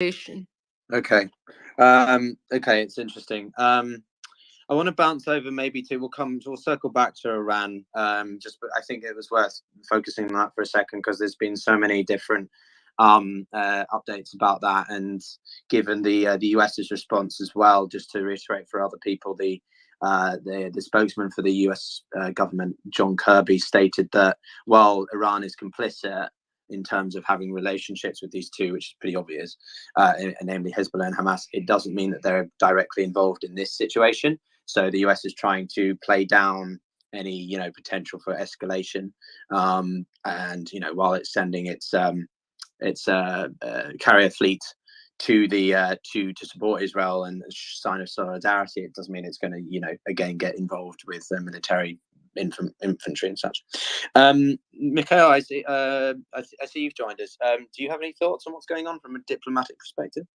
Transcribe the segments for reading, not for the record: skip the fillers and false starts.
Okay. Okay, it's interesting. I want to bounce over maybe to we'll circle back to Iran. But I think it was worth focusing on that for a second because there's been so many different updates about that, and given the US's response as well. Just to reiterate for other people, the spokesman for the US government, John Kirby, stated that while Iran is complicit in terms of having relationships with these two, which is pretty obvious, namely Hezbollah and Hamas, it doesn't mean that they're directly involved in this situation. So the US is trying to play down any potential for escalation, and while it's sending its carrier fleet to the to support Israel and a sign of solidarity, it doesn't mean it's going to again get involved with military infantry and such. Mikhail, I see you've joined us. Do you have any thoughts on what's going on from a diplomatic perspective?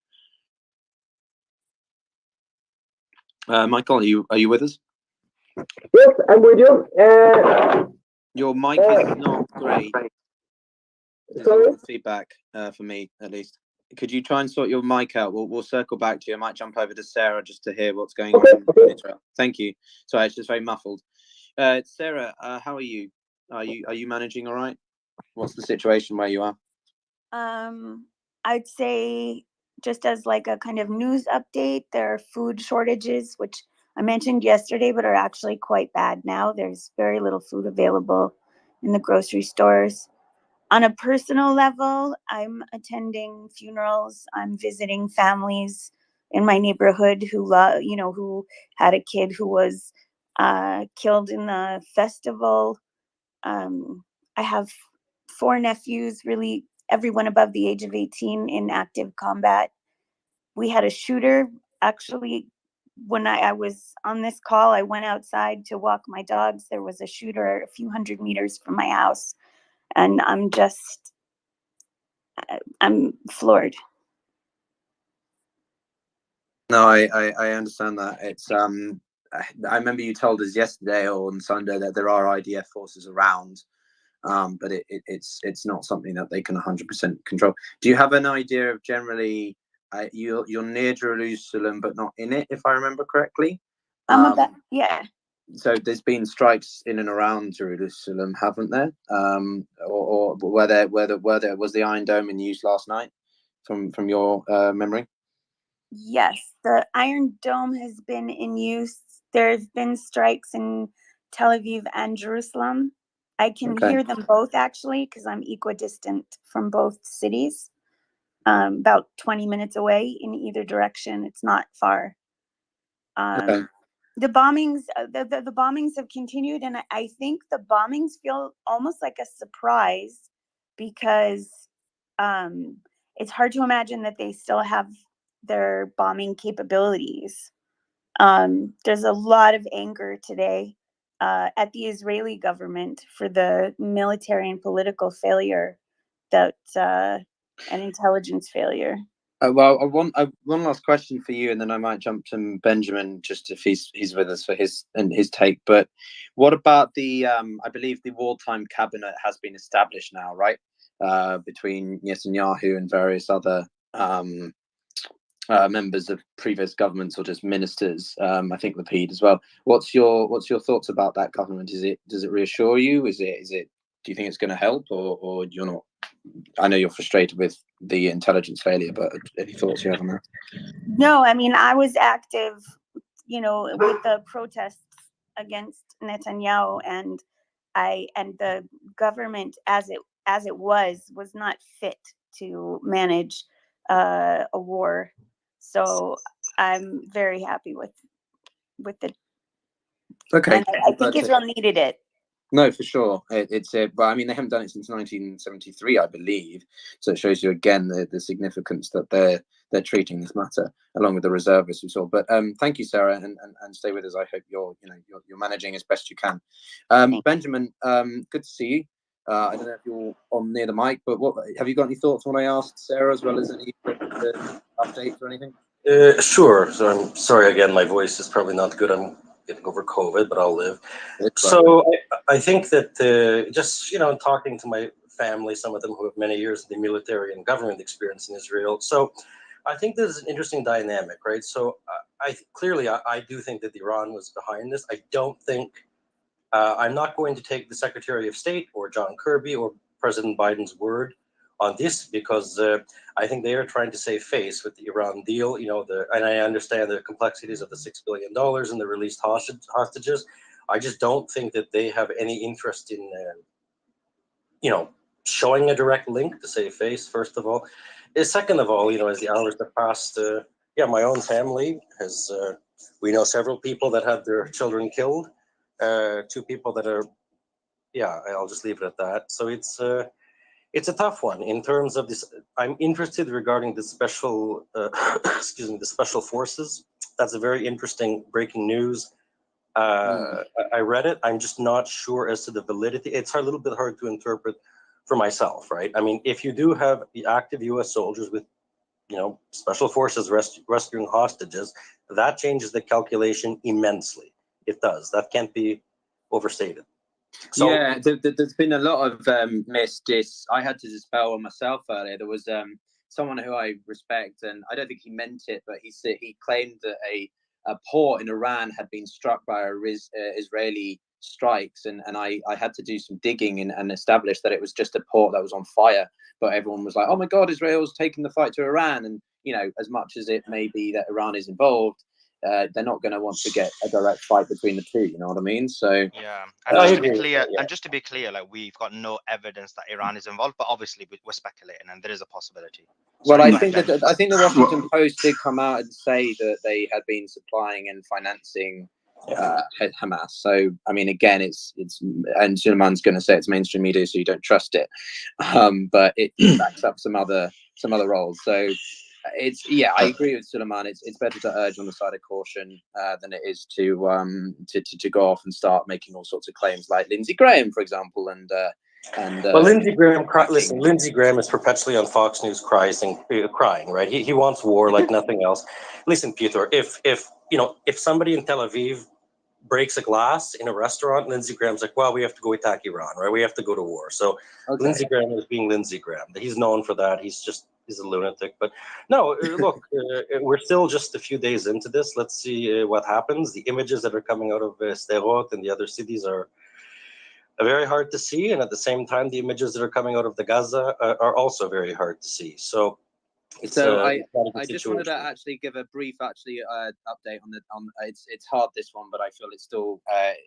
Michael, are you with us? Yes, I'm with you. Your mic is not great. There's a lot of feedback for me, at least. Could you try and sort your mic out? We'll circle back to you. I might jump over to Sarah just to hear what's going on in Israel. Thank you. Sorry, it's just very muffled. Sarah, how are you? Are you managing all right? What's the situation where you are? I'd say just as like a kind of news update, there are food shortages, which I mentioned yesterday, but are actually quite bad now. There's very little food available in the grocery stores. On a personal level, I'm attending funerals. I'm visiting families in my neighborhood who had a kid who was killed in the festival. I have 4 nephews, really everyone above the age of 18 in active combat. We had a shooter. Actually, when I was on this call, I went outside to walk my dogs. There was a shooter a few hundred meters from my house, and I'm floored. No, I understand that. It's I remember you told us yesterday or on Sunday that there are IDF forces around, but it's not something that they can 100% control. Do you have an idea of generally? You're near Jerusalem, but not in it, if I remember correctly. Yeah. So there's been strikes in and around Jerusalem, haven't there? Or was the Iron Dome in use last night, from your memory? Yes, the Iron Dome has been in use. There's been strikes in Tel Aviv and Jerusalem. I can hear them both actually because I'm equidistant from both cities. About 20 minutes away in either direction. It's not far. The bombings, the bombings have continued, and I think the bombings feel almost like a surprise because it's hard to imagine that they still have their bombing capabilities. There's a lot of anger today at the Israeli government for the military and political failure and intelligence failure. Well, I want one last question for you, and then I might jump to Benjamin just if he's with us for his take. But what about the? I believe the wartime cabinet has been established now, right? Between Netanyahu and various other members of previous governments or just ministers. I think Lapid as well. What's your thoughts about that government? Does it reassure you? Is it? Do you think it's going to help, or you're not? I know you're frustrated with the intelligence failure, but any thoughts you have on that? No, I mean, I was active, with the protests against Netanyahu, and the government as it was not fit to manage a war. So I'm very happy with it. Okay, and I think Israel needed it. No, for sure. But I mean, they haven't done it since 1973, I believe. So it shows you again the significance that they're treating this matter, along with the reservists we saw. But thank you, Sarah, and stay with us. I hope you're managing as best you can. Benjamin, good to see you. I don't know if you're on near the mic, but have you got any thoughts on what I asked Sarah, as well as any updates or anything? Sure. So I'm sorry again. My voice is probably not good. I'm getting over COVID, but I'll live. So I think that just talking to my family, some of them who have many years in the military and government experience in Israel. So I think there's an interesting dynamic, right? So I do think that Iran was behind this. I don't think I'm not going to take the Secretary of State or John Kirby or President Biden's word on this, because I think they are trying to save face with the Iran deal. And I understand the complexities of the $6 billion and the released hostages. I just don't think that they have any interest in, showing a direct link to save face, first of all. Second of all, as the hours that passed, my own family has, we know several people that had their children killed, 2 people that are, I'll just leave it at that. So it's a tough one in terms of this. I'm interested regarding the special, the special forces. That's a very interesting breaking news. I read it. I'm just not sure as to the validity. It's a little bit hard to interpret for myself, right? I mean, if you do have the active U.S. soldiers with, special forces rescuing hostages, that changes the calculation immensely. It does. That can't be overstated. So, yeah, there's been a lot of I had to dispel on myself earlier. There was someone who I respect, and I don't think he meant it, but he claimed that a port in Iran had been struck by Israeli strikes, and I had to do some digging and establish that it was just a port that was on fire. But everyone was like, "Oh my God, Israel's taking the fight to Iran!" And as much as it may be that Iran is involved, they're not going to want to get a direct fight between the two. You know what I mean? So yeah, and just to be clear, like, we've got no evidence that Iran is involved, but obviously we're speculating, and there is a possibility. Well, I think the Washington Post did come out and say that they had been supplying and financing Hamas. So I mean, again, it's and Suleiman's going to say it's mainstream media, so you don't trust it, but it backs up some other roles. So I agree with Suleiman. It's better to urge on the side of caution than it is to go off and start making all sorts of claims like Lindsey Graham, for example, and Lindsey Graham. Listen, Lindsey Graham is perpetually on Fox News crying, right? He wants war like nothing else. Listen, Peter, if somebody in Tel Aviv breaks a glass in a restaurant, Lindsey Graham's like, well, we have to go attack Iran, right? We have to go to war. So okay. Lindsey Graham is being Lindsey Graham. He's known for that. He's a lunatic. But no, look, we're still just a few days into this. Let's see what happens. The images that are coming out of Sderot and the other cities are very hard to see. And at the same time, the images that are coming out of the Gaza are also very hard to see. So I just wanted to actually give a brief update on it's hard, this one, but I feel it's still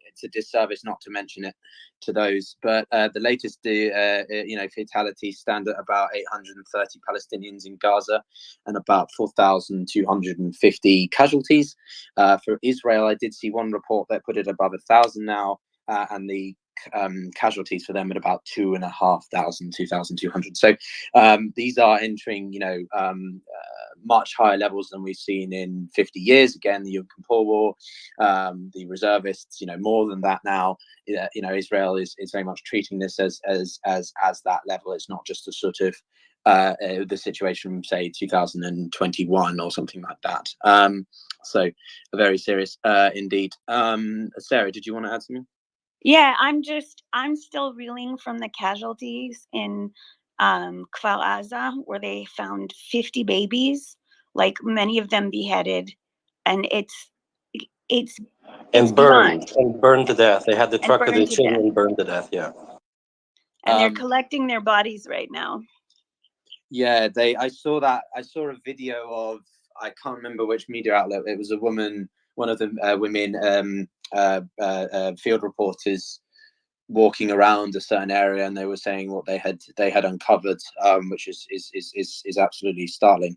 it's a disservice not to mention it to those. But the latest fatalities stand at about 830 Palestinians in Gaza and about 4,250 casualties. For Israel, I did see one report that put it above 1,000 now, and the casualties for them at about 2,200. So these are entering much higher levels than we've seen in 50 years. Again, the Yom Kippur War, the reservists, more than that now. Israel is very much treating this as that level. It's not just a sort of the situation from, say, 2021 or something like that. So very serious indeed. Sarah, did you want to add something? Yeah, I'm still reeling from the casualties in Kfar Aza, where they found 50 babies, like many of them beheaded, and it's burned to death. They had the truck of the children burned to death. Yeah, and they're collecting their bodies right now. Yeah, I saw that. I saw a video of, I can't remember which media outlet. It was a woman, one of the women field reporters walking around a certain area, and they were saying what they had uncovered, which is absolutely startling.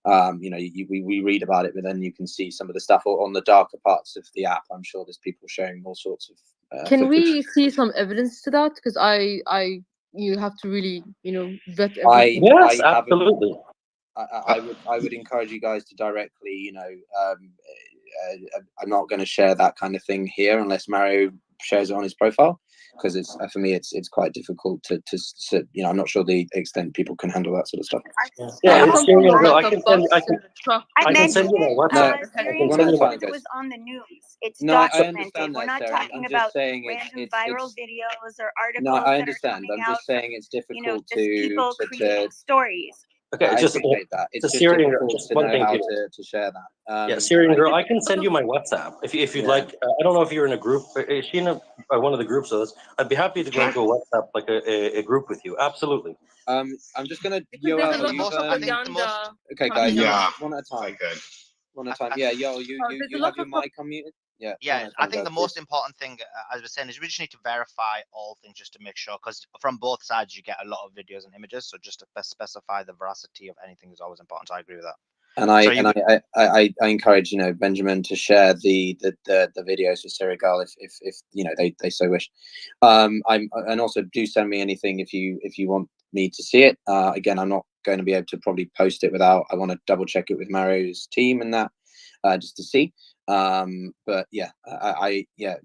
We read about it, but then you can see some of the stuff on the darker parts of the app. I'm sure there's people showing all sorts of can footage. We see some evidence to that? Because you have to really vet everything. Yes, absolutely. I would encourage you guys to directly, I'm not going to share that kind of thing here unless Mario shares it on his profile, because it's for me it's quite difficult to I'm not sure the extent people can handle that sort of stuff. Yeah, I can send you that. It was on the news. It's documented. We're not talking about random viral videos or articles. No, I understand. I'm just saying it's difficult to people creating stories. Okay, I just appreciate that. It's the just Syrian difficult just to one know thing, how Peter. to share that. Yeah, Syrian girl, I can send you my WhatsApp if you'd Yeah. like. I don't know if you're in a group. Is she in one of the groups of us? I'd be happy to go into a WhatsApp, like a group with you. Absolutely. I'm just gonna. Because there's a Yoel, lot you, of propaganda. okay, guys. coming Yeah. out. One at a time. Good. One at a time. Yeah, Yoel, you There's a you lot have your of mic unmuted. Yeah. Yeah, one at a I time, think the guys, most important thing, as we're saying, is we just need to verify all things just to make sure, because from both sides you get a lot of videos and images. So just to specify the veracity of anything is always important. So I agree with that. And I encourage Benjamin to share the videos with Syria Girl if they so wish. And also do send me anything if you want me to see it. Again, I'm not going to be able to probably post it without. I want to double check it with Mario's team and that just to see. But yeah,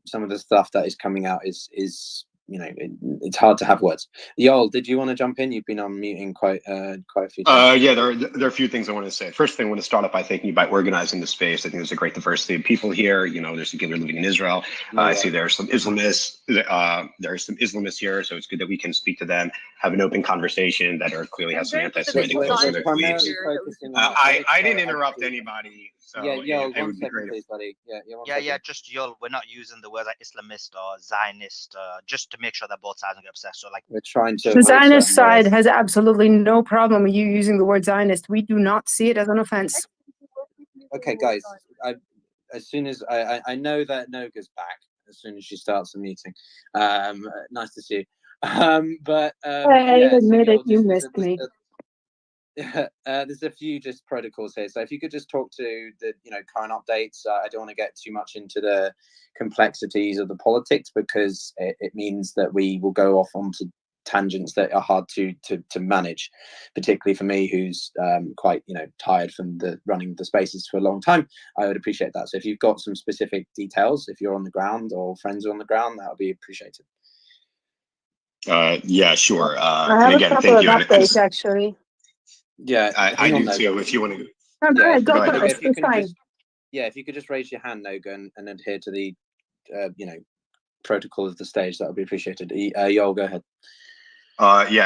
some of the stuff that is coming out is it's hard to have words. Yoel, did you want to jump in? You've been unmuting quite a few times. Yeah, there are a few things I want to say. First thing, I want to start off by thanking you by organizing the space. I think there's a great diversity of people here. There's people who are living in Israel. I see there are some Islamists. There are some Islamists here, so it's good that we can speak to them, have an open conversation that clearly has some anti-Semitic things in their beliefs. I didn't interrupt anybody, so it would be great. Please, buddy. Just we're not using the words like Islamist or Zionist, just to make sure that both sides don't get obsessed. So like we're trying to. The Zionist side has absolutely no problem with you using the word Zionist. We do not see it as an offense. Okay, guys. As soon as I know that Noga's back, as soon as she starts the meeting. Nice to see you. I admit it, you missed me. There's a few just protocols here. So if you could just talk to the current updates. I don't want to get too much into the complexities of the politics because it means that we will go off onto tangents that are hard to manage, particularly for me who's quite tired from the running the spaces for a long time. I would appreciate that. So if you've got some specific details, if you're on the ground or friends are on the ground, that would be appreciated. Yeah, sure. I have a couple of updates actually. Yeah, I do too. If you want to. Go first. It's fine. If you could just raise your hand, Noga, and adhere to the protocol of the stage, that would be appreciated. Yoel, go ahead.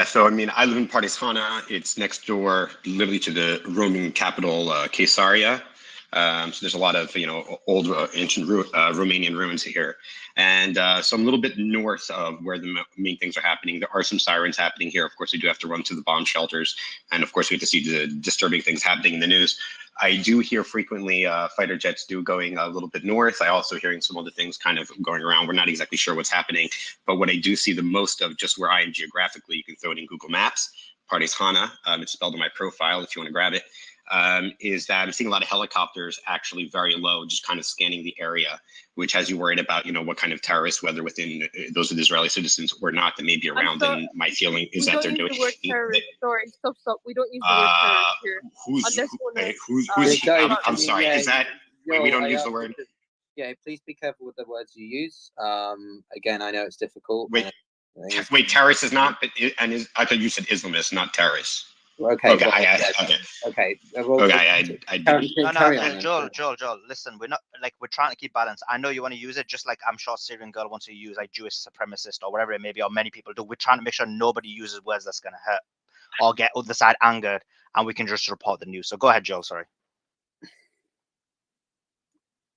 So I mean, I live in Partisana. It's next door, literally to the Roman capital, Caesarea. So there's a lot of old ancient Romanian ruins here, and so I'm a little bit north of where the main things are happening. There are some sirens happening here. Of course, we do have to run to the bomb shelters, and of course, we have to see the disturbing things happening in the news. I do hear frequently fighter jets going a little bit north. I also hearing some other things kind of going around. We're not exactly sure what's happening, but what I do see the most of, just where I am geographically, you can throw it in Google Maps, Partizana, it's spelled in my profile if you want to grab it, is that I'm seeing a lot of helicopters actually very low, just kind of scanning the area, which has you worried about, what kind of terrorist, whether within those of the Israeli citizens or not, that may be around. And my feeling is that they're doing. We don't use the word terrorist. Sorry, stop. We don't use the word terrorist here. I'm sorry. Is that we don't use the word? Please be careful with the words you use. Again, I know it's difficult. Wait, terrorist is not, I thought you said Islamist, not terrorist. Okay. Okay. Okay. Joel. Listen, we're trying to keep balance. I know you want to use it, just like I'm sure Syrian Girl wants to use like Jewish supremacist or whatever it may be, or many people do. We're trying to make sure nobody uses words that's going to hurt or get other side angered, and we can just report the news. So go ahead, Joel. Sorry.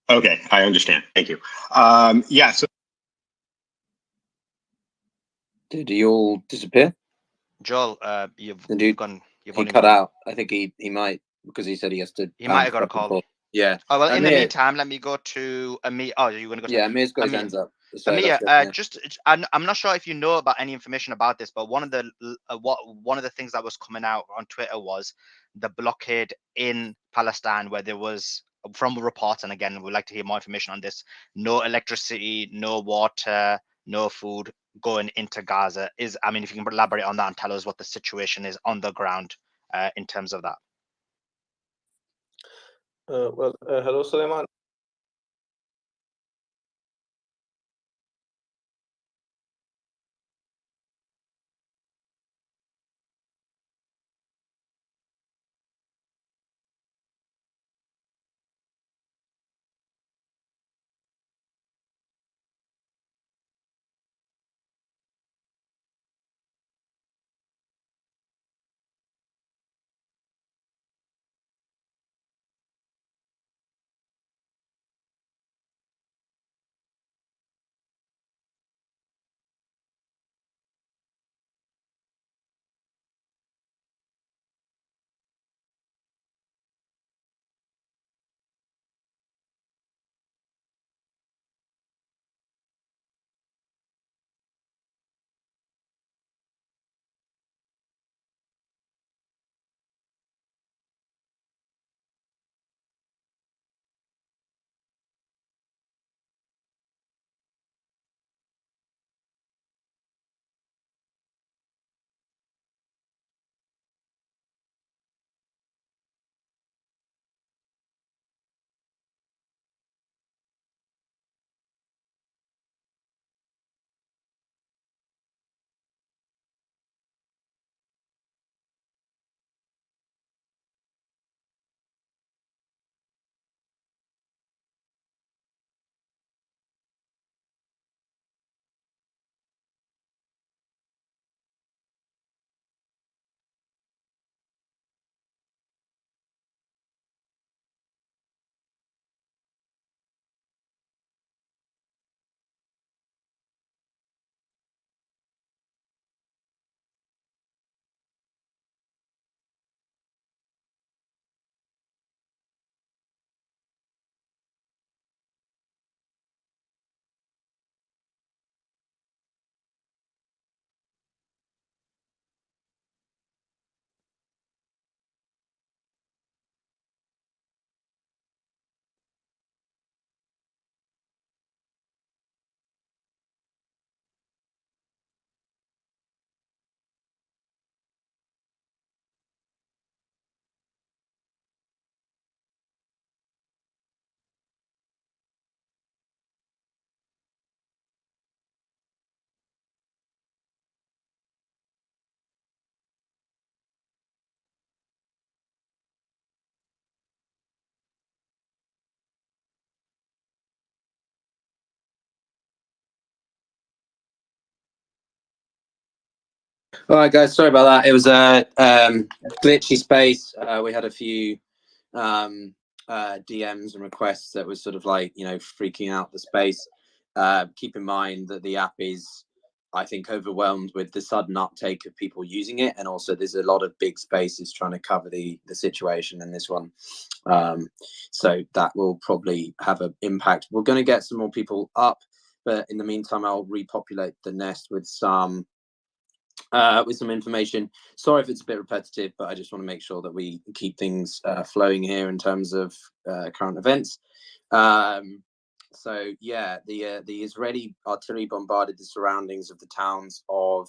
Okay, I understand. Thank you. So did you all disappear? Joel, you've gone. He cut out. I think he might, because he said he has to. He might have got a call. Yeah. Oh well. In the meantime, let me go to Amir. Oh, you're going to go. Yeah, Amir's got his hands up. So Amir, I'm not sure if you know about any information about this, but one of the things that was coming out on Twitter was the blockade in Palestine, where there was, from reports, and again, we'd like to hear more information on this, no electricity, no water, no food going into Gaza. If you can elaborate on that and tell us what the situation is on the ground in terms of that. Hello, Suleiman. All right, guys. Sorry about that. It was a glitchy space. We had a few DMs and requests that was sort of like, freaking out the space. Keep in mind that the app is, I think, overwhelmed with the sudden uptake of people using it, and also there's a lot of big spaces trying to cover the situation in this one. So that will probably have an impact. We're going to get some more people up, but in the meantime, I'll repopulate the nest with some information. Sorry if it's a bit repetitive, but I just want to make sure that we keep things flowing here in terms of current events. So yeah, the Israeli artillery bombarded the surroundings of the towns of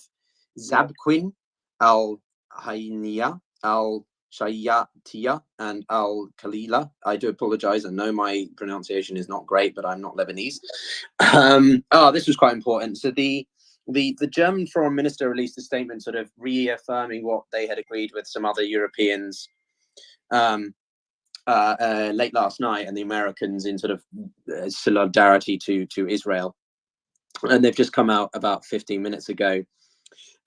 Zabquin, Al Hayniya, Al Shayatiya, and Al Khalila. I do apologize. I know my pronunciation is not great, but I'm not Lebanese. This was quite important. So the German foreign minister released a statement sort of reaffirming what they had agreed with some other Europeans late last night, and the Americans in sort of solidarity to Israel. And they've just come out about 15 minutes ago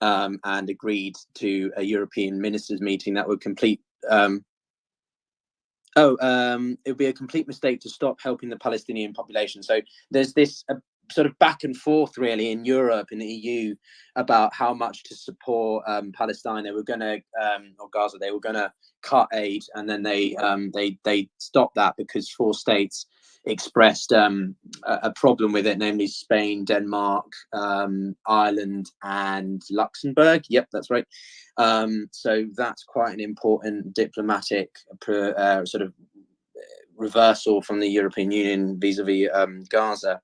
and agreed to a European ministers meeting that would complete it would be a complete mistake to stop helping the Palestinian population. So there's this sort of back and forth really in Europe and the EU about how much to support Palestine. They were going to, or Gaza, they were going to cut aid, and then they stopped that because 4 states expressed a problem with it, namely Spain, Denmark, Ireland, and Luxembourg. Yep, that's right. So that's quite an important diplomatic sort of reversal from the European Union vis-a-vis Gaza.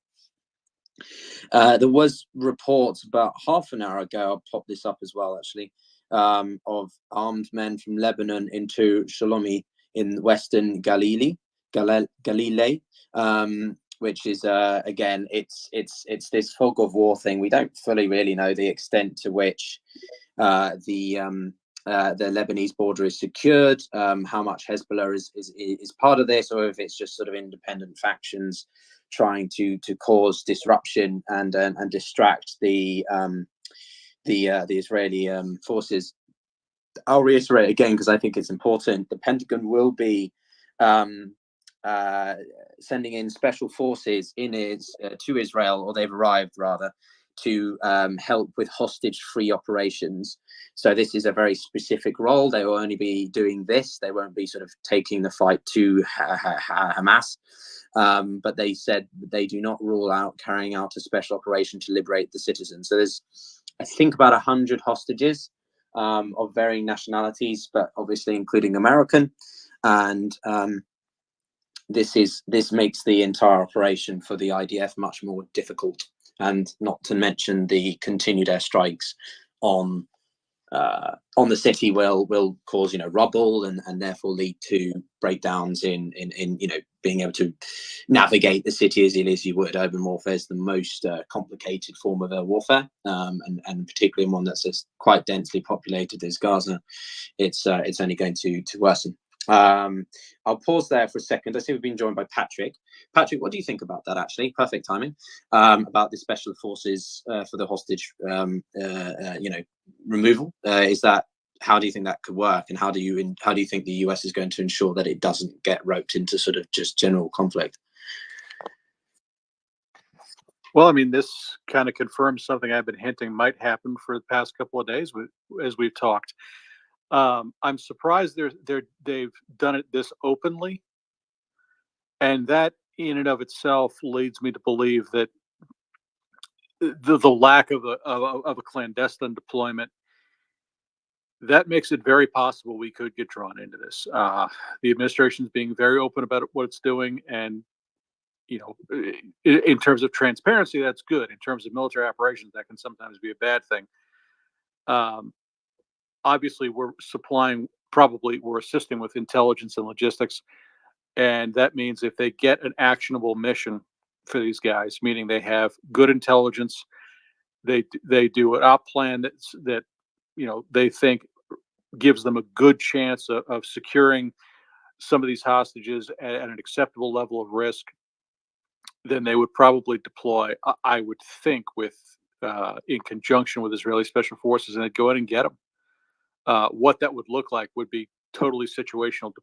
There was reports about half an hour ago, I'll pop this up as well actually, of armed men from Lebanon into Shalomi in western Galilee, which is again, it's this fog of war thing. We don't fully really know the extent to which the Lebanese border is secured, how much Hezbollah is part of this, or if it's just sort of independent factions trying to cause disruption and distract the Israeli forces. I'll reiterate again because I think it's important. The Pentagon will be sending in special forces to Israel, or they've arrived rather, to help with hostage-free operations. So this is a very specific role. They will only be doing this. They won't be sort of taking the fight to Hamas. But they said they do not rule out carrying out a special operation to liberate the citizens. So there's, I think, about 100 hostages of varying nationalities, but obviously including American. And this makes the entire operation for the IDF much more difficult, and not to mention the continued airstrikes on the city will cause rubble and therefore lead to breakdowns in being able to navigate the city as easily as you would. Urban warfare is the most complicated form of warfare, and particularly in one that's as quite densely populated as Gaza. It's only going to worsen. I'll pause there for a second. I see we've been joined by Patrick. Patrick, what do you think about that? Actually, perfect timing. About the special forces for the hostage, removal. How do you think that could work, and how do you think the US is going to ensure that it doesn't get roped into sort of just general conflict? Well, I mean, this kind of confirms something I've been hinting might happen for the past couple of days as we've talked. I'm surprised they've done it this openly, and that in and of itself leads me to believe that the lack of a clandestine deployment, that makes it very possible we could get drawn into this. The administration is being very open about what it's doing, and in terms of transparency, that's good. In terms of military operations, that can sometimes be a bad thing. Obviously, we're assisting with intelligence and logistics, and that means if they get an actionable mission for these guys, meaning they have good intelligence, they do an op plan that they think gives them a good chance of securing some of these hostages at an acceptable level of risk, then they would probably deploy, I would think, with in conjunction with Israeli special forces, and they'd go in and get them. What that would look like would be totally situationally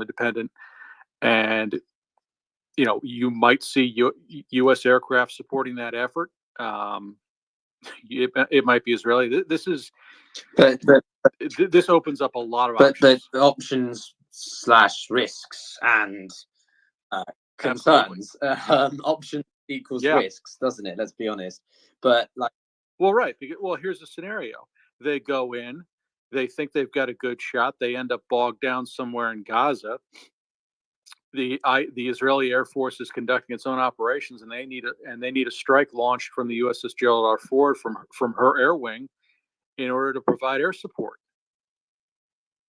dependent, and you might see U.S. aircraft supporting that effort. It might be Israeli. This opens up a lot of options. But options / risks and concerns. Option equals risks, doesn't it? Let's be honest. But here's the scenario: they go in, they think they've got a good shot, they end up bogged down somewhere in Gaza. The Israeli Air Force is conducting its own operations, and they need a strike launched from the USS Gerald R. Ford from her air wing in order to provide air support.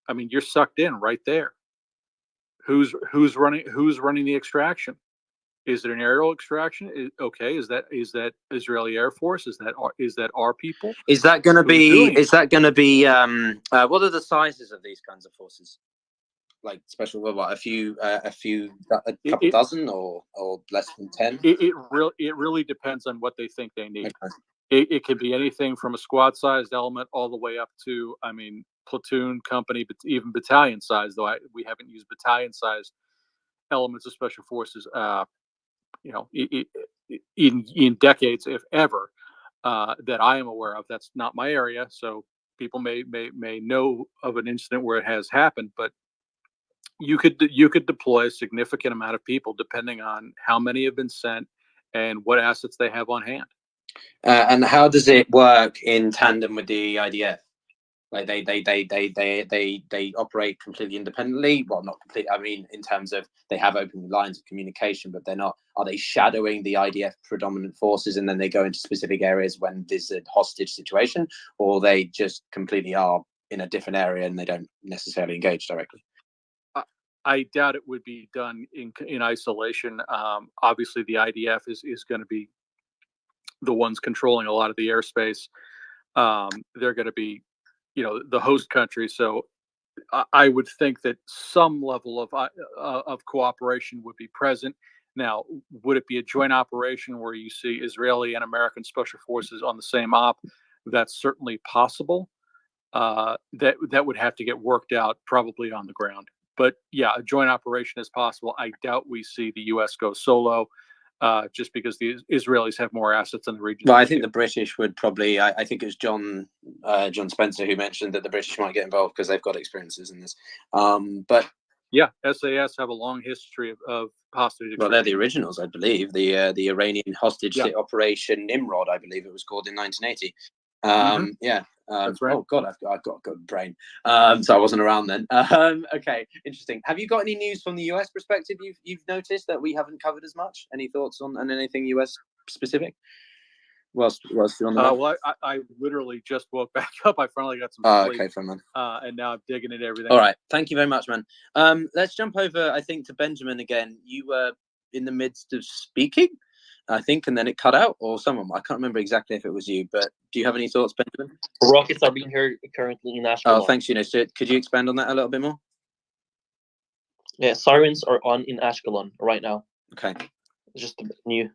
I mean, you're sucked in right there. Who's running the extraction? Is it an aerial extraction? Is that Israeli Air Force? Is that our people? Is that going to be? Is that going to be? What are the sizes of these kinds of forces? Like special, what, a couple dozen or less than 10? It really depends on what they think they need. Okay. It could be anything from a squad-sized element all the way up to, platoon, company, but even battalion size. Though we haven't used battalion-sized elements of special forces, in decades, if ever, that I am aware of. That's not my area, so people may know of an incident where it has happened, but you could deploy a significant amount of people depending on how many have been sent and what assets they have on hand. And how does it work in tandem with the IDF? Like they operate completely independently. Well, not completely. I mean, in terms of they have open lines of communication, but they're not. Are they shadowing the IDF predominant forces, and then they go into specific areas when there's a hostage situation, or they just completely are in a different area and they don't necessarily engage directly? I doubt it would be done in isolation. Obviously, the IDF is going to be the ones controlling a lot of the airspace. They're going to be, the host country. So I would think that some level of cooperation would be present. Now, would it be a joint operation where you see Israeli and American special forces on the same op? That's certainly possible. That would have to get worked out probably on the ground. But yeah, a joint operation is possible. I doubt we see the U.S. go solo, just because the Israelis have more assets in the region. Well, I think the British would probably. I think it was John Spencer who mentioned that the British might get involved because they've got experiences in this. But yeah, SAS have a long history of hostage. Well, they're the originals, I believe. The Iranian hostage operation Nimrod, I believe it was called in 1980. Yeah. That's right. Oh God, I've got a good brain. So I wasn't around then. Okay, interesting. Have you got any news from the US perspective you've noticed that we haven't covered as much? Any thoughts on anything US specific? Whilst you're on the well, I literally just woke back up. I finally got some sleep. Okay, fine, man. And now I'm digging into everything. All right, thank you very much, man. Let's jump over, I think, to Benjamin again. You were in the midst of speaking, I think, and then it cut out, or someone. I can't remember exactly if it was you, but do you have any thoughts, Benjamin? Rockets are being heard currently in Ashkelon. Oh, thanks, So could you expand on that a little bit more? Yeah, sirens are on in Ashkelon right now. Okay. Just a news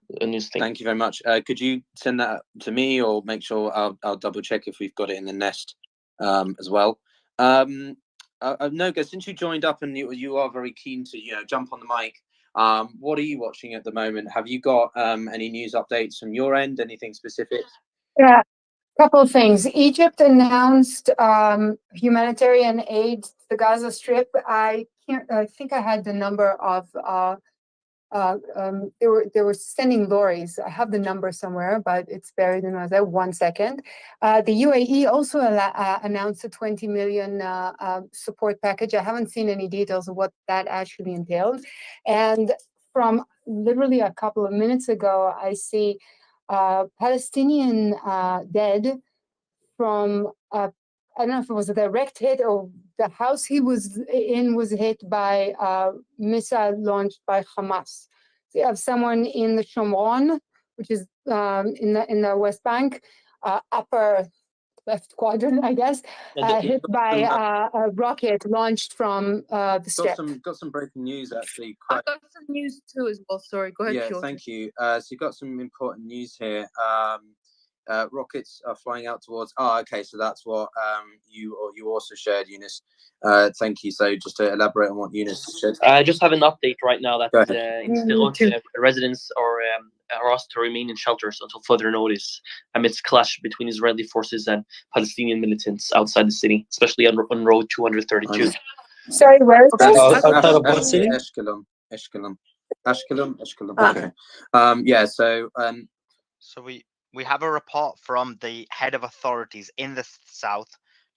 thing. Thank you very much. Could you send that to me, or make sure I'll double check if we've got it in the nest as well. Noga, since you joined up and you are very keen to jump on the mic, what are you watching at the moment? Have you got any news updates from your end? Anything specific? Yeah, a couple of things. Egypt announced humanitarian aid to the Gaza Strip. I think I had the number of. They were sending lorries. I have the number somewhere, but it's buried in there. 1 second. The UAE also announced a 20 million support package. I haven't seen any details of what that actually entailed. And from literally a couple of minutes ago, I see Palestinian dead from I don't know if it was a direct hit or the house he was in was hit by a missile launched by Hamas. So you have someone in the Shomron, which is in the West Bank, upper left quadrant, I guess, hit by a rocket launched from the strip. Got some breaking news, actually. I've got some news too as well. Sorry, go ahead. Yeah, thank you. So you've got some important news here. rockets are flying out towards. Oh, okay. So that's what you also shared, Eunice. Thank you. So just to elaborate on what Eunice shared. I just have an update right now that in too. residents are asked to remain in shelters until further notice amidst clash between Israeli forces and Palestinian militants outside the city, especially on road 232. Sorry, where is this? Outside of what city? Ashkelon. Okay. Okay. Yeah. So So we have a report from the head of authorities in the south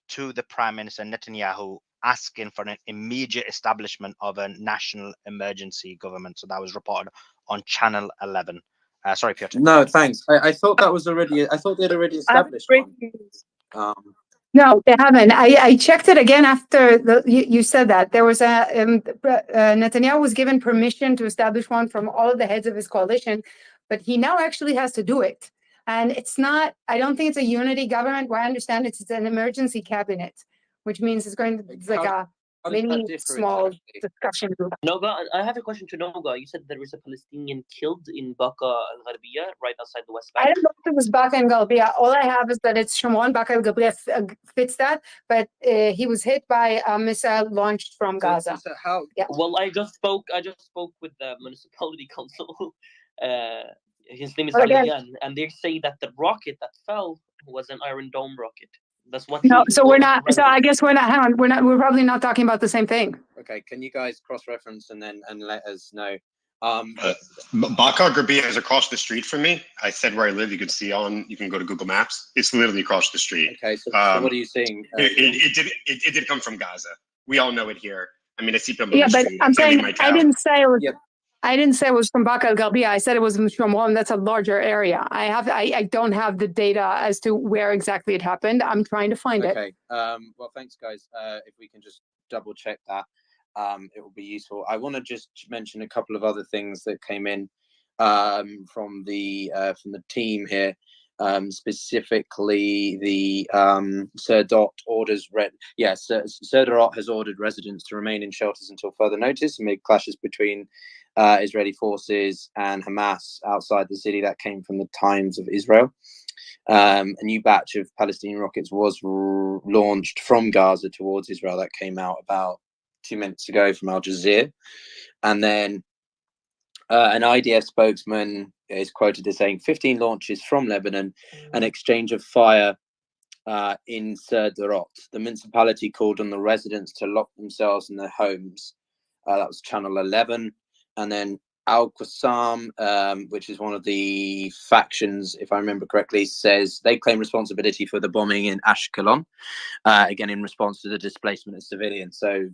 to the Prime Minister Netanyahu asking for an immediate establishment of a national emergency government. So that was reported on Channel 11. Sorry, Piotr. No, thanks. I thought that was already. I thought they'd already established one. No, they haven't. I checked it again after you said that. There was Netanyahu was given permission to establish one from all of the heads of his coalition, but he now actually has to do it. And it's not, I don't think it's a unity government. Where I understand it's an emergency cabinet, which means it's like a mini small discussion group. Noga, I have a question to Noga. You said there was a Palestinian killed in Baqa al-Gharbiyah, right outside the West Bank. I don't know if it was Baqa al-Gharbiyah. All I have is that it's Shimon. Baqa al-Gharbiyah fits that, but he was hit by a missile launched from Gaza. So how? Yeah. Well, I just spoke with the municipality council. His name is Well, again, Aligan, and they say that the rocket that fell was an Iron Dome rocket. That's what. No, so we're not. So I guess we're not. Hang on, we're probably not talking about the same thing. Okay, can you guys cross-reference and let us know? Baqa al-Gharbiyah is across the street from me. I said where I live. You can go to Google Maps. It's literally across the street. Okay, so what are you seeing? It did come from Gaza. We all know it here. I mean, I see people. Yeah, but I'm saying I didn't say it was. Yep. I didn't say it was from Baqa al-Gharbiyah. I said it was from Shomron. That's a larger area. I don't have the data as to where exactly it happened. I'm trying to find it. Okay. Well, thanks, guys. If we can just double check that, it will be useful. I want to just mention a couple of other things that came in from the team here. Specifically, the Serdot orders. Serdot has ordered residents to remain in shelters until further notice amid clashes between Israeli forces and Hamas outside the city. That came from the Times of Israel. A new batch of Palestinian rockets was launched from Gaza towards Israel. That came out about 2 minutes ago from Al Jazeera. And then an IDF spokesman is quoted as saying 15 launches from Lebanon, an exchange of fire in Sderot. The municipality called on the residents to lock themselves in their homes. That was Channel 11. And then Al-Qassam, which is one of the factions, if I remember correctly, says they claim responsibility for the bombing in Ashkelon, again in response to the displacement of civilians. So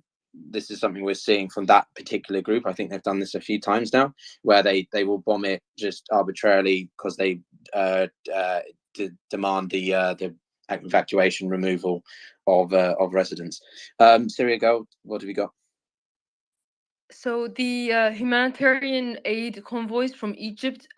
this is something we're seeing from that particular group. I think they've done this a few times now, where they will bomb it just arbitrarily because they demand the evacuation, removal of residents. Syria, go. What have we got? So the humanitarian aid convoys from Egypt,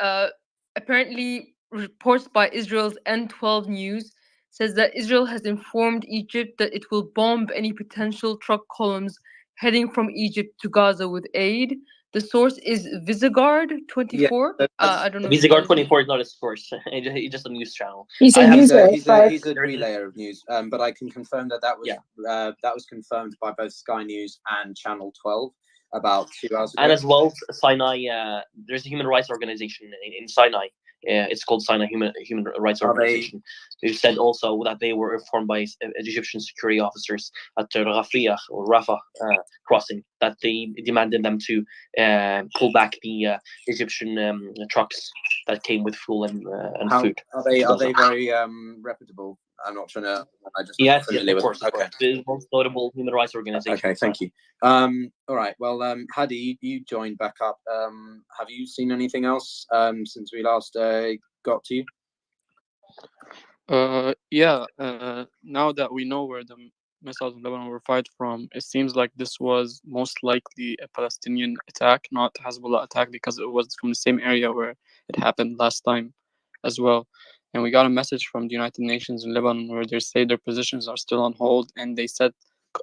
apparently reports by Israel's N12 News, says that Israel has informed Egypt that it will bomb any potential truck columns heading from Egypt to Gaza with aid. The source is Visegard 24. Yeah, I don't know. Visegard 24 is not a source. It's just a news channel. He's a relayer of news. But I can confirm that was confirmed by both Sky News and Channel 12 about 2 hours ago. And as well, Sinai. There's a human rights organization in Sinai. It's called Sinai Human Rights Organization. They said also that they were informed by Egyptian security officers at Rafah crossing that they demanded them to pull back the Egyptian trucks that came with fuel and food. Are they very reputable? I'm not trying to. Yes, of course. Okay. The most notable human rights organization. Okay, thank you. All right. Well, Hadi, you joined back up. Have you seen anything else since we last got to you? Now that we know where the missiles in Lebanon were fired from, it seems like this was most likely a Palestinian attack, not Hezbollah attack, because it was from the same area where it happened last time as well. And we got a message from the United Nations in Lebanon where they say their positions are still on hold. And they said,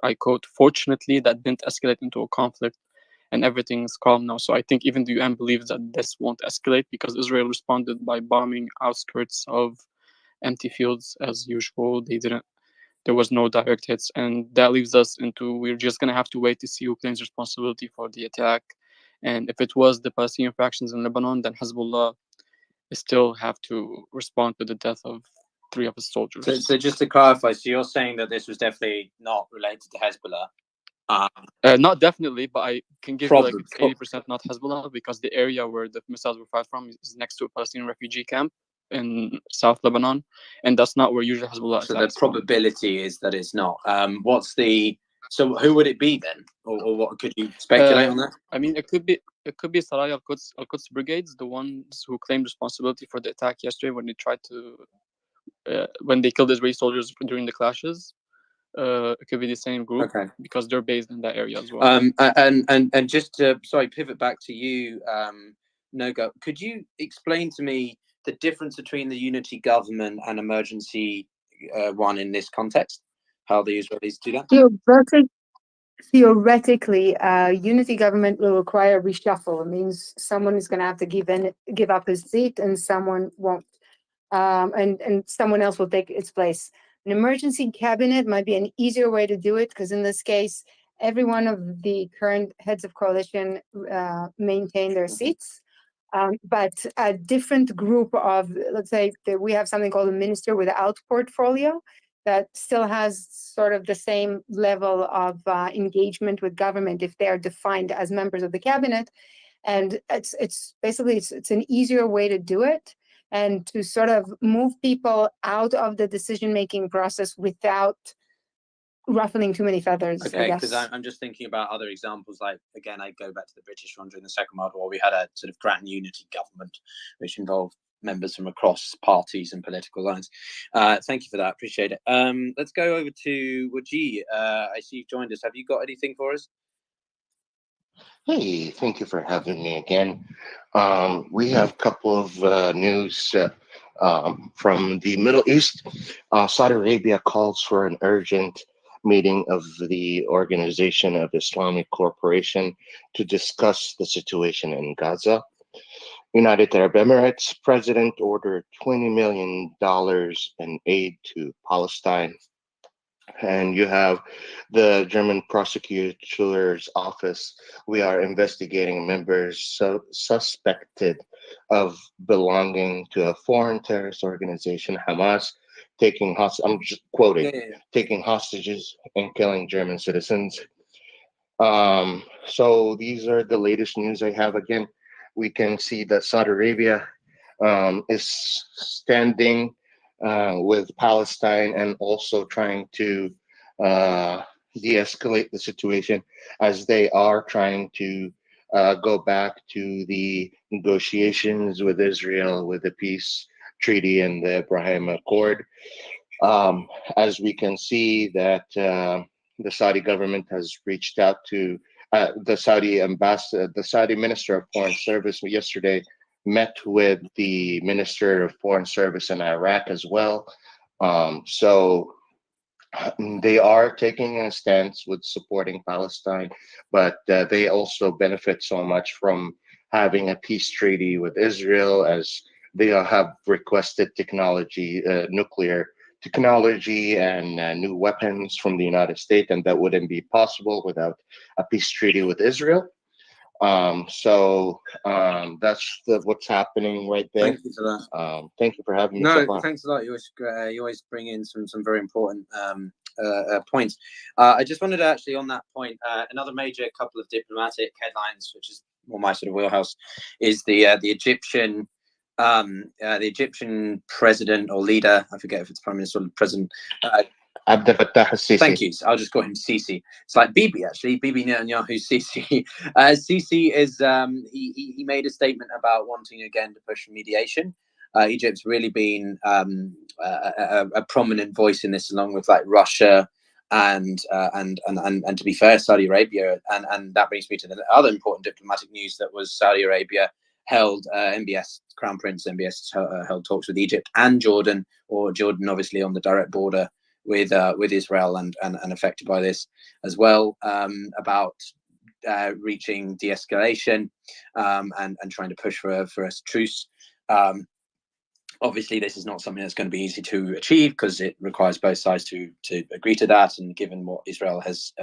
I quote, "Fortunately, that didn't escalate into a conflict and everything is calm now." So I think even the UN believes that this won't escalate because Israel responded by bombing outskirts of empty fields as usual. There was no direct hits, and that leaves us into we're just gonna have to wait to see who claims responsibility for the attack. And if it was the Palestinian factions in Lebanon, then Hezbollah still have to respond to the death of 3 of its soldiers. So just to clarify, so you're saying that this was definitely not related to Hezbollah? Not definitely, but I can give you like it's 80% not Hezbollah, because the area where the missiles were fired from is next to a Palestinian refugee camp in South Lebanon, and that's not where usually Hezbollah attacks. So the probability is that it's not. So who would it be then, or what could you speculate on that? I mean, it could be Saraya al-Quds brigades, the ones who claimed responsibility for the attack yesterday when they tried to when they killed Israeli soldiers during the clashes. It could be the same group, okay, because they're based in that area as well. And just to pivot back to you, Noga, could you explain to me the difference between the unity government and emergency one in this context? How the Israelis do that? Theoretically, unity government will require reshuffle. It means someone is going to have to give up his seat, and someone won't, and someone else will take its place. An emergency cabinet might be an easier way to do it, because in this case, every one of the current heads of coalition maintain their seats. But a different group of, let's say that we have something called a minister without portfolio that still has sort of the same level of engagement with government if they are defined as members of the cabinet. And it's basically an easier way to do it, and to sort of move people out of the decision-making process without ruffling too many feathers. Okay, because I'm just thinking about other examples. Like, again, I go back to the British one during the Second World War. We had a sort of grand unity government, which involved members from across parties and political lines. Thank you for that. Appreciate it. Let's go over to Waji. I see you've joined us. Have you got anything for us? Hey, thank you for having me again. We have a couple of news from the Middle East. Saudi Arabia calls for an urgent meeting of the Organization of Islamic Cooperation to discuss the situation in Gaza. United Arab Emirates president ordered $20 million in aid to Palestine. And you have the German prosecutor's office. We are investigating members suspected of belonging to a foreign terrorist organization, Hamas, taking I'm just quoting, taking hostages and killing German citizens. So these are the latest news I have. Again, we can see that Saudi Arabia is standing with Palestine and also trying to de-escalate the situation, as they are trying to go back to the negotiations with Israel with the peace treaty and the Abraham Accord. As we can see that the Saudi government has reached out to the Saudi ambassador, the Saudi Minister of Foreign Service yesterday met with the Minister of Foreign Service in Iraq as well. So they are taking a stance with supporting Palestine, but they also benefit so much from having a peace treaty with Israel, as they have requested technology, nuclear technology and new weapons from the United States, and that wouldn't be possible without a peace treaty with Israel. So that's what's happening right there. Thank you for that. Thank you for having me. No, thanks a lot. You always bring in some very important points. I just wanted to actually, on that point, another major couple of diplomatic headlines, which is more my sort of wheelhouse, is the Egyptian president or leader. I forget if it's prime minister or president. Abdel Fattah al-Sisi. Thank you. I'll just call him Sisi. It's like Bibi, actually. Bibi Netanyahu Sisi. Sisi is he made a statement about wanting again to push for mediation. Egypt's really been a prominent voice in this, along with like Russia and to be fair, Saudi Arabia. And that brings me to the other important diplomatic news, that was Saudi Arabia held MBS Crown Prince MBS held talks with Egypt and Jordan, or Jordan obviously on the direct border with Israel and affected by this as well, about reaching de-escalation and trying to push for a truce. Obviously, this is not something that's going to be easy to achieve because it requires both sides to agree to that. And given what Israel has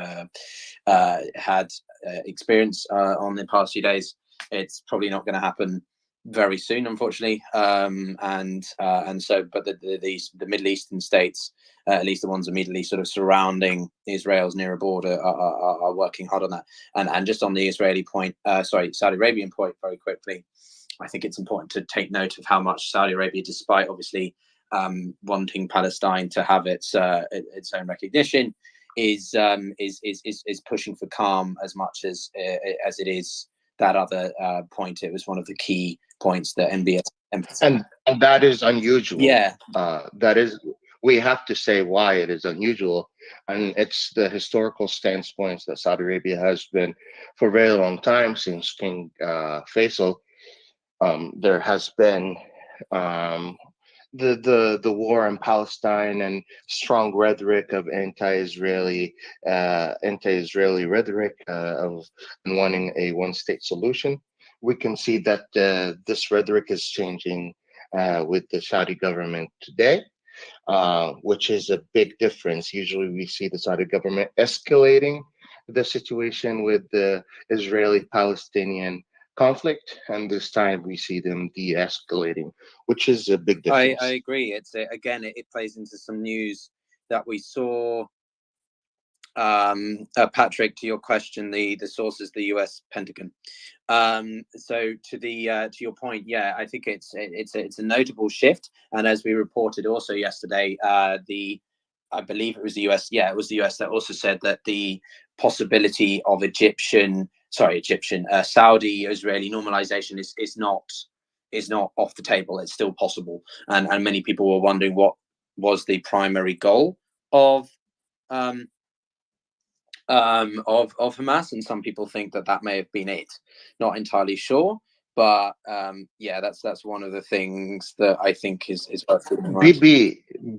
had experience on the past few days, it's probably not going to happen very soon, unfortunately. And so, but the Middle Eastern states, at least the ones immediately sort of surrounding Israel's nearer border, are working hard on that. And just on the Israeli point, Saudi Arabian point, very quickly, I think it's important to take note of how much Saudi Arabia, despite obviously wanting Palestine to have its own recognition, is pushing for calm as much as it is that other point. It was one of the key points that NBS emphasized. And that is unusual. Yeah. That is, we have to say why it is unusual. And it's the historical standpoints that Saudi Arabia has been for a very long time, since King Faisal. There has been the war in Palestine and strong rhetoric of anti-Israeli rhetoric of wanting a one-state solution. We can see that this rhetoric is changing with the Saudi government today, which is a big difference. Usually we see the Saudi government escalating the situation with the Israeli-Palestinian conflict, and this time we see them de-escalating, which is a big difference. I agree. It's again, it plays into some news that we saw. Patrick, to your question, the sources, the U.S. Pentagon. So to your point, yeah, I think it's a notable shift. And as we reported also yesterday, I believe it was the U.S. Yeah, it was the U.S. that also said that the possibility of Saudi-Israeli normalization is not off the table. It's still possible, and many people were wondering what was the primary goal of Hamas, and some people think that may have been it. Not entirely sure, but yeah, that's one of the things that I think is worth keeping in mind.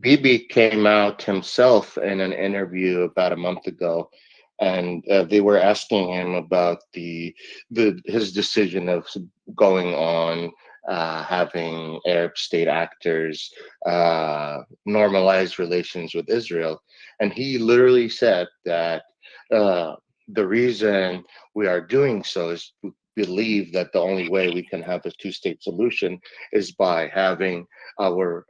Bibi came out himself in an interview about a month ago, and they were asking him about his decision of going on having Arab state actors normalize relations with Israel, and he literally said that the reason we are doing so is we believe that the only way we can have a two-state solution is by having our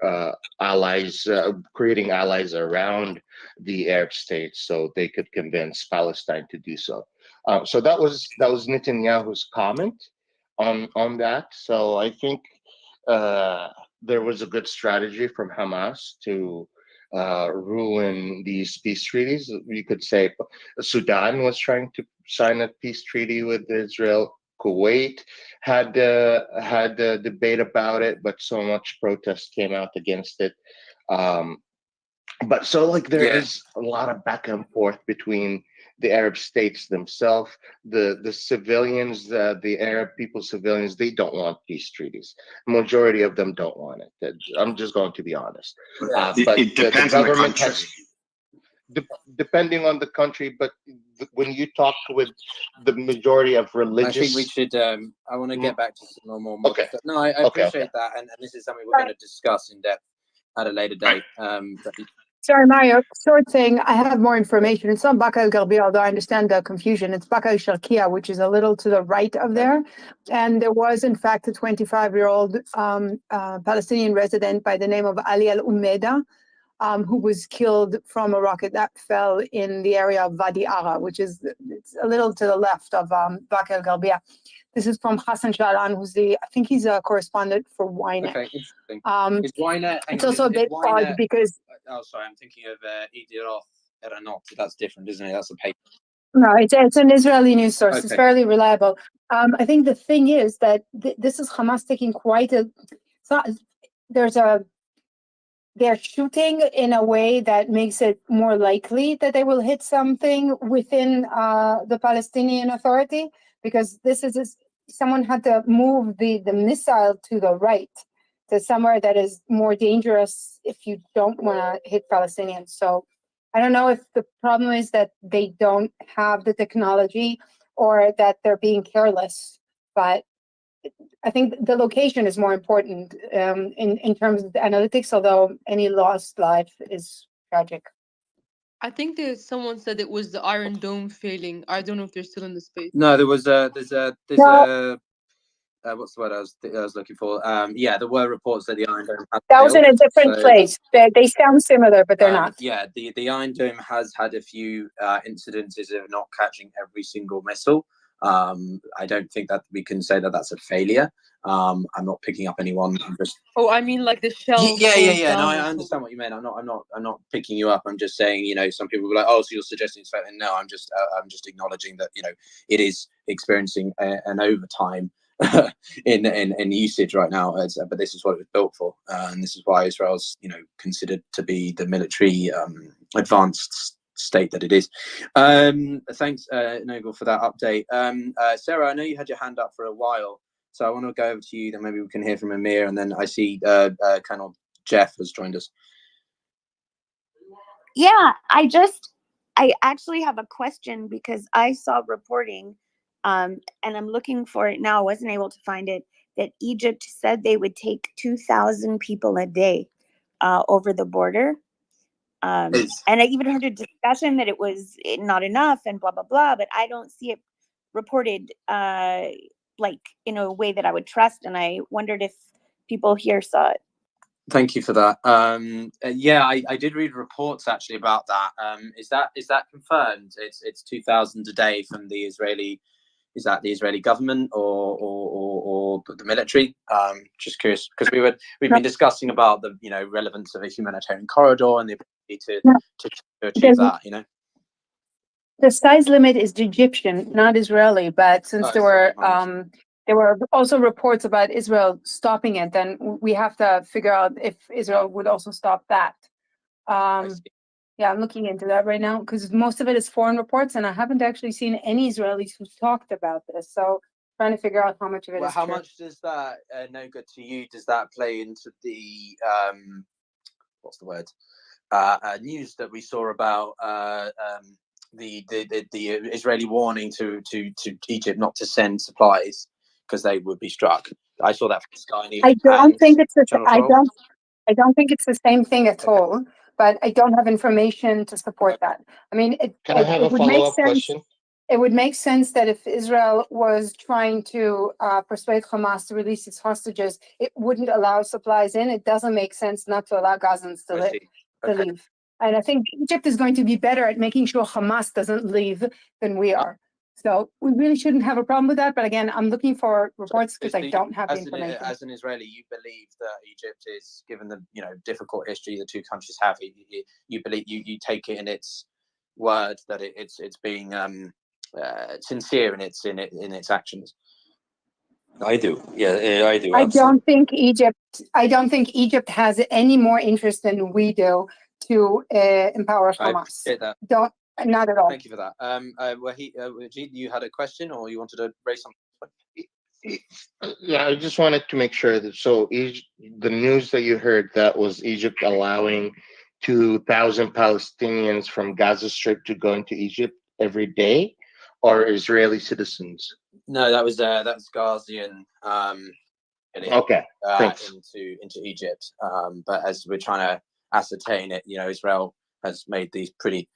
allies, creating allies around the Arab states, so they could convince Palestine to do so. So that was Netanyahu's comment on that. So I think there was a good strategy from Hamas to ruin these peace treaties. You could say Sudan was trying to sign a peace treaty with Israel. Kuwait had a debate about it, but so much protest came out against it. But so there is a lot of back and forth between the Arab states themselves, the civilians, the Arab people, civilians. They don't want peace treaties. Majority of them don't want it. I'm just going to be honest. But it depends the on the government country. Depending on the country, but when you talk with the majority of religious, I think we should. I want to get back to some more. Okay. Stuff. No, I appreciate that, and this is something we're going to discuss in depth at a later date. Sorry, Mario, short thing. I have more information. It's not Baka el-Gharbiya, although I understand the confusion. It's Baka el-Sharqiya, which is a little to the right of there. And there was, in fact, a 25-year-old Palestinian resident by the name of Ali al-Umeda, who was killed from a rocket that fell in the area of Wadi Ara, which is it's a little to the left of Baka el-Gharbiya. This is from Hassan Shahran, I think he's a correspondent for Ynet. Okay, interesting. Is Ynet? It's also a bit odd because. Oh, sorry, I'm thinking of Idiroth Eranot. That's different, isn't it? That's a paper. No, it's an Israeli news source. Okay. It's fairly reliable. I think the thing is that this is Hamas taking quite a. They're shooting in a way that makes it more likely that they will hit something within the Palestinian Authority, because someone had to move the missile to the right, to somewhere that is more dangerous if you don't want to hit Palestinians. So I don't know if the problem is that they don't have the technology or that they're being careless, but I think the location is more important in terms of the analytics, although any lost life is tragic. I think someone said it was the Iron Dome failing. I don't know if they're still in the space. No, there's a what's the word I was looking for? Yeah, there were reports that the Iron Dome had That was in a failed, different so, place. They sound similar, but they're not. Yeah, the Iron Dome has had a few incidences of not catching every single missile. I don't think that we can say that that's a failure. I'm not picking up anyone. I'm just. Oh, I mean, like the shell. Yeah. No, I understand what you mean. I'm not picking you up. I'm just saying, some people will be like, oh, so you're suggesting it's failing. No, I'm just acknowledging that it is experiencing an overtime in usage right now. But this is what it was built for, and this is why Israel's considered to be the military advanced state that it is. Thanks, Nogel, for that update. Sarah, I know you had your hand up for a while, so I want to go over to you. Then maybe we can hear from Amir, and then I see Colonel Jeff has joined us. Yeah, I actually have a question because I saw reporting, and I'm looking for it now. I wasn't able to find it. That Egypt said they would take 2,000 people a day over the border. And I even heard a discussion that it was not enough and blah, blah, blah, but I don't see it reported like in a way that I would trust. And I wondered if people here saw it. Thank you for that. Yeah, I did read reports actually about that. Is that confirmed? It's 2,000 a day from the Israeli. Is that the Israeli government or the military? Just curious because we've been discussing about the relevance of a humanitarian corridor and the ability to achieve that. The size limit is Egyptian, not Israeli. But since there were also reports about Israel stopping it, then we have to figure out if Israel would also stop that. Yeah, I'm looking into that right now because most of it is foreign reports, and I haven't actually seen any Israelis who talked about this. So trying to figure out how much of it is how true. much does that, no good to you, does that play into the what's the word? News that we saw about the Israeli warning to Egypt not to send supplies because they would be struck. I saw that from Sky News. I don't think it's I don't think it's the same thing at all. But I don't have information to support that. I mean, it would make sense. It would make sense that if Israel was trying to persuade Hamas to release its hostages, it wouldn't allow supplies in. It doesn't make sense not to allow Gazans to leave. And I think Egypt is going to be better at making sure Hamas doesn't leave than we are. So we really shouldn't have a problem with that. But again, I'm looking for reports because I don't have the information. As an Israeli, you believe that Egypt is, given the difficult history the two countries have, you believe you take it in its word that it's being sincere in its actions. I do. Yeah, I do. I don't think Egypt has any more interest than we do to empower Hamas. Not at all. Thank you for that. Wahid, you had a question or you wanted to raise something? Yeah, I just wanted to make sure that the news that you heard, that was Egypt allowing 2,000 Palestinians from Gaza Strip to go into Egypt every day, or Israeli citizens? No, that's Ghazian. Okay, thanks. Into Egypt. But as we're trying to ascertain it, Israel has made these pretty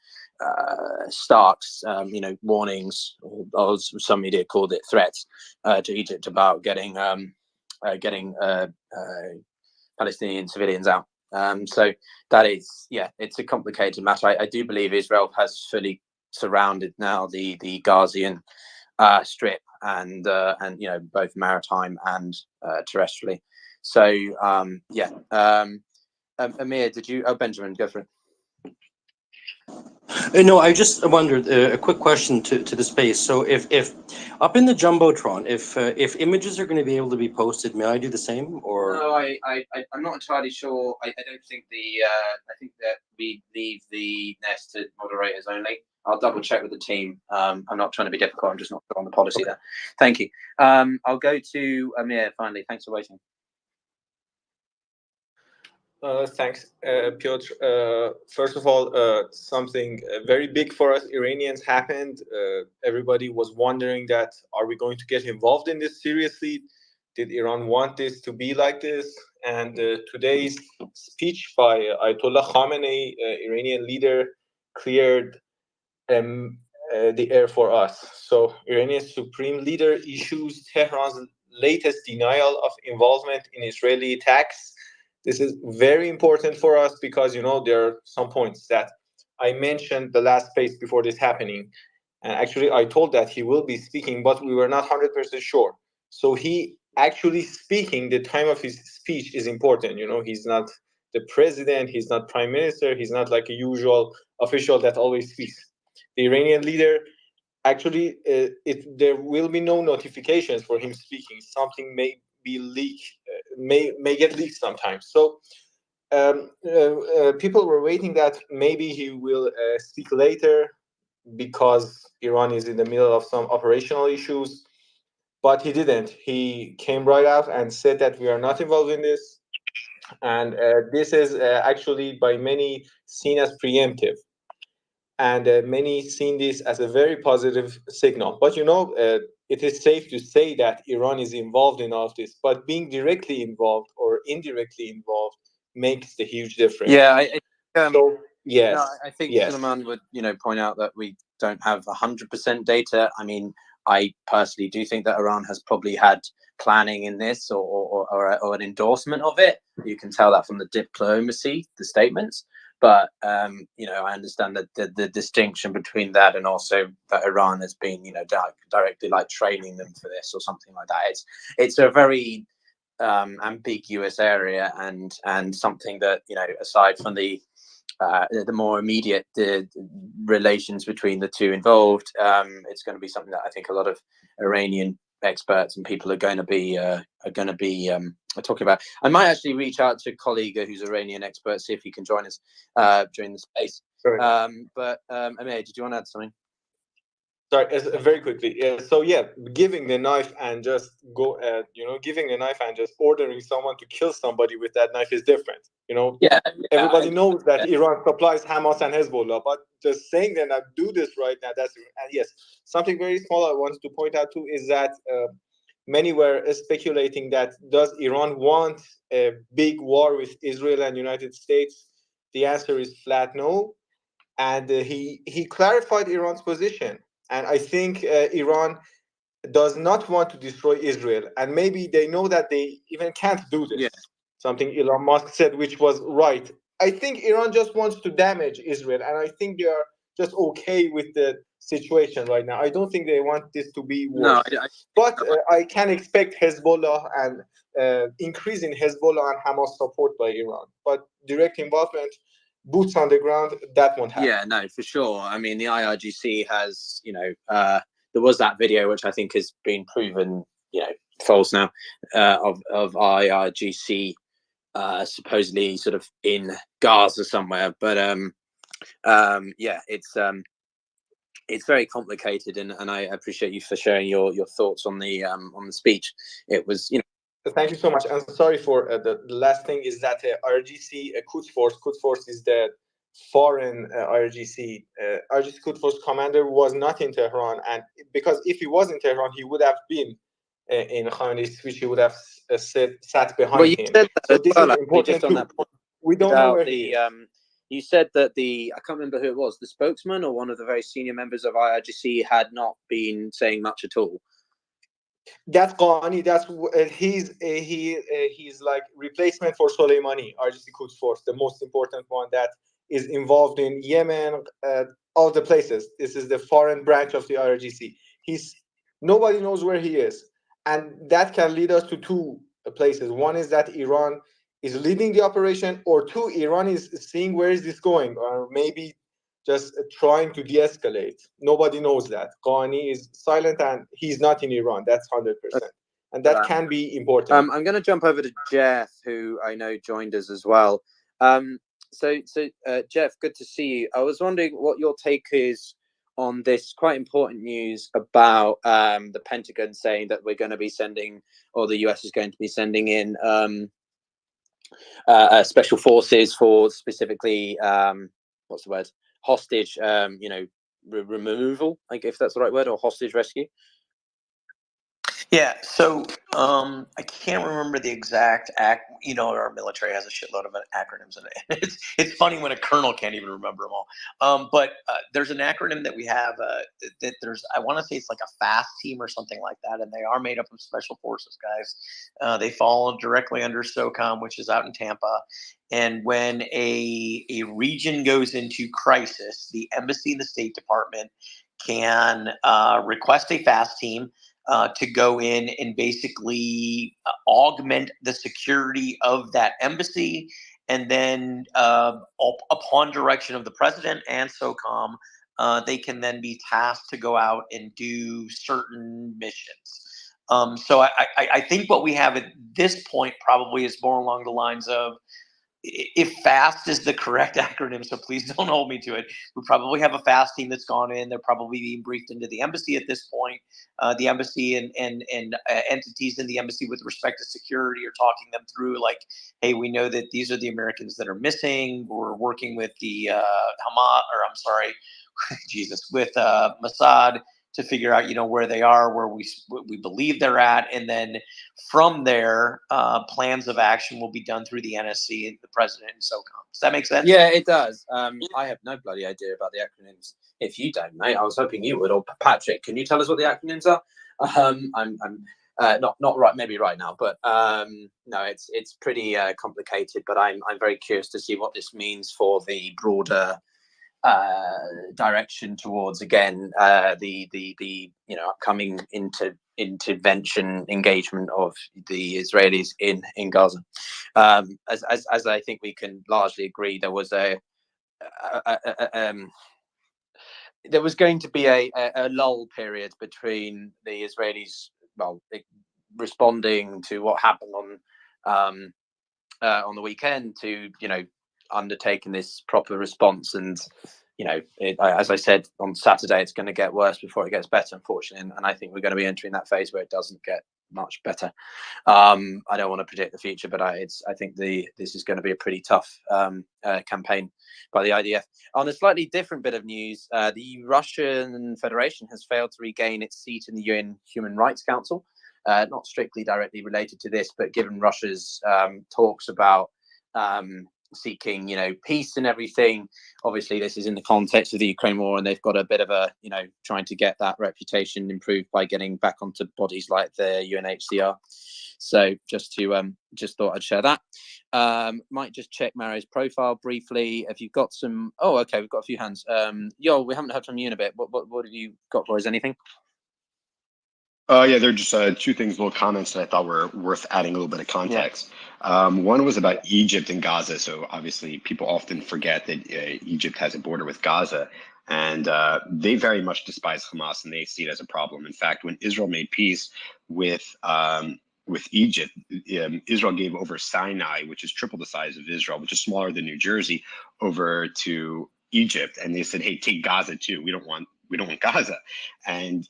stark, warnings, or some media called it threats, to Egypt about getting Palestinian civilians out. So that is, it's a complicated matter. I do believe Israel has fully surrounded now the Ghazian strip and both maritime and terrestrially. So Amir, did you? Oh, Benjamin, go for it. No, I just wondered a quick question to the space. So if up in the jumbotron, if images are going to be able to be posted, may I do the same? Or no, I'm not entirely sure. I don't think I think that we leave the nest to moderators only. I'll double check with the team. I'm not trying to be difficult. I'm just not on the policy there. Thank you. I'll go to Amir finally. Thanks for waiting. Thanks, Piotr. First of all, something very big for us Iranians happened. Everybody was wondering that, are we going to get involved in this seriously? Did Iran want this to be like this? And today's speech by Ayatollah Khamenei, Iranian leader, cleared the air for us. So Iranian supreme leader issues Tehran's latest denial of involvement in Israeli attacks. This is very important for us because, you know, there are some points that I mentioned the last space before this happening. And actually, I told that he will be speaking, but we were not 100% sure. So he actually speaking, the time of his speech is important. You know, he's not the president, he's not prime minister, he's not like a usual official that always speaks. The Iranian leader, actually, there will be no notifications for him speaking. Something may be leaked, may get leaked sometimes. So people were waiting that maybe he will speak later because Iran is in the middle of some operational issues, but he didn't. He came right out and said that we are not involved in this, and this is actually by many seen as preemptive. And many seen this as a very positive signal. But you know, it is safe to say that Iran is involved in all of this, but being directly involved or indirectly involved makes the huge difference. Yeah, so yes, no, I think yes. Suleiman would, point out that we don't have 100% data. I mean, I personally do think that Iran has probably had planning in this or an endorsement of it. You can tell that from the diplomacy, the statements. But I understand that the distinction between that and also that Iran has been, directly like training them for this or something like that. It's a very ambiguous area and something that, aside from the more immediate relations between the two involved, it's going to be something that I think a lot of Iranian experts and people are going to be talking about. I might actually reach out to a colleague who's Iranian expert, see if he can join us during the space. But Amir, did you want to add something? Sorry, very quickly. So yeah, giving the knife and just giving the knife and just ordering someone to kill somebody with that knife is different. Everybody knows that Iran supplies Hamas and Hezbollah, but just saying that I do this right now, and yes, something very small I wanted to point out too is that many were speculating that does Iran want a big war with Israel and United States? The answer is flat no, and he clarified Iran's position. And I think Iran does not want to destroy Israel. And maybe they know that they even can't do this. Yeah. Something Elon Musk said, which was right. I think Iran just wants to damage Israel. And I think they are just okay with the situation right now. I don't think they want this to be worse. No, but I can expect Hezbollah and increase in Hezbollah and Hamas support by Iran. But direct involvement, boots on the ground, that won't happen. Yeah, no, for sure. I mean, the IRGC has, there was that video which I think has been proven, false now, of IRGC supposedly sort of in Gaza somewhere. But yeah, it's very complicated, and I appreciate you for sharing your thoughts on the speech. It was, Thank you so much. And sorry for the last thing is that IRGC Quds Force is the foreign IRGC. IRGC Quds Force commander was not in Tehran, and because if he was in Tehran, he would have been in Khamenei's speech. He would have sat behind him. So this is important too. We don't know where he is. You said that I can't remember who it was, the spokesman or one of the very senior members of IRGC had not been saying much at all. That's Ghani. That's he's like replacement for Soleimani, IRGC Quds Force, the most important one that is involved in Yemen, all the places. This is the foreign branch of the IRGC. Nobody knows where he is, and that can lead us to two places. One is that Iran is leading the operation, or two, Iran is seeing where is this going, or maybe just trying to de-escalate. Nobody knows that. Ghani is silent and he's not in Iran. That's 100%. And that can be important. I'm going to jump over to Jeff, who I know joined us as well. So Jeff, good to see you. I was wondering what your take is on this quite important news about the Pentagon saying that we're going to be sending, or the US is going to be sending in special forces for specifically, what's the word? Hostage, removal, like if that's the right word, or hostage rescue. Yeah, so I can't remember the exact You know, our military has a shitload of acronyms in it. It's funny when a colonel can't even remember them all. But there's an acronym that we have that there's. I want to say it's like a FAST team or something like that, and they are made up of special forces guys. They fall directly under SOCOM, which is out in Tampa. And when a region goes into crisis, the embassy and the State Department can request a FAST team to go in and basically augment the security of that embassy. And then, upon direction of the president and SOCOM, they can then be tasked to go out and do certain missions. So I think what we have at this point probably is more along the lines of, if FAST is the correct acronym, so please don't hold me to it. We probably have a FAST team that's gone in. They're probably being briefed into the embassy at this point. The embassy and entities in the embassy with respect to security are talking them through, like, hey, we know that these are the Americans that are missing. We're working with the Hamas, or I'm sorry, Jesus, with Mossad to figure out, where they are, where we believe they're at, and then from there, plans of action will be done through the NSC and the president and SOCOM. Does that make sense? Yeah, it does. I have no bloody idea about the acronyms. If you don't, mate, I was hoping you would. Or Patrick, can you tell us what the acronyms are? I'm not right, maybe right now, but no, it's pretty complicated. But I'm very curious to see what this means for the broader direction towards, again, the upcoming intervention engagement of the Israelis in Gaza. As I think we can largely agree, there was there was going to be a lull period between the Israelis, responding to what happened on the weekend to undertaking this proper response. And as I said on Saturday, it's going to get worse before it gets better, unfortunately, and I think we're going to be entering that phase where it doesn't get much better. I don't want to predict the future, but I think this is going to be a pretty tough campaign by the IDF. On a slightly different bit of news, the Russian Federation has failed to regain its seat in the UN Human Rights Council. Not strictly directly related to this, but given Russia's talks about seeking, peace and everything. Obviously, this is in the context of the Ukraine war, and they've got a bit of a, trying to get that reputation improved by getting back onto bodies like the UNHCR. So just thought I'd share that. Might just check Mario's profile briefly. If you've got some, okay, we've got a few hands. Yo, we haven't heard from you in a bit. What have you got for us? Anything? Yeah, there are just two things, little comments that I thought were worth adding a little bit of context. Yeah. One was about Egypt and Gaza. So obviously people often forget that Egypt has a border with Gaza, and they very much despise Hamas and they see it as a problem. In fact, when Israel made peace with Egypt, Israel gave over Sinai, which is triple the size of Israel, which is smaller than New Jersey, over to Egypt. And they said, hey, take Gaza too. We don't want Gaza. And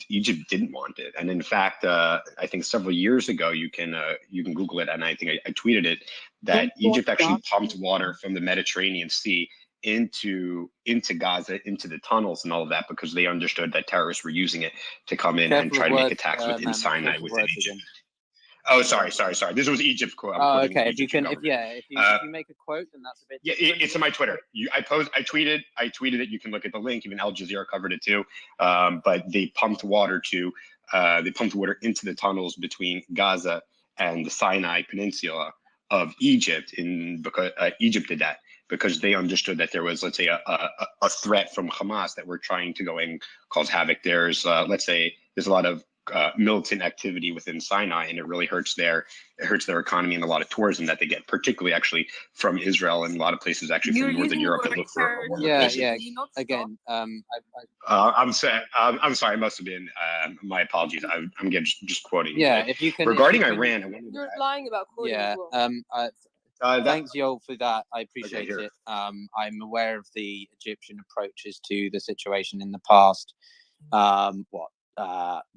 Egypt didn't want it. And in fact, I think several years ago, you can Google it, and I think I tweeted it, that Egypt actually pumped water from the Mediterranean Sea into Gaza, into the tunnels and all of that, because they understood that terrorists were using it to come in and try to make attacks within Sinai, within Egypt. Oh, sorry. This was Egypt quote. Okay. If you make a quote, then that's a bit. Yeah, it's on my Twitter. I tweeted it. You can look at the link. Even Al Jazeera covered it too. But they pumped water into the tunnels between Gaza and the Sinai Peninsula of Egypt, because Egypt did that because they understood that there was, let's say, a threat from Hamas that were trying to go and cause havoc. There's let's say there's a lot of militant activity within Sinai, and it really hurts their economy and a lot of tourism that they get, particularly actually from Israel and a lot of places actually from Northern Europe that look for a warmer place. Again, I'm sorry. I must have been. My apologies. I'm again just quoting. Yeah, if you can. Regarding Iran, you're lying about quoting. Yeah. Thanks, Yoel, for that. I appreciate it. I'm aware of the Egyptian approaches to the situation in the past.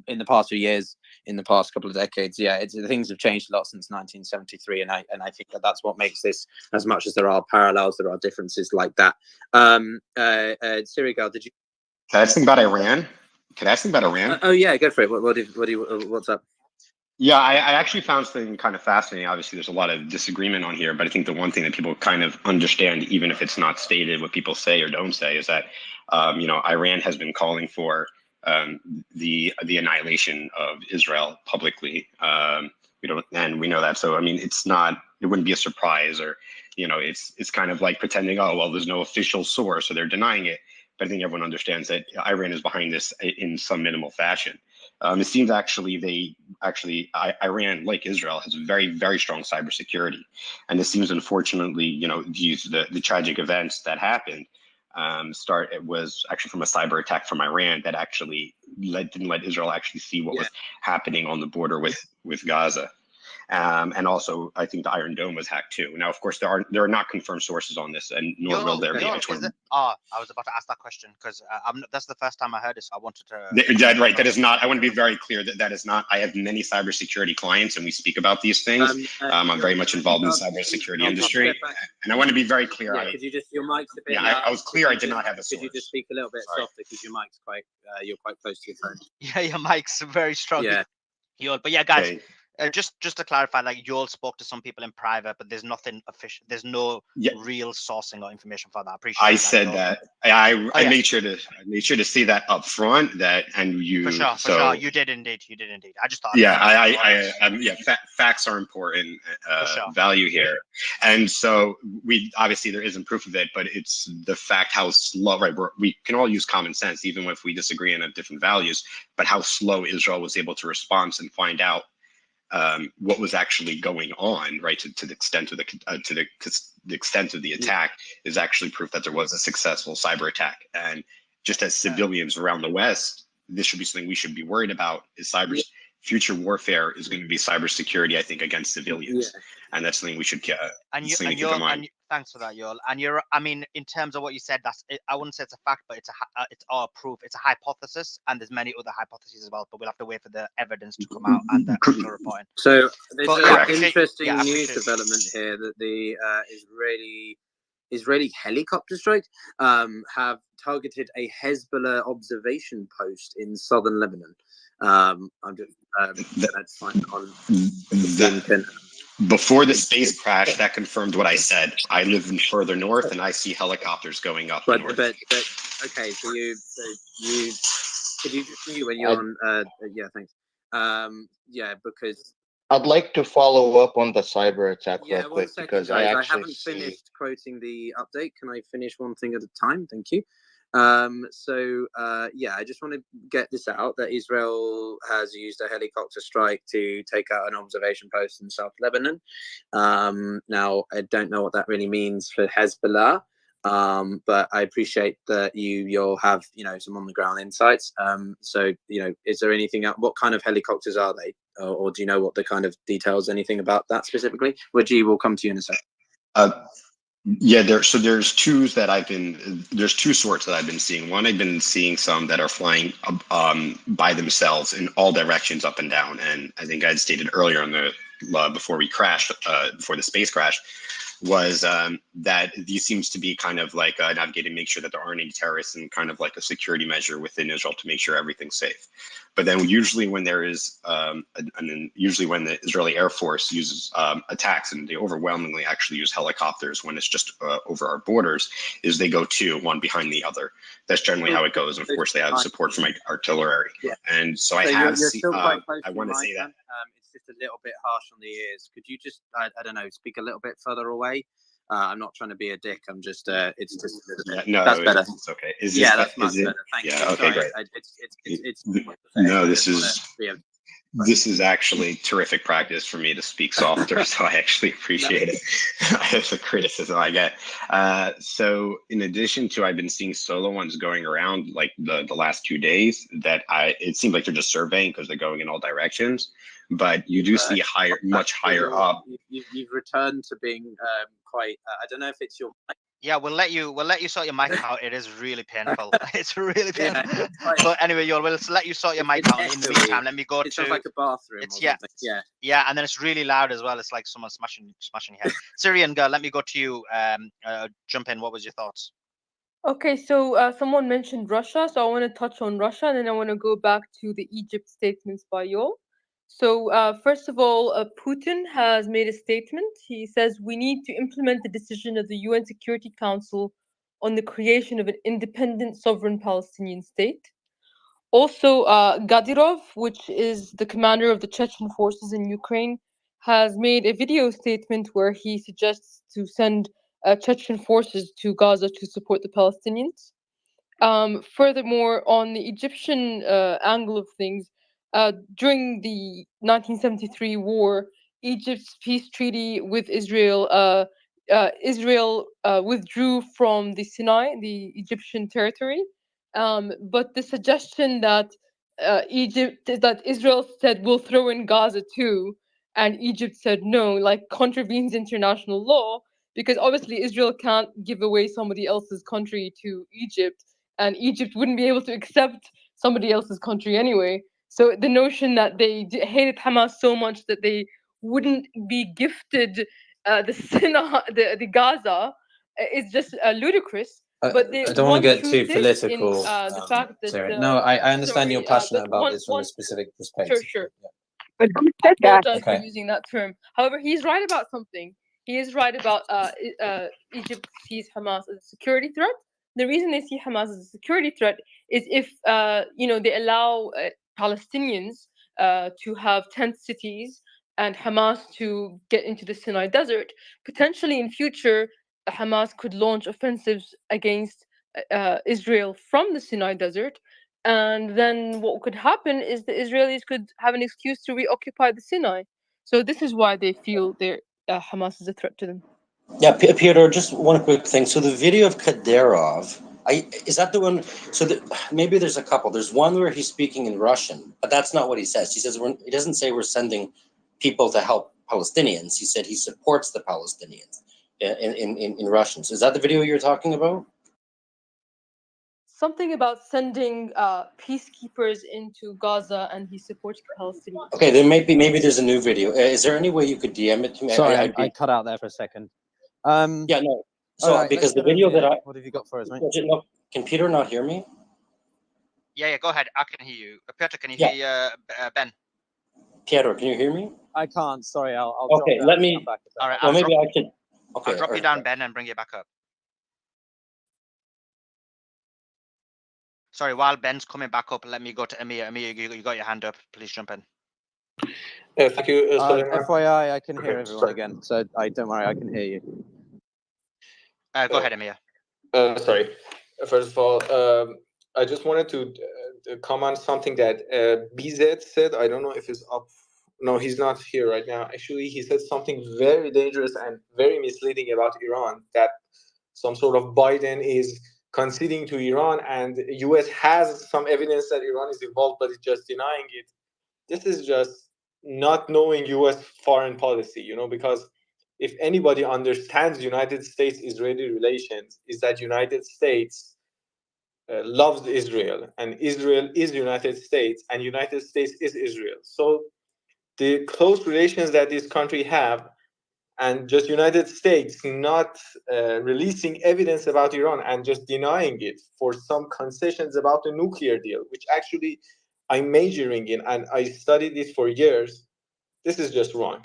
In the past few years, in the past couple of decades, things have changed a lot since 1973, and I think that's what makes this, as much as there are parallels, there are differences like that. Sirigal, did you? Can I think about Iran? Can I ask about Iran? Oh yeah, go for it. What's up? Yeah, I actually found something kind of fascinating. Obviously, there's a lot of disagreement on here, but I think the one thing that people kind of understand, even if it's not stated, what people say or don't say, is that Iran has been calling for the annihilation of Israel publicly. We know that. So I mean, it wouldn't be a surprise, or it's kind of like pretending, oh well, there's no official source, so they're denying it. But I think everyone understands that Iran is behind this in some minimal fashion. It seems Iran, like Israel, has very, very strong cybersecurity, and it seems, unfortunately, the tragic events that happened it was actually from a cyber attack from Iran that actually didn't let Israel actually see what was happening on the border with Gaza. And also, I think the Iron Dome was hacked too. Now, of course, there are not confirmed sources on this, and nor will there be. I was about to ask that question because that's the first time I heard this. I wanted to. Right. That is not. I want to be very clear that is not. I have many cybersecurity clients, and we speak about these things. I'm very much involved in the cybersecurity industry, and I want to be very clear. Yeah, could you just your mic's a bit? Yeah, I was clear. I did not have a source. Could you just speak a little bit softer because your mic's you're quite close to your phone. Yeah, your mic's very strong. Yeah. But yeah, guys. Okay. Just to clarify, like you all spoke to some people in private, but there's nothing official. There's no real sourcing or information for that. I appreciate. I said that. I made sure to say that up front. For sure. You did indeed. I just thought. Facts are important. Value here, and so obviously there isn't proof of it, but it's the fact how slow. Right, we can all use common sense, even if we disagree and have different values. But how slow Israel was able to respond and find out what was actually going on, right? To the extent of the extent of the attack is actually proof that there was a successful cyber attack. And just as civilians around the West, this should be something we should be worried about. Is future warfare is going to be cybersecurity, I think, against civilians, and that's something we should keep in mind. Thanks for that, Yoel. And in terms of what you said, I wouldn't say it's a fact, but it's our proof. It's a hypothesis, and there's many other hypotheses as well. But we'll have to wait for the evidence to come out and the actual reporting. So there's an interesting news development here that the Israeli helicopter strike have targeted a Hezbollah observation post in southern Lebanon. That's fine on LinkedIn. Before the space crash, that confirmed what I said. I live in further north, and I see helicopters going up north. But okay, so you could you just mute when you're on? Yeah, thanks. Because I'd like to follow up on the cyber attack real quick because I haven't finished quoting the update. Can I finish one thing at a time? Thank you. I just want to get this out that Israel has used a helicopter strike to take out an observation post in South Lebanon. Now, I don't know what that really means for Hezbollah, but I appreciate that you'll have some on the ground insights. Is there anything else? What kind of helicopters are they, or do you know what the kind of details, anything about that specifically? Wajid, we'll come to you in a second. There's two sorts that I've been seeing. One, I've been seeing some that are flying by themselves in all directions up and down. And I think I had stated earlier on before we crashed, before the space crash, was that these seems to be kind of like navigating, make sure that there aren't any terrorists, and kind of like a security measure within Israel to make sure everything's safe. But then usually when there is, usually when the Israeli Air Force uses attacks, and they overwhelmingly actually use helicopters when it's just over our borders, is they go one behind the other. That's generally how it goes. And of course, they have support from artillery. Yeah. And so I have seen, I want to say that. It's just a little bit harsh on the ears. Could you just, I don't know, speak a little bit further away? I'm not trying to be a dick. I'm just, it's just a little bit. No, that's better. It's okay. That's much better. Thank you. Okay, great. This is actually terrific practice for me to speak softer, so I actually appreciate it. It's a criticism I get. So in addition to, I've been seeing solo ones going around like the last 2 days that it seems like they're just surveying because they're going in all directions. But you do see much higher up. You've returned to being quite. I don't know if it's your. Yeah, we'll let you sort your mic out. It is really painful. It's really painful. But anyway, we'll let you sort your mic out. In the meantime, let me go to. It sounds like a bathroom. Yeah, and then it's really loud as well. It's like someone smashing your head. Syrian girl, let me go to you. Jump in. What was your thoughts? Okay, so someone mentioned Russia, so I want to touch on Russia, and then I want to go back to the Egypt statements by y'all. So first of all, Putin has made a statement. He says we need to implement the decision of the UN Security Council on the creation of an independent sovereign Palestinian state. Also, Gadirov, which is the commander of the Chechen forces in Ukraine, has made a video statement where he suggests to send Chechen forces to Gaza to support the Palestinians. Furthermore, on the Egyptian angle of things, during the 1973 war, Egypt's peace treaty with Israel, Israel withdrew from the Sinai, the Egyptian territory. But the suggestion that that Israel said we'll throw in Gaza too, and Egypt said no, like contravenes international law, because obviously Israel can't give away somebody else's country to Egypt, and Egypt wouldn't be able to accept somebody else's country anyway. So the notion that they hated Hamas so much that they wouldn't be gifted the Sinai, the Gaza, is just ludicrous. But I don't want to get too political. The fact that Sorry. No, I understand you're passionate about this from a specific perspective. Sure. But who said that? Apologize for using that term. However, he's right about something. He is right about Egypt sees Hamas as a security threat. The reason they see Hamas as a security threat is if they allow Palestinians to have tent cities and Hamas to get into the Sinai desert. Potentially in future, Hamas could launch offensives against Israel from the Sinai desert. And then what could happen is the Israelis could have an excuse to reoccupy the Sinai. So this is why they feel Hamas is a threat to them. Yeah, Peter, just one quick thing. So the video of Kadyrov, is that the one? So maybe there's a couple. There's one where he's speaking in Russian, but that's not what he says. He says he doesn't say we're sending people to help Palestinians. He said he supports the Palestinians in Russian. So is that the video you're talking about? Something about sending peacekeepers into Gaza, and he supports Palestinians. Okay, then maybe there's a new video. Is there any way you could DM it to me? Sorry, I cut out there for a second. Yeah, no. So right, because the video that what have you got for us, mate? Can Peter not hear me? Yeah, go ahead. I can hear you. Peter, can you hear Ben? Pietro, can you hear me? I can't. Sorry, I'll okay, drop let me. Back all right, well, maybe I can. Okay, I'll drop you down, Ben, and bring you back up. Sorry, while Ben's coming back up, let me go to Amir. Amir, you got your hand up. Please jump in. Thank you. FYI, I can hear everyone again, so don't worry, I can hear you. Go ahead, Amir. Sorry. First of all, I just wanted to comment something that BZ said. I don't know if it's up. No, he's not here right now. Actually, he said something very dangerous and very misleading about Iran, that some sort of Biden is conceding to Iran and the US has some evidence that Iran is involved, but it's just denying it. This is just not knowing US foreign policy, because if anybody understands United States-Israeli relations, is that United States loves Israel, and Israel is United States, and United States is Israel. So the close relations that this country have, and just United States not releasing evidence about Iran and just denying it for some concessions about the nuclear deal, which actually I'm majoring in and I studied this for years. This is just wrong.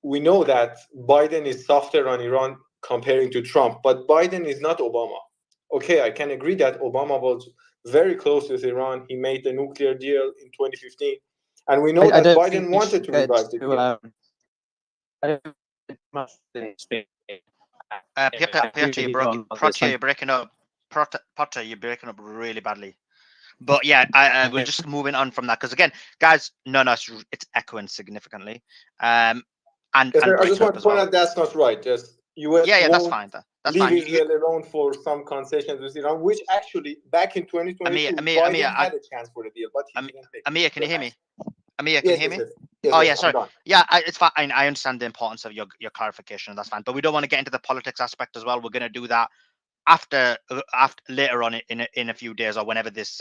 We know that Biden is softer on Iran comparing to Trump, but Biden is not Obama. Okay, I can agree that Obama was very close with Iran. He made the nuclear deal in 2015. And we know that Biden wanted to revive the deal. Piotr, you're breaking up. Potter, you're breaking up really badly. But yeah, we're just moving on from that because again, guys, no, it's echoing significantly. And I just want to point out that's not right. Just US that's fine. That's leave fine. Israel alone for some concessions with Iran, which actually back in 2022, Biden had a chance for the deal, but he didn't take it. Amir, can you hear me? Amir, can you hear me? Yes, oh yeah, sorry. Yeah, it's fine. I understand the importance of your clarification. That's fine. But we don't want to get into the politics aspect as well. We're going to do that after later on in a few days, or whenever this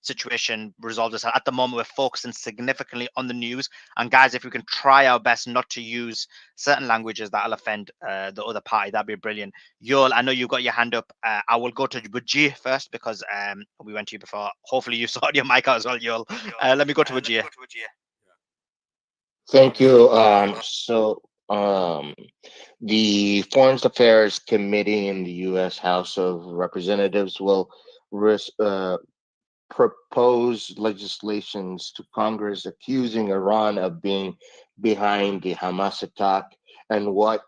situation resolves itself. At the moment, we're focusing significantly on the news. And guys, if we can try our best not to use certain languages that'll offend the other party, that'd be brilliant. Yoel, I know you've got your hand up. I will go to Wajir first because we went to you before. Hopefully you sorted your mic out as well, Yoel. Let me go to Wajir. Thank you. The Foreign Affairs Committee in the U.S. House of Representatives will propose legislations to Congress accusing Iran of being behind the Hamas attack and what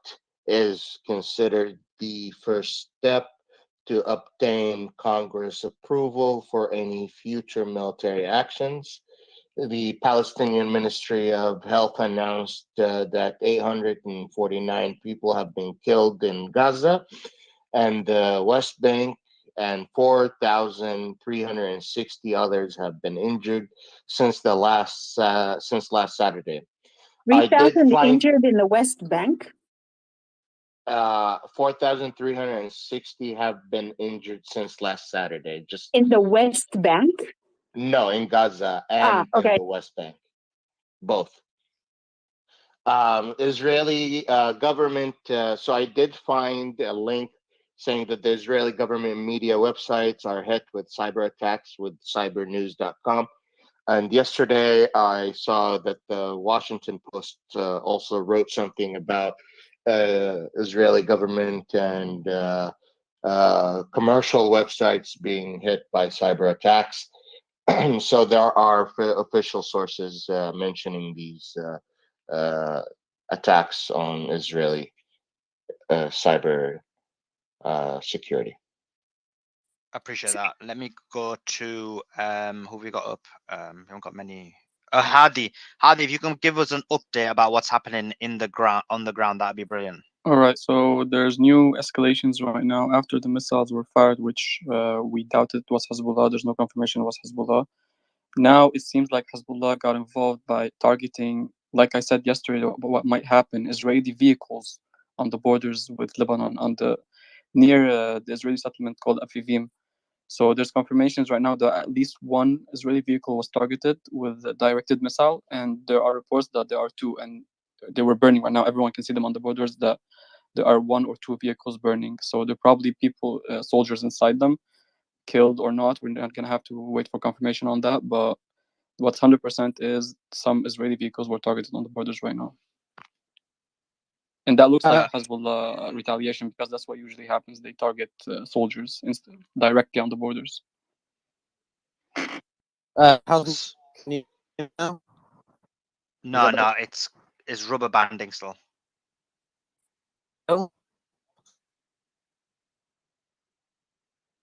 is considered the first step to obtain Congress approval for any future military actions. The Palestinian Ministry of Health announced that 849 people have been killed in Gaza and the West Bank, and 4,360 others have been injured since last Saturday. 3,000 injured in the West Bank? 4,360 have been injured since last Saturday. Just in the West Bank? No, in Gaza and in the West Bank, both. Israeli government. So I did find a link saying that the Israeli government media websites are hit with cyber attacks with cybernews.com. And yesterday I saw that the Washington Post also wrote something about Israeli government and commercial websites being hit by cyber attacks. So there are official sources mentioning these attacks on Israeli cyber security. Appreciate that. Let me go to who have we got up? We haven't got many. Hadi, if you can give us an update about what's happening on the ground, that'd be brilliant. All right, so there's new escalations right now after the missiles were fired, which we doubted was Hezbollah. There's no confirmation it was Hezbollah. Now it seems like Hezbollah got involved by targeting, like I said yesterday, what might happen, Israeli vehicles on the borders with Lebanon, near the Israeli settlement called Afivim. So there's confirmations right now that at least one Israeli vehicle was targeted with a directed missile, and there are reports that there are two, and they were burning right now. Everyone can see them on the borders, that there are one or two vehicles burning. So there are probably people, soldiers inside them, killed or not. We're not going to have to wait for confirmation on that, but what's 100% is some Israeli vehicles were targeted on the borders right now. And that looks like Hezbollah retaliation, because that's what usually happens. They target soldiers directly on the borders. How's can you hear now? No, it's rubber banding still. Oh.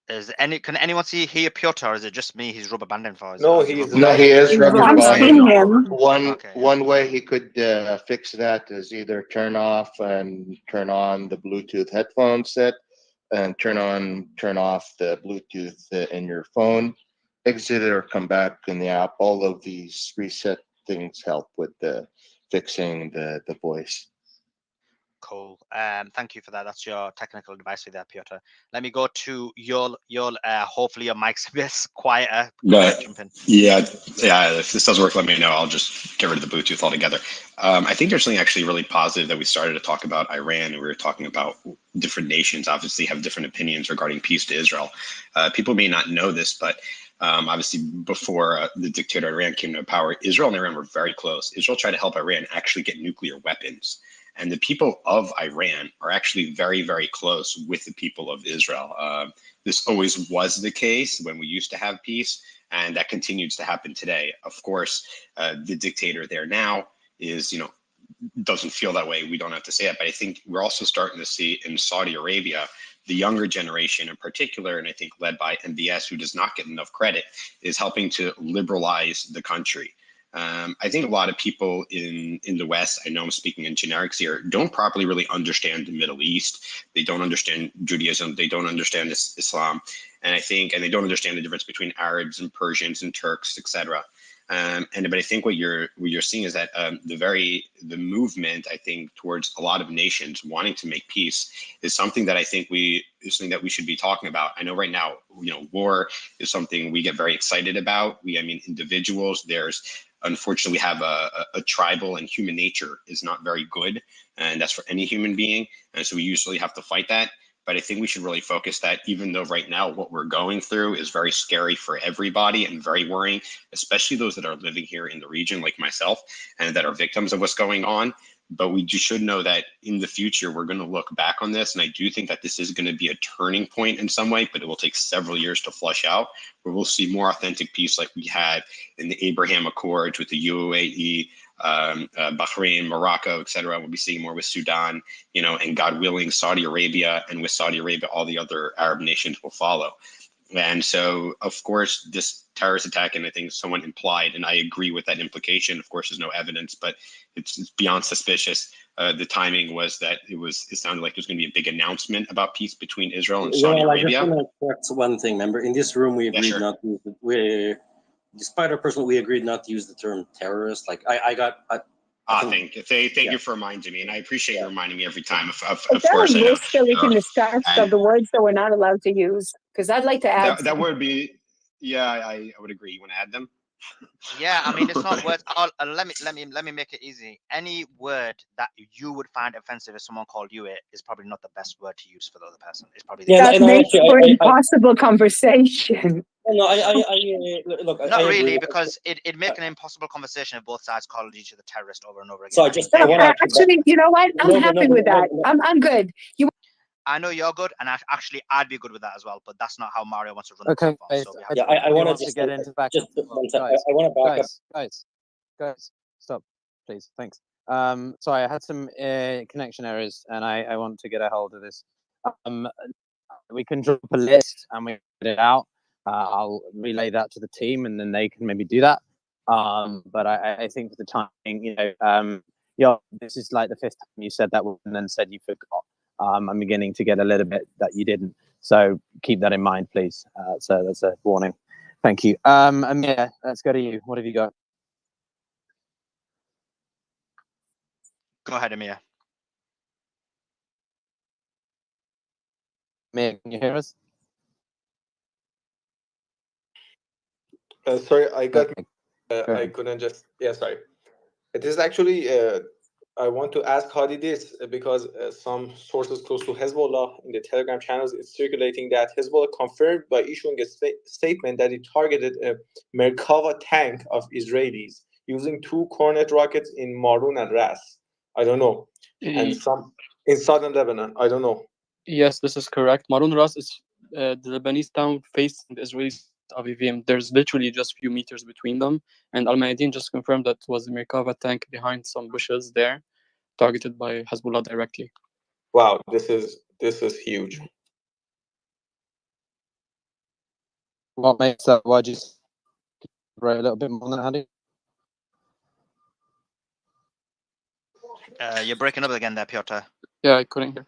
Can anyone hear Piotr, or is it just me he's rubber banding for? No, he is rubber banding. Him. One way he could fix that is either turn off and turn on the Bluetooth headphone set, and turn off the Bluetooth in your phone. Exit it or come back in the app. All of these reset things help with fixing the voice. Cool. Thank you for that. That's your technical advice there, Piotr. Let me go to Yoel. Hopefully your mic's a bit quieter. Yeah. If this doesn't work, let me know. I'll just get rid of the Bluetooth altogether. I think there's something actually really positive that we started to talk about Iran, and we were talking about different nations obviously have different opinions regarding peace to Israel. People may not know this, but obviously before the dictator Iran came to power, Israel and Iran were very close. Israel tried to help Iran actually get nuclear weapons. And the people of Iran are actually very, very close with the people of Israel. This always was the case when we used to have peace, and that continues to happen today. Of course, the dictator there now doesn't feel that way. We don't have to say it, but I think we're also starting to see in Saudi Arabia, the younger generation in particular, and I think led by MBS, who does not get enough credit, is helping to liberalize the country. I think a lot of people in the West, I know I'm speaking in generics here, don't properly really understand the Middle East. They don't understand Judaism. They don't understand Islam. And they don't understand the difference between Arabs and Persians and Turks, etc. But I think what you're seeing is that the movement, I think, towards a lot of nations wanting to make peace is something that I think we should be talking about. I know right now, war is something we get very excited about. I mean, individuals. Unfortunately, we have a tribal, and human nature is not very good, and that's for any human being. And so we usually have to fight that. But I think we should really focus that, even though right now what we're going through is very scary for everybody and very worrying, especially those that are living here in the region like myself and that are victims of what's going on. But we just should know that in the future, we're going to look back on this. And I do think that this is going to be a turning point in some way, but it will take several years to flush out, where we'll see more authentic peace like we had in the Abraham Accords with the UAE, Bahrain, Morocco, etc. We'll be seeing more with Sudan, and God willing, Saudi Arabia, and with Saudi Arabia, all the other Arab nations will follow. And so, of course, this terrorist attack, and I think someone implied, and I agree with that implication. Of course, there's no evidence, but it's beyond suspicious. The timing was that it sounded like there was going to be a big announcement about peace between Israel and Saudi Arabia. I just want to correct one thing. Remember, in this room, we agreed not to use despite our personal, we agreed not to use the term terrorist. Like Thank you for reminding me, and I appreciate you reminding me every time. Of Is that course, a I know. list that we can discuss of the words that we're not allowed to use? Because I'd like to add that would be, I would agree. You want to add them? Yeah, I mean, it's not words. Let me make it easy. Any word that you would find offensive if someone called you it is probably not the best word to use for the other person. It's probably that makes for impossible conversation. No, look. Not really, because it'd make an impossible conversation if both sides called each other terrorist over and over again. So actually, you know what? I'm happy with that. I'm good. I know you're good, and I'd be good with that as well. But that's not how Mario wants to run. Okay, I want to get into back. Just I want to back up. Guys, stop, please. Thanks. Sorry, I had some connection errors, and I want to get a hold of this. We can drop a list and we get it out. I'll relay that to the team, and then they can maybe do that. But I think for the timing, this is like the fifth time you said that and then said you forgot. I'm beginning to get a little bit that you didn't. So keep that in mind, please. So that's a warning. Thank you. Amir, let's go to you. What have you got? Go ahead, Amir. Amir, can you hear us? Sorry, I couldn't just. Yeah, sorry. It is actually. I want to ask Hadi this because some sources close to Hezbollah in the Telegram channels is circulating that Hezbollah confirmed by issuing a statement that it targeted a Merkava tank of Israelis using 2 Kornet rockets in Marun and Ras. I don't know, and some in southern Lebanon. I don't know. Yes, this is correct. Marun Ras is the Lebanese town facing the Israeli Avivim. There's literally just a few meters between them. And Al Mayadeen just confirmed that it was a Merkava tank behind some bushes there, targeted by Hezbollah directly. Wow, this is huge. What makes that? Why do you write a little bit more than Hadi? You're breaking up again there, Piotr. Yeah, I couldn't hear.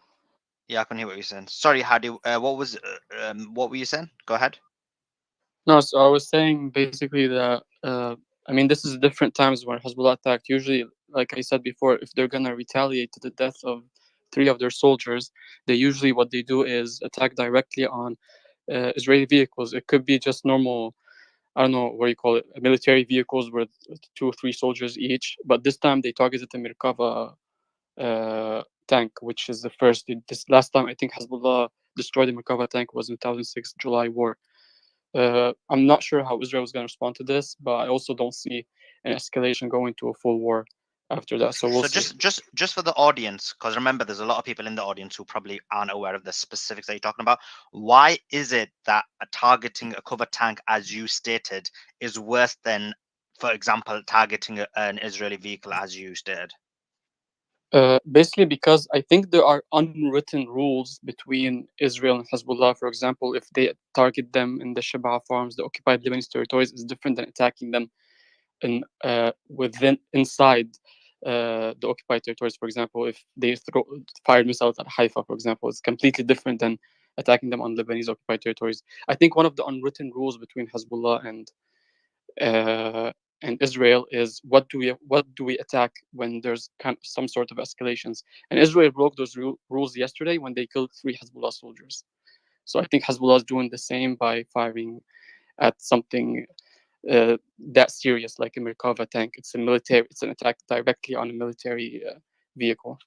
Yeah, I couldn't hear what you were saying. Sorry, Hadi. What were you saying? Go ahead. No, so I was saying basically that this is different times when Hezbollah attacked. Usually, like I said before, if they're gonna retaliate to the death of 3 of their soldiers, they usually what they do is attack directly on Israeli vehicles. It could be just normal, I don't know what you call it, military vehicles with 2 or 3 soldiers each. But this time they targeted the Merkava tank, which is the first. This last time I think Hezbollah destroyed the Merkava tank was in 2006 July war. I'm not sure how Israel is going to respond to this, but I also don't see an escalation going to a full war after that. So we'll see. just for the audience, because remember, there's a lot of people in the audience who probably aren't aware of the specifics that you're talking about. Why is it that targeting a cover tank, as you stated, is worse than, for example, targeting an Israeli vehicle, as you stated? Basically, because I think there are unwritten rules between Israel and Hezbollah. For example, if they target them in the Shebaa farms, the occupied Lebanese territories, is different than attacking them inside the occupied territories. For example, if they fired missiles at Haifa, for example, it's completely different than attacking them on Lebanese occupied territories. I think one of the unwritten rules between Hezbollah and and Israel is what do we attack when there's kind of some sort of escalations. And Israel broke those rules yesterday when they killed 3 Hezbollah soldiers. So I think Hezbollah is doing the same by firing at something that serious, like a Merkava tank. It's an attack directly on a military vehicle.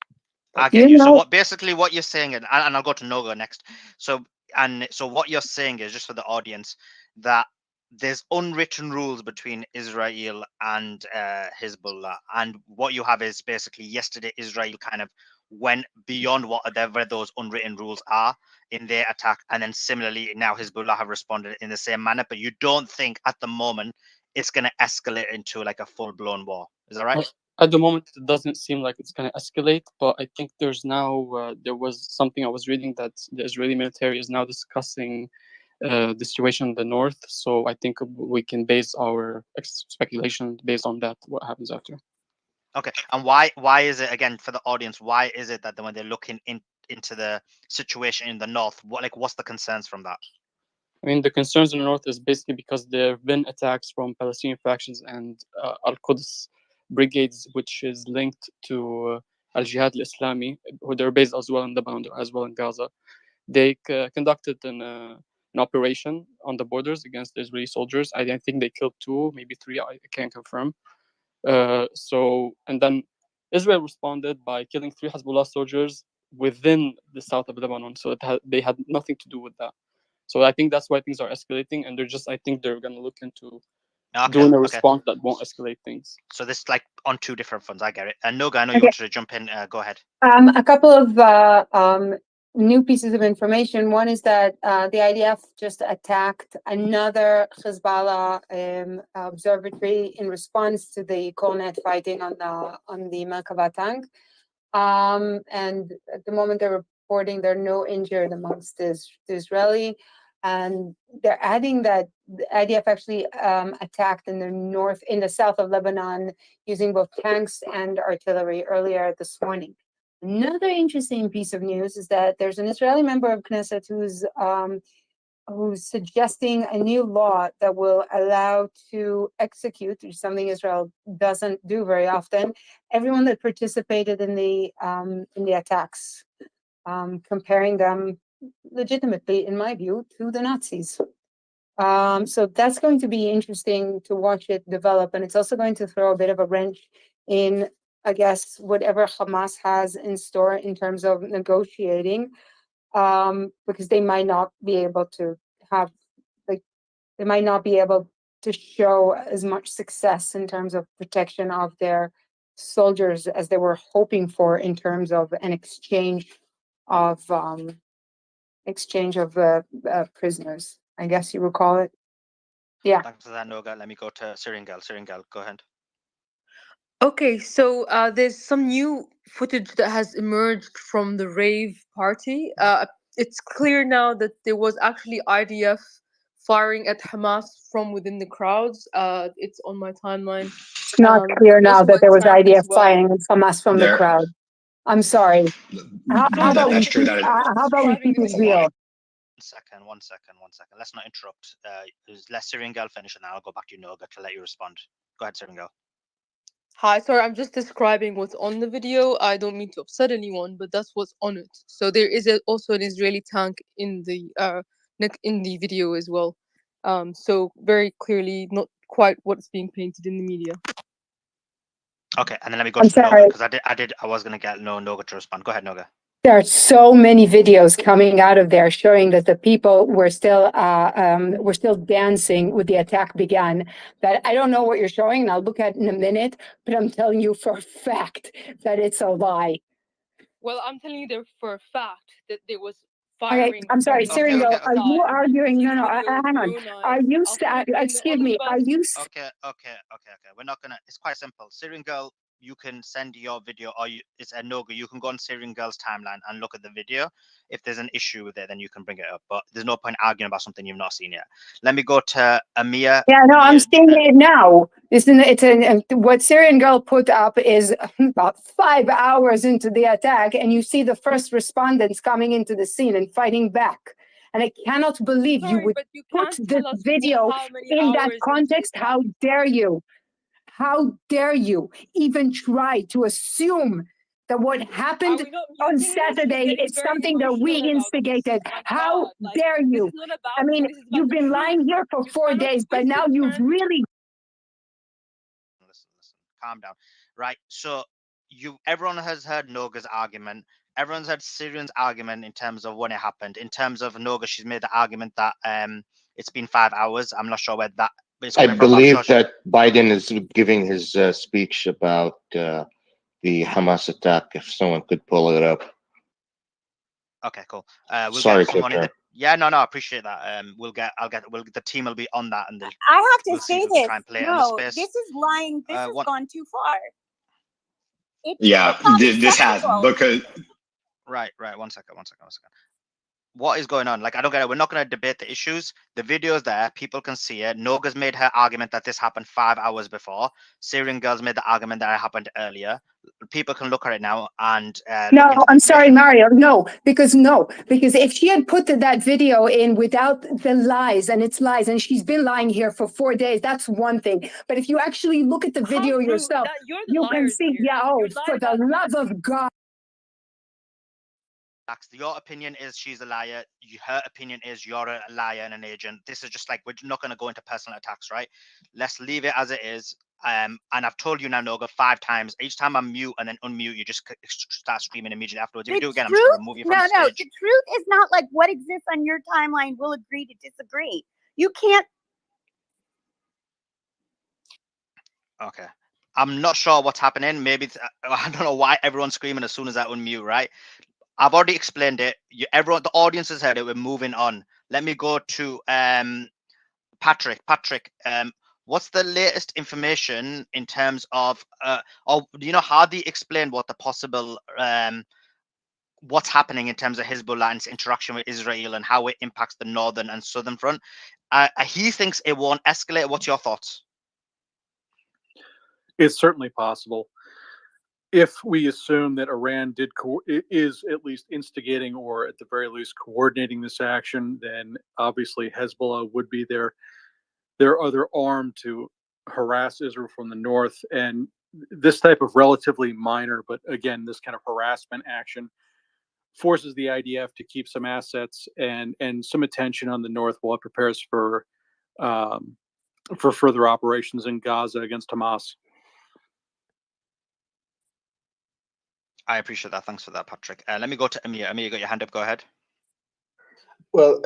I get you. So what you're saying, and I'll go to Noga next. So what you're saying is, just for the audience, that there's unwritten rules between Israel and Hezbollah, and what you have is basically yesterday Israel kind of went beyond whatever those unwritten rules are in their attack, and then similarly now Hezbollah have responded in the same manner. But you don't think at the moment it's going to escalate into like a full-blown war. Is that right? Well, at the moment, it doesn't seem like it's going to escalate, but I think there's now, there was something I was reading that the Israeli military is now discussing the situation in the north. So I think we can base our speculation based on that, what happens after. Okay, and why is it, again, for the audience, why is it that when they're looking into the situation in the north, what's the concerns from that? I mean, the concerns in the north is basically because there have been attacks from Palestinian factions and Al-Quds brigades, which is linked to Al-Jihad al-Islami, who they're based as well in Lebanon, as well in Gaza. They conducted an operation on the borders against the Israeli soldiers. I think they killed 2, maybe 3, I can't confirm. And then Israel responded by killing 3 Hezbollah soldiers within the south of Lebanon. So they had nothing to do with that. So I think that's why things are escalating, and I think they're going to look into doing a response that won't escalate things. So this is like on 2 different fronts. I get it. And Noga, I know you wanted to jump in. Go ahead. A couple of new pieces of information. One is that the IDF just attacked another Hezbollah observatory in response to the Kornet fighting on the Merkava tank. And at the moment they're reporting there are no injured amongst the Israeli. And they're adding that the IDF actually attacked in the south of Lebanon using both tanks and artillery earlier this morning. Another interesting piece of news is that there's an Israeli member of Knesset who's suggesting a new law that will allow to execute, which is something Israel doesn't do very often, everyone that participated in the attacks, comparing them legitimately, in my view, to the Nazis. So that's going to be interesting to watch it develop, and it's also going to throw a bit of a wrench in, I guess, whatever Hamas has in store in terms of negotiating, because they might not be able to show as much success in terms of protection of their soldiers as they were hoping for in terms of an exchange of prisoners, I guess you would call it. Yeah. Thanks for that, Noga. Let me go to Siringal. Siringal, go ahead. Okay, so there's some new footage that has emerged from the rave party. It's clear now that there was actually IDF firing at Hamas from within the crowds. It's on my timeline. It's not clear now that there was IDF firing at Hamas from the crowd. I'm sorry. How about we keep it real? One second. Let's not interrupt. Let Siringal finish, and then I'll go back to you, Noga, to let you respond. Go ahead, Siringal. Hi, sorry, I'm just describing what's on the video. I don't mean to upset anyone, but that's what's on it. So there is also an Israeli tank in the video as well. So very clearly not quite what's being painted in the media. Okay, and then let me go to Noga, because I was gonna get Noga to respond. Go ahead, Noga. There are so many videos coming out of there showing that the people were still dancing when the attack began. That I don't know what you're showing, and I'll look at it in a minute, but I'm telling you for a fact that it's a lie. Well, I'm telling you there for a fact that there was firing. Okay, I'm sorry, Siringal, are you arguing? No, hang on. Are you, excuse me, are you? Okay. We're not gonna, it's quite simple. Siringal, you can send your video, or it's a Noga, you can go on Siringal's timeline and look at the video. If there's an issue with it, then you can bring it up. But there's no point arguing about something you've not seen yet. Let me go to Amir. Yeah, no, I'm seeing it now. What Siringal put up is about 5 hours into the attack, and you see the first respondents coming into the scene and fighting back. And I cannot believe you would put this video in that context. How dare you? How dare you even try to assume that what happened on Saturday is something that we instigated? How dare you? I mean, you've been lying here for 4 days, but now you've really. Listen, calm down. Right. So everyone has heard Noga's argument. Everyone's heard Syrian's argument in terms of when it happened. In terms of Noga, she's made the argument that it's been 5 hours. I'm not sure where that is I coming from. believe that Biden is giving his speech about the Hamas attack. If someone could pull it up. Okay, cool. We'll Sorry, get someone in. Victor. Yeah, no, I appreciate that. The team will be on that, and I have to we'll see say if we can this. try and play it on the No, space. this is lying. This has gone too far. Yeah, this has because. Right. 1 second. What is going on? Like, I don't get it. We're not going to debate the issues. The video's there. People can see it. Noga's made her argument that this happened 5 hours before. Syrian girls made the argument that it happened earlier. People can look at it now and No, I'm sorry, Mario. No, because if she had put that video in without the lies, and it's lies, and she's been lying here for 4 days, that's one thing. But if you actually look at the video yourself, you can see, for the love of God. Your opinion is she's a liar. Her opinion is you're a liar and an agent. This is just like, we're not going to go into personal attacks, right? Let's leave it as it is. And I've told you now, Noga, 5 times. Each time I mute and then unmute, you just start screaming immediately afterwards. If you do again, I'm just going to remove you from the stage. No, the truth is not like what exists on your timeline. We'll agree to disagree. You can't. Okay. I'm not sure what's happening. Maybe I don't know why everyone's screaming as soon as I unmute, right? I've already explained it. Everyone, the audience has heard it. We're moving on. Let me go to Patrick. Patrick, what's the latest information in terms of or do you know how they explain what the possible what's happening in terms of Hezbollah and its interaction with Israel and how it impacts the northern and southern front? He thinks it won't escalate. What's your thoughts? It's certainly possible. If we assume that Iran is at least instigating or at the very least coordinating this action, then obviously Hezbollah would be their other arm to harass Israel from the north. And this type of relatively minor, but again, this kind of harassment action forces the IDF to keep some assets and some attention on the north while it prepares for further operations in Gaza against Hamas. I appreciate that. Thanks for that, Patrick. Let me go to Amir. Amir, you got your hand up. Go ahead. Well,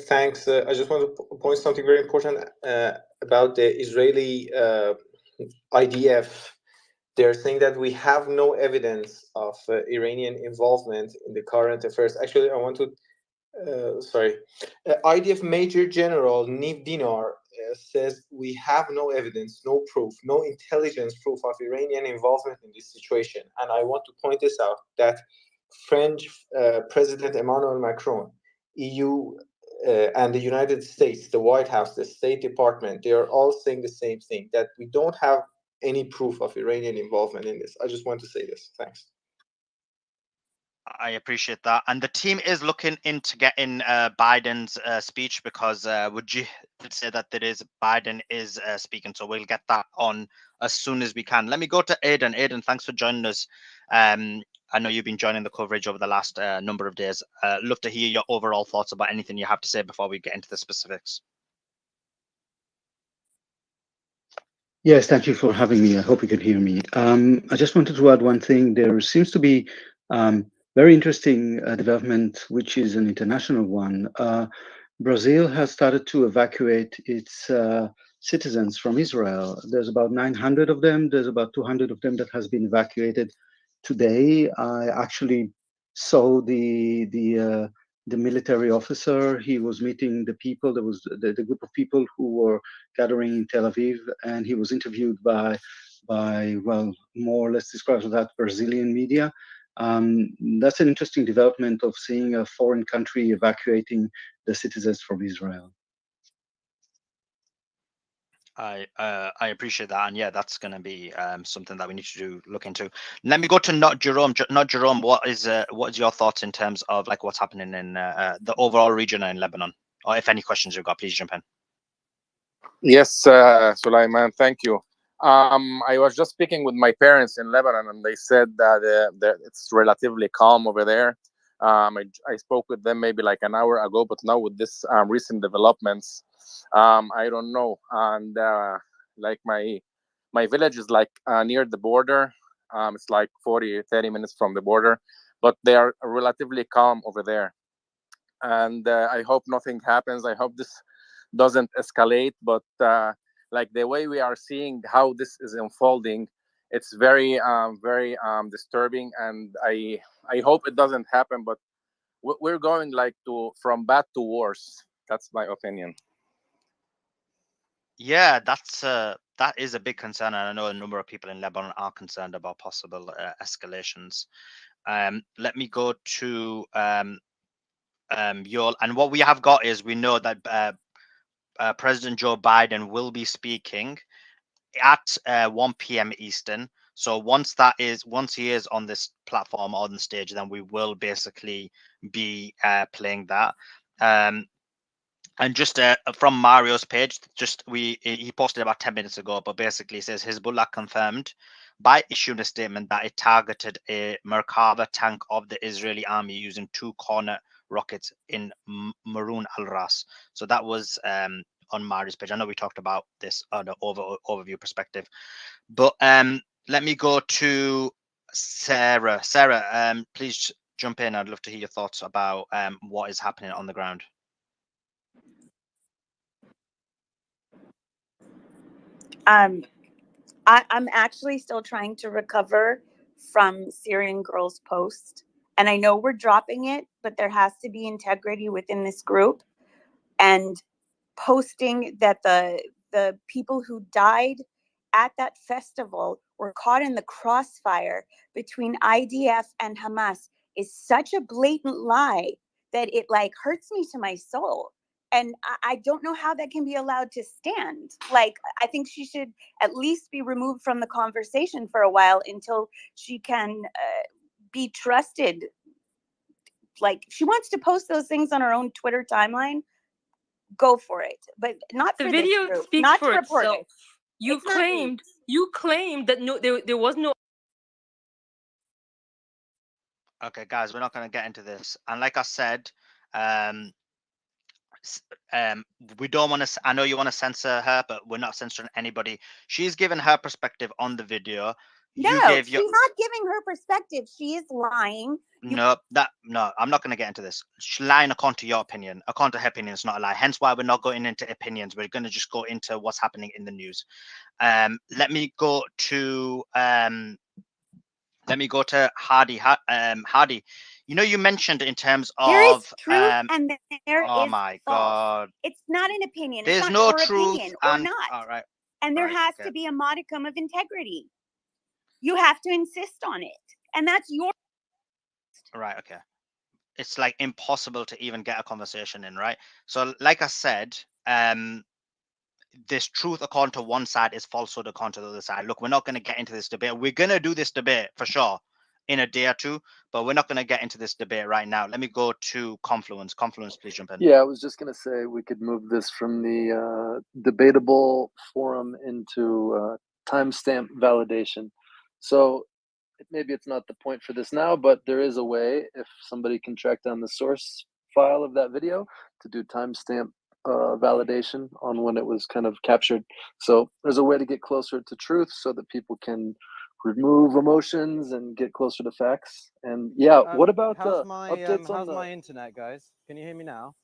thanks. I just want to point something very important about the Israeli IDF. They're saying that we have no evidence of Iranian involvement in the current affairs. Actually, I want to, IDF Major General Niv Dinar says we have no evidence, no proof, no intelligence proof of Iranian involvement in this situation. And I want to point this out, that French President Emmanuel Macron, EU and the United States, the White House, the State Department, they are all saying the same thing, that we don't have any proof of Iranian involvement in this. I just want to say this. Thanks. I appreciate that. And the team is looking into getting Biden's speech because Wajih did say that Biden is speaking. So we'll get that on as soon as we can. Let me go to Aidan. Aidan, thanks for joining us. I know you've been joining the coverage over the last number of days. Love to hear your overall thoughts about anything you have to say before we get into the specifics. Yes, thank you for having me. I hope you can hear me. I just wanted to add one thing. There seems to be very interesting development, which is an international one. Brazil has started to evacuate its citizens from Israel. There's about 900 of them. There's about 200 of them that has been evacuated today. I actually saw the military officer. He was meeting the people. There was the group of people who were gathering in Tel Aviv, and he was interviewed by well, more or less described that Brazilian media. That's an interesting development of seeing a foreign country evacuating the citizens from Israel. I appreciate that, and yeah, that's going to be something that we need to look into. Let me go to Not Jerome. Not Jerome, what is your thoughts in terms of like what's happening in the overall region in Lebanon, or if any questions you've got, please jump in. Yes, Sulaiman, thank you. I was just speaking with my parents in Lebanon, and they said that it's relatively calm over there. I spoke with them maybe like an hour ago, but now with this recent developments, I don't know. And like my village is like near the border. It's like 30 minutes from the border, but they are relatively calm over there. And I hope nothing happens. I hope this doesn't escalate, but like the way we are seeing how this is unfolding, it's very disturbing, and I hope it doesn't happen, but we're going like from bad to worse. That's my opinion. Yeah, that is a big concern, and I know a number of people in Lebanon are concerned about possible escalations. Let me go to Yul, and what we have got is we know that President Joe Biden will be speaking at 1 p.m. Eastern. So once he is on this platform or on the stage, then we will basically be playing that. And just from Mario's page, he posted about 10 minutes ago, but basically says Hezbollah confirmed by issuing a statement that it targeted a Merkava tank of the Israeli army using 2 Cornet rockets in Maroun al-Ras. So that was on Mario's page. I know we talked about this on an overview perspective, but let me go to Sarah. Sarah, please jump in. I'd love to hear your thoughts about what is happening on the ground. I'm actually still trying to recover from Syrian Girls Post, and I know we're dropping it, but there has to be integrity within this group. And posting that the people who died at that festival were caught in the crossfire between IDF and Hamas is such a blatant lie that it like hurts me to my soul. And I don't know how that can be allowed to stand. Like, I think she should at least be removed from the conversation for a while until she can be trusted. Like, she wants to post those things on her own Twitter timeline. Go for it, but not The for video this group. speaks Not for to report itself. it. You It's not news. claimed that there was no. Okay, guys, we're not going to get into this. And like I said, we don't want to. I know you want to censor her, but we're not censoring anybody. She's given her perspective on the video. No, You gave she's your. not giving her perspective. She is lying. No, I'm not going to get into this. She's lying according to your opinion. According to her opinion, it's not a lie. Hence why we're not going into opinions. We're going to just go into what's happening in the news. Let me go to Hardy. Hardy, you know, you mentioned in terms There is of truth and there oh is my false. God. It's not an opinion. There's It's not no her truth opinion or and not. all right. And there Right, has okay. to be a modicum of integrity. You have to insist on it. And that's your Right, okay. It's like impossible to even get a conversation in, right? So like I said, this truth according to one side is falsehood according to the other side. Look, we're not going to get into this debate. We're going to do this debate for sure in a day or two, but we're not going to get into this debate right now. Let me go to Confluence. Confluence, please jump in. Yeah, I was just going to say we could move this from the debatable forum into timestamp validation. So maybe it's not the point for this now, but there is a way, if somebody can track down the source file of that video, to do timestamp validation on when it was kind of captured. So there's a way to get closer to truth so that people can remove emotions and get closer to facts. And yeah, what about how's my updates on how's the my internet, guys? Can you hear me now?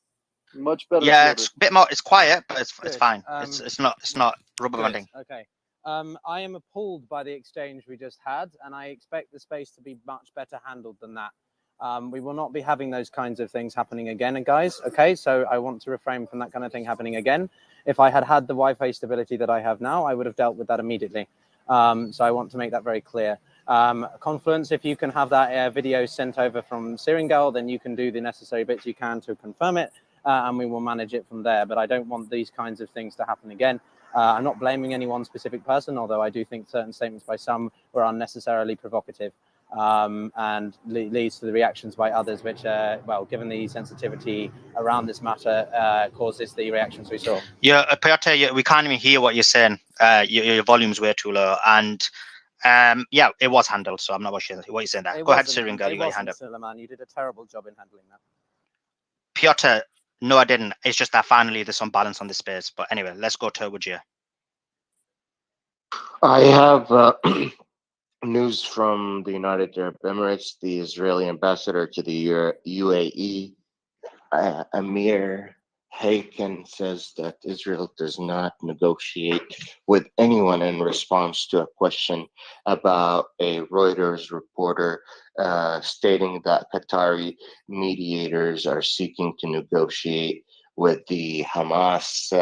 much better? Yeah, Floater. it's a bit more. It's quiet, but it's Good. fine. It's not rubber Good. banding. Okay. I am appalled by the exchange we just had, and I expect the space to be much better handled than that. We will not be having those kinds of things happening again, guys. Okay, so I want to refrain from that kind of thing happening again. If I had had the Wi-Fi stability that I have now, I would have dealt with that immediately. So I want to make that very clear. Confluence, if you can have that video sent over from Siringal, then you can do the necessary bits you can to confirm it, and we will manage it from there. But I don't want these kinds of things to happen again. I'm not blaming any one specific person, although I do think certain statements by some were unnecessarily provocative. and leads to the reactions by others, which, well, given the sensitivity around this matter, causes the reactions we saw. Yeah, Piotr, we can't even hear what you're saying. Your volume's way too low, and yeah, it was handled, so I'm not sure what you're saying there. Go ahead, Syrian girl, you got your hand up. Suleiman, you did a terrible job in handling that. Piotr, no, I didn't. It's just that finally there's some balance on the space. But anyway, let's go to Wajir. I have news from the United Arab Emirates. The Israeli ambassador to the UAE, Amir Hakan, says that Israel does not negotiate with anyone in response to a question about a Reuters reporter stating that Qatari mediators are seeking to negotiate with the Hamas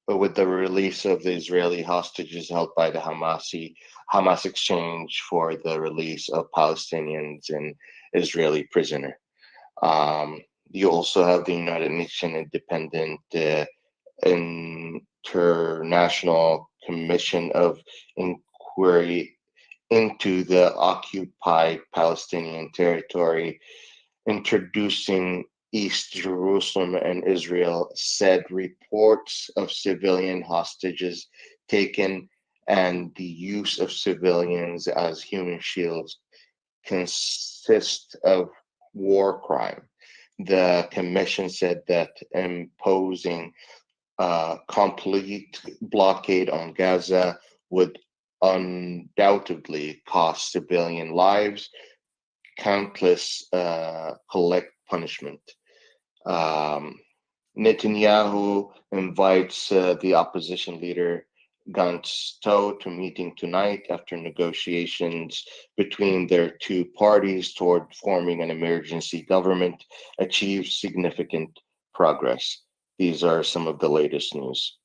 with the release of the Israeli hostages held by the Hamas exchange for the release of Palestinians and Israeli prisoner. You also have the United Nations Independent International Commission of Inquiry into the occupied Palestinian territory, introducing East Jerusalem and Israel, said reports of civilian hostages taken and the use of civilians as human shields consist of war crime. The commission said that imposing a complete blockade on Gaza would undoubtedly cost civilian lives, countless collect punishment. Netanyahu invites the opposition leader Gantz to meeting tonight after negotiations between their two parties toward forming an emergency government achieved significant progress. These are some of the latest news.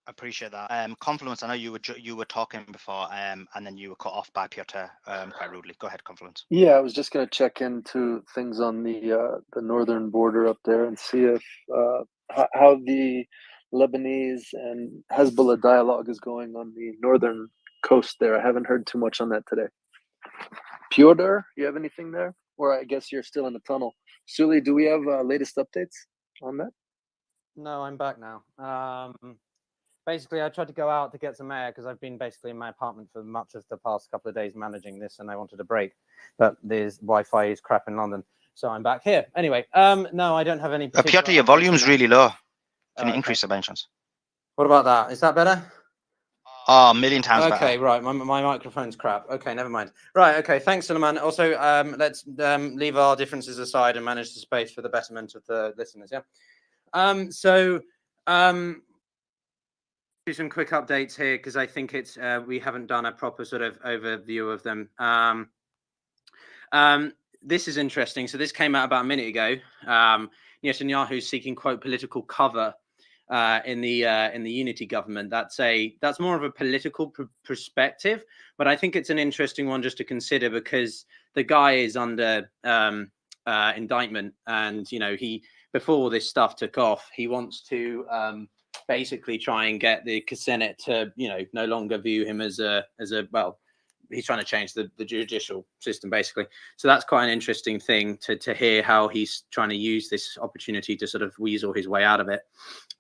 Appreciate that. Confluence, I know you were talking before, and then you were cut off by Piotr quite rudely. Go ahead, Confluence. Yeah, I was just going to check into things on the northern border up there and see if how the Lebanese and Hezbollah dialogue is going on the northern coast there. I haven't heard too much on that today. Piotr, you have anything there? Or I guess you're still in the tunnel. Suli, do we have latest updates on that? No, I'm back now. Basically, I tried to go out to get some air because I've been basically in my apartment for much of the past couple of days managing this, and I wanted a break. But there's Wi-Fi is crap in London, so I'm back here. Anyway, no, I don't have any. Piotr, your volume's really low. Can you increase the benches? What about that? Is that better? Oh, a million times better. Okay, right. My microphone's crap. Okay, never mind. Right. Okay. Thanks, Suleiman. Also, let's leave our differences aside and manage the space for the betterment of the listeners. Yeah. Do some quick updates here because I think it's we haven't done a proper sort of overview of them. This is interesting. So this came out about a minute ago. Netanyahu seeking quote political cover in the unity government. That's more of a political perspective, but I think it's an interesting one just to consider because the guy is under indictment, and he before this stuff took off, he wants to basically try and get the Senate to no longer view him as a well. He's trying to change the judicial system, basically. So that's quite an interesting thing to hear how he's trying to use this opportunity to sort of weasel his way out of it.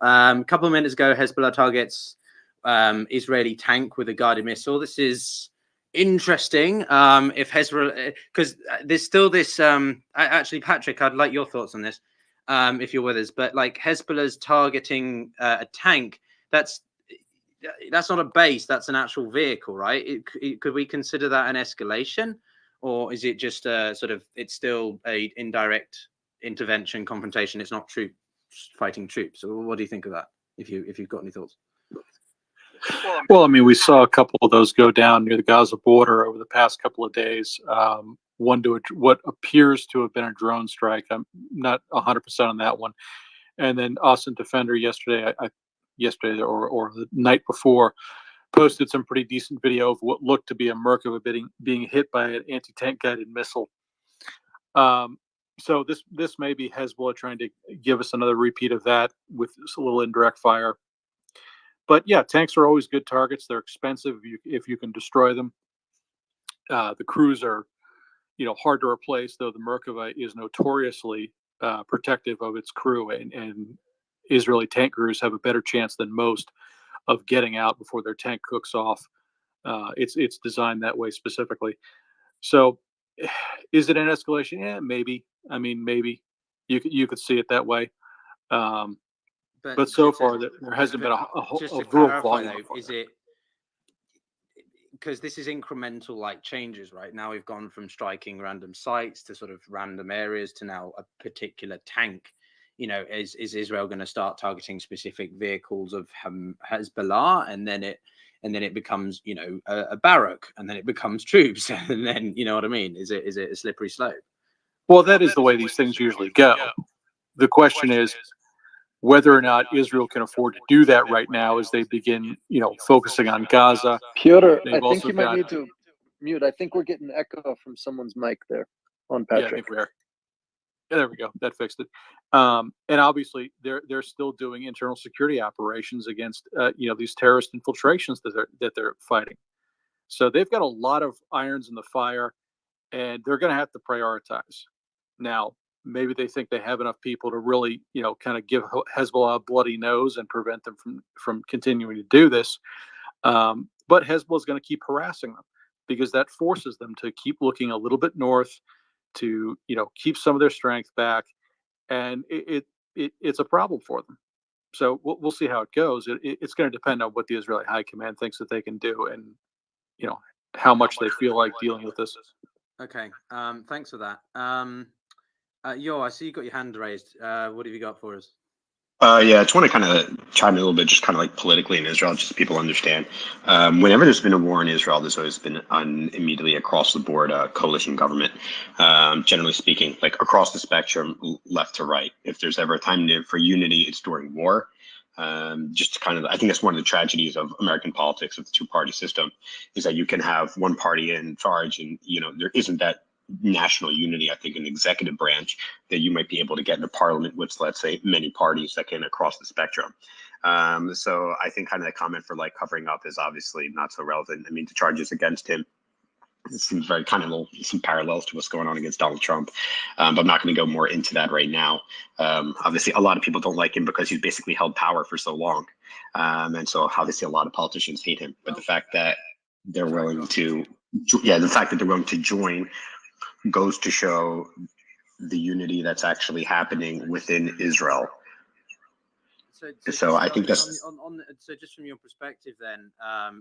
A couple of minutes ago, Hezbollah targets Israeli tank with a guided missile. This is interesting. If Hezbollah, because there's still this. Actually, Patrick, I'd like your thoughts on this, if you're with us. But like Hezbollah's targeting a tank, that's not a base, that's an actual vehicle, right? Could we consider that an escalation, or is it just sort of it's still a indirect intervention confrontation? It's not troops fighting troops. So what do you think of that, if you've got any thoughts? Well, I mean, we saw a couple of those go down near the Gaza border over the past couple of days. One to what appears to have been a drone strike. I'm not 100% on that one. And then Austin Defender yesterday, yesterday or the night before, posted some pretty decent video of what looked to be a Merkava being hit by an anti-tank guided missile. So this may be Hezbollah trying to give us another repeat of that with a little indirect fire. But yeah, tanks are always good targets. They're expensive if you can destroy them. The crews are, hard to replace, though the Merkava is notoriously protective of its crew, and Israeli tank crews have a better chance than most of getting out before their tank cooks off. It's designed that way specifically. So, is it an escalation? Yeah, maybe. I mean, maybe you could see it that way. But so far, there hasn't been a real clarify volume. though, is it because this is incremental like changes, right? Now we've gone from striking random sites to sort of random areas to now a particular tank. Is Israel going to start targeting specific vehicles of Hezbollah, and then it becomes a barrack, and then it becomes troops, and then what I mean? Is it a slippery slope? Well, that is the way these things usually go. The question is whether or not Israel can afford to do that right now as they begin, focusing on Gaza. Piotr, I They've think also you might got- need to mute. I think we're getting echo from someone's mic there on Yeah, I Patrick. think we are. Yeah, there we go. That fixed it. And obviously, they're still doing internal security operations against these terrorist infiltrations that they're fighting. So they've got a lot of irons in the fire, and they're going to have to prioritize. Now, maybe they think they have enough people to really, kind of give Hezbollah a bloody nose and prevent them from continuing to do this. But Hezbollah is going to keep harassing them because that forces them to keep looking a little bit north, to keep some of their strength back, and it's a problem for them. So we'll see how it goes. It's going to depend on what the Israeli high command thinks that they can do, and how much they feel like dealing with this. Okay. Thanks for that. Yo, I see you got your hand raised. What have you got for us? Yeah, I just want to kind of chime in a little bit, just kind of like politically in Israel, just so people understand. Whenever there's been a war in Israel, there's always been immediately across the board coalition government. Generally speaking, like across the spectrum, left to right. If there's ever a time for unity, it's during war. Just kind of, I think that's one of the tragedies of American politics, of the two-party system, is that you can have one party in charge, and there isn't that national unity, I think, in the executive branch that you might be able to get in a parliament with, let's say, many parties that can across the spectrum. So I think kind of the comment for like covering up is obviously not so relevant. I mean, the charges against him, it seems very kind of some parallels to what's going on against Donald Trump. But I'm not going to go more into that right now. Obviously, a lot of people don't like him because he's basically held power for so long. And so obviously a lot of politicians hate him. But the fact that they're willing to, join goes to show the unity that's actually happening within Israel. So I think that's so just from your perspective then,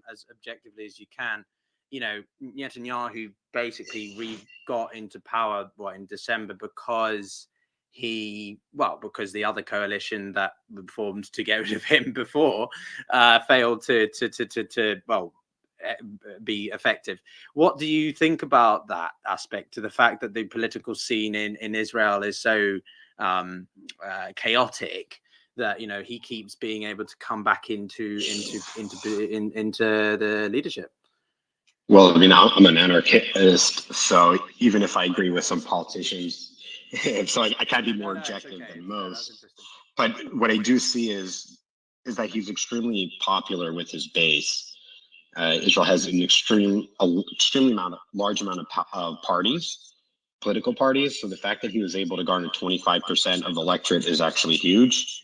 as objectively as you can, Netanyahu basically got into power in December because because the other coalition that formed to get rid of him before failed to be effective. What do you think about that aspect, to the fact that the political scene in Israel is so chaotic that he keeps being able to come back into the leadership? Well, I mean, I'm an anarchist, so even if I agree with some politicians, so I can't be more objective than most. But what I do see is that he's extremely popular with his base. Israel has an extremely large amount of parties, political parties. So the fact that he was able to garner 25% of the electorate is actually huge.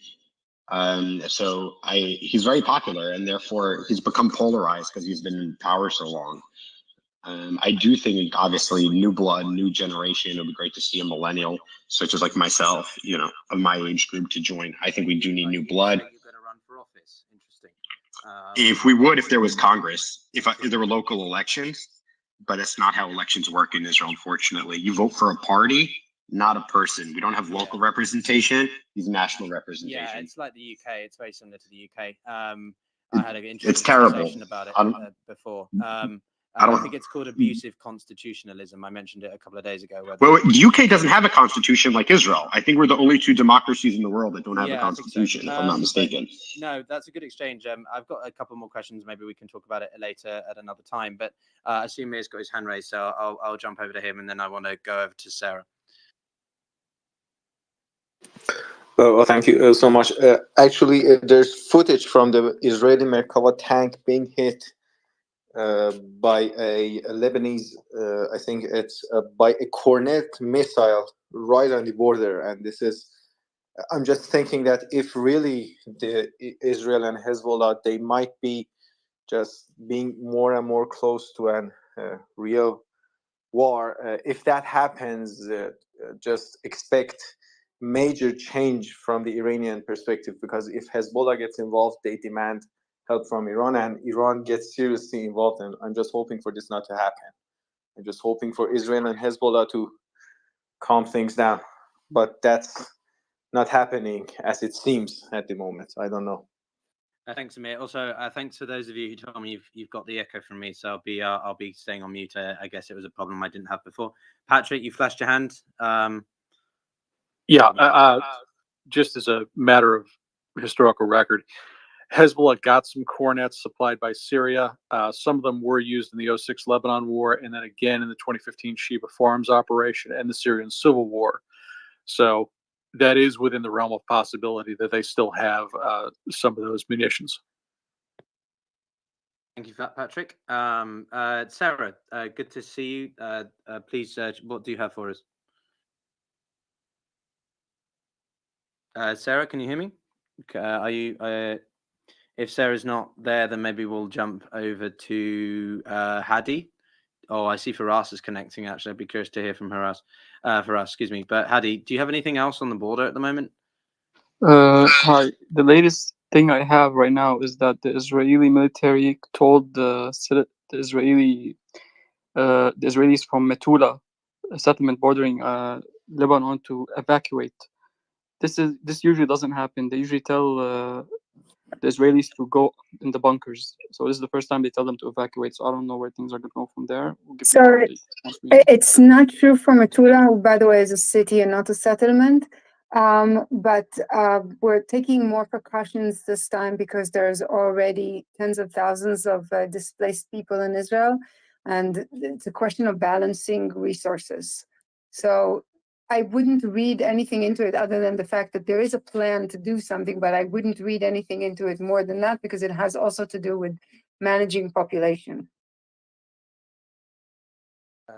So he's very popular, and therefore he's become polarized because he's been in power so long. I do think, obviously, new blood, new generation. It'll be great to see a millennial, such as like myself, of my age group, to join. I think we do need new blood. You're going to run for office. Interesting. If there was Congress, if there were local elections, but that's not how elections work in Israel, unfortunately. You vote for a party, not a person. We don't have local representation. It's national representation. Yeah, it's like the UK. It's very similar to the UK. I had an interesting It's terrible. conversation about it before. I don't think it's called abusive constitutionalism. I mentioned it a couple of days ago. Well, the UK doesn't have a constitution like Israel. I think we're the only two democracies in the world that don't have a Yeah, I think so. constitution, if I'm not But mistaken. no, that's a good exchange. I've got a couple more questions. Maybe we can talk about it later at another time. But I assume Mir's got his hand raised, so I'll jump over to him, and then I want to go over to Sarah. Well, thank you so much. Actually, there's footage from the Israeli Merkava tank being hit by a Lebanese, I think it's by a Cornet missile right on the border. And this is, I'm just thinking that if really the Israel and Hezbollah, they might be just being more and more close to an real war. If that happens, just expect major change from the Iranian perspective, because if Hezbollah gets involved, they demand help from Iran, and Iran gets seriously involved. And I'm just hoping for this not to happen. I'm just hoping for Israel and Hezbollah to calm things down. But that's not happening as it seems at the moment. I don't know. Thanks, Amir. Also, thanks for those of you who told me you've got the echo from me, so I'll be staying on mute. I guess it was a problem I didn't have before. Patrick, you flashed your hand. Just as a matter of historical record, Hezbollah got some cornets supplied by Syria. Some of them were used in the 2006 Lebanon War, and then again in the 2015 Sheba Farms operation and the Syrian Civil War. So that is within the realm of possibility that they still have some of those munitions. Thank you for that, Patrick. Sarah, good to see you. Please, what do you have for us? Sarah, can you hear me? Are you? If Sarah's not there, then maybe we'll jump over to Hadi. Oh, I see Faras is connecting. Actually, I'd be curious to hear from Faras. Excuse me. But Hadi, do you have anything else on the border at the moment? Hi. The latest thing I have right now is that the Israeli military told the Israelis from Metula, a settlement bordering Lebanon, to evacuate. This usually doesn't happen. They usually tell the Israelis to go in the bunkers. So this is the first time they tell them to evacuate. So I don't know where things are going to go from there. We'll give you an So update once we know. it's not true for Metula, who, by the way, is a city and not a settlement. But we're taking more precautions this time because there's already tens of thousands of displaced people in Israel, and it's a question of balancing resources. So I wouldn't read anything into it other than the fact that there is a plan to do something, but I wouldn't read anything into it more than that because it has also to do with managing population.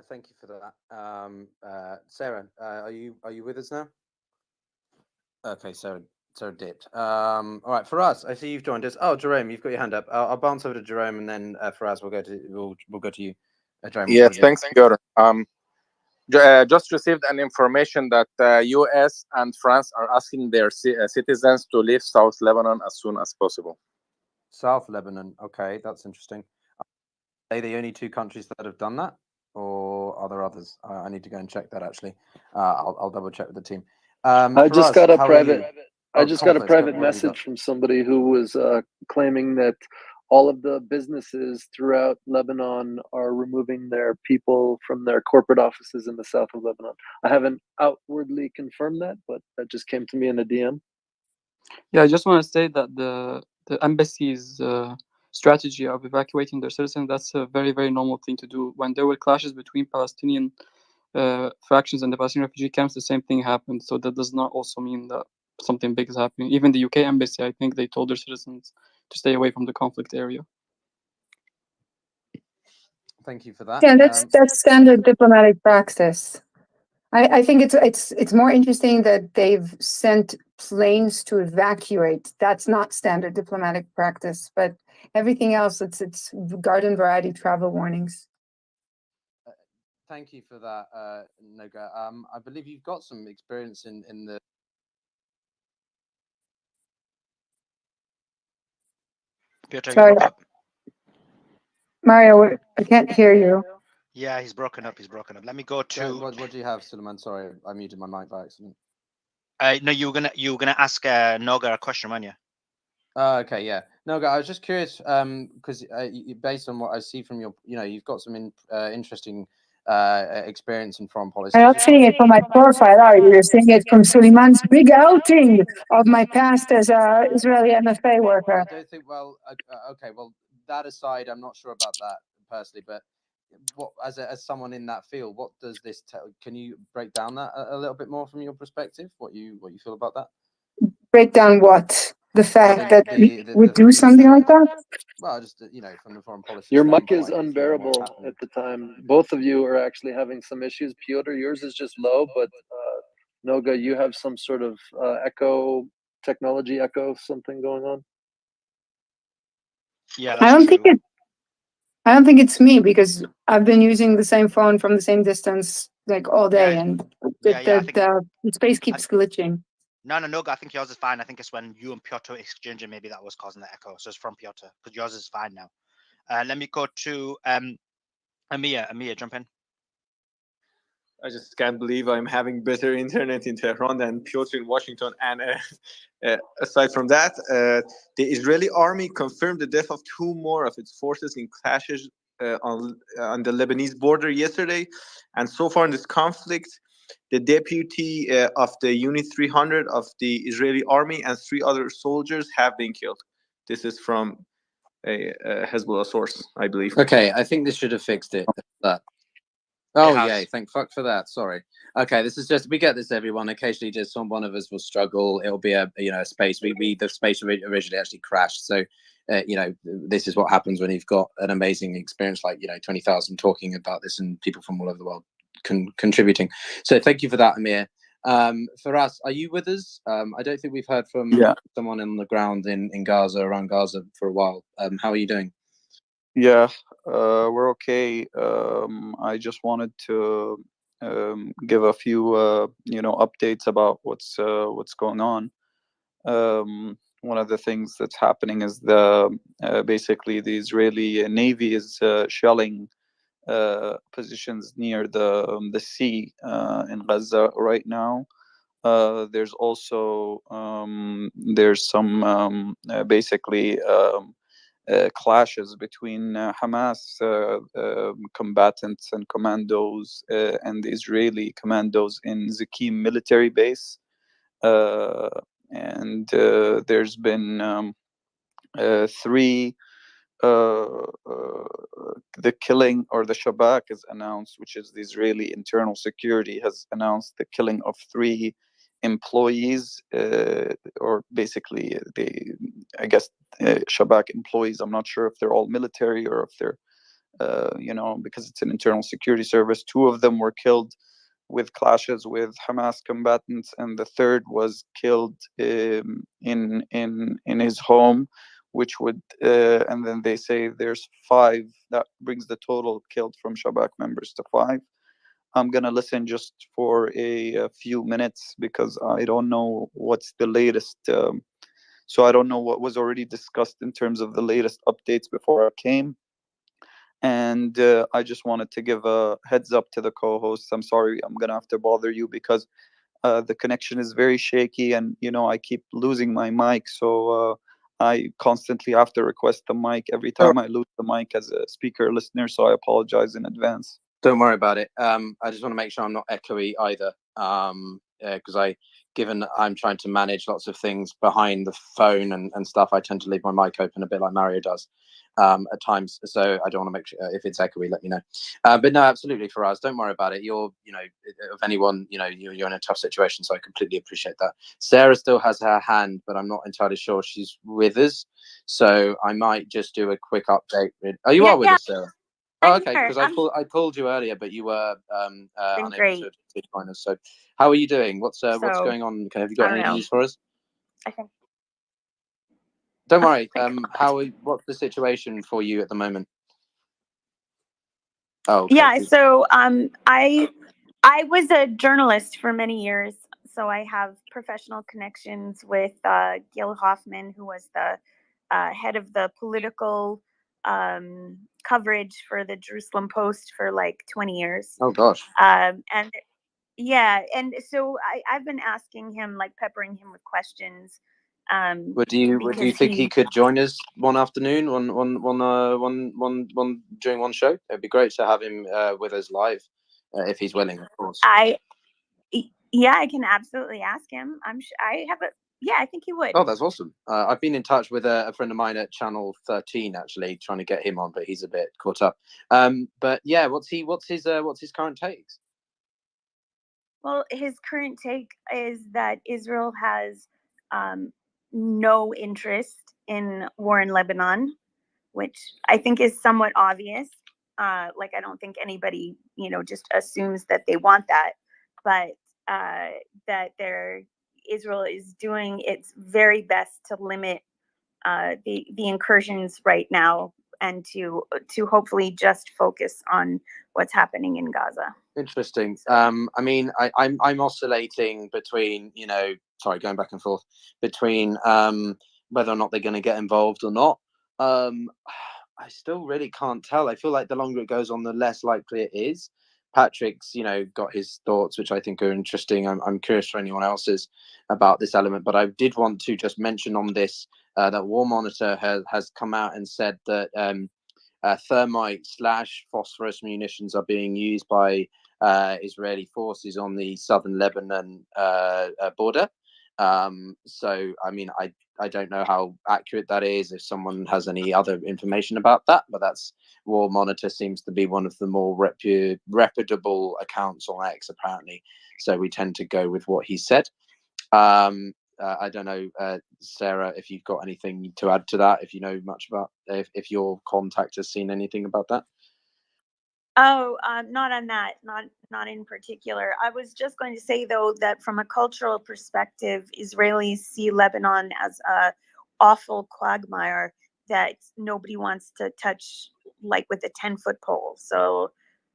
Thank you for that. Sarah, are you with us now? Okay, Sarah dipped. All right, Faraz, I see you've joined us. Oh, Jerome, you've got your hand up. I'll bounce over to Jerome, and then Faraz, we'll go to you. Jerome, Yes, thanks, Igor. Just received an information that U.S. and France are asking their citizens to leave South Lebanon as soon as possible. South Lebanon. Okay, that's interesting. Are they the only two countries that have done that, or are there others? I need to go and check that actually. I'll double check with the team. I just got a private. I just got a private What have you got? message from somebody who was claiming that all of the businesses throughout Lebanon are removing their people from their corporate offices in the south of Lebanon. I haven't outwardly confirmed that, but that just came to me in a DM. Yeah, I just want to say that the embassy's strategy of evacuating their citizens, that's a very, very normal thing to do. When there were clashes between Palestinian factions and the Palestinian refugee camps, the same thing happened. So that does not also mean that something big is happening. Even the UK embassy, I think they told their citizens to stay away from the conflict area. Thank you for that. Yeah, that's standard diplomatic practice. I think it's more interesting that they've sent planes to evacuate. That's not standard diplomatic practice, but everything else, it's garden variety travel warnings. Thank you for that, Noga. I believe you've got some experience in the. Piotr, you Sorry, broke up. Mario, I can't hear you. Yeah, he's broken up. Let me go to. What do you have, Suleiman? Sorry, I muted my mic by accident. No, you were gonna ask Noga a question, weren't you? Okay, yeah. Noga, I was just curious, because based on what I see from your, you've got some interesting experience in foreign policy. I'm not seeing it from my profile, are you? You're seeing it from Suleiman's big outing of my past as an Israeli MFA worker. I don't think. Well, okay. Well, that aside, I'm not sure about that personally, but what, as someone in that field, what does this tell? Can you break down that a little bit more from your perspective? What you feel about that? break down what? The fact that we would do things something like that? Well, just from the foreign policy Your mic standpoint, is unbearable at the time. Both of you are actually having some issues. Piotr, yours is just low, but Noga, you have some sort of technology echo, something going on. Yeah, I don't think it's me, because I've been using the same phone from the same distance like all day, and the space keeps glitching. No, I think yours is fine. I think it's when you and Piotr exchanging, maybe that was causing the echo. So it's from Piotr, because yours is fine now. Let me go to Amir. Amir, jump in. I just can't believe I'm having better internet in Tehran than Piotr in Washington. And aside from that, the Israeli army confirmed the death of 2 more of its forces in clashes on the Lebanese border yesterday. And so far in this conflict, the deputy of the Unit 300 of the Israeli army and 3 other soldiers have been killed. This is from a Hezbollah source, I believe. Okay, I think this should have fixed it. That. Oh, yay. Thank fuck for that. Sorry. Okay, this is just, we get this, everyone. Occasionally, just one of us will struggle. It'll be a space. The space originally actually crashed. So, this is what happens when you've got an amazing experience like, 20,000 talking about this and people from all over the world contributing. So thank you for that, Amir. For us, are you with us? I don't think we've heard from someone on the ground in Gaza, around Gaza for a while. How are you doing? Yeah, we're okay. I just wanted to give a few, updates about what's going on. One of the things that's happening is basically the Israeli Navy is shelling positions near the sea in Gaza right now. There's also there's some basically clashes between Hamas combatants and commandos and the Israeli commandos in Zakim military base. And there's been 3 the killing, or the Shabak is announced, which is the Israeli internal security, has announced the killing of 3 employees, or basically I guess Shabak employees. I'm not sure if they're all military or if they're because it's an internal security service. 2 of them were killed with clashes with Hamas combatants, and the third was killed in his home, which would and then they say there's 5. That brings the total killed from Shabak members to 5. I'm gonna listen just for a few minutes because I don't know what's the latest. So I don't know what was already discussed in terms of the latest updates before I came. And I just wanted to give a heads up to the co-hosts. I'm sorry, I'm gonna have to bother you because the connection is very shaky, and I keep losing my mic. So I constantly have to request the mic every time I lose the mic as a speaker listener. So I apologize in advance. Don't worry about it. I just want to make sure I'm not echoey either, because given I'm trying to manage lots of things behind the phone and stuff, I tend to leave my mic open a bit like Mario does at times. So I don't want to make sure if it's echoey, let me know. But no, absolutely, for us, don't worry about it. You're, of anyone, you're in a tough situation, so I completely appreciate that. Sarah still has her hand, but I'm not entirely sure she's with us. So I might just do a quick update. Oh, you are with us, Sarah. Oh, okay, because I called you earlier, but you were unable to join us. So, how are you doing? What's going on? Have you got any news for us? Okay. Don't worry. What's the situation for you at the moment? Oh, okay. Yeah. So, I was a journalist for many years, so I have professional connections with Gil Hoffman, who was the head of the political coverage for the Jerusalem Post for like 20 years. Oh gosh. And yeah, and so I've been asking him, like peppering him with questions. Would you think he could join us one afternoon, during one show? It'd be great to have him with us live, if he's willing, of course. Yeah, I can absolutely ask him. I think he would. Oh, that's awesome. I've been in touch with a friend of mine at Channel 13, actually, trying to get him on, but he's a bit caught up. But yeah, what's his current takes? Well, his current take is that Israel has no interest in war in Lebanon, which I think is somewhat obvious. Like, I don't think anybody, just assumes that they want that, but that Israel is doing its very best to limit the incursions right now, and to hopefully just focus on what's happening in Gaza. Interesting. I mean, I'm oscillating between, going back and forth between whether or not they're going to get involved or not. I still really can't tell. I feel like the longer it goes on, the less likely it is. Patrick's, got his thoughts, which I think are interesting. I'm curious for anyone else's about this element, but I did want to just mention on this that War Monitor has come out and said that thermite/phosphorus munitions are being used by Israeli forces on the southern Lebanon border. So, I mean, I don't know how accurate that is, if someone has any other information about that, but that's War Monitor seems to be one of the more reputable accounts on X, apparently. So we tend to go with what he said. I don't know, Sarah, if you've got anything to add to that, if you know much about, if your contact has seen anything about that. Oh, not on that, not in particular. I was just going to say, though, that from a cultural perspective, Israelis see Lebanon as a awful quagmire that nobody wants to touch, like with a 10-foot pole. So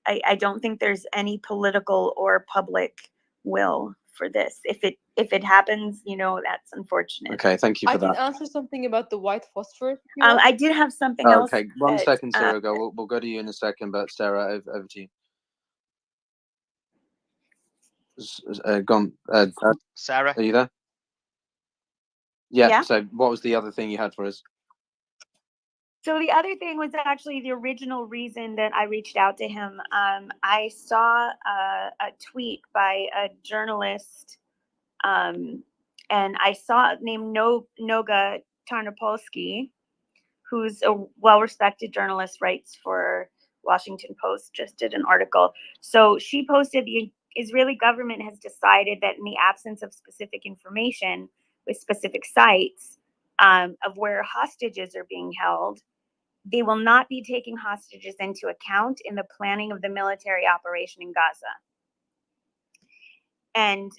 I don't think there's any political or public will for this. If it happens, that's unfortunate. Okay, thank you for I that. can answer something about the white phosphorus. if you want. I did have something else. Okay, one that, second, Sarah. We'll go to you in a second, but Sarah, over to you. Gone. Sarah, are you there? Yeah. Yeah. So, what was the other thing you had for us? So the other thing was actually the original reason that I reached out to him. I saw a tweet by a journalist, and I saw named Noga Tarnopolsky, who's a well-respected journalist, writes for Washington Post, just did an article. So she posted, the Israeli government has decided that in the absence of specific information with specific sites of where hostages are being held, they will not be taking hostages into account in the planning of the military operation in Gaza. And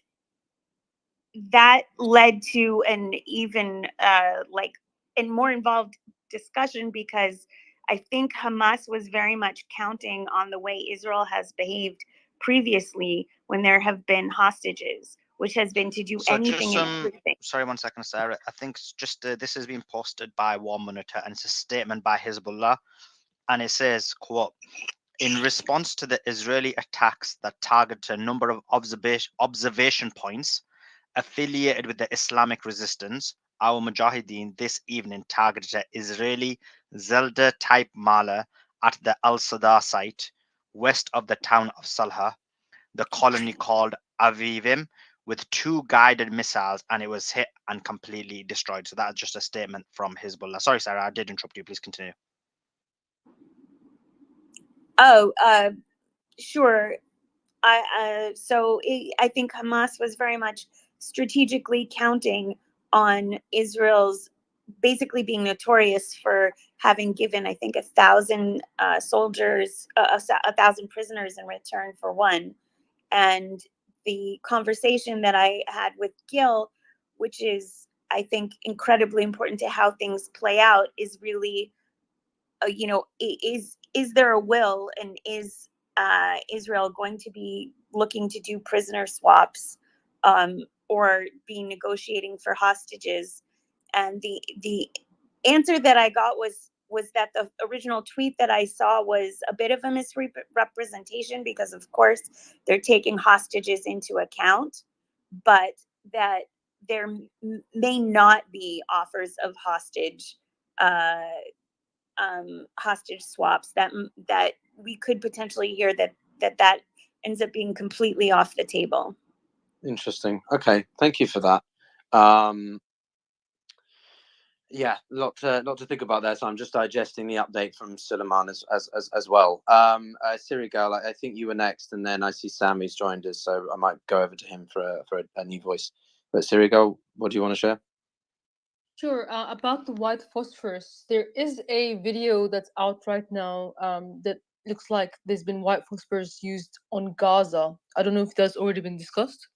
that led to an even and more involved discussion, because I think Hamas was very much counting on the way Israel has behaved previously when there have been hostages, which has been to do anything and everything. Sorry, 1 second, Sarah. I think just this has been posted by War Monitor, and it's a statement by Hezbollah, and it says, quote, "In response to the Israeli attacks that target a number of observation points affiliated with the Islamic resistance, our Mujahideen this evening targeted an Israeli Zelda-type Mala at the Al-Sadr site, west of the town of Salha, the colony called Avivim, with 2 guided missiles, and it was hit and completely destroyed." So that's just a statement from Hezbollah. Sorry, Sarah, I did interrupt you. Please continue. Oh, sure. So I think Hamas was very much strategically counting on Israel's basically being notorious for having given, I think, 1,000 soldiers, 1,000 prisoners in return for one. And the conversation that I had with Gil, which is, I think, incredibly important to how things play out, is really, is there a will, and is Israel going to be looking to do prisoner swaps, or be negotiating for hostages? And the answer that I got was that the original tweet that I saw was a bit of a misrepresentation, because of course they're taking hostages into account, but that there may not be offers of hostage swaps, that we could potentially hear that ends up being completely off the table. Interesting. Okay, thank you for that. Yeah, lot to think about there. So I'm just digesting the update from Suleiman as well. Sirigal, I think you were next, and then I see Sammy's joined us, so I might go over to him for a new voice. But Sirigo, what do you want to share? Sure. About the white phosphorus, there is a video that's out right now that looks like there's been white phosphorus used on Gaza. I don't know if that's already been discussed.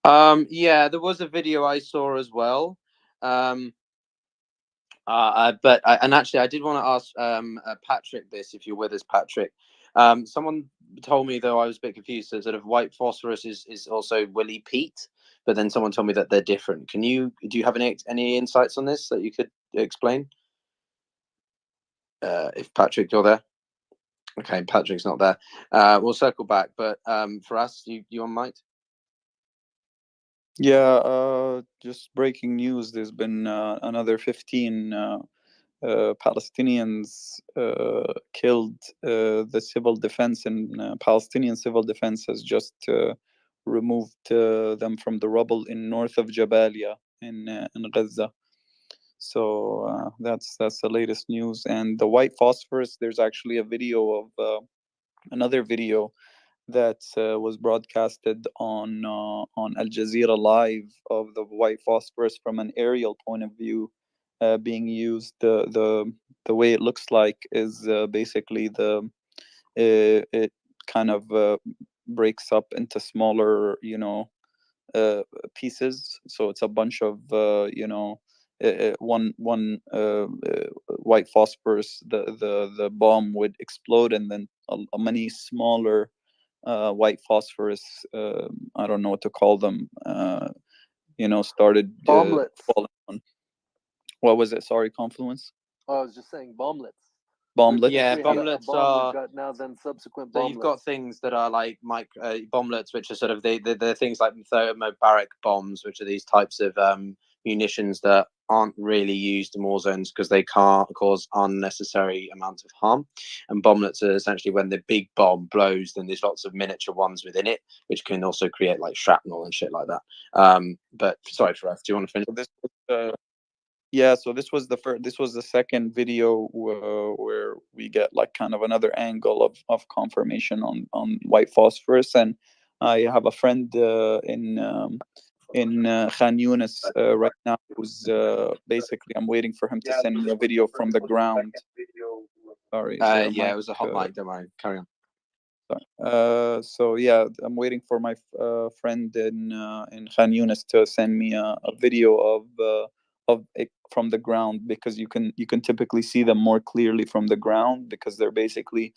Yeah, there was a video I saw as well. And actually, I did want to ask Patrick this, if you're with us, Patrick. Someone told me, though, I was a bit confused. So sort of white phosphorus is also Willy Pete, but then someone told me that they're different. Do you have any insights on this that you could explain? If Patrick, you're there. Okay, Patrick's not there. We'll circle back, but for us, you on mic? Yeah, just breaking news. There's been another 15 Palestinians killed. The civil defense and Palestinian civil defense has just removed them from the rubble in north of Jabalia in Gaza. So that's the latest news. And the white phosphorus, there's actually a video of another video that was broadcasted on Al Jazeera Live of the white phosphorus from an aerial point of view being used. The way it looks like is basically it kind of breaks up into smaller, pieces. So it's a bunch of one white phosphorus. The bomb would explode, and then a many smaller white phosphorus. I don't know what to call them. Started Bomblets. falling on. What was it? Sorry, Confluence. Oh, I was just saying bomblets. Bomblets. Yeah, We had a bomblets bomb, are. we've got now then subsequent So bomblets. you've got things that are like bomblets, which are sort of they're things like thermobaric bombs, which are these types of munitions that aren't really used in war zones because they can't cause unnecessary amounts of harm. And bomblets are essentially when the big bomb blows, then there's lots of miniature ones within it, which can also create like shrapnel and shit like that. But sorry, Faraf, do you want to finish? Yeah, so this was the second video where we get like kind of another angle of confirmation on white phosphorus. And I have a friend in Khan Yunis right now who's basically, I'm waiting for him to send me a video from the ground. Sorry. Yeah, it was a hot mic. Don't worry. Carry on. So yeah, I'm waiting for my friend in Khan Yunis to send me a video of it from the ground, because you can typically see them more clearly from the ground, because they're basically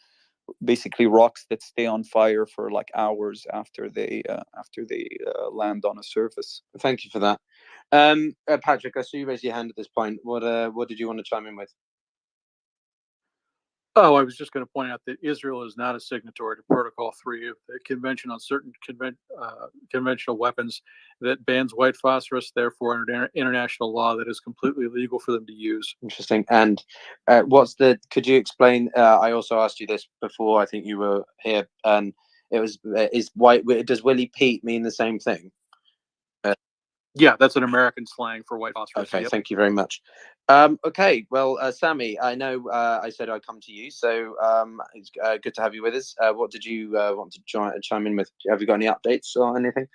rocks that stay on fire for like hours after they land on a surface. Thank you for that. Patrick, I saw you raise your hand at this point. What did you want to chime in with? Oh, I was just going to point out that Israel is not a signatory to Protocol 3 of the Convention on Certain Conventional Weapons that bans white phosphorus. Therefore, under international law, that is completely illegal for them to use. Interesting. And could you explain? I also asked you this before. I think you were here, and it was does Willy Pete mean the same thing? Yeah, that's an American slang for white phosphorus. Okay, yep. Thank you very much. Okay, well, Sammy, I know I said I'd come to you, so it's good to have you with us. What did you want to chime in with? Have you got any updates or anything?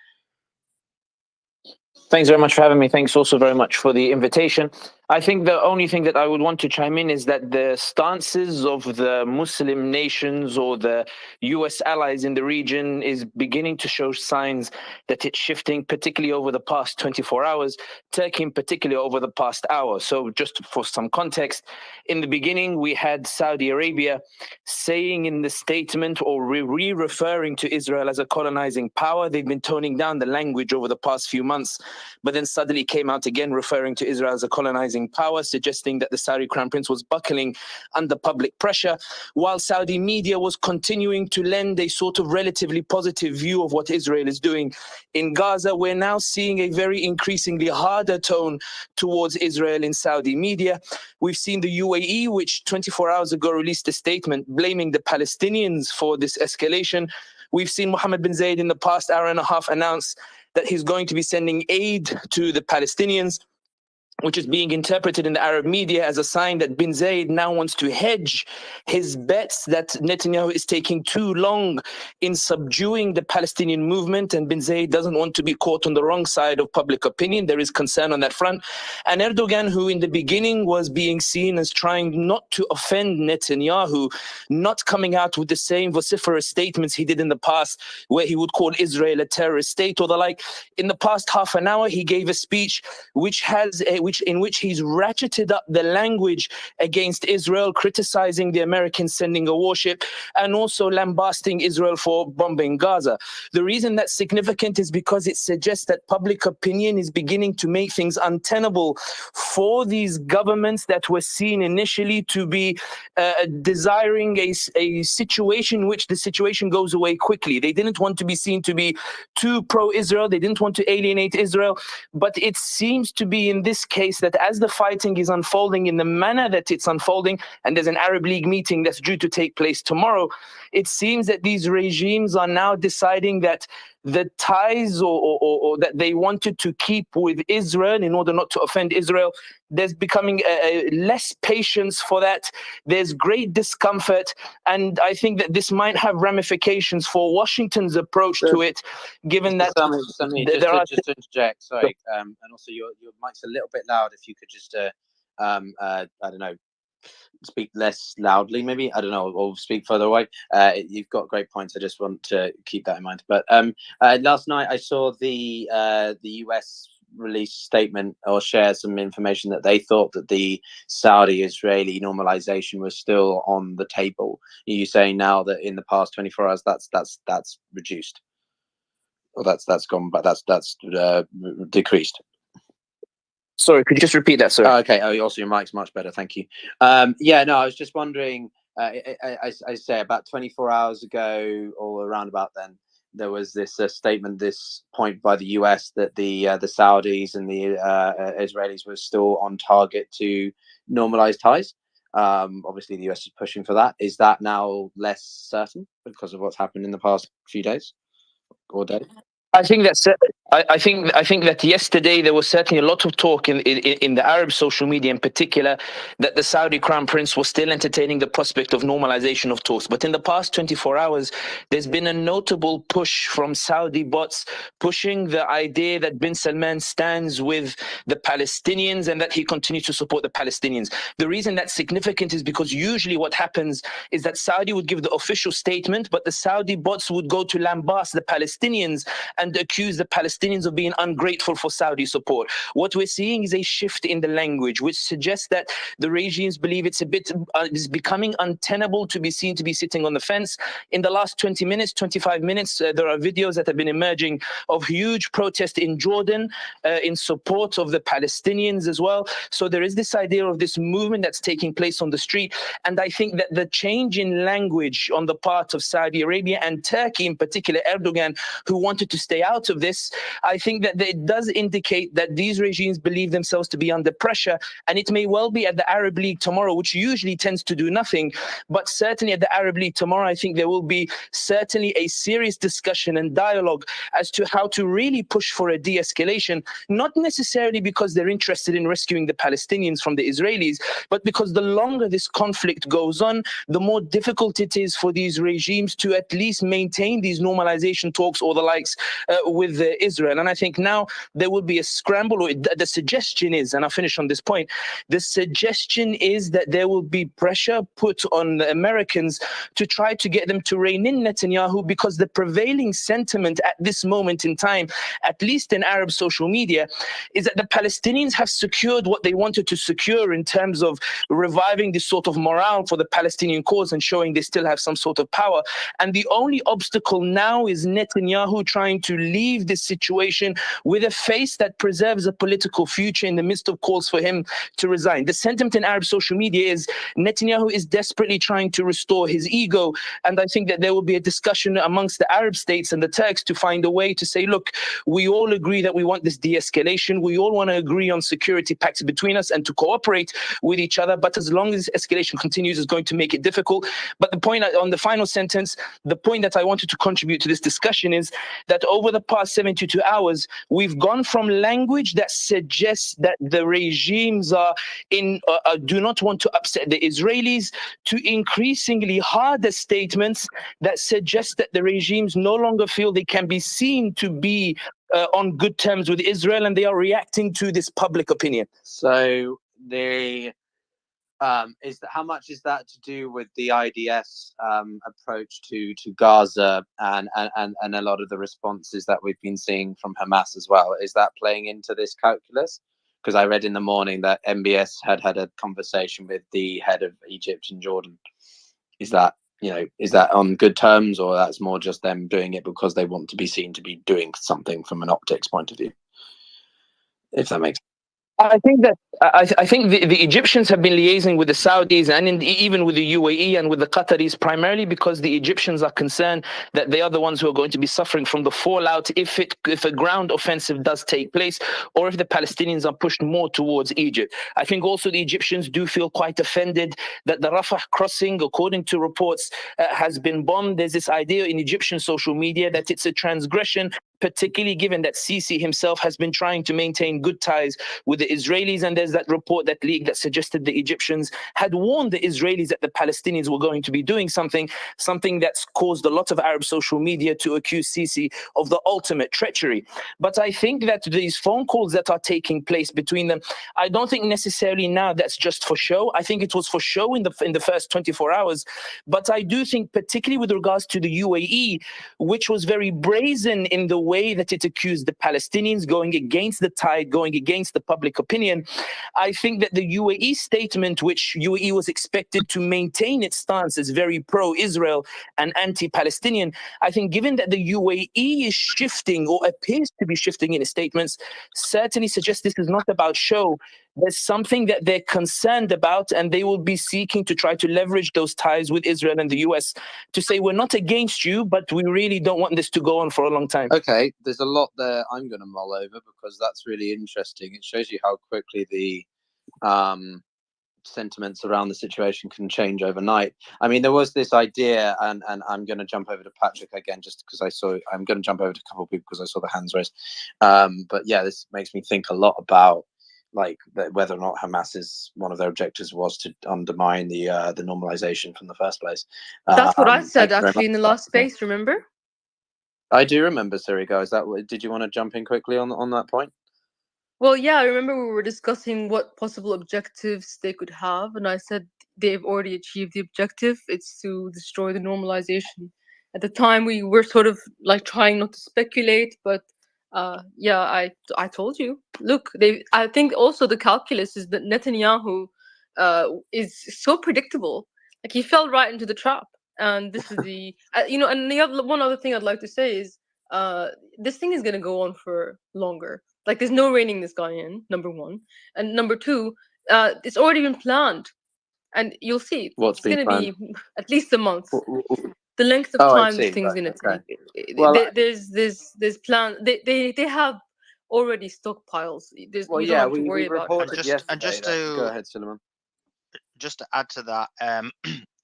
Thanks very much for having me. Thanks also very much for the invitation. I think the only thing that I would want to chime in is that the stances of the Muslim nations or the US allies in the region is beginning to show signs that it's shifting, particularly over the past 24 hours, Turkey in particular over the past hour. So just for some context, in the beginning, we had Saudi Arabia saying in the statement or referring to Israel as a colonizing power. They've been toning down the language over the past few months, but then suddenly came out again referring to Israel as a colonizing power, suggesting that the Saudi crown prince was buckling under public pressure, while Saudi media was continuing to lend a sort of relatively positive view of what Israel is doing in Gaza. We're now seeing a very increasingly harder tone towards Israel in Saudi media. We've seen the UAE, which 24 hours ago released a statement blaming the Palestinians for this escalation. We've seen Mohammed bin Zayed in the past hour and a half announce that he's going to be sending aid to the Palestinians. which is being interpreted in the Arab media as a sign that bin Zayed now wants to hedge his bets that Netanyahu is taking too long in subduing the Palestinian movement, and bin Zayed doesn't want to be caught on the wrong side of public opinion. There is concern on that front. And Erdogan, who in the beginning was being seen as trying not to offend Netanyahu, not coming out with the same vociferous statements he did in the past, where he would call Israel a terrorist state or the like. In the past half an hour, he gave a speech in which he's ratcheted up the language against Israel, criticizing the Americans sending a warship, and also lambasting Israel for bombing Gaza. The reason that's significant is because it suggests that public opinion is beginning to make things untenable for these governments that were seen initially to be desiring a situation in which the situation goes away quickly. They didn't want to be seen to be too pro-Israel. They didn't want to alienate Israel. But it seems to be in this case that as the fighting is unfolding in the manner that it's unfolding, and there's an Arab League meeting that's due to take place tomorrow, it seems that these regimes are now deciding that the ties or that they wanted to keep with Israel in order not to offend Israel, there's becoming less patience for that. There's great discomfort. And I think that this might have ramifications for Washington's approach to it, given that just to interject, sorry, and also your mic's a little bit loud. If you could just, I don't know, speak less loudly, maybe, I don't know, or speak further away. You've got great points. I just want to keep that in mind. But last night I saw the US release a statement or share some information that they thought that the Saudi-Israeli normalization was still on the table. Are you saying now that in the past 24 hours that's reduced, or that's gone, but that's decreased? Sorry, could you just repeat that, sir? Okay. Also, your mic's much better. Thank you. Yeah, no, I was just wondering, I say about 24 hours ago or around about then, there was this statement, this point by the US that the Saudis and the Israelis were still on target to normalize ties. Obviously, the US is pushing for that. Is that now less certain because of what's happened in the past few days or days? I think that's. I think that yesterday there was certainly a lot of talk in the Arab social media in particular that the Saudi Crown Prince was still entertaining the prospect of normalization of talks. But in the past 24 hours, there's been a notable push from Saudi bots pushing the idea that bin Salman stands with the Palestinians and that he continues to support the Palestinians. The reason that's significant is because usually what happens is that Saudi would give the official statement, but the Saudi bots would go to lambast the Palestinians and accuse the Palestinians of being ungrateful for Saudi support. What we're seeing is a shift in the language, which suggests that the regimes believe it's it's becoming untenable to be seen to be sitting on the fence. In the last 20 minutes, 25 minutes, there are videos that have been emerging of huge protest in Jordan in support of the Palestinians as well. So there is this idea of this movement that's taking place on the street. And I think that the change in language on the part of Saudi Arabia and Turkey, in particular Erdogan, who wanted to stay out of this, I think that it does indicate that these regimes believe themselves to be under pressure, and it may well be at the Arab League tomorrow, which usually tends to do nothing, but certainly at the Arab League tomorrow, I think there will be certainly a serious discussion and dialogue as to how to really push for a de-escalation, not necessarily because they're interested in rescuing the Palestinians from the Israelis, but because the longer this conflict goes on, the more difficult it is for these regimes to at least maintain these normalization talks or the likes with Israel. And I think now there will be a scramble, or the suggestion is, and I'll finish on this point, the suggestion is that there will be pressure put on the Americans to try to get them to rein in Netanyahu, because the prevailing sentiment at this moment in time, at least in Arab social media, is that the Palestinians have secured what they wanted to secure in terms of reviving this sort of morale for the Palestinian cause and showing they still have some sort of power. And the only obstacle now is Netanyahu trying to leave this situation with a face that preserves a political future in the midst of calls for him to resign. The sentiment in Arab social media is Netanyahu is desperately trying to restore his ego. And I think that there will be a discussion amongst the Arab states and the Turks to find a way to say, look, we all agree that we want this de-escalation. We all want to agree on security pacts between us and to cooperate with each other. But as long as this escalation continues, it's going to make it difficult. But the point on the final sentence, the point that I wanted to contribute to this discussion is that over the past 72 hours, we've gone from language that suggests that the regimes are do not want to upset the Israelis, to increasingly harder statements that suggest that the regimes no longer feel they can be seen to be on good terms with Israel, and they are reacting to this public opinion. So how much is that to do with the IDS approach to Gaza and a lot of the responses that we've been seeing from Hamas as well? Is that playing into this calculus? Because I read in the morning that MBS had a conversation with the head of Egypt and Jordan. Is that on good terms, or that's more just them doing it because they want to be seen to be doing something from an optics point of view? If that makes sense. I think that I think the Egyptians have been liaising with the Saudis and even with the UAE and with the Qataris, primarily because the Egyptians are concerned that they are the ones who are going to be suffering from the fallout if a ground offensive does take place, or if the Palestinians are pushed more towards Egypt. I think also the Egyptians do feel quite offended that the Rafah crossing, according to reports, has been bombed. There's this idea in Egyptian social media that it's a transgression, particularly given that Sisi himself has been trying to maintain good ties with the Israelis, and there's that report that leaked that suggested the Egyptians had warned the Israelis that the Palestinians were going to be doing something that's caused a lot of Arab social media to accuse Sisi of the ultimate treachery. But I think that these phone calls that are taking place between them, I don't think necessarily now that's just for show. I think it was for show in the first 24 hours. But I do think, particularly with regards to the UAE, which was very brazen in the way that it accused the Palestinians, going against the tide, going against the public opinion, I think that the UAE statement, which UAE was expected to maintain its stance as very pro-Israel and anti-Palestinian, I think given that the UAE is shifting or appears to be shifting in its statements, certainly suggests this is not about show. There's something that they're concerned about, and they will be seeking to try to leverage those ties with Israel and the US to say, we're not against you, but we really don't want this to go on for a long time. Okay, there's a lot there I'm going to mull over, because that's really interesting. It shows you how quickly the sentiments around the situation can change overnight. I mean, there was this idea, and I'm going to jump over to Patrick again, just because I'm going to jump over to a couple of people because I saw the hands raised. But yeah, this makes me think a lot about whether or not Hamas's one of their objectives was to undermine the normalization from the first place. That's what I said actually in the last space. Remember? I do remember, Sirigo. Did you want to jump in quickly on that point? Well, yeah, I remember we were discussing what possible objectives they could have, and I said they've already achieved the objective. It's to destroy the normalization. At the time, we were sort of trying not to speculate, but yeah, I told you. Look, I think also the calculus is that Netanyahu is so predictable. He fell right into the trap, and this is the And one other thing I'd like to say is this thing is going to go on for longer. There's no reining this guy in, number one. And number two, it's already been planned. And you'll see, What's it's going to be at least a month. The length of time this thing's going to take. Well, there's plan. They have already stockpiles. You don't have to worry about it. And just to go ahead, Suleiman. Just to add to that,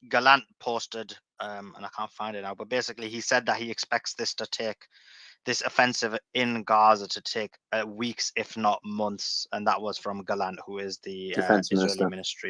Gallant posted, and I can't find it now, but basically he said that he expects this offensive in Gaza to take weeks, if not months, and that was from Gallant, who is the Defense Israeli Minister.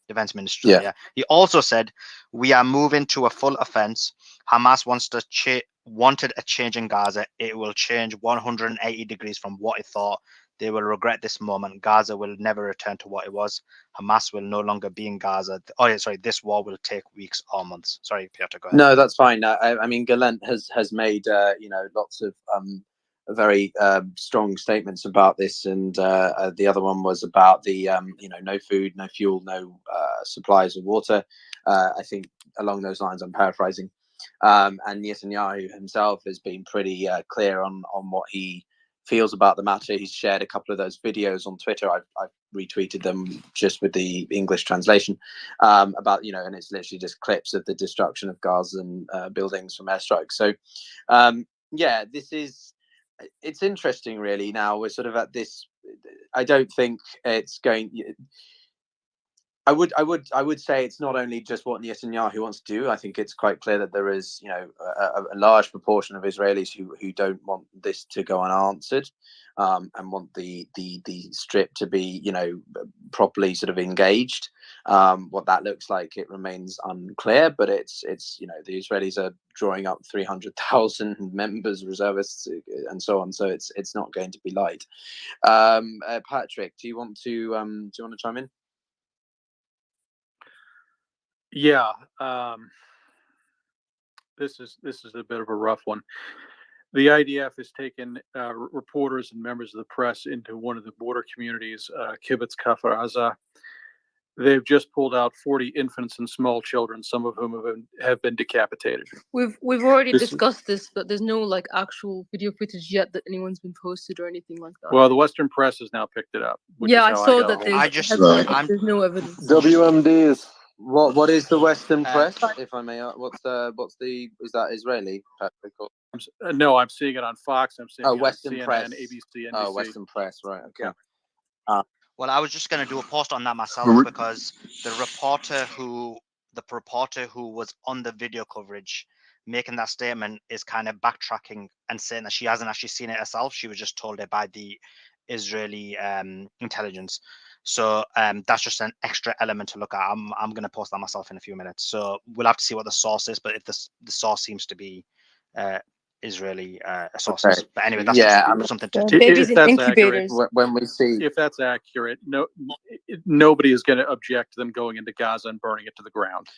Defense Minister. Yeah. He also said, "We are moving to a full offense. Hamas wanted a change in Gaza. It will change 180 degrees from what it thought. They will regret this moment. Gaza will never return to what it was. Hamas will no longer be in Gaza. Oh, yeah, sorry. This war will take weeks or months." Sorry, Piotr, go ahead. No, that's fine. I mean, Gallant has made lots of very strong statements about this, and the other one was about the no food, no fuel, no supplies of water. I think along those lines, I'm paraphrasing. And Netanyahu himself has been pretty clear on what he feels about the matter. He's shared a couple of those videos on Twitter. I've retweeted them just with the English translation about, and it's literally just clips of the destruction of Gazan buildings from airstrikes. So, yeah, it's interesting, really. Now we're sort of at this. I don't think it's going. I would say it's not only just what Netanyahu wants to do. I think it's quite clear that there is, a large proportion of Israelis who don't want this to go unanswered, and want the strip to be, properly sort of engaged. What that looks like, it remains unclear, but it's the Israelis are drawing up 300,000 members, reservists, and so on. So it's not going to be light. Patrick, do you want to chime in? Yeah, this is a bit of a rough one. The IDF has taken reporters and members of the press into one of the border communities, Kibbutz Kfar Aza. They've just pulled out 40 infants and small children, some of whom have been decapitated. We've already discussed this, but there's no like actual video footage yet that anyone's been posted or anything like that. Well, the Western press has now picked it up. Yeah, I saw that there's no evidence. WMDs. What is the Western press, if I may? Is that Israeli, Patrick? Or? No, I'm seeing it on Fox. I'm seeing it Western on CNN, press. ABC, NBC. Oh, Western press, right? Okay. Yeah. Well, I was just going to do a post on that myself because the reporter who was on the video coverage making that statement is kind of backtracking and saying that she hasn't actually seen it herself. She was just told it by the Israeli intelligence. So that's just an extra element to look at. I'm going to post that myself in a few minutes. So we'll have to see what the source is. But if the source seems to be Israeli sources, Okay. but anyway, that's just something to. Babies in incubators. When we see, if that's accurate, nobody is going to object to them going into Gaza and burning it to the ground.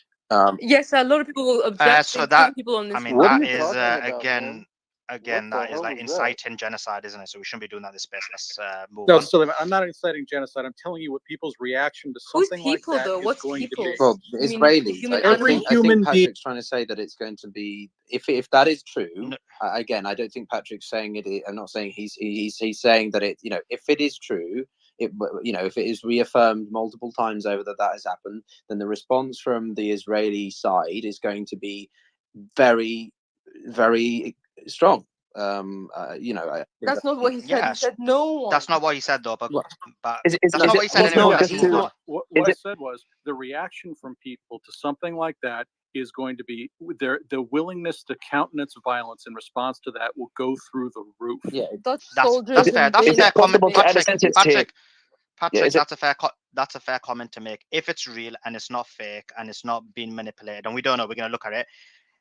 Yes, a lot of people will object. So that people on this. I mean, What that are you is talking about, again. What That the is hell like is that? inciting genocide, isn't it? So we shouldn't be doing that in this space. Let's move No, on. Suleiman, I'm not inciting genocide. I'm telling you what people's reaction to Who's something people, like that though? is What's going people? to be. well, You mean Israelis. human I animals? think Patrick's trying to say that it's going to be. If that is true, again, I don't think Patrick's saying it. I'm not saying he's saying that it. If it is true, if it is reaffirmed multiple times over that has happened, then the response from the Israeli side is going to be very, very strong. That's not what he said. Yes. He said no one. That's not what he said, though. But Is that's not what he said. Anyway, let's move on. What I said was the reaction from people to something like that is going to be the willingness to countenance violence in response to that will go through the roof. Yeah, that's fair. That's a fair comment, Patrick. Patrick, Yeah, that's a fair comment to make. If it's real and it's not fake and it's not being manipulated, and we don't know, we're going to look at it,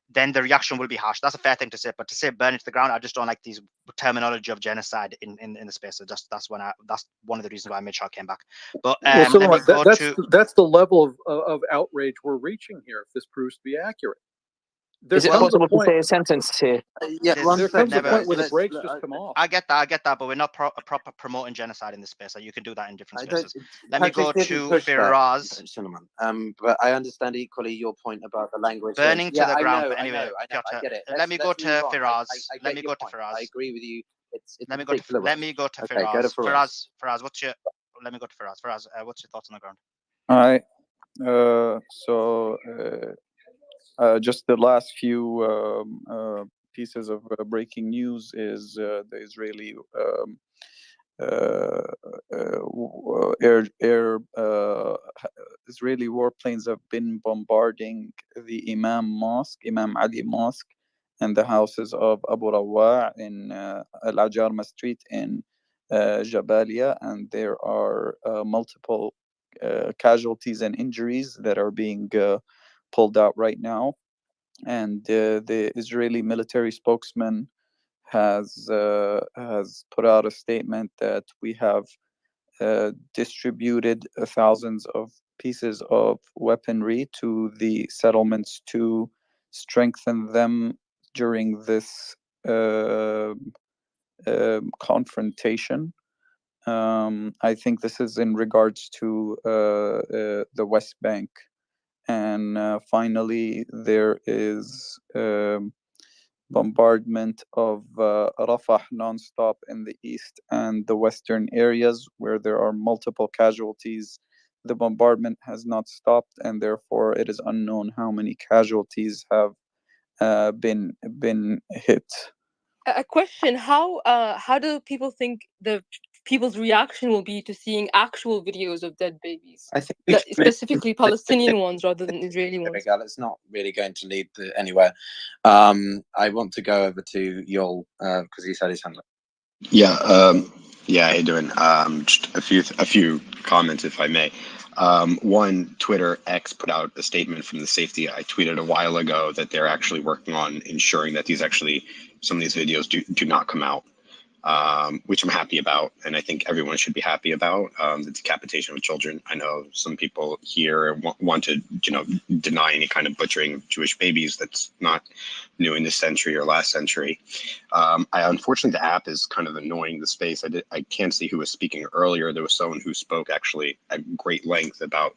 then the reaction will be harsh. That's a fair thing to say. But to say burn it to the ground, I just don't like these terminology of genocide in the space. So that's one of the reasons why I made sure I came back. But that's the level of outrage we're reaching here. If this proves to be accurate. Is it possible to say a sentence here? Yeah, there comes a point where the brakes just come off. I get that, but we're not proper promoting genocide in this space. You can do that in different spaces. Let me go to Firaz. But I understand equally your point about the language. Burning to the ground. But I anyway, I get it. Let me go to Firaz. Let me go to Firaz. I agree with you. Let me go to Firaz. Firaz, what's your? Let me go to Firaz. Firaz, what's your thoughts on the ground? All right. Just the last few pieces of breaking news is the Israeli Israeli warplanes have been bombarding the Imam Ali Mosque, and the houses of Abu Rawah in Al Ajarma Street in Jabalia, and there are multiple casualties and injuries that are being pulled out right now. And the Israeli military spokesman has put out a statement that we have distributed thousands of pieces of weaponry to the settlements to strengthen them during this confrontation. I think this is in regards to the West Bank. And finally, there is bombardment of Rafah nonstop in the east and the western areas where there are multiple casualties. The bombardment has not stopped, and therefore it is unknown how many casualties have been hit. A question: How do people think the people's reaction will be to seeing actual videos of dead babies, I think we should specifically Palestinian ones rather than Israeli ones. Miguel, it's not really going to lead anywhere. I want to go over to Yol because he said his hand up. Yeah, yeah. How you doing? Just a few comments, if I may. One, Twitter X put out a statement from the safety. I tweeted a while ago that they're actually working on ensuring that some of these videos do not come out, which I'm happy about, and I think everyone should be happy about. The decapitation of children. I know some people here want to, deny any kind of butchering of Jewish babies. That's not new in this century or last century. Unfortunately, the app is kind of annoying the space. I can't see who was speaking earlier. There was someone who spoke actually at great length about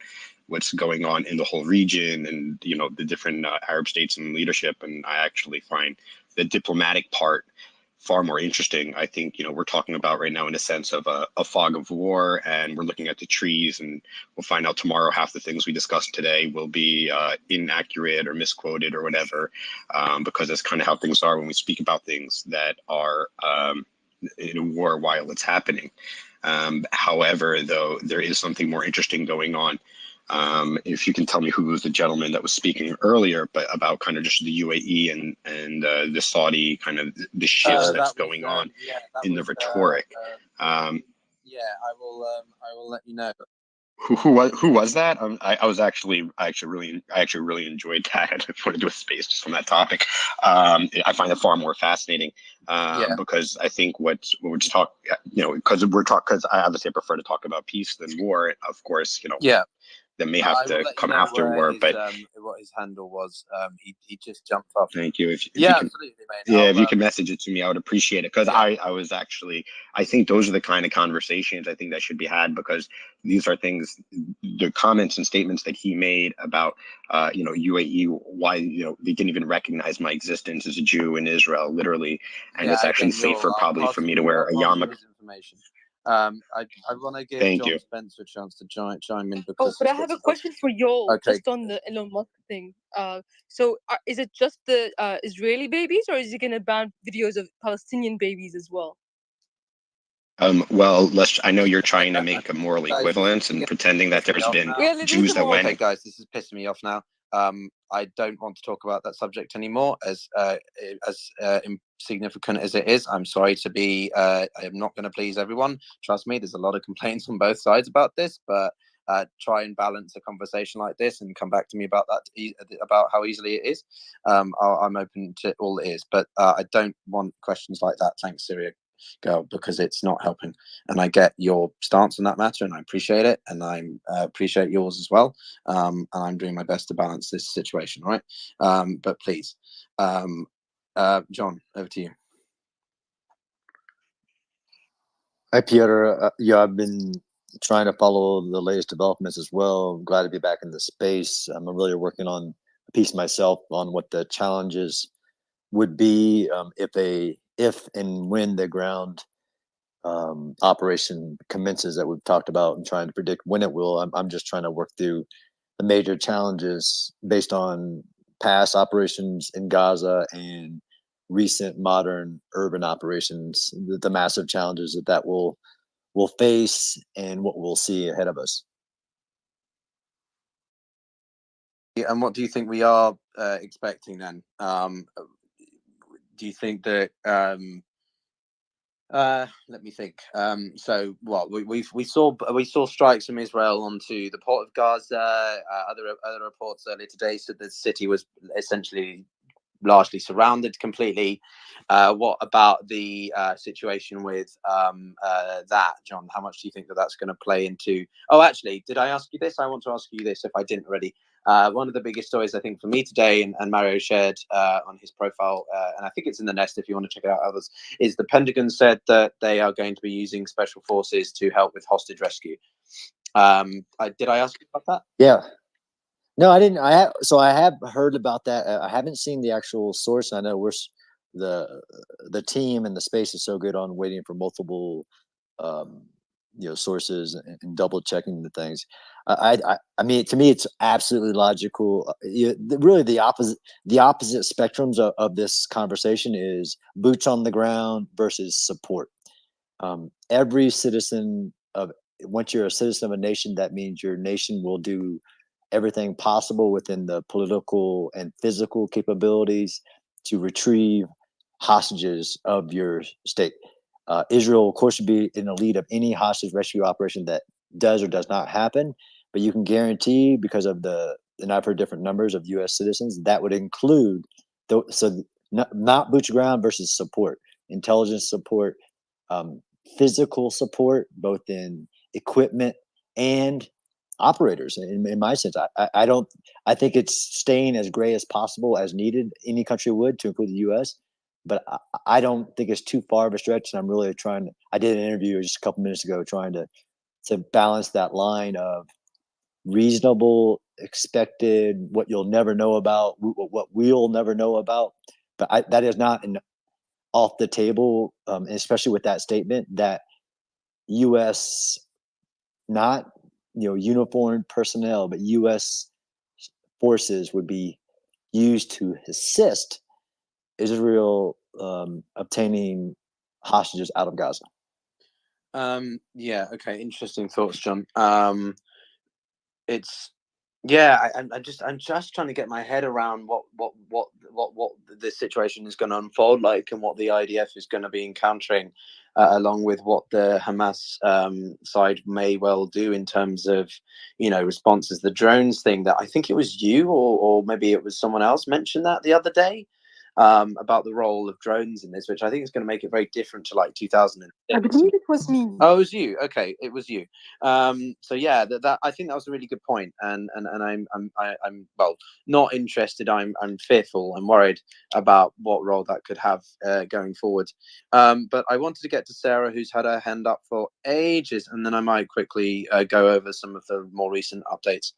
what's going on in the whole region and, the different Arab states and leadership. And I actually find the diplomatic part far more interesting. I think, we're talking about right now in a sense of a fog of war, and we're looking at the trees, and we'll find out tomorrow half the things we discussed today will be inaccurate or misquoted or whatever, because that's kind of how things are when we speak about things that are in a war while it's happening. However, though, there is something more interesting going on. If you can tell me who was the gentleman that was speaking earlier, but about kind of just the UAE and the Saudi kind of the shifts that's going on in the rhetoric. Yeah, I will let you know. Who was that? I actually really enjoyed that. I just wanted to do a space just on that topic. I find it far more fascinating because I think what we're just talking, because I obviously prefer to talk about peace than war. Of course, that may have to come after war, but what his handle was, he just jumped off. Thank you. If you can, Absolutely, mate. yeah, if you can message it to me, I would appreciate it, because I think those are the kind of conversations I think that should be had, because these are things, the comments and statements that he made about UAE, why they didn't even recognize my existence as a Jew in Israel, literally, and it's actually safer probably for me to wear a yarmulke. I want to give John Spencer a chance to chime in because. Oh, but I have a question for Joel, just on the Elon Musk thing. So is it just the Israeli babies, or is he going to ban videos of Palestinian babies as well? Well, I know you're trying to make a moral equivalence and pretending that there's been Jews that went. Okay, guys, this is pissing me off now. I don't want to talk about that subject anymore, as insignificant as it is. I'm sorry to be. I am not going to please everyone. Trust me, there's a lot of complaints on both sides about this, but try and balance a conversation like this and come back to me about that, about how easily it is. I'm open to all it is, but I don't want questions like that. Thanks, Syria girl, because it's not helping. And I get your stance on that matter, and I appreciate it, and I appreciate yours as well. And I'm doing my best to balance this situation, right? But please, John, over to you. Hi, Peter. Yeah, I've been trying to follow the latest developments as well. I'm glad to be back in the space. I'm really working on a piece myself on what the challenges would be if and when the ground operation commences that we've talked about, and trying to predict when it will. I'm just trying to work through the major challenges based on past operations in Gaza and recent modern urban operations, the massive challenges that will face and what we'll see ahead of us. And what do you think we are expecting then? Do you think that? Let me think. So what we saw strikes from Israel onto the port of Gaza. Other reports earlier today said the city was essentially largely surrounded completely. What about the situation with that, John? How much do you think that that's going to play into? Oh, actually, did I ask you this? I want to ask you this if I didn't already. One of the biggest stories I think for me today, and Mario shared on his profile, and I think it's in the Nest if you want to check it out, others, is the Pentagon said that they are going to be using special forces to help with hostage rescue. Did I ask you about that? Yeah. No, I didn't. I have heard about that. I haven't seen the actual source. I know the team and the space is so good on waiting for multiple sources and double checking the things. I mean, to me, it's absolutely logical. Really, the opposite spectrums of this conversation is boots on the ground versus support. Every citizen of once you're a citizen of a nation, that means your nation will do everything possible within the political and physical capabilities to retrieve hostages of your state. Israel, of course, should be in the lead of any hostage rescue operation that does or does not happen. But you can guarantee, because of and I've heard different numbers of U.S. citizens, that would include, not boots ground versus support, intelligence support, physical support, both in equipment and operators. In my sense, I think it's staying as gray as possible as needed. Any country would, to include the U.S., but I don't think it's too far of a stretch. And I'm really trying to. I did an interview just a couple minutes ago, trying to balance that line of reasonable, expected, what you'll never know about, what we'll never know about. But that is not off the table, especially with that statement that U.S. not uniformed personnel, but U.S. forces would be used to assist Israel obtaining hostages out of Gaza. Yeah. Okay. Interesting thoughts, John. It's I'm just trying to get my head around what the situation is going to unfold like, and what the IDF is going to be encountering, along with what the Hamas side may well do in terms of responses. The drones thing, that I think it was you or maybe it was someone else mentioned that the other day, about the role of drones in this, which I think is going to make it very different to like 2006. I believe it was me. Oh, it was you. Okay, it was you. So yeah, that I think that was a really good point, and I'm well, not interested. I'm fearful and worried about what role that could have going forward. But I wanted to get to Sarah, who's had her hand up for ages, and then I might quickly go over some of the more recent updates.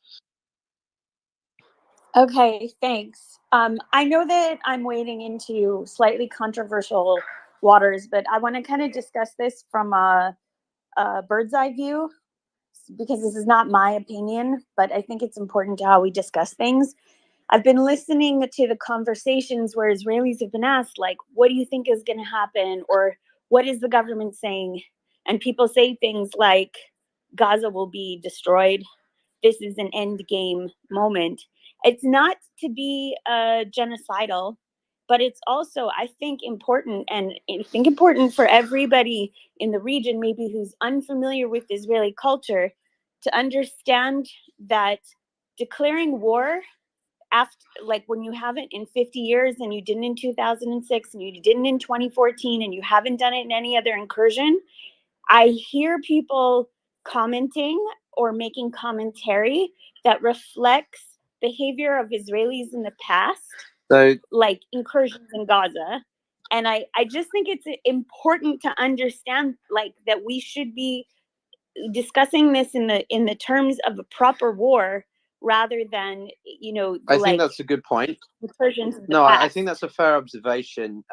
Okay, thanks. I know that I'm wading into slightly controversial waters, but I want to kind of discuss this from a bird's eye view, because this is not my opinion, but I think it's important to how we discuss things. I've been listening to the conversations where Israelis have been asked, like, what do you think is going to happen? Or what is the government saying? And people say things like, Gaza will be destroyed. This is an end game moment. It's not to be genocidal, but it's also, I think, important, and I think important for everybody in the region, maybe who's unfamiliar with Israeli culture, to understand that declaring war after, like, when you haven't in 50 years, and you didn't in 2006, and you didn't in 2014, and you haven't done it in any other incursion, I hear people commenting or making commentary that reflects behavior of Israelis in the past, So, like incursions in Gaza. And I just think it's important to understand, like, that we should be discussing this in the terms of a proper war, rather than I think that's a good point. incursions in the No, I past. think that's a fair observation.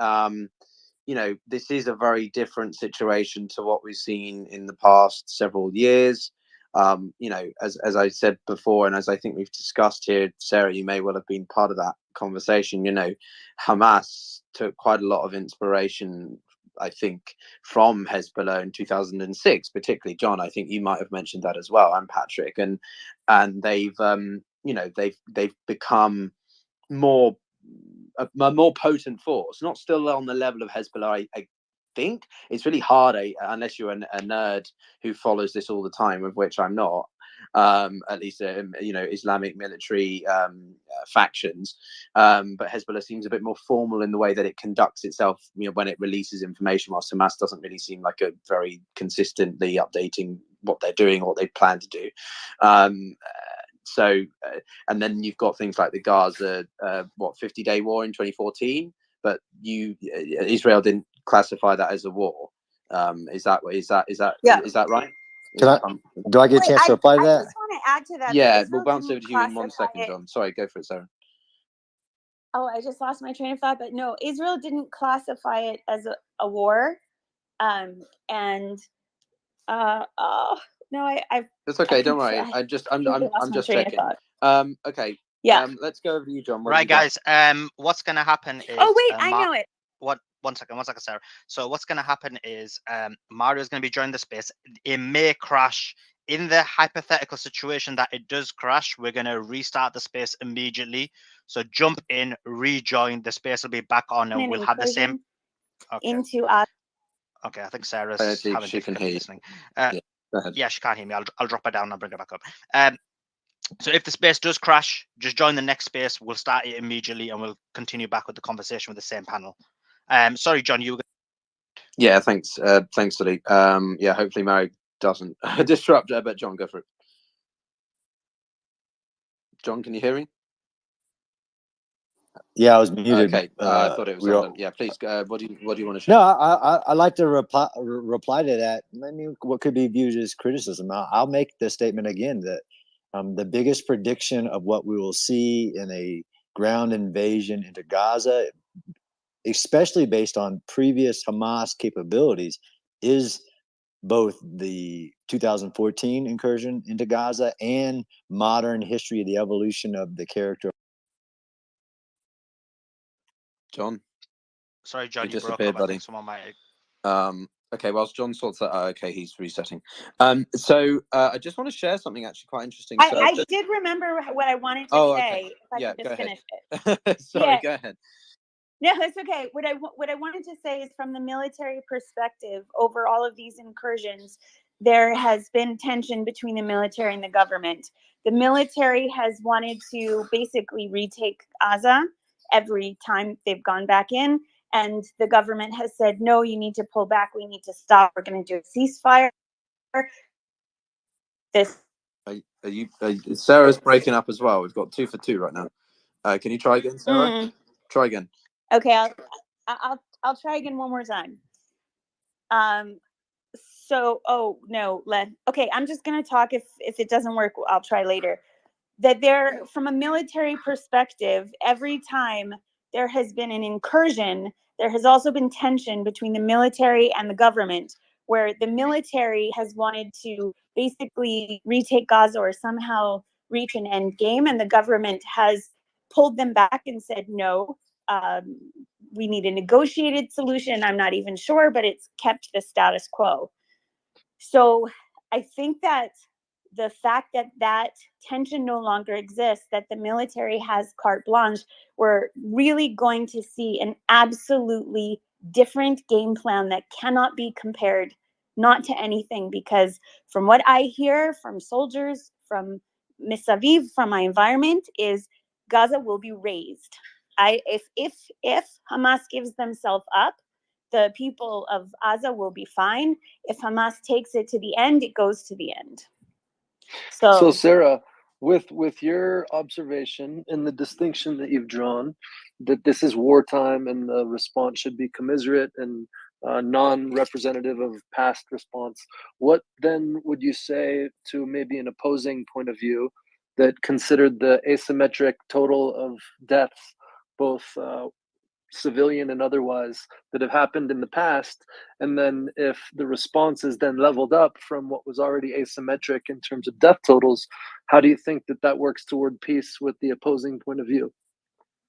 This is a very different situation to what we've seen in the past several years. As I said before, and as I think we've discussed here, Sarah, you may well have been part of that conversation. Hamas took quite a lot of inspiration, I think, from Hezbollah in 2006, particularly. John, I think you might have mentioned that as well, and Patrick, and they've they've become a more potent force, not still on the level of Hezbollah. I think it's really hard, unless you're a nerd who follows this all the time, of which I'm not, at least Islamic military factions, but Hezbollah seems a bit more formal in the way that it conducts itself, when it releases information, whilst Hamas doesn't really seem like a very consistently updating what they're doing or what they plan to do. And then you've got things like the Gaza 50-day war in 2014, but Israel didn't classify that as a war. Is that right? Do I get a chance to reply to that? I just want to add to that. Yeah, that we'll bounce over didn't to you in 1 classify second, it- John. Sorry, go for it, Sarah. Oh, I just lost my train of thought, but no, Israel didn't classify it as a war. No, It's okay, don't worry. I'm just checking. Okay. Yeah. Let's go over to you, John. What Right, have you got? guys. What's gonna happen is Oh wait, I know it. What one second, Sarah. So what's going to happen is Mario is going to be joining the space. It may crash. In the hypothetical situation that it does crash, we're going to restart the space immediately. So jump in, rejoin. The space will be back on, and we'll have the same. Okay. Into Okay, I think Sarah's having she can difficulty hear you. listening. Yeah, go ahead. Yeah, she can't hear me. I'll drop her down and I'll bring her back up. So if the space does crash, just join the next space. We'll start it immediately and we'll continue back with the conversation with the same panel. Sorry, John, you were. Yeah, thanks, Sadiq. Yeah, hopefully Mary doesn't disrupt her, but John, go for it. John, can you hear me? Yeah, I was muted. Okay, I thought it was. Yeah, please. What do you want to share? No, I like to reply to that. I mean, what could be viewed as criticism. I'll make the statement again that the biggest prediction of what we will see in a ground invasion into Gaza, especially based on previous Hamas capabilities, is both the 2014 incursion into Gaza and modern history of the evolution of the character. John? Sorry, John, you broke disappeared, up. buddy. I think someone might. Okay, whilst John sorts that out, okay, he's resetting. So I just want to share something actually quite interesting. So I did remember what I wanted to say. If I could just finish it. Sorry, go ahead. No, it's okay. What I wanted to say is, from the military perspective, over all of these incursions, there has been tension between the military and the government. The military has wanted to basically retake Gaza every time they've gone back in, and the government has said, no, you need to pull back. We need to stop. We're going to do a ceasefire. Sarah's breaking up as well. We've got 2 for 2 right now. Can you try again, Sarah? Try again. Okay, I'll try again one more time. Okay, I'm just gonna talk. If it doesn't work, I'll try later. That there, from a military perspective, every time there has been an incursion, there has also been tension between the military and the government, where the military has wanted to basically retake Gaza or somehow reach an end game, and the government has pulled them back and said, no, we need a negotiated solution. I'm not even sure, but it's kept the status quo. So I think that the fact that that tension no longer exists, that the military has carte blanche, we're really going to see an absolutely different game plan that cannot be compared not to anything, because from what I hear from soldiers, from Misaviv, from my environment, is Gaza will be razed. If Hamas gives themselves up, the people of Gaza will be fine. If Hamas takes it to the end, it goes to the end. So Sarah, with your observation and the distinction that you've drawn, that this is wartime and the response should be commiserate and non-representative of past response, what then would you say to maybe an opposing point of view that considered the asymmetric total of deaths, both civilian and otherwise, that have happened in the past, and then if the response is then leveled up from what was already asymmetric in terms of death totals, how do you think that works toward peace with the opposing point of view?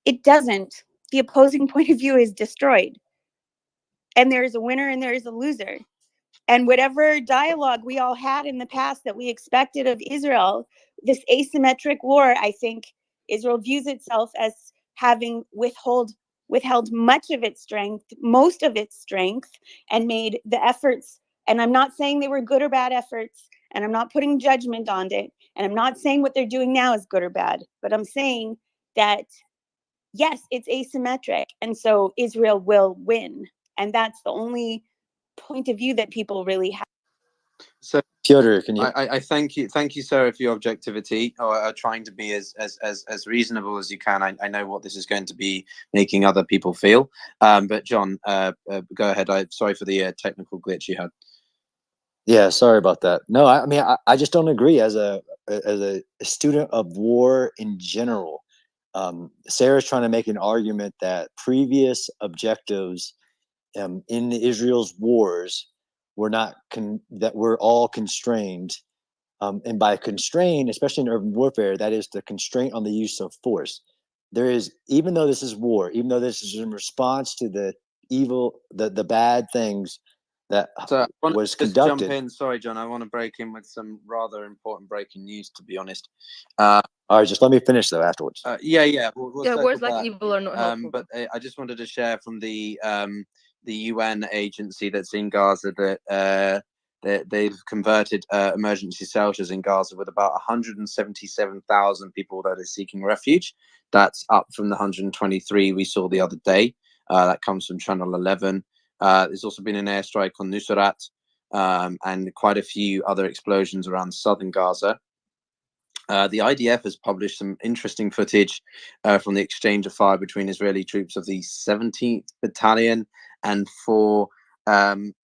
It doesn't. The opposing point of view is destroyed, and there is a winner and there is a loser. And whatever dialogue we all had in the past that we expected of Israel, this asymmetric war, I think Israel views itself as having withheld much of its strength, most of its strength, and made the efforts. And I'm not saying they were good or bad efforts, and I'm not putting judgment on it, and I'm not saying what they're doing now is good or bad, but I'm saying that, yes, it's asymmetric, and so Israel will win. And that's the only point of view that people really have. So Piotr, can you? I thank you, Sarah, for your objectivity, or trying to be as reasonable as you can. I know what this is going to be making other people feel. But John, go ahead. I'm sorry for the technical glitch you had. Yeah, sorry about that. No, I mean, I just don't agree as a student of war in general. Sarah's trying to make an argument that previous objectives in Israel's wars were not that were all constrained, and by constraint, especially in urban warfare, that is the constraint on the use of force. There is, even though this is war, even though this is in response to the evil, the bad things that So I want was to just jump conducted. in. Sorry, John. I want to break in with some rather important breaking news, to be honest. All right, just let me finish though afterwards. Yeah. We'll Yeah, circle words like back. evil are not helpful. But I just wanted to share from the UN agency that's in Gaza that they've converted emergency shelters in Gaza with about 177,000 people that are seeking refuge. That's up from the 123 we saw the other day. That comes from Channel 11. There's also been an airstrike on Nusrat and quite a few other explosions around southern Gaza. The IDF has published some interesting footage from the exchange of fire between Israeli troops of the 17th Battalion and 4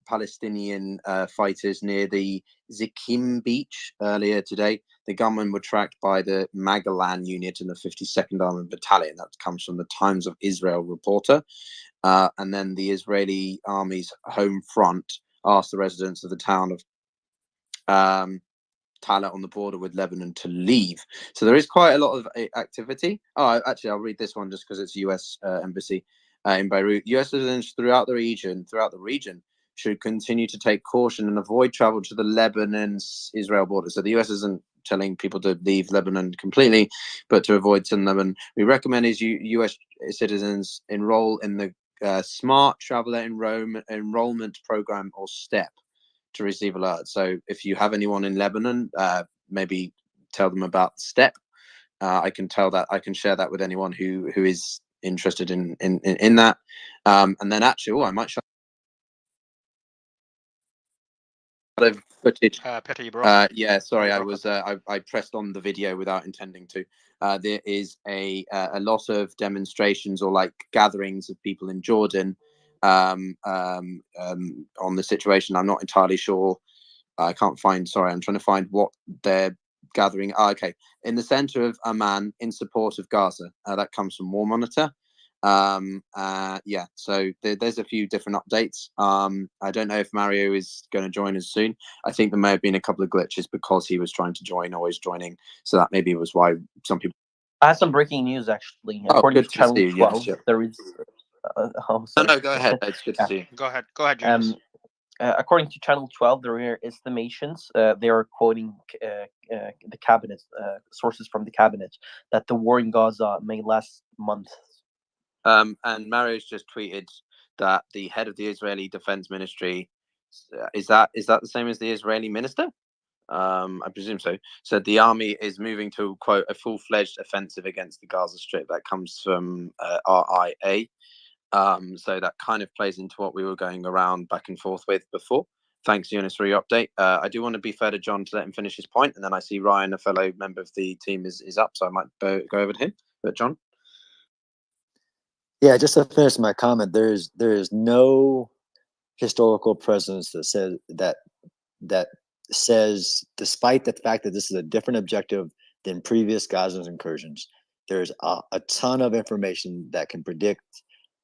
Palestinian fighters near the Zikim beach earlier today. The gunmen were tracked by the Magalan unit in the 52nd Armored Battalion. That comes from the Times of Israel reporter. And then the Israeli army's home front asked the residents of the town of Talat on the border with Lebanon to leave. So there is quite a lot of activity. Oh, actually, I'll read this one just because it's U.S. Embassy in Beirut. U.S. citizens throughout the region should continue to take caution and avoid travel to the Lebanon-Israel border. So the U.S. isn't telling people to leave Lebanon completely, but to avoid some Lebanon. We recommend U.S. citizens enroll in the Smart Traveler Enrollment Program, or STEP, to receive alerts. So if you have anyone in Lebanon, maybe tell them about STEP. I can share that with anyone who is interested in that. And then actually, I might show footage. Peter, you broke. Yeah, sorry, I pressed on the video without intending to. There is a lot of demonstrations or like gatherings of people in Jordan on the situation. I'm not entirely sure. I can't find. Sorry, I'm trying to find what they're gathering. Okay, in the center of Amman, in support of Gaza. That comes from War Monitor. Yeah, so there's a few different updates. I don't know if Mario is going to join us soon. I think there may have been a couple of glitches because he was trying to join, always joining. So that maybe was why some people. I have some breaking news actually. According to Channel 12, there is. No, go ahead. It's good to see you. Go ahead, James. According to Channel 12, there are estimations. They are quoting the cabinet sources from the cabinet that the war in Gaza may last months. And Mario's just tweeted that the head of the Israeli Defense Ministry is that the same as the Israeli minister? I presume so. Said the army is moving to, quote, a full-fledged offensive against the Gaza Strip. That comes from RIA. So that kind of plays into what we were going around back and forth with before. Thanks, Eunice, for your update. I do want to be fair to John to let him finish his point, and then I see Ryan, a fellow member of the team, is up, so I might go over to him. But John? Yeah, just to finish my comment, there is no historical precedence that says, despite the fact that this is a different objective than previous Gaza incursions, there's a ton of information that can predict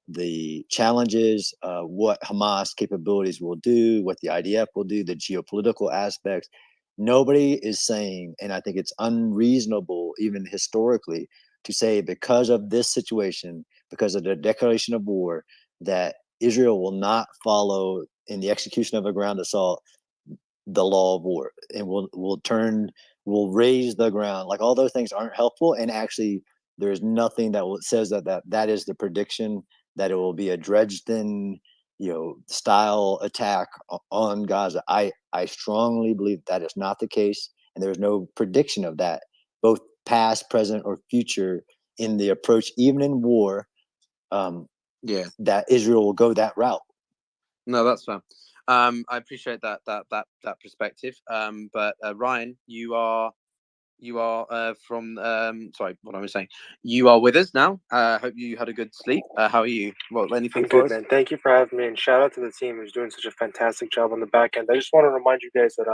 the challenges, what Hamas capabilities will do, what the IDF will do, the geopolitical aspects. Nobody is saying, and I think it's unreasonable, even historically, to say because of this situation, because of the declaration of war, that Israel will not follow in the execution of a ground assault the law of war, and will raise the ground. Like, all those things aren't helpful, and actually there's nothing that says that is the prediction that it will be a Dresden, style attack on Gaza. I strongly believe that is not the case, and there's no prediction of that, both past, present, or future, in the approach, even in war. That Israel will go that route. No, that's fine. I appreciate that perspective. But Ryan, you are from sorry, what am I saying? You are with us now. Hope you had a good sleep. How are you? Well, anything I'm for good, us? man. Thank you for having me, and shout out to the team who's doing such a fantastic job on the back end. I just want to remind you guys that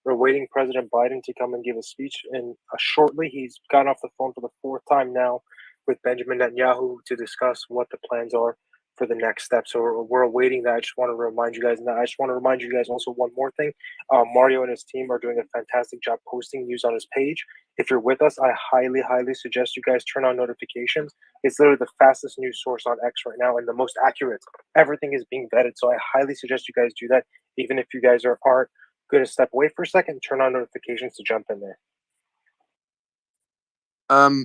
we're waiting President Biden to come and give a speech, and shortly he's gotten off the phone for the 4th time now with Benjamin Netanyahu to discuss what the plans are for the next step. So we're awaiting that. I just want to remind you guys, and I just want to remind you guys also one more thing. Mario and his team are doing a fantastic job posting news on his page. If you're with us, I highly, highly suggest you guys turn on notifications. It's literally the fastest news source on X right now and the most accurate. Everything is being vetted. So I highly suggest you guys do that. Even if you guys aren't going to step away for a second, turn on notifications to jump in there.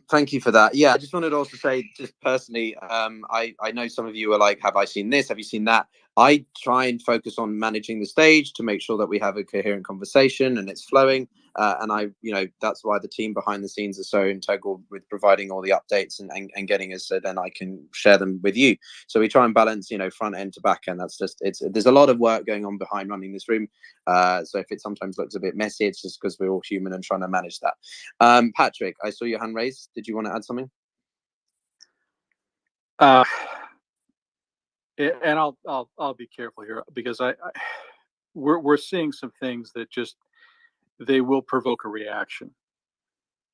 Thank you for that. Yeah, I just wanted to also say, just personally, I know some of you are like, have I seen this? Have you seen that? I try and focus on managing the stage to make sure that we have a coherent conversation and it's flowing. And that's why the team behind the scenes are so integral with providing all the updates and getting us so then I can share them with you. So we try and balance, front end to back end. There's a lot of work going on behind running this room. So if it sometimes looks a bit messy, it's just because we're all human and trying to manage that. Patrick, I saw your hand raised. Did you want to add something? And I'll be careful here because we're seeing some things that just they will provoke a reaction.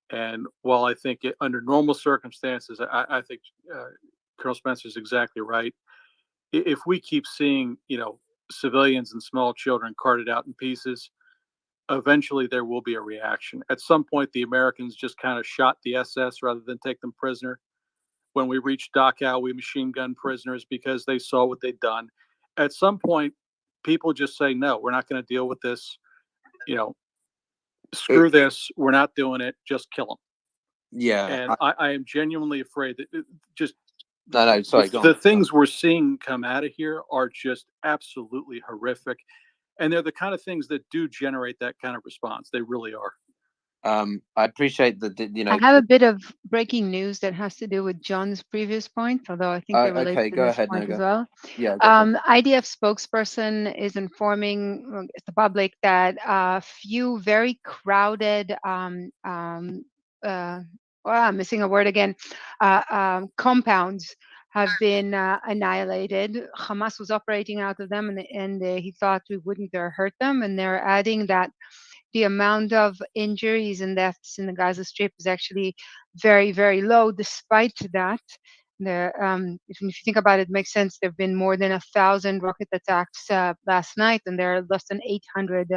And while I think under normal circumstances, I think Colonel Spencer is exactly right. If we keep seeing civilians and small children carted out in pieces, eventually there will be a reaction. At some point, the Americans just kind of shot the SS rather than take them prisoner. When we reached Dachau, we machine gun prisoners because they saw what they'd done. At some point, people just say, no, we're not going to deal with this. Screw this. We're not doing it. Just kill them. Yeah. And I am genuinely afraid that No, sorry, go on. The things we're seeing come out of here are just absolutely horrific. And they're the kind of things that do generate that kind of response. They really are. I appreciate that. I have a bit of breaking news that has to do with John's previous point, although I think they relate okay, to go this ahead, point as Noga. well. Yeah. IDF spokesperson is informing the public that a few very crowded, I'm missing a word again, compounds have been annihilated. Hamas was operating out of them, and he thought we wouldn't hurt them, and they're adding that the amount of injuries and deaths in the Gaza Strip is actually very, very low. Despite that, if you think about it, it makes sense. There have been more than 1,000 rocket attacks last night, and there are less than 800,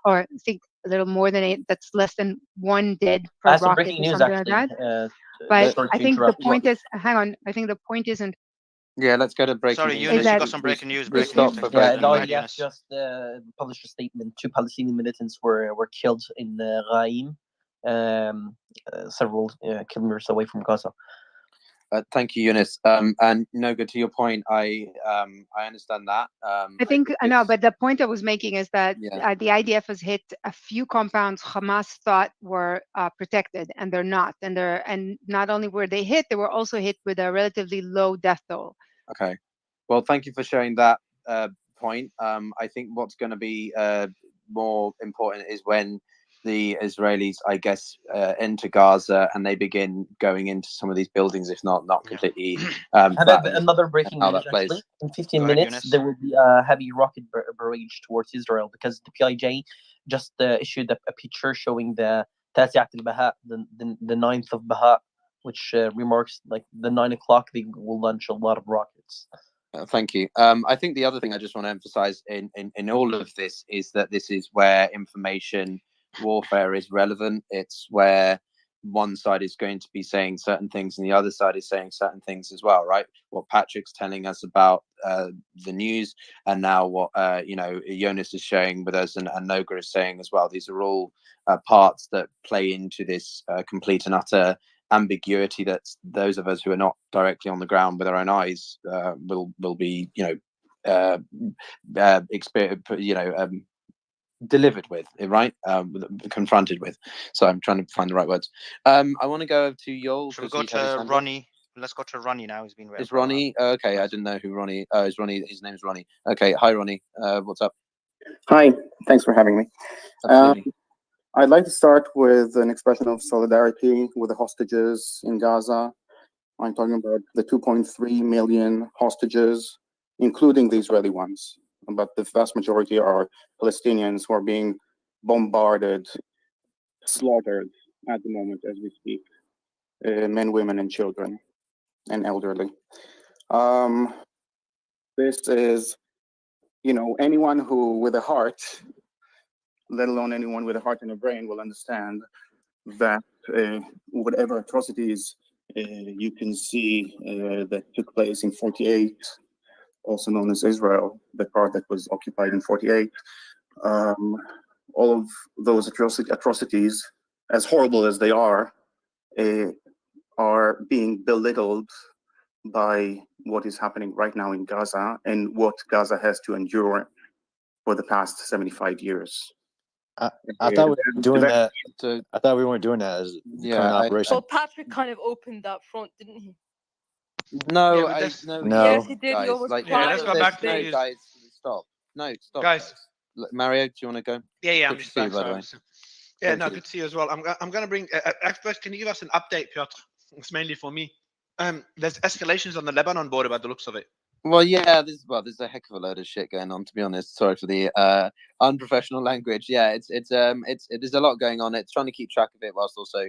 or I think a little more than 8. That's less than one dead per That's some rocket breaking or news, something actually. like that. But Sorry I to think the interrupt. point is, hang on. I think the point isn't. Yeah, let's go to breaking Sorry, news. Eunice, you got some breaking news. We'll stop for Yeah, breaking the news. IDF just published a statement. 2 Palestinian militants were killed in Ghaim, several kilometers away from Gaza. Thank you, Eunice. And Noga, to your point, I understand that. I think I know, but the point I was making is that Yeah. the IDF has hit a few compounds Hamas thought were protected, and they're not. And not only were they hit, they were also hit with a relatively low death toll. Okay. Well, thank you for sharing that point. I think what's going to be more important is when the Israelis, I guess, enter Gaza and they begin going into some of these buildings, if not completely. Another breaking news, actually. In 15 minutes, there will be a heavy rocket barrage towards Israel because the PIJ just issued a picture showing the Tasiat al-Baha, the 9th of Baha, which remarks like the 9 o'clock they will launch a lot of rockets. Thank you. I think the other thing I just want to emphasize in all of this is that this is where information warfare is relevant. It's where one side is going to be saying certain things and the other side is saying certain things as well, right? What Patrick's telling us about the news, and now what Jonas is sharing with us, and Noga is saying as well. These are all parts that play into this complete and utter ambiguity that those of us who are not directly on the ground with our own eyes will be delivered with, right? Confronted with. So I'm trying to find the right words. I want to go over to Yol. Should we go to Ronnie? Let's go to Ronnie now. He's been Is Ronnie okay? I didn't know who Ronnie. Oh, is Ronnie? His name's Ronnie. Okay, hi Ronnie. What's up? Hi, thanks for having me. Absolutely. I'd like to start with an expression of solidarity with the hostages in Gaza. I'm talking about the 2.3 million hostages, including the Israeli ones. But the vast majority are Palestinians who are being bombarded, slaughtered at the moment as we speak. Men, women, and children, and elderly. This is, anyone who with a heart, let alone anyone with a heart and a brain, will understand that whatever atrocities you can see that took place in 48, also known as Israel, the part that was occupied in 48, all of those atrocities, as horrible as they are being belittled by what is happening right now in Gaza and what Gaza has to endure for the past 75 years. I thought we were doing that. I thought we weren't doing that as current operation. Well, Patrick kind of opened that front, didn't he? No, No. Yes, he did. Guys, He almost like, cried. let's go back to no, news. guys, stop. No, stop, Guys. Mario, do you want to go? Yeah, I'm Good to just see you, back. by the Sorry. way. Yeah, Thank no, you. good to see you as well. I'm going to bring. First, can you give us an update, Piotr? It's mainly for me. There's escalations on the Lebanon border by the looks of it. Well, yeah, there's a heck of a load of shit going on, to be honest. Sorry for the unprofessional language. Yeah, there's a lot going on. It's trying to keep track of it whilst also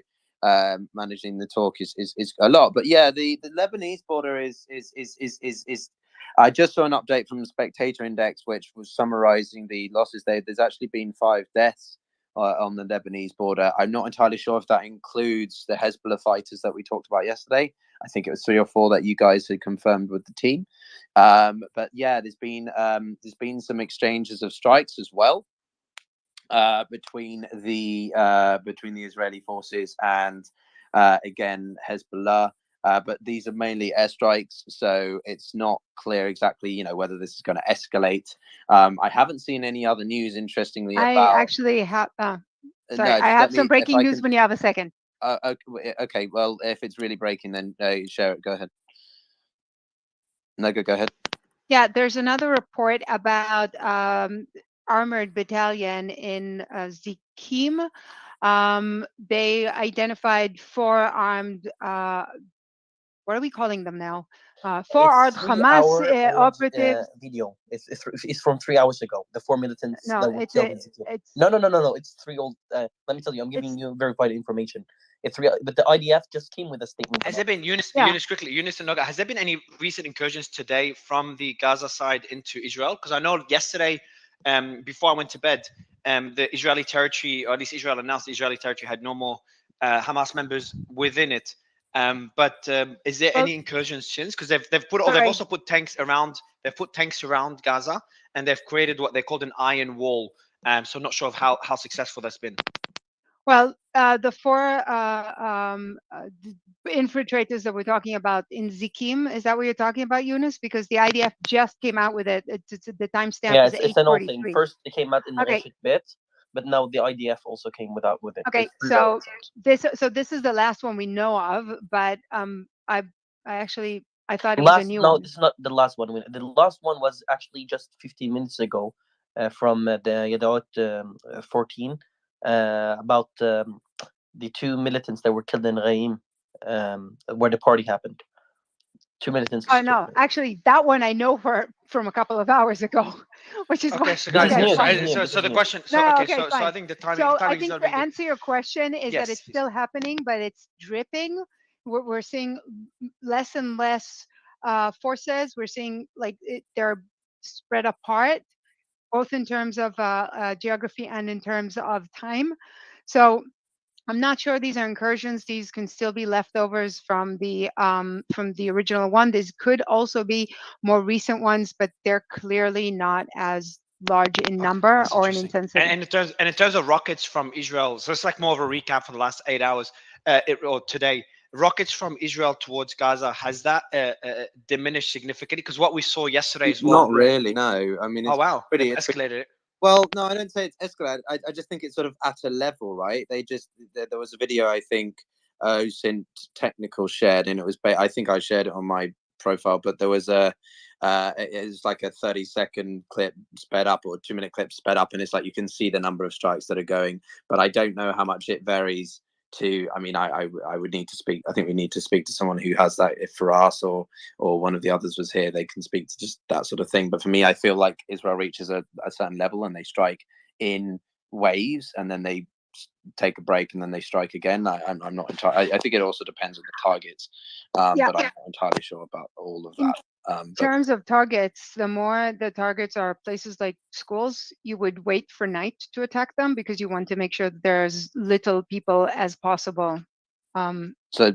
managing the talk is a lot. But yeah, the Lebanese border is I just saw an update from the Spectator Index, which was summarizing the losses there. There's actually been 5 deaths on the Lebanese border. I'm not entirely sure if that includes the Hezbollah fighters that we talked about yesterday. I think it was 3 or 4 that you guys had confirmed with the team. But yeah, there's been some exchanges of strikes as well between the Israeli forces and again Hezbollah. But these are mainly airstrikes, so it's not clear exactly, whether this is going to escalate. I haven't seen any other news, interestingly, I about. actually have. Sorry, No, I have some breaking news when you have a second. Okay, well, if it's really breaking, then share it. Go ahead. No, go ahead. Yeah, there's another report about armored battalion in Zikim. They identified 4 armed. What are we calling them now? 4 armed Hamas operatives. Video. It's from 3 hours ago. The 4 militants No, that were it's killed in Zikim. No. It's 3 old. Let me tell you, I'm giving you verified information. It's 3, but the IDF just came with a statement. Has there been Yunus quickly? Yunus and Noga. Has there been any recent incursions today from the Gaza side into Israel? Because I know yesterday, before I went to bed, the Israeli territory, or at least Israel announced the Israeli territory had no more Hamas members within it. But is there any incursions since? Because they've also put tanks around. They've put tanks around Gaza, and they've created what they called an iron wall. So I'm not sure of how successful that's been. Well, the 4 infiltrators that we're talking about in Zikim, is that what you're talking about, Yunus? Because the IDF just came out with it. The timestamp Yeah, is 8:43. it's an old thing. First, it came out in the Rashid bit, but now the IDF also came with it. Okay, so this is the last one we know of, but I thought it was a new one. No, this is not the last one. The last one was actually just 15 minutes ago, from the Yadaot 14. About the 2 militants that were killed in Raim, where the party happened. 2 militants. Oh no, actually, that one I know from a couple of hours ago, which is okay. why. So guys, so the question. So no, okay, so I think the timing. So timing I think is to answer your question is yes, that it's still happening, but it's dripping. We're seeing less and less forces. We're seeing they're spread apart, both in terms of geography and in terms of time. So I'm not sure these are incursions. These can still be leftovers from the original one. These could also be more recent ones, but they're clearly not as large in number or in intensity. And in terms of rockets from Israel, so it's like more of a recap for the last 8 hours, or today. Rockets from Israel towards Gaza, has that diminished significantly? Because what we saw yesterday as well. Not really, no. I mean, it's pretty escalated it. Well, no, I don't say it's escalated. I just think it's sort of at a level, right? There was a video, I think, Sint Technical shared, and it was, I think I shared it on my profile, but there was it was like a 30-second clip sped up, or a 2-minute clip sped up, and it's like you can see the number of strikes that are going, but I don't know how much it varies. I mean, I would need to speak. I think we need to speak to someone who has that. If for us or one of the others was here, they can speak to just that sort of thing. But for me, I feel like Israel reaches a certain level and they strike in waves, and then they take a break and then they strike again. I'm not entirely. I think it also depends on the targets, but I'm not entirely sure about all of that. In terms of targets, the more the targets are places like schools, you would wait for night to attack them because you want to make sure that there's little people as possible. So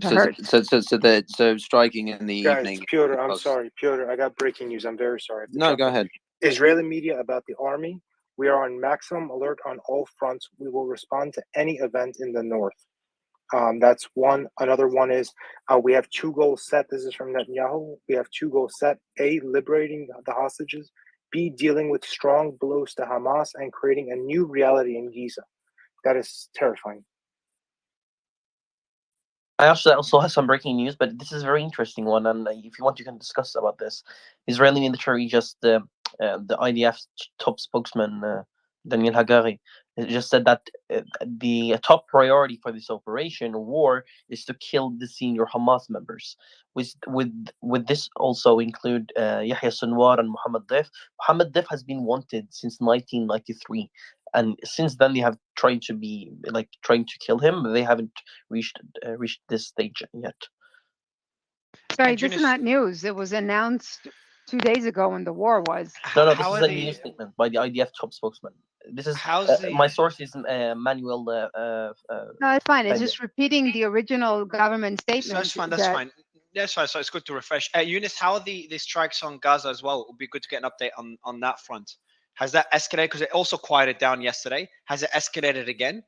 striking in the Guys, evening. Piotr, I'm sorry. Piotr, I got breaking news. I'm very sorry. I have to No, jump go in. ahead. Israeli media about the army. We are on maximum alert on all fronts. We will respond to any event in the north. That's one. Another one is we have 2 goals set. This is from Netanyahu. We have 2 goals set. A, liberating the hostages. B, dealing with strong blows to Hamas and creating a new reality in Giza. That is terrifying. I also have some breaking news, but this is a very interesting one, and if you want, you can discuss about this. Israeli military the IDF top spokesman Daniel Hagari just said that the top priority for this operation or war is to kill the senior Hamas members. With this also include Yahya Sinwar and Mohammed Deif. Mohammed Deif has been wanted since 1993. And since then, they have trying to kill him. They haven't reached this stage yet. Sorry, this is not news. It was announced 2 days ago when the war was. No, this is a news statement by the IDF top spokesman. This is my source is Manuel. No, it's fine. It's just repeating the original government statement. So that's fine. That's fine. That's fine. So it's good to refresh. Eunice, how are the strikes on Gaza as well? It would be good to get an update on that front. Has that escalated? Because it also quieted down yesterday. Has it escalated again?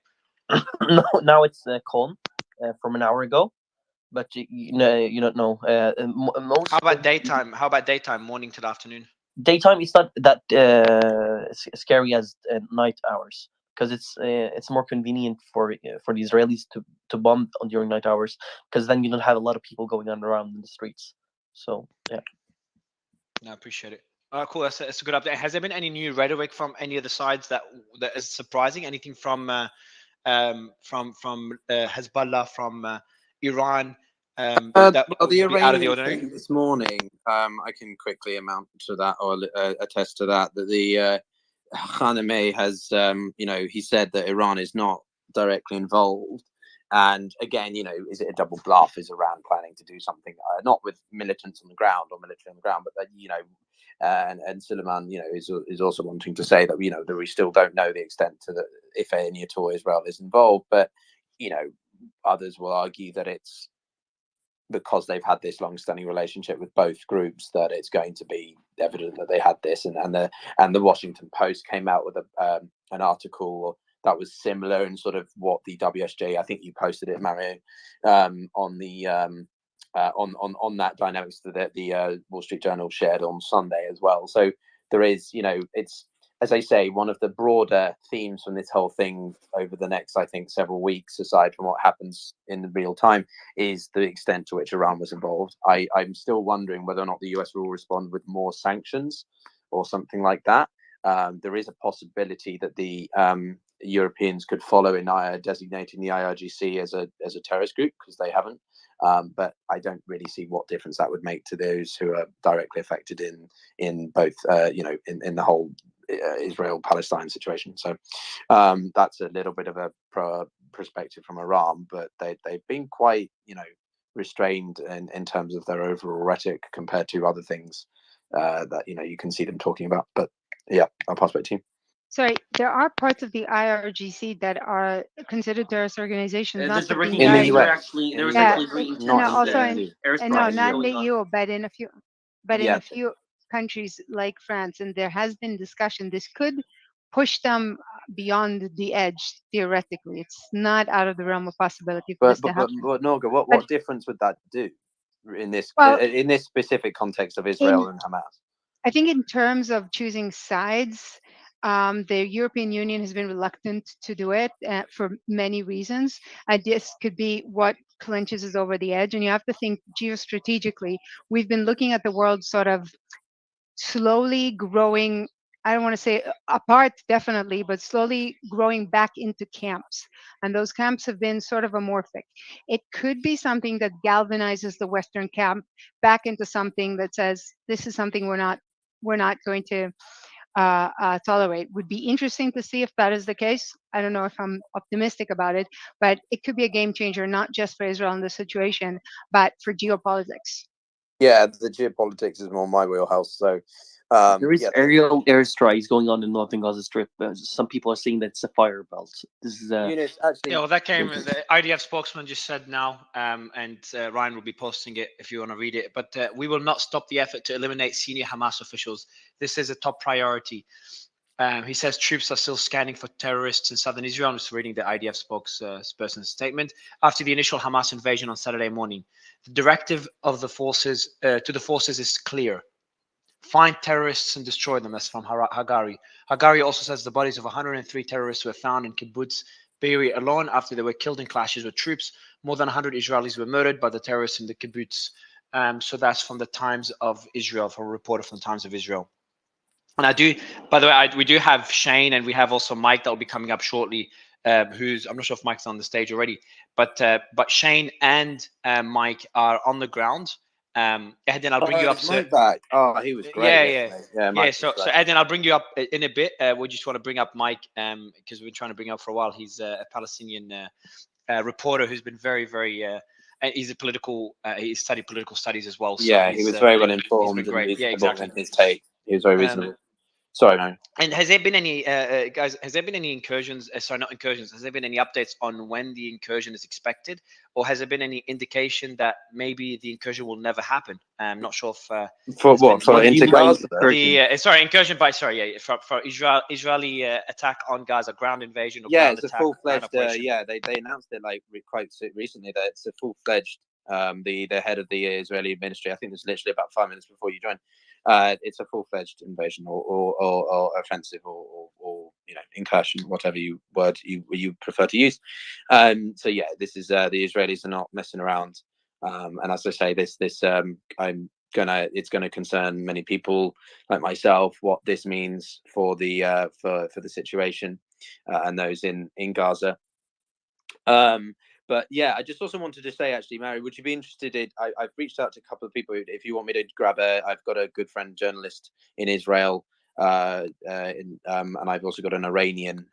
No, now it's calm from an hour ago. But you don't know. How about daytime? How about daytime, morning to the afternoon? Daytime is not that scary as night hours because it's more convenient for the Israelis to bomb during night hours because then you don't have a lot of people going on around in the streets. So yeah. No, I appreciate it. Cool. That's a good update. Has there been any new rhetoric from any of the sides that is surprising? Anything from Hezbollah, from Iran? That well, the would be out of the Iranian ordinary? thing this morning, I can quickly amount to that or attest to that. That the Khamenei has, he said that Iran is not directly involved. And again, is it a double bluff? Is Iran planning to do something not with militants on the ground or military on the ground, but that and Suleiman, is also wanting to say that that we still don't know the extent to the if any at all Israel is involved. But others will argue that it's because they've had this long-standing relationship with both groups that it's going to be evident that they had this, and the Washington Post came out with an article that was similar in sort of what the WSJ, I think you posted it, Mario, on the on that dynamics that the Wall Street Journal shared on Sunday as well. So there is, it's, as I say, one of the broader themes from this whole thing over the next, I think, several weeks, aside from what happens in the real time, is the extent to which Iran was involved. I'm still wondering whether or not the US will respond with more sanctions or something like that. There is a possibility that the Europeans could follow in designating the IRGC as a terrorist group, because they haven't. But I don't really see what difference that would make to those who are directly affected in both, in the whole Israel-Palestine situation. So that's a little bit of a perspective from Iran, but they've been quite, restrained in terms of their overall rhetoric compared to other things that you can see them talking about. But yeah, I'll pass back to you. Sorry, there are parts of the IRGC that are considered terrorist organizations, not The breaking the news. US. Actually, there was actually green Not in the EU, but in a few, in a few countries like France, and there has been discussion. This could push them beyond the edge theoretically. It's not out of the realm of possibility for this to happen. But Noga, what difference would that do in this specific context of Israel and Hamas? I think in terms of choosing sides, the European Union has been reluctant to do it for many reasons. This could be what clinches us over the edge. And you have to think geostrategically. We've been looking at the world sort of slowly growing, I don't want to say apart, definitely, but slowly growing back into camps. And those camps have been sort of amorphic. It could be something that galvanizes the Western camp back into something that says, this is something we're not going to tolerate. Would be interesting to see if that is the case. I don't know if I'm optimistic about it, but it could be a game changer, not just for Israel in this situation, but for geopolitics. Yeah, the geopolitics is more my wheelhouse. So there is aerial airstrikes going on in northern Gaza Strip. Some people are saying that it's a fire belt. This is Eunice, actually. Yeah, well, that came. The IDF spokesman just said now, and Ryan will be posting it if you want to read it. But we will not stop the effort to eliminate senior Hamas officials. This is a top priority. He says troops are still scanning for terrorists in southern Israel. I'm just reading the IDF spokesperson's statement. After the initial Hamas invasion on Saturday morning, the directive of the forces to the forces is clear: find terrorists and destroy them. That's from Hagari. Hagari also says the bodies of 103 terrorists were found in kibbutz Be'eri alone after they were killed in clashes with troops. More than 100 Israelis were murdered by the terrorists in the kibbutz. So that's from the Times of Israel, from a reporter from the Times of Israel. And I do, by the way, we do have Shane, and we have also Mike that will be coming up shortly. Who's, I'm not sure if Mike's on the stage already, but Shane and Mike are on the ground. Eden, I'll bring you up. Mike back. Oh, he was great. Yeah. So Eden, I'll bring you up in a bit. We just want to bring up Mike because we've been trying to bring up for a while. He's a Palestinian reporter who's been very, very. He's a political. He studied political studies as well. So yeah, he was very well informed and great. reasonable Exactly. in his take. He was very reasonable. Sorry, man. And has there been any, guys, has there been any incursions, sorry, not incursions, has there been any updates on when the incursion is expected? Or has there been any indication that maybe the incursion will never happen? I'm not sure if... for what? For into Gaza? Sorry, incursion by, for Israeli attack on Gaza, ground invasion or ground it's attack. a full-fledged, they announced it like quite recently that it's a full-fledged, the head of the Israeli ministry, I think it was literally about 5 minutes before you joined. It's a full-fledged invasion or offensive or incursion, whatever you prefer to use. So yeah, this is the Israelis are not messing around. And as I say, it's gonna concern many people like myself what this means for the for the situation and those in Gaza. But yeah, I just also wanted to say, actually, Mary, would you be interested in? I've reached out to a couple of people. If you want me to grab I've got a good friend journalist in Israel, and I've also got an Iranian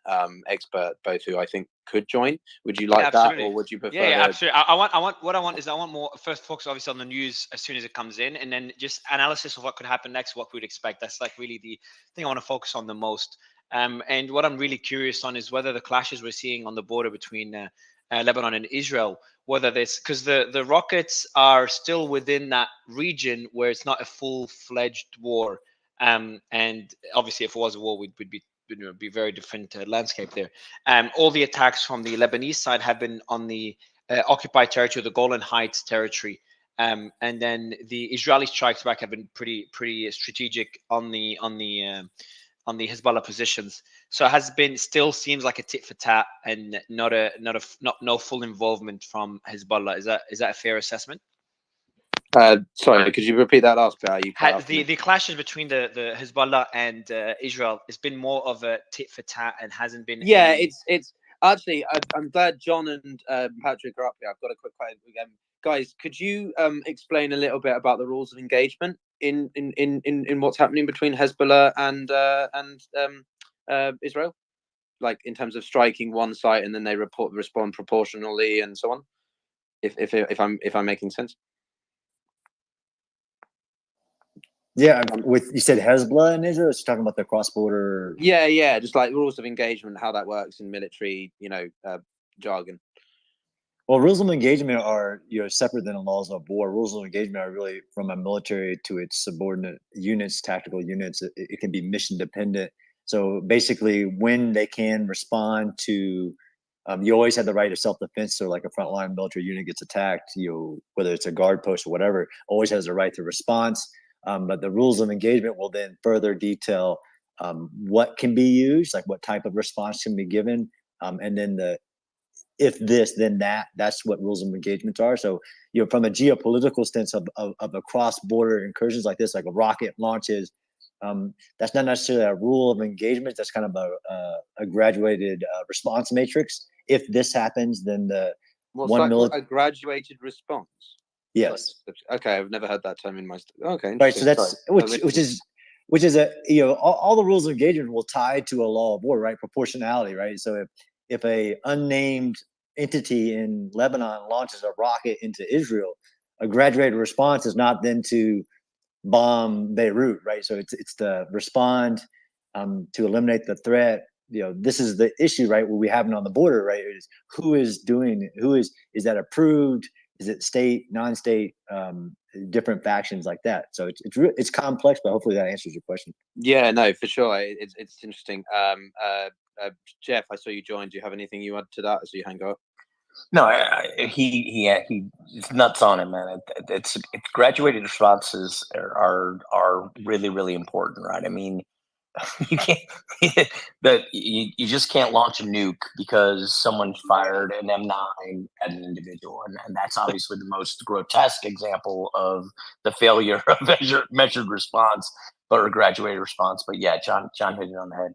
expert, both who I think could join. Would you like that, or would you prefer? Yeah, absolutely. I want more first focus obviously on the news as soon as it comes in, and then just analysis of what could happen next, what we would expect. That's like really the thing I want to focus on the most. And what I'm really curious on is whether the clashes we're seeing on the border between Lebanon and Israel, whether this, because the rockets are still within that region where it's not a full-fledged war. And obviously, if it was a war, would be very different landscape there. All the attacks from the Lebanese side have been on the occupied territory, the Golan Heights territory. And then the Israeli strikes back have been pretty strategic on the Hezbollah positions. So it still seems like a tit for tat and no full involvement from Hezbollah. Is that a fair assessment? Sorry, could you repeat that last bit? The clashes between the Hezbollah and Israel has been more of a tit for tat and hasn't been. Yeah, it's actually. I'm glad John and Patrick are up here. I've got a quick question. Guys, could you explain a little bit about the rules of engagement in what's happening between Hezbollah and Israel, like in terms of striking one site and then they respond proportionally and so on? If I'm making sense. Yeah, you said Hezbollah and Israel. It's talking about the cross-border. Yeah, just like rules of engagement, how that works in military, jargon. Well, rules of engagement are separate than the laws of war. Rules of engagement are really from a military to its subordinate units, tactical units. It can be mission dependent. So basically, when they can respond to, you always have the right of self-defense. So like a frontline military unit gets attacked, whether it's a guard post or whatever, always has the right to response. But the rules of engagement will then further detail what can be used, like what type of response can be given, and then if this, then that. That's what rules of engagement are. So, from a geopolitical stance of a cross-border incursions like this, like a rocket launches, that's not necessarily a rule of engagement. That's kind of a graduated response matrix. If this happens, then a graduated response. Yes. Okay, I've never heard that term in my. Okay. Right. So that's which is all the rules of engagement will tie to a law of war, right? Proportionality, right? So if a unnamed entity in Lebanon launches a rocket into Israel, a graduated response is not then to bomb Beirut, right? So it's to respond to eliminate the threat. This is the issue, right? What we have on the border, right? Is who is doing it? Is that approved? Is it state, non-state, different factions like that? So it's complex, but hopefully that answers your question. Yeah, no, for sure. It's interesting. Jeff, I saw you joined. Do you have anything you add to that as you hang up? No, he's nuts on it, man. It's graduated responses are really, really important, right? I mean, you can't you just can't launch a nuke because someone fired an M9 at an individual, and that's obviously the most grotesque example of the failure of measured response or graduated response. But yeah, John hit it on the head.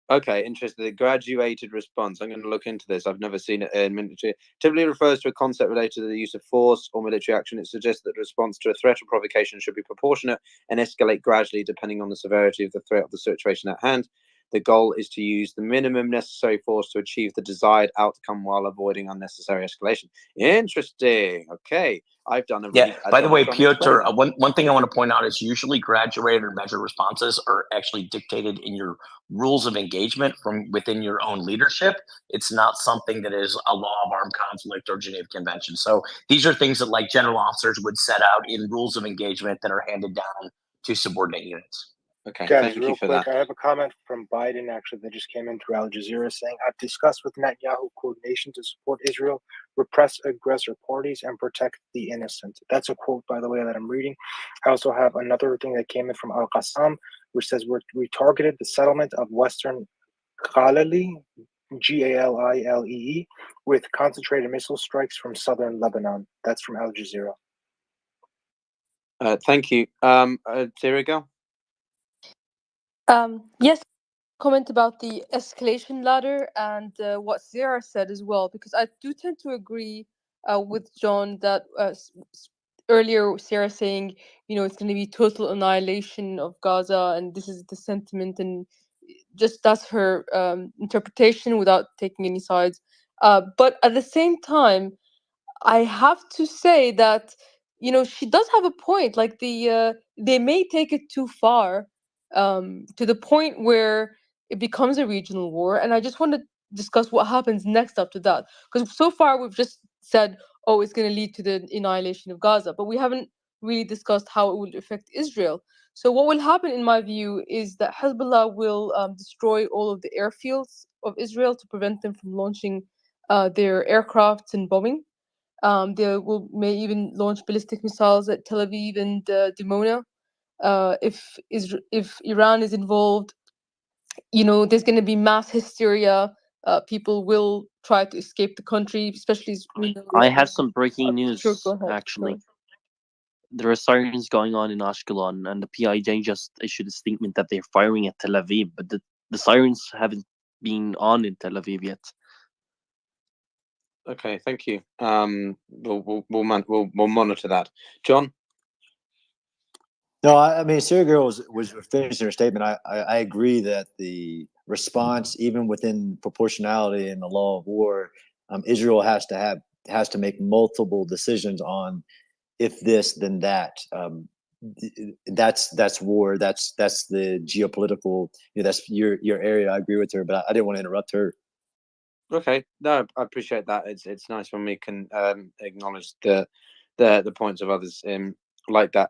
Okay, interesting. The graduated response. I'm going to look into this. I've never seen it in military. Typically refers to a concept related to the use of force or military action. It suggests that the response to a threat or provocation should be proportionate and escalate gradually depending on the severity of the threat or the situation at hand. The goal is to use the minimum necessary force to achieve the desired outcome while avoiding unnecessary escalation. Interesting. Okay. I've done a really By the way, Piotr, one thing I want to point out is usually graduated or measured responses are actually dictated in your rules of engagement from within your own leadership. It's not something that is a law of armed conflict or Geneva Convention. So these are things that like general officers would set out in rules of engagement that are handed down to subordinate units. Okay, guys, thank you real for quick, that. I have a comment from Biden actually that just came in through Al Jazeera saying, I've discussed with Netanyahu coordination to support Israel, repress aggressor parties, and protect the innocent. That's a quote, by the way, that I'm reading. I also have another thing that came in from Al Qassam, which says we targeted the settlement of Western Galilee, Galilee, with concentrated missile strikes from southern Lebanon. That's from Al Jazeera. Thank you. Ziriga? Yes, comment about the escalation ladder and what Sarah said as well, because I do tend to agree with John that earlier Sarah saying, it's going to be total annihilation of Gaza, and this is the sentiment, and just that's her interpretation without taking any sides. But at the same time, I have to say that she does have a point. Like they may take it too far, to the point where it becomes a regional war. And I just want to discuss what happens next after that, because so far we've just said, oh, it's going to lead to the annihilation of Gaza, but we haven't really discussed how it will affect Israel. So what will happen, in my view, is that Hezbollah will destroy all of the airfields of Israel to prevent them from launching their aircrafts and bombing. They may even launch ballistic missiles at Tel Aviv and Dimona. If Iran is involved, there's going to be mass hysteria. People will try to escape the country, especially. I have some breaking news. Sure, go ahead. Actually, there are sirens going on in Ashkelon, and the PIJ just issued a statement that they're firing at Tel Aviv, but the sirens haven't been on in Tel Aviv yet. Okay, thank you. We'll monitor that. John? No, I mean, Sarah Girl was finishing her statement. I agree that the response, even within proportionality in the law of war, Israel has to make multiple decisions on if this, then that. That's war. That's the geopolitical. That's your area. I agree with her, but I didn't want to interrupt her. Okay, no, I appreciate that. It's nice when we can acknowledge the points of others like that.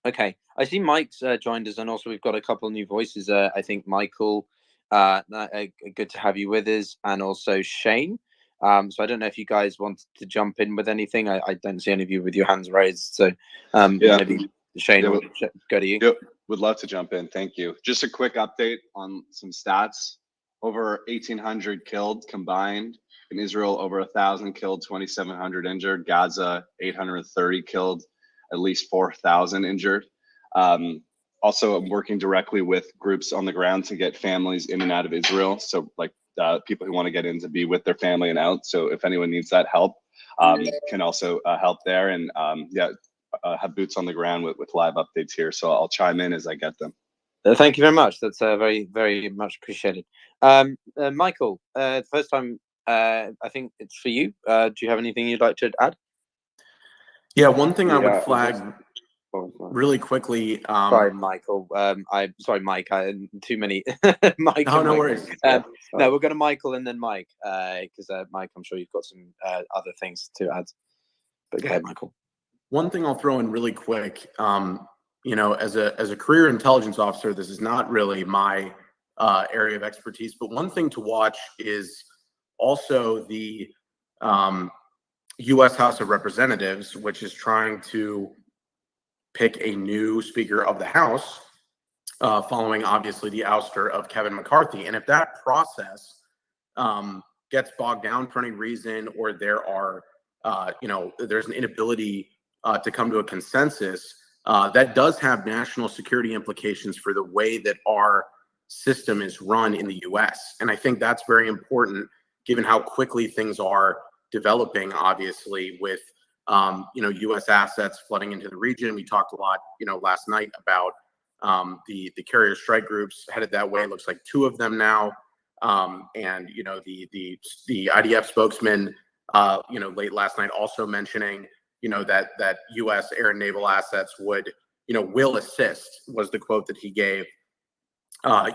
Okay, I see Mike's joined us, and also we've got a couple of new voices. I think Michael, good to have you with us, and also Shane. So I don't know if you guys want to jump in with anything. I don't see any of you with your hands raised. So maybe Shane, will go to you. Yep, would love to jump in. Thank you. Just a quick update on some stats. Over 1,800 killed combined. In Israel, over 1,000 killed, 2,700 injured. Gaza, 830 killed, at least 4,000 injured. Also, I'm working directly with groups on the ground to get families in and out of Israel. So like people who want to get in to be with their family and out. So if anyone needs that help, can also help there. And have boots on the ground with live updates here. So I'll chime in as I get them. Thank you very much. That's very, very much appreciated. Michael, first time, I think it's for you. Do you have anything you'd like to add? Yeah, one thing I would Yeah, flag really quickly. Sorry, Michael. Sorry, Mike. Too many. Mike. No, and no Mike. worries. No, we'll go to Michael and then Mike, because Mike, I'm sure you've got some other things to add. But go ahead, Michael. One thing I'll throw in really quick. You know, as a career intelligence officer, this is not really my area of expertise. But one thing to watch is also the U.S. House of Representatives, which is trying to pick a new Speaker of the House, following obviously the ouster of Kevin McCarthy. And if that process gets bogged down for any reason, or there are, you know, there's an inability to come to a consensus, that does have national security implications for the way that our system is run in the U.S. And I think that's very important, given how quickly things are developing, obviously, with you know, U.S. assets flooding into the region. We talked a lot, you know, last night about the carrier strike groups headed that way. It looks like 2 of them now, and you know, the IDF spokesman, you know, late last night also mentioning, you know, that U.S. air and naval assets would, you know, will assist, was the quote that he gave.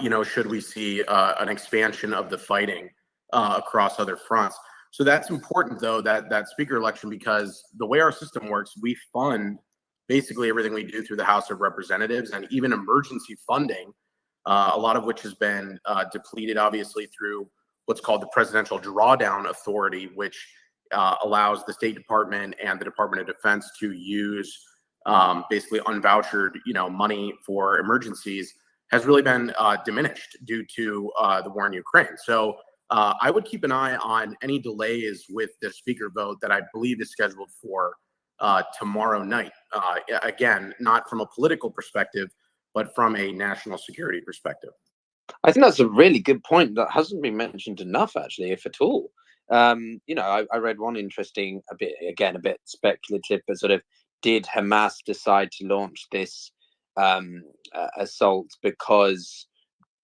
You know, should we see an expansion of the fighting across other fronts. So that's important, though, that speaker election, because the way our system works, we fund basically everything we do through the House of Representatives, and even emergency funding, a lot of which has been depleted, obviously, through what's called the Presidential Drawdown Authority, which allows the State Department and the Department of Defense to use basically unvouchered, you know, money for emergencies, has really been diminished due to the war in Ukraine. So I would keep an eye on any delays with the speaker vote that I believe is scheduled for tomorrow night. Again, not from a political perspective, but from a national security perspective. I think that's a really good point that hasn't been mentioned enough, actually, if at all. You know, I read one interesting, a bit speculative, but sort of, did Hamas decide to launch this assault because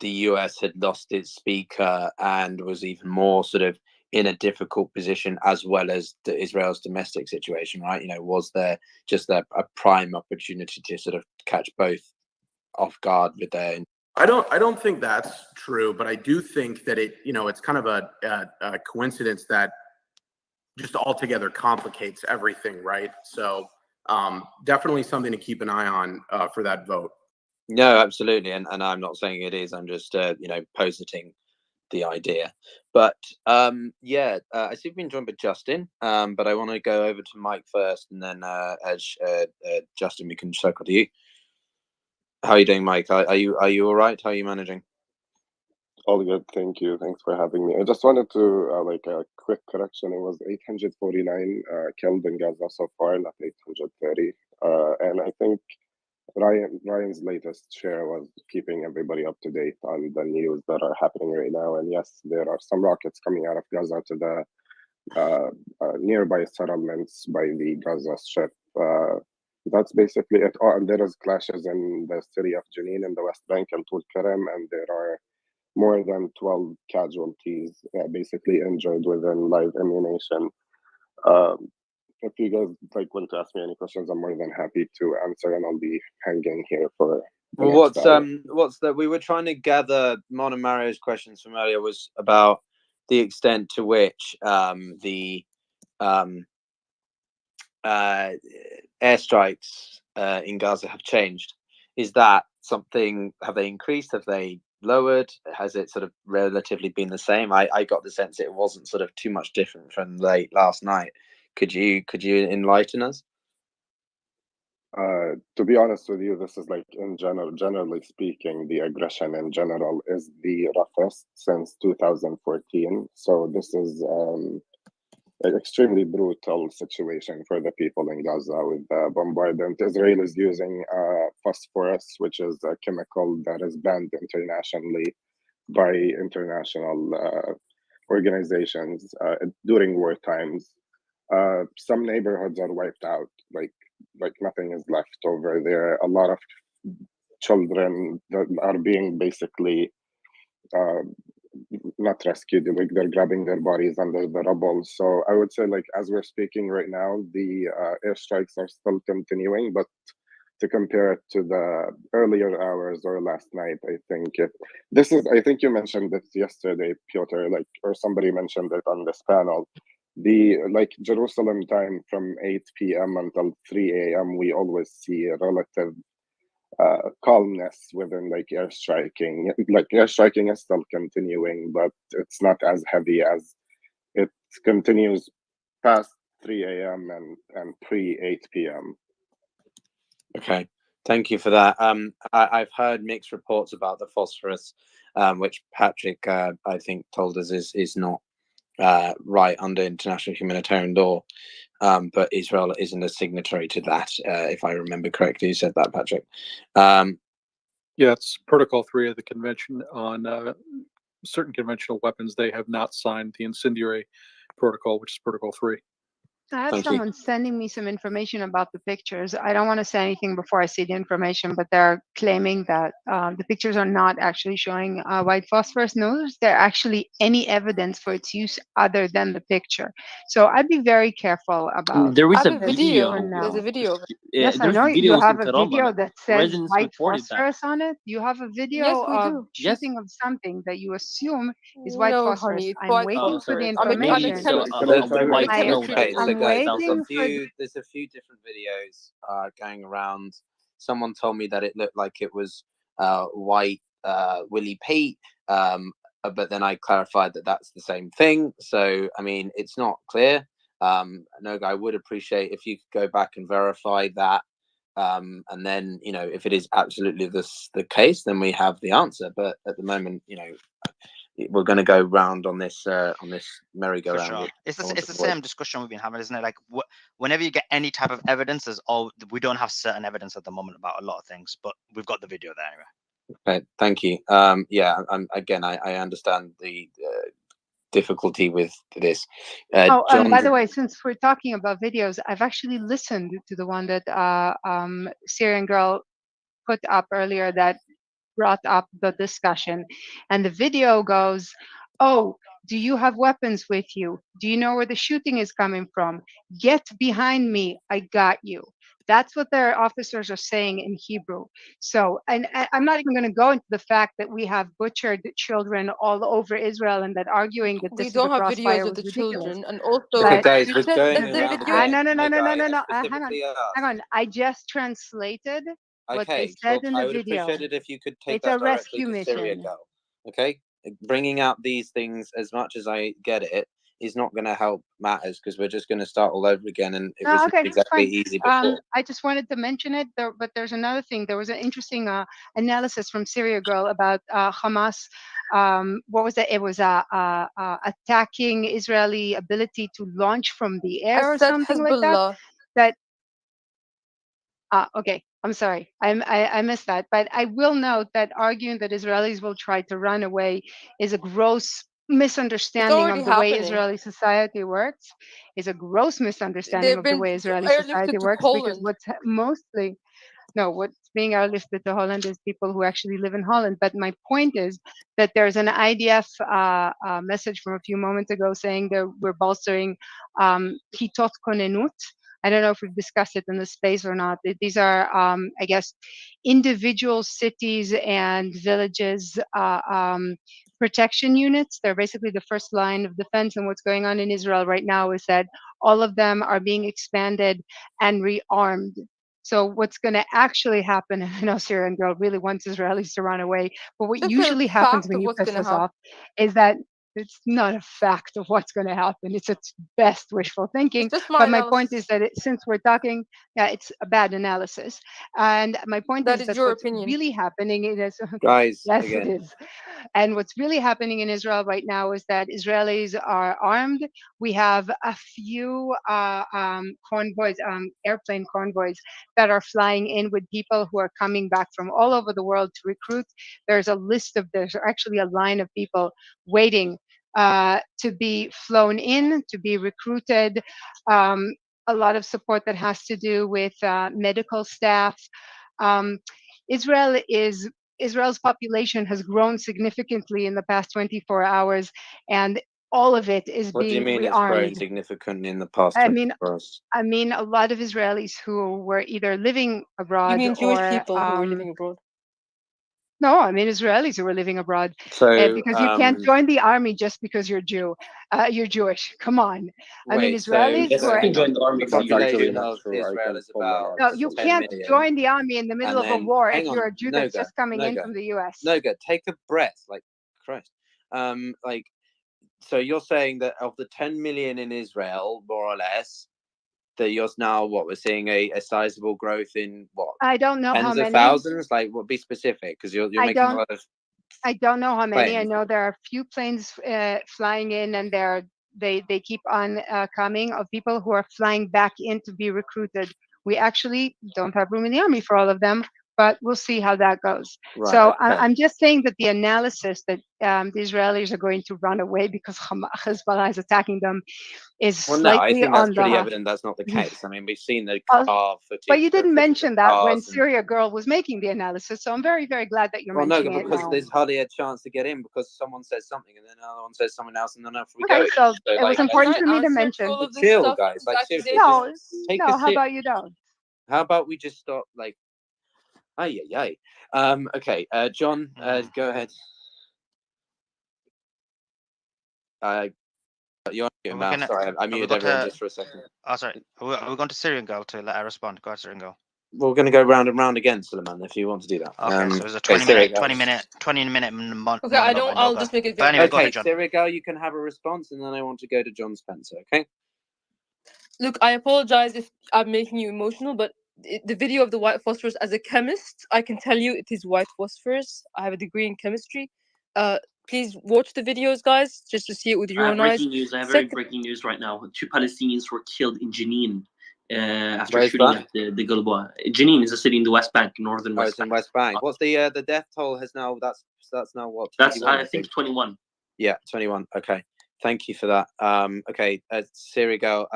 the US had lost its speaker and was even more sort of in a difficult position, as well as Israel's domestic situation, right? You know, was there just a prime opportunity to sort of catch both off guard with their... I don't think that's true, but I do think that it, you know, it's kind of a coincidence that just altogether complicates everything, right? So definitely something to keep an eye on for that vote. No, absolutely, and I'm not saying it is. I'm just you know, positing the idea. But yeah, I see we've been joined by Justin, but I want to go over to Mike first, and then as Justin, we can circle to you. How are you doing, Mike? Are you all right? How are you managing? All good, thank you. Thanks for having me. I just wanted to like a quick correction. It was 849 killed in Gaza so far, not 830. And I think Ryan's latest share was keeping everybody up to date on the news that are happening right now. And yes, there are some rockets coming out of Gaza to the nearby settlements by the Gaza Strip. That's basically it. Oh, and there is clashes in the city of Jenin in the West Bank and Tul Karam, and there are more than 12 casualties, basically injured within live ammunition. If you guys like want to ask me any questions, I'm more than happy to answer, and I'll be hanging here for. Well, what's that? We were trying to gather Mon and Mario's questions from earlier was about the extent to which the airstrikes in Gaza have changed. Is that something? Have they increased? Have they lowered? Has it sort of relatively been the same? I got the sense it wasn't sort of too much different from late last night. Could you enlighten us? To be honest with you, this is like in generally speaking, the aggression in general is the roughest since 2014. So this is an extremely brutal situation for the people in Gaza with the bombardment. Israel is using phosphorus, which is a chemical that is banned internationally by international organizations during war times. Some neighborhoods are wiped out, like nothing is left over there. A lot of children that are being basically not rescued, like they're grabbing their bodies under the rubble. So I would say, like, as we're speaking right now, the airstrikes are still continuing, but to compare it to the earlier hours or last night, I think I think you mentioned it yesterday, Piotr, like, or somebody mentioned it on this panel. The like Jerusalem time from 8 p.m. until 3 a.m., we always see a relative calmness within like airstriking. Like airstriking is still continuing, but it's not as heavy as it continues past 3 a.m. and pre 8 p.m. Okay, thank you for that. I've heard mixed reports about the phosphorus, which Patrick, I think, told us is not right under international humanitarian law. But Israel isn't a signatory to that, if I remember correctly. You said that, Patrick. Yeah, it's Protocol 3 of the Convention on certain conventional weapons. They have not signed the incendiary protocol, which is Protocol 3. I have someone sending me some information about the pictures. I don't want to say anything before I see the information, but they're claiming that the pictures are not actually showing white phosphorus. Nor is there actually any evidence for its use other than the picture. So I'd be very careful about. There is I a have a video. video. There's a video of it. Yes, I There's know you videos have in a Tehran, video that says residents white reported that. phosphorus on it. You have a video Yes, we of do. shooting of something that you assume is white No, phosphorus. honey, it's I'm white waiting for the phosphorus. I'm a Maybe information. so. I'm a White snow chemistry that Okay, is so I'm guys, waiting for there's a few different videos going around. Someone told me that it looked like it was white Willie Pete, but then I clarified that that's the same thing. So I mean, it's not clear. Noga, I would appreciate if you could go back and verify that, and then if it is absolutely the case, then we have the answer. But at the moment, we're going to go round on this merry-go-round. For sure. It's the same discussion we've been having, isn't it? Like whenever you get any type of evidence, we don't have certain evidence at the moment about a lot of things, but we've got the video there anyway. Okay, thank you. Yeah, I understand the difficulty with this. John, by the way, since we're talking about videos, I've actually listened to the one that Syrian girl put up earlier that brought up the discussion. And the video goes, "Oh, do you have weapons with you? Do you know where the shooting is coming from? Get behind me. I got you." That's what their officers are saying in Hebrew. So, and I'm not even going to go into the fact that we have butchered children all over Israel and that arguing that We this is don't a have videos crossfire of was the ridiculous. children, and also okay, guys, you we're said going that the around video. again. No. I Hang on. specifically Hang on. I just translated what they Okay, said so in I the would video. appreciate it if you could take It's a that directly rescue to Syria mission. Girl. Okay, bringing out these things, as much as I get it, is not going to help matters, because we're just going to start all over again, and it was Okay, exactly fine. easy before. I just wanted to mention it, but there's another thing. There was an interesting analysis from Syria Girl about Hamas. What was it? It was attacking Israeli ability to launch from the I air or said something like that. Hezbollah. Okay, I'm sorry. I missed that. But I will note that arguing that Israelis will try to run away is a gross misunderstanding already of the way happening. Israeli society works, is a gross misunderstanding They've of the been way Israeli society airlifted to works, because Poland. what's being airlifted to Holland is people who actually live in Holland. But my point is that there's an IDF message from a few moments ago saying that we're bolstering Kitot Konenut. I don't know if we've discussed it in the space or not. These are, I guess, individual cities and villages protection units. They're basically the first line of defense. And what's going on in Israel right now is that all of them are being expanded and rearmed. So what's going to actually happen, and I know Syrian Girl really wants Israelis to run away, but what Just usually a happens fact when of you what's piss going to us off happen. is that it's not a fact of what's going to happen. It's its best wishful thinking. It's just my But my point is analysis. that since we're talking, it's a bad analysis. And my point That is is that your what's opinion. really happening is, Guys, yes, again. it is. And what's really happening in Israel right now is that Israelis are armed. We have a few convoys, airplane convoys that are flying in with people who are coming back from all over the world to recruit. There's actually a line of people waiting to be flown in, to be recruited. A lot of support that has to do with medical staff. Israel is Israel's population has grown significantly in the past 24 hours, and all of it is What do you being mean it's grown rearmed. significantly in the past I 24 mean, hours? I mean, a lot of Israelis who were either living You abroad mean Jewish or people who were living abroad? no, I mean Israelis who were living abroad, So, because you can't join the army just because you're you're Jewish. Come on. I mean, wait, so Israelis who the, are. the That's actually population not of true. I Israel can is pull that about out. No, you 10 can't million. join the army in the middle And of a then, war hang if on, you're a Jew that's Noga, just coming in Noga, from the US. Noga, take a breath, like Christ. Like, so you're saying that of the 10 million in Israel, more or less, that you're now we're seeing a sizable growth in what? I don't know how Tens of many. thousands? Like, what? Be specific, because you're I making a don't. lot of I don't know how many. I claims. know there are a few planes flying in, and they keep on coming of people who are flying back in to be recruited. We actually don't have room in the army for all of them, but we'll see how that goes. Right, So okay. I'm just saying that the analysis that the Israelis are going to run away because Hezbollah is attacking them is Well, no, I slightly think that's on pretty the. evident that's not the case. I mean, we've seen the Uh, car But footage, you the didn't footage of mention that when cars and Syria Girl was making the analysis, so I'm very, very glad that you're well, no, mentioning it because now. there's hardly a chance to get in because someone says something and then another one says something else and then off we Okay, go. so So, it was like, important Can for I me to answer mention. all of this chill, stuff, guys. these Like, seriously, No, just take no. a How sip. about you don't? How about we just stop? Like, ay, ay, ay. Okay, John, go ahead. You're on your mouth. Sorry, I muted everyone just for a second. Oh, sorry. Are we going to Syrian Girl to let her respond? Go ahead, Syrian Girl. We're going to go round and round again, Suleiman, if you want to do that. Okay, so it's a okay, 20 minute Okay, I don't. I'll just make it But anyway, go okay, ahead, John. Syria Girl, you can have a response, and then I want to go to John Spencer. Okay. Look, I apologize if I'm making you emotional, but the video of the white phosphorus, as a chemist, I can tell you it is white phosphorus. I have a degree in chemistry. Please watch the videos, guys, just to see it with your own eyes. Breaking news. I have very breaking news right now. 2 Palestinians were killed in Jenin after Where's shooting that? at the Gulboa. Jenin is a city in the West Bank, northern Oh, West it's in Bank. West Bank. What's the death toll has now? That's now what? That's 21, I think 21. Yeah, 21. Okay, thank you for that. Okay, Syria Girl.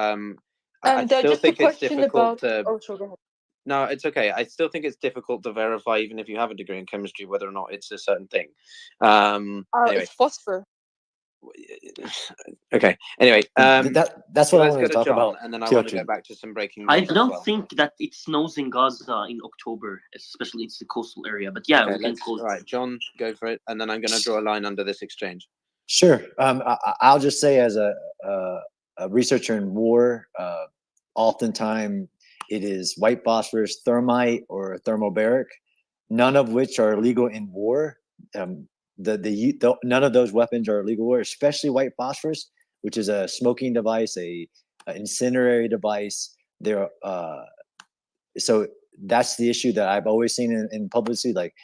I still just a think it's question difficult about. to. Oh, sure, go ahead. No, it's okay. I still think it's difficult to verify, even if you have a degree in chemistry, whether or not it's a certain thing. Anyway. It's phosphor. Okay. Anyway, that's what I let's wanted go to talk John, about. and then I want to go back to some breaking I news. don't as well. think that it snows in Gaza in October, especially it's the coastal area. But yeah, Okay, we can close. All right, John, go for it, and then I'm going to draw a line under this exchange. Sure. I'll just say, as a researcher in war, oftentimes it is white phosphorus, thermite, or thermobaric, none of which are illegal in war. None of those weapons are illegal in war, especially white phosphorus, which is a smoking device, a incendiary device. So that's the issue that I've always seen in publicity. Like,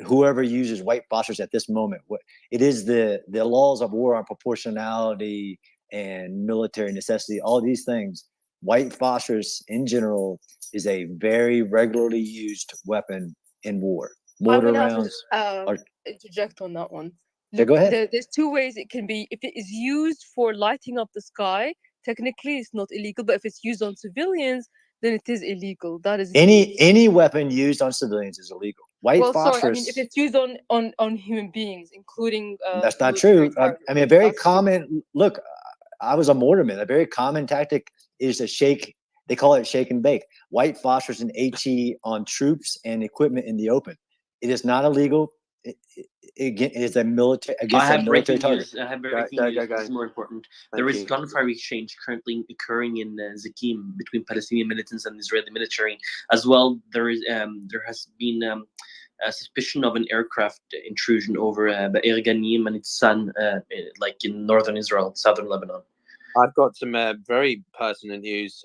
whoever uses white phosphorus at this moment, it is the laws of war on proportionality and military necessity, all these things. White phosphorus in general is a very regularly used weapon in war. Mortar rounds. Interject on that one. Yeah, go ahead. There's 2 ways it can be. If it is used for lighting up the sky, technically it's not illegal. But if it's used on civilians, then it is illegal. That is any weapon used on civilians is illegal. White phosphorus. Sorry, I mean, if it's used on human beings, including that's not true. I mean, a very common look. I was a mortarman. A very common tactic is to shake. They call it shake and bake. White phosphorus and HE on troops and equipment in the open. It is not illegal. It is a military against a military target. I have breaking news. This is more important. There is gunfire exchange currently occurring in Zakim between Palestinian militants and Israeli military. As well, there has been a suspicion of an aircraft intrusion over Be'er Ghanim and its son, like in northern Israel, southern Lebanon. I've got some very pertinent news.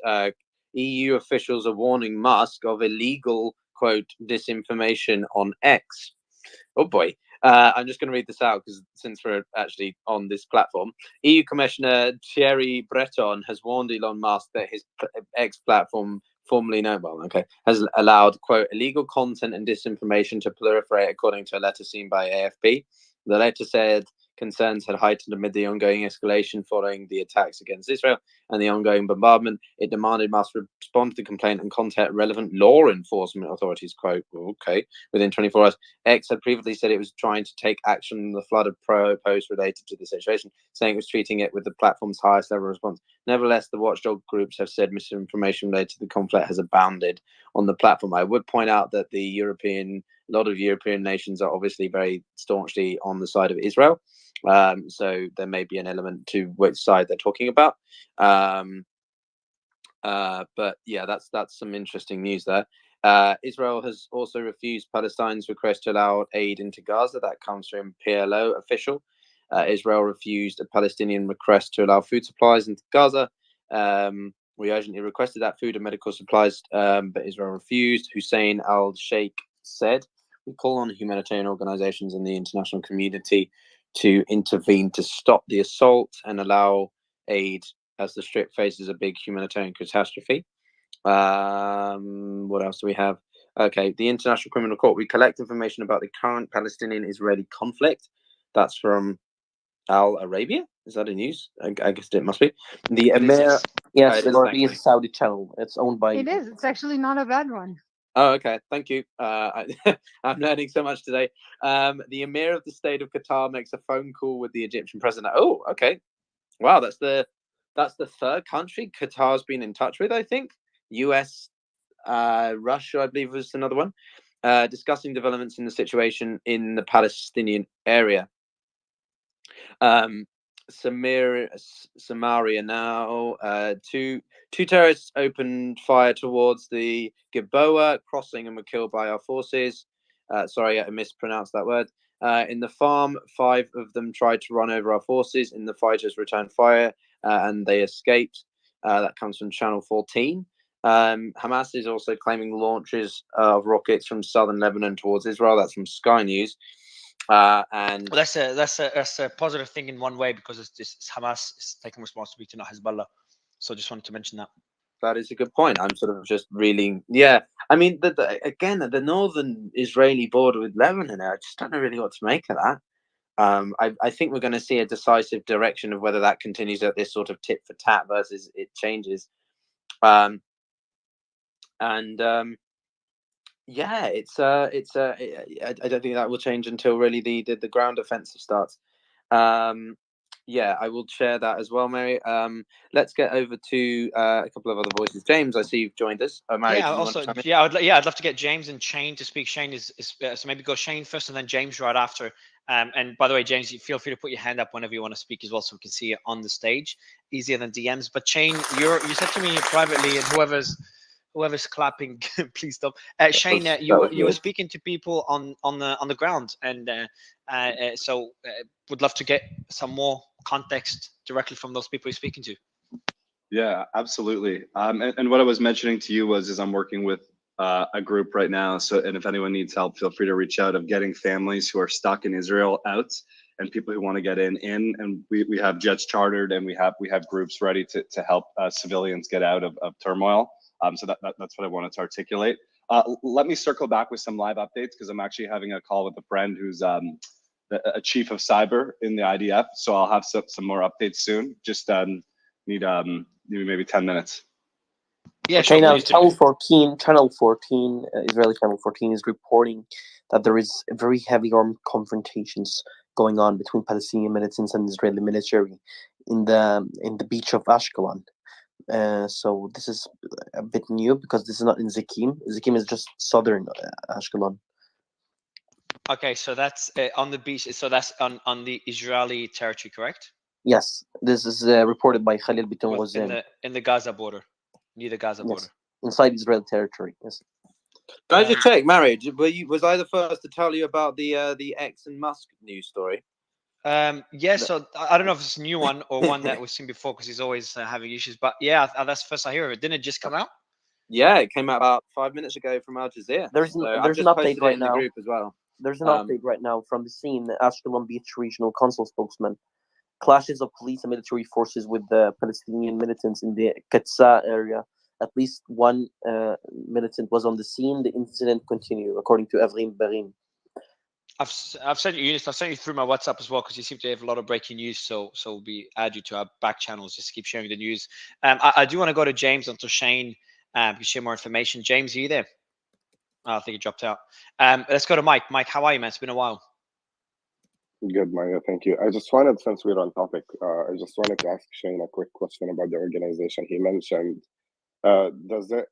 EU officials are warning Musk of illegal, quote, disinformation on X. Oh boy. I'm just going to read this out because since we're actually on this platform, EU Commissioner Thierry Breton has warned Elon Musk that his X platform, formerly known, has allowed, quote, illegal content and disinformation to proliferate, according to a letter seen by AFP. The letter said, concerns had heightened amid the ongoing escalation following the attacks against Israel and the ongoing bombardment. It demanded must respond to the complaint and contact relevant law enforcement authorities. Quote, okay, within 24 hours. X had previously said it was trying to take action on the flood of posts related to the situation, saying it was treating it with the platform's highest level of response. Nevertheless, the watchdog groups have said misinformation related to the conflict has abounded on the platform. I would point out that a lot of European nations are obviously very staunchly on the side of Israel. So there may be an element to which side they're talking about. But yeah, that's some interesting news there. Israel has also refused Palestine's request to allow aid into Gaza. That comes from PLO official. Israel refused a Palestinian request to allow food supplies into Gaza. We urgently requested that food and medical supplies, but Israel refused. Hussein al-Sheikh said, "We call on humanitarian organizations and the international community to intervene to stop the assault and allow aid as the Strip faces a big humanitarian catastrophe." What else do we have? Okay, the International Criminal Court. We collect information about the current Palestinian-Israeli conflict. That's from Al Arabia. Is that a news? I guess it must be. The Emir. Yes, it is a Saudi channel. It's owned by. It is. It's actually not a bad one. Oh, okay. Thank you. I'm learning so much today. The Emir of the State of Qatar makes a phone call with the Egyptian president. Oh, okay. Wow, that's the third country Qatar's been in touch with, I think. US, Russia, I believe, was another one. Discussing developments in the situation in the Palestinian area. Samaria now. Two terrorists opened fire towards the Gilboa crossing and were killed by our forces. Sorry, I mispronounced that word. In the farm, 5 of them tried to run over our forces. And the fighters returned fire and they escaped. That comes from Channel 14. Hamas is also claiming launches of rockets from southern Lebanon towards Israel. That's from Sky News. And well, that's a positive thing in one way, because it's Hamas is taking responsibility, not Hezbollah. So just wanted to mention that. That is a good point. I'm sort of just reeling. Yeah, I mean, the northern Israeli border with Lebanon, I just don't know really what to make of that. I think we're going to see a decisive direction of whether that continues at this sort of tit for tat versus it changes. Yeah, I don't think that will change until really the ground offensive starts. Yeah, I will share that as well, Mary. Let's get over to a couple of other voices. James, I see you've joined us. Mary, I'd love to get James and Shane to speak. Shane is so maybe go Shane first and then James right after. And by the way, James, you feel free to put your hand up whenever you want to speak as well, so we can see it on the stage. Easier than DMs. But Shane, you said to me privately, and whoever's clapping, please stop. Shane, you were speaking to people on the ground, and so would love to get some more context directly from those people you're speaking to. Yeah, absolutely. And what I was mentioning to you is I'm working with a group right now. So, and if anyone needs help, feel free to reach out, of getting families who are stuck in Israel out, and people who want to get in. And we have jets chartered, and we have groups ready to help civilians get out of turmoil. So that's what I wanted to articulate. Let me circle back with some live updates, because I'm actually having a call with a friend who's a chief of cyber in the IDF. So I'll have some more updates soon. Just need maybe 10 minutes. Yeah, okay, now Channel 14, Israeli Channel 14 is reporting that there is very heavy armed confrontations going on between Palestinian militants and Israeli military in the beach of Ashkelon. So this is a bit new, because this is not in Zikim. Zikim is just southern Ashkelon. Okay, so that's on the beach. So that's on the Israeli territory, correct? Yes, this is reported by Khalil Biton Ghozem. In the Gaza border, near the Gaza border. Inside Israel territory, yes. Can I just check, Mary, was I the first to tell you about the X and Musk news story? Yes, so I don't know if it's a new one or one that we've seen before, because he's always having issues. But yeah, that's the first I hear of it. Didn't it just come out? Yeah, it came out about 5 minutes ago from Al Jazeera. There's an update right now. Group as well. There's an update right now from the scene. Ashkelon Beach Regional Council spokesman. Clashes of police and military forces with the Palestinian militants in the Qatsa area. At least one militant was on the scene. The incident continued, according to Evrim Barim. I've sent you, Eunice. I've sent you through my WhatsApp as well because you seem to have a lot of breaking news. So we add you to our back channels. Just keep sharing the news. I do want to go to James until Shane can share more information. James, are you there? Oh, I think he dropped out. Let's go to Mike. Mike, how are you, man? It's been a while. Good, Mario. Thank you. I just wanted, since we're on topic, I just wanted to ask Shane a quick question about the organization he mentioned. Does it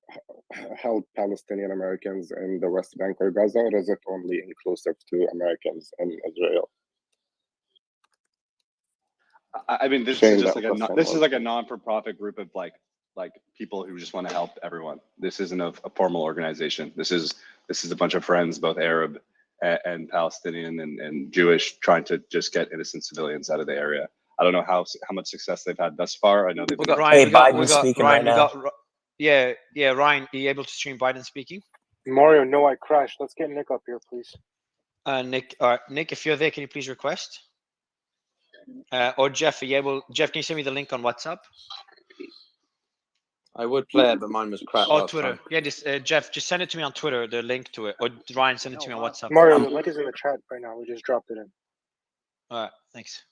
help Palestinian Americans in the West Bank or Gaza, or is it only inclusive to Americans in Israel? I mean, this Shane, is just that like a question this is was- like a non-for-profit group of like people who just want to help everyone. This isn't a formal organization. This is a bunch of friends, both Arab and Palestinian and Jewish, trying to just get innocent civilians out of the area. I don't know how much success they've had thus far. I know they've been. Hey, Biden's speaking right now. Yeah, Ryan, are you able to stream Biden speaking? Mario, no, I crashed. Let's get Nick up here, please. Nick, Nick, if you're there, can you please request? Or Jeff, are you able? Jeff, can you send me the link on WhatsApp? I would play it, but mine was crap. Or last Twitter. time. Yeah, just Jeff, just send it to me on Twitter, the link to it. Or Ryan, send it to me on WhatsApp. Mario, the link is in the chat right now. We just dropped it in. All right, thanks.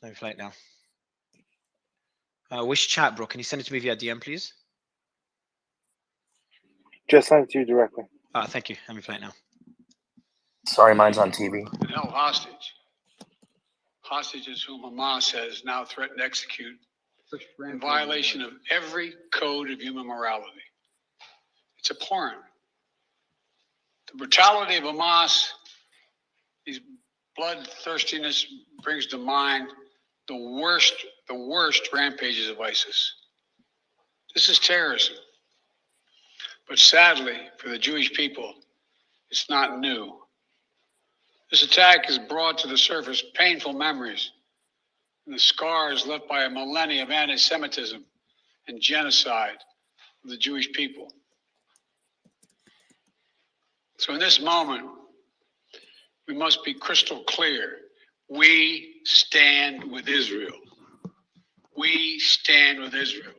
Let me play it now. Which chat, bro? Can you send it to me via DM, please? Just sent it to you directly. Thank you. Let me play it now. Sorry, mine's on TV. And held hostage. Hostages whom Hamas has now threatened to execute in violation of every code of human morality. It's abhorrent. The brutality of Hamas, these bloodthirstiness brings to mind the worst rampages of ISIS. This is terrorism. But sadly, for the Jewish people, it's not new. This attack has brought to the surface painful memories and the scars left by a millennia of anti-Semitism and genocide of the Jewish people. So in this moment, we must be crystal clear. We stand with Israel. We stand with Israel.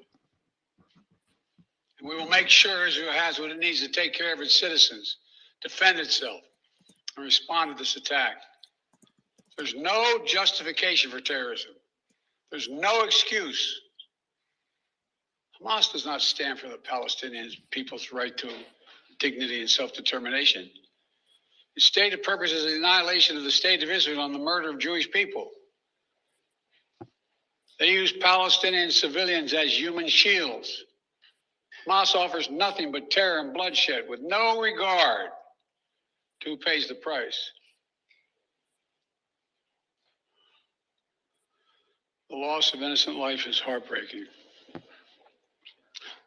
And we will make sure Israel has what it needs to take care of its citizens, defend itself, and respond to this attack. There's no justification for terrorism. There's no excuse. Hamas does not stand for the Palestinian people's right to dignity and self-determination. Its stated purpose is the annihilation of the state of Israel and the murder of Jewish people. They use Palestinian civilians as human shields. Hamas offers nothing but terror and bloodshed with no regard to who pays the price. The loss of innocent life is heartbreaking.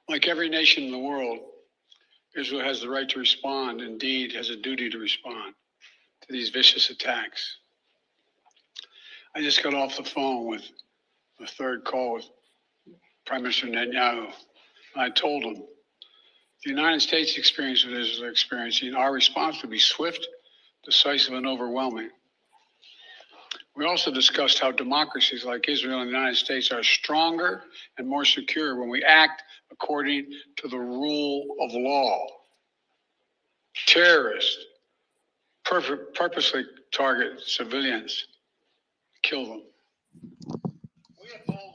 Like every nation in the world, Israel has the right to respond, indeed has a duty to respond to these vicious attacks. I just got off the phone with the third call with Prime Minister Netanyahu. I told him, the United States experience what Israel is experiencing, our response would be swift, decisive, and overwhelming. We also discussed how democracies like Israel and the United States are stronger and more secure when we act according to the rule of law. Terrorists purposely target civilians, kill them.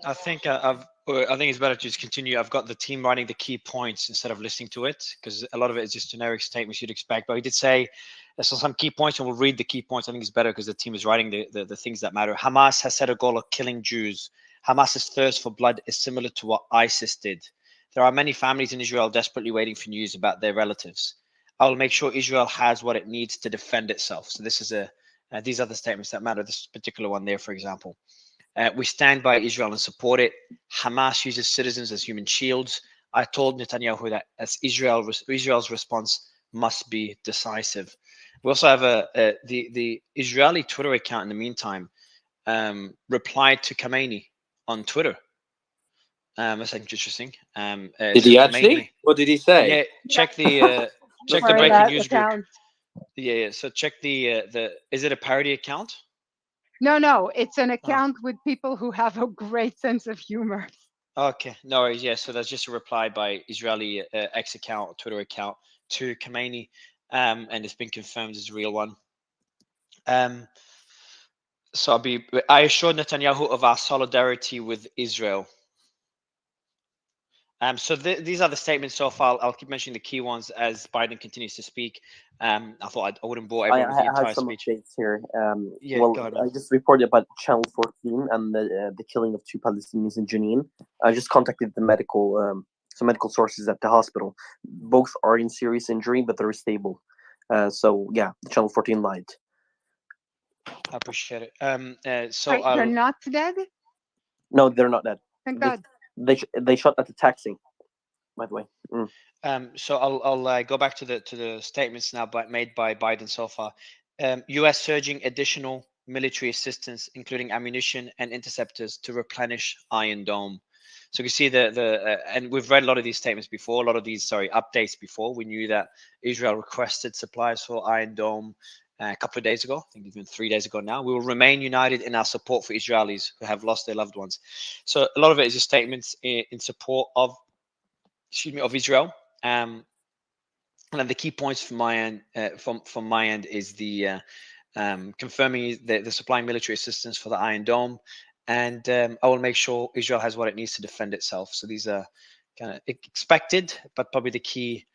I think it's better to just continue. I've got the team writing the key points instead of listening to it because a lot of it is just generic statements you'd expect. But we did say there's some key points, and we'll read the key points. I think it's better because the team is writing the things that matter. Hamas has set a goal of killing Jews. Hamas's thirst for blood is similar to what ISIS did. There are many families in Israel desperately waiting for news about their relatives. I will make sure Israel has what it needs to defend itself. So this is these are the statements that matter. This particular one there, for example. We stand by Israel and support it. Hamas uses citizens as human shields. I told Netanyahu that as Israel's response must be decisive. We also have the Israeli Twitter account in the meantime replied to Khamenei on Twitter. That's interesting. Did he actually? What did he say? Yeah, check the breaking news group. Yeah. So check the is it a parody account? No, it's an account with people who have a great sense of humor. Okay, no worries. Yeah, so that's just a reply by Israeli X account, Twitter account to Khamenei, and it's been confirmed as a real one. So I assured Netanyahu of our solidarity with Israel. So these are the statements so far. I'll keep mentioning the key ones as Biden continues to speak. I thought I wouldn't bore everyone with the I entire have some speech. updates here. Yeah, well, go ahead, man. I just reported about Channel 14 and the killing of 2 Palestinians in Jenin. I just contacted the some medical sources at the hospital. Both are in serious injury, but they're stable. So yeah, Channel 14 lied. I appreciate it. So Wait, they're not dead? No, they're not dead. Thank God. They shot at the taxi, by the way. So I'll go back to the statements now made by Biden so far. U.S. surging additional military assistance, including ammunition and interceptors, to replenish Iron Dome. So you can see and we've read a lot of these statements before, updates before. We knew that Israel requested supplies for Iron Dome a couple of days ago, I think even 3 days ago now. We will remain united in our support for Israelis who have lost their loved ones. So a lot of it is just statements in support of Israel. And then the key points from my end, from my end, is the confirming the supplying military assistance for the Iron Dome, and I will make sure Israel has what it needs to defend itself. So these are kind of expected, but probably the key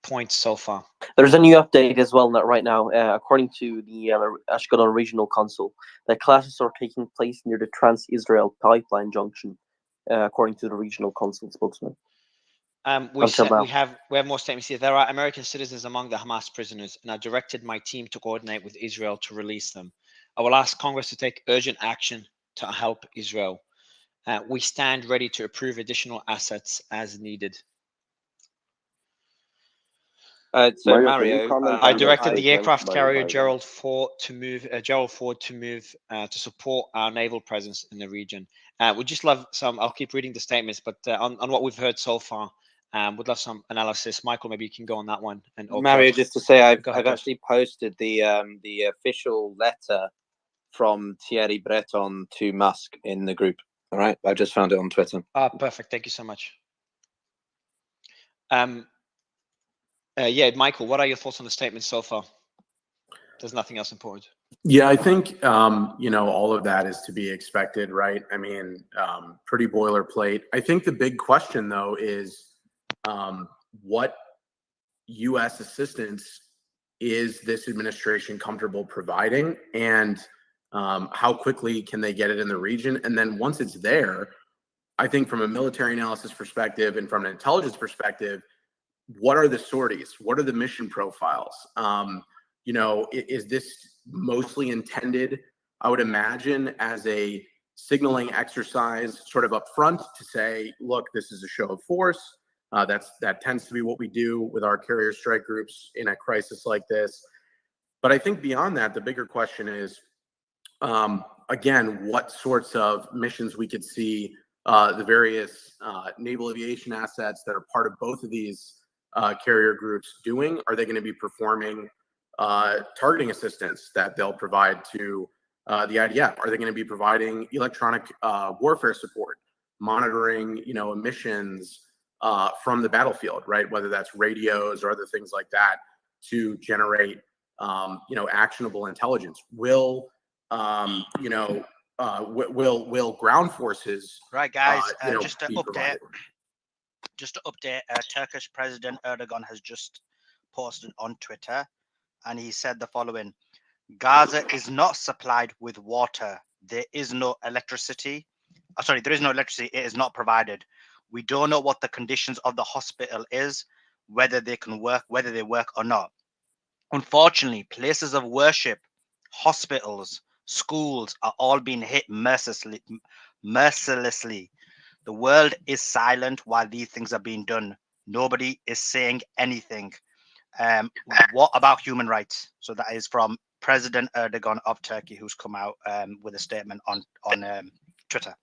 points so far. There's a new update as well right now. According to the Ashkelon Regional Council, the clashes are taking place near the Trans-Israel pipeline junction, according to the regional council spokesman. We have more statements here. There are American citizens among the Hamas prisoners, and I directed my team to coordinate with Israel to release them. I will ask Congress to take urgent action to help Israel. We stand ready to approve additional assets as needed. So Mario, I directed the aircraft carrier Gerald Ford to move to support our naval presence in the region. We'd just love some. I'll keep reading the statements, but on what we've heard so far, would love some analysis. Michael, maybe you can go on that one. And Mario, just to say, I've Josh. actually posted the official letter from Thierry Breton to Musk in the group. All right, I just found it on Twitter. Perfect. Thank you so much. Yeah, Michael, what are your thoughts on the statement so far? There's nothing else important. Yeah, I think all of that is to be expected, right? I mean, pretty boilerplate. I think the big question though is what U.S. assistance is this administration comfortable providing, and how quickly can they get it in the region? And then once it's there, I think from a military analysis perspective and from an intelligence perspective, what are the sorties? What are the mission profiles? Is this mostly intended, I would imagine, as a signaling exercise sort of up front to say, look, this is a show of force. That tends to be what we do with our carrier strike groups in a crisis like this. But I think beyond that, the bigger question is, again, what sorts of missions we could see the various naval aviation assets that are part of both of these carrier groups doing. Are they going to be performing targeting assistance that they'll provide to the IDF? Are they going to be providing electronic warfare support, monitoring, emissions from the battlefield, right? Whether that's radios or other things like that to generate, actionable intelligence. Will ground forces? Right, guys. Just to update, Turkish President Erdogan has just posted on Twitter, and he said the following: Gaza is not supplied with water. There is no electricity. There is no electricity. It is not provided. We don't know what the conditions of the hospital is, whether they work or not. Unfortunately, places of worship, hospitals, schools are all being hit mercilessly. The world is silent while these things are being done. Nobody is saying anything. What about human rights? So that is from President Erdogan of Turkey, who's come out with a statement on Twitter.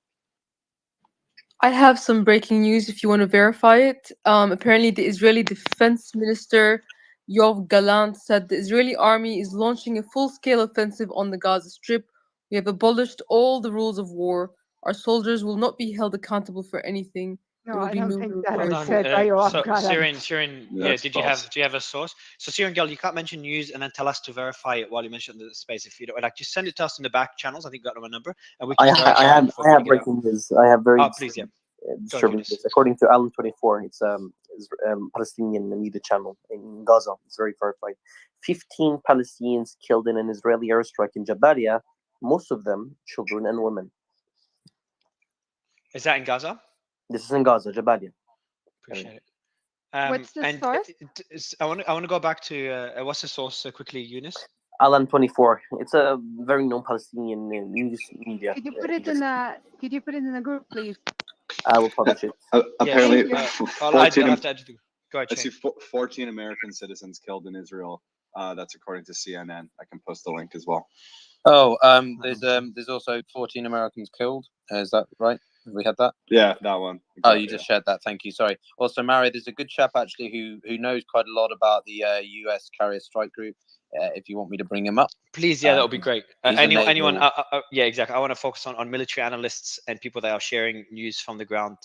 I have some breaking news if you want to verify it. Apparently, the Israeli Defense Minister Yoav Gallant said the Israeli army is launching a full-scale offensive on the Gaza Strip. We have abolished all the rules of war. Our soldiers will not be held accountable for anything. No, I don't think that Hold was on. said by Yoav So Gallant. Syrian, Yeah, yeah. it's Do false. you have a source? So Syrian girl, you can't mention news and then tell us to verify it while you mention the space. If you don't like, just send it to us in the back channels. I think you got my number, and we can verify it before I have putting it out. breaking news. I have very Oh, please, yeah. Go on, disturbing Eunice. news. According to Alan 24, it's Palestinian media channel in Gaza. It's very verified. 15 Palestinians killed in an Israeli airstrike in Jabalia. Most of them children and women. Is that in Gaza? This is in Gaza, Jabalia. Appreciate it. What's the And source? I want to go back to what's the source quickly, Eunice? Alan 24. It's a very known Palestinian news media. Could you put it in the? Could you put it in the group, please? I will publish it. Apparently, Thank you. 14. I'll have to edit it. Go ahead, I see Shane. 14 American citizens killed in Israel. That's according to CNN. I can post the link as well. Oh, there's also 14 Americans killed. Is that right? Have we had that? Yeah, that one. Oh, Exactly, you just shared that. Thank you. Sorry. Also, Mario, there's a good chap actually who knows quite a lot about the U.S. carrier strike group. If you want me to bring him up, Please, yeah, that would be great. he's a Anyone? naval- Yeah, exactly. I want to focus on military analysts and people that are sharing news from the ground.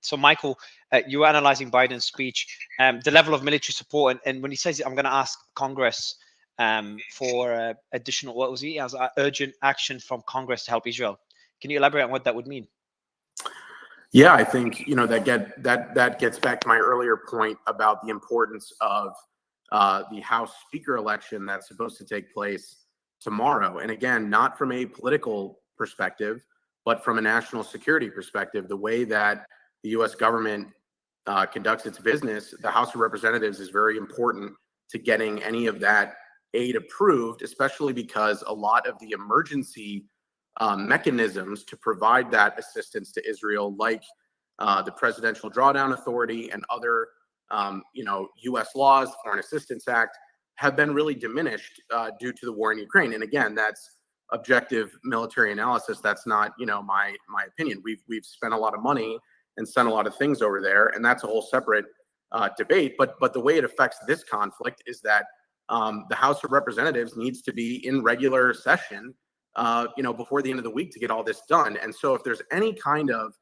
So, Michael, you were analyzing Biden's speech, the level of military support, and when he says, "I'm going to ask Congress for additional," what was he? As urgent action from Congress to help Israel. Can you elaborate on what that would mean? Yeah, I think that gets back to my earlier point about the importance of the House Speaker election that's supposed to take place tomorrow. And again, not from a political perspective, but from a national security perspective, the way that the U.S. government conducts its business, the House of Representatives is very important to getting any of that aid approved, especially because a lot of the emergency mechanisms to provide that assistance to Israel, like the Presidential Drawdown Authority and other, U.S. laws, Foreign Assistance Act, have been really diminished due to the war in Ukraine. And again, that's objective military analysis. That's not, my opinion. We've spent a lot of money and sent a lot of things over there, and that's a whole separate debate. But the way it affects this conflict is that the House of Representatives needs to be in regular session before the end of the week to get all this done. And so if there's any kind of,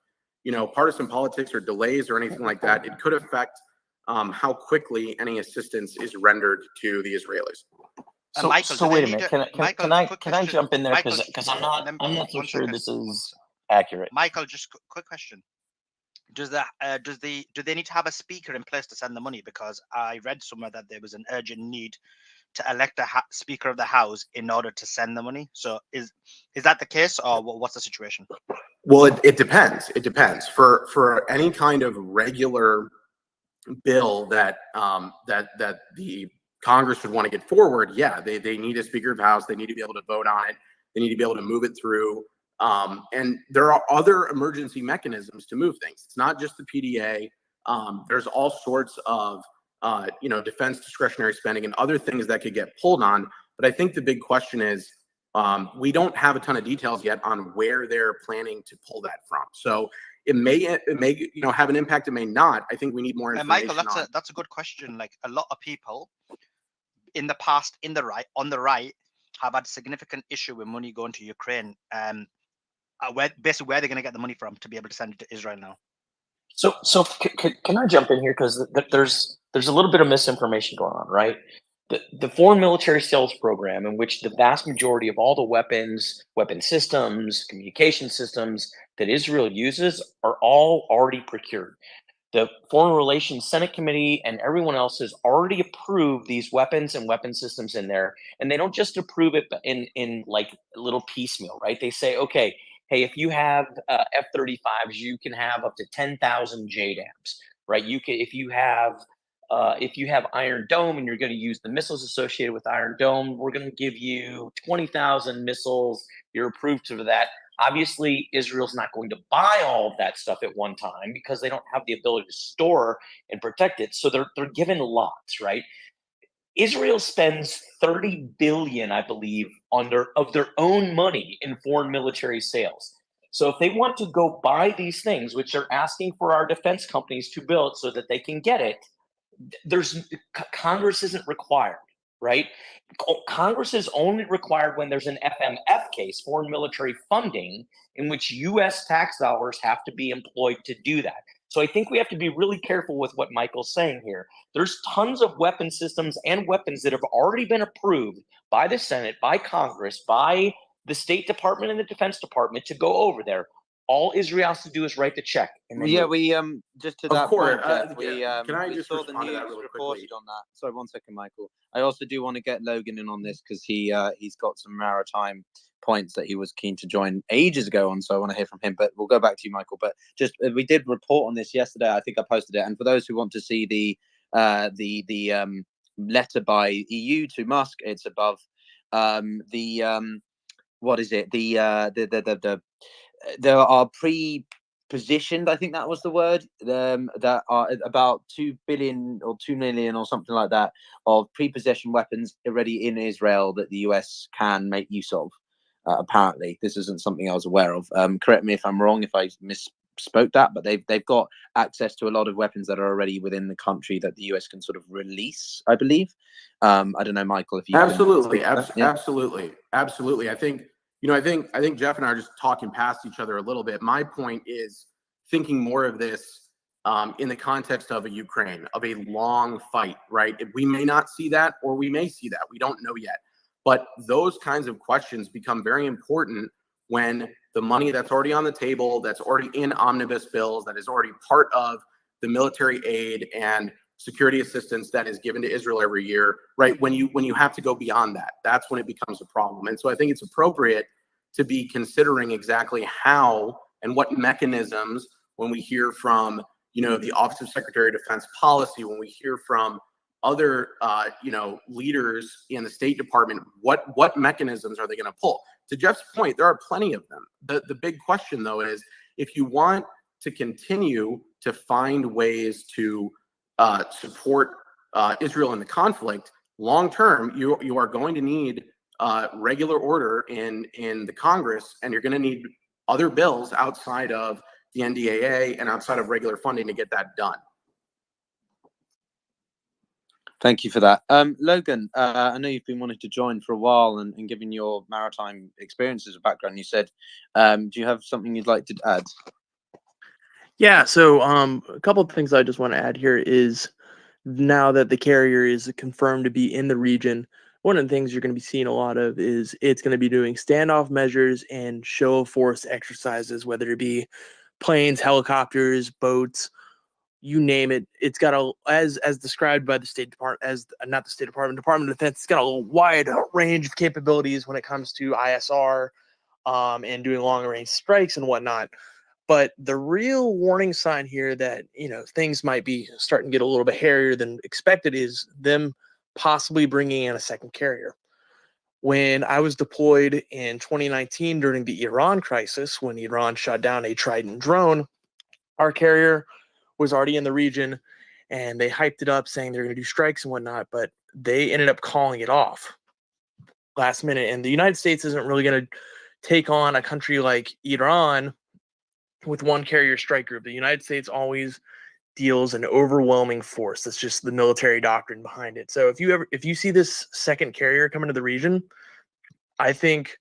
partisan politics or delays or anything like that, it could affect how quickly any assistance is rendered to the Israelis. So, Michael, so do they wait a need minute. a- Can I Michael, can I quick can I question. jump in there Michael, because I'm not so one sure second. this is accurate. Michael, just quick question. Do they need to have a speaker in place to send the money? Because I read somewhere that there was an urgent need to elect a Speaker of the House in order to send the money. So is that the case, or what's the situation? Well, it depends. It depends. For any kind of regular bill that the Congress would want to get forward, yeah, they need a Speaker of the House. They need to be able to vote on it. They need to be able to move it through. And there are other emergency mechanisms to move things. It's not just the PDA. There's all sorts of defense discretionary spending and other things that could get pulled on. But I think the big question is we don't have a ton of details yet on where they're planning to pull that from. So it may have an impact. It may not. I think we need more information. Michael, that's a good question. Like a lot of people in the past, on the right, have had a significant issue with money going to Ukraine. Where they're going to get the money from to be able to send it to Israel now. So can I jump in here because there's a little bit of misinformation going on, right? The foreign military sales program, in which the vast majority of all the weapon systems, communication systems that Israel uses are all already procured. The Foreign Relations Senate Committee and everyone else has already approved these weapons and weapon systems in there. And they don't just approve it in like little piecemeal, right? They say, okay, hey, if you have F-35s, you can have up to 10,000 JDAMs, right? If you have Iron Dome and you're going to use the missiles associated with Iron Dome, we're going to give you 20,000 missiles. You're approved for that. Obviously, Israel's not going to buy all of that stuff at one time because they don't have the ability to store and protect it. So they're given lots, right? Israel spends $30 billion, I believe, of their own money in foreign military sales. So if they want to go buy these things, which they're asking for our defense companies to build so that they can get it, Congress isn't required, right? Congress is only required when there's an FMF case, foreign military funding, in which U.S. tax dollars have to be employed to do that. So I think we have to be really careful with what Michael's saying here. There's tons of weapon systems and weapons that have already been approved by the Senate, by Congress, by the State Department and the Defense Department to go over there. All Israel has to do is write the check. And then Yeah, we just to that course, point, Jeff, we can I we just saw the respond to that news really reported quickly? on that. Sorry, 1 second, Michael. I also do want to get Logan in on this because he's got some maritime points that he was keen to join ages ago on, so I want to hear from him. But we'll go back to you, Michael. But just we did report on this yesterday. I think I posted it. And for those who want to see the letter by EU to Musk, it's above what is it? There are pre-positioned, I think that was the word, that are about 2 billion or 2 million or something like that of pre-possession weapons already in Israel that the US can make use of. Apparently, this isn't something I was aware of. Correct me if I'm wrong, if I misspoke that, but they've got access to a lot of weapons that are already within the country that the US can sort of release, I believe. I don't know, Michael, if you absolutely, absolutely. I think I think Jeff and I are just talking past each other a little bit. My point is thinking more of this in the context of a Ukraine, of a long fight, right? We may not see that, or we may see that. We don't know yet. But those kinds of questions become very important when the money that's already on the table, that's already in omnibus bills, that is already part of the military aid and security assistance that is given to Israel every year, right? When you have to go beyond that, that's when it becomes a problem. And so I think it's appropriate to be considering exactly how and what mechanisms, when we hear from, the Office of Secretary of Defense Policy, when we hear from other, leaders in the State Department, what mechanisms are they going to pull? To Jeff's point, there are plenty of them. The big question, though, is if you want to continue to find ways to support Israel in the conflict long term, you are going to need regular order in the Congress, and you're going to need other bills outside of the NDAA and outside of regular funding to get that done. Thank you for that. Logan, I know you've been wanting to join for a while and given your maritime experiences or background, you said, do you have something you'd like to add? Yeah, so a couple of things I just want to add here is now that the carrier is confirmed to be in the region, one of the things you're going to be seeing a lot of is it's going to be doing standoff measures and show of force exercises, whether it be planes, helicopters, boats, you name it. It's got as described by the State Department, not the State Department, Department of Defense, it's got a wide range of capabilities when it comes to ISR and doing long range strikes and whatnot. But the real warning sign here that, things might be starting to get a little bit hairier than expected is them possibly bringing in a second carrier. When I was deployed in 2019 during the Iran crisis, when Iran shot down a Trident drone, our carrier was already in the region and they hyped it up saying they're going to do strikes and whatnot, but they ended up calling it off last minute. And the United States isn't really going to take on a country like Iran with one carrier strike group. The United States always deals an overwhelming force. That's just the military doctrine behind it. So if you see this second carrier come into the region, I think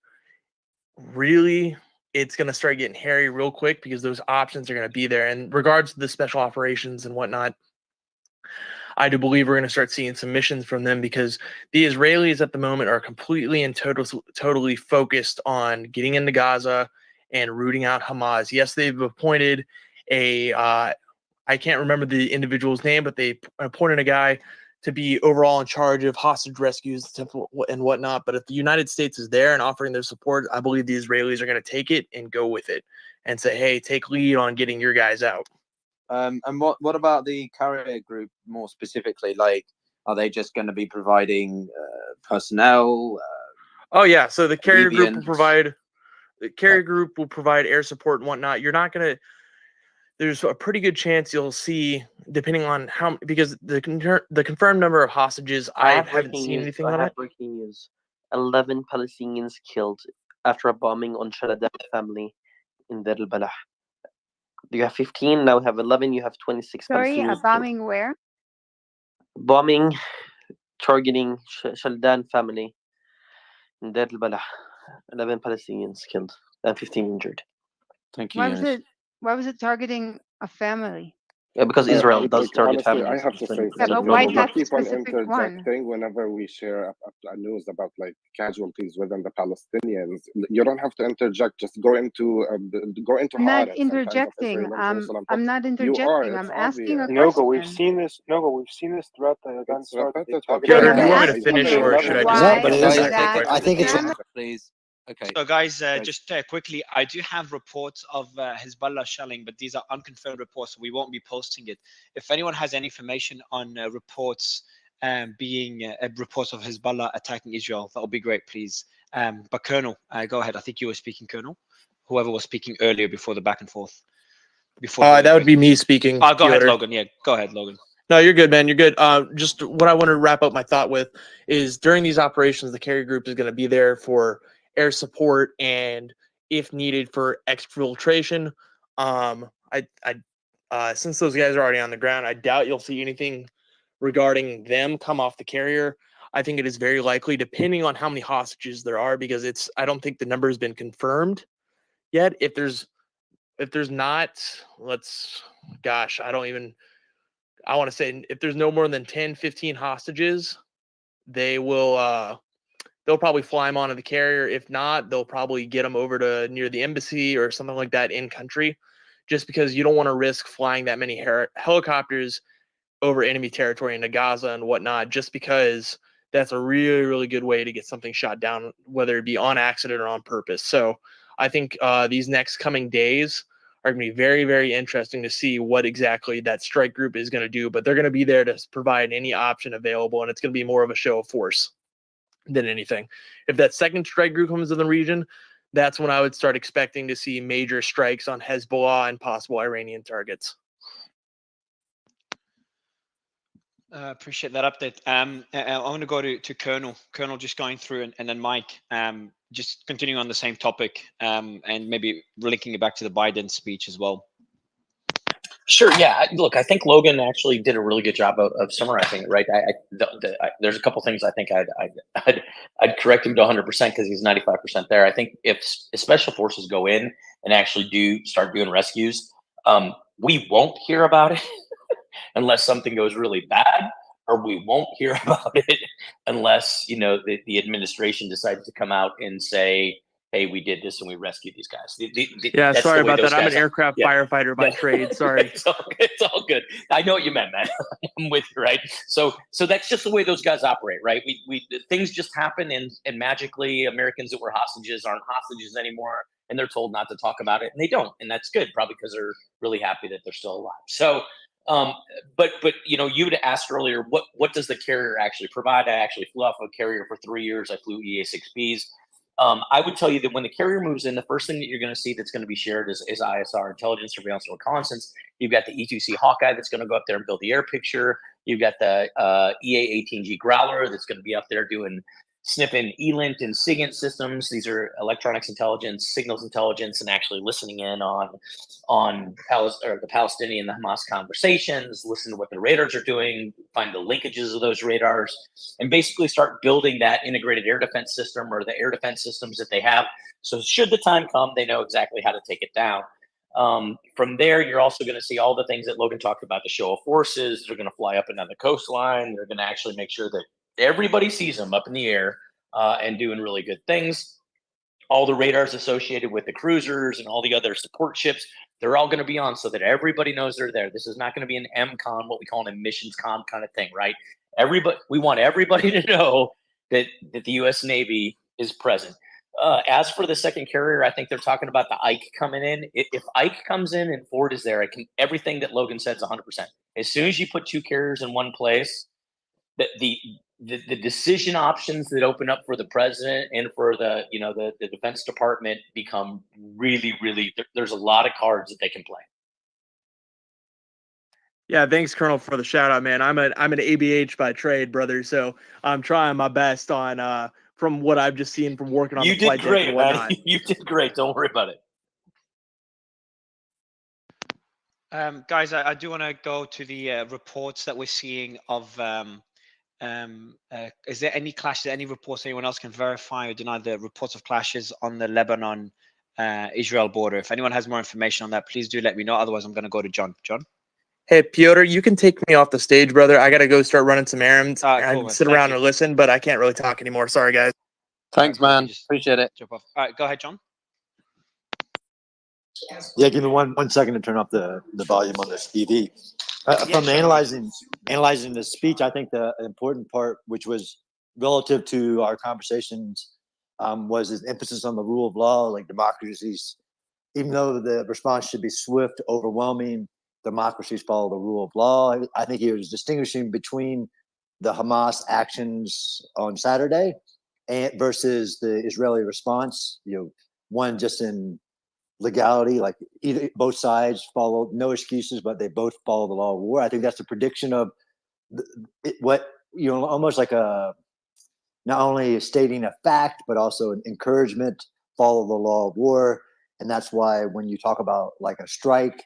really it's going to start getting hairy real quick because those options are going to be there. And regards to the special operations and whatnot, I do believe we're going to start seeing some missions from them because the Israelis at the moment are completely and totally focused on getting into Gaza and rooting out Hamas. Yes, they've appointed I can't remember the individual's name, but they appointed a guy to be overall in charge of hostage rescues and whatnot. But if the United States is there and offering their support, I believe the Israelis are going to take it and go with it and say, hey, take lead on getting your guys out. And what about the carrier group more specifically? Like, are they just going to be providing personnel? Oh yeah, so the carrier group will provide air support and whatnot. You're not going to. There's a pretty good chance you'll see, depending on how, because the confirmed number of hostages, I haven't seen anything on it. Breaking news: 11 Palestinians killed after a bombing on Shaladan family in Deir al-Balah. You have 15, now we have 11, you have 26 Sorry, a Palestinians bombing killed. where? Bombing targeting Shaldan family in Deir al-Balah. 11 Palestinians killed and 15 injured. Thank you, Why was it targeting a family? Yeah, because Israel does target honestly, I families. have to say Yeah, but something. why You that keep on specific one? interjecting whenever we share a news about like casualties within the Palestinians. You don't have to interject. Just go into I'm not Haaretz and Times of interjecting. Israel and Jerusalem. I'm not You are. interjecting. It's I'm asking a obvious. Nogo, we've question. seen this. Nogo, we've seen this throughout the event It's start. That they repetitive. target Piotr, do you I'm want me to families. finish asking or should I just? why but it is. that I think it's. family. Please. Okay. So, guys, just quickly, I do have reports of Hezbollah shelling, but these are unconfirmed reports, so we won't be posting it. If anyone has any information on reports being reports of Hezbollah attacking Israel, that would be great, please. But Colonel, go ahead. I think you were speaking, Colonel. Whoever was speaking earlier before the back and forth. That would be me speaking. Go ahead, Piotr. Logan. Yeah, go ahead, Logan. No, you're good, man. You're good. Just what I want to wrap up my thought with is during these operations, the carrier group is going to be there for air support and, if needed, for exfiltration. Since those guys are already on the ground, I doubt you'll see anything regarding them come off the carrier. I think it is very likely, depending on how many hostages there are, because I don't think the number has been confirmed yet. If there's not, I want to say if there's no more than 10, 15 hostages, they'll probably fly them onto the carrier. If not, they'll probably get them over to near the embassy or something like that in country, just because you don't want to risk flying that many helicopters over enemy territory into Gaza and whatnot, just because that's a really, really good way to get something shot down, whether it be on accident or on purpose. So I think these next coming days are going to be very, very interesting to see what exactly that strike group is going to do, but they're going to be there to provide any option available, and it's going to be more of a show of force than anything. If that second strike group comes in the region, that's when I would start expecting to see major strikes on Hezbollah and possible Iranian targets. Appreciate that update. I want to go to Colonel. Colonel, just going through, and then Mike, just continuing on the same topic, and maybe linking it back to the Biden speech as well. Sure. Yeah. Look, I think Logan actually did a really good job of summarizing it. Right. There's a couple things I think I'd correct him to 100% because he's 95% there. I think if special forces go in and actually start doing rescues, we won't hear about it unless something goes really bad, or we won't hear about it unless the administration decides to come out and say, hey, we did this and we rescued these guys. Yeah, sorry about that. I'm an aircraft firefighter by trade. Sorry. It's all good. I know what you meant, man. I'm with you, right? So that's just the way those guys operate, right? We things just happen, and magically Americans that were hostages aren't hostages anymore, and they're told not to talk about it, and they don't, and that's good, probably because they're really happy that they're still alive. So, but you had asked earlier, what does the carrier actually provide? I actually flew off a carrier for 3 years. I flew EA-6Bs. I would tell you that when the carrier moves in, the first thing that you're going to see that's going to be shared is ISR, intelligence, surveillance, and reconnaissance. You've got the E2C Hawkeye that's going to go up there and build the air picture. You've got the EA-18G Growler that's going to be up there doing sniffing ELINT and SIGINT systems. These are electronics intelligence, signals intelligence, and actually listening in on the Palestinian and the Hamas conversations, listen to what the radars are doing, find the linkages of those radars, and basically start building that integrated air defense system or the air defense systems that they have. So should the time come, they know exactly how to take it down. From there, you're also going to see all the things that Logan talked about, the show of forces. They're going to fly up and down the coastline. They're going to actually make sure that everybody sees them up in the air and doing really good things. All the radars associated with the cruisers and all the other support ships, they're all going to be on so that everybody knows they're there. This is not going to be an MCON, what we call an emissions con kind of thing, right? We want everybody to know that the U.S. Navy is present. As for the second carrier, I think they're talking about the Ike coming in. If Ike comes in and Ford is there, everything that Logan said is 100%. As soon as you put two carriers in one place, the decision options that open up for the president and for the Defense Department become really, really. There's a lot of cards that they can play. Yeah, thanks, Colonel, for the shout out, man. I'm an ABH by trade, brother. So I'm trying my best on from what I've just seen from working on the flight deck and whatnot. You did great. Don't worry about it. Guys, I do want to go to the reports that we're seeing of Is there any clashes, any reports anyone else can verify or deny the reports of clashes on the Lebanon Israel border? If anyone has more information on that, please do let me know. Otherwise, I'm going to go to John. John? Hey, Piotr, you can take me off the stage, brother. I got to go start running some errands. Cool, I man. sit Thank around you. and listen, but I can't really talk anymore. Sorry, guys. Thanks, man. Appreciate it. Jump off. All right, go ahead, John. Yeah, give me one second to turn up the volume on this TV. From analyzing the speech, I think the important part, which was relative to our conversations, was his emphasis on the rule of law, like democracies. Even though the response should be swift, overwhelming, democracies follow the rule of law. I think he was distinguishing between the Hamas actions on Saturday and versus the Israeli response. One just in legality, like both sides follow, no excuses, but they both follow the law of war. I think that's a prediction of almost like a not only stating a fact but also an encouragement, follow the law of war. And that's why when you talk about like a strike,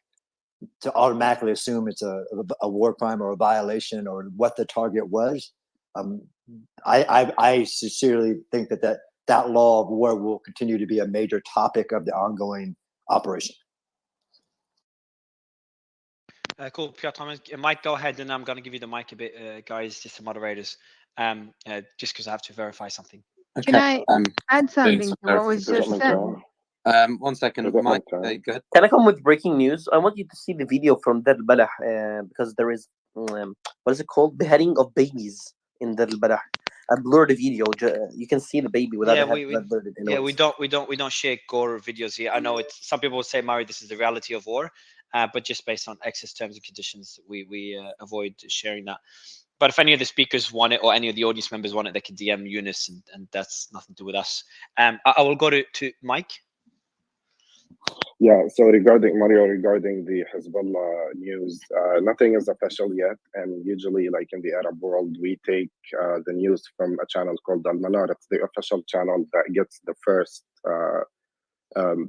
to automatically assume it's a war crime or a violation or what the target was. I sincerely think that law of war will continue to be a major topic of the ongoing operation. Cool, Piotr. Mike, go ahead, and I'm going to give you the mic a bit, guys, just the moderators, just because I have to verify something. Okay. Can I add something to what was just said? 1 second, Mike. Good. Can I come with breaking news? I want you to see the video from Dar al-Balah because there is what is it called? Beheading of babies in Dar al-Balah. I blurred the video. You can see the baby without the head blurred. We don't share gore videos here. I know it's some people will say, Mari, this is the reality of war, but just based on access terms and conditions, we avoid sharing that. But if any of the speakers want it or any of the audience members want it, they can DM Eunice, and that's nothing to do with us. I will go to Mike. Yeah, so regarding the Hezbollah news, nothing is official yet. And usually, like in the Arab world, we take the news from a channel called Al-Manar. It's the official channel that gets the first,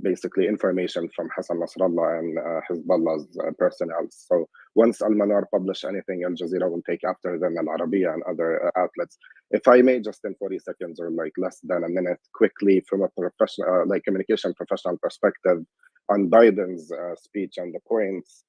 basically, information from Hassan Nasrallah and Hezbollah's personnel. So once Al-Manar publish anything, Al Jazeera will take after them, Al Arabiya and other outlets. If I may, just in 40 seconds or like less than a minute, quickly from a professional, like communication professional perspective, on Biden's speech and the points.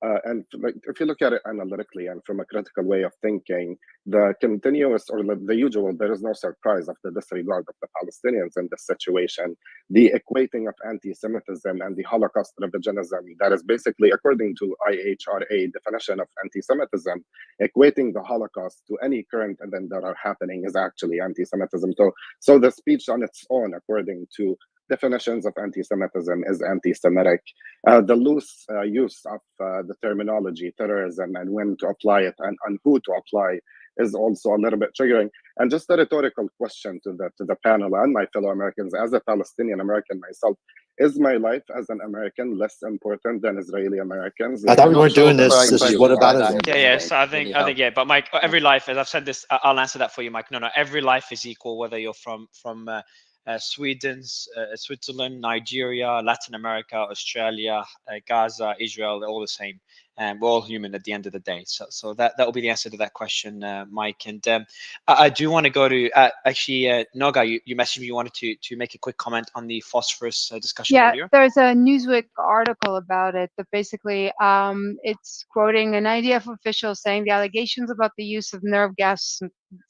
And like, if you look at it analytically and from a critical way of thinking, the continuous or the usual, there is no surprise of the disregard of the Palestinians in this situation. The equating of anti-Semitism and the Holocaust revisionism, that is basically, according to IHRA definition of anti-Semitism, equating the Holocaust to any current event that are happening is actually anti-Semitism. So the speech on its own, according to definitions of anti-Semitism, is anti-Semitic. The loose use of the terminology terrorism and when to apply it and who to apply is also a little bit triggering. And just a rhetorical question to the panel and my fellow Americans, as a Palestinian American myself, is my life as an American less important than Israeli Americans? I thought we weren't doing this. This is what about it? Yeah. So I think yeah. But Mike, every life, as I've said this, I'll answer that for you, Mike. No, every life is equal, whether you're from Sweden, Switzerland, Nigeria, Latin America, Australia, Gaza, Israel. They're all the same. And we're all human at the end of the day. So that will be the answer to that question, Mike. And I do want to go to actually Noga. You messaged me. You wanted to make a quick comment on the phosphorus discussion earlier. There's a Newsweek article about it, but basically it's quoting an IDF official saying the allegations about the use of nerve gas,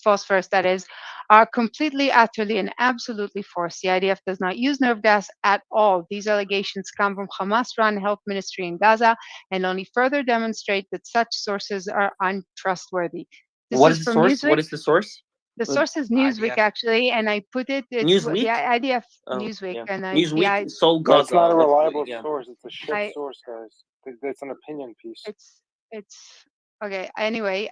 phosphorus that is, are completely, utterly, and absolutely false. The IDF does not use nerve gas at all. These allegations come from Hamas-run health ministry in Gaza and only further demonstrate that such sources are untrustworthy. What is the source? What is the source? The source is Newsweek, actually, and I put it. It's Newsweek? the IDF Newsweek, yeah. and Newsweek sold Gaza. That's not a reliable Yeah. source. It's a shit source, guys. It's an opinion piece. It's okay. Anyway,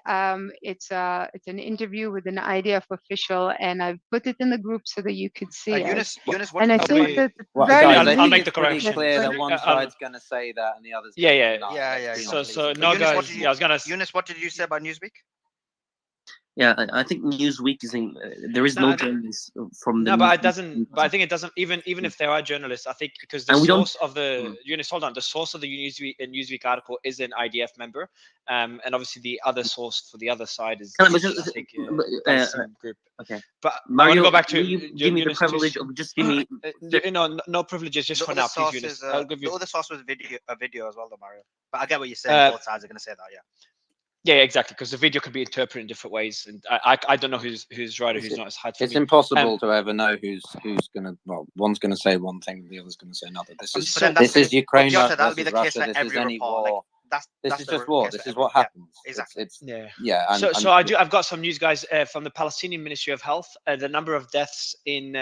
it's an interview with an IDF official, and I put it in the group so that you could see it. Eunice, what and I did think you that I'll make the correction. Clear that one side's going to say that and the other's Yeah. Yeah. So Noga, I was going to. Eunice, what did you say about Newsweek? Yeah, I think Newsweek is in. There is no journalists from the. No, but it Newsweek doesn't. But I think it doesn't. Even if there are journalists, I think because the And we don't- source of the Eunice, hold on, the source of the Newsweek article is an IDF member, and obviously the other source for the other side is, Can I I just- think, but, Palestinian group. Okay. But Mario, I want to go back to will you give me the privilege of just give me. no privileges just The for other now, please, source Eunice. is, I'll give you. the other source was a video as well, though, Mario. But I get what you're saying. Both sides are going to say that, yeah. Yeah, exactly, because the video can be interpreted in different ways, and I don't know who's right or who's not. It's hard for It's me. impossible to ever know who's gonna. Well, one's gonna say one thing, the other's gonna say another. This is this is Ukraine versus Russia. This is any war. This is just war. This is what happens. Exactly. It's Yeah. So I've got some news, guys, from the Palestinian Ministry of Health. The number of deaths in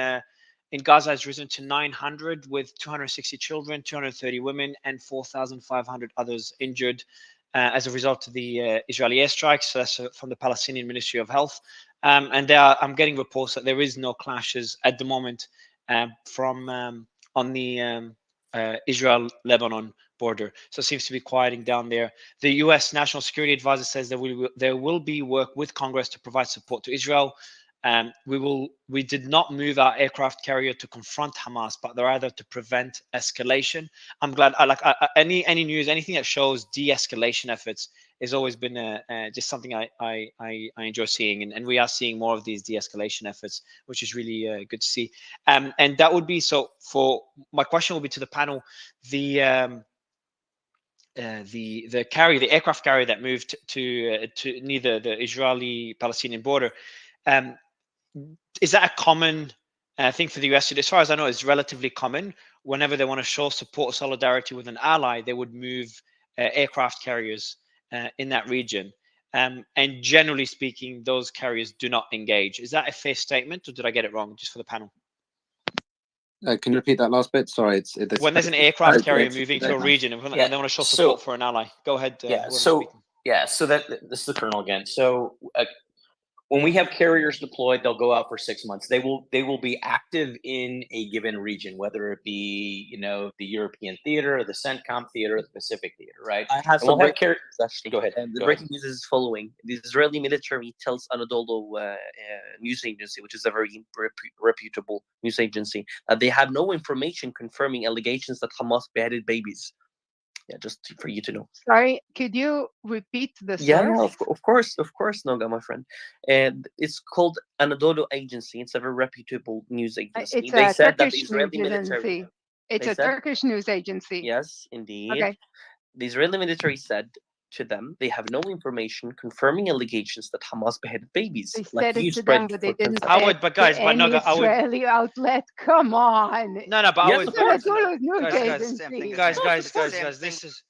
Gaza has risen to 900, with 260 children, 230 women, and 4,500 others injured as a result of the Israeli airstrikes. So that's from the Palestinian Ministry of Health. And I'm getting reports that there is no clashes at the moment from on the Israel-Lebanon border. So it seems to be quieting down there. The U.S. National Security Advisor says there will be work with Congress to provide support to Israel. We did not move our aircraft carrier to confront Hamas, but rather to prevent escalation. I'm glad. Any news, anything that shows de-escalation efforts has always been just something I enjoy seeing, and we are seeing more of these de-escalation efforts, which is really good to see. And that would be so. For my question will be to the panel, the aircraft carrier that moved to near the Israeli-Palestinian border. Is that a common thing for the US? As far as I know, it's relatively common. Whenever they want to show support or solidarity with an ally, they would move aircraft carriers in that region. And generally speaking, those carriers do not engage. Is that a fair statement, or did I get it wrong? Just for the panel. can you repeat that last bit? Sorry, when there's an aircraft carrier moving to a region and they want to show support for an ally. Go ahead. So that this is the Colonel again. So when we have carriers deployed, they'll go out for 6 months. They will be active in a given region, whether it be the European theater, or the CENTCOM theater, or the Pacific theater, right? I have some breaking news, actually. Go ahead. The breaking news is following: the Israeli military tells Anadolu news agency, which is a very reputable news agency, that they have no information confirming allegations that Hamas beheaded babies. Yeah, just for you to know. Sorry, could you repeat the source? Yeah, of course, Noga, my friend. And it's called Anadolu Agency. It's a very reputable news agency. It's They a said that the Turkish Israeli news military. agency. It's a Turkish news agency. Yes, indeed. Okay. The Israeli military said to them they have no information confirming allegations that Hamas beheaded babies. They like said you it to spread them, but they didn't I say would, but guys, to but any Noga, I would. Israeli outlet. Come on. No, but I would. It's a Anadolu news agency. Guys, this is.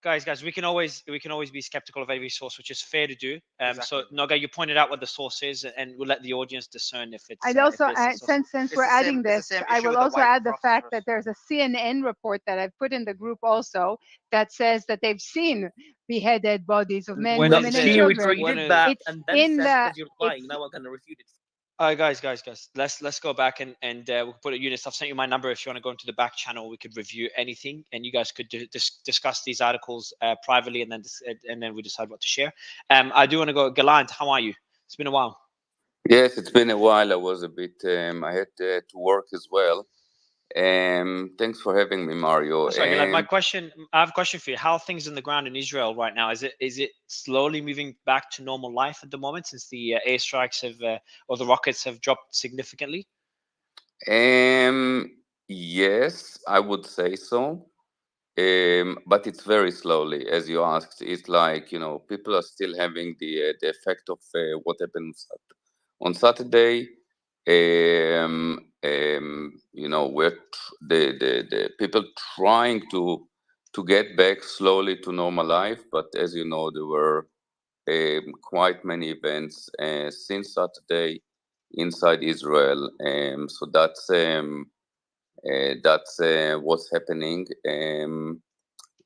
Guys, we can always be skeptical of every source, which is fair to do. So Noga, you pointed out what the source is, and we'll let the audience discern if it's. I'd also if it's add, since we're adding this, I will also add the fact that there's a CNN report that I've put in the group also that says that they've seen beheaded bodies of men, women, and children. That and then in said the- because you're lying. Now I'm gonna refute it. All right, guys. Let's go back and we'll put it. Eunice, I've sent you my number. If you want to go into the back channel, we could review anything, and you guys could discuss these articles privately, and then we decide what to share. I do want to go. Galant, how are you? It's been a while. Yes, it's been a while. I was a bit. I had to work as well. Thanks for having me, Mario. Sorry, I have a question for you. How are things in the ground in Israel right now? Is it slowly moving back to normal life at the moment since the airstrikes have or the rockets have dropped significantly? Yes, I would say so. But it's very slowly, as you asked. It's like people are still having the effect of what happened on Saturday. We're the people trying to get back slowly to normal life, but as you know, there were quite many events since Saturday inside Israel. So that's what's happening.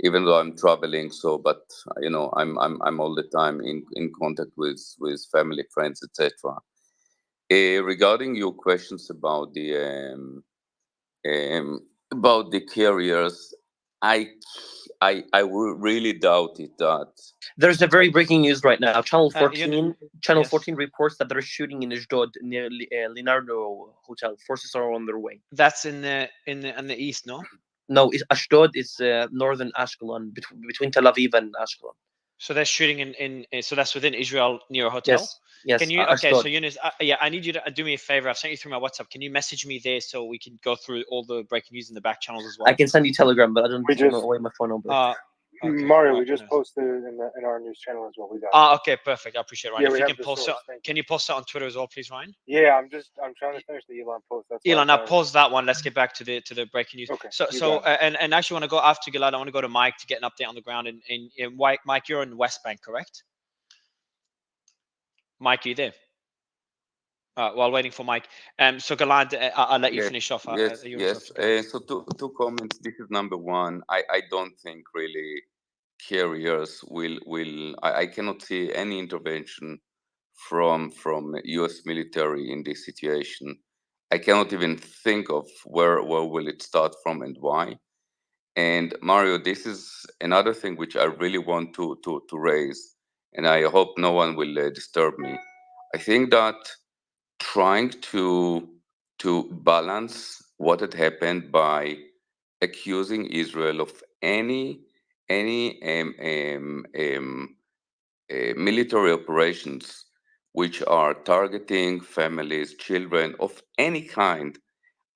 Even though I'm traveling, but I'm all the time in contact with family, friends, etc. Regarding your questions about the carriers, really doubt it. That there's a very breaking news right now. Channel 14, Channel yes. 14 reports that they're shooting in Ashdod near Leonardo Hotel. Forces are on their way. That's in the east, no? No, Ashdod is northern Ashkelon, between Tel Aviv and Ashkelon. So they're shooting in so that's within Israel near a hotel. Yes. Can you? Okay, Ashdod. so Yunus, yeah, I need you to do me a favor. I've sent you through my WhatsApp. Can you message me there so we can go through all the breaking news in the back channels as well? I can send you Telegram, but I don't give away my phone number. Okay, Mario, right, we just nice. posted in our news channel as well. We got it. Okay, perfect. I appreciate it, Ryan. Yeah, If we you have can the post source. it, can you post it on Twitter as well, please, Ryan? Yeah, I'm trying to finish the Elon post. That's why Elon, now I'm pause that one. Let's get back to the breaking news. Okay, So you so got and actually want to go after Gilad. I want to go to Mike to get an update on the ground in Mike. You're in West Bank, correct? Mike, are you there? While waiting for Mike. So Gilad, I'll let you finish off. Yes. So two comments. This is number one. I don't think really carriers will. I cannot see any intervention from U.S. military in this situation. I cannot even think of where will it start from and why. And Mario, this is another thing which I really want to raise, and I hope no one will disturb me. I think that trying to balance what had happened by accusing Israel of any military operations which are targeting families, children of any kind,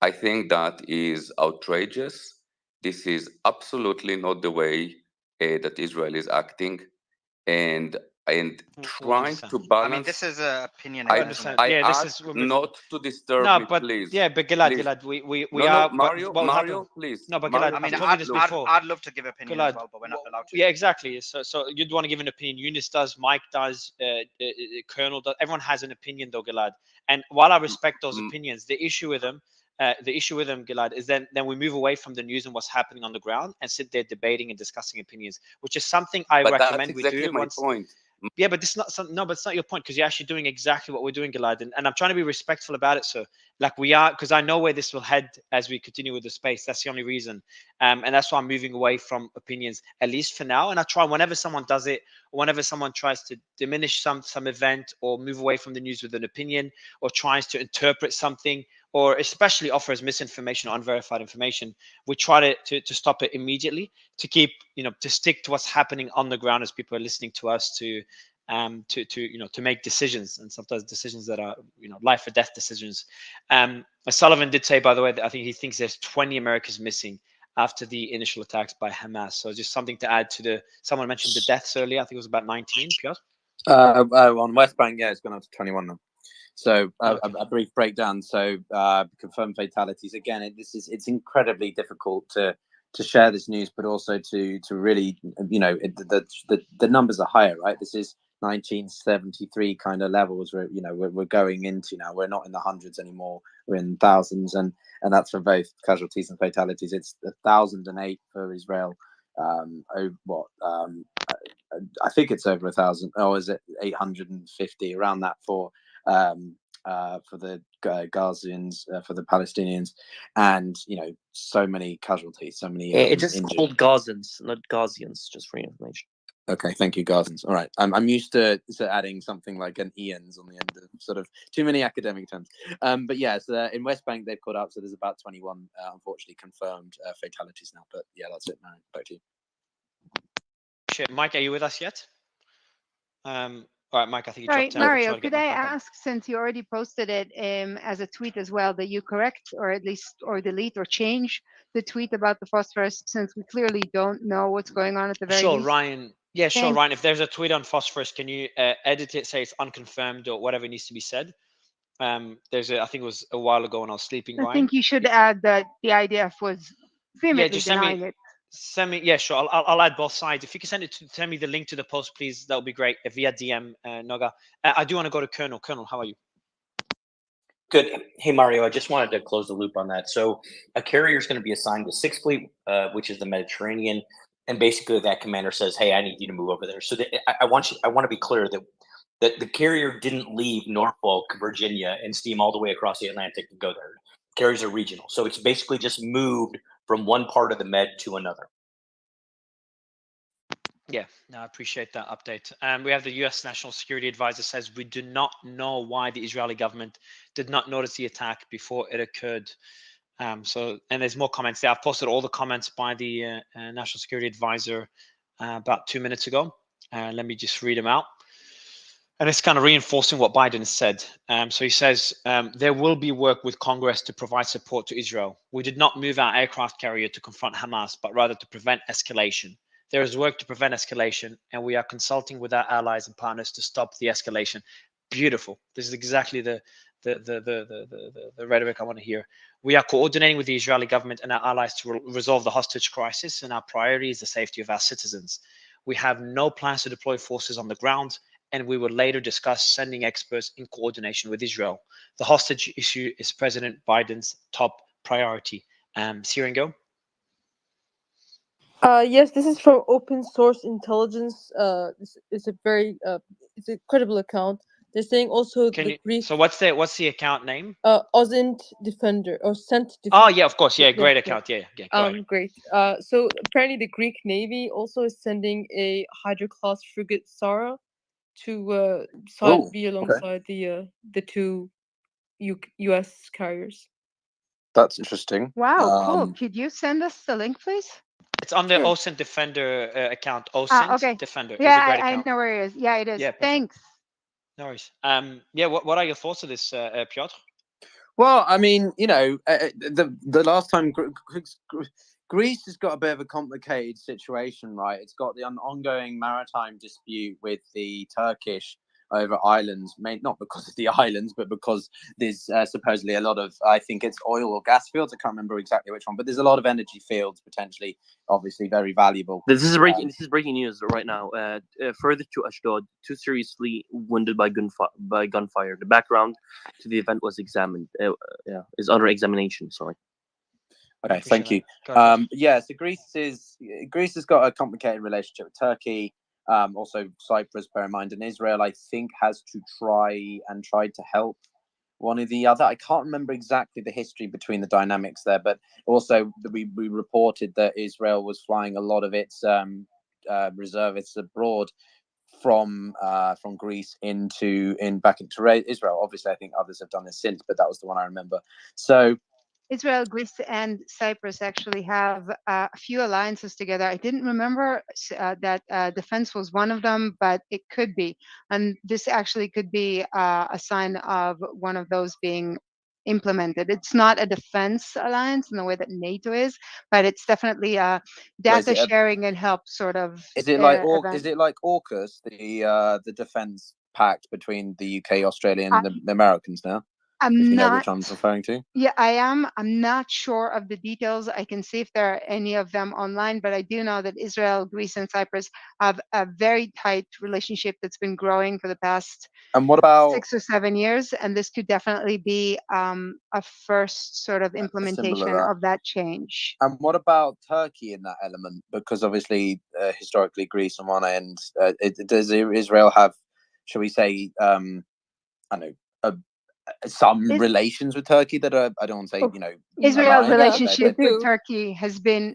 I think that is outrageous. This is absolutely not the way that Israel is acting, and trying to balance. I mean, this is an opinion. I this ask not to disturb no, me, but please. yeah, but Gilad, Please. Gilad, we No, are Mario, please. No, but Mario, Gilad, I mean, I've told you this before. I'd love to give opinion as Gilad, well, but we're not allowed to. Yeah, exactly. So you'd want to give an opinion. Eunice does, Mike does, Colonel does. Everyone has an opinion, though, Gilad. And while I respect those opinions, the issue with them, Gilad, is then we move away from the news and what's happening on the ground and sit there debating and discussing opinions, which is something I recommend that's exactly we do. my point. Yeah, but this not no, but it's not your point because you're actually doing exactly what we're doing, Gilad, and I'm trying to be respectful about it. So, like we are, because I know where this will head as we continue with the space. That's the only reason, and that's why I'm moving away from opinions at least for now. And I try whenever someone does it, or whenever someone tries to diminish some event or move away from the news with an opinion, or tries to interpret something, or especially offers misinformation or unverified information, we try to stop it immediately to keep to stick to what's happening on the ground as people are listening to us to make decisions, and sometimes decisions that are life or death decisions. Sullivan did say, by the way, that I think he thinks there's 20 Americans missing after the initial attacks by Hamas. So just something to add to someone mentioned the deaths earlier. I think it was about 19. Piotr? On West Bank, yeah, it's gone up to 21 now. So a brief breakdown. So confirmed fatalities. Again, it's incredibly difficult to share this news, but also to really, the numbers are higher, right? This is 1973 kind of levels where we're going into now. We're not in the hundreds anymore. We're in thousands, and that's for both casualties and fatalities. It's 1,008 for Israel. I think it's over 1,000. Oh, is it 850 around that for the Gazans, for the Palestinians, and so many casualties, so many. It's just injured. called Gazans, not Gazians, just for your information. Okay, thank you, Gazans. All right, I'm used to adding something like an Ian's on the end of sort of too many academic terms. But yeah, so in West Bank they've caught up, so there's about 21 unfortunately confirmed fatalities now. But yeah, that's it, man. Back to you. Shit, Mike, are you with us yet? All right, Mike, I think you Sorry, dropped out. Mario, could I ask, since you already posted it as a tweet as well, that you correct or at least delete or change the tweet about the phosphorus, since we clearly don't know what's going on at the very least? Ryan. Yeah, sure, Ryan. If there's a tweet on phosphorus, can you edit it, say it's unconfirmed or whatever needs to be said? I think it was a while ago when I was sleeping, Ryan. I think you should add that the IDF was vehemently denying it. Send me, yeah, sure. I'll add both sides. If you can send me the link to the post, please, that would be great. Via DM, Noga. I do want to go to Colonel. Colonel, how are you? Good. Hey, Mario, I just wanted to close the loop on that. So a carrier is going to be assigned to Sixth Fleet, which is the Mediterranean. And basically that commander says, hey, I need you to move over there. So I want to be clear that the carrier didn't leave Norfolk, Virginia, and steam all the way across the Atlantic to go there. Carriers are regional. So it's basically just moved from one part of the Med to another. Yeah, no, I appreciate that update. We have the U.S. National Security Advisor says we do not know why the Israeli government did not notice the attack before it occurred. And there's more comments there. I've posted all the comments by the National Security Advisor about 2 minutes ago. Let me just read them out. And it's kind of reinforcing what Biden has said. So he says, there will be work with Congress to provide support to Israel. We did not move our aircraft carrier to confront Hamas, but rather to prevent escalation. There is work to prevent escalation, and we are consulting with our allies and partners to stop the escalation. Beautiful. This is exactly the rhetoric I want to hear. We are coordinating with the Israeli government and our allies to resolve the hostage crisis, and our priority is the safety of our citizens. We have no plans to deploy forces on the ground, and we will later discuss sending experts in coordination with Israel. The hostage issue is President Biden's top priority. Siringo? Yes, this is from Open Source Intelligence. This is a very it's a credible account. They're saying also Greek. So what's the account name? Osint Defender or Sent Defender. Oh yeah, of course, yeah, great account, yeah. Go ahead. Great. So apparently the Greek Navy also is sending a Hydro-class frigate Sarah to be alongside the two U.S. carriers. That's interesting. Wow, cool. Could you send us the link, please? It's on the OSINT Defender account. OSINT Okay. Defender. Yeah, It's a great I account. know where it is. Yeah, it is. Yeah, perfect. Thanks. No worries. Yeah, what are your thoughts of this, Piotr? Well, I mean, the last time Greece has got a bit of a complicated situation, right? It's got the ongoing maritime dispute with the Turkish over islands, not because of the islands, but because there's supposedly a lot of, I think it's oil or gas fields. I can't remember exactly which one, but there's a lot of energy fields potentially, obviously very valuable. This is breaking news right now. Further to Ashdod, two seriously wounded by gunfire. The background to the event was examined. Is under examination. Sorry. Okay, thank you. Yeah, so Greece has got a complicated relationship with Turkey. Also Cyprus, bear in mind, and Israel, I think, has tried to help one or the other. I can't remember exactly the history between the dynamics there, but also we reported that Israel was flying a lot of its reservists abroad from Greece back into Israel. Obviously, I think others have done this since, but that was the one I remember. So Israel, Greece, and Cyprus actually have a few alliances together. I didn't remember that defense was one of them, but it could be. And this actually could be a sign of one of those being implemented. It's not a defense alliance in the way that NATO is, but it's definitely a data sharing and help sort of. Is it like AUKUS, the defense pact between the UK, Australia, and the Americans now? I'm if you know not, which I'm referring to. Yeah, I am. I'm not sure of the details. I can see if there are any of them online, but I do know that Israel, Greece, and Cyprus have a very tight relationship that's been growing for the past and what about 6 or 7 years. And this could definitely be a first sort of implementation of that change. And what about Turkey in that element? Because obviously, historically, Greece on one end, does Israel have, shall we say, I don't know, some relations with Turkey that are, I don't want to say, Israel's relationship with Turkey has been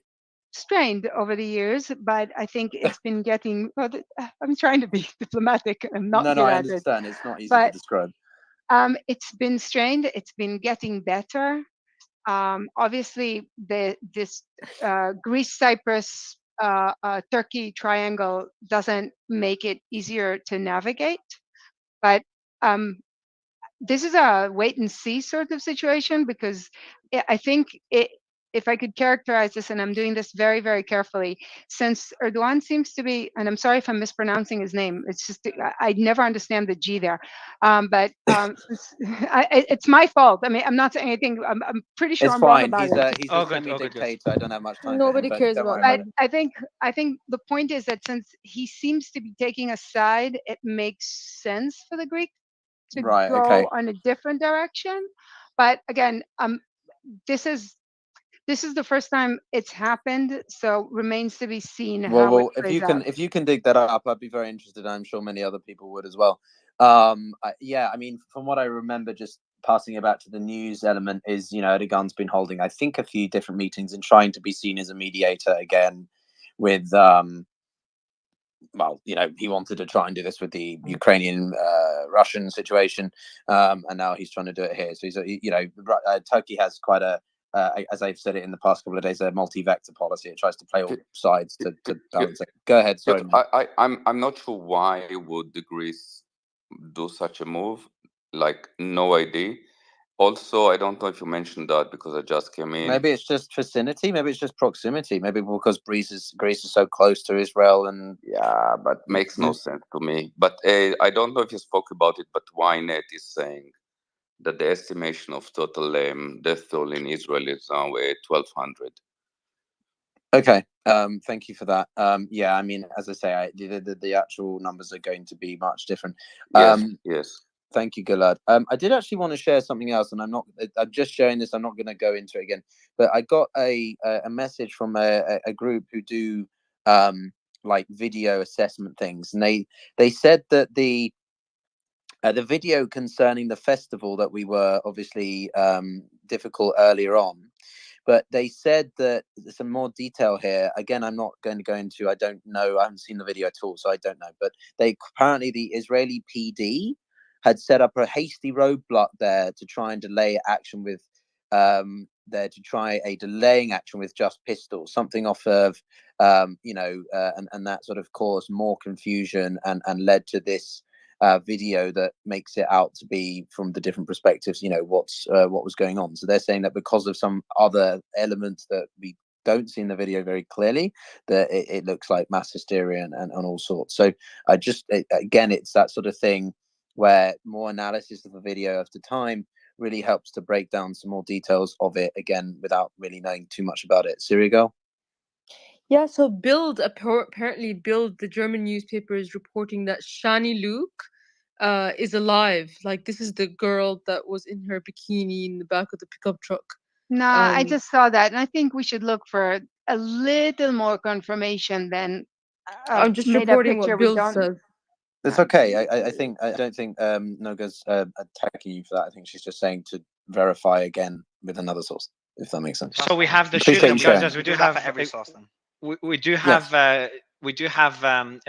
strained over the years, but I think it's been getting. Well, I'm trying to be diplomatic and not. No, I understand. It's not easy to describe. It's been strained. It's been getting better. Obviously, this Greece, Cyprus, Turkey triangle doesn't make it easier to navigate, but this is a wait and see sort of situation, because I think if I could characterize this, and I'm doing this very, very carefully, since Erdogan seems to be, and I'm sorry if I'm mispronouncing his name, it's just, I never understand the G there, but it's my fault. I mean, I'm not saying anything, I'm pretty sure I'm wrong about it. He's a semi-dictator. I don't have much time. Nobody cares about him. But I think the point is that since he seems to be taking a side, it makes sense for the Greek to go on a different direction. But again, this is the first time it's happened, so remains to be seen how it plays out. If you can dig that up, I'd be very interested. I'm sure many other people would as well. Yeah, I mean, from what I remember, just passing it back to the news element is, Erdogan's been holding, I think, a few different meetings and trying to be seen as a mediator again with well, he wanted to try and do this with the Ukrainian Russian situation, and now he's trying to do it here. So Turkey has quite a, as I've said it in the past couple of days, a multi-vector policy. It tries to play all sides to balance it. Go ahead. Sorry, I'm not sure why would Greece do such a move. Like, no idea. Also, I don't know if you mentioned that because I just came in. Maybe it's just vicinity. Maybe it's just proximity. Maybe because Greece is so close to Israel, and yeah, but makes no sense to me. But I don't know if you spoke about it, but Ynet is saying that the estimation of total death toll in Israel is now 1,200. Okay. Thank you for that. Yeah, I mean, as I say, the actual numbers are going to be much different. Yes. Thank you, Gilad. I did actually want to share something else, and I'm just sharing this. I'm not going to go into it again, but I got a message from a group who do like video assessment things, and they said that the video concerning the festival that we were obviously difficult earlier on, but they said that there's some more detail here. Again, I'm not going to go into, I don't know, I haven't seen the video at all, so I don't know. But apparently the Israeli PD had set up a hasty roadblock there to try and delay action with delaying action with just pistols, something off of and that sort of caused more confusion and led to this video that makes it out to be from the different perspectives, what was going on. So they're saying that because of some other elements that we don't see in the video very clearly, that it looks like mass hysteria and all sorts. So again, it's that sort of thing where more analysis of the video after time really helps to break down some more details of it, again, without really knowing too much about it. Sirigo? Yeah, so apparently Bild, the German newspaper, is reporting that Shani Luke is alive. Like, this is the girl that was in her bikini in the back of the pickup truck. Nah, I just saw that, and I think we should look for a little more confirmation than I'm just made up reporting picture. what We Bild don't. says. It's okay. I don't think Noga's attacking you for that. I think she's just saying to verify again with another source, if that makes sense. So we have the Appreciate shooting, you sharing. guys. We do that have for every source then. we do have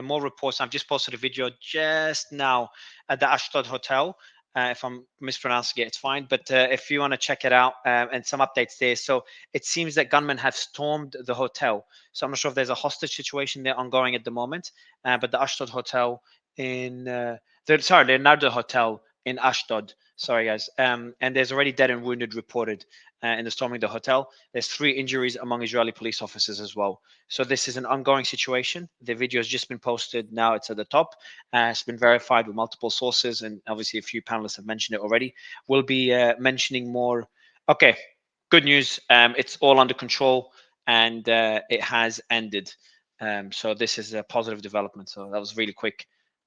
more reports. I've just posted a video just now at the Ashdod hotel. If I'm mispronouncing it, it's fine. But if you want to check it out and some updates there. So it seems that gunmen have stormed the hotel. So I'm not sure if there's a hostage situation there ongoing at the moment. But the Ashdod hotel the Leonardo hotel in Ashdod. Sorry, guys. And there's already dead and wounded reported in the storming of the hotel. There's 3 injuries among Israeli police officers as well. So this is an ongoing situation. The video has just been posted. Now it's at the top. It's been verified with multiple sources, and obviously a few panelists have mentioned it already. We'll be mentioning more. Okay, good news. It's all under control, and it has ended. So this is a positive development. So that was really quick.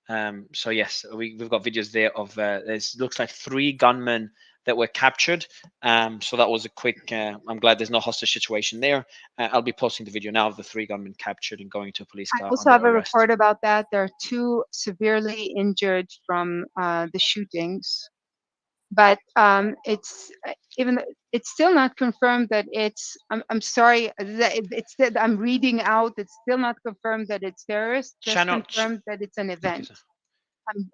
So yes, we've got videos there of it looks like 3 gunmen that were captured. So that was a quick. I'm glad there's no hostage situation there. I'll be posting the video now of the 3 gunmen captured and going to a police car. I also have a report about that. There are 2 severely injured from the shootings, but it's still not confirmed that it's. I'm sorry, it's that I'm reading out. It's still not confirmed that it's terrorist. Just confirmed that it's an event.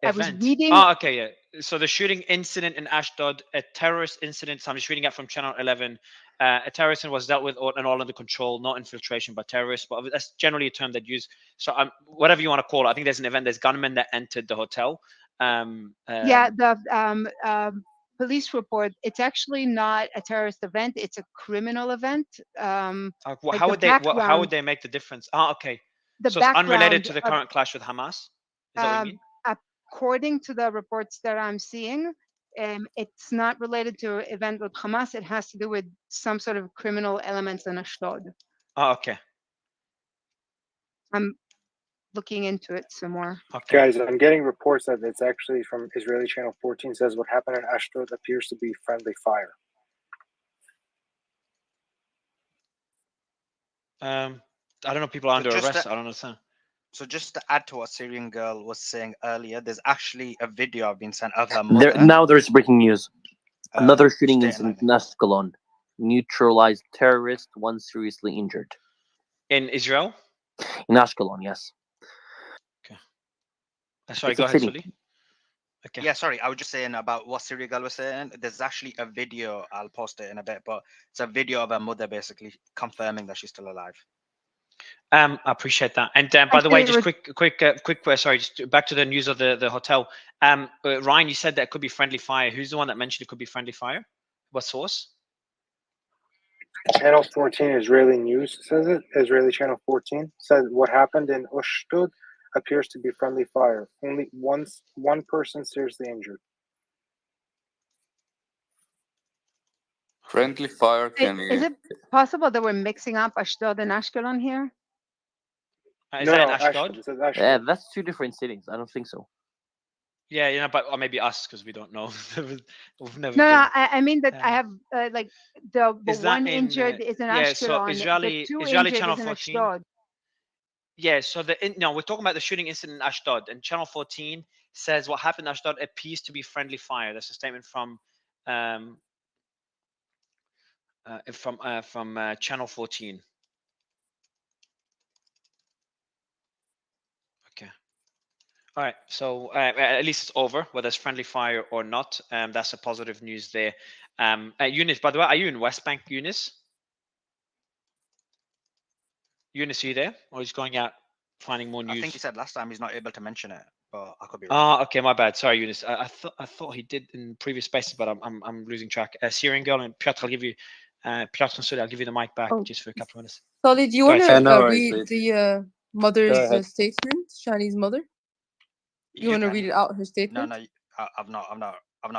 I was reading. Oh, okay, yeah. So the shooting incident in Ashdod, a terrorist incident. So I'm just reading it from Channel 11. A terrorist was dealt with and all under control, not infiltration, but terrorists. But that's generally a term that used. So whatever you want to call it, I think there's an event. There's gunmen that entered the hotel. Yeah, the police report. It's actually not a terrorist event. It's a criminal event. How would they make the difference? Oh, okay. So it's unrelated to the current clash with Hamas. Is that what you mean? According to the reports that I'm seeing, it's not related to event with Hamas. It has to do with some sort of criminal elements in Ashdod. Oh, okay. I'm looking into it some more. Okay. Guys, I'm getting reports that it's actually from Israeli Channel 14 says what happened in Ashdod appears to be friendly fire. I don't know. People are under arrest. I don't understand. So just to add to what Syrian girl was saying earlier, there's actually a video I've been sent of her mother. Now there's breaking news. Another shooting incident in Ashkelon. Neutralized terrorist, 1 seriously injured. In Israel? In Ashkelon, yes. Sorry, It's go a ahead, city. Sully. Okay. Yeah, sorry, I was just saying about what Sirigal was saying. There's actually a video. I'll post it in a bit, but it's a video of her mother basically confirming that she's still alive. I appreciate that. And by the way, just quick. Sorry, just back to the news of the hotel. Ryan, you said that it could be friendly fire. Who's the one that mentioned it could be friendly fire? What source? Channel 14 Israeli News says it. Israeli Channel 14 says what happened in Ashdod appears to be friendly fire. Only one person seriously injured. Friendly fire can Is it possible that we're mixing up Ashdod and Ashkelon here? Is that in Ashdod? It says Ashdod. Yeah, that's two different cities. I don't think so. Yeah, but or maybe us because we don't know. We've never No, been. I mean that I have like the Is that one in, injured is in yeah, so Ashkelon. Israeli The two Israeli injured Channel is in 14. Ashdod. Yeah, so no, we're talking about the shooting incident in Ashdod, and Channel 14 says what happened in Ashdod appears to be friendly fire. That's a statement from Channel 14. Okay. All right. So at least it's over, whether it's friendly fire or not. That's a positive news there. Eunice, by the way, are you in West Bank, Eunice? Eunice, are you there, or he's going out finding more news? I think he said last time he's not able to mention it, but I could be wrong. Oh, okay, my bad. Sorry, Eunice. I thought he did in previous spaces, but I'm losing track. Syrian girl and Piotr, I'll give you Piotr and Sully, I'll give you the mic back just for a couple of minutes. Solly, do you Go want ahead, to Sully. read the mother's ahead. statement, Shani's mother? You want to read it out, her statement? No, I've not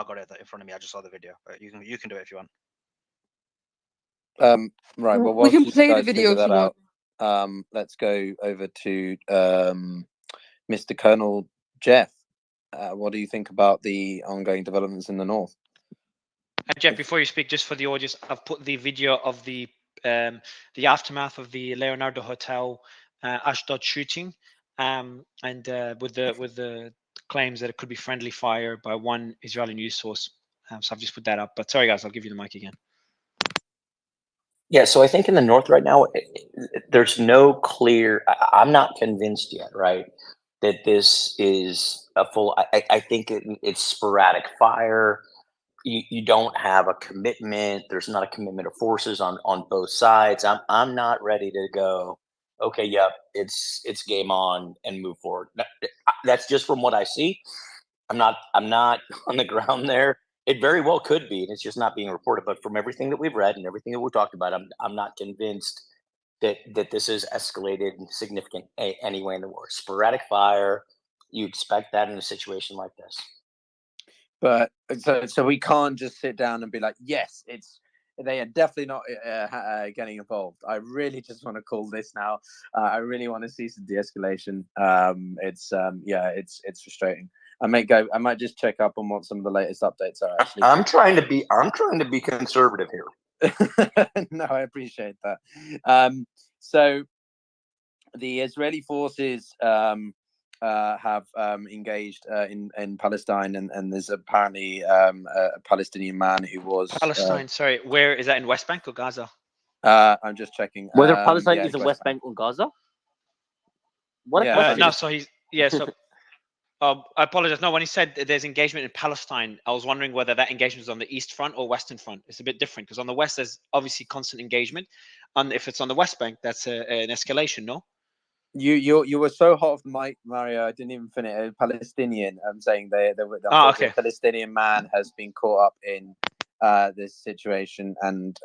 got it in front of me. I just saw the video, but you can do it if you want. Right. Well, We can whilst you play the guys video figure if that you want. out, let's go over to Mr. Colonel Jeff. What do you think about the ongoing developments in the north? Jeff, before you speak, just for the audience, I've put the video of the aftermath of the Leonardo Hotel Ashdod shooting, and with the claims that it could be friendly fire by one Israeli news source. So I've just put that up. But sorry, guys, I'll give you the mic again. Yeah, so I think in the north right now, there's no clear. I'm not convinced yet, right, that this is a full. I think it's sporadic fire. You don't have a commitment. There's not a commitment of forces on both sides. I'm not ready to go. Okay, yep, it's game on and move forward. That's just from what I see. I'm not on the ground there. It very well could be, and it's just not being reported. But from everything that we've read and everything that we've talked about, I'm not convinced that this is escalated in significant any way in the war. Sporadic fire, you expect that in a situation like this. But so we can't just sit down and be like, yes, they are definitely not getting involved. I really just want to call this now. I really want to see some de-escalation. It's frustrating. I might just check up on what some of the latest updates are. Actually, I'm trying to be conservative here. No, I appreciate that. So the Israeli forces have engaged in Palestine, and there's apparently a Palestinian man who was Palestine. Sorry, where is that, in West Bank or Gaza? I'm just checking. Whether Palestine is in West Bank or Gaza? What a question. No, so he's so. I apologize. No, when he said there's engagement in Palestine, I was wondering whether that engagement is on the East Front or Western Front. It's a bit different because on the West there's obviously constant engagement, and if it's on the West Bank, that's an escalation. No. You were so hot off the mic, Mario. I didn't even finish. A Palestinian. I'm saying they were. Okay. A Palestinian man has been caught up in this situation and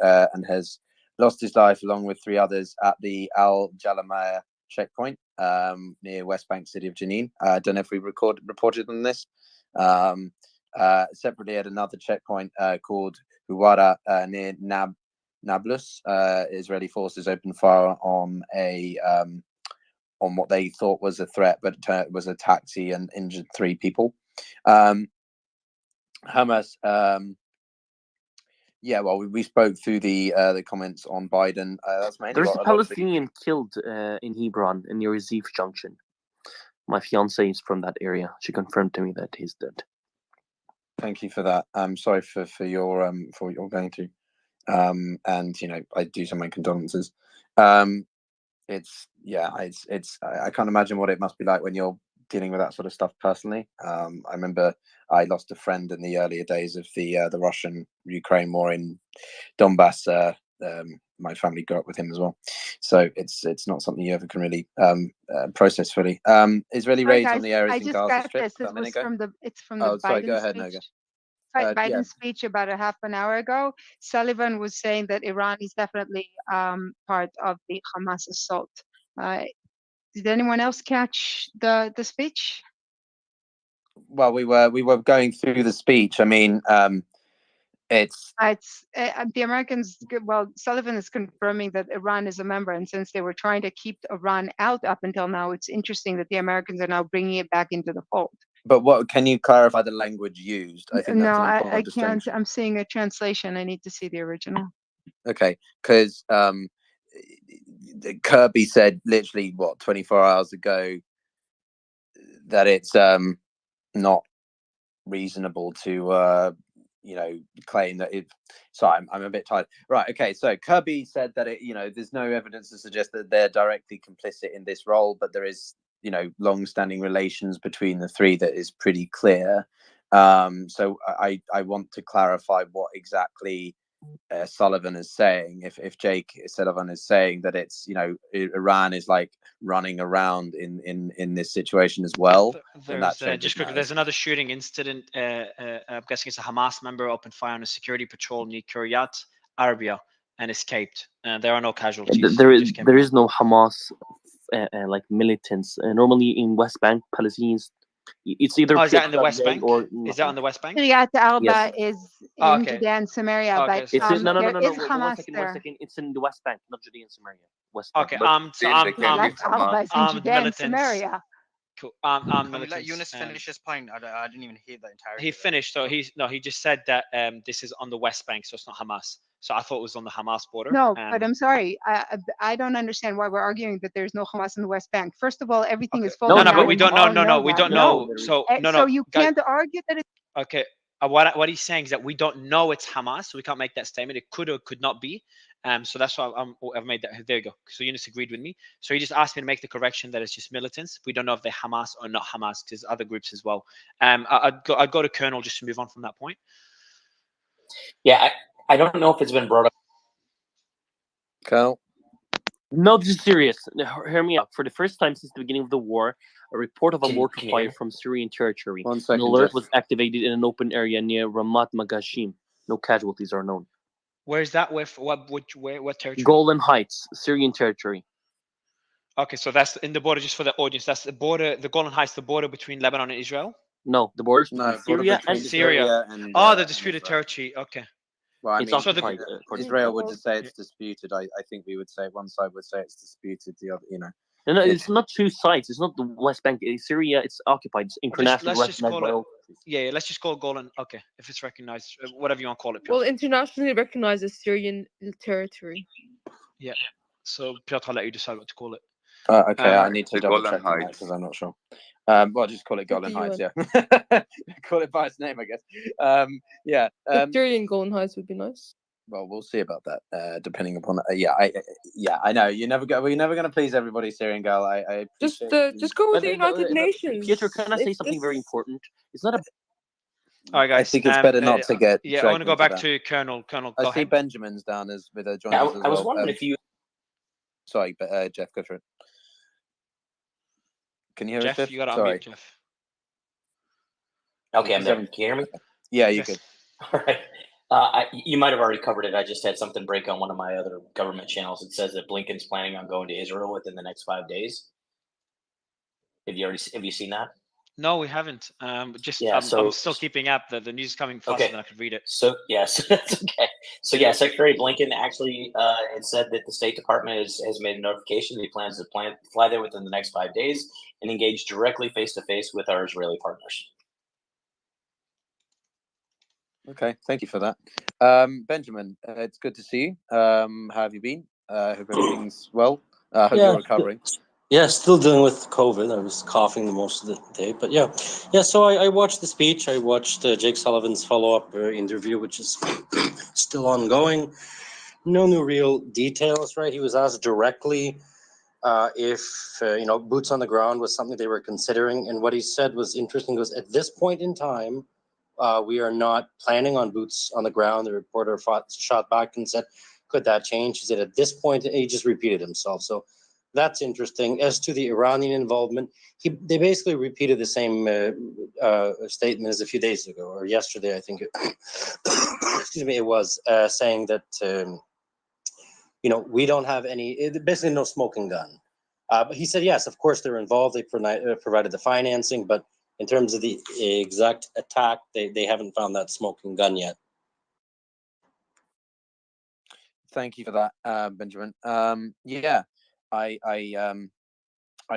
has lost his life along with 3 others at the Al Jalamaya checkpoint near West Bank city of Jenin. I don't know if we reported on this. Separately at another checkpoint called Huwara near Nablus, Israeli forces opened fire on what they thought was a threat, but it was a taxi and injured 3 people. Hamas. We spoke through the comments on Biden. That's mainly There's a Palestinian killed in Hebron near Zif Junction. My fiance is from that area. She confirmed to me that he's dead. Thank you for that. I'm sorry for your for what you're going through, and I do send my condolences. I can't imagine what it must be like when you're dealing with that sort of stuff personally. I remember I lost a friend in the earlier days of the Russian-Ukraine war in Donbass. My family grew up with him as well, so it's not something you ever can really process fully. Israeli Sorry, raids on guys, the areas I in just Gaza got Strip this. about a minute ago. It's from the Oh, sorry. Go Biden ahead, speech. Noga. Biden's speech about a half an hour ago. Sullivan was saying that Iran is definitely part of the Hamas assault. Did anyone else catch the speech? Well, we were going through the speech. I mean, it's the Americans. Well, Sullivan is confirming that Iran is a member, and since they were trying to keep Iran out up until now, it's interesting that the Americans are now bringing it back into the fold. But what can you clarify the language used? I think that's No, an important I distinction. can't. I'm seeing a translation. I need to see the original. Okay, because Kirby said literally 24 hours ago that it's not reasonable to claim that it. Sorry, I'm a bit tired. Right. Okay. So Kirby said that there's no evidence to suggest that they're directly complicit in this role, but there is long-standing relations between the three that is pretty clear. So I want to clarify what exactly Sullivan is saying. If Jake Sullivan is saying that it's Iran is like running around in this situation as well, then that There's just quickly. There's another shooting incident. I'm guessing it's a Hamas member opened fire on a security patrol near Kiryat Arabia and escaped. There are no casualties. There is no Hamas like militants. Normally in West Bank, Palestinians, it's either. Oh, is that in the West Bank? Or is that on the West Bank? Kiryat Arba Yes. is in Judea and Samaria, but It's in, no. there is One Hamas second. there. It's in the West Kiryat Samaria, West Bank. Okay. But Kiryat Arba is in Judea and militants. Samaria. Cool. Can we let Eunice finish his point? I didn't even hear the entire. He finished. So he just said that this is on the West Bank, so it's not Hamas. So I thought it was on the Hamas border. No, but I'm sorry. I don't understand why we're arguing that there's no Hamas in the West Bank. First of all, everything is fully. No, but we don't know. No, we don't know. So no. So you can't argue that it's. Okay. What he's saying is that we don't know it's Hamas, so we can't make that statement. It could or could not be. So that's why I've made that. There you go. So Eunice agreed with me. So he just asked me to make the correction that it's just militants. We don't know if they're Hamas or not Hamas, because there's other groups as well. I'd go to Colonel just to move on from that point. Yeah, I don't know if it's been brought up. Colonel? No, this is serious. Hear me out. For the first time since the beginning of the war, a report of a mortar fire from Syrian territory. One second, An alert Jeff. was activated in an open area near Ramat Magashim. No casualties are known. Where's that? What territory? Golan Heights, Syrian territory. Okay, so that's in the border. Just for the audience, that's the border. The Golan Heights, the border between Lebanon and Israel. No, the border between Syria and Syria. and, the disputed territory. Okay. Well, I It's mean, occupied, Israel would just say it's disputed. I think we would say one side would say it's disputed. The other, No, it's not two sides. It's not the West Bank. Syria, it's occupied. It's internationally Let's just recognized by call all. it. Yeah, let's just call it Golan. Okay, if it's recognized, whatever you want to call it. Piotr. Well, internationally recognized as Syrian territory. Yeah. So Piotr, I'll let you decide what to call it. Okay, I need to the double Golan check on that Heights. because I'm not sure. Well, just call it Golan Heights. Yeah, call it by its name, I guess. Yeah. Syrian Golan Heights would be nice. Well, we'll see about that. Depending upon I know we're never going to please everybody, Syrian girl. I just go with the United Nations. Peter, can I say something very important? It's not a. All right, guys. I think it's better not to get. Yeah, I want to go back to Colonel. I see Benjamin's down as with a joint. Yeah, as I was well. wondering if you. Sorry, but Jeff, go for it. Can you hear us, Jeff? You got to Sorry. unmute, Jeff. Okay, I'm there. Can you hear me? Yeah, you could. All right. You might have already covered it. I just had something break on one of my other government channels. It says that Blinken's planning on going to Israel within the next 5 days. Have you seen that? No, we haven't. I'm still keeping up. The news is coming faster than I could read it. So yes, that's okay. So yeah, Secretary Blinken actually had said that the State Department has made a notification that he plans to fly there within the next 5 days and engage directly face to face with our Israeli partners. Okay, thank you for that. Benjamin, it's good to see you. How have you been? Hope everything's well. Hope you're recovering. Yeah, still dealing with COVID. I was coughing most of the day, but yeah. So I watched the speech. I watched Jake Sullivan's follow-up interview, which is still ongoing. No new real details, right? He was asked directly if boots on the ground was something they were considering. And what he said was interesting. Was at this point in time, we are not planning on boots on the ground. The reporter shot back and said, "Could that change?" He said, "At this point," he just repeated himself. So that's interesting. As to the Iranian involvement, they basically repeated the same statement as a few days ago or yesterday, I think. Excuse me, it was saying that. We don't have basically no smoking gun. But he said, yes, of course they're involved. They provided the financing, but in terms of the exact attack, they haven't found that smoking gun yet. Thank you for that, Benjamin. Yeah, I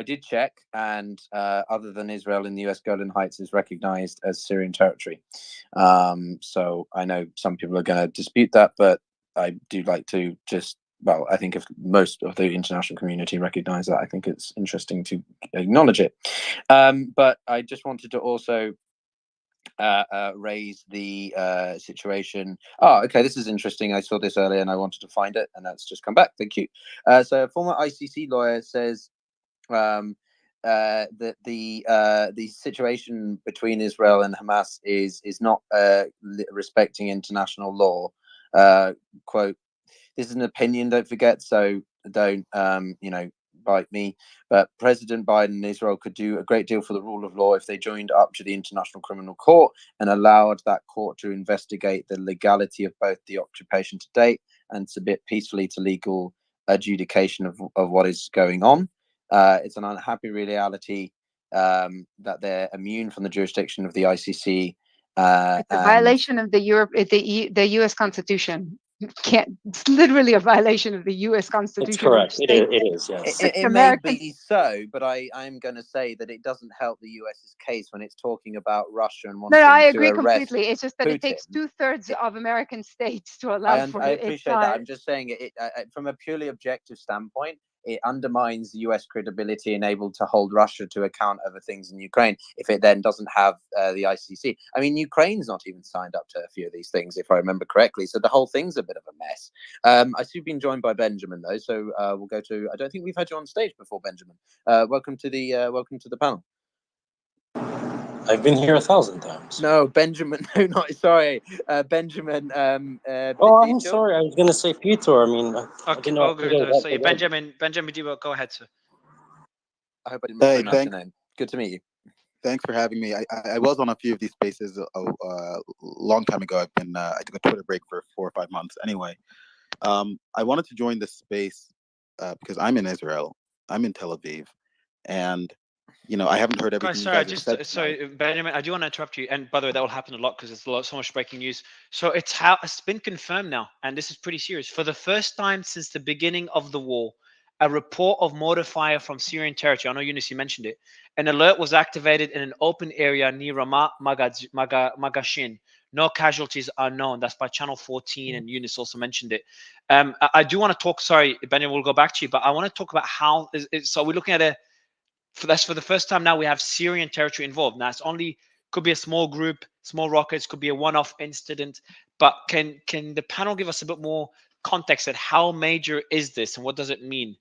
did check, and other than Israel in the U.S., Golan Heights is recognized as Syrian territory. So I know some people are going to dispute that, but I do like to I think if most of the international community recognize that, I think it's interesting to acknowledge it. But I just wanted to also raise the situation. Oh, okay, this is interesting. I saw this earlier and I wanted to find it, and that's just come back. Thank you. So a former ICC lawyer says that the situation between Israel and Hamas is not respecting international law. Quote, "This is an opinion, don't forget, so don't bite me. But President Biden and Israel could do a great deal for the rule of law if they joined up to the International Criminal Court and allowed that court to investigate the legality of both the occupation to date and submit peacefully to legal adjudication of what is going on. It's an unhappy reality that they're immune from the jurisdiction of the ICC. It's a violation of the U.S. Constitution. It's literally a violation of the U.S. Constitution. It's correct. It is, yes. It may be so, but I'm going to say that it doesn't help the US's case when it's talking about Russia and wanting No, I to agree arrest completely. It's just that Putin. it takes 2/3 of American states to allow for it. I appreciate that. I'm just saying it from a purely objective standpoint, it undermines the US credibility and able to hold Russia to account over things in Ukraine if it then doesn't have the ICC. I mean, Ukraine's not even signed up to a few of these things, if I remember correctly. So the whole thing's a bit of a mess. I see you've been joined by Benjamin, though. So we'll go to. I don't think we've had you on stage before, Benjamin. Welcome to the panel. I've been here 1,000 times. No, Benjamin. No, not sorry, Benjamin. I'm sorry. I was going to say Peter. I mean, okay. So Benjamin Debo, go ahead, sir. I hope I didn't pronounce your name. Good to meet you. Thanks for having me. I was on a few of these spaces a long time ago. I took a Twitter break for 4 or 5 months. Anyway, I wanted to join this space because I'm in Israel. I'm in Tel Aviv, and I haven't heard everything. Guys, sorry, Benjamin, I do want to interrupt you. And by the way, that will happen a lot because there's so much breaking news. So it's been confirmed now, and this is pretty serious. For the first time since the beginning of the war, a report of mortar fire from Syrian territory. I know Yunus, you mentioned it. An alert was activated in an open area near Ramat Magashin. No casualties are known. That's by Channel 14, and Yunus also mentioned it. I do want to talk. Sorry, Benjamin, we'll go back to you, but I want to talk about how. So we're looking at that's for the first time now we have Syrian territory involved. Now it's could be a small group, small rockets, could be a one-off incident. But can the panel give us a bit more context at how major is this and what does it mean?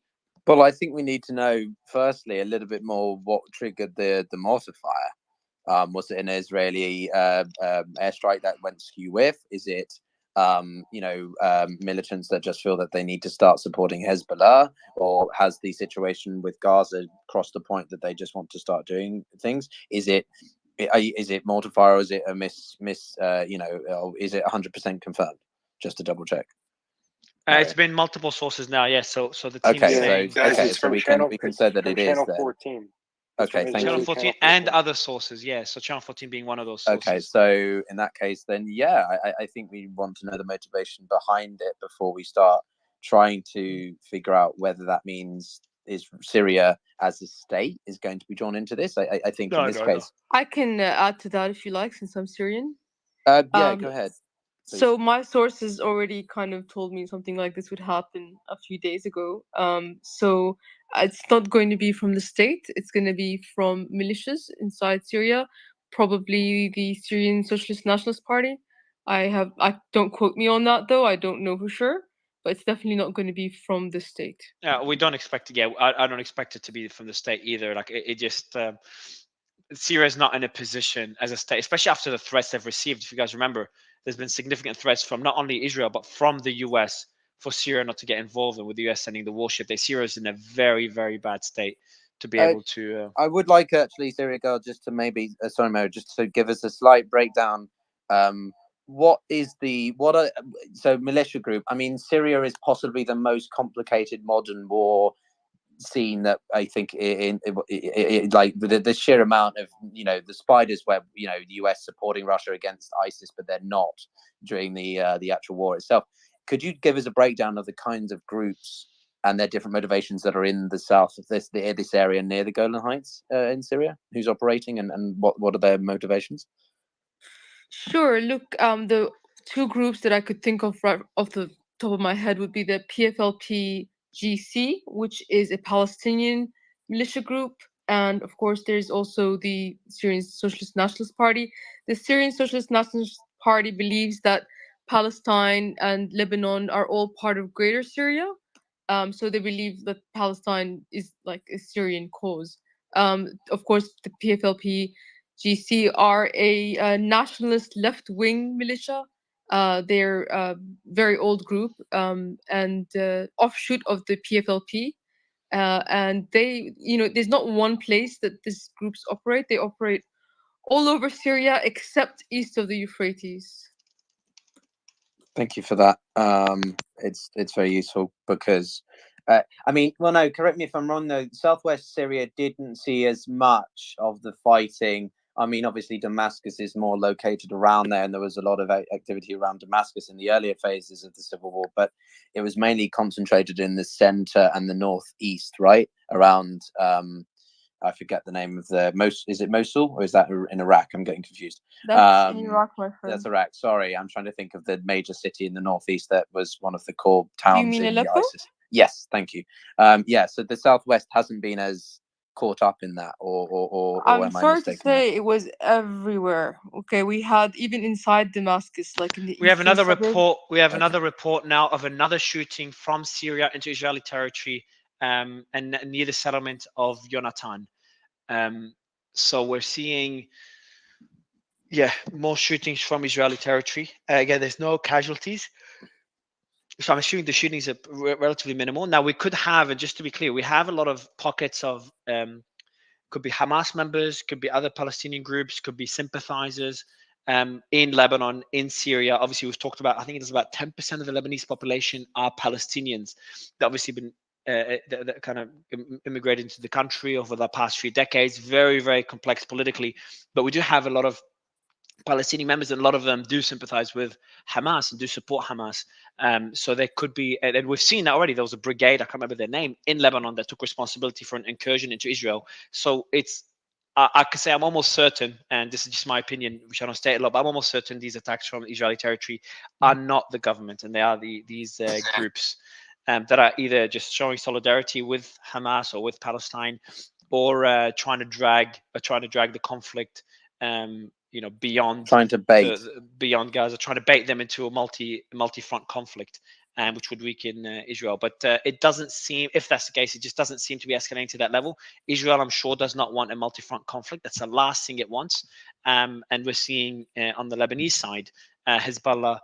Well, I think we need to know firstly a little bit more what triggered the mortar fire. Was it an Israeli airstrike that went skew with? Is it militants that just feel that they need to start supporting Hezbollah, or has the situation with Gaza crossed the point that they just want to start doing things? Is it mortar fire, or is it a is it 100% confirmed? Just to double check. It's been multiple sources now, yes. So the team is saying so we can say that it is Channel 14. Okay, thank Channel you. 14 and other sources, yeah. So Channel 14 being one of those sources. Okay, so in that case, then yeah, I think we want to know the motivation behind it before we start trying to figure out whether that means is Syria as a state is going to be drawn into this. I think in this case, I can add to that if you like, since I'm Syrian. Yeah, go ahead. Please. So my sources already kind of told me something like this would happen a few days ago. So it's not going to be from the state. It's going to be from militias inside Syria, probably the Syrian Socialist Nationalist Party. I don't quote me on that though. I don't know for sure, but it's definitely not going to be from the state. Yeah, we don't expect to. Yeah, I don't expect it to be from the state either. Like it just Syria is not in a position as a state, especially after the threats they've received. If you guys remember, there's been significant threats from not only Israel but from the US for Syria not to get involved, and with the US sending the warship, Syria is in a very, very bad state to be able to. I would like actually, Syria girl, just to maybe sorry, Mo, just to give us a slight breakdown. What is so militia group? I mean, Syria is possibly the most complicated modern war scene that I think in like the sheer amount of the spiders web, the US supporting Russia against ISIS, but they're not during the actual war itself. Could you give us a breakdown of the kinds of groups and their different motivations that are in the south of this area near the Golan Heights in Syria? Who's operating and what are their motivations? Sure. Look, the two groups that I could think of right off the top of my head would be the PFLP GC, which is a Palestinian militia group, and of course there's also the Syrian Socialist Nationalist Party. The Syrian Socialist Nationalist Party believes that Palestine and Lebanon are all part of Greater Syria. So they believe that Palestine is like a Syrian cause. Of course, the PFLP GC are a nationalist left-wing militia. They're a very old group and offshoot of the PFLP. And they, there's not one place that these groups operate. They operate all over Syria except east of the Euphrates. Thank you for that. It's very useful because, I mean, well, no, correct me if I'm wrong, though. Southwest Syria didn't see as much of the fighting. I mean, obviously, Damascus is more located around there, and there was a lot of activity around Damascus in the earlier phases of the civil war, but it was mainly concentrated in the center and the northeast, right? Around, I forget the name of is it Mosul or is that in Iraq? I'm getting confused. That's in Iraq, my friend. That's Iraq. Sorry, I'm trying to think of the major city in the northeast that was one of the core towns. Do you mean in Aleppo? the ISIS. Yes, thank you. Yeah, so the southwest hasn't been as caught up in that, or I'm am I sorry to mistaken? say it was everywhere. Okay, we had even inside Damascus, like in the We have eastern another suburbs. report. We have another report now of another shooting from Syria into Israeli territory, and near the settlement of Yonatan. So we're seeing, more shootings from Israeli territory. Again, there's no casualties, so I'm assuming the shootings are relatively minimal. Now we could have, and just to be clear, we have a lot of pockets of could be Hamas members, could be other Palestinian groups, could be sympathizers in Lebanon, in Syria. Obviously, we've talked about, I think it's about 10% of the Lebanese population are Palestinians that obviously been that kind of immigrated into the country over the past few decades. Very, very complex politically, but we do have a lot of Palestinian members, and a lot of them do sympathize with Hamas and do support Hamas. So there could be, and we've seen that already. There was a brigade, I can't remember their name, in Lebanon that took responsibility for an incursion into Israel. So I can say I'm almost certain, and this is just my opinion, which I don't state a lot, but I'm almost certain these attacks from Israeli territory are not the government, and they are these groups that are either just showing solidarity with Hamas or with Palestine, or trying to drag the conflict beyond Trying to bait beyond Gaza, trying to bait them into a multi-front conflict, which would weaken Israel. But it doesn't seem, if that's the case, it just doesn't seem to be escalating to that level. Israel, I'm sure, does not want a multi-front conflict. That's the last thing it wants. And we're seeing on the Lebanese side, Hezbollah,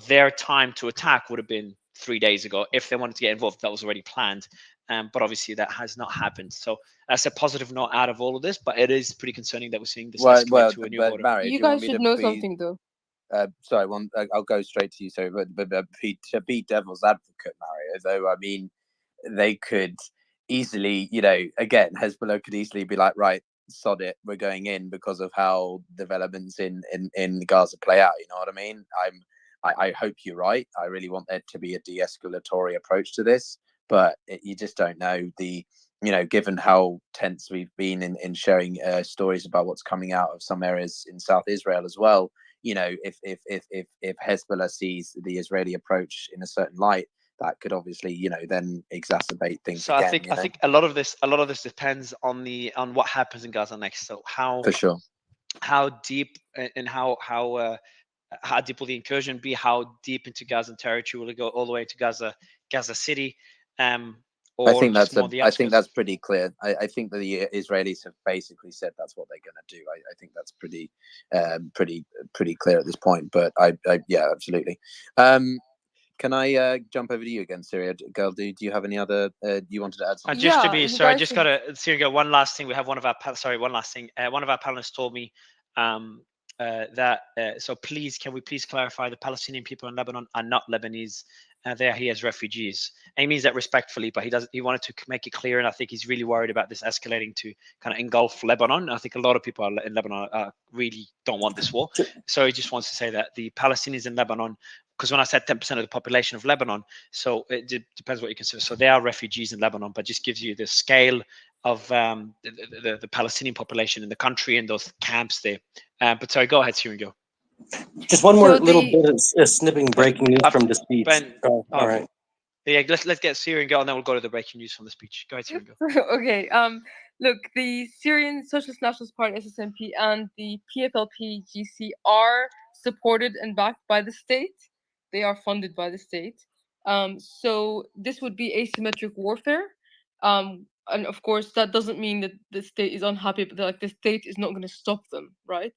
their time to attack would have been 3 days ago. If they wanted to get involved, that was already planned. But obviously that has not happened. So that's a positive note out of all of this, but it is pretty concerning that we're seeing this escalate to a new order. Barry, You guys should know something, though. Sorry, I'll go straight to you. Sorry, but to be devil's advocate, Mario, though, I mean, they could easily, again, Hezbollah could easily be like, right, sod it, we're going in because of how developments in Gaza play out. You know what I mean? I hope you're right. I really want there to be a de-escalatory approach to this, but you just don't know given how tense we've been in sharing stories about what's coming out of some areas in South Israel as well. If Hezbollah sees the Israeli approach in a certain light, that could obviously, then exacerbate things. So again, I think a lot of this depends on what happens in Gaza next. So for sure, how deep and how how deep will the incursion be? How deep into Gazan territory will it go? All the way to Gaza City? Or I think just more the I think outskirts? that's pretty clear. I think that the Israelis have basically said that's what they're going to do. I think that's pretty clear at this point. But yeah, absolutely. Can I jump over to you again, Syria? Girl, do you have any other? You wanted to add something? Just to Yeah, be you sorry, guys just should. got to Syria. One last thing. We have one of our one last thing. One of our panelists told me that so please, can we please clarify the Palestinian people in Lebanon are not Lebanese. They are here as refugees. And he means that respectfully, but he wanted to make it clear, and I think he's really worried about this escalating to kind of engulf Lebanon. I think a lot of people in Lebanon really don't want this war. So he just wants to say that the Palestinians in Lebanon, because when I said 10% of the population of Lebanon, so it depends what you consider. So they are refugees in Lebanon, but just gives you the scale of the Palestinian population in the country and those camps there. But sorry, go ahead, Syrian, go. Just one more little bit of snipping breaking news from the speech. Ben, all right. Yeah, let's get Syrian go, and then we'll go to the breaking news from the speech. Go ahead, Syrian, go. Okay. Look, the Syrian Socialist Nationalist Party (SSNP) and the PFLP-GC are supported and backed by the state. They are funded by the state. So this would be asymmetric warfare. And of course, that doesn't mean that the state is unhappy, but like the state is not going to stop them, right?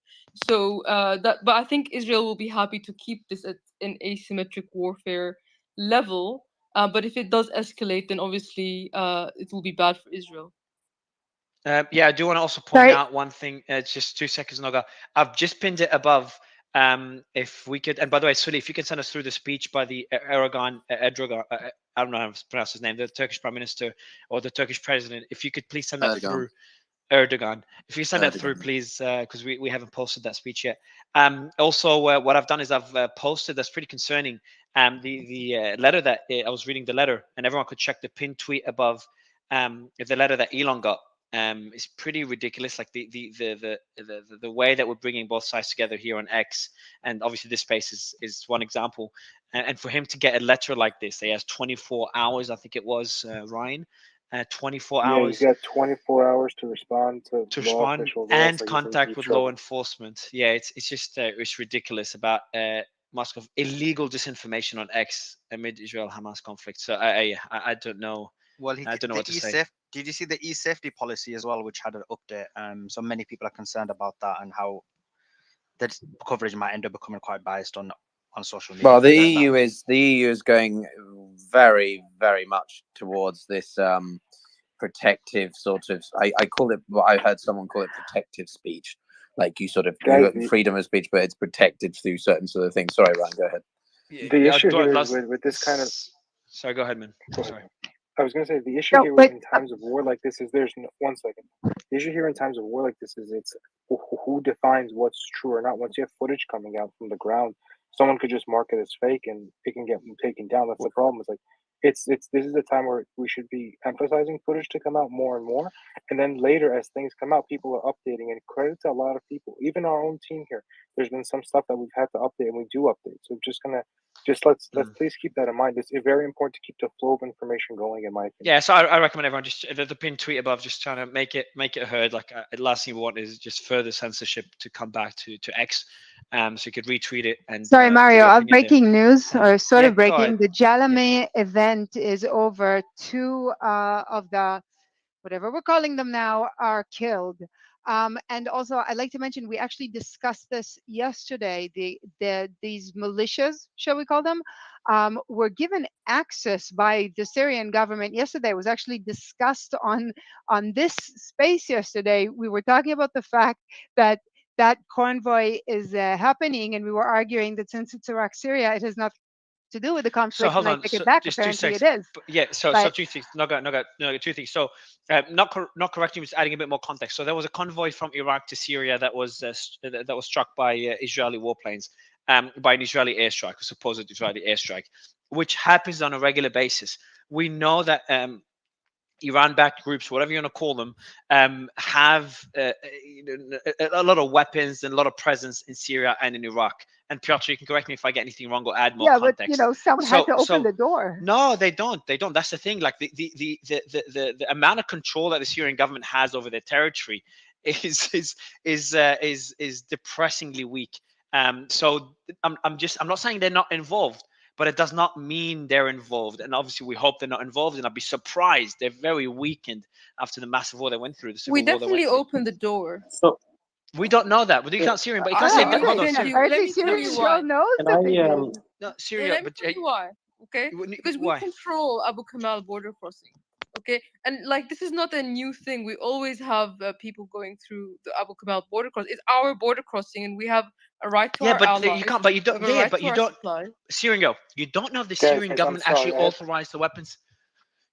So but I think Israel will be happy to keep this at an asymmetric warfare level. But if it does escalate, then obviously it will be bad for Israel. Yeah, I do want to also point out one thing. Just 2 seconds, Noga. I've just pinned it above. If we could, and by the way, Sully, if you can send us through the speech by the Erdogan, I don't know how to pronounce his name, the Turkish Prime Minister or the Turkish President. If you could please send that through. Erdogan. If you send that through, please, because we haven't posted that speech yet. Also, what I've done is I've posted, that's pretty concerning, the letter that I was reading the letter, and everyone could check the pinned tweet above. The letter that Elon got is pretty ridiculous. Like the way that we're bringing both sides together here on X, and obviously this space is one example. And for him to get a letter like this, he has 24 hours, I think it was, Ryan. 24 hours. Yeah, he's got 24 hours to respond to law respond officials and like contact with law enforcement. Yeah, it's just it's ridiculous about Moscow illegal disinformation on X amid Israel-Hamas conflict. So I don't know. Well, I don't know what to say. Did you see the e-safety policy as well, which had an update? So many people are concerned about that and how that coverage might end up becoming quite biased on social media. Well, the EU is going very, very much towards this protective sort of. I call it. Well, I heard someone call it protective speech. Like you sort of freedom of speech, but it's protected through certain sort of things. Sorry, Ryan, go ahead. The issue here is with this kind of. Sorry, go ahead, man. Sorry. I was going to say the issue here in times of war like this is there's no, 1 second. The issue here in times of war like this is it's who defines what's true or not. Once you have footage coming out from the ground, someone could just mark it as fake and it can get taken down. That's the problem. It's like this is the time where we should be emphasizing footage to come out more and more, and then later as things come out, people are updating. And credit to a lot of people, even our own team here. There's been some stuff that we've had to update, and we do update. So let's please keep that in mind. It's very important to keep the flow of information going, in my opinion. Yeah, so I recommend everyone just the pinned tweet above, just trying to make it heard. Like the last thing we want is just further censorship to come back to X. So you could retweet it and. Sorry, Mario. Breaking news, or sort of breaking. The Jalame event is over. 2 of the whatever we're calling them now are killed. And also, I'd like to mention we actually discussed this yesterday. These militias, shall we call them, were given access by the Syrian government yesterday. It was actually discussed on this space yesterday. We were talking about the fact that convoy is happening, and we were arguing that since it's Iraq, Syria, it has nothing to do with the conflict. So hold and on, I take it back. just Apparently, 2 it seconds. is. So 2 things. No, 2 things. So not correcting, just adding a bit more context. So there was a convoy from Iraq to Syria that was struck by Israeli warplanes, by an Israeli airstrike, a supposed Israeli airstrike, which happens on a regular basis. We know that Iran-backed groups, whatever you want to call them, have a lot of weapons and a lot of presence in Syria and in Iraq. And Piotr, you can correct me if I get anything wrong or add more context. But someone had to open the door. No, they don't. That's the thing. Like the amount of control that the Syrian government has over their territory is depressingly weak. So I'm not saying they're not involved, but it does not mean they're involved. And obviously, we hope they're not involved. And I'd be surprised. They're very weakened after the massive war they went through, the civil We war they went definitely through. opened the door. So we don't know that. But you can't Syrian. But you can't Let say me that. Hold on, defend Syrian. you. Let me tell Syrian you still why. knows Can that I they um did. No, Let Syria. me But tell you why. Okay, because we why? control Abu Kamal border crossing. Okay, and like this is not a new thing. We always have people going through the Abu Kamal border crossing. It's our border crossing, and we have a right to Yeah, our but allies. you can't. But you We don't. have a Yeah, right but to you our don't. supplies. Syrian, go. You don't know if the Guys, Syrian I'm government actually sorry. authorized the weapons.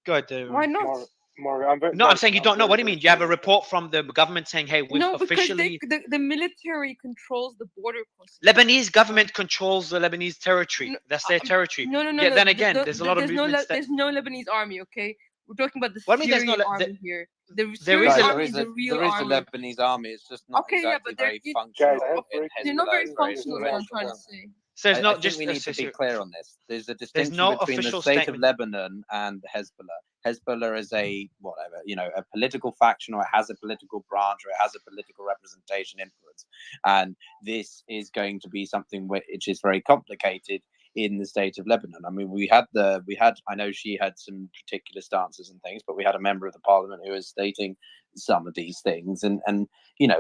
Go ahead. Why not? Mario, I'm very, No, I'm guys, saying you I'm don't know. very, What do you very mean? You have a sorry. report from the government saying, "Hey, we've No, because officially." the military controls the border crossing. Lebanese government controls the Lebanese territory. No, That's their territory. no. Yeah, then again, there's a lot of movements that. There's no Lebanese army. Okay, we're talking about the What I mean, there's Syrian no. army here. The There Syrian is Guys, army is a real there is a army. Lebanese army. It's just not Okay, yeah, exactly but they're very Guys, functional I have in they're not Hezbollah. very It's very functional. Is what I'm trying to small. say. So there's I no think just we need to be clear on this. There's a There's distinction no between the official state statement. of Lebanon and Hezbollah. Hezbollah is a whatever, a political faction, or it has a political branch, or it has a political representation influence. And this is going to be something which is very complicated in the state of Lebanon. I mean, I know she had some particular stances and things, but we had a member of the parliament who was stating some of these things. And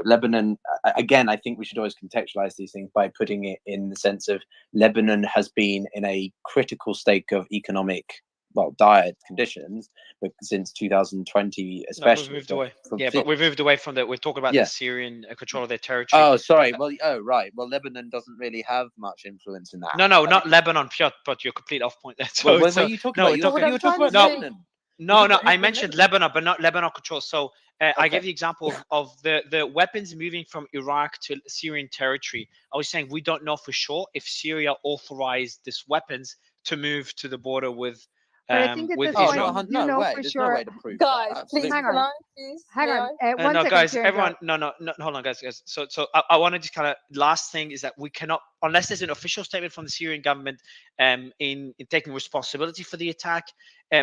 Lebanon, again, I think we should always contextualize these things by putting it in the sense of Lebanon has been in a critical state of economic, dire conditions, but since 2020, especially. No, we've moved away. Yeah, but we've moved away from that. We're talking about Yeah. the Syrian control of their territory. Oh, sorry. Well, right. Well, Lebanon doesn't really have much influence in that. No, not Lebanon, Piotr, but you're complete off point there. Well, when were you talking about? You were talking about Lebanon. No, I mentioned Lebanon, but not Lebanon control. So I gave the example of the weapons moving from Iraq to Syrian territory. I was saying we don't know for sure if Syria authorized these weapons to move to the border with But I think at this Israel. point, you know for There's sure. no way to prove Guys, that. please, Hang can on. I, please? Hang May on. I? One no, second, guys, Syrian, everyone, no, hold on, guys. So I want to just kind of last thing is that we cannot, unless there's an official statement from the Syrian government, in taking responsibility for the attack,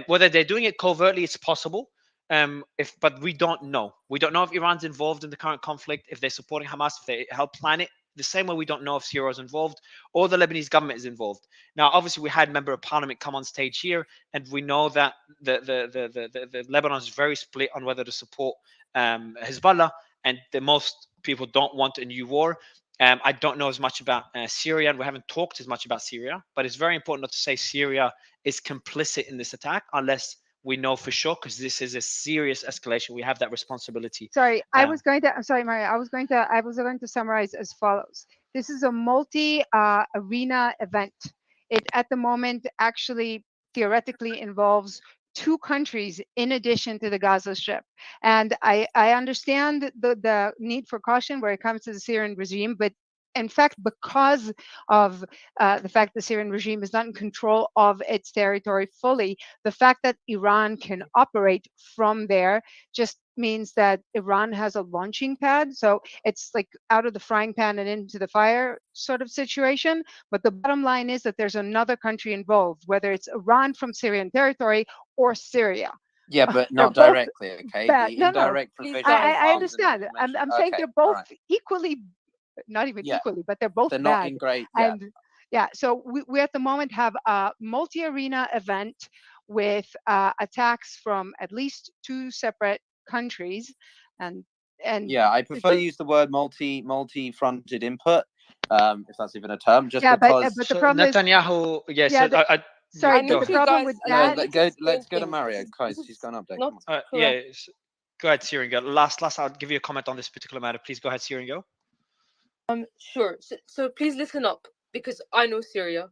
whether they're doing it covertly, it's possible. But we don't know. We don't know if Iran's involved in the current conflict, if they're supporting Hamas, if they help plan it. The same way we don't know if Syria is involved or the Lebanese government is involved. Now, obviously, we had a member of parliament come on stage here, and we know that the Lebanon is very split on whether to support Hezbollah, and most people don't want a new war. I don't know as much about Syria, and we haven't talked as much about Syria, but it's very important not to say Syria is complicit in this attack unless we know for sure, because this is a serious escalation. We have that responsibility. Sorry, I'm sorry, Maria. I was going to summarize as follows. This is a multi-arena event. It at the moment actually theoretically involves 2 countries in addition to the Gaza Strip. And I understand the need for caution where it comes to the Syrian regime, but in fact, because of the fact the Syrian regime is not in control of its territory fully, the fact that Iran can operate from there just means that Iran has a launching pad. So it's like out of the frying pan and into the fire sort of situation. But the bottom line is that there's another country involved, whether it's Iran from Syrian territory or Syria. Yeah, but not directly, okay? Bad. The indirect provision. I understand. I'm saying they're both equally, not even Yeah. equally, but they're both They're bad. not in great. Yeah. And yeah, so we at the moment have a multi-arena event with attacks from at least 2 separate countries, and yeah, I prefer to use the word multi-fronted input, if that's even a term. Just yeah, because but the problem Netanyahu, is, yes, yeah, sorry, but the problem with that. Let's go to Mario. Guys, she's got an update. Come on. Yeah, go ahead, Syrian. Go. Last, I'll give you a comment on this particular matter. Please go ahead, Syrian. Go. Sure. So please listen up, because I know Syria.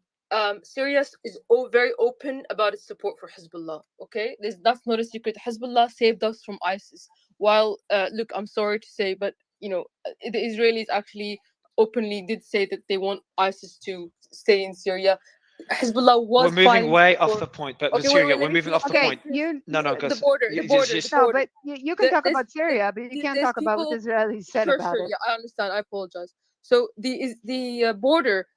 Syria is very open about its support for Hezbollah. Okay, that's not a secret. Hezbollah saved us from ISIS. While look, I'm sorry to say, but the Israelis actually openly did say that they want ISIS to stay in Syria. Hezbollah was. We're moving way off the point, but okay, Syria, we're moving off the point. No, the border. No, but you can talk about Syria, but you can't talk about what the Israelis said about it. Yeah, I understand. I apologize. So the border,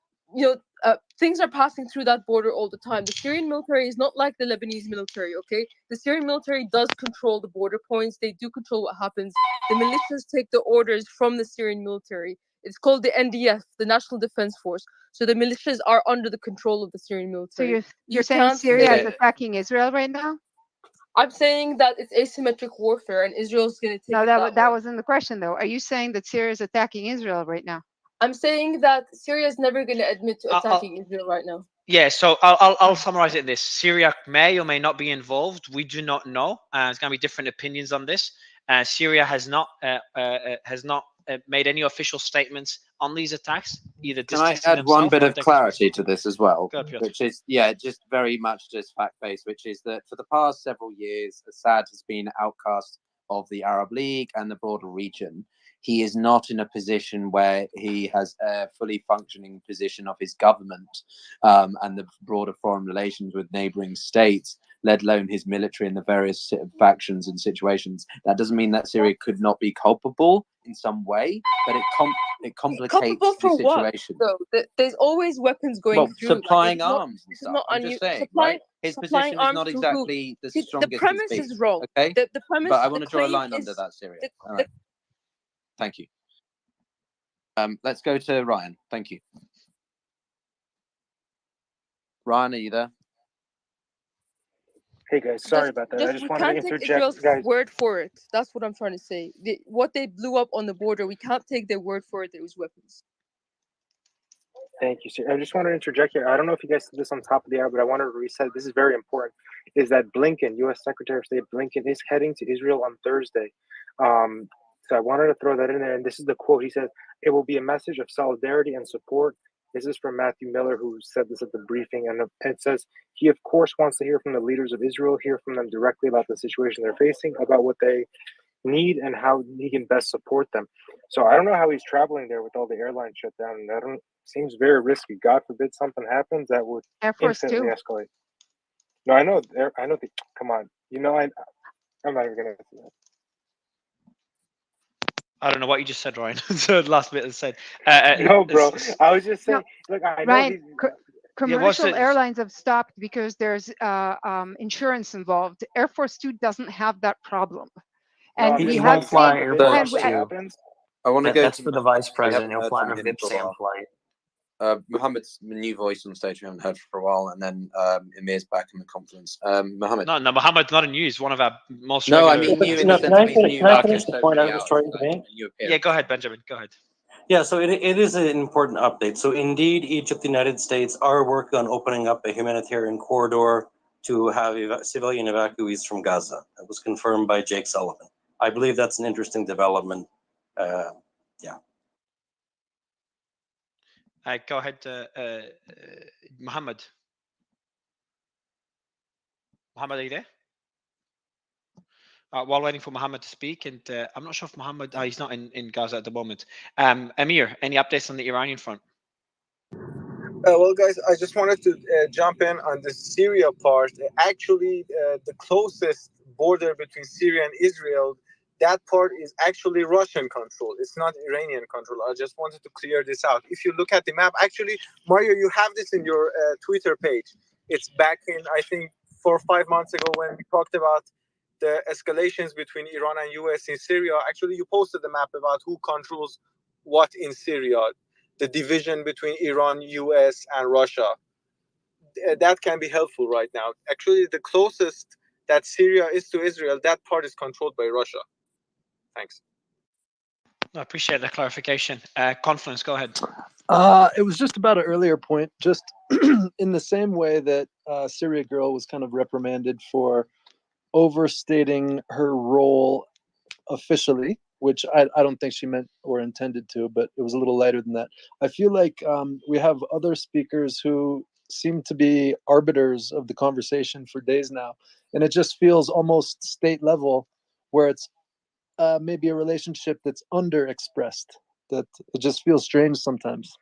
things are passing through that border all the time. The Syrian military is not like the Lebanese military, okay? The Syrian military does control the border points. They do control what happens. The militias take the orders from the Syrian military. It's called the NDF, the National Defense Force. So the militias are under the control of the Syrian military. So you're saying Syria is attacking Israel right now? I'm saying that it's asymmetric warfare, and Israel's going to take No, it that wasn't the question, though. Are you saying that Syria is attacking Israel right now? I'm saying that Syria is never going to admit to attacking Israel right now. Yeah, so I'll summarize it in this. Syria may or may not be involved. We do not know. There's going to be different opinions on this. Syria has not made any official statements on these attacks. Either Can I distancing add one themselves bit or of taking clarity to this as well, Go ahead, Piotr. which is, just very much just fact-based, which is that for the past several years, Assad has been outcast of the Arab League and the broader region. He is not in a position where he has a fully functioning position of his government and the broader foreign relations with neighboring states, let alone his military and the various factions and situations. That doesn't mean that Syria could not be culpable in some way, but it complicates Culpable for the situation. what? So there's always weapons going through. Supplying Like, arms and stuff. I'm just saying, right? His supplying position is arms not to who? exactly the See, strongest. the premise it's been, is wrong. Okay, The premise, but I want the to draw a claim line is under that, Syria. the- All right. Thank you. Let's go to Ryan. Thank you. Ryan, are you there? Hey guys, sorry about that. I just we wanted to can't take interject, Israel's guys. word for it. That's what I'm trying to say. What they blew up on the border, we can't take their word for it. It was weapons. Thank you, sir. I just want to interject here. I don't know if you guys did this on top of the hour, but I wanted to reset. This is very important. Is that Blinken, U.S. Secretary of State Blinken, is heading to Israel on Thursday. So I wanted to throw that in there. And this is the quote. He said, "It will be a message of solidarity and support." This is from Matthew Miller, who said this at the briefing. And it says, he, of course, wants to hear from the leaders of Israel, hear from them directly about the situation they're facing, about what they need and how he can best support them. So I don't know how he's traveling there with all the airlines shut down. Seems very risky. God forbid something happens, that would Air Force instantly Two. escalate. No, I know. Come on. I'm not even gonna say that. I don't know what you just said, Ryan. So the last bit I said. No, bro. I was just saying. Look, I know Ryan, commercial it? airlines have stopped because there's insurance involved. Air Force Two doesn't have that problem, and No, we he have won't fly seen. Air Force Two. I want to go That's to for the vice we president. haven't He'll heard fly from on a him VIP for a Sam while. flight. Mohammed's a new voice on stage we haven't heard for a while, and then Emir's back in the conference. Mohammed. No, Mohammed's not a new. He's one of our most. No, I regular... mean new in the sense of he's new. Can I finish the point I was trying to make? Yeah, go ahead, Benjamin. Go ahead. Yeah, so it is an important update. So indeed, Egypt, the United States are working on opening up a humanitarian corridor to have civilian evacuees from Gaza. That was confirmed by Jake Sullivan. I believe that's an interesting development. Yeah. Go ahead, Mohammed. Mohammed, are you there? While waiting for Mohammed to speak, and I'm not sure if Mohammed, he's not in Gaza at the moment. Amir, any updates on the Iranian front? Well, guys, I just wanted to jump in on the Syria part. Actually, the closest border between Syria and Israel, that part is actually Russian control. It's not Iranian control. I just wanted to clear this out. If you look at the map, actually, Mario, you have this in your Twitter page. It's back in, I think, 4 or 5 months ago when we talked about the escalations between Iran and US in Syria. Actually, you posted the map about who controls what in Syria. The division between Iran, US, and Russia. That can be helpful right now. Actually, the closest that Syria is to Israel, that part is controlled by Russia. Thanks. I appreciate the clarification. Confluence, go ahead. It was just about an earlier point, just in the same way that Syria Girl was kind of reprimanded for overstating her role officially, which I don't think she meant or intended to, but it was a little lighter than that. I feel like we have other speakers who seem to be arbiters of the conversation for days now, and it just feels almost state level, where it's maybe a relationship that's underexpressed. That it just feels strange sometimes.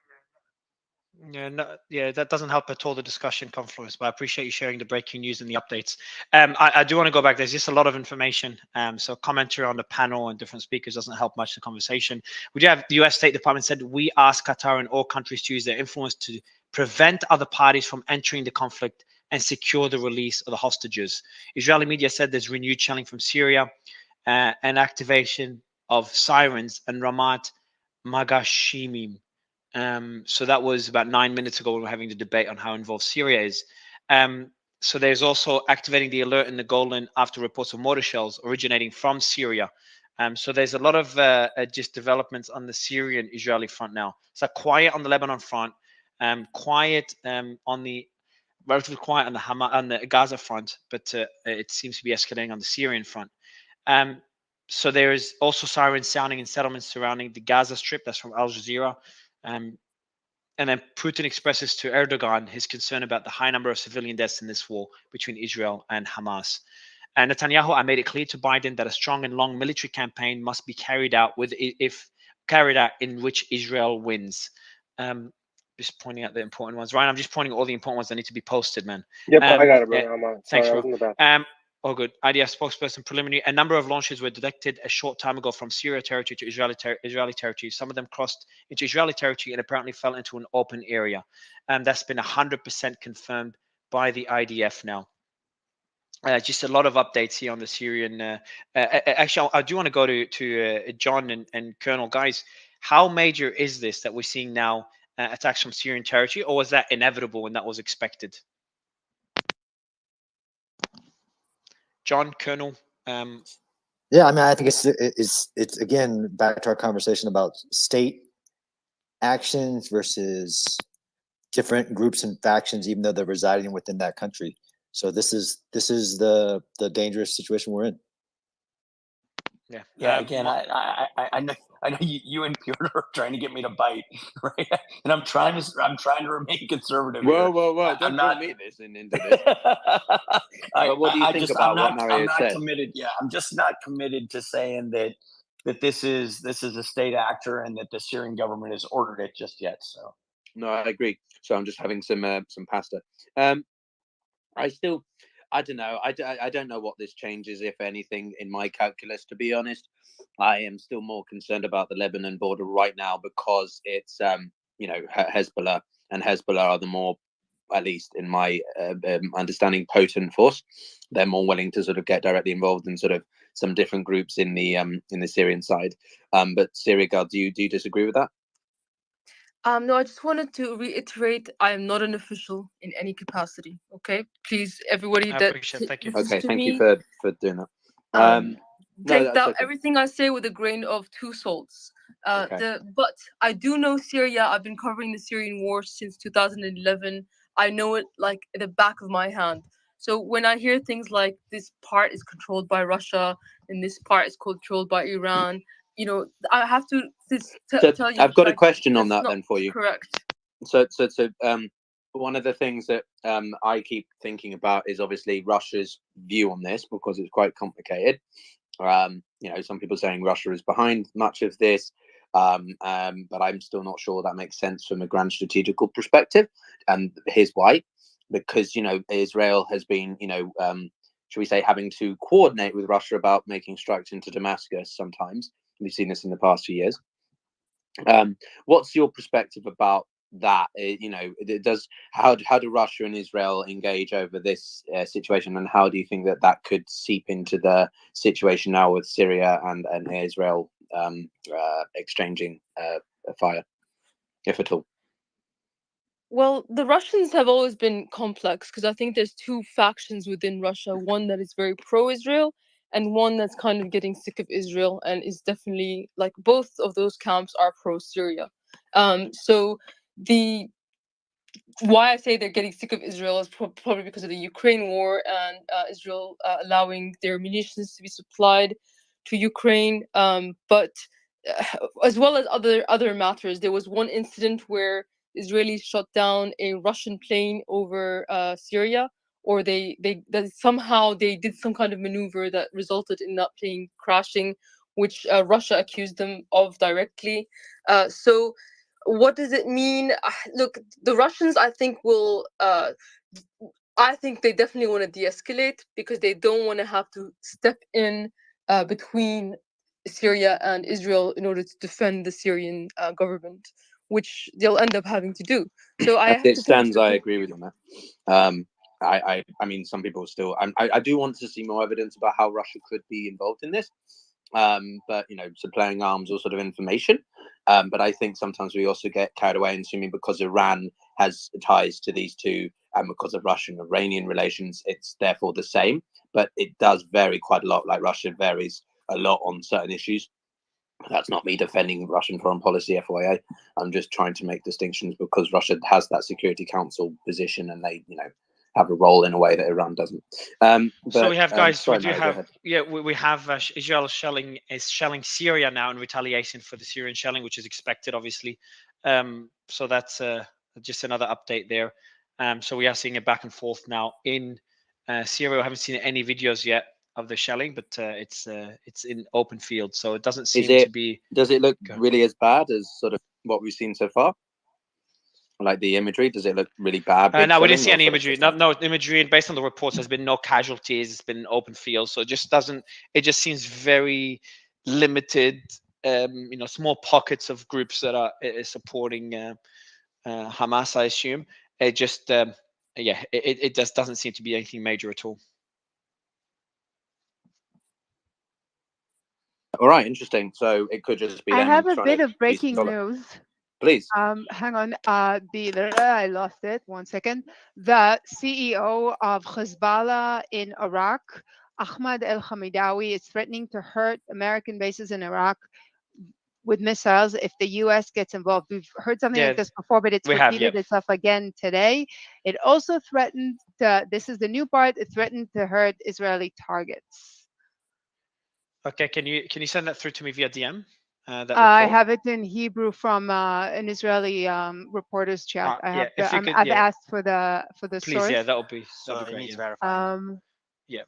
Yeah, that doesn't help at all the discussion, Confluence, but I appreciate you sharing the breaking news and the updates. I do want to go back. There's just a lot of information. So commentary on the panel and different speakers doesn't help much the conversation. We do have the US State Department said, we ask Qatar and all countries to use their influence to prevent other parties from entering the conflict and secure the release of the hostages. Israeli media said there's renewed shelling from Syria and activation of sirens and Ramat Magashimim. So that was about 9 minutes ago when we were having the debate on how involved Syria is. So there's also activating the alert in the Golan after reports of mortar shells originating from Syria. So there's a lot of just developments on the Syrian-Israeli front now. So quiet on the Lebanon front, quiet on the relatively quiet on the Hamas, on the Gaza front, but it seems to be escalating on the Syrian front. So there is also sirens sounding in settlements surrounding the Gaza Strip. That's from Al Jazeera. And then Putin expresses to Erdogan his concern about the high number of civilian deaths in this war between Israel and Hamas. And Netanyahu, I made it clear to Biden that a strong and long military campaign must be carried out in which Israel wins. Just pointing out the important ones. Ryan, I'm just pointing all the important ones that need to be posted, man. Yep, I got it, brother. I'm on. Thanks, Sorry, I bro. was in the bathroom. Oh, good. IDF spokesperson preliminary. A number of launches were detected a short time ago from Syria territory to Israeli territory. Some of them crossed into Israeli territory and apparently fell into an open area. And that's been 100% confirmed by the IDF now. Just a lot of updates here on the Syrian. Actually, I do want to go to John and Colonel. Guys, how major is this that we're seeing now, attacks from Syrian territory, or was that inevitable and that was expected? John, Colonel. Yeah, I mean, I think it's again back to our conversation about state actions versus different groups and factions, even though they're residing within that country. So this is the dangerous situation we're in. Yeah. Yeah. Again, I know you and Peter are trying to get me to bite, right? And I'm trying to remain conservative. Whoa, here. Don't bring me into this. But what do you think about what Mario said? Committed. Yeah, I'm just not committed to saying that this is a state actor and that the Syrian government has ordered it just yet. So no, I agree. So I'm just having some pasta. I don't know. I don't know what this changes, if anything, in my calculus. To be honest, I am still more concerned about the Lebanon border right now because it's Hezbollah, and Hezbollah are the more, at least in my understanding, potent force. They're more willing to sort of get directly involved in sort of some different groups in the Syrian side. But Syria, do you disagree with that? No, I just wanted to reiterate I am not an official in any capacity. Okay, please, everybody that thank you. listens Okay, to thank me, you for doing that. take that everything I say with a grain of 2 salts. Okay. But I do know Syria. I've been covering the Syrian war since 2011. I know it like at the back of my hand. So when I hear things like this part is controlled by Russia and this part is controlled by Iran, I have to tell you. I've got a like, question on that's that then for you. Correct. So one of the things that I keep thinking about is obviously Russia's view on this, because it's quite complicated. Some people saying Russia is behind much of this, but I'm still not sure that makes sense from a grand strategical perspective. And here's why: because Israel has been, should we say, having to coordinate with Russia about making strikes into Damascus. Sometimes we've seen this in the past few years. What's your perspective about that? How do Russia and Israel engage over this situation, and how do you think that could seep into the situation now with Syria and Israel exchanging fire, if at all? Well, the Russians have always been complex because I think there's 2 factions within Russia. One that is very pro-Israel and one that's kind of getting sick of Israel and is definitely, like, both of those camps are pro-Syria. So why I say they're getting sick of Israel is probably because of the Ukraine war and Israel allowing their munitions to be supplied to Ukraine. But as well as other matters, there was one incident where Israelis shot down a Russian plane over Syria, or that somehow they did some kind of maneuver that resulted in that plane crashing, which Russia accused them of directly. So what does it mean? Look, the Russians, I think, I think they definitely want to de-escalate because they don't want to have to step in between Syria and Israel in order to defend the Syrian government, which they'll end up having to do. So I As it stands, I agree with you on that. I mean, some people still. I do want to see more evidence about how Russia could be involved in this. But supplying arms or sort of information. But I think sometimes we also get carried away in assuming because Iran has ties to these two and because of Russian-Iranian relations, it's therefore the same. But it does vary quite a lot. Like Russia varies a lot on certain issues. That's not me defending Russian foreign policy, FYI. I'm just trying to make distinctions because Russia has that Security Council position and they, have a role in a way that Iran doesn't. So we have, guys, sorry, we do Mary, have, we have Israel shelling Syria now in retaliation for the Syrian shelling, which is expected, obviously. So that's just another update there. So we are seeing a back and forth now in Syria. I haven't seen any videos yet of the shelling, but it's in open field, so it doesn't seem to be. Does it look really as bad as sort of what we've seen so far? Like the imagery, does it look really bad? No, we didn't see any imagery. No imagery, and based on the reports, there's been no casualties. It's been open field, so it just doesn't. It just seems very limited. Small pockets of groups that are supporting Hamas. I assume it just, it just doesn't seem to be anything major at all. All right, interesting. So it could just be. I have a bit of breaking news. Please. Hang on. I lost it. 1 second. The CEO of Hezbollah in Iraq, Ahmad al-Hamidawi, is threatening to hurt American bases in Iraq with missiles if the U.S. gets involved. We've heard something like this before, but it's repeated itself again today. It also threatened to, this is the new part, it threatened to hurt Israeli targets. Okay, can you send that through to me via DM? I have it in Hebrew from an Israeli reporters chat. I've asked for the please, source. Yeah, that'll be great. Yeah.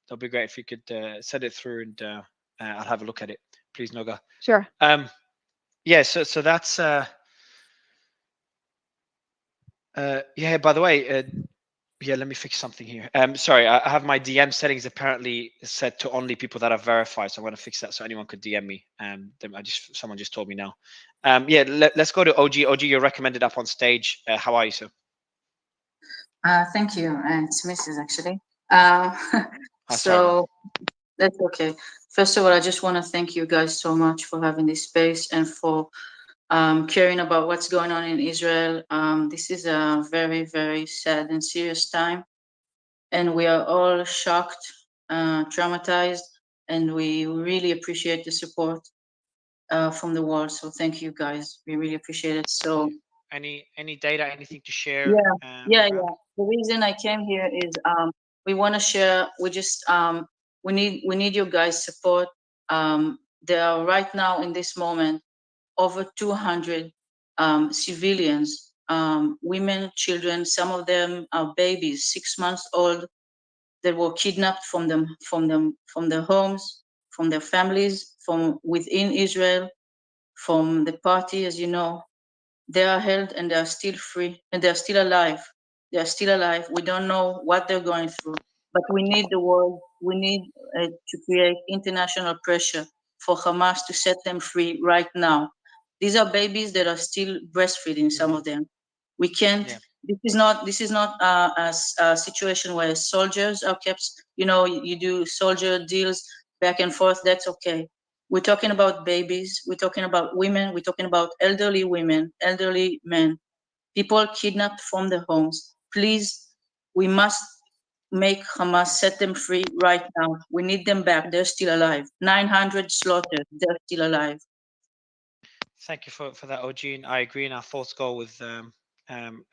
That'll be great if you could send it through, and I'll have a look at it, please, Noga. Sure. So that's yeah. By the way, let me fix something here. Sorry, I have my DM settings apparently set to only people that are verified, so I'm going to fix that so anyone could DM me. Someone just told me now. Let's go to OG. OG, you're recommended up on stage. How are you, sir? Thank you. It's Mrs. actually. Sorry, that's okay. First of all, I just want to thank you guys so much for having this space and for caring about what's going on in Israel. This is a very, very sad and serious time. And we are all shocked, traumatized, and we really appreciate the support from the world. So thank you guys. We really appreciate it. So any data, anything to share? Yeah. The reason I came here is we want to share. We just we need your guys' support. There are right now in this moment over 200 civilians, women, children. Some of them are babies, 6 months old, that were kidnapped from their homes, from their families, from within Israel, from the party, as you know. They are held and they are still free and they are still alive. They are still alive. We don't know what they're going through, but we need the world. We need to create international pressure for Hamas to set them free right now. These are babies that are still breastfeeding, some of them. We can't. Yeah. This is not a situation where soldiers are kept. You do soldier deals back and forth. That's okay. We're talking about babies. We're talking about women. We're talking about elderly women, elderly men, people kidnapped from their homes. Please, we must make Hamas set them free right now. We need them back. They're still alive. 900 slaughtered. They're still alive. Thank you for that, OG. And I agree. And our thoughts go with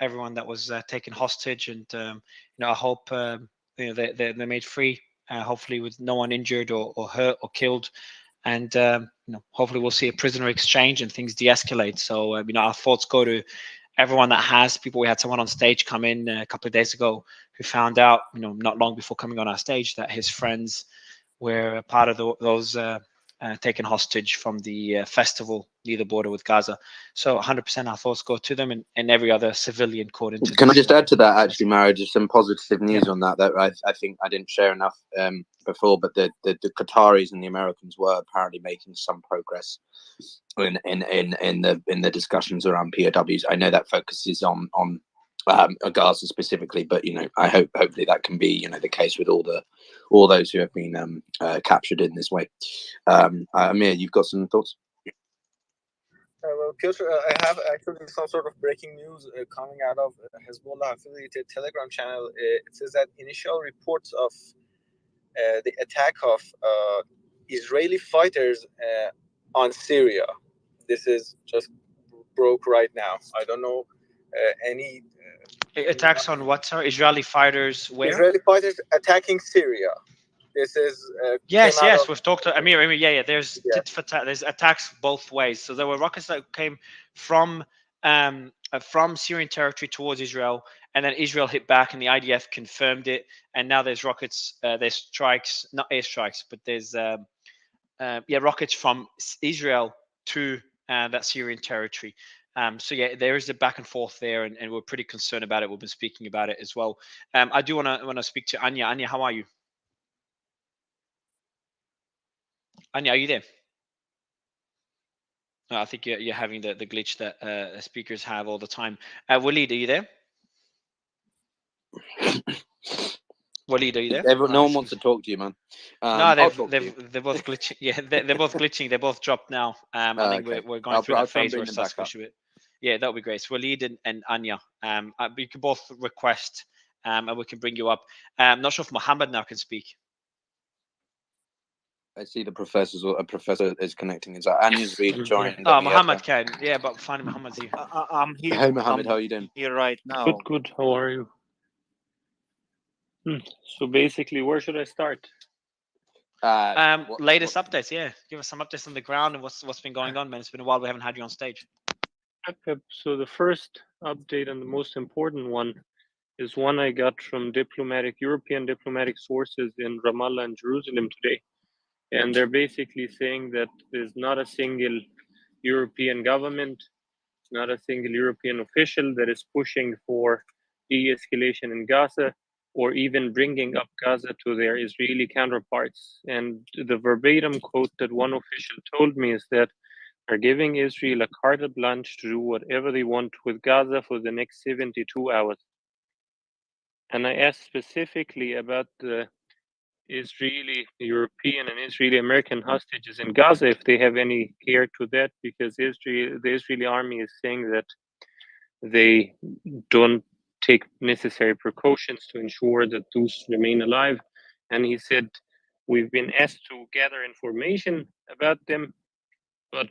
everyone that was taken hostage. And I hope they're made free. Hopefully, with no one injured or hurt or killed. And hopefully we'll see a prisoner exchange and things de-escalate. So our thoughts go to everyone that has people. We had someone on stage come in a couple of days ago who found out, not long before coming on our stage, that his friends were a part of those taken hostage from the festival near the border with Gaza. So 100% our thoughts go to them and every other civilian caught into. Can I just add to that, actually, Mara, just some positive news on that I think I didn't share enough before, but the Qataris and the Americans were apparently making some progress in the discussions around POWs. I know that focuses on Gaza specifically, but I hopefully that can be the case with all those who have been captured in this way. Amir, you've got some thoughts? Well, Piotr, I have actually some sort of breaking news coming out of Hezbollah affiliated Telegram channel. It says that initial reports of the attack of Israeli fighters on Syria. This is just broke right now. I don't know any attacks on what? Sorry, Israeli fighters where? Israeli fighters attacking Syria. This is yes, came out yes. of, We've talked to Amir. Yeah. There's tit for tat. There's attacks both ways. So there were rockets that came from Syrian territory towards Israel, and then Israel hit back, and the IDF confirmed it. And now there's rockets. There's strikes, not airstrikes, but there's rockets from Israel to that Syrian territory. So yeah, there is a back and forth there, and we're pretty concerned about it. We've been speaking about it as well. I do want to speak to Anya. Anya, how are you? Anya, are you there? No, I think you're having the glitch that speakers have all the time. Waleed, are you there? Waleed, are you there? No one wants to talk to you, man. No, they're both glitching. Yeah, they're both glitching. They both dropped now. I think okay. we're going through that phase where it starts starts glitching a bit. Yeah, that would be great. So Waleed and Anya, you can both request, and we can bring you up. I'm not sure if Mohammed now can speak. I see the professor is connecting. Is that Anya's rejoined? Oh, Mohammed can. Yeah, but finally Mohammed's here. I'm here. Hey, Mohammed, how are you doing? Here right now. Good. How are you? So basically, where should I start? Latest updates. Yeah, give us some updates on the ground and what's been going on, man. It's been a while. We haven't had you on stage. Okay, so the first update and the most important one is one I got from European diplomatic sources in Ramallah and Jerusalem today. And they're basically saying that there's not a single European government, not a single European official that is pushing for de-escalation in Gaza or even bringing up Gaza to their Israeli counterparts. And the verbatim quote that one official told me is that they're giving Israel a carte blanche to do whatever they want with Gaza for the next 72 hours. And I asked specifically about the Israeli, European, and Israeli American hostages in Gaza if they have any care to that, because the Israeli army is saying that they don't take necessary precautions to ensure that those remain alive. And he said, we've been asked to gather information about them, but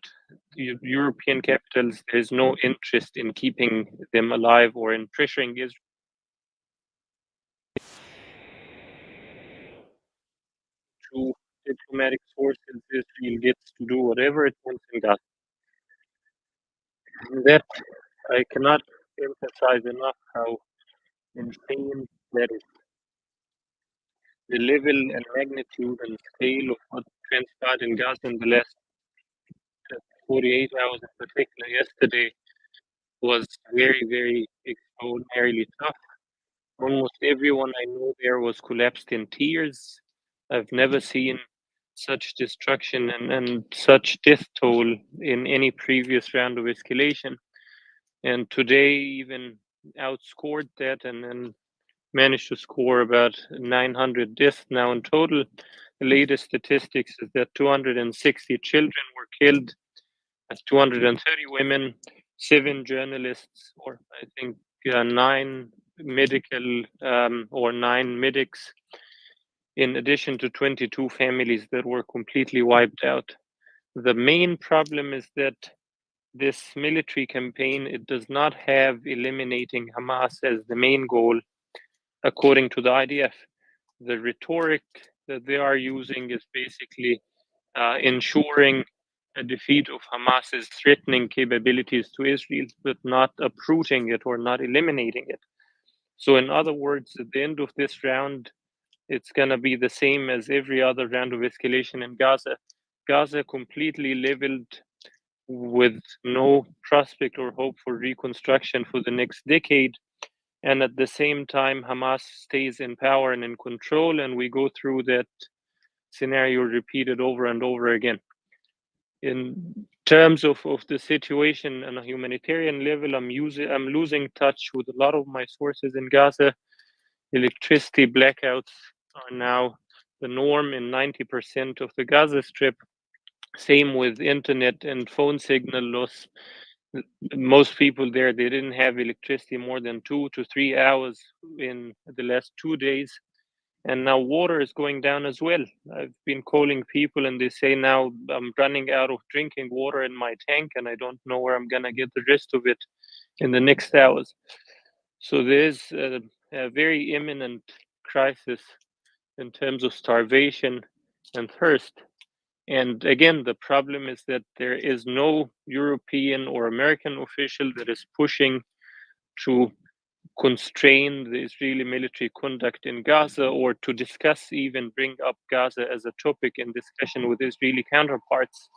the European capitals, there's no interest in keeping them alive or in pressuring Israel. Through diplomatic sources, Israel gets to do whatever it wants in Gaza. And that I cannot emphasize enough how insane that is. The level and magnitude and scale of what transpired in Gaza in the last 48 hours, in particular yesterday, was very, very extraordinarily tough. Almost everyone I know there was collapsed in tears. I've never seen such destruction and such death toll in any previous round of escalation. And today even outscored that and managed to score about 900 deaths now in total. The latest statistics is that 260 children were killed, that's 230 women, 7 journalists, or I think 9 medical or 9 medics, in addition to 22 families that were completely wiped out. The main problem is that this military campaign, it does not have eliminating Hamas as the main goal, according to the IDF. The rhetoric that they are using is basically ensuring a defeat of Hamas's threatening capabilities to Israel, but not uprooting it or not eliminating it. So in other words, at the end of this round, it's going to be the same as every other round of escalation in Gaza. Gaza completely leveled with no prospect or hope for reconstruction for the next decade. And at the same time, Hamas stays in power and in control, and we go through that scenario repeated over and over again. In terms of the situation on a humanitarian level, I'm losing touch with a lot of my sources in Gaza. Electricity blackouts are now the norm in 90% of the Gaza Strip. Same with internet and phone signal loss. Most people there, they didn't have electricity more than 2 to 3 hours in the last 2 days. And now water is going down as well. I've been calling people and they say now I'm running out of drinking water in my tank and I don't know where I'm going to get the rest of it in the next hours. So there's a very imminent crisis in terms of starvation and thirst. And again, the problem is that there is no European or American official that is pushing to constrain the Israeli military conduct in Gaza or to discuss, even bring up Gaza as a topic in discussion with Israeli counterparts.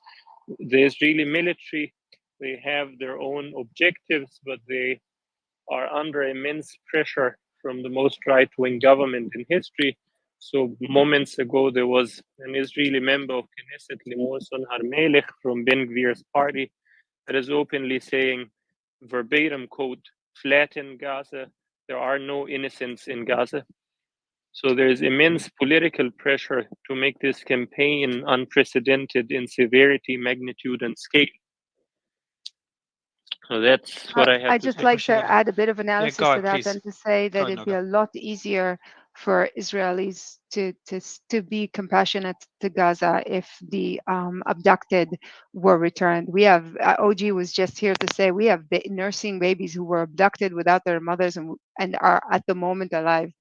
The Israeli military, they have their own objectives, but they are under immense pressure from the most right-wing government in history. So moments ago, there was an Israeli member of Knesset, Limor Har-Melech from Ben Gvir's party, that is openly saying, verbatim quote, flatten Gaza, there are no innocents in Gaza. So there's immense political pressure to make this campaign unprecedented in severity, magnitude, and scale. So that's what I have I'd to just say. like to add a bit of analysis go to ahead, that please. and to say Go that ahead, it'd be Noga. a lot easier for Israelis to be compassionate to Gaza if the abducted were returned. We have OG was just here to say we have nursing babies who were abducted without their mothers and are at the moment alive.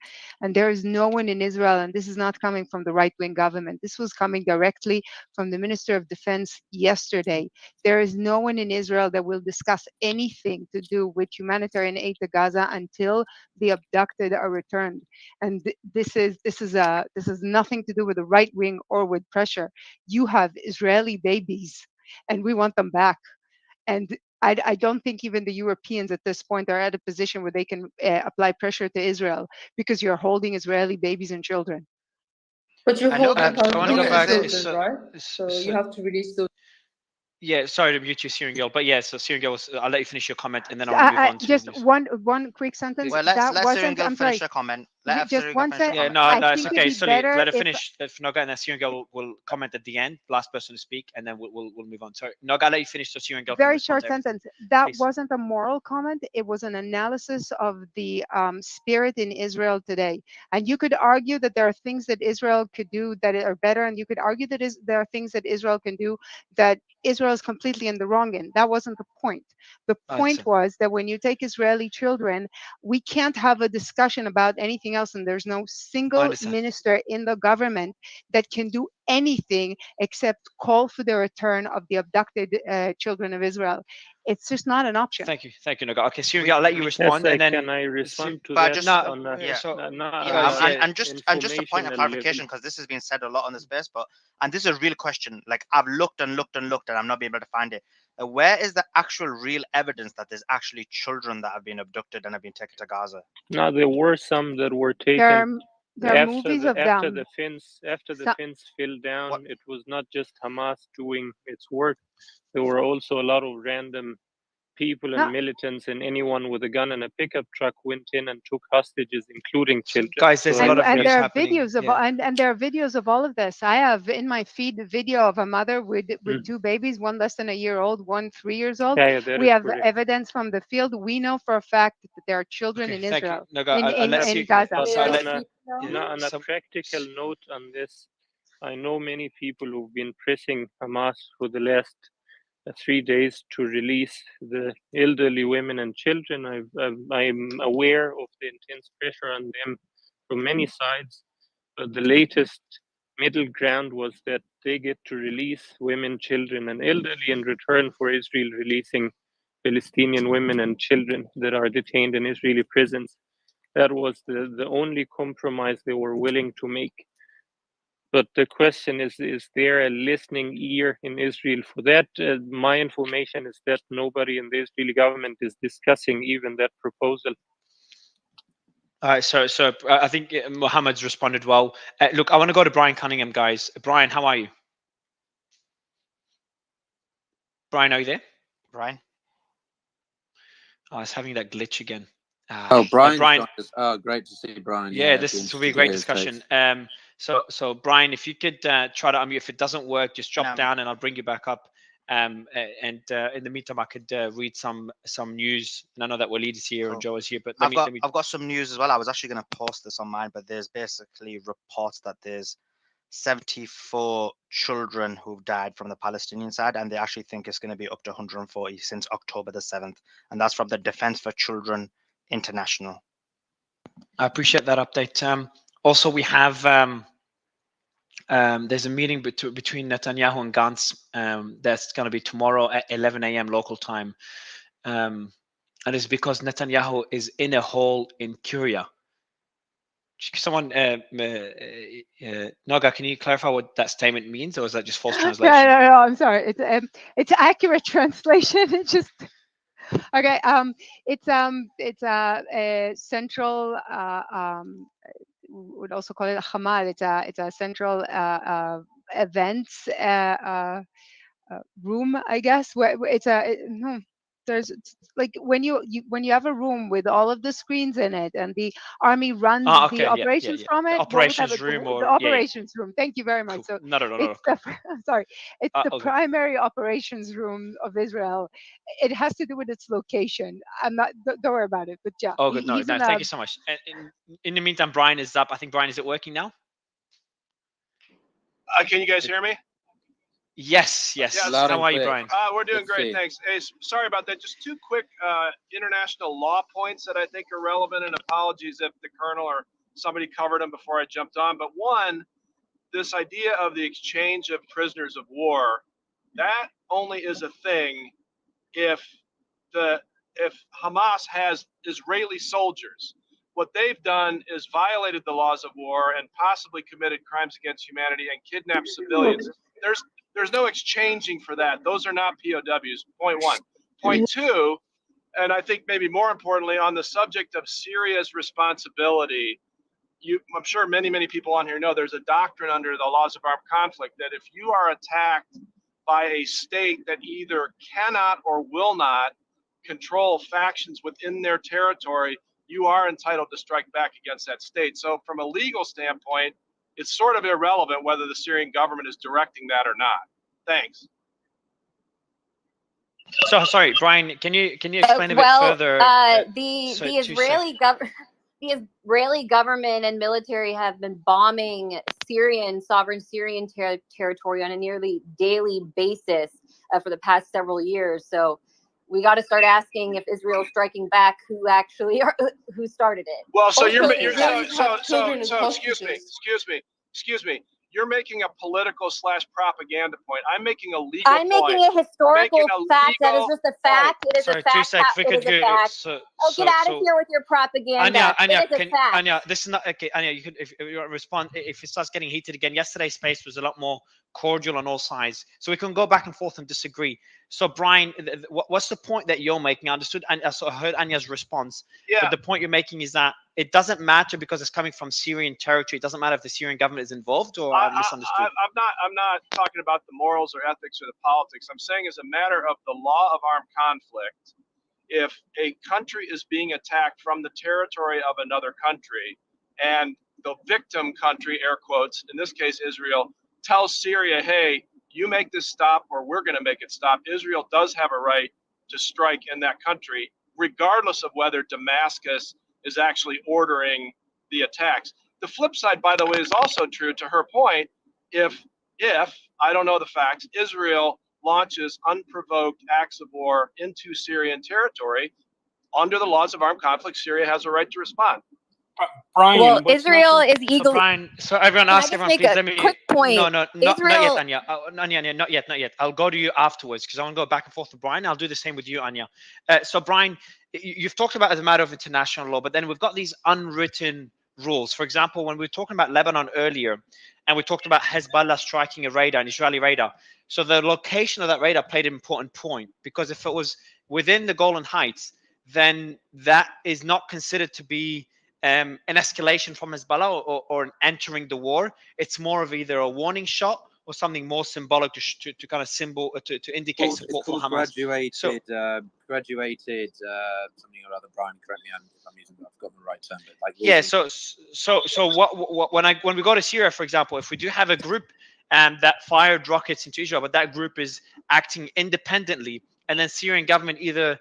And there is no one in Israel, and this is not coming from the right-wing government. This was coming directly from the Minister of Defense yesterday. There is no one in Israel that will discuss anything to do with humanitarian aid to Gaza until the abducted are returned. And this is nothing to do with the right wing or with pressure. You have Israeli babies, and we want them back. And I don't think even the Europeans at this point are at a position where they can apply pressure to Israel because you're holding Israeli babies and children. But you're I know, holding so I want to go back. children, right? So you have to release those. Yeah, sorry to mute you, Syrian Girl, but yeah, so Syrian Girl, I'll let you finish your comment, and then I want to move on to Just news. one quick sentence. Well, that let wasn't. Syrian I'm sorry. finish her comment. Let Just Syrian one finish her sec. Yeah, comment. no, it's think okay. it'd be Sorry, better let her if- finish. If Noga and then Syrian Girl will comment at the end, last person to speak, and then we'll move on. Sorry, Noga, I'll let you finish, so Syrian Girl can Very respond short to everything. sentence. That Please. wasn't a moral comment. It was an analysis of the spirit in Israel today. And you could argue that there are things that Israel could do that are better, and you could argue that there are things that Israel can do that Israel is completely in the wrong in. That wasn't the point. The point was that when you take Israeli children, we can't have a discussion about anything else, and there's no single minister in the government that can do anything except call for the return of the abducted children of Israel. It's just not an option. Thank you, Noga. Okay, Syrian Girl, I'll let you respond, Yes, and then can I respond to But that? just on a, and just a point of clarification, because this has been said a lot on the space, and this is a real question. Like I've looked and looked and looked, and I'm not being able to find it. Where is the actual real evidence that there's actually children that have been abducted and have been taken to Gaza? No, there were some that were taken. There are movies of after them. the fence fell down, it was not just Hamas doing its work. There were also a lot of random people and militants, and anyone with a gun and a pickup truck went in and took hostages, including children. Guys, there's a lot of and news there are happening. videos of and there are videos of all of this. I have in my feed the video of a mother with two babies, one less than a year old, one 3 years old. We have evidence from the field. We know for a fact that there are children in Israel, in Gaza. On a practical note on this, I know many people who've been pressing Hamas for the last 3 days to release the elderly women and children. I'm aware of the intense pressure on them from many sides, but the latest middle ground was that they get to release women, children, and elderly in return for Israel releasing Palestinian women and children that are detained in Israeli prisons. That was the only compromise they were willing to make. But the question is there a listening ear in Israel for that? My information is that nobody in the Israeli government is discussing even that proposal. All right, so I think Mohammed's responded well. Look, I want to go to Brian Cunningham, guys. Brian, how are you? Brian, are you there? Brian? Oh, it's having that glitch again. Brian. Brian. Oh, great to see Brian. Yeah, this will be a great discussion. So Brian, if you could try to unmute. If it doesn't work, just drop down and I'll bring you back up. In the meantime, I could read some news. And I know that Waleed is here and Joe is here, but I've got some news as well. I was actually going to post this on mine, but there's basically reports that there's 74 children who've died from the Palestinian side, and they actually think it's going to be up to 140 since October the 7th, and that's from the Defense for Children International. I appreciate that update. Also, we have there's a meeting between Netanyahu and Gantz that's going to be tomorrow at 11 a.m. local time, and it's because Netanyahu is in a hole in Syria. Someone, Noga, can you clarify what that statement means, or is that just false translation? No, I'm sorry. It's accurate translation. It's just okay. It's a central. Would also call it a Hamas. It's a central events room, I guess. Where it's there's like when you have a room with all of the screens in it, and the army runs the operations from it. Operations room, or the operations room. Thank you very much. Cool. So no. Sorry, it's the okay. primary operations room of Israel. It has to do with its location. I'm not. Don't worry about it. But yeah. Oh, good. No, thank you so much. In the meantime, Brian is up. I think Brian, is it working now? Can you guys hear me? Yes. How are you, Brian? We're doing great, thanks. Hey, sorry about that. Just two quick international law points that I think are relevant, and apologies if the colonel or somebody covered them before I jumped on. But one, this idea of the exchange of prisoners of war, that only is a thing if Hamas has Israeli soldiers. What they've done is violated the laws of war and possibly committed crimes against humanity and kidnapped civilians. There's no exchanging for that. Those are not POWs, point one. Point two, and I think maybe more importantly, on the subject of Syria's responsibility, I'm sure many people on here know there's a doctrine under the laws of armed conflict that if you are attacked by a state that either cannot or will not control factions within their territory, you are entitled to strike back against that state. So from a legal standpoint, it's sort of irrelevant whether the Syrian government is directing that or not. Thanks. So sorry, Brian, can you explain a bit further? The Israeli government and military have been bombing sovereign Syrian territory on a nearly daily basis for the past several years. So we got to start asking if Israel's striking back, who started it. Well, so excuse me. You're making a political / propaganda point. I'm making a legal point. I'm making a historical fact. That is just a fact. It is a fact. It is a fact. Get out of here with your propaganda. Anya, this is not okay. Anya, you could, if you want to respond, if it starts getting heated again. Yesterday's space was a lot more cordial on all sides, so we can go back and forth and disagree. So, Brian, what's the point that you're making? I understood, and I heard Anya's response. Yeah. But the point you're making is that it doesn't matter because it's coming from Syrian territory. It doesn't matter if the Syrian government is involved, or I misunderstood. I'm not talking about the morals or ethics or the politics. I'm saying as a matter of the law of armed conflict, if a country is being attacked from the territory of another country, and the victim country, air quotes, in this case Israel, tells Syria, hey, you make this stop or we're going to make it stop, Israel does have a right to strike in that country, regardless of whether Damascus is actually ordering the attacks. The flip side, by the way, is also true to her point. If I don't know the facts, Israel launches unprovoked acts of war into Syrian territory, under the laws of armed conflict, Syria has a right to respond. Brian, well, Israel is eagle. So, Brian, so everyone, ask everyone, please let me. Quick point. No, not yet, Anya. Anya, not yet. I'll go to you afterwards because I want to go back and forth with Brian. I'll do the same with you, Anya. So, Brian, you've talked about as a matter of international law, but then we've got these unwritten rules. For example, when we were talking about Lebanon earlier, and we talked about Hezbollah striking a radar, an Israeli radar. So the location of that radar played an important point, because if it was within the Golan Heights, then that is not considered to be an escalation from Hezbollah or an entering the war. It's more of either a warning shot or something more symbolic to kind of to indicate support for Hamas. Graduated something or other. Brian, correct me if I'm using, I've got the right term, but like yeah. So when we go to Syria, for example, if we do have a group that fired rockets into Israel, but that group is acting independently, and then Syrian government either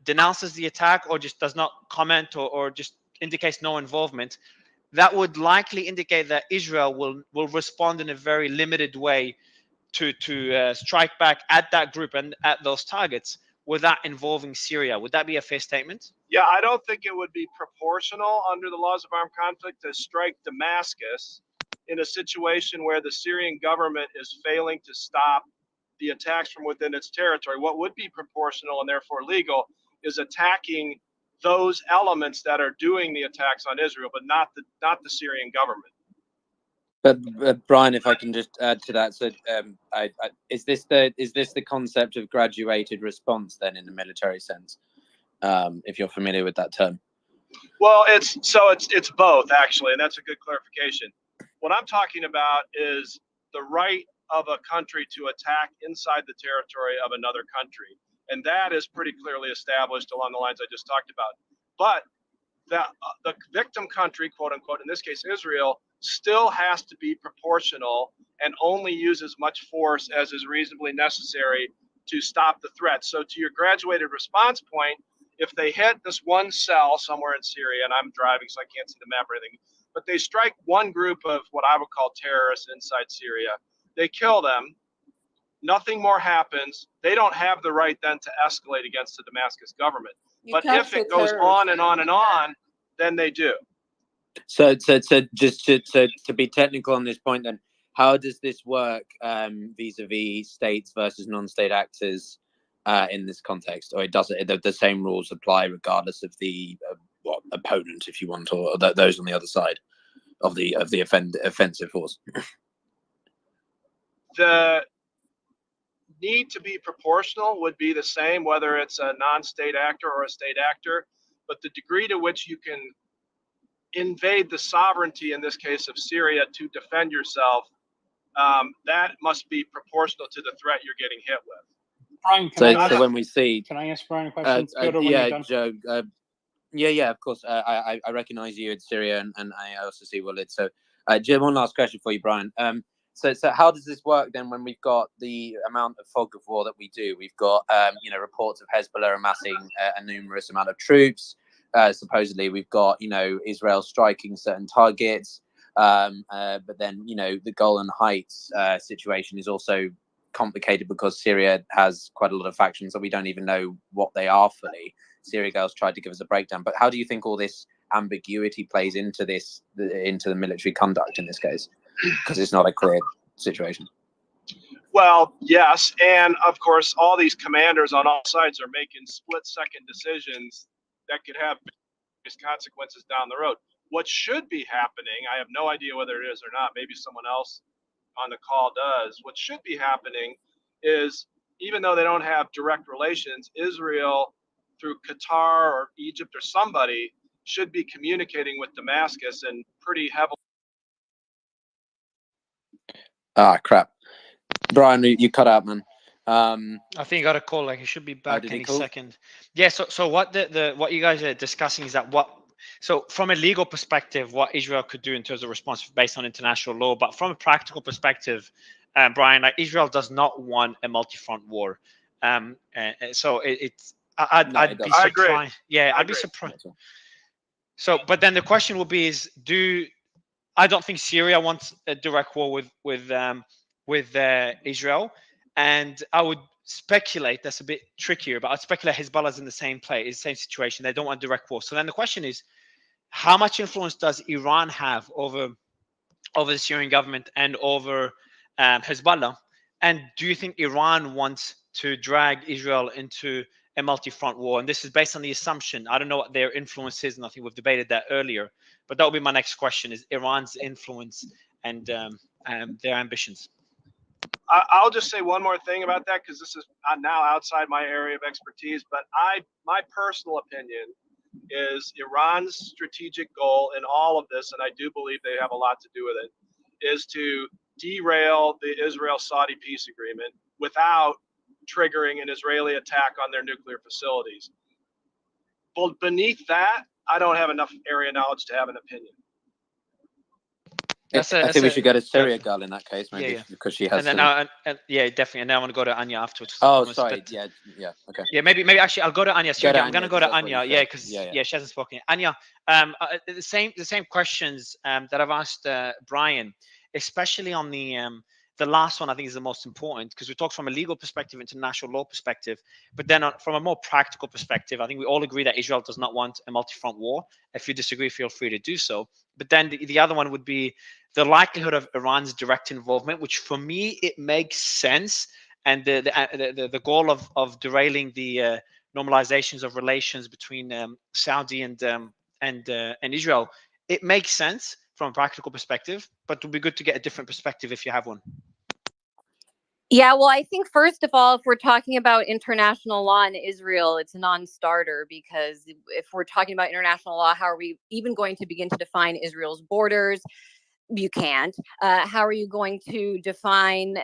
denounces the attack or just does not comment or just indicates no involvement, that would likely indicate that Israel will respond in a very limited way to strike back at that group and at those targets without involving Syria. Would that be a fair statement? Yeah, I don't think it would be proportional under the laws of armed conflict to strike Damascus in a situation where the Syrian government is failing to stop the attacks from within its territory. What would be proportional and therefore legal is attacking those elements that are doing the attacks on Israel, but not the Syrian government. But Brian, if I can just add to that, so is this the concept of graduated response then in the military sense? If you're familiar with that term. Well, it's both actually, and that's a good clarification. What I'm talking about is the right of a country to attack inside the territory of another country, and that is pretty clearly established along the lines I just talked about. But the victim country, quote unquote, in this case Israel, still has to be proportional and only use as much force as is reasonably necessary to stop the threat. So to your graduated response point, if they hit this one cell somewhere in Syria, and I'm driving so I can't see the map or anything, but they strike one group of what I would call terrorists inside Syria, they kill them, nothing more happens, they don't have the right then to escalate against the Damascus government. But if it goes on and on and on, then they do. So just to be technical on this point, then, how does this work vis-a-vis states versus non-state actors in this context, or the same rules apply regardless of the opponent, if you want, or those on the other side of the offensive force? The need to be proportional would be the same whether it's a non-state actor or a state actor, but the degree to which you can invade the sovereignty, in this case of Syria, to defend yourself, that must be proportional to the threat you're getting hit with. Brian, so when we see, can I ask Brian a question? Joe. Yeah, of course. I recognize you in Syria, and I also see Walid. So, Jim, one last question for you, Brian. So how does this work then when we've got the amount of fog of war that we do? We've got reports of Hezbollah amassing a numerous amount of troops. Supposedly we've got Israel striking certain targets, but then the Golan Heights situation is also complicated because Syria has quite a lot of factions that we don't even know what they are fully. Syria Girls tried to give us a breakdown, but how do you think all this ambiguity plays into the military conduct in this case? Because it's not a clear situation. Well, yes, and of course, all these commanders on all sides are making split-second decisions that could have consequences down the road. What should be happening, I have no idea whether it is or not, maybe someone else on the call does. What should be happening is, even though they don't have direct relations, Israel, through Qatar or Egypt or somebody, should be communicating with Damascus and pretty heavily. Ah, crap. Brian, you cut out, man. I think you got a call. Like, he should be back any second. Yeah. So what what you guys are discussing is that so from a legal perspective, what Israel could do in terms of response based on international law, but from a practical perspective, Brian, like, Israel does not want a multi-front war. So I'd be surprised. Yeah, I'd be surprised. So, but then the question will be: I don't think Syria wants a direct war with Israel, and I would speculate that's a bit trickier. But I'd speculate Hezbollah's in the same situation. They don't want direct war. So then the question is, how much influence does Iran have over the Syrian government and over Hezbollah? And do you think Iran wants to drag Israel into a multi-front war? And this is based on the assumption, I don't know what their influence is, and I think we've debated that earlier, but that will be my next question, is Iran's influence and their ambitions. I'll just say one more thing about that, because this is now outside my area of expertise, but my personal opinion is Iran's strategic goal in all of this, and I do believe they have a lot to do with it, is to derail the Israel-Saudi peace agreement without triggering an Israeli attack on their nuclear facilities. But beneath that, I don't have enough area knowledge to have an opinion. I think we should go to Syria, Gal, in that case, maybe, because she has. And then yeah, definitely. And then I want to go to Anya afterwards. Oh, sorry. Yeah, okay. Yeah, maybe actually I'll go to Anya. I'm going to go to Anya. Yeah, because she hasn't spoken yet. Anya, the same questions that I've asked Brian, especially on the last one. I think is the most important because we talked from a legal perspective, international law perspective, but then from a more practical perspective, I think we all agree that Israel does not want a multi-front war. If you disagree, feel free to do so. But then the other one would be the likelihood of Iran's direct involvement, which for me it makes sense, and the goal of derailing the normalizations of relations between Saudi and Israel, it makes sense from a practical perspective, but it would be good to get a different perspective if you have one. Yeah, well, I think first of all, if we're talking about international law in Israel, it's a non-starter, because if we're talking about international law, how are we even going to begin to define Israel's borders? You can't. How are you going to define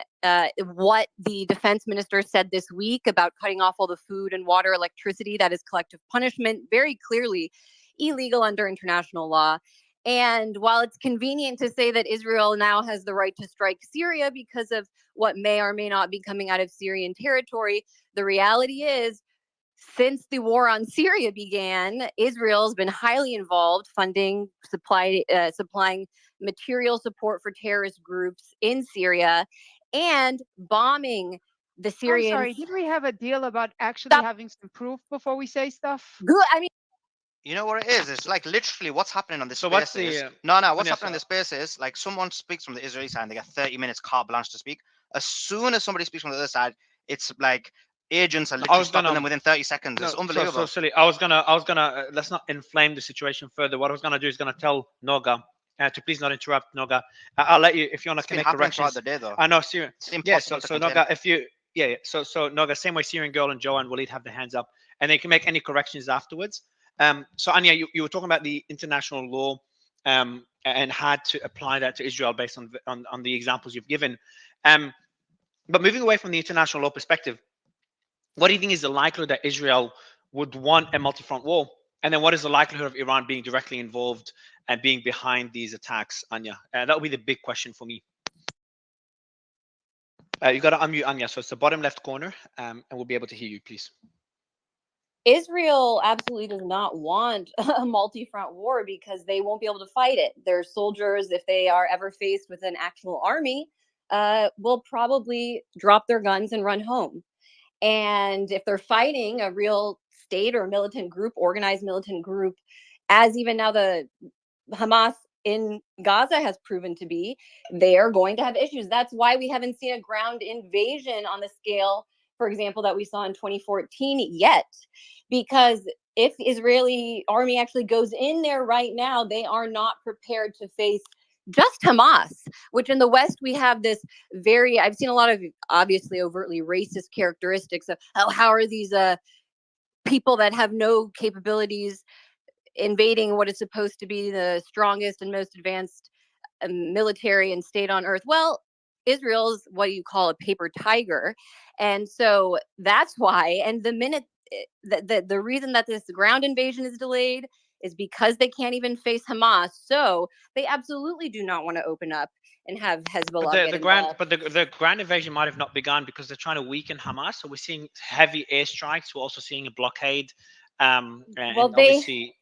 what the defense minister said this week about cutting off all the food and water, electricity? That is collective punishment, very clearly illegal under international law. And while it's convenient to say that Israel now has the right to strike Syria because of what may or may not be coming out of Syrian territory, the reality is, since the war on Syria began, Israel's been highly involved, funding, supplying material support for terrorist groups in Syria, and bombing the Syrians. I'm sorry, did we have a deal about actually having some proof before we say stuff? Good. I mean, you know what it is? It's like literally what's happening on this space what's is the what's happening on this space is like someone speaks from the Israeli side and they get 30 minutes carte blanche to speak. As soon as somebody speaks from the other side, it's like agents are literally stopping them within 30 seconds. It's unbelievable. So silly. I was gonna let's not inflame the situation further. What I was gonna do is gonna tell Noga to please not interrupt. Noga, I'll let you if you want to make corrections. The day, though. I know, Syrian. Yeah, so Noga, if you so Noga, same way Syrian girl and Joe and Walid have their hands up, and they can make any corrections afterwards. So Anya, you were talking about the international law and had to apply that to Israel based on the examples you've given. But moving away from the international law perspective, what do you think is the likelihood that Israel would want a multi-front war? And then what is the likelihood of Iran being directly involved and being behind these attacks, Anya? That would be the big question for me. You got to unmute, Anya. So it's the bottom left corner, and we'll be able to hear you, please. Israel absolutely does not want a multi-front war because they won't be able to fight it. Their soldiers, if they are ever faced with an actual army, will probably drop their guns and run home. And if they're fighting a real state or militant group, organized militant group, as even now the Hamas in Gaza has proven to be, they are going to have issues. That's why we haven't seen a ground invasion on the scale, for example, that we saw in 2014 yet. Because if Israeli army actually goes in there right now, they are not prepared to face just Hamas, which in the West, we have this I've seen a lot of obviously overtly racist characteristics of how are these people that have no capabilities invading what is supposed to be the strongest and most advanced military and state on earth. Well, Israel's what you call a paper tiger. And so that's why, and the minute the reason that this ground invasion is delayed is because they can't even face Hamas. So they absolutely do not want to open up and have Hezbollah get involved. But the ground invasion might have not begun because they're trying to weaken Hamas. So we're seeing heavy airstrikes. We're also seeing a blockade. And obviously,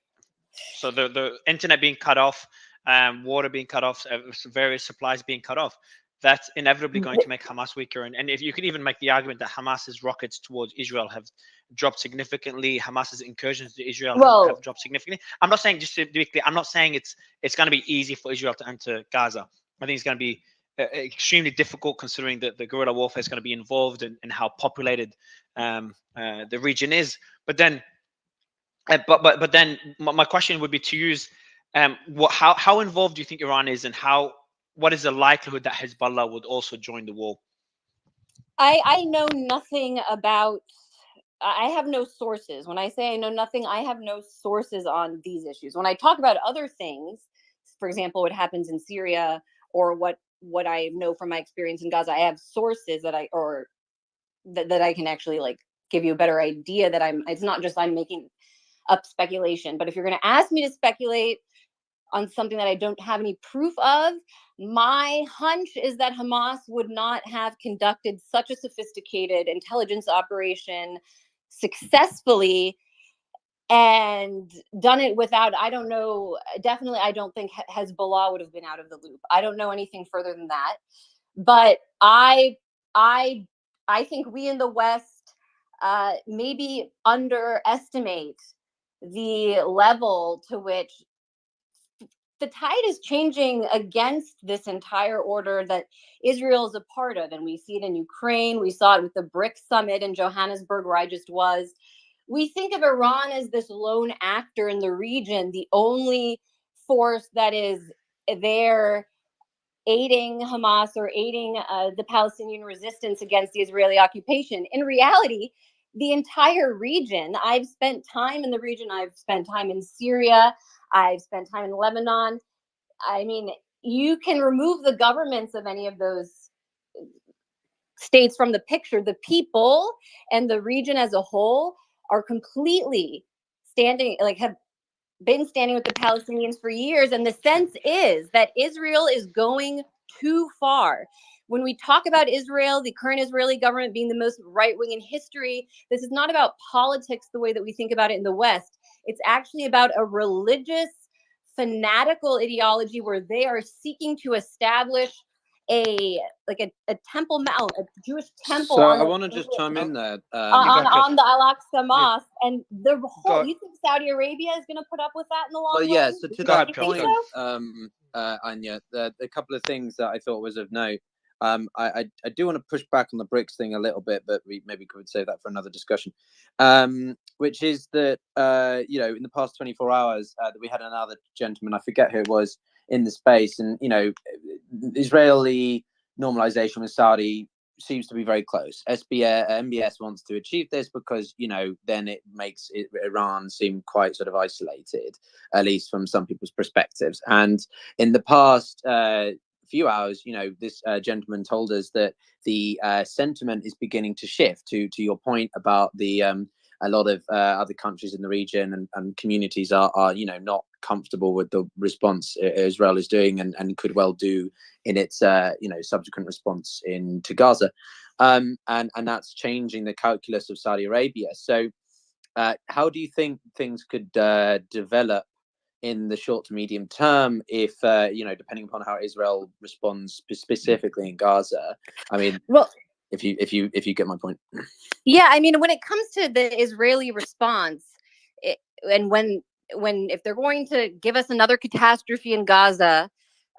so the internet being cut off, water being cut off, various supplies being cut off. That's inevitably going to make Hamas weaker. And if you could even make the argument that Hamas's rockets towards Israel have dropped significantly, Hamas's incursions to Israel have dropped significantly. I'm not saying, just to be clear, I'm not saying it's going to be easy for Israel to enter Gaza. I think it's going to be extremely difficult considering that the guerrilla warfare is going to be involved and how populated the region is. But then, but then my question would be to use how involved do you think Iran is, and what is the likelihood that Hezbollah would also join the war? I know nothing about. I have no sources. When I say I know nothing, I have no sources on these issues. When I talk about other things, for example, what happens in Syria or what what I know from my experience in Gaza. I have sources that I can actually like give you a better idea that it's not just I'm making up speculation. But if you're going to ask me to speculate on something that I don't have any proof of, my hunch is that Hamas would not have conducted such a sophisticated intelligence operation successfully and done it without, I don't know, definitely I don't think Hezbollah would have been out of the loop. I don't know anything further than that. But I think we in the West maybe underestimate the level to which the tide is changing against this entire order that Israel is a part of. And we see it in Ukraine. We saw it with the BRICS summit in Johannesburg, where I just was. We think of Iran as this lone actor in the region, the only force that is there aiding Hamas or aiding the Palestinian resistance against the Israeli occupation. In reality, the entire region, I've spent time in the region, I've spent time in Syria, I've spent time in Lebanon. I mean, you can remove the governments of any of those states from the picture. The people and the region as a whole are completely standing, like have been standing with the Palestinians for years. And the sense is that Israel is going too far. When we talk about Israel, the current Israeli government being the most right-wing in history, this is not about politics the way that we think about it in the West. It's actually about a religious, fanatical ideology where they are seeking to establish a Temple Mount, a Jewish temple. So on I want to just chime in there. on the Al-Aqsa Mosque, and the Go whole. ahead. You think Saudi Arabia is going to put up with that in the long Well, run? yeah. So to Go that ahead, Piotr, point, go. Anya, a couple of things that I thought was of note. I do want to push back on the BRICS thing a little bit, but we maybe could save that for another discussion. Which is that in the past 24 hours, that we had another gentleman, I forget who it was, in the space, and Israeli normalization with Saudi seems to be very close. MBS wants to achieve this because then it makes Iran seem quite sort of isolated, at least from some people's perspectives. And in the past few hours, this gentleman told us that the sentiment is beginning to shift. To your point about the a lot of other countries in the region and communities are not comfortable with the response Israel is doing and could well do in its subsequent response into Gaza, and that's changing the calculus of Saudi Arabia. So how do you think things could develop in the short to medium term if depending upon how Israel responds specifically in Gaza? I mean, well, if you get my point. Yeah, I mean, when it comes to the Israeli response, and if they're going to give us another catastrophe in Gaza,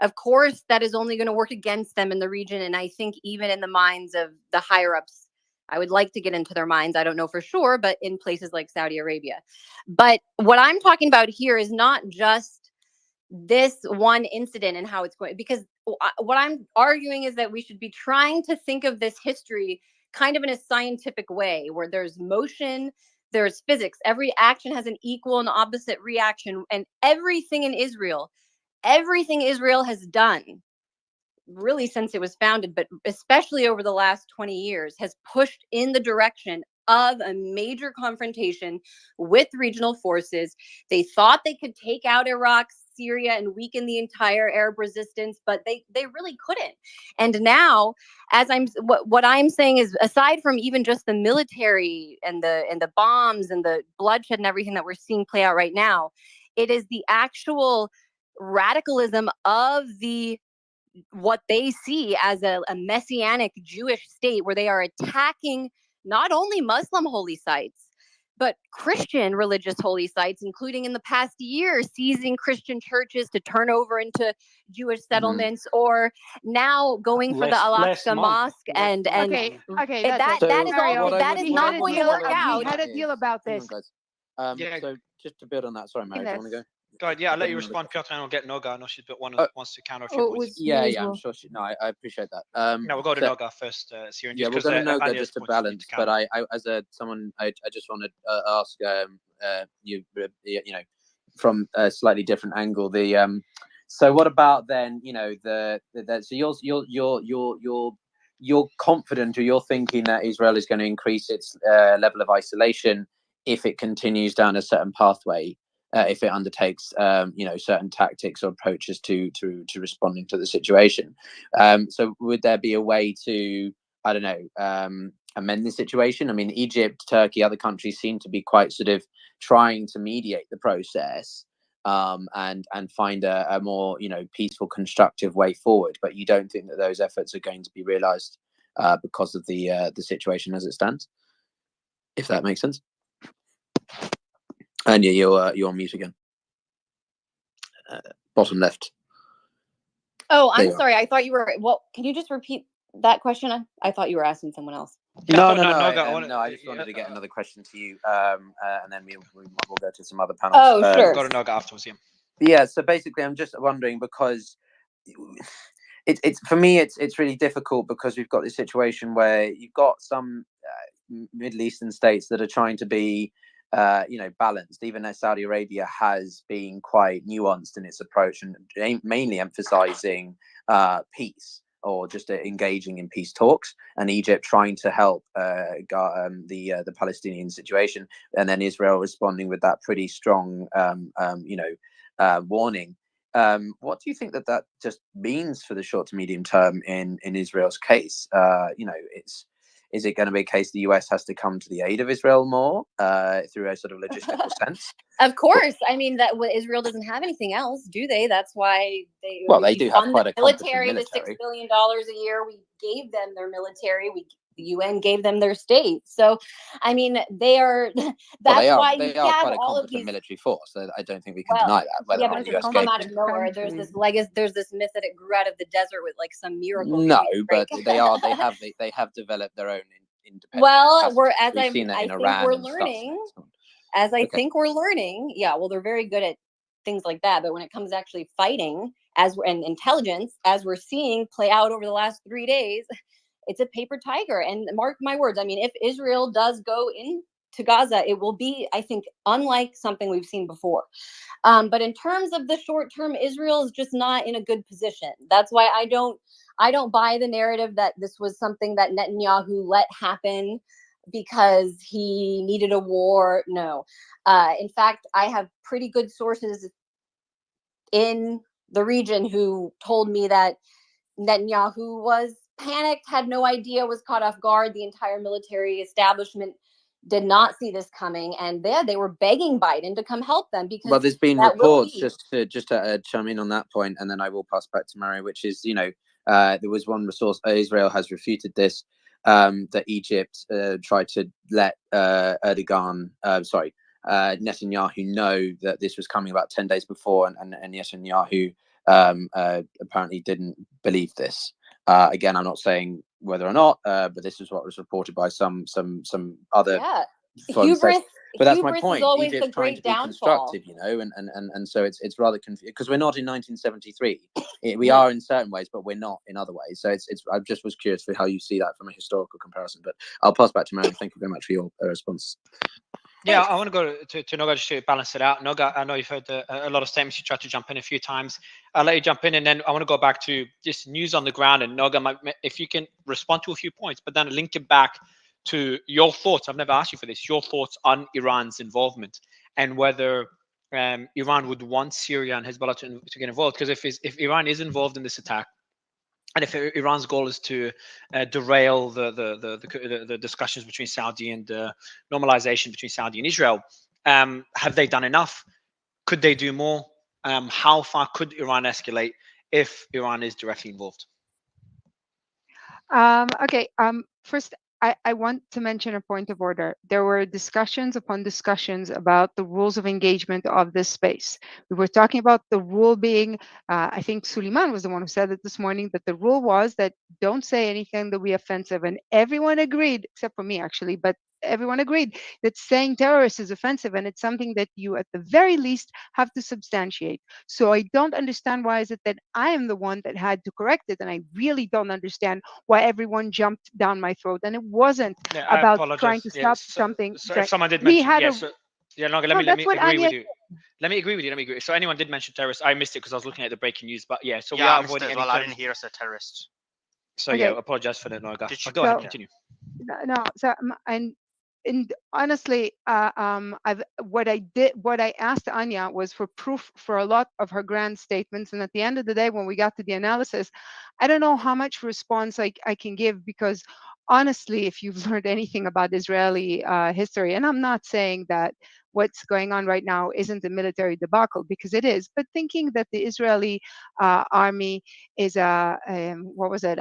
of course, that is only going to work against them in the region. And I think even in the minds of the higher ups, I would like to get into their minds. I don't know for sure, but in places like Saudi Arabia. But what I'm talking about here is not just this one incident and how it's going, because what I'm arguing is that we should be trying to think of this history kind of in a scientific way, where there's motion, there's physics. Every action has an equal and opposite reaction, and everything Israel has done, really since it was founded, but especially over the last 20 years, has pushed in the direction of a major confrontation with regional forces. They thought they could take out Iraq, Syria, and weaken the entire Arab resistance, but they really couldn't. And now, what I'm saying is, aside from even just the military and the bombs and the bloodshed and everything that we're seeing play out right now, it is the actual radicalism of what they see as a messianic Jewish state, where they are attacking not only Muslim holy sites, but Christian religious holy sites, including in the past year, seizing Christian churches to turn over into Jewish settlements, or now going for the Al-Aqsa Mosque. And okay, that is Mario, not going to work out. We had a deal about this. So just to build on that, sorry, Mary, do you want to go? Go ahead. Yeah, I'll let you respond, Piotr, and I'll get Noga. I know she's wants to counter a few points. Yeah, I'm sure I apprite that. No, we'll go to Noga first, Syrian. Yeah, we'll go to Noga just to balance. But I someone, I just wanted to ask you, from a slightly different angle, the So what about then? So you're confident, or you're thinking that Israel is going to increase its level of isolation if it continues down a certain pathway, if it undertakes certain tactics or approaches to responding to the situation. So would there be a way to, I don't know, amend the situation? I mean, Egypt, Turkey, other countries seem to be quite sort of trying to mediate the process, and find a more peaceful, constructive way forward. But you don't think that those efforts are going to be realised because of the situation as it stands, if that makes sense. And yeah, you're on mute again. Bottom left. Oh, I'm sorry. I thought you were. Well, can you just repeat that question? I thought you were asking someone else. No. I just wanted to get another question to you, and then we'll go to some other panels. Oh, sure. Go to Noga afterwards. Yeah. So basically, I'm just wondering, because it's for me, it's really difficult, because we've got this situation where you've got some Middle Eastern states that are trying to be balanced. Even though Saudi Arabia has been quite nuanced in its approach and mainly emphasizing peace, or just engaging in peace talks, and Egypt trying to help the Palestinian situation, and then Israel responding with that pretty strong warning. What do you think that just means for the short to medium term in Israel's case? Is it going to be a case the US has to come to the aid of Israel more through a sort of logistical sense? Of course. I mean, that Israel doesn't have anything else, do they? That's why they do have quite a military. The $6 billion a year, we gave them their military. The UN gave them their state. So, I mean, they are. That's why they you are have quite a all of competent these military force. So I don't think we can deny that. Whether yeah, but it doesn't come out of nowhere. There's this myth that it grew out of the desert with like some miracle. No, but they have developed their own independent. Well, I think we're learning. Yeah, well, they're very good at things like that, but when it comes to actually fighting and intelligence, as we're seeing play out over the last 3 days, it's a paper tiger. And mark my words, I mean, if Israel does go into Gaza, it will be, I think, unlike something we've seen before. But in terms of the short term, Israel is just not in a good position. That's why I don't buy the narrative that this was something that Netanyahu let happen because he needed a war. No. In fact, I have pretty good sources in the region who told me that Netanyahu was panicked, had no idea, was caught off guard. The entire military establishment did not see this coming, and they were begging Biden to come help them, because there's been reports, just to chime in on that point, and then I will pass back to Mary, which is there was one resource, Israel has refuted this, that Egypt tried to let Netanyahu know that this was coming about 10 days before, and Netanyahu apparently didn't believe this. Again, I'm not saying whether or not, but this is what was reported by some other. Hubris. But that's my point. Is always Egypt's the great trying to be downfall. constructive, and so it's rather confusing, because we're not in 1973. We are in certain ways, but we're not in other ways. So it's. I just was curious for how you see that from a historical comparison. But I'll pass back to Mary. Thank you very much for your response. Yeah, I want to go to Noga just to balance it out. Noga, I know you've heard a lot of statements. You tried to jump in a few times. I'll let you jump in, and then I want to go back to just news on the ground. And Noga, if you can respond to a few points, but then link it back to your thoughts. I've never asked you for this. Your thoughts on Iran's involvement, and whether Iran would want Syria and Hezbollah to get involved. Because if Iran is involved in this attack, and if Iran's goal is to derail the discussions between Saudi and normalization between Saudi and Israel, have they done enough? Could they do more? How far could Iran escalate if Iran is directly involved? Okay. First, I want to mention a point of order. There were discussions upon discussions about the rules of engagement of this space. We were talking about the rule being, I think Suleiman was the one who said it this morning, that the rule was that don't say anything that will be offensive. And everyone agreed, except for me actually, but everyone agreed that saying terrorist is offensive, and it's something that you at the very least have to substantiate. So I don't understand why is it that I am the one that had to correct it, and I really don't understand why everyone jumped down my throat. And it wasn't about trying to stop something. So if someone did mention, Yeah, no, No, let that's me what agree Anya with you. Let me agree with you. Let me agree. So anyone did mention terrorists, I missed it because I was looking at the breaking news. But yeah, so we Yeah, I are missed it avoiding as any well. I terrorists. didn't hear us a terrorist. So Okay. yeah, apologize for that, Noga. Did you? Go ahead, So continue. no, so and honestly, what I asked Anya was for proof for a lot of her grand statements, and at the end of the day, when we got to the analysis, I don't know how much response I can give, because honestly, if you've learned anything about Israeli history, and I'm not saying that what's going on right now isn't a military debacle, because it is, but thinking that the Israeli army is what was it?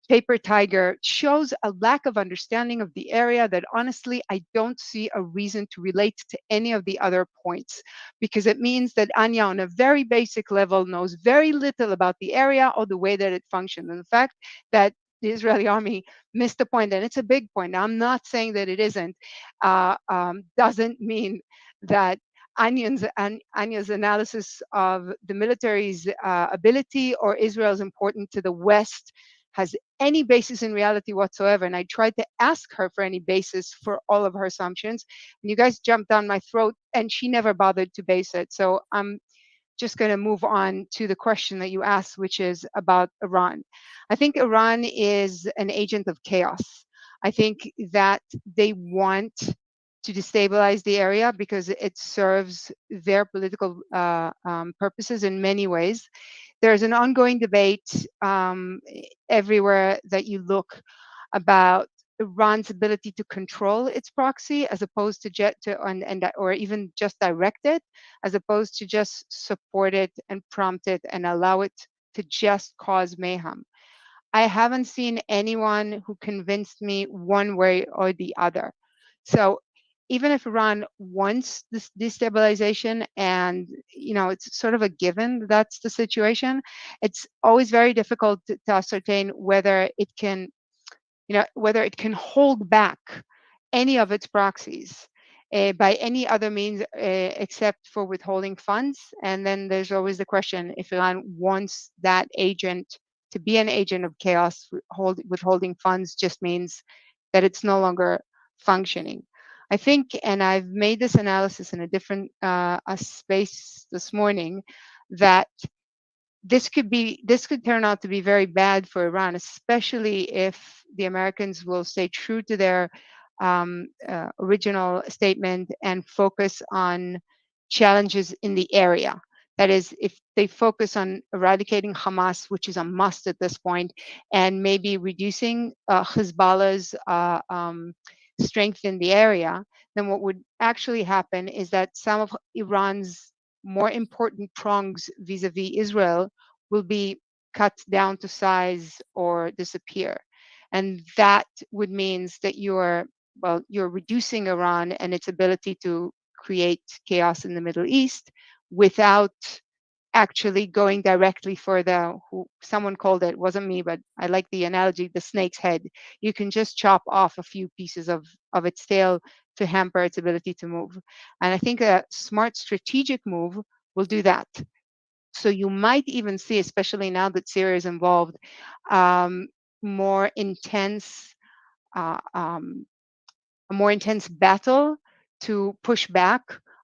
Paper Tiger shows a lack of understanding of the area that honestly I don't see a reason to relate to any of the other points, because it means that Anya on a very basic level knows very little about the area or the way that it functions. And the fact that the Israeli army missed the point, and it's a big point, I'm not saying that it isn't, doesn't mean that Anya's analysis of the military's ability or Israel's importance to the West has any basis in reality whatsoever. And I tried to ask her for any basis for all of her assumptions, and you guys jumped down my throat, and she never bothered to base it. So I'm just going to move on to the question that you asked, which is about Iran. I think Iran is an agent of chaos. I think that they want to destabilize the area because it serves their political purposes in many ways. There's an ongoing debate everywhere that you look about Iran's ability to control its proxy, as opposed to or even just direct it, as opposed to just support it and prompt it and allow it to just cause mayhem. I haven't seen anyone who convinced me one way or the other. So even if Iran wants this destabilization, and it's sort of a given that's the situation, it's always very difficult to ascertain whether it can hold back any of its proxies by any other means except for withholding funds. And then there's always the question, if Iran wants that agent to be an agent of chaos, withholding funds just means that it's no longer functioning. I think, and I've made this analysis in a different space this morning, that this could turn out to be very bad for Iran, especially if the Americans will stay true to their original statement and focus on challenges in the area. That is, if they focus on eradicating Hamas, which is a must at this point, and maybe reducing Hezbollah's strength in the area, then what would actually happen is that some of Iran's more important prongs vis-a-vis Israel will be cut down to size or disappear. And that would mean that you're reducing Iran and its ability to create chaos in the Middle East without actually going directly for someone called it, wasn't me, but I like the analogy, the snake's head. You can just chop off a few pieces of its tail to hamper its ability to move. And I think a smart strategic move will do that. So you might even see, especially now that Syria is involved, more intense a more intense battle to push back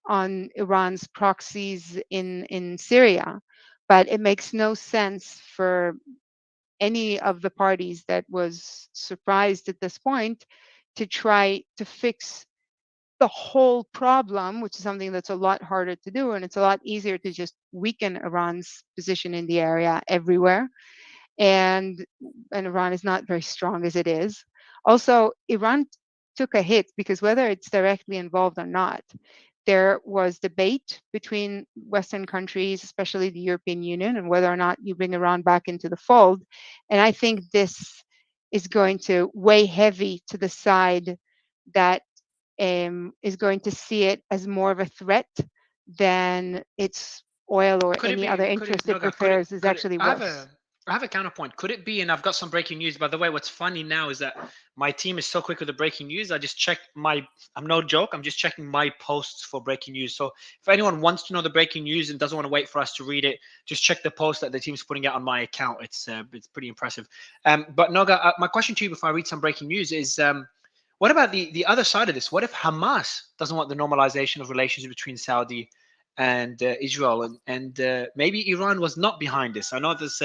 on Iran's proxies in Syria. But it makes no sense for any of the parties that was surprised at this point to try to fix the whole problem, which is something that's a lot harder to do. And it's a lot easier to just weaken Iran's position in the area everywhere. And Iran is not very strong as it is. Also, Iran took a hit because whether it's directly involved or not, there was debate between Western countries, especially the European Union, and whether or not you bring Iran back into the fold. And I think this is going to weigh heavy to the side that is going to see it as more of a threat than its oil or any other interest it prefers is actually worse. I have a counterpoint. Could it be, and I've got some breaking news, by the way, what's funny now is that my team is so quick with the breaking news. I just check I'm no joke, I'm just checking my posts for breaking news. So if anyone wants to know the breaking news and doesn't want to wait for us to read it, just check the post that the team's putting out on my account. It's pretty impressive. But Noga, my question to you before I read some breaking news is, What about the other side of this? What if Hamas doesn't want the normalization of relations between Saudi and Israel, and maybe Iran was not behind this? I know there's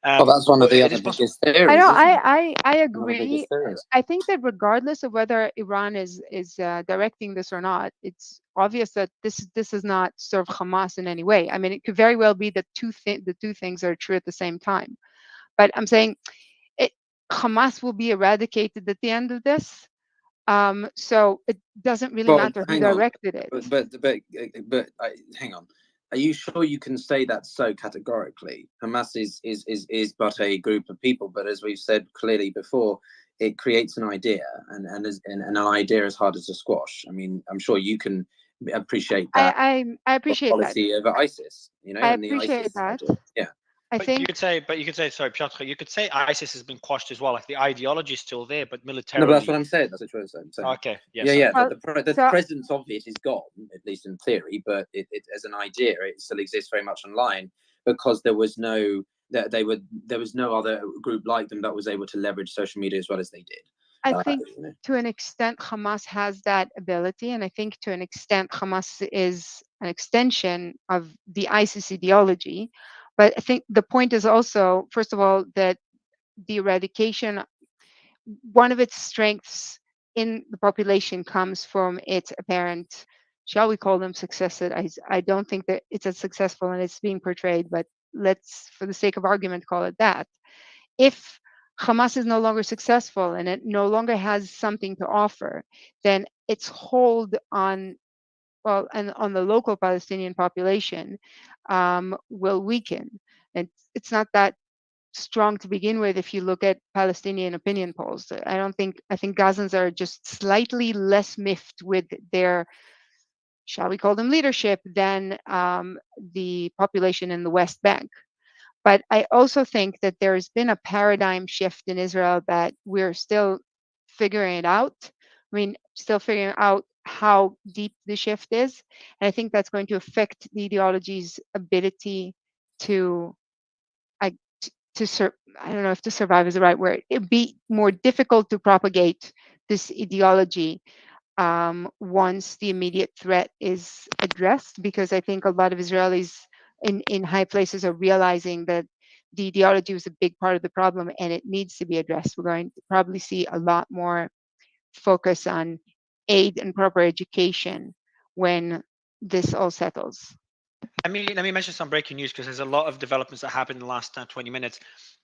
well, that's one of the other biggest theories. I know. Isn't it? I One of the biggest agree. theories. I think that regardless of whether Iran is directing this or not, it's obvious that this is not serve Hamas in any way. I mean, it could very well be that the two things are true at the same time. But I'm saying Hamas will be eradicated at the end of this. So it doesn't really Well, matter who hang on. directed it. But hang on. Are you sure you can say that so categorically? Hamas is but a group of people, but as we've said clearly before, it creates an idea, and an idea is harder to squash. I mean, I'm sure you can appreciate that. I appreciate that. Policy over ISIS, you know, I and the appreciate ISIS that. idea. Yeah. I think you could say, sorry, Piotr, you could say ISIS has been quashed as well. Like the ideology is still there, but militarily. No, but that's what I'm saying. That's what I'm saying. Okay. Yes, Yeah. Well, The so- presence of it is gone, at least in theory. But it as an idea, it still exists very much online because there was no other group like them that was able to leverage social media as well as they did. I think to an extent Hamas has that ability, and I think to an extent Hamas is an extension of the ISIS ideology. But I think the point is also, first of all, that the eradication, one of its strengths in the population comes from its apparent, shall we call them successes? I don't think that it's as successful and it's being portrayed, but let's, for the sake of argument, call it that. If Hamas is no longer successful and it no longer has something to offer, then its hold on, well, and on the local Palestinian population will weaken. And it's not that strong to begin with if you look at Palestinian opinion polls. I think Gazans are just slightly less miffed with their, shall we call them, leadership than the population in the West Bank. But I also think that there's been a paradigm shift in Israel that we're still figuring it out. I mean, still figuring out how deep the shift is. And I think that's going to affect the ideology's ability to, I don't know if to survive is the right word. It'd be more difficult to propagate this ideology once the immediate threat is addressed, because I think a lot of Israelis in high places are realizing that the ideology was a big part of the problem and it needs to be addressed. We're going to probably see a lot more focus on aid and proper education when this all settles. Let me mention some breaking news because there's a lot of developments that happened in the last 20 minutes.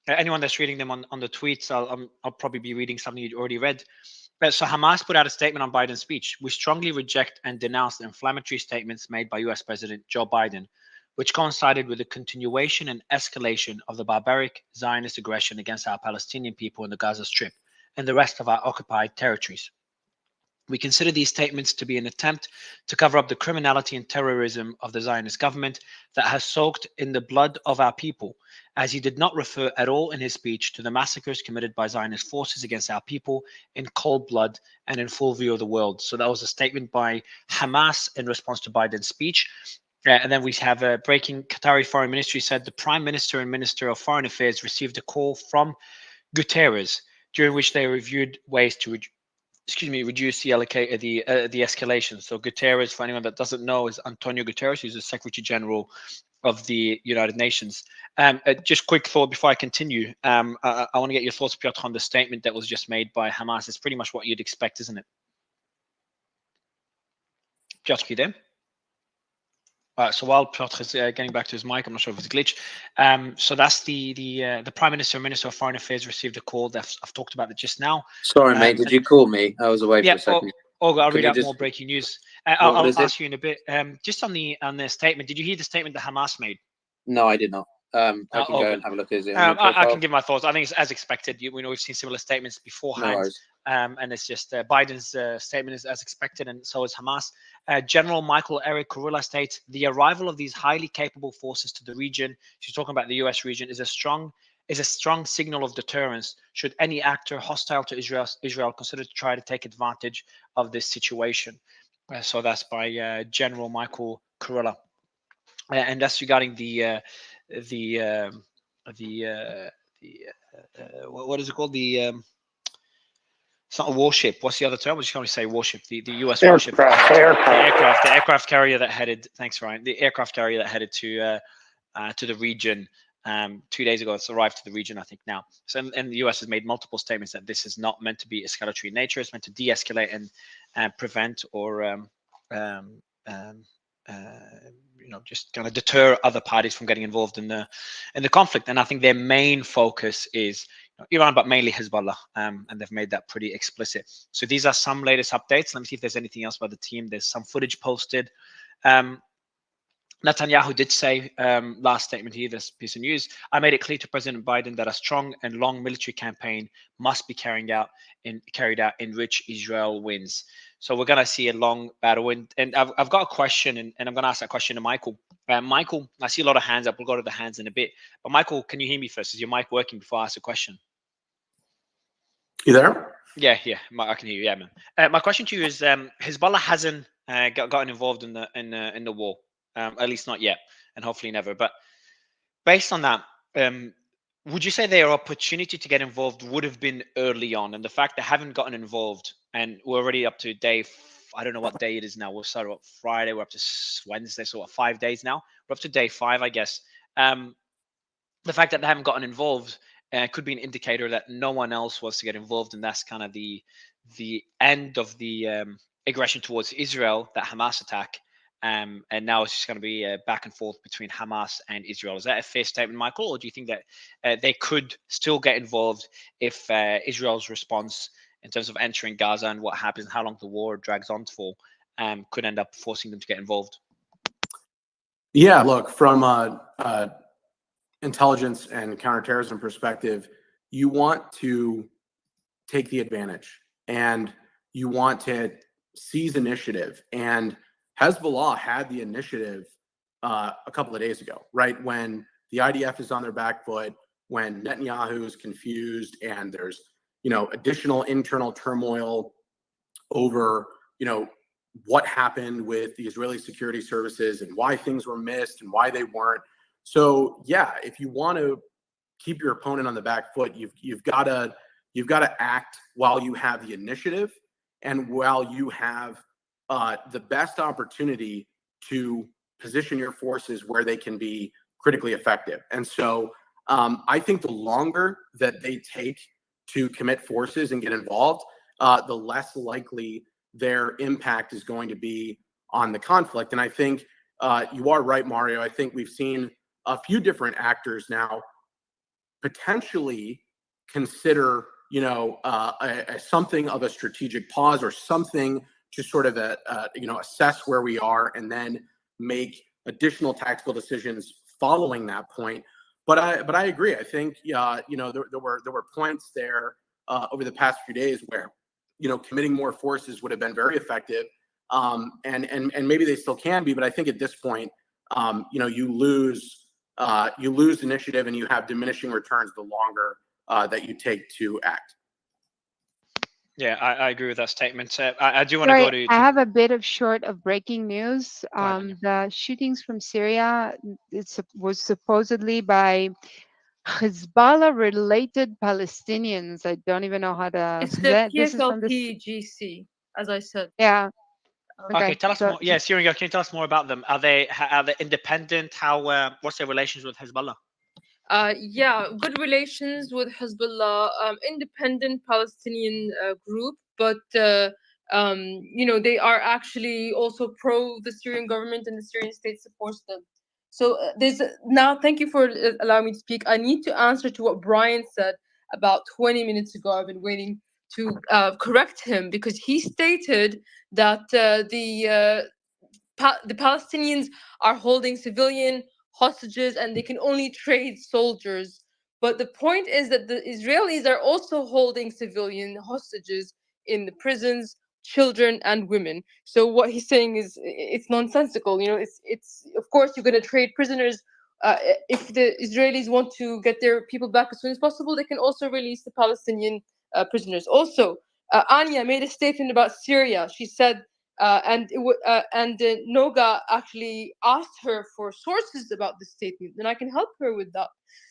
Anyone that's reading them on the tweets, I'll probably be reading something you'd already read. So Hamas put out a statement on Biden's speech. We strongly reject and denounce the inflammatory statements made by US President Joe Biden, which coincided with the continuation and escalation of the barbaric Zionist aggression against our Palestinian people in the Gaza Strip and the rest of our occupied territories. We consider these statements to be an attempt to cover up the criminality and terrorism of the Zionist government that has soaked in the blood of our people, as he did not refer at all in his speech to the massacres committed by Zionist forces against our people in cold blood and in full view of the world. So that was a statement by Hamas in response to Biden's speech. And then we have a breaking. Qatari Foreign Ministry said the Prime Minister and Minister of Foreign Affairs received a call from Guterres, during which they reviewed ways to reduce the escalation. So Guterres, for anyone that doesn't know, is Antonio Guterres, who's the Secretary General of the United Nations. Just quick thought before I continue. I want to get your thoughts, Piotr, on the statement that was just made by Hamas. It's pretty much what you'd expect, isn't it? Piotr, you there? So while Piotr is getting back to his mic, I'm not sure if it's a glitch. So that's the Prime Minister and Minister of Foreign Affairs received a call. I've talked about it just now. Sorry, mate. Did you call me? I was away for a second. I'll read out more breaking news. I'll ask you in a bit. Just on the statement, did you hear the statement that Hamas made? No, I did not. I can go and have a look. Is it? I can give my thoughts. I think it's as expected. We've seen similar statements beforehand. No and it's just Biden's statement is as expected, and so is Hamas. General Michael Eric Kurilla states the arrival of these highly capable forces to the region, she's talking about the U.S. region, is a strong signal of deterrence should any actor hostile to Israel consider to try to take advantage of this situation. So that's by General Michael Kurilla, and that's regarding what is it called? It's not a warship. What's the other term? We just can't say warship. The US warship. The aircraft carrier that headed. Thanks, Ryan. The aircraft carrier that headed to the region 2 days ago. It's arrived to the region, I think, now. So, and the US has made multiple statements that this is not meant to be escalatory in nature. It's meant to de-escalate and prevent or just kind of deter other parties from getting involved in the conflict. And I think their main focus is Iran, but mainly Hezbollah, and they've made that pretty explicit. So these are some latest updates. Let me see if there's anything else about the team. There's some footage posted. Netanyahu did say last statement here, this piece of news, I made it clear to President Biden that a strong and long military campaign must be carried out in which Israel wins. So we're going to see a long battle. And I've got a question, and I'm going to ask that question to Michael. Michael, I see a lot of hands up. We'll go to the hands in a bit. But Michael, can you hear me first? Is your mic working before I ask a question? You there? Yeah, I can hear you. Yeah, man. My question to you is: Hezbollah hasn't gotten involved in the war, at least not yet, and hopefully never. But based on that, would you say their opportunity to get involved would have been early on, and the fact they haven't gotten involved, and we're already up to day, I don't know what day it is now. We'll start up Friday. We're up to Wednesday, so what, 5 days now? We're up to day 5, I guess. The fact that they haven't gotten involved could be an indicator that no one else wants to get involved, and that's kind of the end of the aggression towards Israel, that Hamas attack. And now it's just going to be a back and forth between Hamas and Israel. Is that a fair statement, Michael, or do you think that they could still get involved if Israel's response in terms of entering Gaza and what happens and how long the war drags on for could end up forcing them to get involved? Yeah, look, from intelligence and counterterrorism perspective, you want to take the advantage and you want to seize initiative. And Hezbollah had the initiative a couple of days ago, right? When the IDF is on their back foot, when Netanyahu is confused and there's, additional internal turmoil over, what happened with the Israeli security services and why things were missed and why they weren't. So yeah, if you want to keep your opponent on the back foot, you've got to act while you have the initiative and while you have the best opportunity to position your forces where they can be critically effective. And so I think the longer that they take to commit forces and get involved, the less likely their impact is going to be on the conflict. And I think you are right, Mario. I think we've seen a few different actors now potentially consider, something of a strategic pause or something to sort of, assess where we are and then make additional tactical decisions following that point. But I agree. I think, there were points there over the past few days where, committing more forces would have been very effective. And maybe they still can be, but I think at this point, you lose initiative and you have diminishing returns the longer that you take to act. Yeah, I agree with that statement. I do want to go to. I have a bit of short of breaking news. The shootings from Syria, was supposedly by Hezbollah-related Palestinians. I don't even know how to. It's the PFLP-GC, as I said. Yeah. Okay, tell us more. Yeah, Syria, can you tell us more about them? Are they independent? What's their relations with Hezbollah? Yeah, good relations with Hezbollah, independent Palestinian group, but they are actually also pro the Syrian government, and the Syrian state supports them. So now, thank you for allowing me to speak. I need to answer to what Brian said about 20 minutes ago. I've been waiting to correct him because he stated that the Palestinians are holding civilian hostages and they can only trade soldiers. But the point is that the Israelis are also holding civilian hostages in the prisons, children and women. So what he's saying is it's nonsensical. It's of course you're going to trade prisoners. If the Israelis want to get their people back as soon as possible, they can also release the Palestinian prisoners. Also, Anya made a statement about Syria. She said, and Noga actually asked her for sources about this statement, and I can help her with that.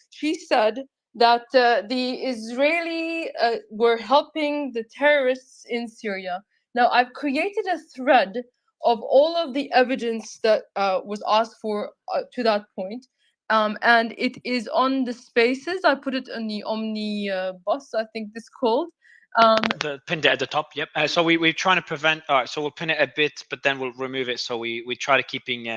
She said that the Israeli were helping the terrorists in Syria. Now, I've created a thread of all of the evidence that was asked for to that point. And it is on the spaces. I put it on the Omni bus, I think this called. Pinned it at the top. Yep. So we're trying to prevent. All right. So we'll pin it a bit, but then we'll remove it. So we try to keeping.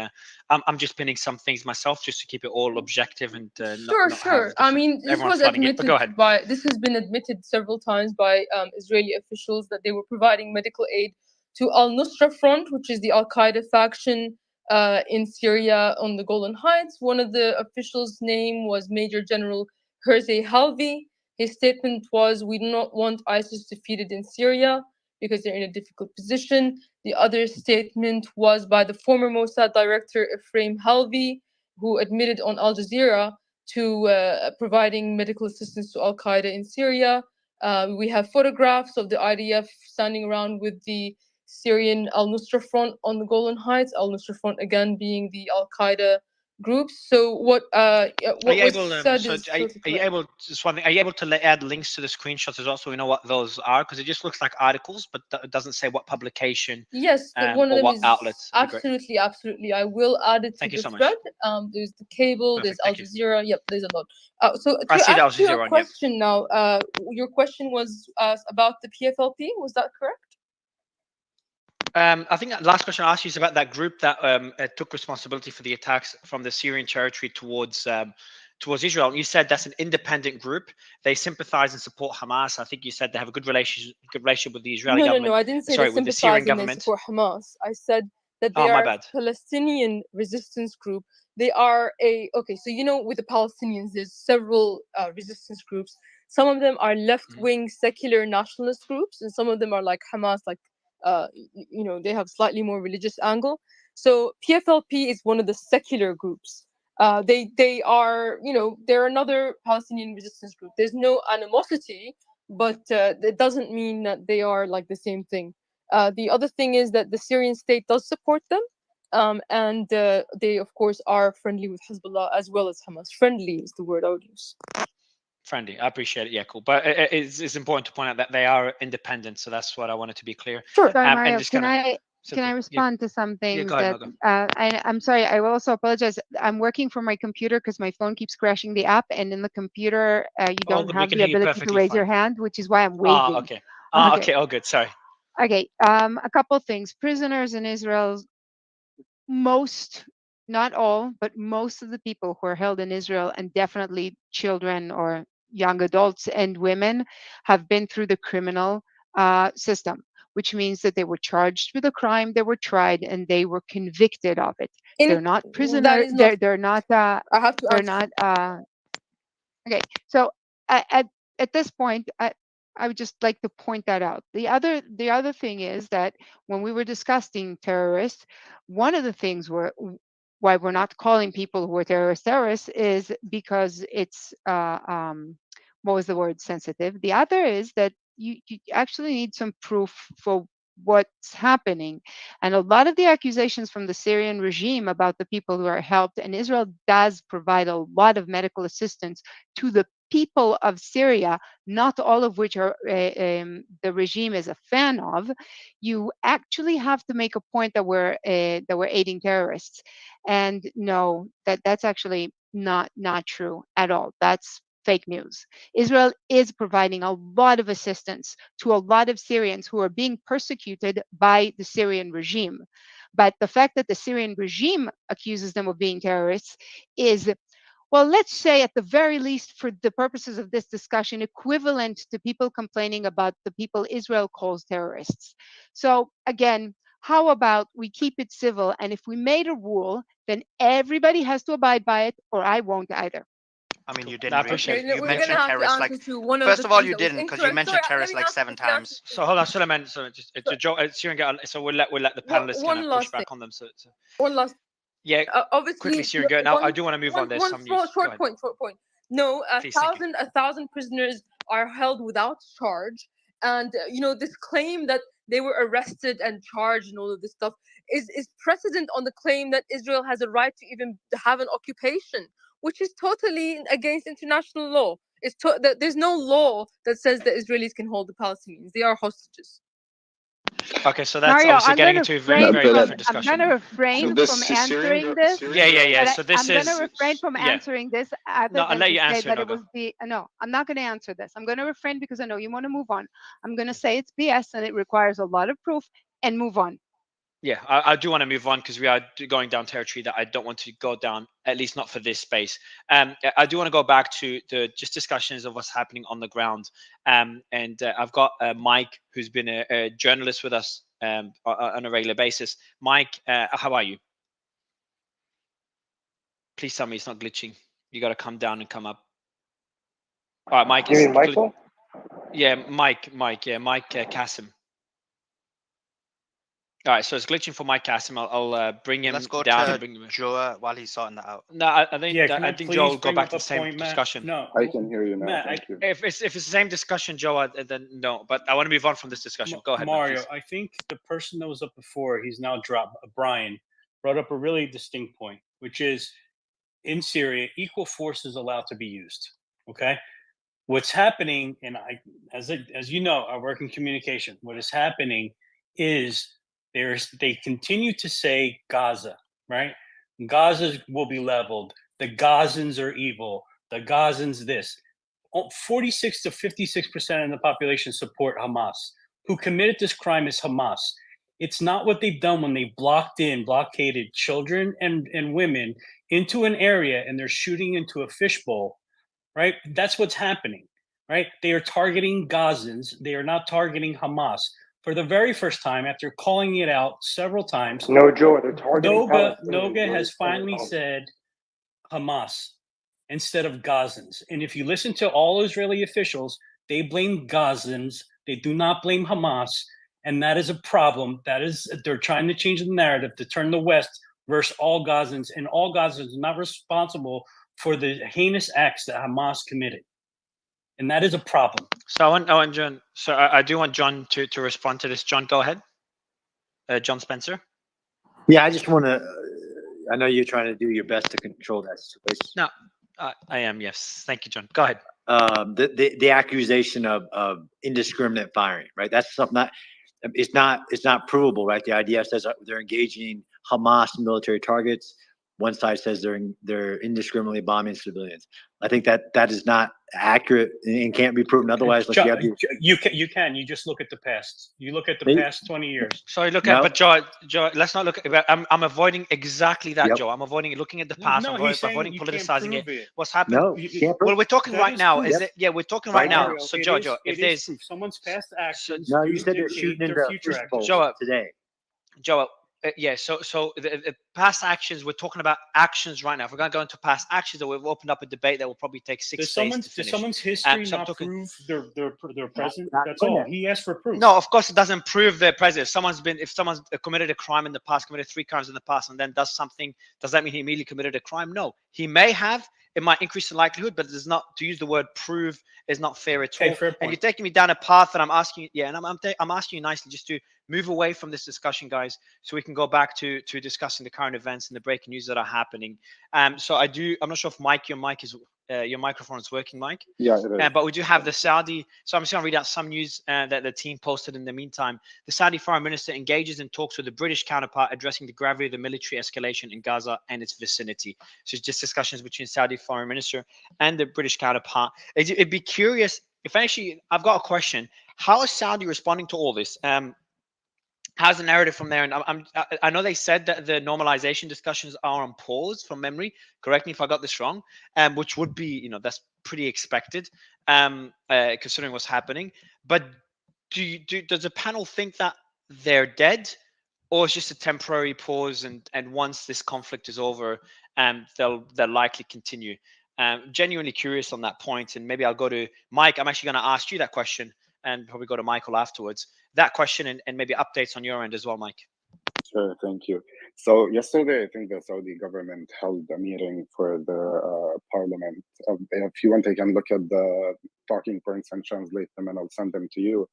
I'm just pinning some things myself just to keep it all objective and Sure, not sure. have I mean, this everyone was flooding it. But go admitted ahead. by. This has been admitted several times by Israeli officials that they were providing medical aid to Al Nusra Front, which is the Al Qaeda faction in Syria on the Golan Heights. One of the officials' name was Major General Herzi Halvi. His statement was, "We do not want ISIS defeated in Syria because they're in a difficult position." The other statement was by the former Mossad director Ephraim Halvi, who admitted on Al Jazeera to providing medical assistance to Al Qaeda in Syria. We have photographs of the IDF standing around with the Syrian Al Nusra Front on the Golan Heights. Al Nusra Front again being the Al Qaeda groups. So what Are what you was able? said So is are you totally correct. able? Just one thing. Are you able to add links to the screenshots as well, so we know what those are? Because it just looks like articles, but it doesn't say what publication Yes, one of or them what is outlets. That'd be great. absolutely, absolutely. I will add it to Thank you the so much. thread. There's the cable, there's Perfect. Al Thank you. Jazeera. Yep, there's a lot. So I to see the Al answer your Jazeera one. Yep. question now, your question was about the PFLP. Was that correct? I think that last question I asked you is about that group that took responsibility for the attacks from the Syrian territory towards Israel. You said that's an independent group. They sympathize and support Hamas. I think you said they have a good relationship with the Israeli No, government. I didn't say Sorry, they with the Syrian sympathize and they government. support Hamas. I said that Oh, they my are bad. a Palestinian resistance group. They are okay. So with the Palestinians, there's several resistance groups. Some of them are left-wing secular nationalist groups, and some of them are like Hamas, like they have slightly more religious angle. So PFLP is one of the secular groups. They are they're another Palestinian resistance group. There's no animosity, but it doesn't mean that they are like the same thing. The other thing is that the Syrian state does support them, and they of course are friendly with Hezbollah as well as Hamas. Friendly is the word I would use. Friendly. I appreciate it. Yeah, cool. But it's important to point out that they are independent. So that's what I wanted to be clear. Sure. Sorry, Mario, And just can kinda, I respond to something go ahead, that Noga. I'm sorry, I will also apologize. I'm working from my computer because my phone keeps crashing the app, and in the computer you Oh, don't we have can the hear you ability to perfectly raise your fine. hand, which is why I'm Ah, waving. okay. Okay. Okay. Oh, good. Sorry. Okay. A couple things. Prisoners in Israel, most, not all, but most of the people who are held in Israel, and definitely children or young adults and women, have been through the criminal system, which means that they were charged with a crime, they were tried, and they were convicted of it. They're not That prisoners. is not. They're not. I have to They're answer. not. Okay. So at this point, I would just like to point that out. The other thing is that when we were discussing terrorists, one of the things why we're not calling people who are terrorists is because it's what was the word, sensitive. The other is that you actually need some proof for what's happening, and a lot of the accusations from the Syrian regime about the people who are helped, and Israel does provide a lot of medical assistance to the people of Syria, not all of which are the regime is a fan of. You actually have to make a point that we're aiding terrorists, and no, that's actually not true at all. That's fake news. Israel is providing a lot of assistance to a lot of Syrians who are being persecuted by the Syrian regime. But the fact that the Syrian regime accuses them of being terrorists is, well, let's say at the very least, for the purposes of this discussion, equivalent to people complaining about the people Israel calls terrorists. So again, how about we keep it civil? And if we made a rule, then everybody has to abide by it, or I won't either. I mean, you I didn't appreciate really. it. You We're gonna mentioned have to terrorists like. answer to one of First the of all, things you that was didn't, because you incorrect. Sorry, mentioned let terrorists me like answer. 7 Let me answer. times. So hold on, Suleiman. So it's a joke. Syrian, so we'll let the panelists kind One of push last thing. back on them. So One last. yeah, Obviously, quickly, Syrian. Go now. I do want to move on. There's some news. Go short ahead. point. No, Please, thank you. 1,000 prisoners are held without charge, and this claim that they were arrested and charged and all of this stuff is precedent on the claim that Israel has a right to even have an occupation, which is totally against international law. there's no law that says that Israelis can hold the Palestinians. They are hostages. Okay, so that's Mario, obviously I'm getting gonna into a very, refrain very from different I'm discussion. gonna refrain from answering this. Yeah. But So this I'm gonna is refrain from yeah. answering this other No, I'll than let to you say answer, that it Noga. was no, I'm not gonna answer this. I'm gonna refrain because I know you want to move on. I'm gonna say it's BS and it requires a lot of proof and move on. Yeah, I do want to move on because we are going down territory that I don't want to go down, at least not for this space. I do want to go back to the just discussions of what's happening on the ground. And I've got Mike, who's been a journalist with us on a regular basis. Mike, how are you? Please tell me it's not glitching. You got to come down and come up. All right, Mike. You mean Michael? Yeah, Mike. Yeah, Mike Kasim. All right, so it's glitching for Mike Kasim. I'll bring him Let's go down to and bring him. Joe while he's sorting that out. No, I think Yeah, can I I think please Joe will go bring back up to a the same point, Matt? discussion. No, I can hear you now. Matt, Thank you. If it's the same discussion, Joe, then no. But I want to move on from this discussion. Go ahead, Mario. Matt, I think the person that was up before, he's now dropped. Brian brought up a really distinct point, which is in Syria, equal force is allowed to be used. Okay, what's happening, and as you know, I work in communication. What is happening is they continue to say Gaza, right? Gaza will be leveled. The Gazans are evil. The Gazans this. 46 to 56% of the population support Hamas. Who committed this crime is Hamas. It's not what they've done when they blockaded children and women into an area and they're shooting into a fishbowl, right? That's what's happening, right? They are targeting Gazans. They are not targeting Hamas. For the very first time, after calling it out several times, No, Joe, they're targeting Noga has finally said Hamas instead of Gazans. And if you listen to all Israeli officials, they blame Gazans. They do not blame Hamas. And that is a problem. They're trying to change the narrative to turn the West versus all Gazans. And all Gazans are not responsible for the heinous acts that Hamas committed. And that is a problem. So I want John. So I do want John to respond to this. John, go ahead. John Spencer. Yeah, I just want to. I know you're trying to do your best to control that situation. No, I am. Yes, thank you, John. Go ahead. The accusation of indiscriminate firing, right? That's something that it's not provable, right? The IDF says they're engaging Hamas military targets. One side says they're indiscriminately bombing civilians. I think that is not accurate and can't be proven otherwise. Like you can. You just look at the past. You look at the past 20 years. Sorry, but Joe, let's not look at. I'm avoiding exactly that, Joe. I'm avoiding looking at the past. I'm avoiding politicizing it. What's happened? No, well, we're talking right now. Is it? Yeah, we're talking right now. So, Joe, if there's someone's past actions, no, you said they're shooting into future actions. Joe, today. Joe. Yeah, so the past actions, we're talking about actions right now. If we're going to go into past actions, we've opened up a debate that will probably take 6 days to finish. Does someone's history not prove their present? That's all. He asked for proof. No, of course it doesn't prove their present. If someone's committed a crime in the past, committed 3 crimes in the past, and then does something, does that mean he immediately committed a crime? No, he may have. It might increase the likelihood, but it's not, to use the word prove is not fair at all. And you're taking me down a path that I'm asking you, and I'm asking you nicely just to move away from this discussion, guys, so we can go back to discussing the current events and the breaking news that are happening. So I'm not sure if your microphone is working, Mike. Yeah, it is. But we do have the Saudi. So I'm just going to read out some news that the team posted in the meantime. The Saudi foreign minister engages in talks with the British counterpart addressing the gravity of the military escalation in Gaza and its vicinity. So it's just discussions between Saudi foreign minister and the British counterpart. It'd be curious if I've got a question. How is Saudi responding to all this? How's the narrative from there? And I know they said that the normalization discussions are on pause from memory. Correct me if I got this wrong. Which would be, that's pretty expected, considering what's happening. But does the panel think that they're dead, or it's just a temporary pause, and once this conflict is over, they'll likely continue? Genuinely curious on that point, and maybe I'll go to Mike. I'm actually going to ask you that question, and probably go to Michael afterwards. That question and maybe updates on your end as well, Mike. Sure, thank you. So yesterday, I think the Saudi government held a meeting for the parliament. If you want, I can look at the talking points and translate them, and I'll send them to you.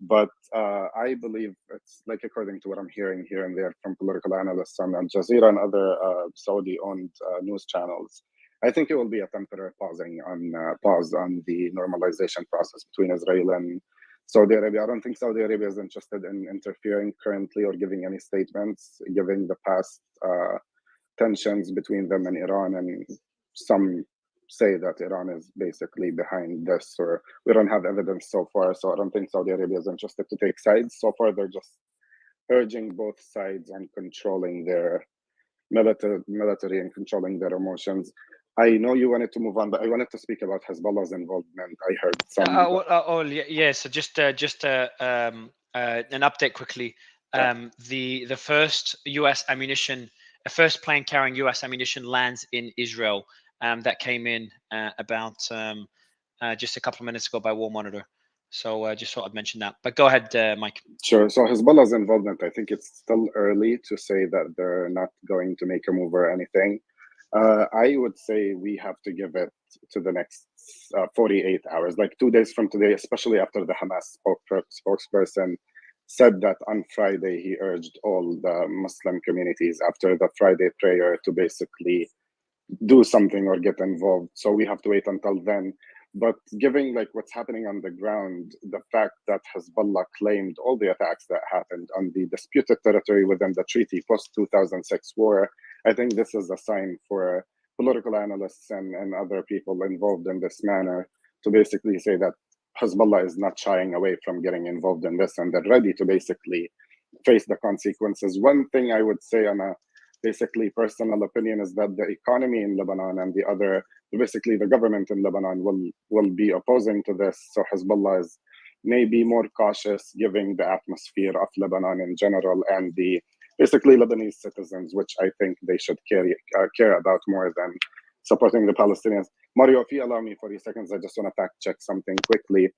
But I believe it's like, according to what I'm hearing here and there from political analysts on Al Jazeera and other Saudi-owned news channels, I think it will be a temporary pause on the normalization process between Israel and Saudi Arabia. I don't think Saudi Arabia is interested in interfering currently or giving any statements, given the past tensions between them and Iran. And some say that Iran is basically behind this, or we don't have evidence so far. So I don't think Saudi Arabia is interested to take sides. So far, they're just urging both sides on controlling their military and controlling their emotions. I know you wanted to move on, but I wanted to speak about Hezbollah's involvement. I heard some. Yeah. So just an update quickly. The first U.S. ammunition, a first plane carrying U.S. ammunition lands in Israel. That came in about just a couple of minutes ago by War Monitor. So just thought I'd mention that. But go ahead, Mike. Sure. So Hezbollah's involvement, I think it's still early to say that they're not going to make a move or anything. I would say we have to give it to the next 48 hours, like 2 days from today, especially after the Hamas spokesperson said that on Friday he urged all the Muslim communities after the Friday prayer to basically do something or get involved. So we have to wait until then. But given like what's happening on the ground, the fact that Hezbollah claimed all the attacks that happened on the disputed territory within the treaty post 2006 war, I think this is a sign for political analysts and other people involved in this manner to basically say that Hezbollah is not shying away from getting involved in this, and they're ready to basically face the consequences. One thing I would say on a basically personal opinion is that the economy in Lebanon and basically the government in Lebanon will be opposing to this. So Hezbollah is maybe more cautious, given the atmosphere of Lebanon in general and the basically Lebanese citizens, which I think they should care about more than supporting the Palestinians. Mario, if you allow me 40 seconds, I just want to fact check something quickly.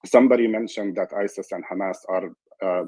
Somebody mentioned that ISIS and Hamas are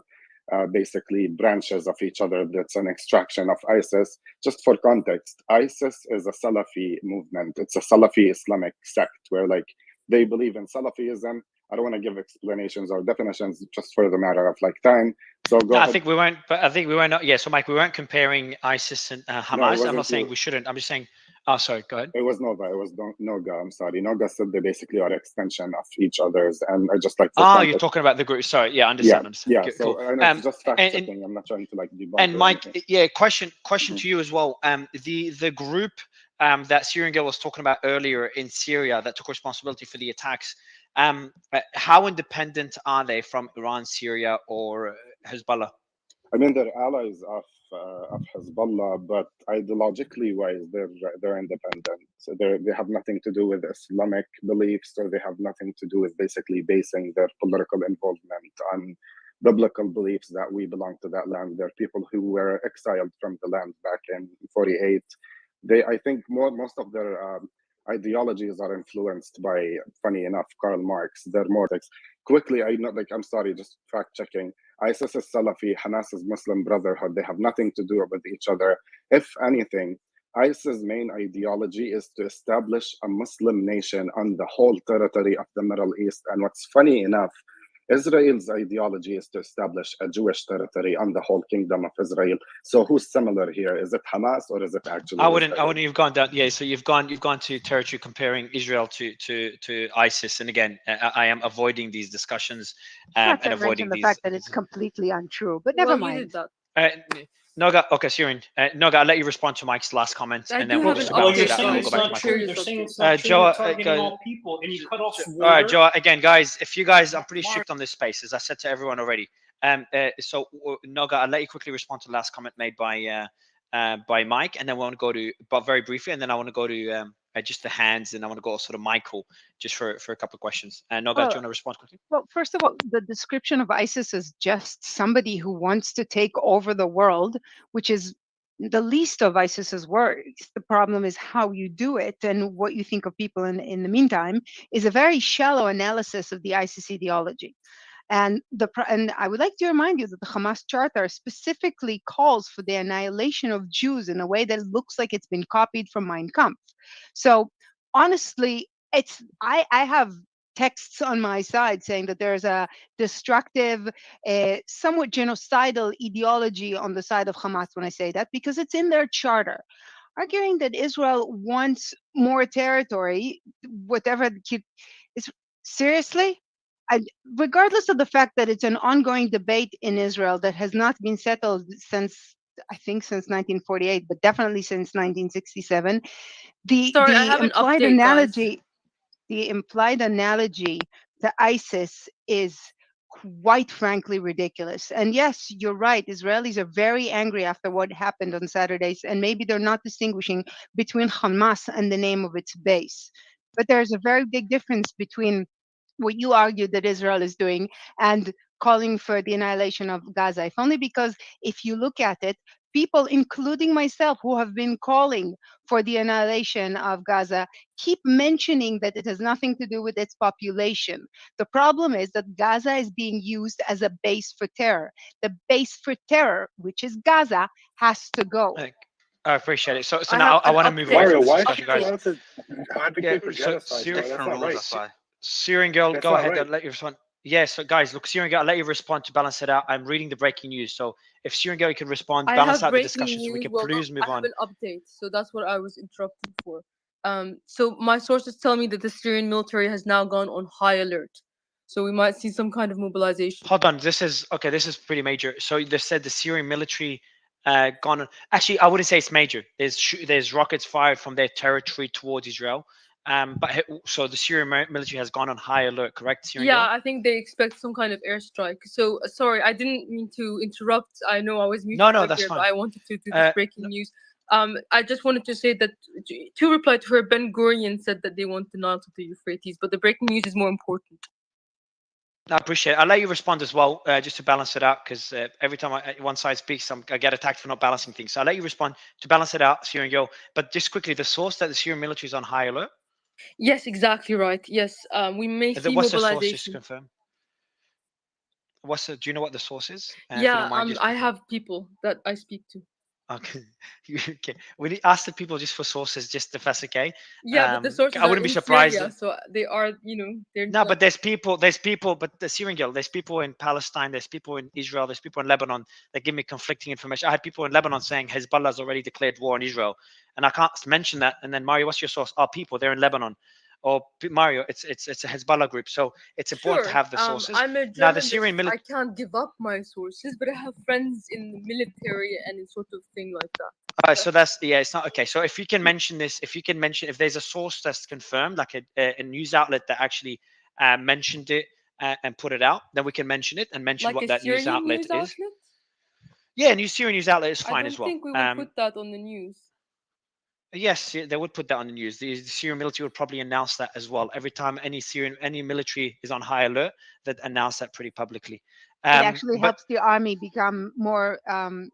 basically branches of each other. That's an extraction of ISIS. Just for context, ISIS is a Salafi movement. It's a Salafi Islamic sect where like they believe in Salafism. I don't want to give explanations or definitions just for the matter of like time. So go ahead. I think we weren't. But I think we were not. Yeah. So Mike, we weren't comparing ISIS and Hamas. I'm not saying we shouldn't. I'm just saying. Oh, sorry. Go ahead. It was Nova. It was Noga. I'm sorry. Noga said they basically are extension of each other's, and I just like. You're talking about the group. Sorry. Yeah. Understand. Yeah. Good, so cool. I know it's just fact checking. I'm not trying to like debunk. And Mike, question to you as well. The group that Syrian girl was talking about earlier in Syria that took responsibility for the attacks. How independent are they from Iran, Syria, or Hezbollah? I mean, they're allies of Hezbollah, but ideologically wise, they're independent. So they have nothing to do with Islamic beliefs, or they have nothing to do with basically basing their political involvement on biblical beliefs that we belong to that land. They're people who were exiled from the land back in 48. I think most of their ideologies are influenced by, funny enough, Karl Marx. They're more quickly. I'm sorry, just fact checking. ISIS is Salafi, Hamas is Muslim Brotherhood. They have nothing to do with each other. If anything, ISIS's main ideology is to establish a Muslim nation on the whole territory of the Middle East. And what's funny enough, Israel's ideology is to establish a Jewish territory on the whole kingdom of Israel. So who's similar here? Is it Hamas or is it actually? I wouldn't. You've gone down. Yeah. So you've gone to territory comparing Israel to ISIS. And again, I am avoiding these discussions and avoiding the these. fact that it's completely untrue. But never mind. Noga, okay, Syrian. Noga, I'll let you respond to Mike's last comment, and then we'll just go back to that. And we'll go back to Michael. They're saying it's not true. You're targeting all people, and you cut off water. All right, Joe. Again, guys, if you guys, I'm pretty strict on this space, as I said to everyone already. So Noga, I'll let you quickly respond to the last comment made by Mike, and then we want to go to, but very briefly, and then I want to go to just the hands, and I want to go also to Michael just for a couple of questions. Noga, do you want to respond quickly? Well, first of all, the description of ISIS is just somebody who wants to take over the world, which is the least of ISIS's worries. The problem is how you do it, and what you think of people in the meantime is a very shallow analysis of the ISIS ideology. And I would like to remind you that the Hamas Charter specifically calls for the annihilation of Jews in a way that looks like it's been copied from Mein Kampf. So honestly, I have texts on my side saying that there's a destructive, somewhat genocidal ideology on the side of Hamas when I say that, because it's in their charter. arguing that Israel wants more territory, whatever. Is seriously, regardless of the fact that it's an ongoing debate in Israel that has not been settled since, I think, since 1948, but definitely since 1967. Sorry, I have an update, guys. The implied analogy to ISIS is quite frankly ridiculous. And yes, you're right. Israelis are very angry after what happened on Saturdays, and maybe they're not distinguishing between Hamas and the name of its base. But there's a very big difference between what you argue that Israel is doing and calling for the annihilation of Gaza. If only because if you look at it, people, including myself, who have been calling for the annihilation of Gaza, keep mentioning that it has nothing to do with its population. The problem is that Gaza is being used as a base for terror. The base for terror, which is Gaza, has to go. I appreciate it. So now I want to move away Mario, from this why discussion, are you guys. allowed to advocate for genocide? Syrian, That's not right. Syrian girl, That's go not ahead. right. I'll let you respond. Yeah, so guys, look, Syrian girl, I'll let you respond to balance it out. I'm reading the breaking news. So if Syrian girl, you can respond, I balance have out the breaking discussion so we news. can Well, please move I have on. an update, so that's what I was interrupted for. So my sources tell me that the Syrian military has now gone on high alert. So we might see some kind of mobilization. Hold on, this is pretty major. So they said the Syrian military gone on. Actually, I wouldn't say it's major. There's rockets fired from their territory towards Israel. So the Syrian military has gone on high alert, correct, Syrian Yeah, girl? I think they expect some kind of airstrike. So sorry, I didn't mean to interrupt. I know I was muted No, earlier, that's but fine. I wanted to do this breaking news. I just wanted to say that to reply to her, Ben Gurion said that they want the Nile to the Euphrates, but the breaking news is more important. I appreciate it. I'll let you respond as well, just to balance it out, because every time one side speaks, I get attacked for not balancing things. So I'll let you respond to balance it out, Syrian girl. But just quickly, the source that the Syrian military is on high alert. Yes, exactly right. Yes, we may see What's the source, just to mobilization. confirm? Do you know what the source is? If you Yeah, don't mind, just I have people that I speak to. Okay. Okay. We ask the people just for sources, just if that's okay. Yeah, but the sources I are wouldn't be in surprised. Syria, so they are, they're No, but there's people, but the Syrian girl, there's people in Palestine, there's people in Israel, there's people in Lebanon that give me conflicting information. I had people in Lebanon saying Hezbollah has already declared war on Israel, and I can't mention that. And then Mario, what's your source? Oh, people, they're in Lebanon. Or Mario, it's a Hezbollah group, so it's important to have the sources. I'm a Now, the journalist. Syrian military. I can't give up my sources, but I have friends in the military and in sort of thing like that. So that's it's not okay. So if you can mention this, if there's a source that's confirmed, like a news outlet that actually mentioned it and put it out, then we can mention it and mention Like what a that news Syrian outlet news is. outlet? Yeah, Syrian news outlet is I fine don't as well. think we would put that on the news. Yes, they would put that on the news. The Syrian military would probably announce that as well. Every time any military is on high alert, that announce that pretty publicly. It actually helps the army become more.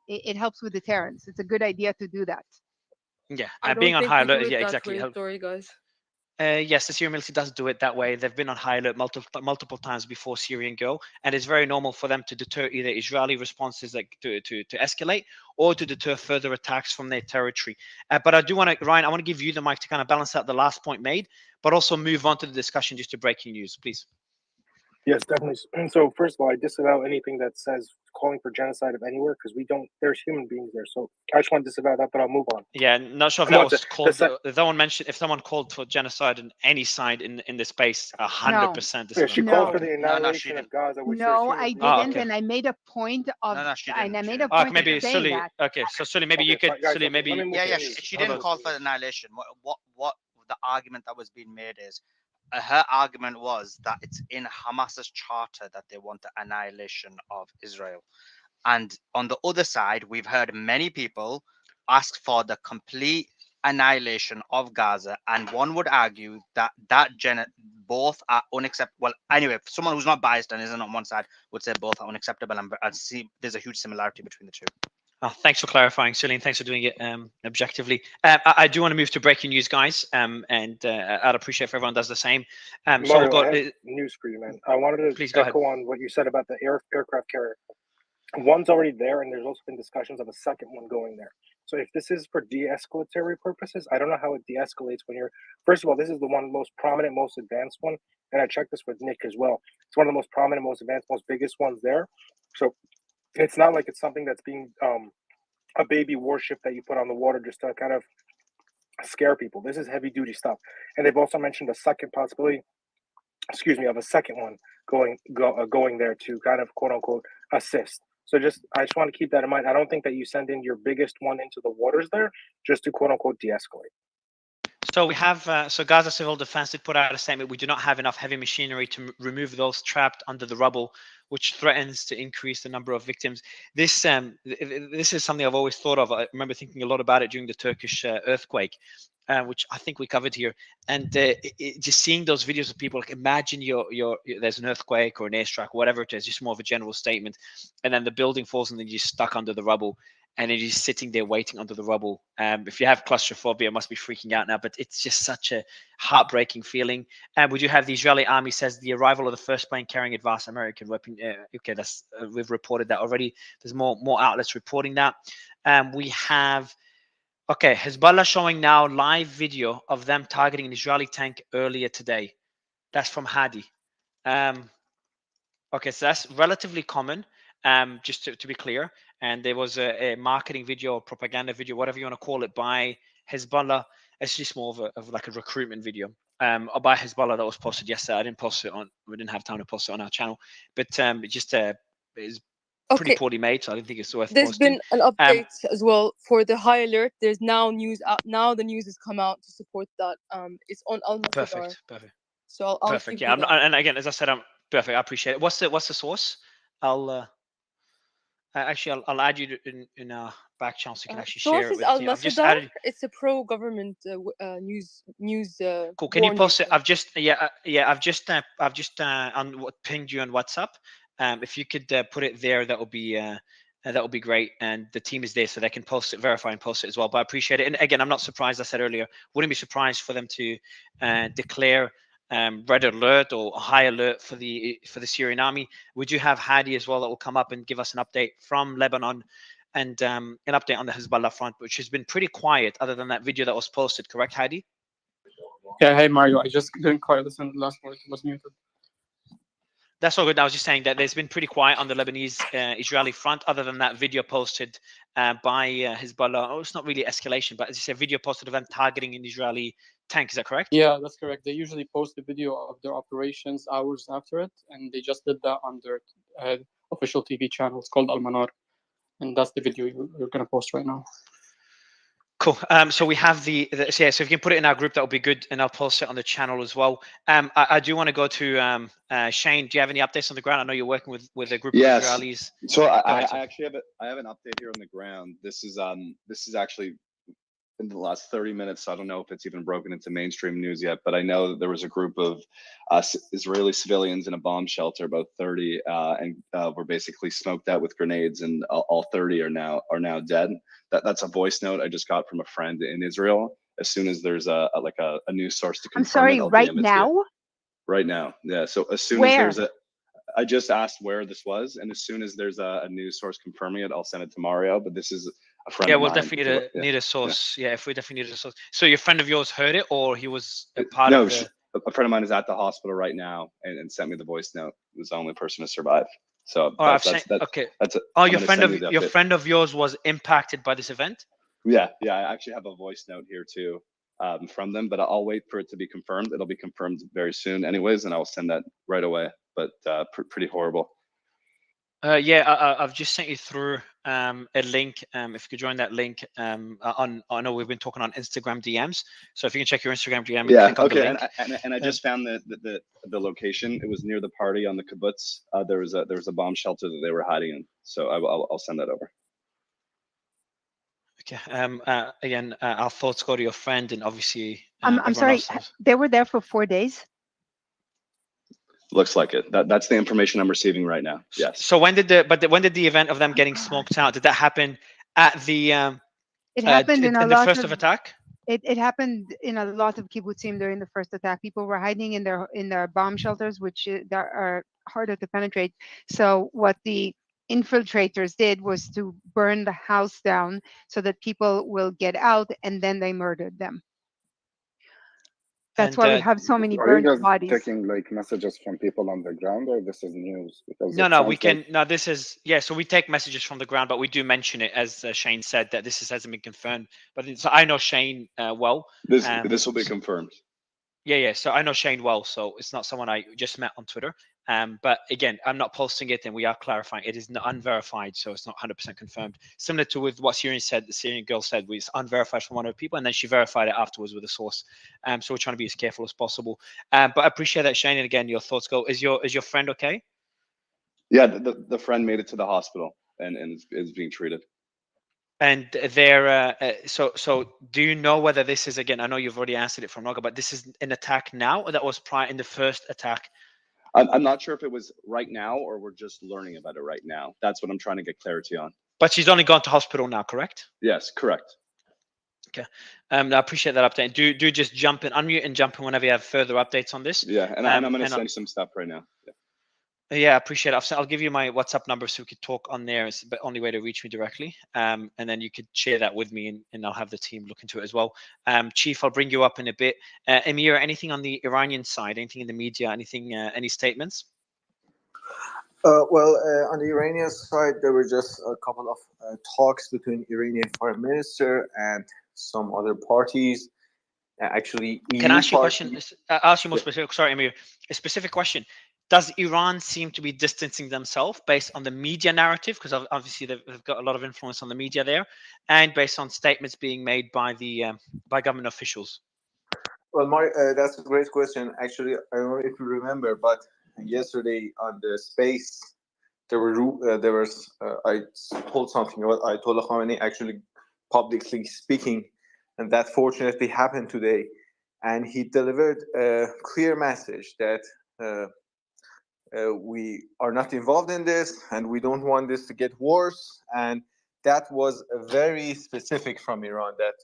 It helps with deterrence. It's a good idea to do that. Yeah, I don't being on think high we do alert, it yeah, that exactly. way. Sorry, guys. Yes, the Syrian military does do it that way. They've been on high alert multiple times before Syrian go, and it's very normal for them to deter either Israeli responses, like to escalate, or to deter further attacks from their territory. But I do want to, Ryan, I want to give you the mic to kind of balance out the last point made, but also move on to the discussion just to breaking news, please. Yes, definitely. And so, first of all, I disavow anything that says calling for genocide of anywhere because we don't. There's human beings there, so I just want to disavow that. But I'll move on. Yeah, not sure if that was called. If someone called for genocide in any side in the space, 100%. Yeah, she called for the annihilation of Gaza. Which No, I didn't, okay. and I made a point of. And I made a point maybe of saying that. Okay, so Sully, maybe you could. Sully, maybe. Yeah. She didn't call for annihilation. What the argument that was being made is. Her argument was that it's in Hamas's charter that they want the annihilation of Israel. And on the other side, we've heard many people ask for the complete annihilation of Gaza. And one would argue that both are unacceptable. Well, anyway, someone who's not biased and isn't on one side would say both are unacceptable. And see, there's a huge similarity between the two. Oh, thanks for clarifying, Celine. Thanks for doing it objectively. I do want to move to breaking news, guys, and I'd appreciate if everyone does the same. Mario, I have news for you, man. I wanted to echo on what you said about the aircraft carrier. One's already there, and there's also been discussions of a second one going there. So if this is for de-escalatory purposes, I don't know how it de-escalates when you're. First of all, this is the one most prominent, most advanced one, and I checked this with Nick as well. It's one of the most prominent, most advanced, most biggest ones there. So it's not like it's something that's being a baby warship that you put on the water just to kind of scare people. This is heavy duty stuff. And they've also mentioned a second possibility, of a second one going there to kind of quote unquote assist. So I just want to keep that in mind. I don't think that you send in your biggest one into the waters there just to quote unquote de-escalate. So we have, so Gaza Civil Defense did put out a statement. We do not have enough heavy machinery to remove those trapped under the rubble, which threatens to increase the number of victims. This is something I've always thought of. I remember thinking a lot about it during the Turkish earthquake, which I think we covered here. And just seeing those videos of people, like imagine there's an earthquake or an airstrike, whatever it is, just more of a general statement, and then the building falls and then you're stuck under the rubble. And it is sitting there waiting under the rubble. If you have claustrophobia, must be freaking out now, but it's just such a heartbreaking feeling. And we do have the Israeli army says the arrival of the first plane carrying advanced American weapon. Okay, that's we've reported that already. There's more outlets reporting that. We have, okay, Hezbollah showing now live video of them targeting an Israeli tank earlier today. That's from Hadi. Okay, so that's relatively common, just to be clear. And there was a marketing video or propaganda video, whatever you want to call it, by Hezbollah. It's just more of like a recruitment video or by Hezbollah that was posted yesterday. I didn't post it on, we didn't have time to post it on our channel, but it just is pretty Okay, poorly made, so I didn't think it's worth there's posting. been an update as well for the high alert. There's now news out. Now the news has come out to support that. It's on Al Masdar. Perfect. So I'll Perfect. give Yeah, you I'm not, that. and again, as I said, I'm perfect. I appreciate it. What's the source? Actually, I'll add you in our back channel so you can actually Source share it is with the Al team. I've just Masdar. added. It's a pro-government news. Cool. Can you war post news it? I've just I've just on what pinged you on WhatsApp. If you could put it there, that would be great. And the team is there, so they can post it, verify and post it as well. But I appreciate it. And again, I'm not surprised. I said earlier, wouldn't be surprised for them to declare red alert or high alert for the Syrian army. We do have Hadi as well that will come up and give us an update from Lebanon and an update on the Hezbollah front, which has been pretty quiet other than that video that was posted. Correct, Hadi? Yeah, hey Mario, I just didn't quite listen. The last part was muted. That's all good. I was just saying that there's been pretty quiet on the Lebanese Israeli front, other than that video posted by Hezbollah. Oh, it's not really escalation, but as you said, video posted of them targeting an Israeli tank. Is that correct? Yeah, that's correct. They usually post the video of their operations hours after it, and they just did that on their official TV channel. It's called Al Manar, and that's the video you're going to post right now. Cool. So we have so if you can put it in our group, that would be good, and I'll post it on the channel as well. I do want to go to Shane. Do you have any updates on the ground? I know you're working with a group of Israelis. So I ahead, actually have an update here on the ground. This is actually in the last 30 minutes. So I don't know if it's even broken into mainstream news yet, but I know that there was a group of Israeli civilians in a bomb shelter, about 30, and were basically smoked out with grenades, and all 30 are now dead. That's a voice note I just got from a friend in Israel. As soon as there's a news source to confirm I'm sorry, it, I'll right DM it to you. now? Right now, yeah. So as soon Where? as there's I just asked where this was, and as soon as there's a news source confirming it, I'll send it to Mario. But this is a friend Yeah, of we'll mine. definitely need a source. Yeah, if we definitely need a source. So your friend of yours heard it, or he was a part No, of the? a friend of mine is at the hospital right now and sent me the voice note. He was the only person to survive. So Oh, okay. Oh, I'm your gonna friend send of you the your update. friend of yours was impacted by this event. Yeah, I actually have a voice note here too from them, but I'll wait for it to be confirmed. It'll be confirmed very soon, anyways, and I'll send that right away. But pretty horrible. Yeah, I've just sent you through a link. If you could join that link, I know we've been talking on Instagram DMs. So if you can check your Instagram DM and Yeah, click on the okay, link. and I just found the location. It was near the party on the kibbutz. There was a bomb shelter that they were hiding in. So I'll send that over. Okay. Again, our thoughts go to your friend, and obviously I'm everyone sorry, else. they were there for 4 days? Looks like it. That's the information I'm receiving right now. Yes. So when did the event of them getting smoked out? Did that happen at the It happened in a lot first of of attack? It happened in a lot of kibbutzim during the first attack. People were hiding in their bomb shelters, which that are harder to penetrate. So what the infiltrators did was to burn the house down so that people will get out, and then they murdered them. That's And why we have so many Are you burnt guys bodies. taking like messages from people on the ground, or this is news? Because no, it no, we sounds like can. No, this is yeah. So we take messages from the ground, but we do mention it, as Shane said, that this hasn't been confirmed. But so I know Shane well. This will be confirmed. Yeah. So I know Shane well, so it's not someone I just met on Twitter. But again, I'm not posting it, and we are clarifying it is not unverified, so it's not 100% confirmed. Similar to with what Syrian said, the Syrian girl said, it's unverified from one of the people, and then she verified it afterwards with a source. So we're trying to be as careful as possible. But I appreciate that, Shane. And again, your thoughts go. Is your friend okay? Yeah, the friend made it to the hospital and is being treated. And they're so do you know whether this is, again, I know you've already answered it from Noga, but this is an attack now, or that was prior in the first attack? I'm not sure if it was right now or we're just learning about it right now. That's what I'm trying to get clarity on. But she's only gone to hospital now, correct? Yes, correct. Okay. I appreciate that update. Do just jump in, unmute and jump in whenever you have further updates on this. Yeah, and I'm going to send some stuff right now. Yeah. Yeah, I appreciate it. I'll give you my WhatsApp number so we could talk on there. It's the only way to reach me directly. And then you could share that with me, and I'll have the team look into it as well. Chief, I'll bring you up in a bit. Amir, anything on the Iranian side? Anything in the media? Anything? Any statements? On the Iranian side, there were just a couple of talks between Iranian foreign minister and some other parties. Actually, EU Can I ask you a party. question? I'll ask you more specific. Sorry, Amir. A specific question. Does Iran seem to be distancing themselves based on the media narrative? Because obviously they've got a lot of influence on the media there, and based on statements being made by the by government officials. Well, that's a great question. Actually, I don't know if you remember, but yesterday on the space, there was I told something about Ayatollah Khamenei actually publicly speaking, and that fortunately happened today, and he delivered a clear message that we are not involved in this, and we don't want this to get worse. And that was very specific from Iran. That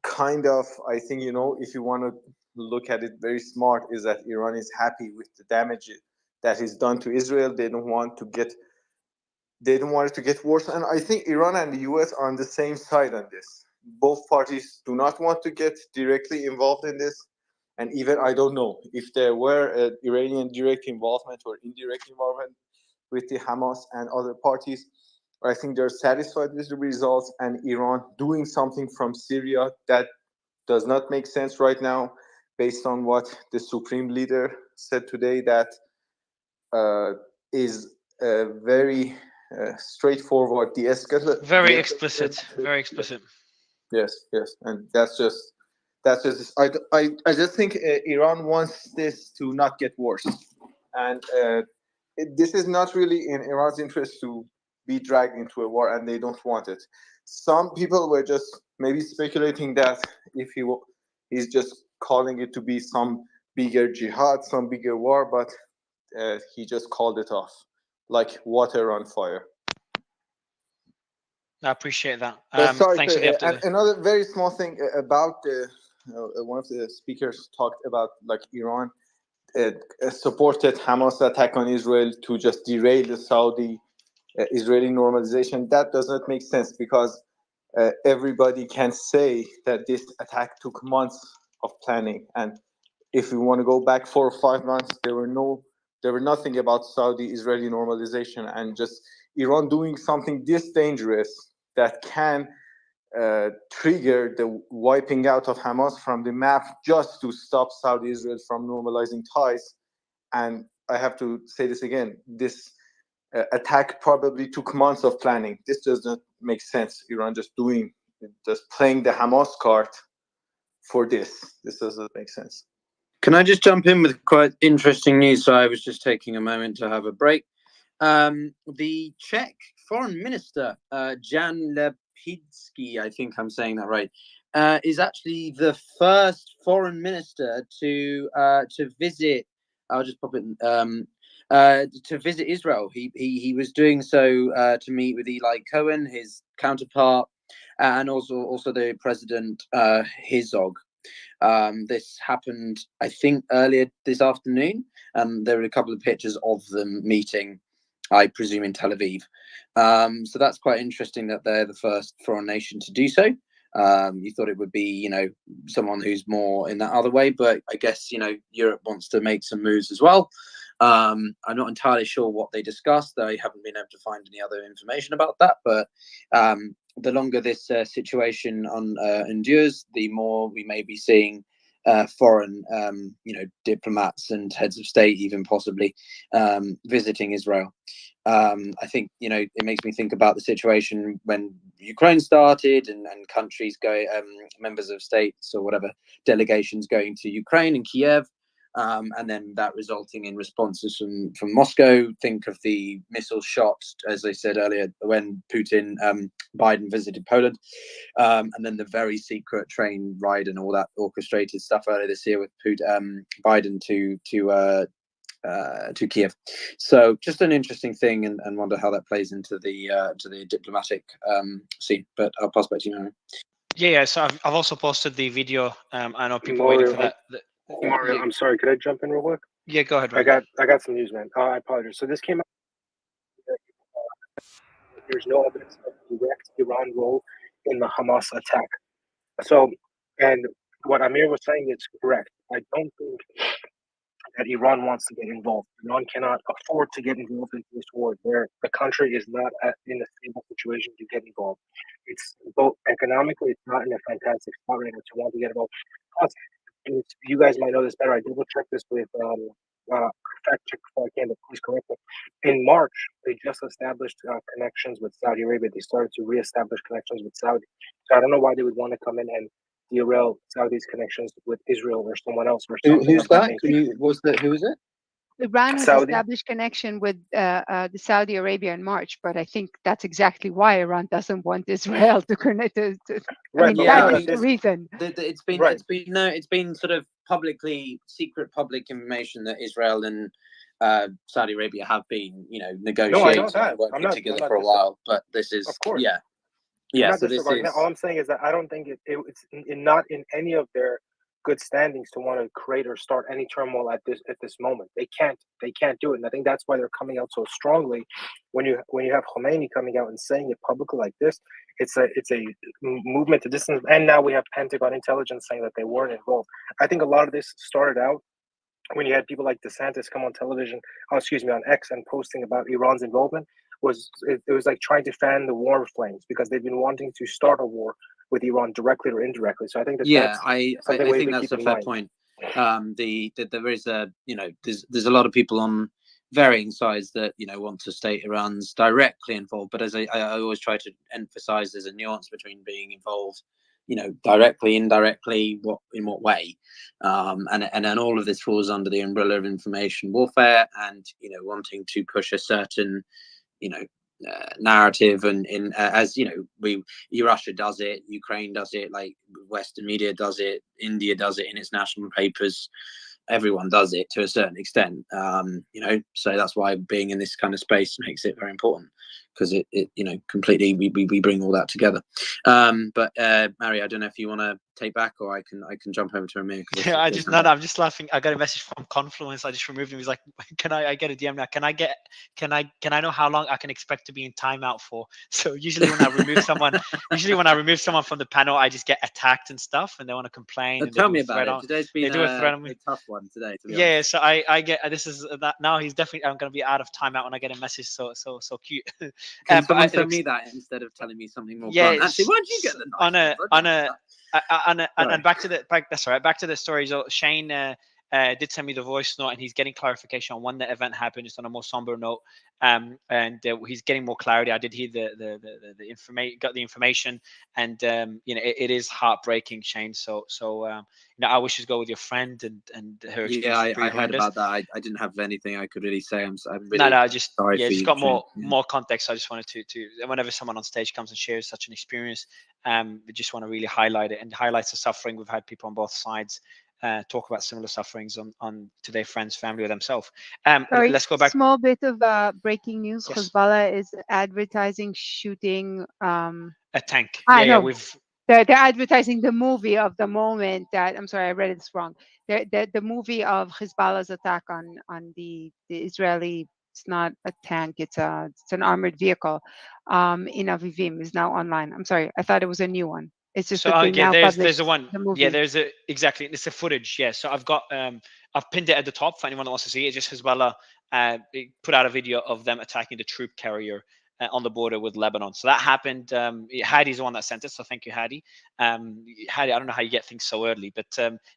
kind of, I think, if you want to look at it very smart, is that Iran is happy with the damage that is done to Israel. They don't want it to get worse. And I think Iran and the US are on the same side on this. Both parties do not want to get directly involved in this. And even, I don't know, if there were an Iranian direct involvement or indirect involvement with the Hamas and other parties, I think they're satisfied with the results. And Iran doing something from Syria that does not make sense right now, based on what the supreme leader said today, that is very straightforward, Very explicit. Very explicit. Yes, and that's just I just think Iran wants this to not get worse, and this is not really in Iran's interest to be dragged into a war, and they don't want it. Some people were just maybe speculating that if he's just calling it to be some bigger jihad, some bigger war, but he just called it off like water on fire. I appreciate that. Sorry, thanks for the update. another very small thing about one of the speakers talked about like Iran supported Hamas attack on Israel to just derail the Saudi Israeli normalization. That does not make sense, because everybody can say that this attack took months of planning, and if we want to go back 4 or 5 months, there were nothing about Saudi Israeli normalization, and just Iran doing something this dangerous that can trigger the wiping out of Hamas from the map just to stop Saudi Israel from normalizing ties. And I have to say this again, this attack probably took months of planning. This does not make sense. Iran just playing the Hamas card for this. This doesn't make sense. Can I just jump in with quite interesting news? So I was just taking a moment to have a break. The Czech foreign minister, Jan Lipinský, I think I'm saying that right, is actually the first foreign minister to visit. I'll just pop it. To visit Israel. He was doing so to meet with Eli Cohen, his counterpart, and also the president Herzog. This happened, I think, earlier this afternoon. There were a couple of pictures of them meeting, I presume, in Tel Aviv. So that's quite interesting that they're the first foreign nation to do so. You thought it would be, someone who's more in that other way, but I guess, Europe wants to make some moves as well. I'm not entirely sure what they discussed. I haven't been able to find any other information about that, but the longer this situation endures, the more we may be seeing foreign, diplomats and heads of state, even possibly visiting Israel. I think, it makes me think about the situation when Ukraine started and countries go, members of states or whatever, delegations going to Ukraine and Kiev. And then that resulting in responses from Moscow. Think of the missile shots, as I said earlier, when Biden visited Poland, and then the very secret train ride and all that orchestrated stuff earlier this year with Biden to Kiev. So just an interesting thing, and wonder how that plays into the diplomatic scene. But I'll pass back to you, Mary. Yeah. So I've also posted the video. I know people Mario, waiting for that. Mario, I'm sorry. Could I jump in real quick? Yeah, go ahead, I man. got some news, man. I apologize. So this came out. There's no evidence of direct Iran role in the Hamas attack. So, and what Amir was saying is correct. I don't think that Iran wants to get involved. Iran cannot afford to get involved in this war where the country is not in a stable situation to get involved. It's both economically, it's not in a fantastic spot right now to want to get involved. Plus, you guys might know this better. I double checked this with fact check before I came, but please correct me. In March, they just established connections with Saudi Arabia. They started to reestablish connections with Saudi. So I don't know why they would want to come in and derail Saudi's connections with Israel or someone else or something. Who's that? Who is it? Iran has Saudi. established connection with the Saudi Arabia in March, but I think that's exactly why Iran doesn't want Israel to connect. I Right, mean, but that's the reason. It's been sort of secret public information that Israel and Saudi Arabia have been, negotiating and working together for a while. But this is, of course, yeah. Not So this disregarding is. that. All I'm saying is that I don't think it's not in any of their good standings to want to create or start any turmoil at this moment. They can't do it, and I think that's why they're coming out so strongly. When you have Khomeini coming out and saying it publicly like this, it's a movement to distance. And now we have Pentagon intelligence saying that they weren't involved. I think a lot of this started out when you had people like DeSantis come on television, on X, and posting about Iran's involvement. It was like trying to fan the war flames because they've been wanting to start a war with Iran directly or indirectly. So I think I think that's a fair point. There is there's a lot of people on varying sides that want to state Iran's directly involved, but as I always try to emphasize, there's a nuance between being involved, directly, indirectly, in what way, and then all of this falls under the umbrella of information warfare and wanting to push a certain narrative, and as Russia does it, Ukraine does it, like Western media does it, India does it in its national papers, everyone does it to a certain extent, so that's why being in this kind of space makes it very important, because it completely we bring all that together. But Mary, I don't know if you want to take back, or I can jump over to Amir. Yeah, I'm just laughing. I got a message from Confluence. I just removed him. He's like, I get a DM now? Can I know how long I can expect to be in timeout for? So usually when I remove someone from the panel, I just get attacked and stuff, and they want to complain. Tell me about it. Today's been a tough one today. To be honest. So I get this is that now. He's definitely I'm going to be out of timeout when I get a message. So cute. Can someone send me that instead of telling me something more blunt? Actually, why did you get the and back to the story. So Shane did send me the voice note, and he's getting clarification on when the event happened, just on a more somber note. And he's getting more clarity. I did hear the information, got the information, and it is heartbreaking, Shane. So I wish you go with your friend and her. Yeah, I heard about that. I didn't have anything I could really say. I'm really sorry for just you, got Shane. more context. I just wanted to whenever someone on stage comes and shares such an experience, we just want to really highlight it, and highlights the suffering. We've had people on both sides talk about similar sufferings to their friends, family, or themselves. Let's go back. Small bit of breaking news. Yes. Hezbollah is advertising shooting a tank. They're advertising the movie of the moment that, I'm sorry, I read this wrong. The movie of Hezbollah's attack on the Israeli. It's not a tank. It's an armored vehicle in Avivim, is now online. I'm sorry, I thought it was a new one. It's just So that they yeah, now there's publish a one. the Yeah, movie. there's a exactly. It's a footage. Yeah. So I've pinned it at the top for anyone that wants to see it. Just Hezbollah put out a video of them attacking the troop carrier on the border with Lebanon. So that happened. Hadi's the one that sent it. So thank you, Hadi. Hadi, I don't know how you get things so early, but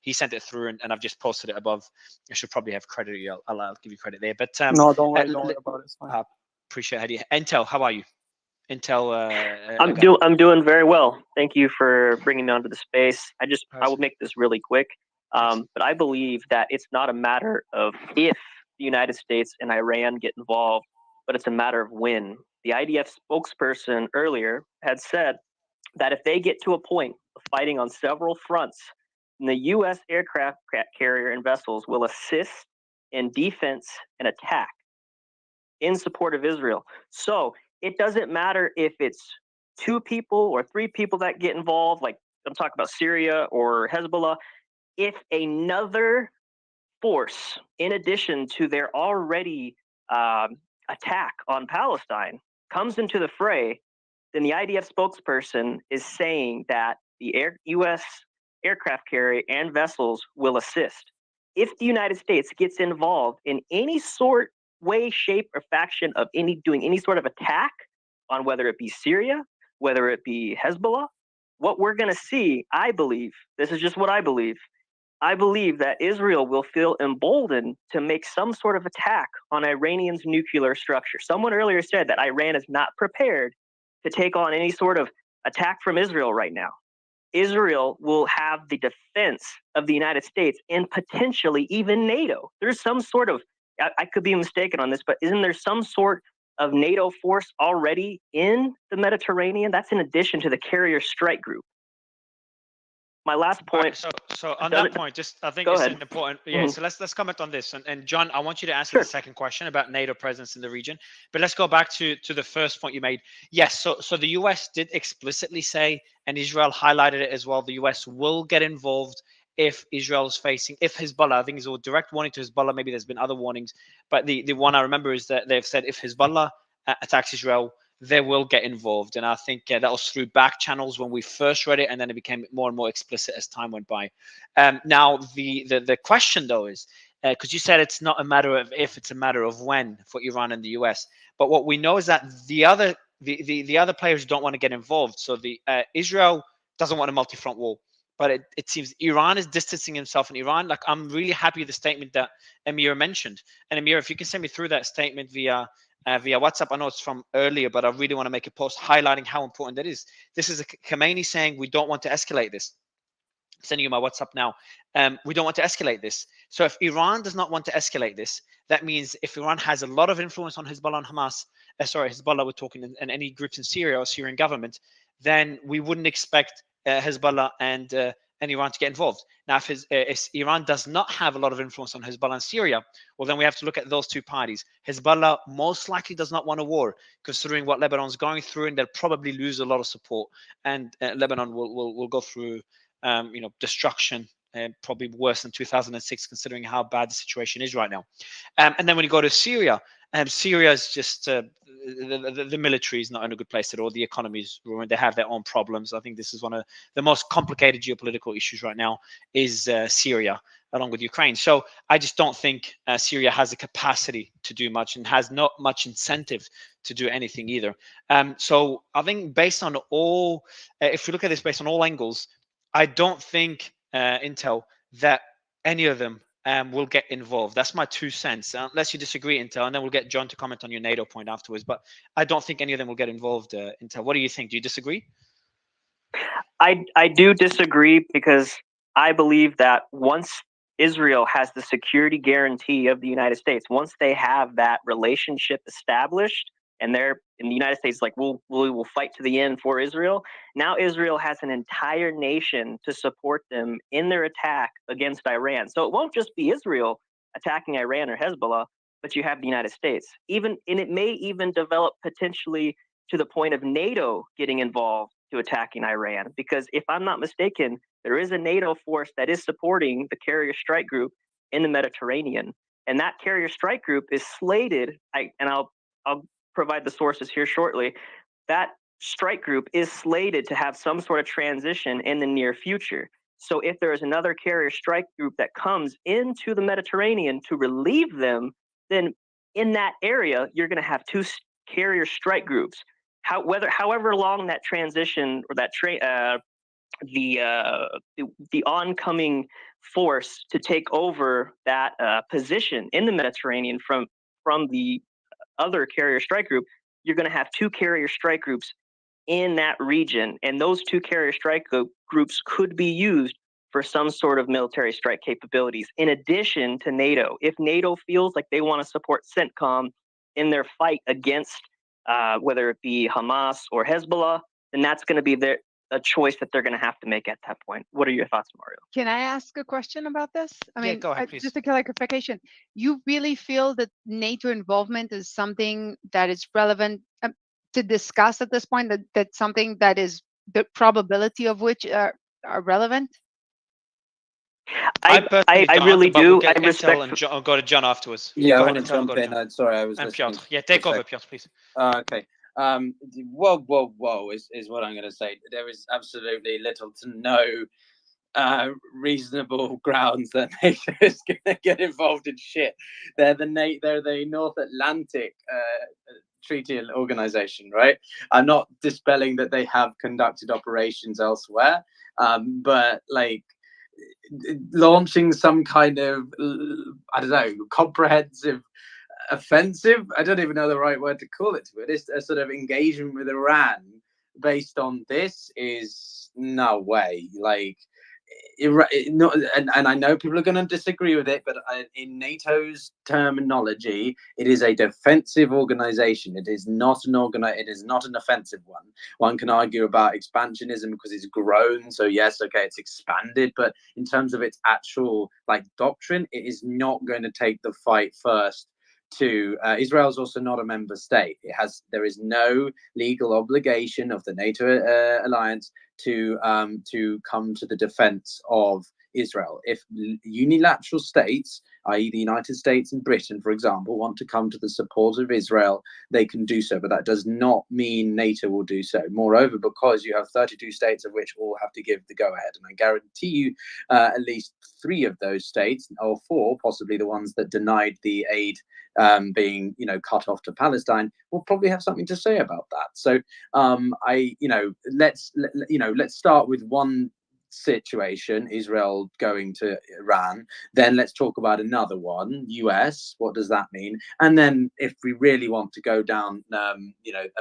he sent it through, and I've just posted it above. I should probably have credit. I'll give you credit there. But No, don't worry about it. It's fine. Appreciate Hadi. Intel, how are you? Intel. I'm doing very well. Thank you for bringing me onto the space. I will make this really quick. But I believe that it's not a matter of if the United States and Iran get involved, but it's a matter of when. The IDF spokesperson earlier had said that if they get to a point of fighting on several fronts, then the U.S. aircraft carrier and vessels will assist in defense and attack in support of Israel. So it doesn't matter if it's 2 people or 3 people that get involved, like I'm talking about Syria or Hezbollah. If another force, in addition to their already attack on Palestine, comes into the fray, then the IDF spokesperson is saying that the U.S. aircraft carrier and vessels will assist. If the United States gets involved in any sort, way, shape, or faction of doing any sort of attack on whether it be Syria, whether it be Hezbollah, what we're going to see, I believe, this is just what I believe that Israel will feel emboldened to make some sort of attack on Iranian's nuclear structure. Someone earlier said that Iran is not prepared to take on any sort of attack from Israel right now. Israel will have the defense of the United States and potentially even NATO. There's some sort of, I could be mistaken on this, but isn't there some sort of NATO force already in the Mediterranean? That's in addition to the carrier strike group. My last point. So on that point, just I think it's important. Yeah. So let's comment on this. And John, I want you to answer the second question about NATO presence in the region. But let's go back to the first point you made. Yes. So the US did explicitly say, and Israel highlighted it as well, the US will get involved if Israel's facing, if Hezbollah, I think it's a direct warning to Hezbollah. Maybe there's been other warnings, but the one I remember is that they've said if Hezbollah attacks Israel, they will get involved. And I think that was through back channels when we first read it, and then it became more and more explicit as time went by. Now, the question, though, is, because you said it's not a matter of if, it's a matter of when for Iran and the US. But what we know is that the other players don't want to get involved. So Israel doesn't want a multi-front war. But it seems Iran is distancing himself in Iran. Like, I'm really happy with the statement that Amir mentioned. And Amir, if you can send me through that statement via WhatsApp. I know it's from earlier, but I really want to make a post highlighting how important that is. This is a Khamenei saying we don't want to escalate this. I'm sending you my WhatsApp now. We don't want to escalate this. So if Iran does not want to escalate this, that means if Iran has a lot of influence on Hezbollah and Hamas, Hezbollah, we're talking, and any groups in Syria or Syrian government, then we wouldn't expect Hezbollah and Iran to get involved. Now, if Iran does not have a lot of influence on Hezbollah and Syria, well, then we have to look at those two parties. Hezbollah most likely does not want a war, considering what Lebanon's going through, and they'll probably lose a lot of support. And Lebanon will go through, destruction, probably worse than 2006, considering how bad the situation is right now. And then when you go to Syria, Syria is just the military is not in a good place at all. The economy is ruined. They have their own problems. I think this is one of the most complicated geopolitical issues right now is Syria, along with Ukraine. So I just don't think Syria has the capacity to do much and has not much incentive to do anything either. So I think based on all, if we look at this based on all angles, I don't think, Intel, that any of them will get involved. That's my 2 cents. Unless you disagree, Intel, and then we'll get John to comment on your NATO point afterwards. But I don't think any of them will get involved, Intel. What do you think? Do you disagree? I do disagree, because I believe that once Israel has the security guarantee of the United States, once they have that relationship established, and they're in the United States, like we will fight to the end for Israel. Now Israel has an entire nation to support them in their attack against Iran. So it won't just be Israel attacking Iran or Hezbollah, but you have the United States. And it may even develop potentially to the point of NATO getting involved to attacking Iran. Because if I'm not mistaken, there is a NATO force that is supporting the carrier strike group in the Mediterranean. And that carrier strike group is slated, I'll provide the sources here shortly, that strike group is slated to have some sort of transition in the near future. So if there is another carrier strike group that comes into the Mediterranean to relieve them, then in that area, you're going to have two carrier strike groups. However long that transition or that the oncoming force to take over that position in the Mediterranean from the other carrier strike group, you're going to have two carrier strike groups in that region, and those two carrier strike groups could be used for some sort of military strike capabilities in addition to NATO. If NATO feels like they want to support CENTCOM in their fight against whether it be Hamas or Hezbollah, then that's going to be a choice that they're going to have to make at that point. What are your thoughts, Mario? Can I ask a question about this? I mean, go ahead, please. Just a clarification. You really feel that NATO involvement is something that is relevant to discuss at this point? That's something that is the probability of which are relevant? I really do. I respect. And I'll go to John afterwards. Yeah, go I ahead want to jump in. Sorry, I was and listening. Piotr. Yeah, take over, Piotr, please. Okay. Whoa is what I'm going to say. There is absolutely little to no reasonable grounds that NATO is going to get involved in shit. They're the North Atlantic Treaty Organization, right? I'm not dispelling that they have conducted operations elsewhere, but like launching some kind of I don't know, comprehensive offensive, I don't even know the right word to call it, but it's a sort of engagement with Iran based on this is no way. Like and I know people are going to disagree with it, but in NATO's terminology, it is a defensive organization. It is not it is not an offensive one. One can argue about expansionism because it's grown. So yes, okay, it's expanded, but in terms of its actual like doctrine, it is not going to take the fight first to Israel is also not a member state. There is no legal obligation of the NATO alliance to come to the defense of Israel. If unilateral states, i.e. the United States and Britain, for example, want to come to the support of Israel, they can do so, but that does not mean NATO will do so. Moreover, because you have 32 states of which all have to give the go-ahead, and I guarantee you at least 3 of those states, or 4, possibly the ones that denied the aid being cut off to Palestine, will probably have something to say about that. So let's start with one situation, Israel going to Iran, then let's talk about another one, US, what does that mean? And then if we really want to go down a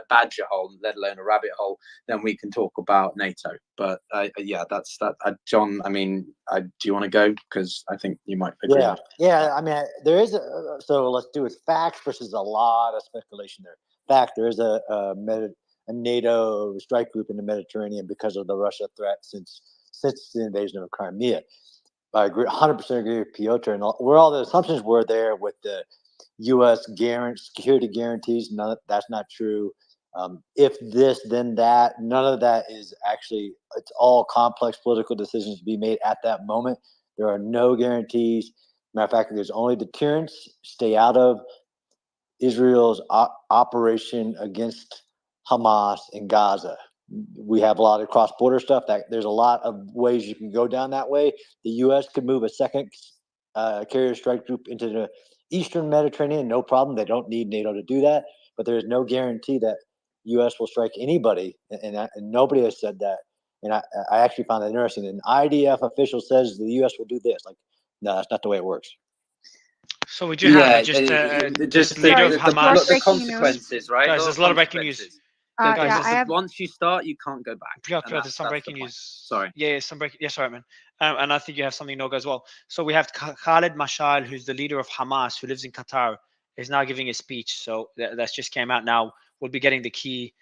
badger hole, let alone a rabbit hole, then we can talk about NATO. But that's that. John, I mean, do you want to go? Because I think you might agree. Yeah, I mean, there is so let's do it facts versus a lot of speculation there. Fact, there is a NATO strike group in the Mediterranean because of the Russia threat since the invasion of Crimea. I agree, 100% agree with Piotr, and where all the assumptions were there with the U.S. security guarantees. That's not true. If this, then that. None of that is actually. It's all complex political decisions to be made at that moment. There are no guarantees. Matter of fact, there's only deterrence. Stay out of Israel's operation against Hamas in Gaza. We have a lot of cross-border stuff. That there's a lot of ways you can go down that way. The U.S. could move a second carrier strike group into the Eastern Mediterranean, no problem. They don't need NATO to do that, but there is no guarantee that U.S. will strike anybody, and nobody has said that. And I actually found that interesting. An IDF official says the U.S. will do this. Like, no, that's not the way it works. So we do have just leader of Hamas. The consequences, right? Guys, there's a lot of breaking news. Once you start, you can't go back. Piotr, there's some breaking news. Sorry. Yeah, some breaking. Yeah, sorry, man. And I think you have something, Noga, as well. So we have Khaled Mashal, who's the leader of Hamas, who lives in Qatar, is now giving a speech. So that's just came out now. We'll be getting the key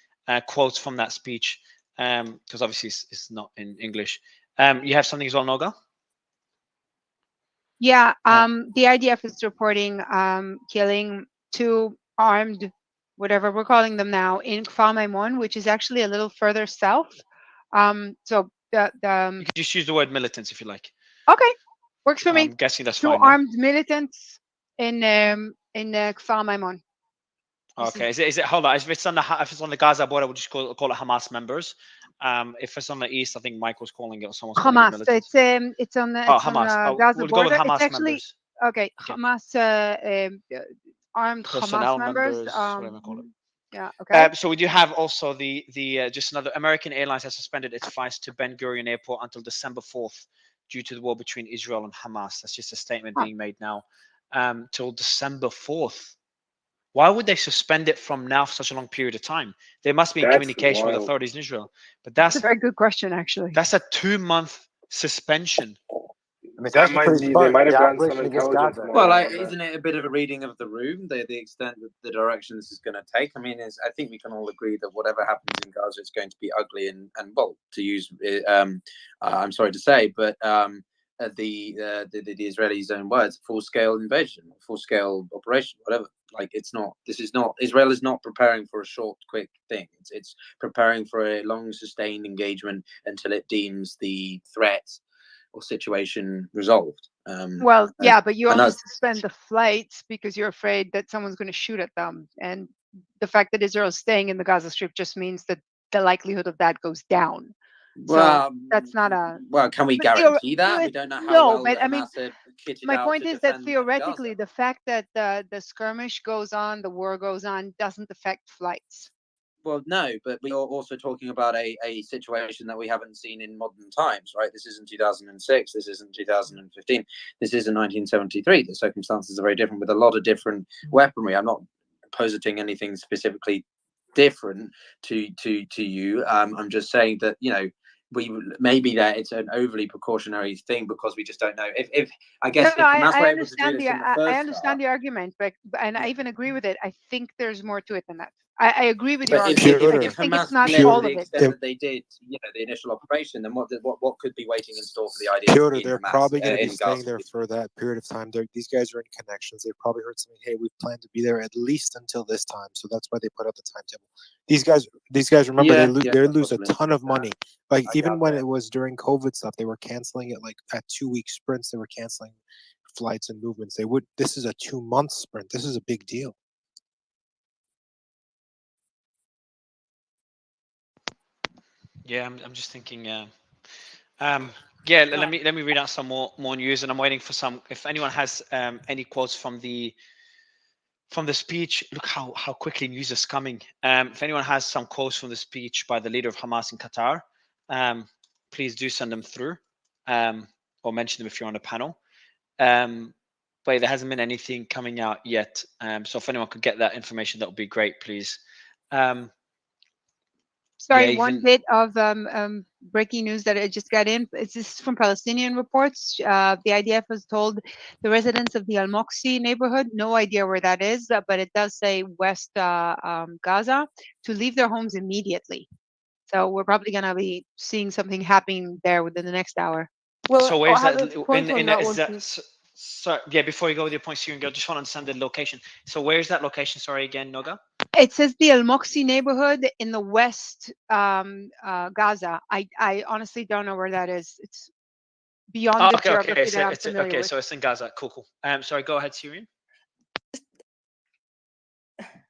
quotes from that speech because obviously it's not in English. You have something as well, Noga? Yeah, the IDF is reporting killing 2 armed, whatever we're calling them now, in Kfar Maimon, which is actually a little further south. So you can just use the word militants if you like. Okay, works for me. I'm guessing that's 2 fine. armed militants in Kfar Maimon. Okay, is it hold on? If it's on the Gaza border, we'll just call it Hamas members. If it's on the east, I think Mike was calling it. Someone's calling it Hamas. militants. It's on the Oh, Hamas. Gaza We'll go with border. It's Hamas actually members. okay. Hamas armed Personnel Hamas members. whatever you call it. Yeah. Okay. So we do have also the just another American Airlines has suspended its flights to Ben Gurion Airport until December 4th due to the war between Israel and Hamas. That's just a statement being made now. Till December 4th. Why would they suspend it from now for such a long period of time? There must be in communication with authorities in Israel. But That's a very good question, actually. That's a 2-month suspension. I mean, That might be, they might have gotten some intelligence. Well, isn't it a bit of a reading of the room, the extent that the direction this is going to take? I mean, I think we can all agree that whatever happens in Gaza is going to be ugly and well, to use, I'm sorry to say, but the Israelis' own words, full-scale invasion, full-scale operation, whatever. Like, Israel is not preparing for a short, quick thing. It's preparing for a long, sustained engagement until it deems the threat or situation resolved. Well, yeah, but you only suspend the flights because you're afraid that someone's going to shoot at them. And the fact that Israel is staying in the Gaza Strip just means that the likelihood of that goes down. Well, so that's not a. Well, can we guarantee that? We don't know how no, well but I Hamas mean, are kitted my out point to is that defend theoretically, Gaza. the fact that the skirmish goes on, the war goes on, doesn't affect flights. Well, no, but we are also talking about a situation that we haven't seen in modern times, right? This isn't 2006. This isn't 2015. This isn't 1973. The circumstances are very different with a lot of different weaponry. I'm not positing anything specifically different to you. I'm just saying that, maybe that it's an overly precautionary thing because we just don't know. If I guess No, if Hamas were I able to do understand this in the first I understand the argument, but and I even agree with it. I think there's more to it than that. I agree with your But argument. if I think Hamas it's not fled all to of the it. extent that they did, the initial operation, then what could be waiting in store for the idea Piotr, of they're Hamas probably going to be in staying Gaza? there for that period of time. These guys are in connections. They've probably heard something. Hey, we plan to be there at least until this time, so that's why they put out the timetable. These guys, remember, they lose a ton of money. Like even when it was during COVID stuff, they were canceling it like at 2-week sprints. They were canceling flights and movements. This is a 2-month sprint. This is a big deal. Yeah, I'm just thinking. Let me read out some more news, and I'm waiting for some. If anyone has any quotes from the speech, look how quickly news is coming. If anyone has some quotes from the speech by the leader of Hamas in Qatar, please do send them through, or mention them if you're on the panel. But there hasn't been anything coming out yet. So if anyone could get that information, that would be great, please. Sorry, one bit of breaking news that I just got in. This is from Palestinian reports. The IDF has told the residents of the Al Moksi neighborhood, no idea where that is, but it does say West Gaza, to leave their homes immediately. So we're probably going to be seeing something happening there within the next hour. Well, so where's I have that? a point on that one, please. So before you go with your point, Syrian girl, just want to understand the location. So where's that location? Sorry again, Noga. It says the Al Moksi neighborhood in the West Gaza. I honestly don't know where that is. It's beyond the geography that I'm familiar with. So it's in Gaza. Cool. Sorry, go ahead, Syrian.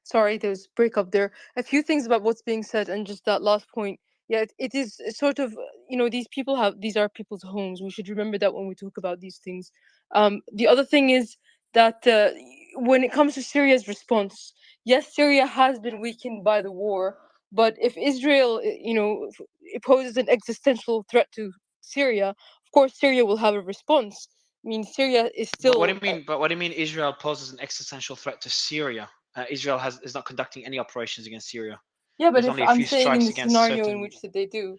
Sorry, there's breakup there. A few things about what's being said and just that last point. Yeah, it is sort of, these are people's homes. We should remember that when we talk about these things. The other thing is that when it comes to Syria's response, yes, Syria has been weakened by the war, but if Israel, it poses an existential threat to Syria, of course Syria will have a response. I mean, Syria is still. But what do you mean? Israel poses an existential threat to Syria? Israel is not conducting any operations against Syria. Yeah, but There's if only a I'm few saying in strikes the against scenario certain... in which that they do.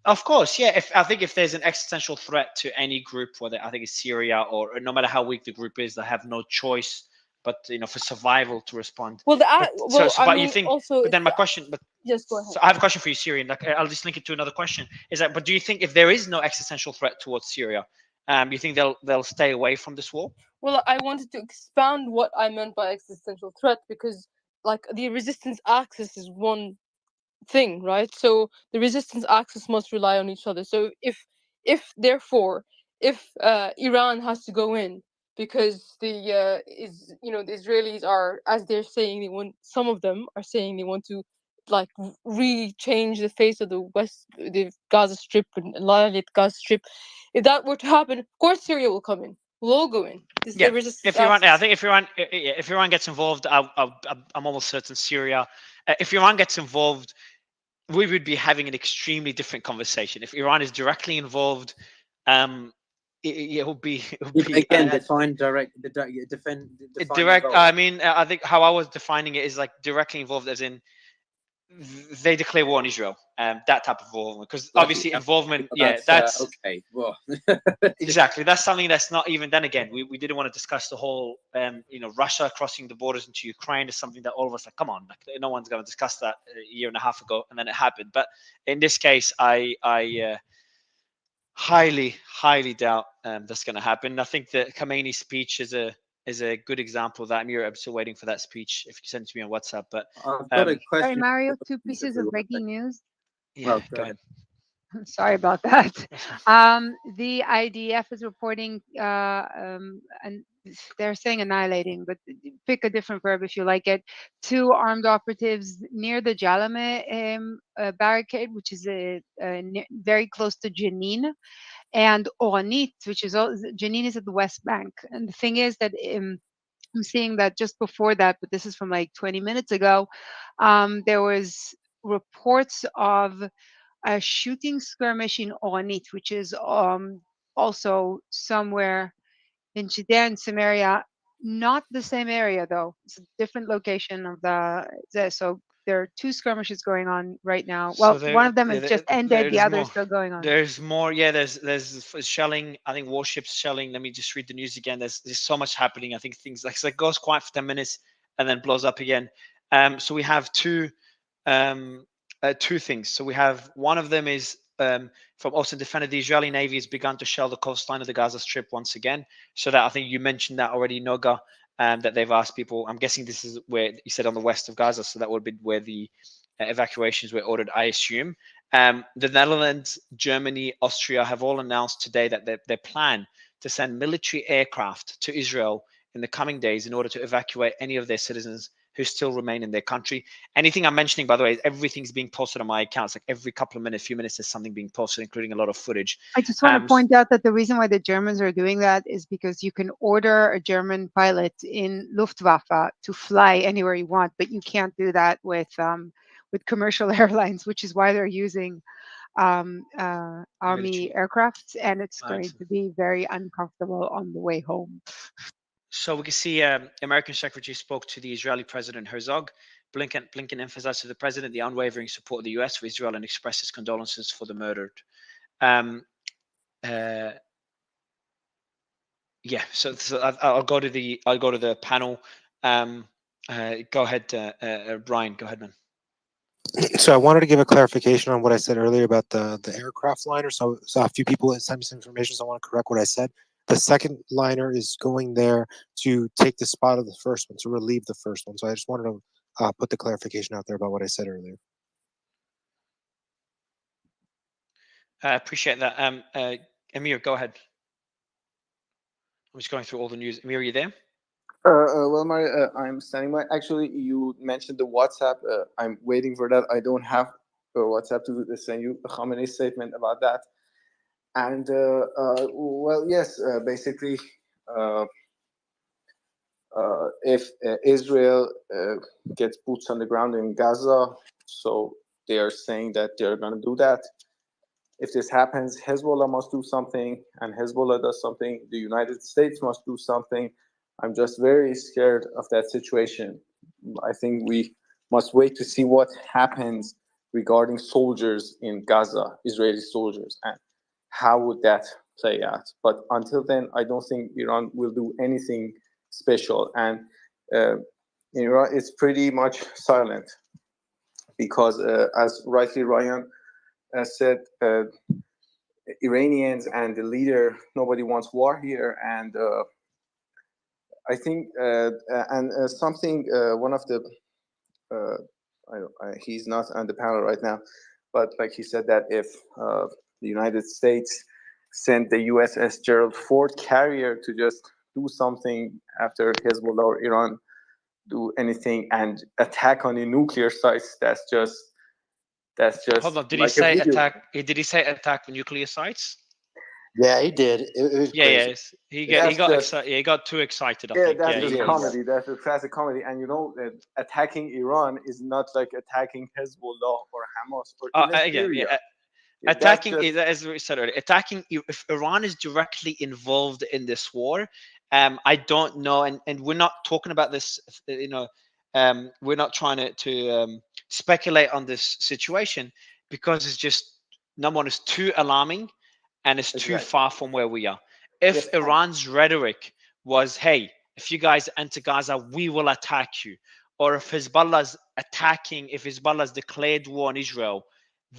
Of course, yeah. I think if there's an existential threat to any group, whether I think it's Syria or no matter how weak the group is, they have no choice but for survival to respond. Well, but then my question, yes, go ahead. So I have a question for you, Syrian. Like, I'll just link it to another question. But do you think if there is no existential threat towards Syria, you think they'll stay away from this war? Well, I wanted to expand what I meant by existential threat because, like, the resistance axis is one thing, right? So the resistance axis must rely on each other. So if therefore Iran has to go in, because the the Israelis are, as they're saying, some of them are saying they want to like re-change the face of the Gaza Strip and annihilate the Gaza Strip. If that were to happen, of course Syria will come in. We'll all go in. Yeah, if Iran, I think if Iran gets involved, I'm almost certain Syria. If Iran gets involved, we would be having an extremely different conversation. If Iran is directly involved, it will be. Again, define direct. Define Direct. involved. I mean, I think how I was defining it is like directly involved, as in they declare war on Israel. That type of involvement, because obviously involvement. Yeah, that's okay. Well, exactly. That's something that's not even. Then again, we didn't want to discuss the whole, Russia crossing the borders into Ukraine is something that all of us like. Come on, like no one's going to discuss that a year and a half ago, and then it happened. But in this case, I highly doubt that's going to happen. I think the Khamenei speech is a good example of that. I'm still waiting for that speech. If you send it to me on WhatsApp, but I've got a question. Sorry, Mario, 2 pieces of breaking news. Yeah, go ahead. Sorry about that. The IDF is reporting, and they're saying annihilating, but pick a different verb if you like it. 2 armed operatives near the Jalame barricade, which is very close to Jenin, and Oranit, which is Jenin is at the West Bank. And the thing is that I'm seeing that just before that, but this is from like 20 minutes ago, there was reports of a shooting skirmish in Oranit, which is also somewhere in Judea and Samaria, not the same area though. It's a different location of so there are 2 skirmishes going on right now. Well, one of them has just ended, the other is still going on. There's more. Yeah, there's shelling. I think warships shelling. Let me just read the news again. There's so much happening. I think things like it goes quiet for 10 minutes and then blows up again. So we have two things. So we have one of them is from Ocean Defender. The Israeli Navy has begun to shell the coastline of the Gaza Strip once again. So that I think you mentioned that already, Noga, that they've asked people. I'm guessing this is where you said on the west of Gaza. So that would be where the evacuations were ordered, I assume. The Netherlands, Germany, Austria have all announced today that they plan to send military aircraft to Israel in the coming days in order to evacuate any of their citizens who still remain in their country. Anything I'm mentioning, by the way, everything's being posted on my accounts. Like every couple of minutes, few minutes, there's something being posted, including a lot of footage. I just want to point out that the reason why the Germans are doing that is because you can order a German pilot in Luftwaffe to fly anywhere you want, but you can't do that with commercial airlines, which is why they're using army aircraft, and it's going to be very uncomfortable on the way home. So we can see American Secretary spoke to the Israeli President Herzog. Blinken emphasized to the president the unwavering support of the U.S. for Israel and expressed his condolences for the murdered. Yeah, so I'll go to the panel. Go ahead, Brian. Go ahead, man. So I wanted to give a clarification on what I said earlier about the aircraft liner. So a few people sent me some information, so I want to correct what I said. The second liner is going there to take the spot of the first one, to relieve the first one. So I just wanted to put the clarification out there about what I said earlier. I appreciate that. Amir, go ahead. I'm just going through all the news. Amir, are you there? Well, Mario, I'm standing by. Actually, you mentioned the WhatsApp. I'm waiting for that. I don't have WhatsApp to send you a Khamenei statement about that. And well, yes, basically, if Israel gets boots on the ground in Gaza, so they are saying that they're going to do that. If this happens, Hezbollah must do something, and Hezbollah does something. The United States must do something. I'm just very scared of that situation. I think we must wait to see what happens regarding soldiers in Gaza, Israeli soldiers, and how would that play out. But until then, I don't think Iran will do anything special. And in Iran, it's pretty much silent because, as rightly Ryan said, Iranians and the leader, nobody wants war here. And I think, something, one of the, he's not on the panel right now, but like he said that if the United States sent the USS Gerald Ford carrier to just do something after Hezbollah or Iran do anything and attack on the nuclear sites. That's just Hold on. Did like he say a video. attack? Did he say attack the nuclear sites? Yeah, he did. It was Yeah, crazy. yes. He That's got just excited. He got too excited. I yeah, think. that's Yeah, just he comedy. That's a classic comedy. And attacking Iran is not like attacking Hezbollah or Hamas or even again, Syria. yeah. That's Attacking, just as we said earlier, attacking. If Iran is directly involved in this war, I don't know, and we're not talking about this. We're not trying to speculate on this situation because it's just number one, it's too alarming, and it's too exactly. far from where we are. If Yes, Iran's rhetoric was, "Hey, if you guys enter Gaza, we will attack you," or if Hezbollah's declared war on Israel,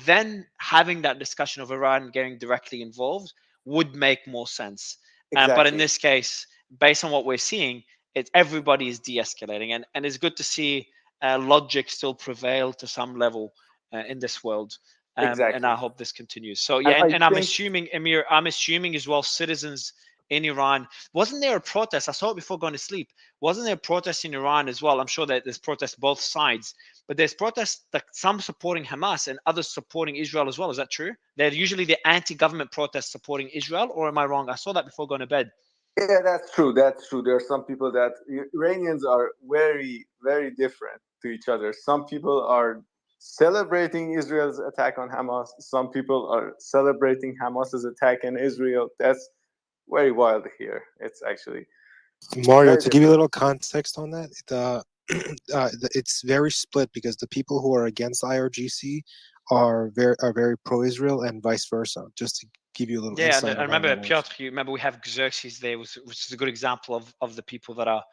then having that discussion of Iran getting directly involved would make more sense. But in exactly. this case, based on what we're seeing, everybody is de-escalating, and it's good to see logic still prevail to some level in this world. And Exactly. I hope this continues. So yeah, And and I I'm think assuming, Amir, I'm assuming as well, citizens in Iran. Wasn't there a protest? I saw it before going to sleep. Wasn't there a protest in Iran as well? I'm sure that there's protests both sides, but there's protests that some supporting Hamas and others supporting Israel as well. Is that true? They're usually the anti-government protests supporting Israel, or am I wrong? I saw that before going to bed. yeah, that's true. That's true. There are some people that Iranians are very, very different to each other. Some people are celebrating Israel's attack on Hamas. Some people are celebrating Hamas's attack on Israel. That's very wild here. It's actually Mario, very to give you a different. little context on that, it's very split because the people who are against IRGC are very pro-Israel and vice versa. Just to give you a little Yeah, and insight I on how remember that works. Piotr. You remember we have Xerxes there, which is a good example of the people that are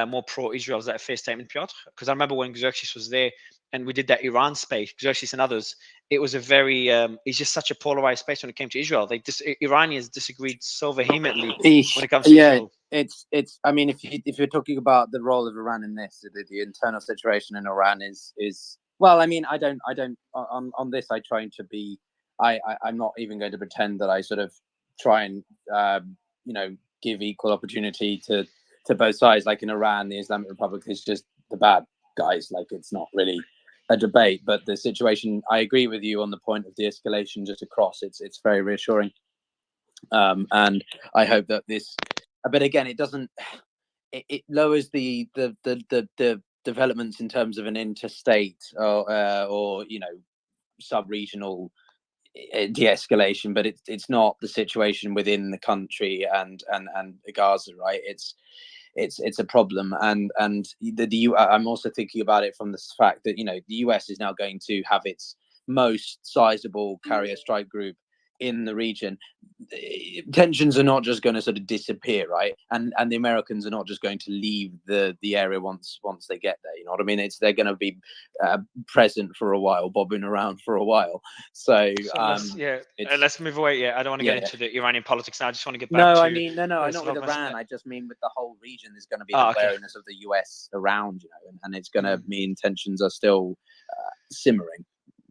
more pro-Israel. Is that a fair statement, Piotr? Because I remember when Xerxes was there and we did that Iran space, Xerxes and others. It was a very, it's just such a polarized space when it came to Israel. Iranians disagreed so vehemently when it comes to Yeah, Israel. it's. I mean, if you're talking about the role of Iran in this, the internal situation in Iran is well. I mean, I don't on this. I try to be. I'm not even going to pretend that I sort of try and give equal opportunity to both sides. Like in Iran, the Islamic Republic is just the bad guys. Like it's not really a debate, but the situation. I agree with you on the point of de-escalation just across. It's very reassuring, and I hope that this. But again, it doesn't. It lowers the developments in terms of an interstate or sub-regional de-escalation, but it's not the situation within the country and Gaza, right? It's a problem, and I'm also thinking about it from the fact that the US is now going to have its most sizable carrier strike group in the region. Tensions are not just going to sort of disappear, right? And the Americans are not just going to leave the area once they get there. You know what I mean? They're going to be present for a while, bobbing around for a while. So let's move away. Yeah, I don't want to get into the Iranian politics now. I just want to get back no, to. I mean, no, not with Iran. I just mean with the whole region. There's going to be the wariness of the US around, and it's going to mean tensions are still simmering.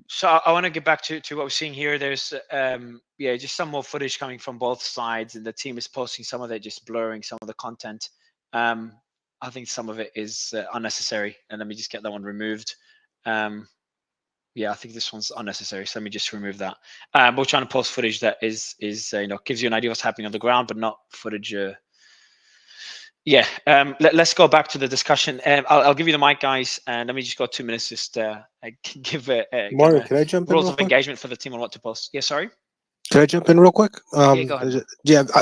So I want to get back to what we're seeing here. There's just some more footage coming from both sides, and the team is posting some of it, just blurring some of the content. I think some of it is unnecessary, and let me just get that one removed. I think this one's unnecessary, so let me just remove that. We're trying to post footage that is gives you an idea what's happening on the ground, but not footage. Let's go back to the discussion. I'll give you the mic, guys, and let me just go 2 minutes. Just give Mario, can I jump in rules real of quick? engagement for the team on what to post. Yeah, sorry. Can I jump in real quick? Go ahead.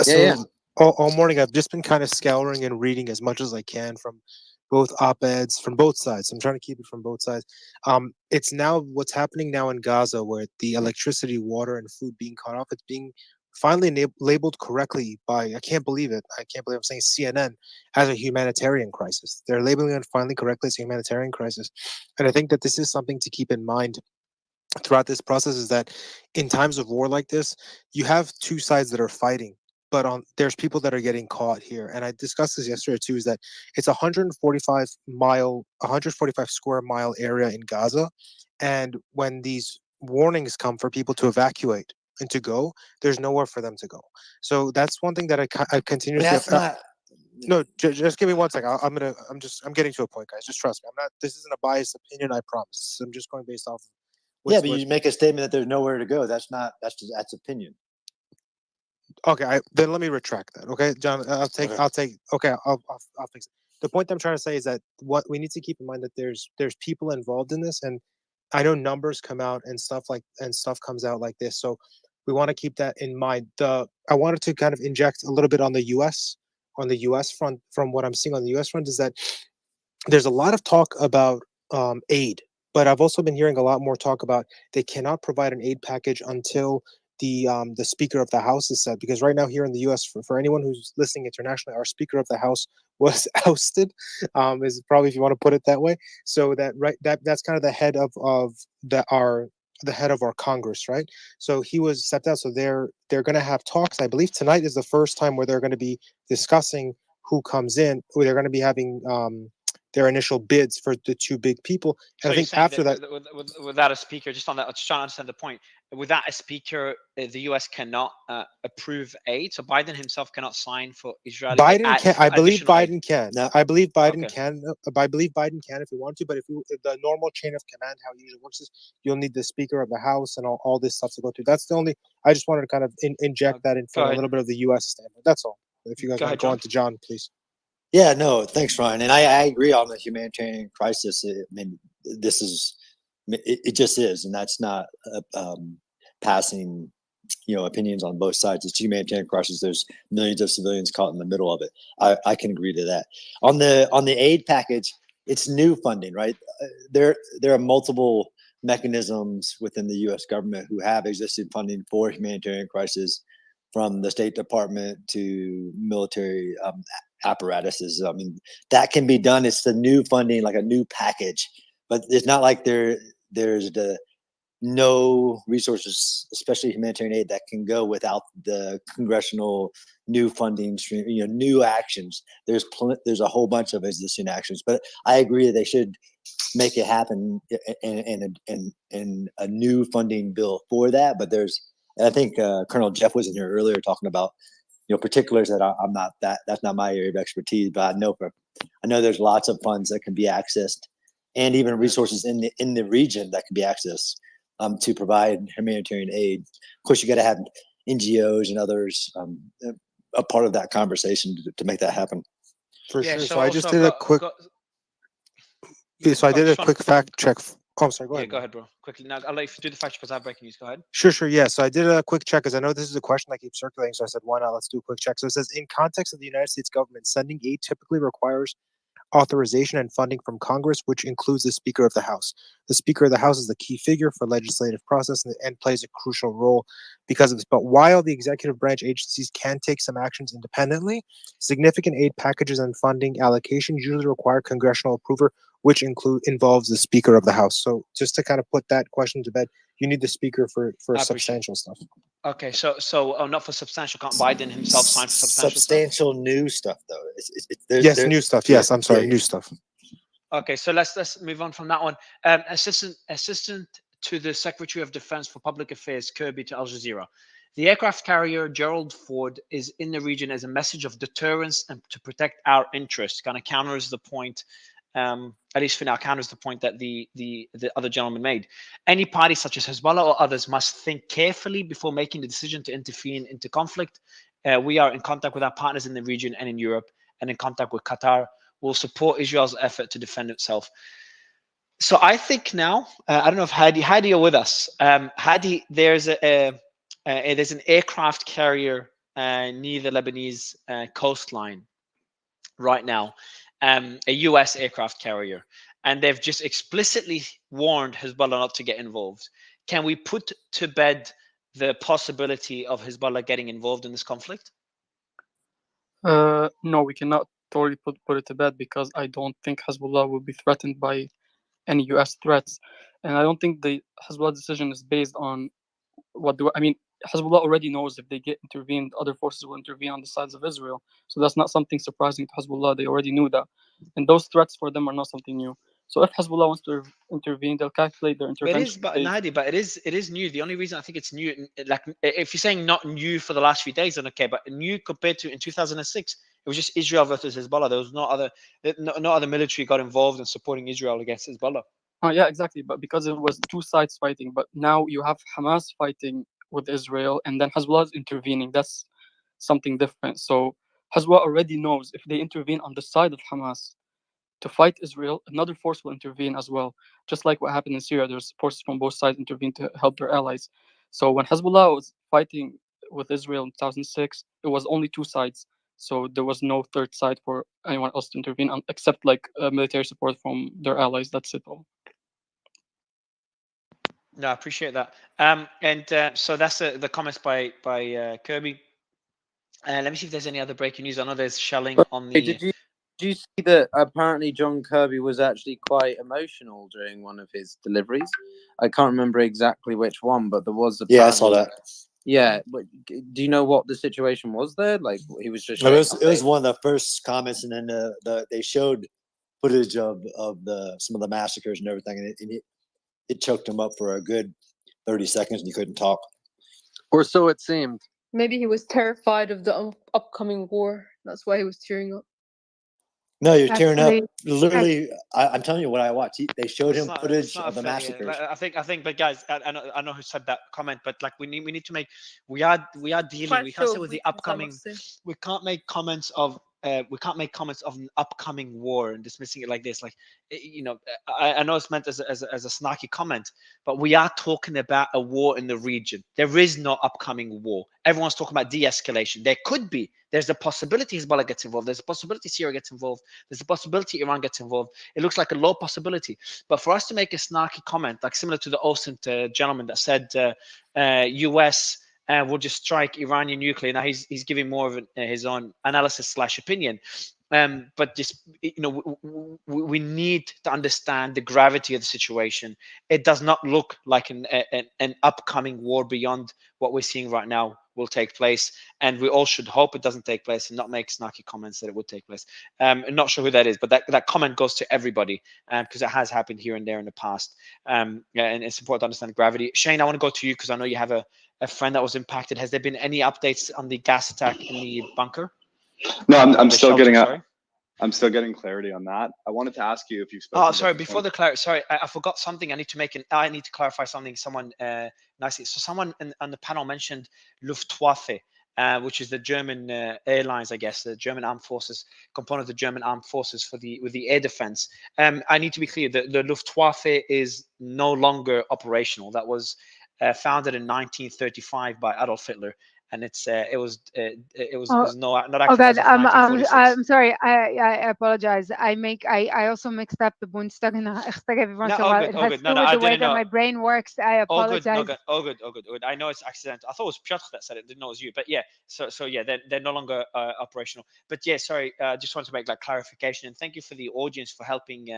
So all morning I've just been kind of scouring and reading as much as I can from both op-eds from both sides. I'm trying to keep it from both sides. It's now what's happening now in Gaza, where the electricity, water, and food being cut off. It's being finally labeled correctly by, I can't believe it. I can't believe I'm saying CNN as a humanitarian crisis. They're labeling it finally correctly as a humanitarian crisis, and I think that this is something to keep in mind throughout this process, is that in times of war like this, you have two sides that are fighting, but there's people that are getting caught here. And I discussed this yesterday too, is that it's 145 square mile area in Gaza. And when these warnings come for people to evacuate and to go, there's nowhere for them to go. So that's one thing that I continuously. No, just give me 1 second. I'm getting to a point, guys. Just trust me. I'm not. This isn't a biased opinion. I promise. I'm just going based off. Yeah, but you make a statement that there's nowhere to go. That's opinion. Okay, then let me retract that. Okay, John, I'll take. Okay, I'll fix it. The point I'm trying to say is that what we need to keep in mind that there's people involved in this, and I know numbers come out and stuff comes out like this. So we want to keep that in mind. I wanted to kind of inject a little bit on the U.S. front. From what I'm seeing on the U.S. front is that there's a lot of talk about aid, but I've also been hearing a lot more talk about they cannot provide an aid package until the Speaker of the House is said. Because right now here in the U.S., for anyone who's listening internationally, our Speaker of the House was ousted. Is probably, if you want to put it that way. So that's kind of the head of the head of our Congress, right? So he was stepped out. So they're going to have talks. I believe tonight is the first time where they're going to be discussing who comes in. Who they're going to be having their initial bids for the two big people. And So I think after that, without a speaker, just on that, I'm just trying to understand the point. Without a speaker, the U.S. cannot approve aid. So Biden himself cannot sign for Israeli. Biden can. I believe Biden aid. can. No. I believe Biden Okay. can. I believe Biden can if he wants to. But if the normal chain of command, how it usually works is you'll need the Speaker of the House and all this stuff to go through. That's the only. I just wanted to kind of inject that in for a little bit of the U.S. standpoint. That's all. If you guys want to go on to John, please. Yeah, no, thanks, Ryan. And I agree on the humanitarian crisis. I mean, this is, it just is. And that's not passing, opinions on both sides. It's a humanitarian crisis. There's millions of civilians caught in the middle of it. I can agree to that. On the aid package, it's new funding, right? There are multiple mechanisms within the U.S. government who have existing funding for humanitarian crisis, from the State Department to military apparatuses. I mean, that can be done. It's the new funding, like a new package, but it's not like there's no resources, especially humanitarian aid, that can go without the congressional new funding stream, new actions. There's a whole bunch of existing actions, but I agree that they should make it happen in a new funding bill for that. But I think Colonel Jeff was in here earlier talking about particulars that I'm not that's not my area of expertise, but I know there's lots of funds that can be accessed, and even resources in the region that can be accessed to provide humanitarian aid. Of course, you got to have NGOs and others a part of that conversation to make that happen. For sure. So I just did a quick. So I did a quick fact check. Oh, I'm sorry. Go ahead. Yeah, go ahead, bro. Quickly. Now, I'll let you do the fact check because I have breaking news. Go ahead. Sure. Yeah. So I did a quick check because I know this is a question that keeps circulating. So I said, why not? Let's do a quick check. So it says, in context of the United States government, sending aid typically requires authorization and funding from Congress, which includes the Speaker of the House. The Speaker of the House is the key figure for legislative process and plays a crucial role because of this. But while the executive branch agencies can take some actions independently, significant aid packages and funding allocations usually require congressional approval, which involves the Speaker of the House. So just to kind of put that question to bed, you need the Speaker for substantial stuff. Okay, so not for substantial. Can't Biden himself sign for substantial new stuff though? Yes, new stuff. Yes, I'm sorry, new stuff. Okay, so let's move on from that one. Assistant to the Secretary of Defense for Public Affairs, Kirby, to Al Jazeera. The aircraft carrier Gerald Ford is in the region as a message of deterrence and to protect our interests. Kind of counters the point. At least for now, counters the point that the other gentleman made. Any party such as Hezbollah or others must think carefully before making the decision to intervene into conflict. We are in contact with our partners in the region and in Europe, and in contact with Qatar. We'll support Israel's effort to defend itself. So I think now, I don't know if Hadi, you're with us. Hadi, there's an aircraft carrier near the Lebanese coastline right now. A U.S. aircraft carrier, and they've just explicitly warned Hezbollah not to get involved. Can we put to bed the possibility of Hezbollah getting involved in this conflict? No, we cannot totally put it to bed because I don't think Hezbollah will be threatened by any U.S. threats, and I don't think the Hezbollah decision is based on Hezbollah already knows if they get intervened, other forces will intervene on the sides of Israel. So that's not something surprising to Hezbollah. They already knew that. And those threats for them are not something new. So if Hezbollah wants to intervene, they'll calculate their intervention. But it is new. The only reason I think it's new, like if you're saying not new for the last few days, then okay, but new compared to in 2006, It was just Israel versus Hezbollah. There was no other military got involved in supporting Israel against Hezbollah. Yeah, exactly. But because it was two sides fighting, but now you have Hamas fighting with Israel, and then Hezbollah is intervening. That's something different. So Hezbollah already knows if they intervene on the side of Hamas to fight Israel, another force will intervene as well. Just like what happened in Syria, there's forces from both sides intervene to help their allies. So when Hezbollah was fighting with Israel in 2006, it was only two sides. So there was no third side for anyone else to intervene on, except like military support from their allies. That's it all. No, I appreciate that. So that's the comments by Kirby. Let me see if there's any other breaking news. I know there's shelling on the. Did you see that apparently John Kirby was actually quite emotional during one of his deliveries? I can't remember exactly which one, but there was. Yeah, I saw that. Yeah, but do you know what the situation was there? Like he was just. It was one of the first comments, and then they showed footage of some of the massacres and everything, and it choked him up for a good 30 seconds, and he couldn't talk. Or so it seemed. Maybe he was terrified of the upcoming war. That's why he was tearing up. No, you're tearing up. Literally, I'm telling you what I watched. They showed him footage of the massacres. I think, but guys, I know who said that comment, but like we need to make. We are dealing. We can't say with the upcoming. We can't make comments of. We can't make comments of an upcoming war and dismissing it like this. Like, I know it's meant as a snarky comment, but we are talking about a war in the region. There is no upcoming war. Everyone's talking about de-escalation. There could be. There's a possibility Hezbollah gets involved. There's a possibility Syria gets involved. There's a possibility Iran gets involved. It looks like a low possibility. But for us to make a snarky comment, like similar to the Olsen gentleman that said US will just strike Iranian nuclear. Now he's giving more of his own analysis / opinion. But just we need to understand the gravity of the situation. It does not look like an upcoming war beyond what we're seeing right now will take place, and we all should hope it doesn't take place and not make snarky comments that it would take place. I'm not sure who that is, but that comment goes to everybody because it has happened here and there in the past, and it's important to understand the gravity. Shane, I want to go to you because I know you have a friend that was impacted. Has there been any updates on the gas attack in the bunker? No, I'm still getting I'm still getting clarity on that. I wanted to ask you if you've spoken. Oh, sorry. Before the clarity, sorry, I forgot something. I need to clarify something. Someone nicely. So someone on the panel mentioned Luftwaffe, which is the German airlines, I guess, the German armed forces component of the German armed forces with the air defense. I need to be clear that the Luftwaffe is no longer operational. That was founded in 1935 by Adolf Hitler. And it was not active as of 1946. I'm sorry. I apologize. I also mixed up the Bundestag and the Reichstag every once in a while. It has to do with the way that my brain works. I apologize. All good. I know it's accidental. I thought it was Piotr that said it. Didn't know it was you. But yeah, so yeah, they're no longer operational. But yeah, sorry. Just wanted to make that clarification. And thank you for the audience for helping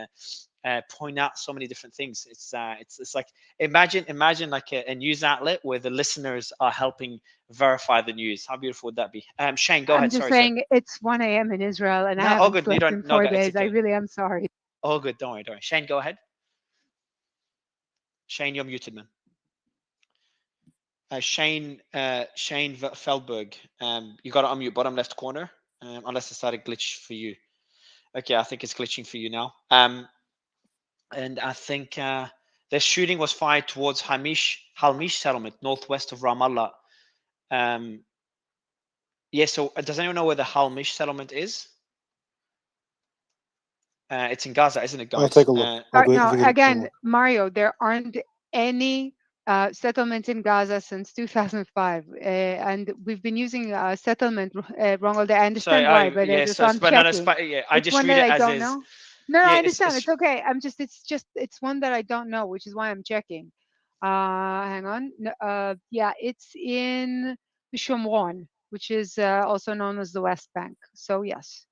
point out so many different things. It's like imagine like a news outlet where the listeners are helping verify the news. How beautiful would that be? Shane, go ahead. I'm just saying it's 1 a.m. in Israel, and I haven't slept in 4 days. I really am sorry. All good. Don't worry. Shane, go ahead. Shane, you're muted, man. Shane Feldberg, you got to unmute bottom left corner, unless it started glitch for you. Okay, I think it's glitching for you now. And I think the shooting was fired towards Halmish settlement, northwest of Ramallah. Yeah, so does anyone know where the Halmish settlement is? It's in Gaza, isn't it, guys? I'll take a look. Again, Mario, there aren't any settlements in Gaza since 2005, and we've been using settlement wrong all day. I understand why, but I'm checking. I just read it as is. No, I understand. It's okay. It's one that I don't know, which is why I'm checking. Hang on. Yeah, it's in the Shomron, which is also known as the West Bank. So yes.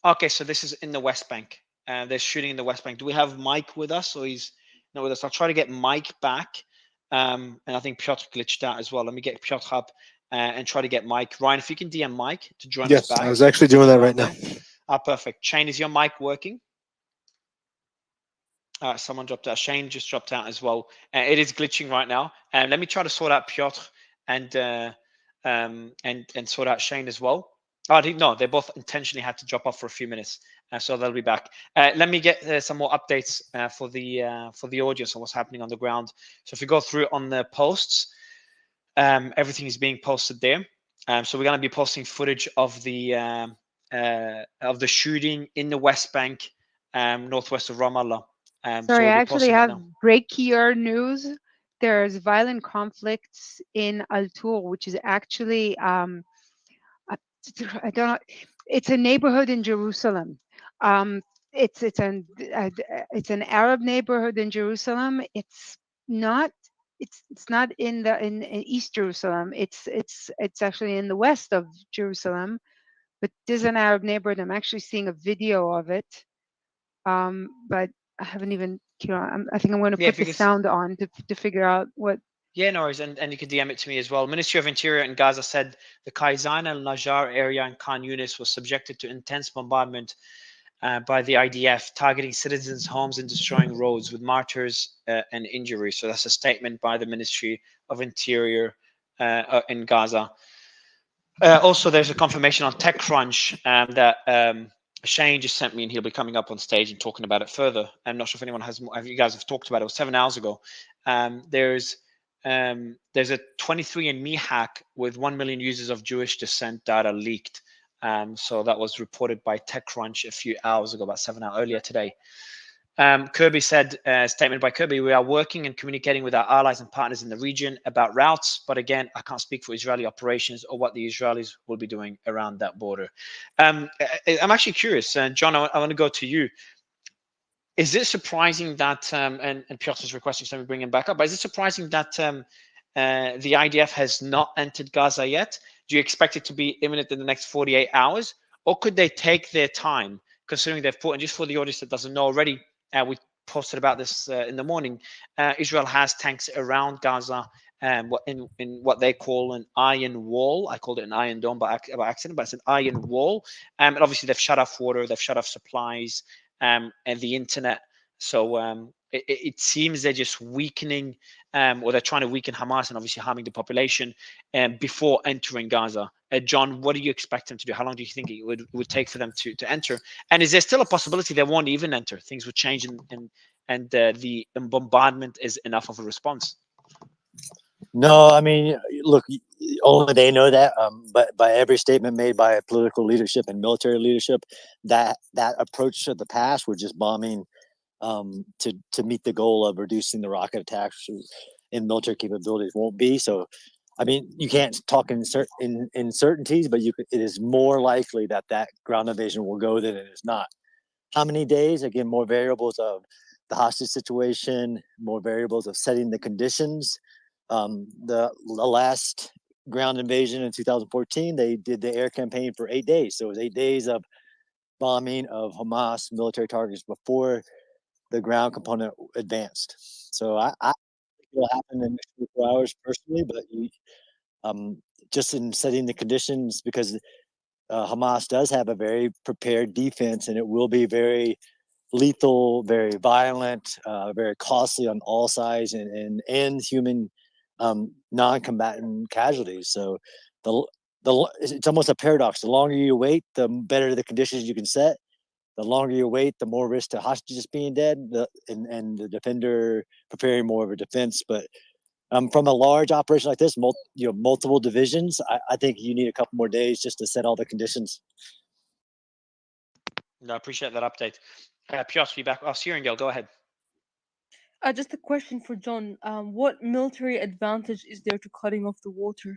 Okay, so this is in the West Bank. They're shooting in the West Bank. Do we have Mike with us, or he's not with us? I'll try to get Mike back. And I think Piotr glitched out as well. Let me get Piotr up and try to get Mike. Ryan, if you can DM Mike to join us back. Yes, I was actually doing that right now. Perfect. Shane, is your mic working? Someone dropped out. Shane just dropped out as well. It is glitching right now. Let me try to sort out Piotr and sort out Shane as well. Oh, no, they both intentionally had to drop off for a few minutes, so they'll be back. Let me get some more updates for the audience on what's happening on the ground. So if you go through on the posts, everything is being posted there. So we're going to be posting footage of the shooting in the West Bank, northwest of Ramallah. Sorry, so we'll I be actually posting that have now. breakier news. There's violent conflicts in Al-Tur, which is actually I don't know. It's a neighborhood in Jerusalem. It's an Arab neighborhood in Jerusalem. It's not in East Jerusalem. It's actually in the west of Jerusalem, but there's an Arab neighborhood. I'm actually seeing a video of it, but I haven't even. I think I'm going to put the sound on to figure out what. Yeah, no worries, and you can DM it to me as well. Ministry of Interior in Gaza said the Kaisan al-Najjar area in Khan Yunis was subjected to intense bombardment by the IDF, targeting citizens' homes and destroying roads with martyrs and injuries. So that's a statement by the Ministry of Interior in Gaza. Also, there's a confirmation on TechCrunch that Shane just sent me, and he'll be coming up on stage and talking about it further. I'm not sure if anyone has more. You guys have talked about it. It was 7 hours ago. There's a 23andMe hack with 1 million users of Jewish descent data leaked. So that was reported by TechCrunch a few hours ago, about 7 hours earlier today. Kirby said, statement by Kirby, we are working and communicating with our allies and partners in the region about routes, but again, I can't speak for Israeli operations or what the Israelis will be doing around that border. I'm actually curious, John, I want to go to you. Is it surprising that, and Piotr's requesting somebody bring him back up, but is it surprising that the IDF has not entered Gaza yet? Do you expect it to be imminent in the next 48 hours? Or could they take their time, considering they've put, and just for the audience that doesn't know already, we posted about this in the morning, Israel has tanks around Gaza, in what they call an iron wall. I called it an iron dome by accident, but it's an iron wall. And obviously they've shut off water, they've shut off supplies, and the internet. So it seems they're just weakening, or they're trying to weaken Hamas and obviously harming the population before entering Gaza. John, what do you expect them to do? How long do you think it would take for them to enter? And is there still a possibility they won't even enter? Things would change and the bombardment is enough of a response? No, I mean, look, only they know that. But by every statement made by political leadership and military leadership, that approach to the past, we're just bombing to meet the goal of reducing the rocket attacks and military capabilities won't be. So, I mean, you can't talk in certainties, but it is more likely that ground invasion will go than it is not. How many days? Again, more variables of the hostage situation, more variables of setting the conditions. The last ground invasion in 2014, they did the air campaign for 8 days. So it was 8 days of bombing of Hamas military targets before the ground component advanced. So I think it'll happen in 24 hours personally, but just in setting the conditions, because Hamas does have a very prepared defense, and it will be very lethal, very violent, very costly on all sides, and human non-combatant casualties. So it's almost a paradox. The longer you wait, the better the conditions you can set. The longer you wait, the more risk to hostages being dead, and the defender preparing more of a defense. But from a large operation like this, multiple divisions, I think you need a couple more days just to set all the conditions. No, I appreciate that update. Piotr, be back. Oh, Girl, go ahead. Just a question for John. What military advantage is there to cutting off the water?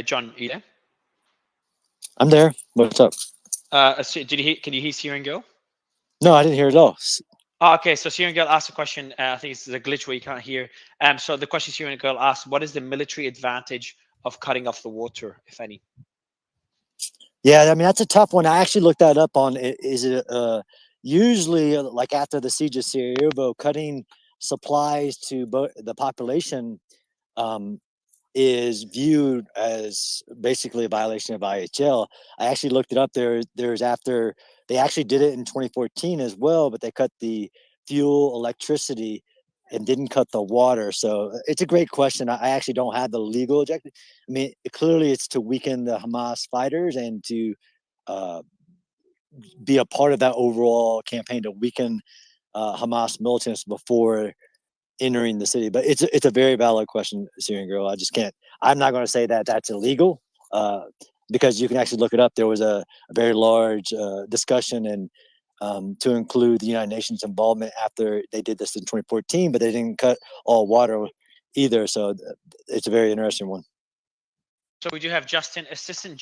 John, are you there? I'm there. What's up? Can you hear Syrian Girl? No, I didn't hear it at all. Oh, okay, so Syrian Girl asked a question. I think it's a glitch where you can't hear. So the question Syrian Girl asked, what is the military advantage of cutting off the water, if any? Yeah, I mean, that's a tough one. I actually looked that up on, is it usually like after the siege of Sarajevo, cutting supplies to the population is viewed as basically a violation of IHL. I actually looked it up. There's after they actually did it in 2014 as well, but they cut the fuel, electricity and didn't cut the water. So it's a great question. I actually don't have the legal objective. I mean, clearly it's to weaken the Hamas fighters and to be a part of that overall campaign to weaken Hamas militants before entering the city. But it's a very valid question, Syrian girl. I just can't. I'm not going to say that that's illegal because you can actually look it up. There was a very large discussion and to include the United Nations involvement after they did this in 2014, but they didn't cut all water either. So it's a very interesting one. So we do have Justin, Assistant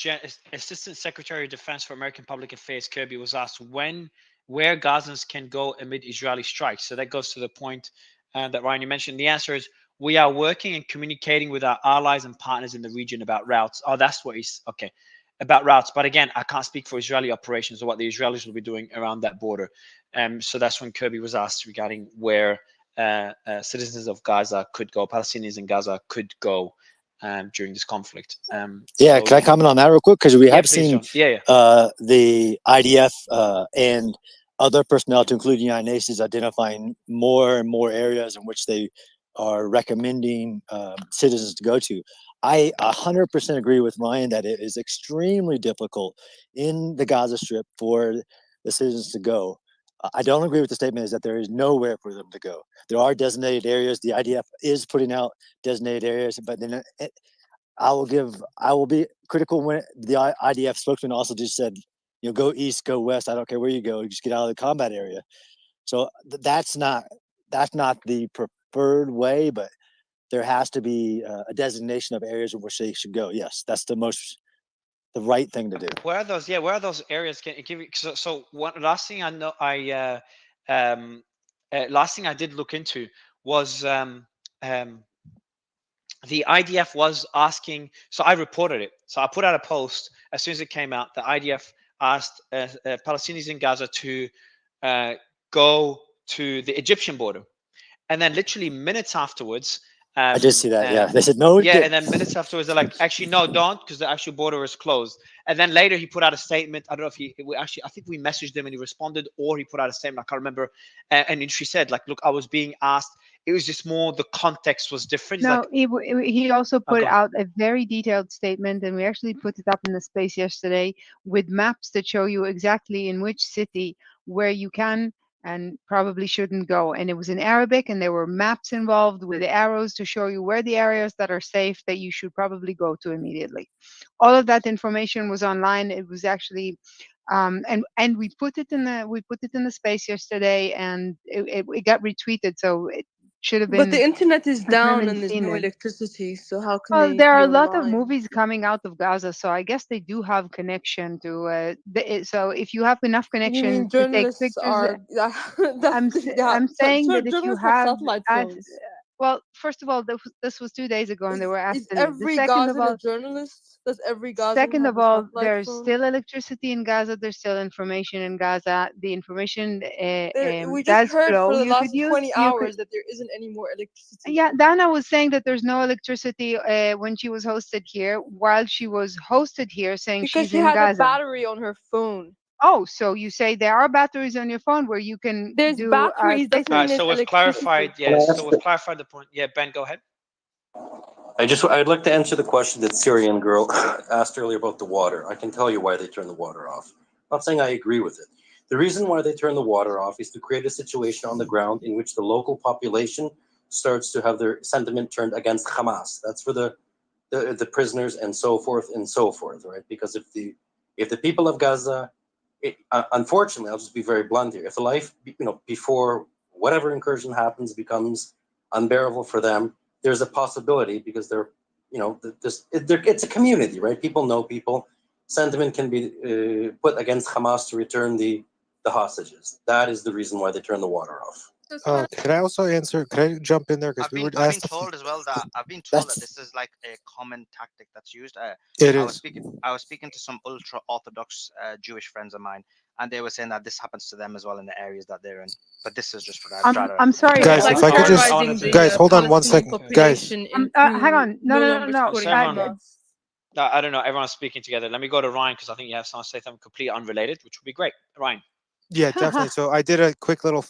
Secretary of Defense for American Public Affairs Kirby was asked where Gazans can go amid Israeli strikes. So that goes to the point that Ryan, you mentioned. The answer is we are working and communicating with our allies and partners in the region about routes. Oh, that's what he's okay. About routes. But again, I can't speak for Israeli operations or what the Israelis will be doing around that border. So that's when Kirby was asked regarding where citizens of Gaza could go, Palestinians in Gaza could go during this conflict. Yeah, can I comment on that real quick? Because we have seen the IDF and other personnel, to include the United Nations, identifying more and more areas in which they are recommending citizens to go to. I 100% agree with Ryan that it is extremely difficult in the Gaza Strip for the citizens to go. I don't agree with the statement is that there is nowhere for them to go. There are designated areas. The IDF is putting out designated areas, but then I will be critical when the IDF spokesman also just said, you know, go east, go west. I don't care where you go. You just get out of the combat area. So that's not the preferred way, but there has to be a designation of areas in which they should go. Yes, that's the right thing to do. Where are those? Yeah, where are those areas? Can you give me? So one last thing I know, last thing I did look into was the IDF was asking. So I reported it. So I put out a post as soon as it came out. The IDF asked Palestinians in Gaza to go to the Egyptian border, and then literally minutes afterwards. I did see that. Yeah, they said no. Yeah, and then minutes afterwards, they're like, actually, no, don't, because the actual border is closed. And then later he put out a statement. I don't know if I think we messaged him and he responded, or he put out a statement. I can't remember. And she said, like, look, I was being asked. It was just more the context was different. He's No, like, he also put go on. out a very detailed statement, and we actually put it up in the space yesterday with maps that show you exactly in which city where you can and probably shouldn't go. And it was in Arabic, and there were maps involved with arrows to show you where the areas that are safe that you should probably go to immediately. All of that information was online. It was actually and we put it in the space yesterday, and it got retweeted, so it should have But been. the internet is down Everyone and there's seen no it. electricity, so how can Well, they there are be a lot of online? movies coming out of Gaza, so I guess they do have connection to. So if you have enough You connection mean to take journalists pictures, are I'm saying that if you journalists have have, satellite phones. well, first of all, this was 2 days ago, and they were Is asked. The every second of Gazan a all, journalist? Does every Gazan second have of a all, satellite there's phone? still electricity in Gaza. There's still information in Gaza. The information We just does heard flow. for the You could last use. 20 You could. hours that there isn't any more electricity. Yeah, Dana was saying that there's no electricity when she was hosted here, while she was hosted here saying Because she's she in had a Gaza. battery on her phone. Oh, so you say there are batteries on your phone where you can There's do batteries, doesn't mean So there's we've clarified. electricity. Yeah, so we've clarified the point. Yeah, Ben, go ahead. I'd like to answer the question that Syrian girl asked earlier about the water. I can tell you why they turn the water off. I'm not saying I agree with it. The reason why they turn the water off is to create a situation on the ground in which the local population starts to have their sentiment turned against Hamas. That's for the prisoners and so forth, right? Because if the people of Gaza, unfortunately, I'll just be very blunt here. If the life, before whatever incursion happens becomes unbearable for them, there's a possibility, because it's a community, right? People know people. Sentiment can be put against Hamas to return the hostages. That is the reason why they turn the water off. Could I also answer? Could I jump in there? Because we were I've been asked. told as well that this is like a common tactic that's used. It I is. was speaking to some ultra orthodox Jewish friends of mine, and they were saying that this happens to them as well in the areas that they're in. But this is just what I've tried to. I'm sorry, guys. like If I could just, guys, hold on one second, guys. Hang on, no. So everyone, I don't know. Everyone's speaking together. Let me go to Ryan, because I think you have someone say something completely unrelated, which would be great. Ryan. Yeah, definitely. So I did a quick little.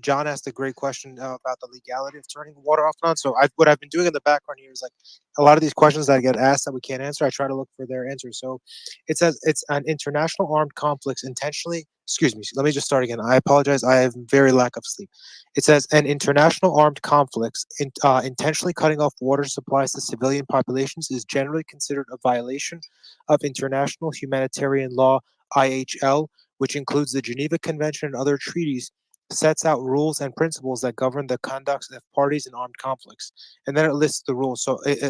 John asked a great question about the legality of turning water off and on. So what I've been doing in the background here is like a lot of these questions that get asked that we can't answer. I try to look for their answers. So it says it's an international armed conflicts intentionally. Excuse me. Let me just start again. I apologize. I have very lack of sleep. It says an international armed conflicts intentionally cutting off water supplies to civilian populations is generally considered a violation of international humanitarian law (IHL), which includes the Geneva Convention and other treaties, sets out rules and principles that govern the conduct of parties in armed conflicts, and then it lists the rules.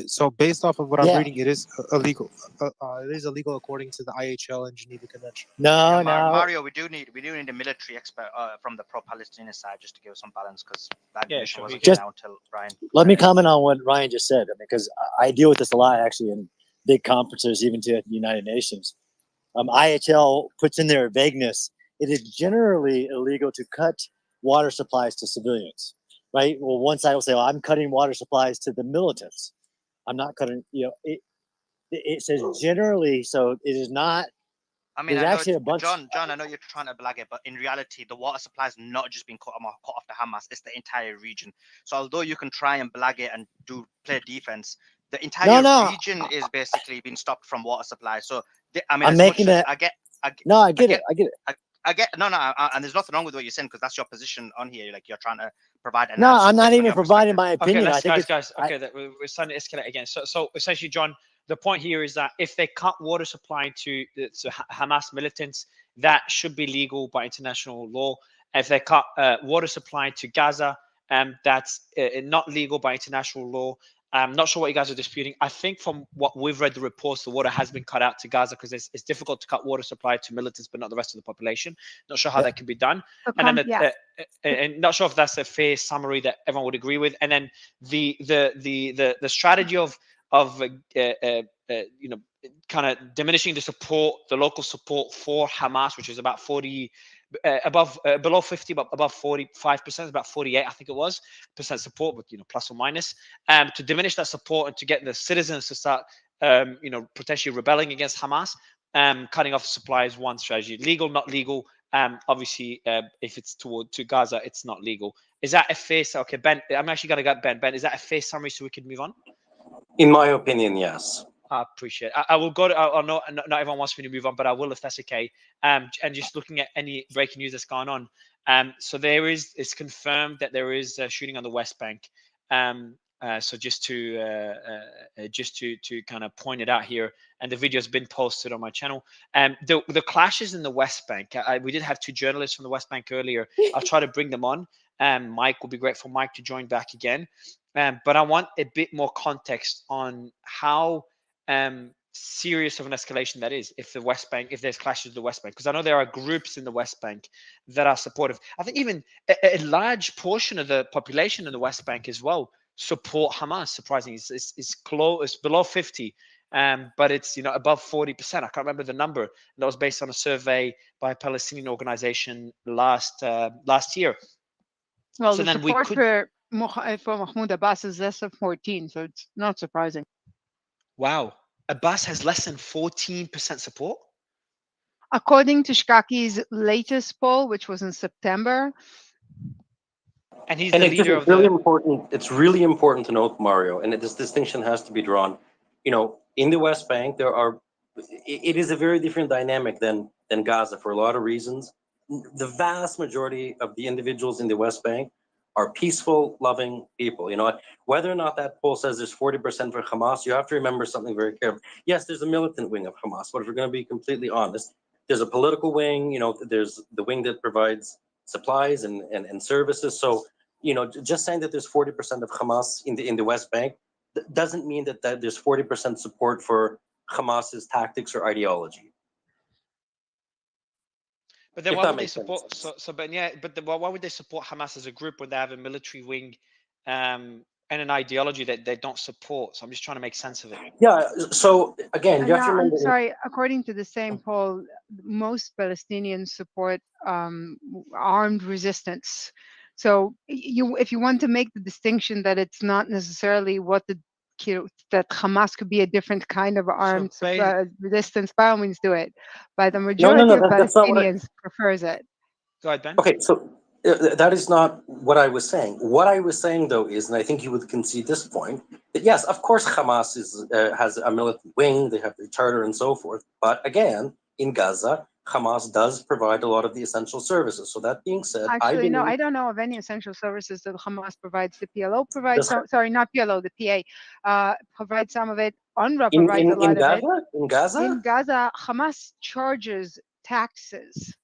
So based off of what I'm Yeah. reading, it is illegal. It is illegal according to the IHL and Geneva Convention. No, Yeah, no. Mario, we do need a military expert from the pro-Palestinian side just to give us some balance because that Yeah, information sure. wasn't Just given out until Brian. let me comment on what Ryan just said. I mean, because I deal with this a lot actually in big conferences, even to the United Nations. IHL puts in their vagueness. It is generally illegal to cut water supplies to civilians, right? Well, one side will say, "Well, I'm cutting water supplies to the militants. I'm not cutting." It says generally, so it is not. I mean, There's I know actually a bunch. John, I know you're trying to blag it, but in reality, the water supply is not just being cut off the Hamas; it's the entire region. So although you can try and blag it and play defense, the entire No. region is basically being stopped from water supply. So I mean, I'm as making much as it. I get it. I get no, and there's nothing wrong with what you're saying because that's your position on here. Like you're trying to provide an No, answer I'm not based on even your providing perspective. my opinion. Okay, I think guys. Okay, we're starting to escalate again. So essentially, John, the point here is that if they cut water supply to Hamas militants, that should be legal by international law. If they cut water supply to Gaza, that's not legal by international law. I'm not sure what you guys are disputing. I think from what we've read the reports, the water has been cut out to Gaza because it's difficult to cut water supply to militants, but not the rest of the population. Not sure how that can be done. And not sure if that's a fair summary that everyone would agree with. And then the strategy of kind of diminishing the support, the local support for Hamas, which is about 40 below 50, but above 45%, about 48, I think it was, percent support, but plus or minus, to diminish that support and to get the citizens to start, potentially rebelling against Hamas. Cutting off supply is one strategy. Legal, not legal. Obviously, if it's to Gaza, it's not legal. Is that a fair? Okay, Ben, I'm actually gonna get Ben. Ben, is that a fair summary so we can move on? In my opinion, yes. I appreciate it. I will go to, I know not everyone wants me to move on, but I will if that's okay. And just looking at any breaking news that's gone on. So it's confirmed that there is a shooting on the West Bank. So just to kind of point it out here, and the video has been posted on my channel. The clashes in the West Bank. We did have two journalists from the West Bank earlier. I'll try to bring them on. Mike will be great for Mike to join back again. But I want a bit more context on how serious of an escalation that is if there's clashes in the West Bank, because I know there are groups in the West Bank that are supportive. I think even a large portion of the population in the West Bank as well support Hamas. Surprisingly, it's below 50, but it's above 40%. I can't remember the number. That was based on a survey by a Palestinian organization last year. Well, so the support for Mahmoud Abbas is less than 14, so it's not surprising. Wow. Abbas has less than 14% support? According to Shkaki's latest poll, which was in September. And he's the leader of It's really important to note, Mario, and this distinction has to be drawn. In the West Bank, it is a very different dynamic than Gaza for a lot of reasons. The vast majority of the individuals in the West Bank are peaceful, loving people. Whether or not that poll says there's 40% for Hamas, you have to remember something very careful. Yes, there's a militant wing of Hamas, but if we're going to be completely honest, there's a political wing. There's the wing that provides supplies and services. So, just saying that there's 40% of Hamas in the West Bank doesn't mean that there's 40% support for Hamas's tactics or ideology. But then why would they support? Why would they support Hamas as a group when they have a military wing and an ideology that they don't support? So I'm just trying to make sense of it. Yeah. So again, you have to remember. I'm sorry. According to the same poll, most Palestinians support armed resistance. So if you want to make the distinction that it's not necessarily that Hamas could be a different kind of armed resistance, by all means do it. But the majority of Palestinians prefers it. Go ahead, Ben. Okay, so that is not what I was saying. What I was saying, though, is, and I think you would concede this point, that yes, of course, Hamas has a militant wing, they have their charter and so forth. But again, in Gaza, Hamas does provide a lot of the essential services. So that being said, Actually, no, I don't know of any essential services that Hamas provides. The PLO provides some, sorry, not PLO, the PA provides some of it. UNRWA provides a lot of it. In Gaza? In Gaza, Hamas charges taxes.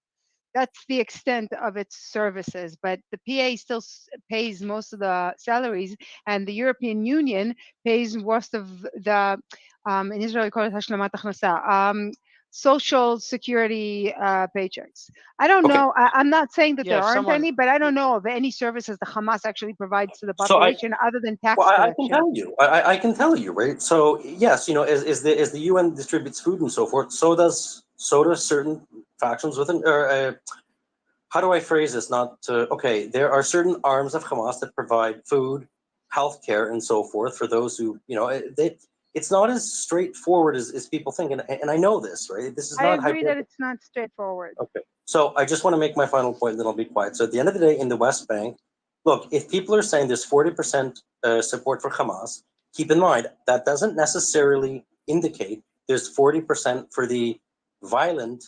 That's the extent of its services, but the PA still pays most of the salaries, and the European Union pays most of the, in Israel we call it Hashlemat Achnasa, social security paychecks. I don't know. I'm not saying that there aren't any, but I don't know of any services the Hamas actually provides to the population other than tax collection. I can tell you. I can tell you, right? So yes, as the UN distributes food and so forth, so does certain factions within. How do I phrase this? There are certain arms of Hamas that provide food, healthcare, and so forth for those who it's not as straightforward as people think, and I know this, right? This is not. I agree that it's not straightforward. Okay. So I just want to make my final point, and then I'll be quiet. So at the end of the day, in the West Bank, look, if people are saying there's 40% support for Hamas, keep in mind that doesn't necessarily indicate there's 40% for the violent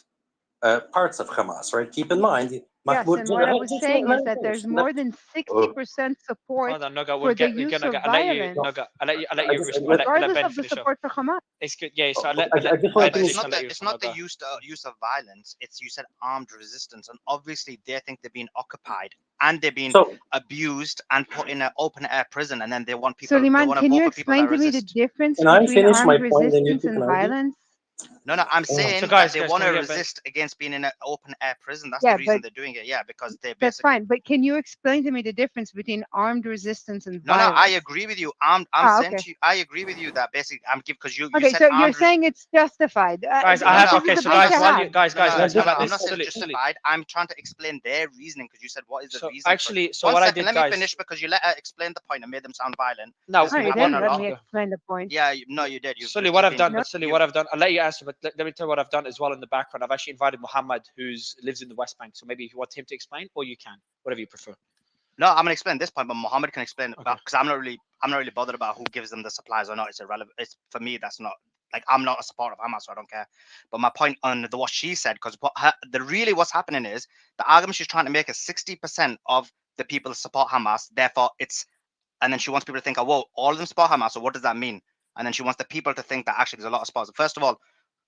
parts of Hamas, right? Keep in mind. Yes, and what I was saying is that there's more than 60% support Hold on, Noga, for the use of violence, I'll let you respond. regardless of the support for Hamas. It's good. Yeah, so it's not the use of violence. It's, you said, armed resistance, and obviously they think they're being occupied and they're being abused and put in an open air prison, and then they want people. Suleiman, can you explain to me the difference between armed resistance and violence? No, I'm saying that they want to resist against being in an open air prison. That's the reason they're doing it. Yeah, because they basically. That's fine, but can you explain to me the difference between armed resistance and No, violence? I agree with you. I'm saying to you, I agree with you that basically because you okay, said so you're saying it's justified. Guys, guys, I'm not saying it's justified. I'm trying to explain their reasoning because you said what is the reason. Actually, let me finish because you let her explain the point and made them sound violent. No, you didn't let me explain the point. Yeah, no, you did. Sully, what I've done, I'll let you answer, but let me tell you what I've done as well in the background. I've actually invited Muhammad, who lives in the West Bank. So maybe if you want him to explain, or you can, whatever you prefer. No, I'm gonna explain this point, but Muhammad can explain about, because I'm not really bothered about who gives them the supplies or not. It's irrelevant. It's, for me, that's not, like, I'm not a supporter of Hamas, so I don't care. But my point on what she said, because what's happening is the argument she's trying to make is 60% of the people support Hamas. Therefore, and then she wants people to think, oh, well, all of them support Hamas. So what does that mean? And then she wants the people to think that actually there's a lot of supporters. First of all,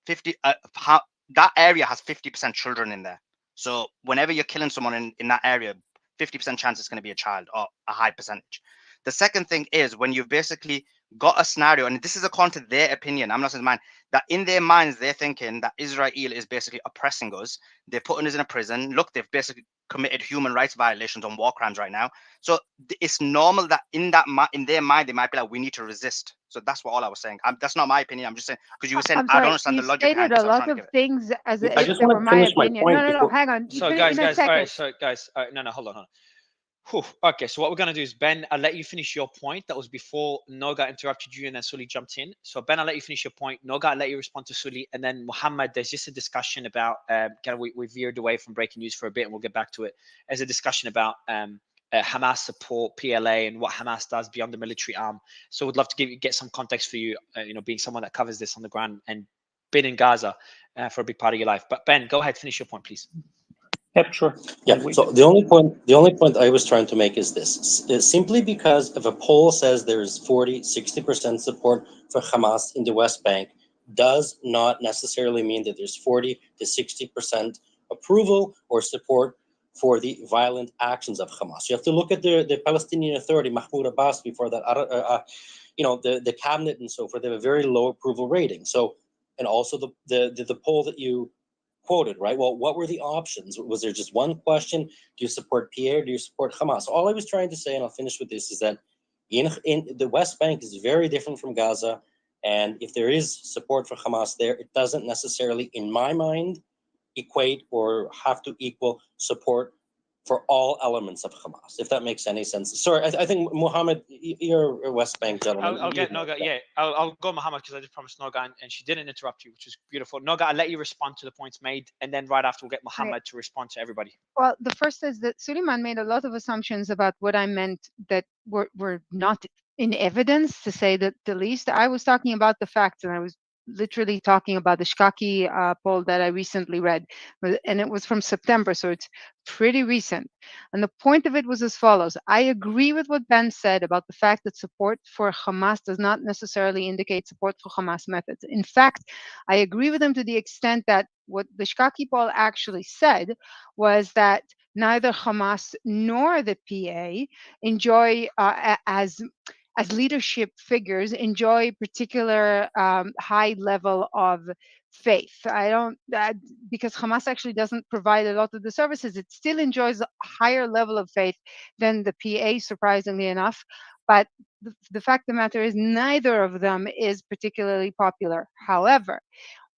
that area has 50% children in there. So whenever you're killing someone in that area, 50% chance it's going to be a child, or a high percentage. The second thing is when you've basically got a scenario, and this is according to their opinion, I'm not saying mine, that in their minds they're thinking that Israel is basically oppressing us. They're putting us in a prison. Look, they've basically committed human rights violations on war crimes right now. So it's normal that in their mind they might be like, we need to resist. So that's what all I was saying. That's not my opinion. I'm just saying, because you were saying I don't understand the logic behind it. You stated a lot of things as if they were my opinion. No, hang on. So guys, all right, no, hold on. Whew. Okay, so what we're going to do is, Ben, I'll let you finish your point. That was before Noga interrupted you and then Sully jumped in. So, Ben, I'll let you finish your point. Noga, I'll let you respond to Sully. And then, Muhammad, there's just a discussion about, we veered away from breaking news for a bit and we'll get back to it. There's a discussion about Hamas support, PLA, and what Hamas does beyond the military arm. So, we'd love to get some context for you, being someone that covers this on the ground and been in Gaza for a big part of your life. But, Ben, go ahead, finish your point, please. Yep, sure. Yeah. So the only point I was trying to make is this: simply because if a poll says there's 40-60% support for Hamas in the West Bank, does not necessarily mean that there's 40-60% approval or support for the violent actions of Hamas. You have to look at the Palestinian Authority, Mahmoud Abbas, before that, the cabinet and so forth. They have a very low approval rating. So, and also the poll that you quoted, right? Well, what were the options? Was there just one question? Do you support PA or do you support Hamas? All I was trying to say, and I'll finish with this, is that in the West Bank is very different from Gaza. And if there is support for Hamas there, it doesn't necessarily, in my mind, equate or have to equal support for all elements of Hamas, if that makes any sense. Sorry, I think Mohammed, you're a West Bank gentleman. I'll get Noga. Yeah, I'll go Mohammed because I just promised Noga, and she didn't interrupt you, which is beautiful. Noga, I'll let you respond to the points made, and then right after we'll get Mohammed to respond to everybody. Well, the first is that Suleiman made a lot of assumptions about what I meant that were not in evidence, to say that the least. I was talking about the facts, and I was literally talking about the Shkaki poll that I recently read, and it was from September, so it's pretty recent. And the point of it was as follows. I agree with what Ben said about the fact that support for Hamas does not necessarily indicate support for Hamas methods. In fact, I agree with him to the extent that what the Shkaki poll actually said was that neither Hamas nor the PA enjoy as leadership figures enjoy particular high level of faith. I don't because Hamas actually doesn't provide a lot of the services. It still enjoys a higher level of faith than the PA, surprisingly enough. But the fact of the matter is, neither of them is particularly popular. However,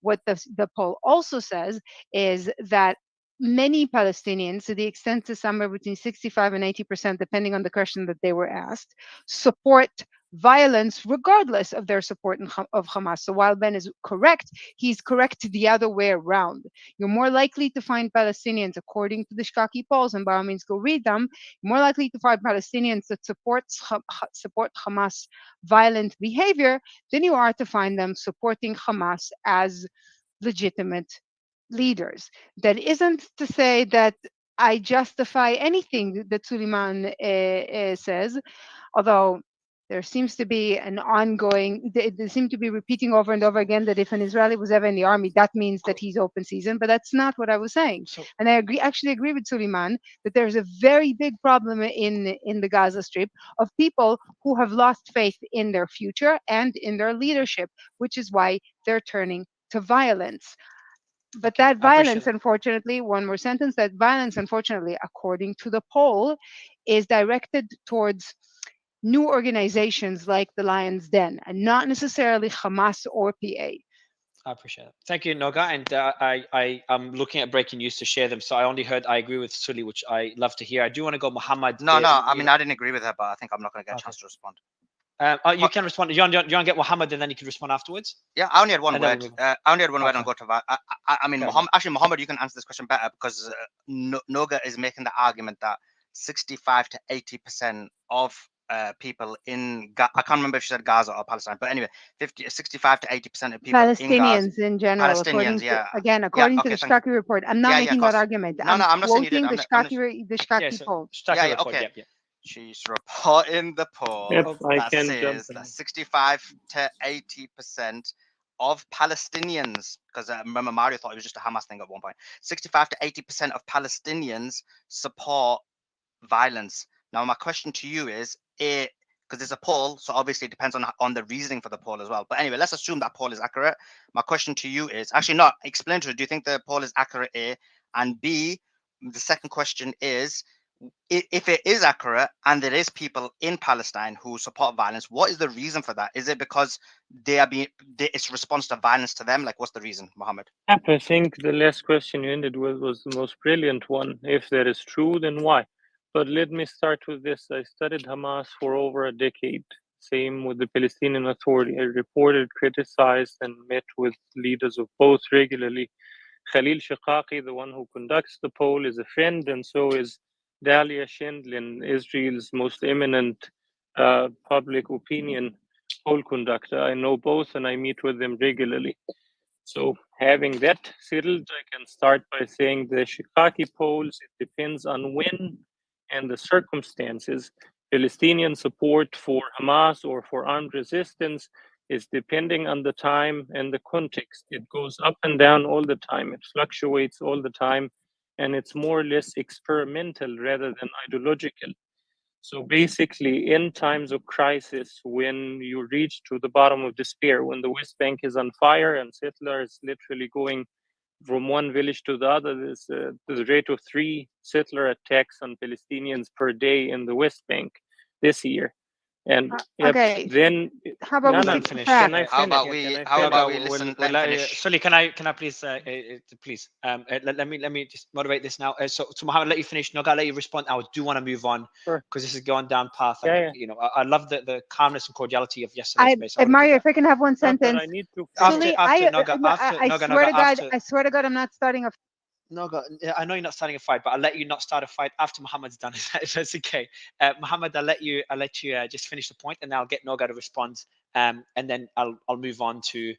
what the poll also says is that many Palestinians, to the extent to somewhere between 65 and 80%, depending on the question that they were asked, support violence regardless of their support of Hamas. So while Ben is correct, he's correct the other way around. You're more likely to find Palestinians, according to the Shkaki polls, and by all means go read them, more likely to find Palestinians that support Hamas violent behavior than you are to find them supporting Hamas as legitimate leaders. That isn't to say that I justify anything that Suleiman says, although there seems to be an ongoing, they seem to be repeating over and over again that if an Israeli was ever in the army, that means that he's open season, but that's not what I was saying. And I actually agree with Suleiman that there's a very big problem in the Gaza Strip of people who have lost faith in their future and in their leadership, which is why they're turning to violence. But that violence, unfortunately, one more sentence, that violence, unfortunately, according to the poll, is directed towards new organizations like the Lion's Den, and not necessarily Hamas or PA. I appreciate it. Thank you, Noga. And I am looking at breaking news to share them. So I only heard I agree with Suli, which I love to hear. I do want to go Muhammad. No, I mean, I didn't agree with her, but I think I'm not going to get a chance to respond. You can respond. You want to get Muhammad, and then you can respond afterwards? Yeah, I only had one word. I only had one word on go to I mean, Muhammad, you can answer this question better because Noga is making the argument that 65 to 80% of people in I can't remember if she said Gaza or Palestine, but anyway, 65 to 80% of people Palestinians in general, Palestinians, according to the Shkaki report. I'm not making that argument. No, I'm not saying you did. The Shkaki poll. Okay. She's reporting the poll that says that 65 to 80% of Palestinians, because remember Mario thought it was just a Hamas thing at one point, 65 to 80% of Palestinians support violence. Now, my question to you is, because it's a poll, so obviously it depends on the reasoning for the poll as well. But anyway, let's assume that poll is accurate. My question to you is, actually not, explain to us, do you think the poll is accurate, A? And B, the second question is, if it is accurate and there is people in Palestine who support violence, what is the reason for that? Is it because it's response to violence to them? Like, what's the reason, Mohammed? I think the last question you ended with was the most brilliant one. If that is true, then why? But let me start with this. I studied Hamas for over a decade. Same with the Palestinian Authority. I reported, criticized, and met with leaders of both regularly. Khalil Shiqaqi, the one who conducts the poll, is a friend, and so is Dalia Shindlin, Israel's most eminent public opinion poll conductor. I know both, and I meet with them regularly. So having that settled, I can start by saying the Shiqaqi polls, it depends on when and the circumstances. Palestinian support for Hamas or for armed resistance is depending on the time and the context. It goes up and down all the time. It fluctuates all the time. And it's more or less experimental rather than ideological. So basically, in times of crisis, when you reach to the bottom of despair, when the West Bank is on fire and settlers literally going from one village to the other, there's the rate of 3 settler attacks on Palestinians per day in the West Bank this year. And yep, Okay. then How about no, we no, stick to finish. facts? can I How finish? about Can we? I How finish? about we listen? Let him finish. Sully, can I please please let me just moderate this now. So Mohammed, let you finish. Noga, I'll let you respond. I do want to move on because this is going down path. And, Yeah. you know, I love the calmness and cordiality of yesterday's space. Mario, if I can have one But sentence. I need to Sully, after Noga, I swear to God, I swear to God, I'm not starting a. Noga, I know you're not starting a fight, but I'll let you not start a fight after Muhammad's done. If that's okay. Muhammad, I'll let you just finish the point, and then I'll get Noga to respond, and then I'll move on to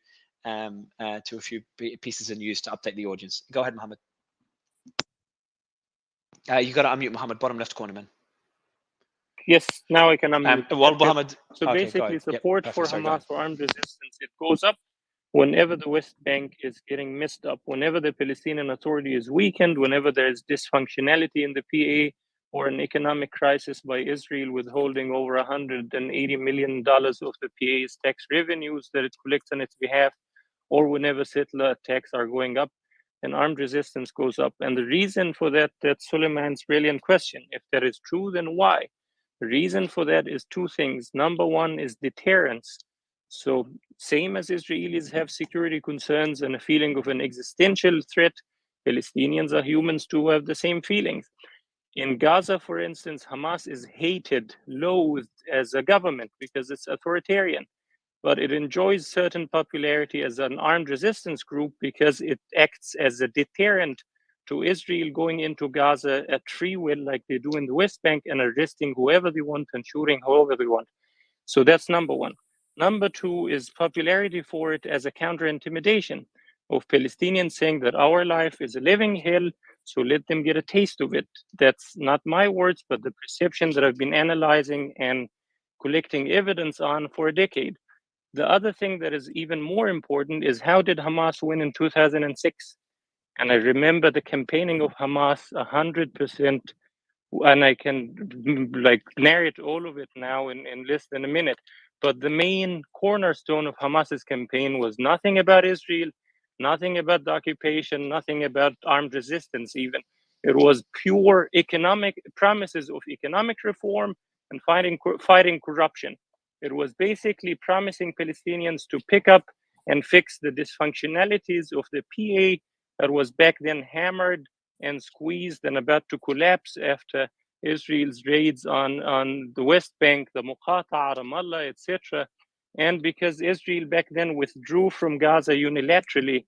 a few pieces of news to update the audience. Go ahead, Muhammad. You got to unmute Muhammad, bottom left corner, man. Yes, now I can unmute. Well, Muhammad. So Okay, basically, yep, support perfect. for Sorry, go Hamas for armed resistance, it goes up whenever the West Bank is getting messed up, whenever the Palestinian Authority is weakened, whenever there is dysfunctionality in the PA, or an economic crisis by Israel withholding over $180 million of the PA's tax revenues that it collects on its behalf, or whenever settler attacks are going up, and armed resistance goes up. And the reason for that, that's Suleiman's brilliant question. If that is true, then why? The reason for that is two things. Number one is deterrence. So, same as Israelis have security concerns and a feeling of an existential threat, Palestinians are humans too, have the same feelings. In Gaza, for instance, Hamas is hated, loathed as a government because it's authoritarian, but it enjoys certain popularity as an armed resistance group because it acts as a deterrent to Israel going into Gaza at free will, like they do in the West Bank, and arresting whoever they want and shooting whoever they want. So that's number one. Number two is popularity for it as a counter intimidation of Palestinians saying that our life is a living hell, so let them get a taste of it. That's not my words, but the perception that I've been analyzing and collecting evidence on for a decade. The other thing that is even more important is how did Hamas win in 2006? And I remember the campaigning of Hamas 100%, and I can like narrate all of it now in less than a minute. But the main cornerstone of Hamas's campaign was nothing about Israel, nothing about the occupation, nothing about armed resistance even. It was pure economic promises of economic reform and fighting corruption. It was basically promising Palestinians to pick up and fix the dysfunctionalities of the PA that was back then hammered and squeezed and about to collapse after Israel's raids on the West Bank, the Muqata'a, Ramallah, etc. And because Israel back then withdrew from Gaza unilaterally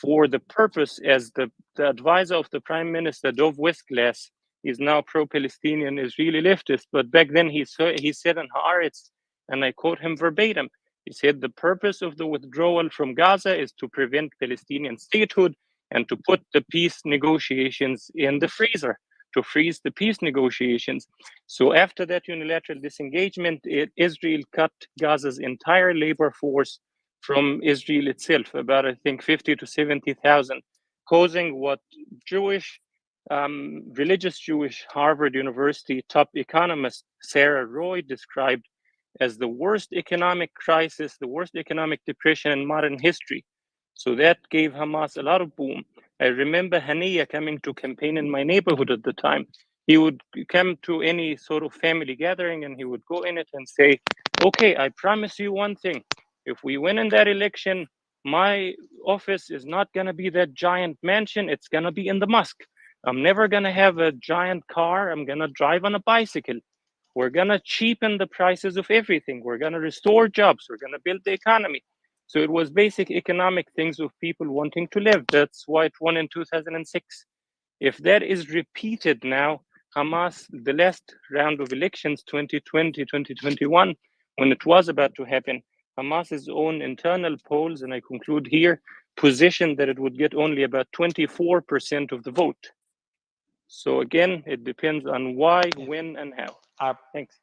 for the purpose, as the advisor of the Prime Minister, Dov Westglass, is now pro-Palestinian Israeli leftist, but back then he said in Haaretz, and I quote him verbatim, he said the purpose of the withdrawal from Gaza is to prevent Palestinian statehood and to put the peace negotiations in the freezer, to freeze the peace negotiations. So after that unilateral disengagement, Israel cut Gaza's entire labor force from Israel itself, about I think 50 to 70,000, causing what Jewish, religious Jewish Harvard University top economist Sarah Roy described as the worst economic crisis, the worst economic depression in modern history. So that gave Hamas a lot of boom. I remember Haniya coming to campaign in my neighborhood at the time. He would come to any sort of family gathering and he would go in it and say, okay, I promise you one thing. If we win in that election, my office is not going to be that giant mansion. It's going to be in the mosque. I'm never going to have a giant car. I'm going to drive on a bicycle. We're going to cheapen the prices of everything. We're going to restore jobs. We're going to build the economy. So it was basic economic things of people wanting to live. That's why it won in 2006. If that is repeated now, Hamas, the last round of elections, 2020, 2021, when it was about to happen, Hamas's own internal polls, and I conclude here, positioned that it would get only about 24% of the vote. So again, it depends on why, when, and how. Thanks.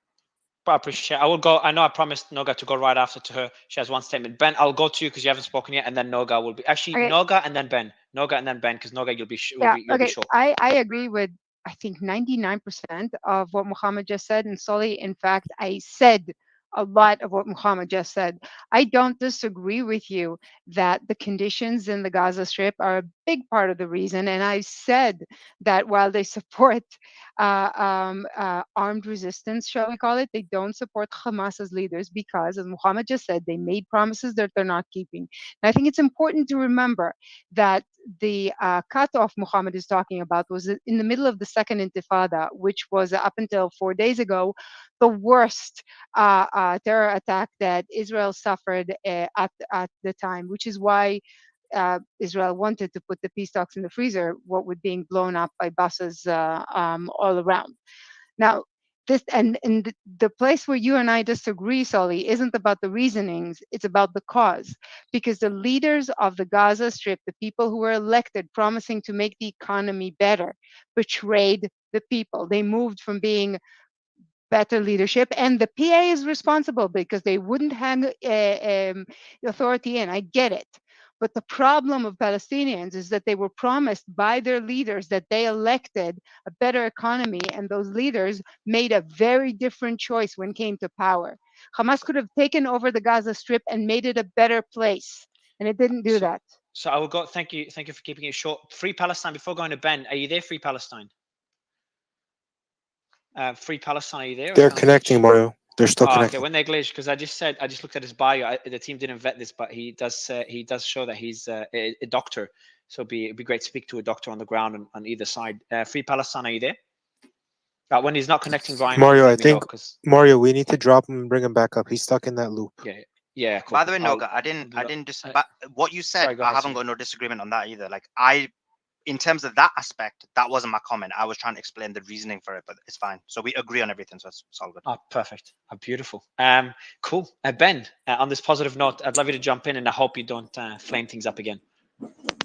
I appreciate it. I will go. I know I promised Noga to go right after to her. She has one statement. Ben, I'll go to you because you haven't spoken yet, and then Noga will be Okay. Noga and then Ben. Noga and then Ben, because Noga you'll be you'll Okay. be short. I agree with I think 99% of what Muhammad just said. And Solly, in fact, I said a lot of what Muhammad just said. I don't disagree with you that the conditions in the Gaza Strip are a big part of the reason. And I said that while they support armed resistance, shall we call it, they don't support Hamas as leaders because, as Muhammad just said, they made promises that they're not keeping. And I think it's important to remember that the cutoff Muhammad is talking about was in the middle of the second intifada, which was up until 4 days ago, the worst terror attack that Israel suffered at the time, which is why Israel wanted to put the peace talks in the freezer, what with being blown up by buses all around. Now, this and the place where you and I disagree, Solly, isn't about the reasonings, it's about the cause. Because the leaders of the Gaza Strip, the people who were elected promising to make the economy better, betrayed the people. They moved from being better leadership, and the PA is responsible because they wouldn't hang authority in. I get it. But the problem of Palestinians is that they were promised by their leaders that they elected a better economy, and those leaders made a very different choice when it came to power. Hamas could have taken over the Gaza Strip and made it a better place, and it didn't do that. So I will go. Thank you for keeping it short. Free Palestine. Before going to Ben, are you there? Free Palestine. Free Palestine, are you there? They're connecting, Mario. They're still connecting. Okay, when they glitch, because I just looked at his bio. The team didn't vet this, but he does show that he's a doctor. So it'd be great to speak to a doctor on the ground on either side. Free Palestine, are you there? When he's not connecting, Ryan. Mario, I think Mario, we need to drop him and bring him back up. He's stuck in that loop. Yeah. Cool. By the way, Noga, I didn't but what you said, I haven't got no disagreement on that either. Like in terms of that aspect, that wasn't my comment. I was trying to explain the reasoning for it, but it's fine. So we agree on everything, so it's all good. Perfect. Beautiful. Cool. Ben, on this positive note, I'd love you to jump in, and I hope you don't flame things up again.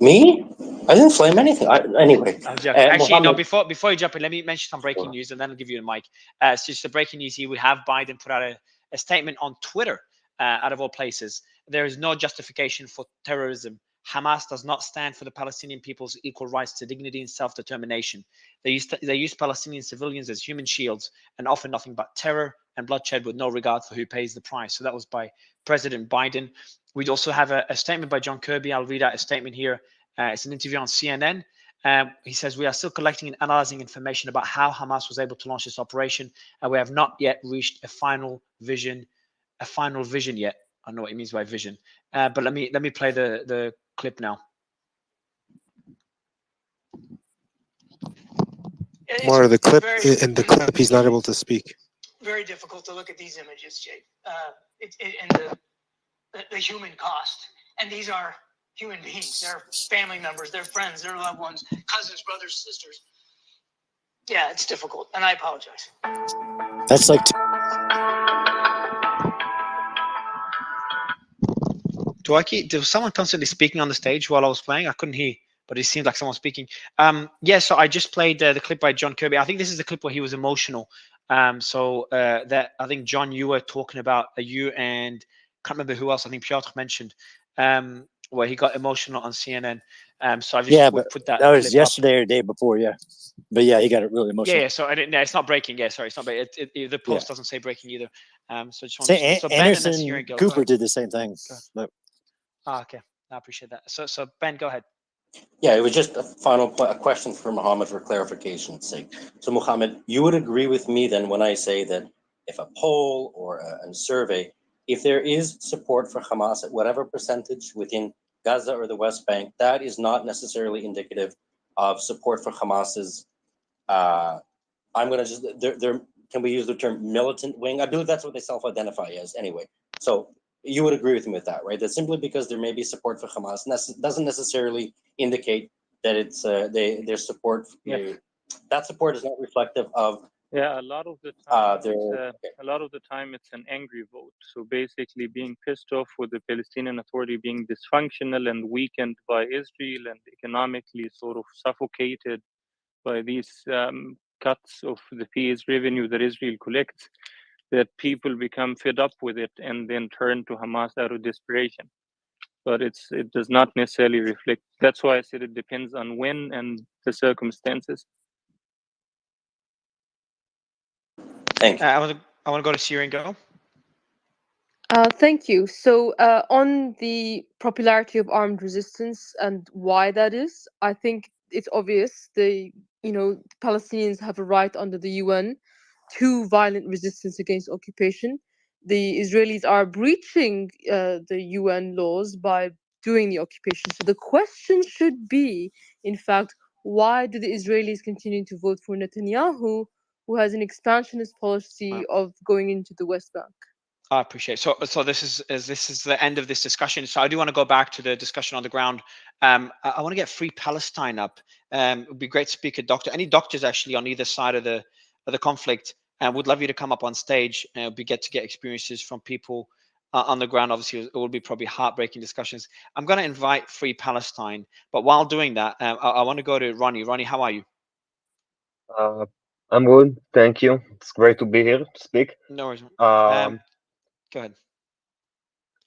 Me? I didn't flame anything. Anyway. Actually, no. Before you jump in, let me mention some breaking news, and then I'll give you the mic. So just the breaking news here: we have Biden put out a statement on Twitter. Out of all places, there is no justification for terrorism. Hamas does not stand for the Palestinian people's equal rights to dignity and self-determination. They use Palestinian civilians as human shields and offer nothing but terror and bloodshed with no regard for who pays the price. So that was by President Biden. We'd also have a statement by John Kirby. I'll read out a statement here. It's an interview on CNN. He says, "We are still collecting and analyzing information about how Hamas was able to launch this operation, and we have not yet reached a final vision yet." I don't know what he means by vision, but let me play the clip now. Mario, the clip he's not able to speak. Very difficult to look at these images, Jake, and the human cost. And these are human beings. They're family members, they're friends, they're loved ones, cousins, brothers, sisters. Yeah, it's difficult, and I apologize. That's like. Was someone constantly speaking on the stage while I was playing? I couldn't hear, but it seemed like someone speaking. So I just played the clip by John Kirby. I think this is the clip where he was emotional. That I think, John, you were talking about you and can't remember who else. I think Piotr mentioned where he got emotional on CNN. So I just put that. That was yesterday or the day before, yeah. But yeah, he got it really emotional. Yeah. So I didn't. No, it's not breaking. Yeah, sorry, it's not breaking. The post doesn't say breaking either. So just want so Anderson Cooper did the same thing. Okay, I appreciate that. So Ben, go ahead. Yeah, it was just a question for Mohammed for clarification's sake. So Mohammed, you would agree with me then when I say that if a poll or a survey, if there is support for Hamas at whatever percentage within Gaza or the West Bank, that is not necessarily indicative of support for Hamas's, I'm going to just, can we use the term militant wing? I believe that's what they self-identify as anyway. So you would agree with me with that, right? That simply because there may be support for Hamas doesn't necessarily indicate that it's their support. That support is not reflective of. Yeah, a lot of the time it's an angry vote. So basically, being pissed off with the Palestinian Authority being dysfunctional and weakened by Israel and economically sort of suffocated by these cuts of the peace revenue that Israel collects, that people become fed up with it and then turn to Hamas out of desperation. But it does not necessarily reflect. That's why I said it depends on when and the circumstances. Thank you. I want to go to Syria and go. Thank you. So, on the popularity of armed resistance and why that is, I think it's obvious. Palestinians have a right under the UN to violent resistance against occupation. The Israelis are breaching the UN laws by doing the occupation. So the question should be, in fact, why do the Israelis continue to vote for Netanyahu, who has an expansionist policy of going into the West Bank? I appreciate it. So this is the end of this discussion. So I do want to go back to the discussion on the ground. I want to get Free Palestine up. It would be great to speak a doctor. Any doctors actually on either side of the conflict, and would love you to come up on stage. It would be good to get experiences from people on the ground. Obviously, it will be probably heartbreaking discussions. I'm going to invite Free Palestine, but while doing that, I want to go to Ronnie. Ronnie, how are you? I'm good, thank you. It's great to be here to speak. No worries. Go ahead.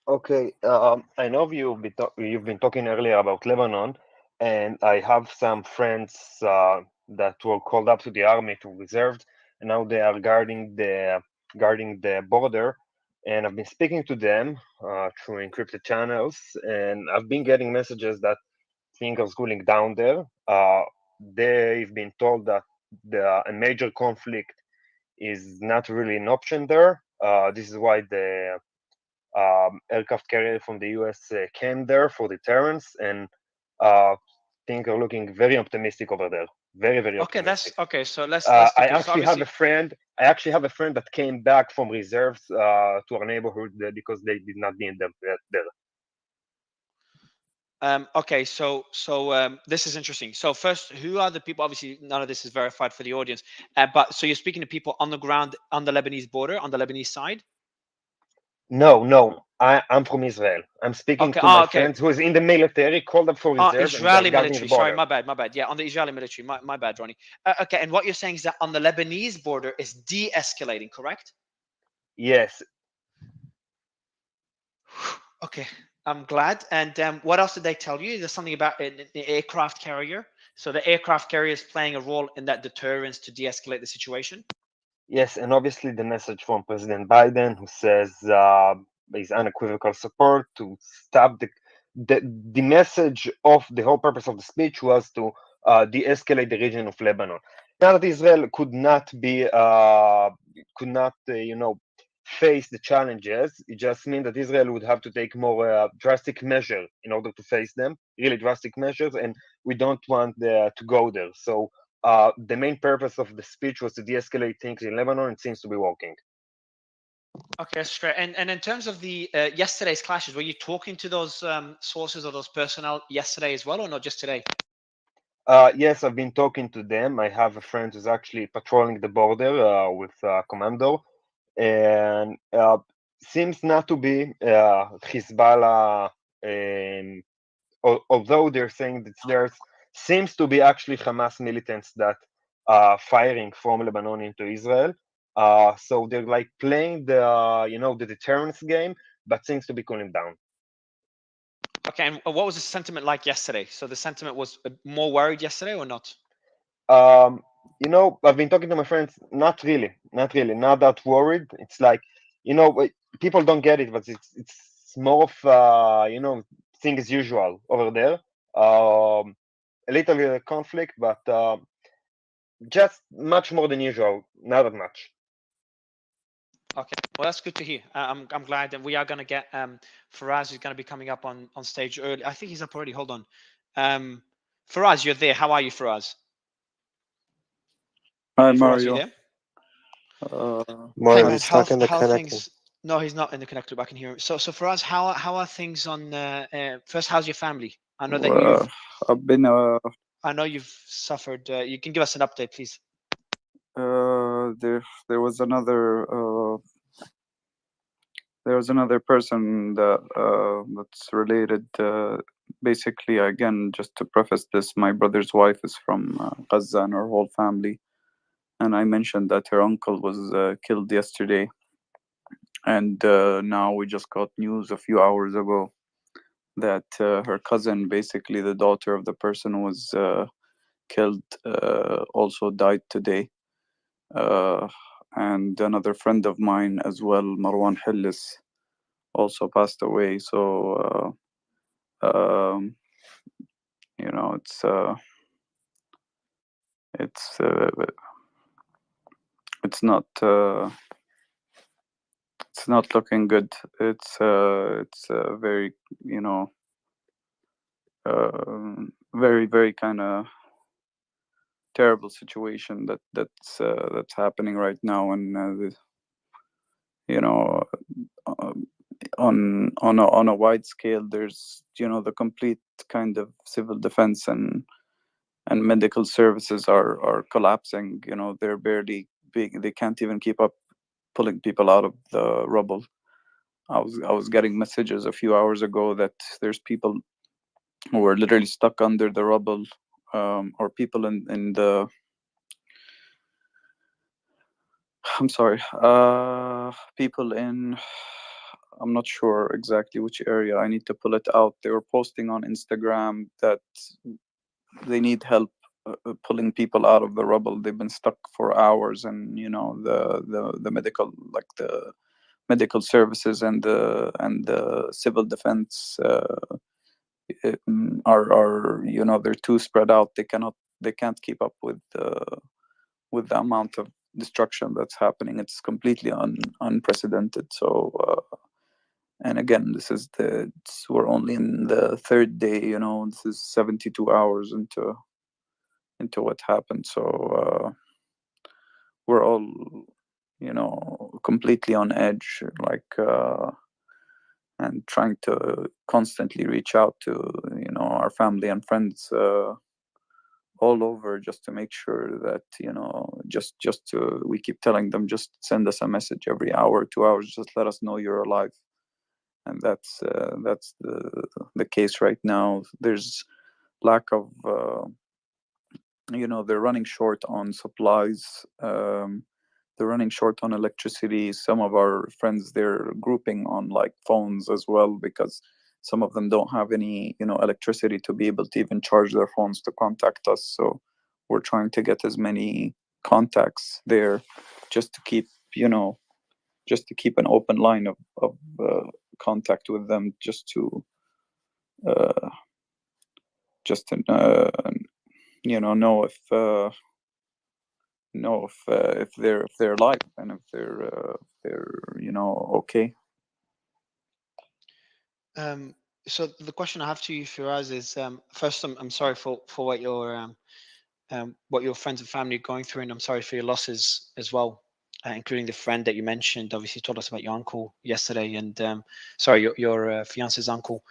Okay, I know you've been talking earlier about Lebanon, and I have some friends that were called up to the army to reserves, and now they are guarding the border. And I've been speaking to them through encrypted channels, and I've been getting messages that things are cooling down there. They've been told that a major conflict is not really an option there. This is why the aircraft carrier from the US came there for deterrence, and things are looking very optimistic over there. Very, very Okay, optimistic. that's okay. So let's I do this. actually have a friend. I actually have a friend that came back from reserves to our neighborhood because they did not need them there. Okay, so this is interesting. So first, who are the people? Obviously, none of this is verified for the audience, but so you're speaking to people on the ground on the Lebanese border, on the Lebanese side. No, I'm from Israel. I'm speaking Okay. to my Okay. friends who is in the military, called up for reserve, and they're Israeli guarding the military. Sorry, border. my bad. Yeah, on the Israeli military. My bad, Ronnie. Okay, and what you're saying is that on the Lebanese border is de-escalating, correct? Yes. Okay, I'm glad. And what else did they tell you? There's something about an aircraft carrier. So the aircraft carrier is playing a role in that deterrence to de-escalate the situation. Yes, and obviously the message from President Biden, who says his unequivocal support to stop the message of the whole purpose of the speech was to de-escalate the region of Lebanon. Now that Israel could not face the challenges, it just means that Israel would have to take more drastic measures in order to face them, really drastic measures, and we don't want to go there. So the main purpose of the speech was to de-escalate things in Lebanon. It seems to be working. Okay, that's straight. And in terms of the yesterday's clashes, were you talking to those sources or those personnel yesterday as well, or not just today? Yes, I've been talking to them. I have a friend who's actually patrolling the border with commando, and seems not to be Hezbollah. Although they're saying that there seems to be actually Hamas militants that are firing from Lebanon into Israel. So they're like playing the deterrence game, but seems to be cooling down. Okay, and what was the sentiment like yesterday? So the sentiment was more worried yesterday or not? I've been talking to my friends. Not really, not that worried. It's like, people don't get it, but it's more of thing as usual over there. A little bit of conflict, but just much more than usual. Not that much. Okay, well that's good to hear. I'm glad that we are going to get Faraz is going to be coming up on stage early. I think he's up already. Hold on, Faraz, you're there. How are you, Faraz? Hi, Faraz, Mario. you there? Mario, Hey man, he's stuck in the how connecting. things? No, he's not in the connect loop. I can hear him. So Faraz, how are things on? First, how's your family? I know that you've. I've been I know you've suffered. You can give us an update, please. there was another person that's related. Basically, again, just to preface this, my brother's wife is from Gaza and her whole family, and I mentioned that her uncle was killed yesterday, and now we just got news a few hours ago that her cousin, basically the daughter of the person who was killed, also died today. And another friend of mine as well, Marwan Hillis, also passed away. So you know, it's it's not it's not looking good. It's very, you know, very kind of terrible situation that's happening right now, and you know, on a wide scale, there's, you know, the complete kind of civil defense and medical services are collapsing. You know, they're barely big. They can't even keep up pulling people out of the rubble. I was getting messages a few hours ago that there's people who are literally stuck under the rubble, or people in the, I'm sorry, people in, I'm not sure exactly which area. I need to pull it out. They were posting on Instagram that they need help pulling people out of the rubble. They've been stuck for hours, and you know, the medical, like the medical services and the civil defense are, you know, they're too spread out. They can't keep up with the amount of destruction that's happening. It's completely unprecedented. So and again, we're only in the third day. You know, this is 72 hours into what happened. So we're all, you know, completely on edge, like and trying to constantly reach out to, you know, our family and friends all over, just to make sure that, you know, just to, we keep telling them, just send us a message every hour, 2 hours, just let us know you're alive. And that's the case right now. There's lack of you know, they're running short on supplies. They're running short on electricity. Some of our friends, they're grouping on like phones as well, because some of them don't have any, you know, electricity to be able to even charge their phones to contact us. So we're trying to get as many contacts there, just to keep, you know, just to keep an open line of contact with them, just to uh, you know if they're alive, and if they're, you know, okay. So the question I have to you, Firaz, is first, I'm sorry for what your friends and family are going through, and I'm sorry for your losses as well, including the friend that you mentioned. Obviously, you told us about your uncle yesterday, and sorry, your fiance's uncle.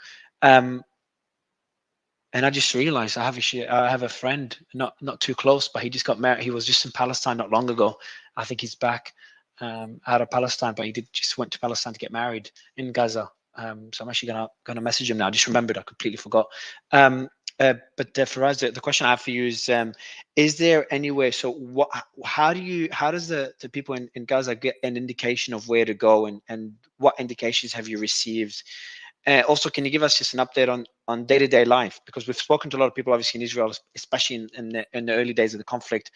And I just realized I have a friend, not too close, but he just got married. He was just in Palestine not long ago. I think he's back out of Palestine, but he just went to Palestine to get married in Gaza. So I'm actually gonna message him now. I just remembered, I completely forgot. But Faraz, the question I have for you is there any way? So how does the people in Gaza get an indication of where to go, and what indications have you received? Also, can you give us just an update on day-to-day life? Because we've spoken to a lot of people, obviously, in Israel, especially in the early days of the conflict,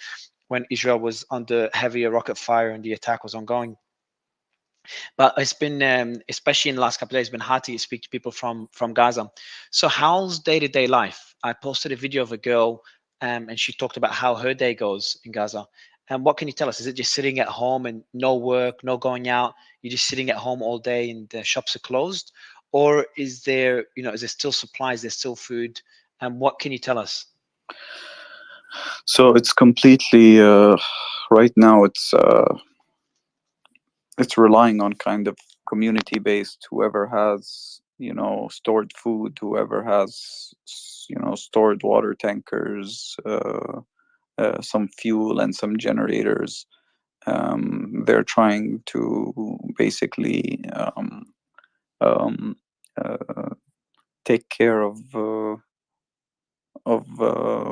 when Israel was under heavier rocket fire and the attack was ongoing. But it's been, especially in the last couple of days, been hard to speak to people from Gaza. So how's day-to-day life? I posted a video of a girl, and she talked about how her day goes in Gaza. And what can you tell us? Is it just sitting at home and no work, no going out? You're just sitting at home all day and the shops are closed? Or is there, you know, is there still supplies, there's still food? And what can you tell us? So it's completely right now, it's relying on kind of community based. Whoever has, you know, stored food, whoever has, you know, stored water tankers, some fuel and some generators, they're trying to basically uh, take care of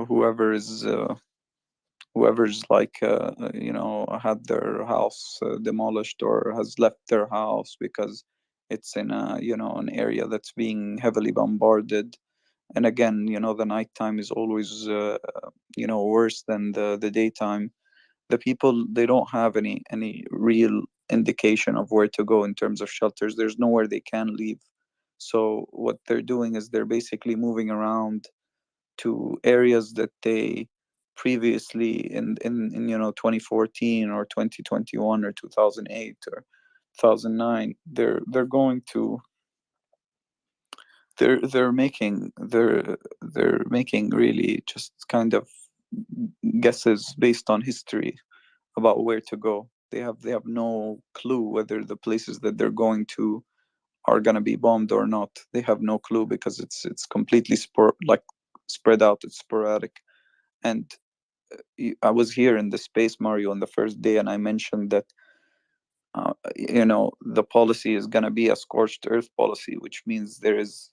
whoever's like you know, had their house demolished or has left their house because it's in a, you know, an area that's being heavily bombarded. And again, you know, the nighttime is always you know, worse than the daytime. The people, they don't have any real indication of where to go in terms of shelters. There's nowhere they can leave. So what they're doing is they're basically moving around to areas that they previously in 2014 or 2021 or 2008 or 2009, they're going to they're making really just kind of guesses based on history about where to go. They have no clue whether the places that they're going to are going to be bombed or not. They have no clue because it's completely spread out. It's sporadic. And I was here in the space, Mario, on the first day, and I mentioned that the policy is going to be a scorched earth policy, which means there is,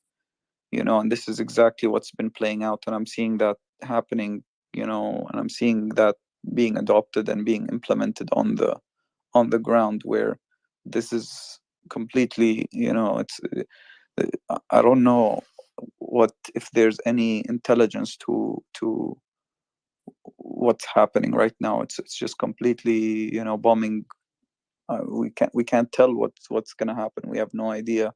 and this is exactly what's been playing out, and I'm seeing that happening, and I'm seeing that being adopted and being implemented on the ground, where this is completely, it's I don't know what if there's any intelligence to what's happening right now. It's just completely, bombing. We can't tell what's going to happen. We have no idea.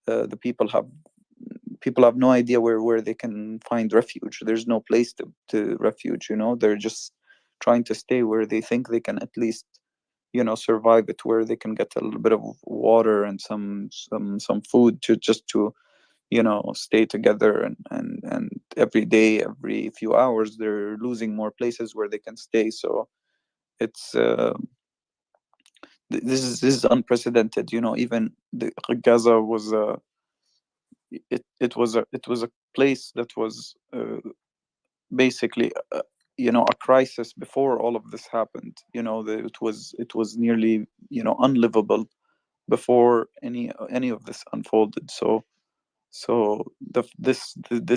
The people have no idea where they can find refuge. There's no place to refuge. They're just trying to stay where they think they can at least survive it, where they can get a little bit of water and some food to stay together, and every day, every few hours, they're losing more places where they can stay. So it's this is unprecedented. Even Gaza was it was a place that was basically a crisis before all of this happened. It was nearly unlivable before any of this unfolded. So this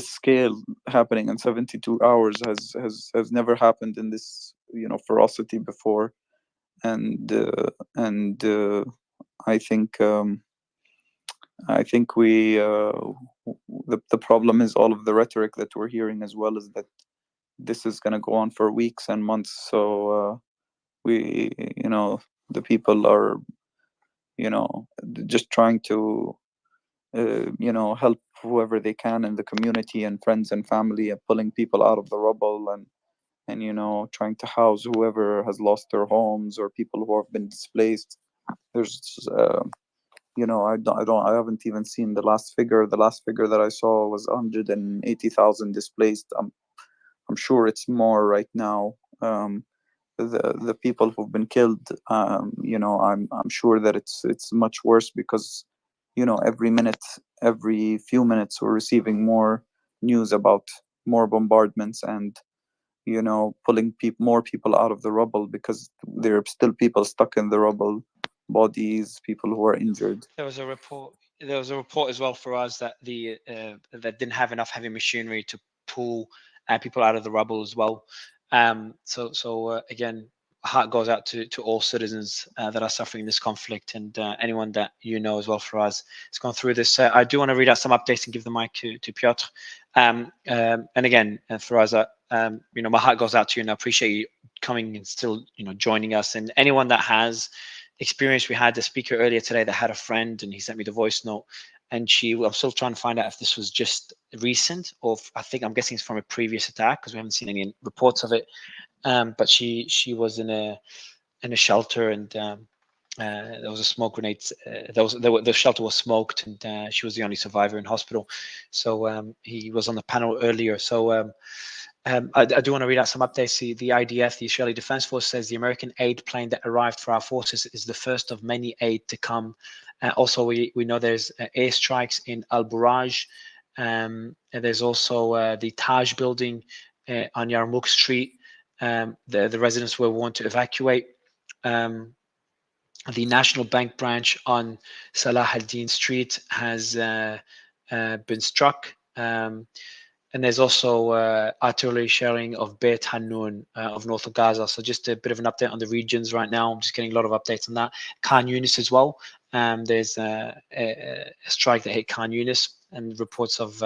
scale happening in 72 hours has never happened in this ferocity before, and I think we the problem is all of the rhetoric that we're hearing, as well as that this is going to go on for weeks and months. So we the people are just trying to help whoever they can in the community, and friends and family, and pulling people out of the rubble, and trying to house whoever has lost their homes or people who have been displaced. There's I haven't even seen the last figure. The last figure that I saw was 180,000 displaced. I'm sure it's more right now. The people who've been killed, I'm sure that it's much worse, because every few minutes, we're receiving more news about more bombardments, and pulling more people out of the rubble, because there are still people stuck in the rubble, bodies, people who are injured. There was a report as well for us that that didn't have enough heavy machinery to pull people out of the rubble as well. So again, heart goes out to all citizens that are suffering this conflict, and anyone that as well for us has gone through this. I do want to read out some updates and give the mic to Piotr. And again, for us, my heart goes out to you, and I appreciate you coming and still joining us. And anyone that has experience, we had the speaker earlier today that had a friend, and he sent me the voice note, and I'm still trying to find out if this was just recent, or I'm guessing it's from a previous attack, because we haven't seen any reports of it. But she was in a shelter, and there was a smoke grenade. The shelter was smoked, and she was the only survivor in hospital. So he was on the panel earlier. So I do want to read out some updates. The IDF, the Israeli Defense Force, says the American aid plane that arrived for our forces is the first of many aid to come. Also, we know there's airstrikes in Al Buraj. And there's also the Taj building on Yarmouk Street. The residents were warned to evacuate. The National Bank branch on Salah al-Din Street has been struck. And there's also artillery shelling of Beit Hanun of north of Gaza. So just a bit of an update on the regions right now. I'm just getting a lot of updates on that. Khan Yunis as well. There's a strike that hit Khan Yunis, and reports of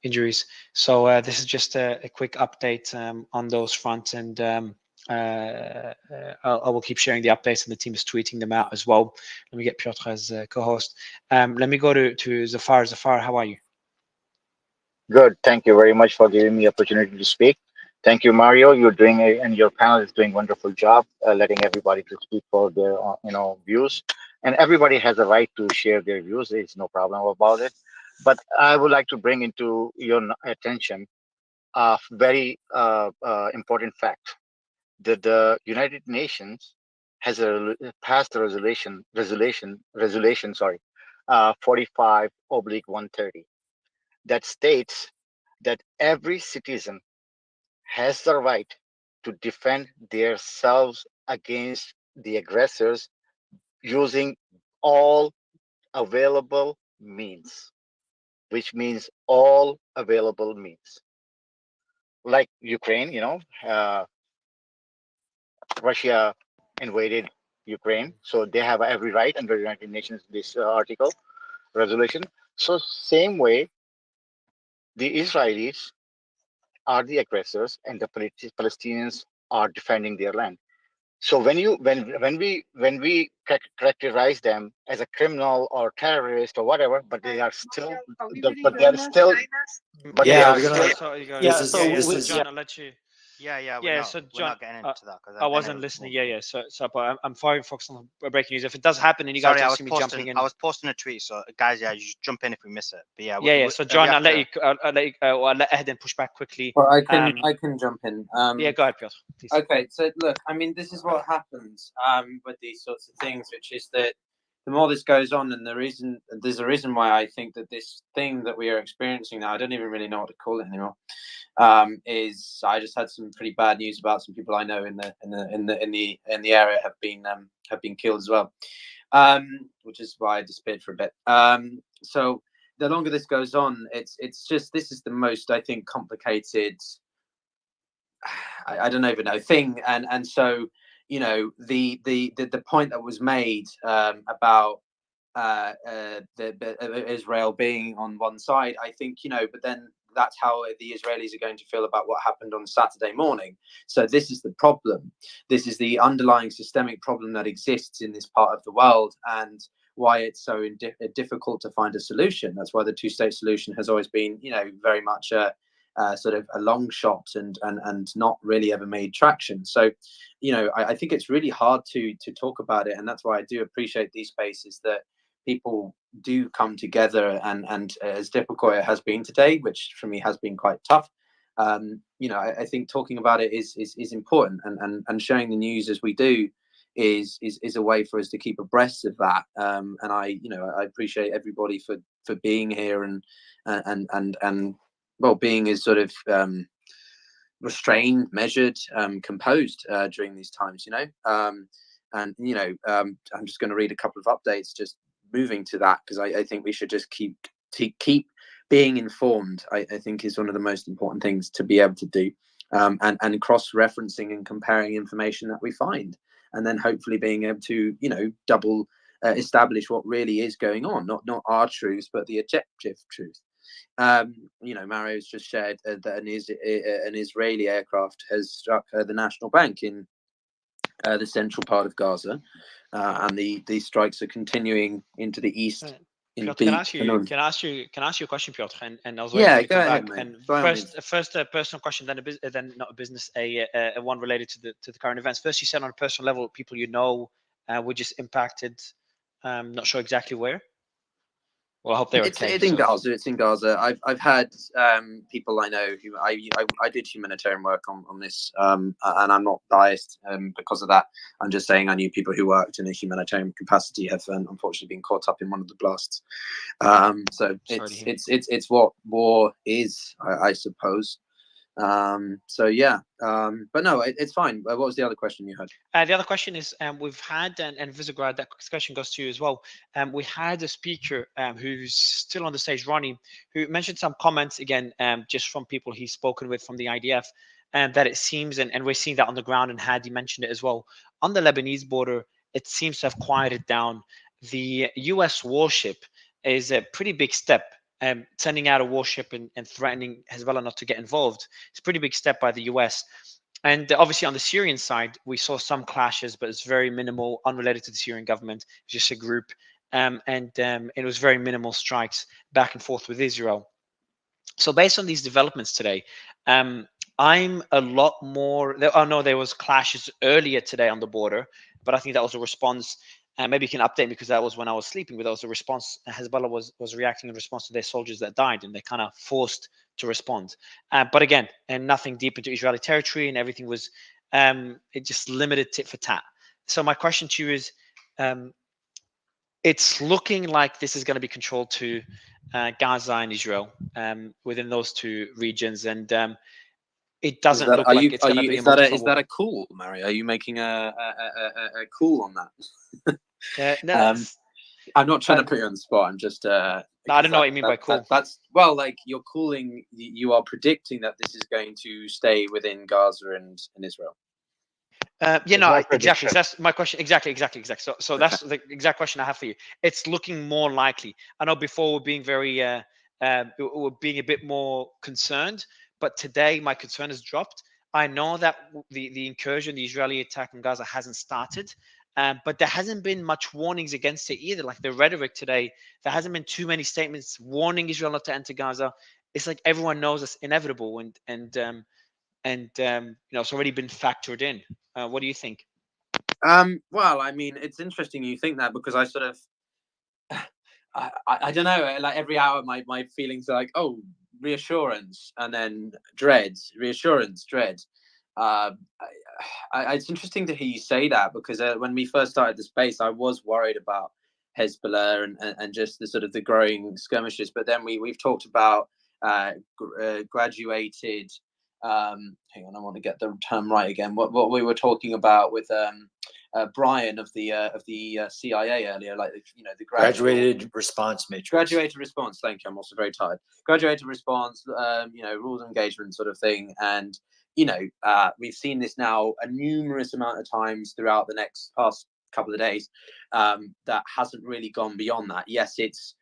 injuries. So this is just a quick update on those fronts. And I will keep sharing the updates, and the team is tweeting them out as well. Let me get Piotr as co-host. Let me go to Zafar. Zafar, how are you? Good. Thank you very much for giving me the opportunity to speak. Thank you, Mario. You're doing and your panel is doing a wonderful job, letting everybody to speak for their views. And everybody has a right to share their views. There's no problem about it. But I would like to bring into your attention a very important fact that the United Nations has passed a resolution, sorry, 45/130 that states that every citizen has the right to defend themselves against the aggressors using all available means, which means all available means. Like Ukraine, Russia invaded Ukraine, so they have every right under the United Nations, this article, resolution. So same way, the Israelis are the aggressors and the Palestinians are defending their land. So when we characterize them as a criminal or terrorist or whatever, but they are still, but they are still, but they Yeah, are we're still. gonna. So This John, is. I'll let you. We're So we're John, not getting into that because I then wasn't it'll listening. move. So but I'm very focused on breaking news. If it does happen and you guys Sorry, don't see me jumping in, I was posting a tweet. So guys, yeah, you just jump in if we miss it. But yeah, So we John, have I'll let to. you. I'll let you. I'll let Eden push back quickly. Well, I can jump in. Yeah, go ahead, Piotr, please. Okay, so look, I mean, this is what happens with these sorts of things, which is that the more this goes on, and there's a reason why I think that this thing that we are experiencing now, I don't even really know what to call it anymore. Is I just had some pretty bad news about some people I know in the area have been killed as well, which is why I disappeared for a bit. So the longer this goes on, it's just this is the most, I think, complicated. I don't even know thing, and so the point that was made about Israel being on one side, I think, but then that's how the Israelis are going to feel about what happened on Saturday morning. So this is the problem. This is the underlying systemic problem that exists in this part of the world, and why it's so difficult to find a solution. That's why the two-state solution has always been, very much sort of a long shot and not really ever made traction. So, I think it's really hard to talk about it, and that's why I do appreciate these spaces that people do come together, and as difficult it has been today, which for me has been quite tough. I think talking about it is important, and sharing the news as we do is a way for us to keep abreast of that. And I appreciate everybody for being here and well, being is sort of restrained, measured, composed during these times, I'm just going to read a couple of updates, just moving to that, because I think we should just keep being informed. I think is one of the most important things to be able to do, and cross-referencing and comparing information that we find, and then hopefully being able to double establish what really is going on, not our truth, but the objective truth. Mario's just shared that an Israeli aircraft has struck the National Bank in the central part of Gaza, and the strikes are continuing into the east. Piotr, can I ask you a question, Piotr? And I was waiting Yeah, for you to go come ahead, back. mate. And By all means. first a personal question, then not a business, a one related to the current events. First, you said on a personal level, people were just impacted. Not sure exactly where. Well, I hope they're okay. It's in Gaza. It's in Gaza. I've had people I know who I did humanitarian work on this, and I'm not biased because of that. I'm just saying I knew people who worked in a humanitarian capacity have unfortunately been caught up in one of the blasts. So it's what war is, I suppose. So yeah, but no, it's fine. What was the other question you had? The other question is, we've had, and Visegrad, that question goes to you as well. We had a speaker who's still on the stage, Ronnie, who mentioned some comments again, just from people he's spoken with from the IDF, and that it seems, and we're seeing that on the ground, and Hadi mentioned it as well, on the Lebanese border, it seems to have quieted down. The US warship is a pretty big step. Sending out a warship and threatening Hezbollah not to get involved. It's a pretty big step by the US. And obviously on the Syrian side, we saw some clashes, but it's very minimal, unrelated to the Syrian government, just a group. And it was very minimal strikes back and forth with Israel. So based on these developments today, I'm a lot more. There was clashes earlier today on the border, but I think that was a response. Maybe you can update me, because that was when I was sleeping. But that was a response. Hezbollah was reacting in response to their soldiers that died, and they kind of forced to respond. But again, and nothing deep into Israeli territory, and everything was it just limited tit for tat. So my question to you is, it's looking like this is going to be controlled to Gaza and Israel within those two regions, and it doesn't look like it's going to be a multi-front war. Is that a call, Mario? Are you making a call on that? No, I'm not trying to put you on the spot. I'm just. No, I don't know what you mean by call. That's well, like you're calling. You are predicting that this is going to stay within Gaza and Israel. Exactly. So that's my question. Exactly. So that's the exact question I have for you. It's looking more likely. I know before we're being very, we're being a bit more concerned, but today my concern has dropped. I know that the incursion, the Israeli attack on Gaza hasn't started, but there hasn't been much warnings against it either. Like the rhetoric today, there hasn't been too many statements warning Israel not to enter Gaza. It's like everyone knows it's inevitable, and it's already been factored in. What do you think? Well, I mean, it's interesting you think that, because I sort of, I don't know, like every hour my feelings are like, oh, reassurance, and then dread, reassurance, dread. It's interesting to hear you say that, because when we first started the space, I was worried about Hezbollah and just the sort of the growing skirmishes. But then we've talked about graduated. Hang on, I want to get the term right again. What we were talking about with Brian of the CIA earlier, like the graduated response matrix. Graduated response. Thank you. I'm also very tired. Graduated response. Rules of engagement sort of thing, and we've seen this now a numerous amount of times throughout the past couple of days. That hasn't really gone beyond that. Yes, it's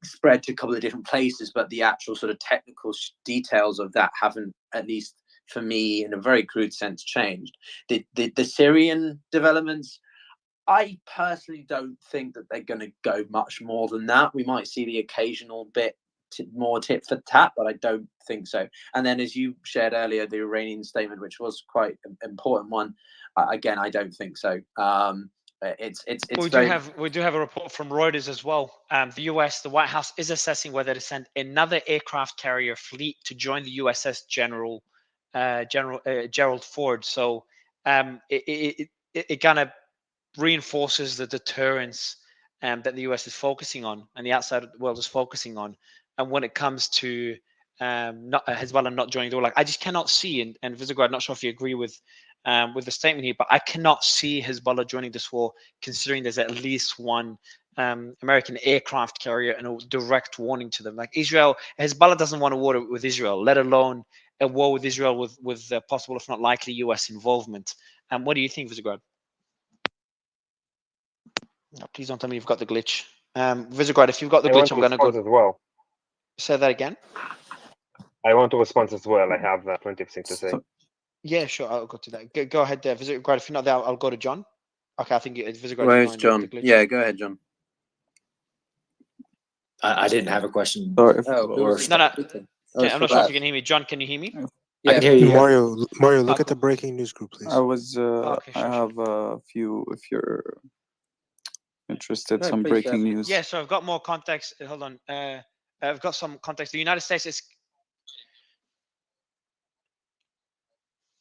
spread to a couple of different places, but the actual sort of technical details of that haven't, at least for me, in a very crude sense, changed. The Syrian developments, I personally don't think that they're going to go much more than that. We might see the occasional bit more tit for tat, but I don't think so. And then, as you shared earlier, the Iranian statement, which was quite an important one, again, I don't think so. We do have a report from Reuters as well. The White House is assessing whether to send another aircraft carrier fleet to join the USS Gerald Ford. So it kind of reinforces the deterrence that the US is focusing on, and the outside world is focusing on. And when it comes to Hezbollah not joining the war, like I just cannot see, and Visegrad, I'm not sure if you agree with the statement here, but I cannot see Hezbollah joining this war, considering there's at least one American aircraft carrier and a direct warning to them. Like Hezbollah doesn't want a war with Israel, let alone a war with Israel with possible, if not likely, US involvement. What do you think, Visegrad? No, please don't tell me you've got the glitch. Visegrad, if you've got the glitch, I'm going to go as well. Say that again. I want to respond as well. I have plenty of things to say. Yeah, sure. I'll go to that. Go ahead, Visegrad. If you're not there, I'll go to John. Okay, I think Visegrad. Where's John? Yeah, go ahead, John. I didn't have a question. No. Okay, I'm not sure if you can hear me. John, can you hear me? Yeah, I can hear you. Mario, look at the breaking news group, please. I have a few, if you're interested, some breaking news. Yeah, so I've got more context. Hold on. I've got some context. The United States is.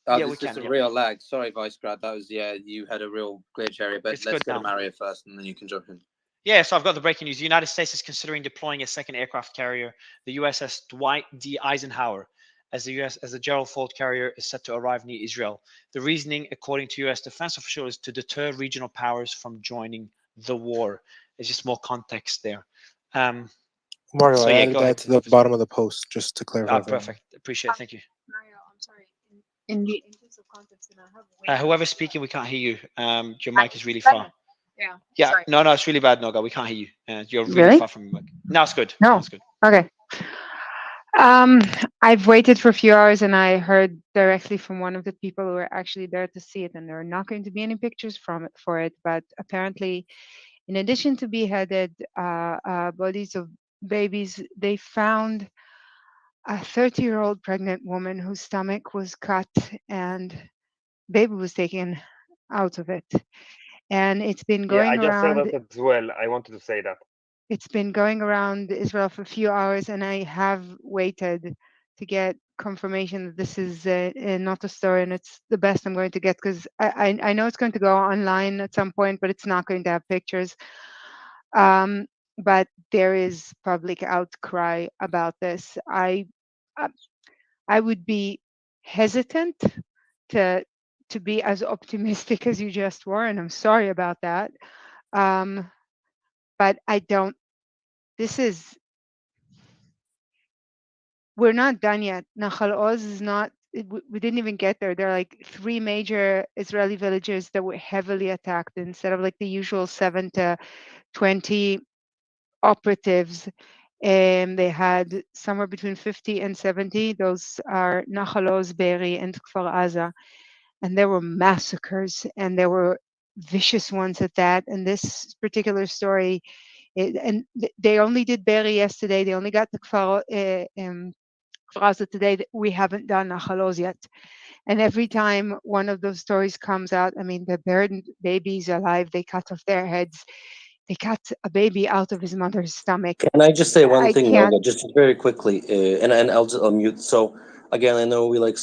There's just a real lag. Sorry, Visegrad. That was you had a real glitch area. But let's go to Mario first, and then you can jump in. Yeah, so I've got the breaking news. The United States is considering deploying a second aircraft carrier, the USS Dwight D. Eisenhower, as the Gerald Ford carrier is set to arrive near Israel. The reasoning, according to U.S. defense officials, is to deter regional powers from joining the war. There's just more context there. Mario, I added that to the bottom of the post just to clarify. Perfect. Appreciate it. Thank you. Mario, I'm sorry. In terms of context, and I have whoever's speaking, we can't hear you. Your mic is really far. Yeah. Yeah. Sorry. No, it's really bad, Noga. We can't hear you. You're really far from your mic. Now it's good. No. It's good. Okay. Um, I've waited for a few hours and I heard directly from one of the people who were actually there to see it, and there are not going to be any pictures from it for it. But apparently, in addition to beheaded bodies of babies, they found a 30-year-old pregnant woman whose stomach was cut and baby was taken out of it. And it's been Yeah, I going just said around. that as well. I wanted to say that. It's been going around Israel for a few hours, and I have waited to get confirmation that this is not a story, and it's the best I'm going to get, because I know it's going to go online at some point, but it's not going to have pictures. But there is public outcry about this. I would be hesitant to be as optimistic as you just were, and I'm sorry about that. But I don't. This is. We're not done yet. Nahal Oz is not. We didn't even get there. There are like 3 major Israeli villages that were heavily attacked instead of like the usual 7 to 20 operatives. And they had somewhere between 50 and 70. Those are Nahal Oz, Be'eri, and Kfar Aza. And there were massacres, and there were vicious ones at that. And this particular story, they only did Be'eri yesterday. They only got the Gaza today. We haven't done Nachalos yet. And every time one of those stories comes out, I mean, the buried babies alive, they cut off their heads. They cut a baby out of his mother's stomach. Can I just say one I thing, can't. Olga, just very quickly, and I'll mute. So again, I know we like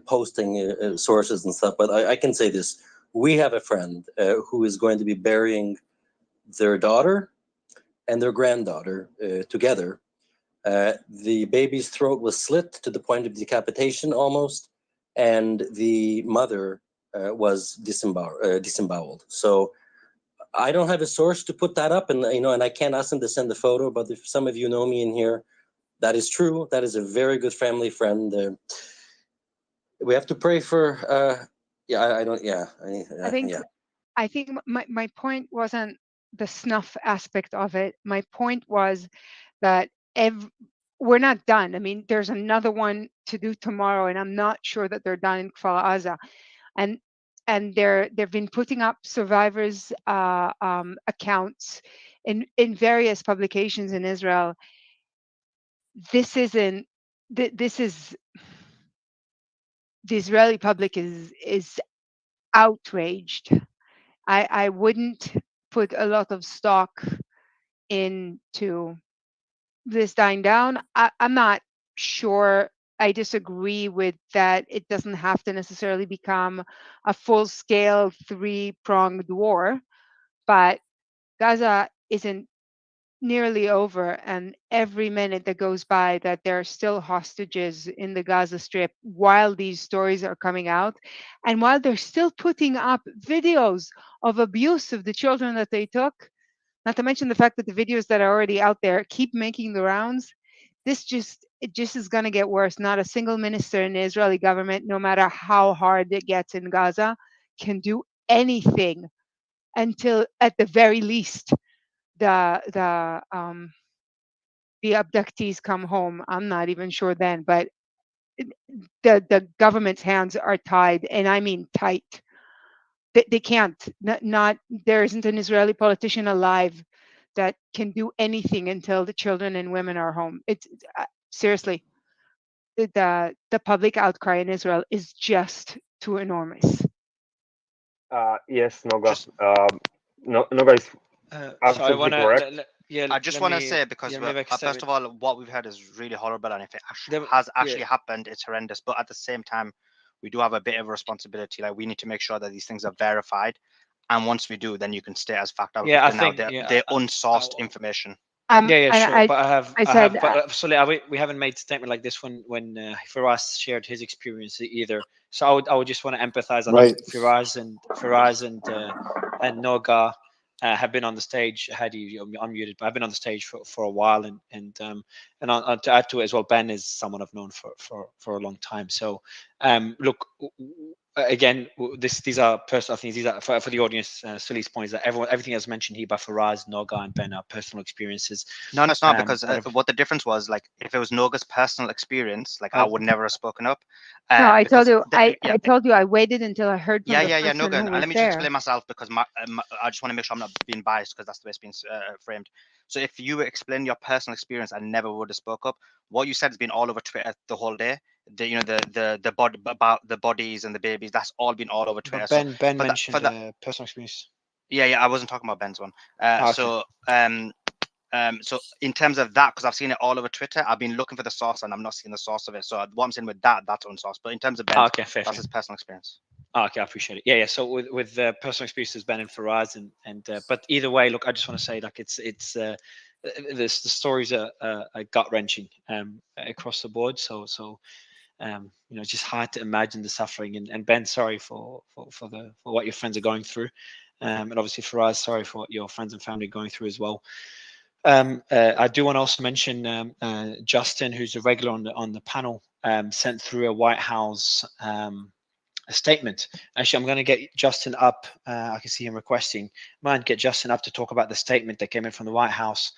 posting sources and stuff, but I can say this: we have a friend who is going to be burying their daughter and their granddaughter together. The baby's throat was slit to the point of decapitation almost, and the mother was disemboweled. So I don't have a source to put that up, and and I can't ask them to send the photo. But if some of you know me in here, that is true. That is a very good family friend. We have to pray for. Yeah, I don't. Yeah, I think. yeah. I think my point wasn't the snuff aspect of it. My point was that we're not done. I mean, there's another one to do tomorrow, and I'm not sure that they're done in Kfar Aza. And they've been putting up survivors accounts in various publications in Israel. This isn't. This is the Israeli public is outraged. I wouldn't put a lot of stock into this dying down. I'm not sure. I disagree with that. It doesn't have to necessarily become a full-scale 3-pronged war, but Gaza isn't nearly over, and every minute that goes by that there are still hostages in the Gaza Strip while these stories are coming out, and while they're still putting up videos of abuse of the children that they took, not to mention the fact that the videos that are already out there keep making the rounds. It just is going to get worse. Not a single minister in the Israeli government, no matter how hard it gets in Gaza, can do anything until, at the very least, the abductees come home. I'm not even sure then, but the government's hands are tied, and I mean tight. They can't. Not there isn't an Israeli politician alive that can do anything until the children and women are home. It's seriously, the public outcry in Israel is just too enormous. Yes, Noga. Noga is So I absolutely want correct. to, yeah, I just let want to me, say, because yeah, maybe I can say first it. of all, what we've had is really horrible, and if it There- has actually yeah. happened, it's horrendous. But at the same time, we do have a bit of a responsibility. Like, we need to make sure that these things are verified, and once we do, then you can state as fact. Yeah, I now think, they're unsourced information. Yeah, sure. But I said, we haven't made a statement like this when Firas shared his experience either. So I would just want to empathize. I know Right. Firas and Noga have been on the stage. Hadi, you're unmuted, but I've been on the stage for a while, and to add to it as well, Ben is someone I've known for a long time. So look, again, these are personal things. These are for the audience. Sully's point is that everything that's mentioned here by Faraz, Noga, and Ben are personal experiences. No, it's not, because but what the difference was, like, if it was Noga's personal experience, like, I would never have spoken up. No, I told Because you. I yeah, told you I waited until I heard from the person Noga. who was Let me just there. explain myself, because I just want to make sure I'm not being biased, because that's the way it's been framed. So if you explain your personal experience, I never would have spoke up. What you said has been all over Twitter the whole day. The body about the bodies and the babies. That's all been all over Twitter. But Ben so mentioned personal experience. Yeah, I wasn't talking about Ben's one. Okay. So in terms of that, because I've seen it all over Twitter, I've been looking for the source and I'm not seeing the source of it. So what I'm saying with that's unsourced. But in terms of Ben, Okay, fair. That's his personal experience. Okay, I appreciate it. Yeah. So with personal experiences, Ben and Faraz, and but either way, look, I just want to say, like, it's the stories are gut wrenching across the board. So it's just hard to imagine the suffering. And Ben, sorry for what your friends are going through, and obviously Faraz, sorry for what your friends and family are going through as well. I do want to also mention Justin, who's a regular on the panel, sent through a White House a statement. Actually, I'm going to get Justin up. I can see him requesting. Mind, get Justin up to talk about the statement that came in from the White House,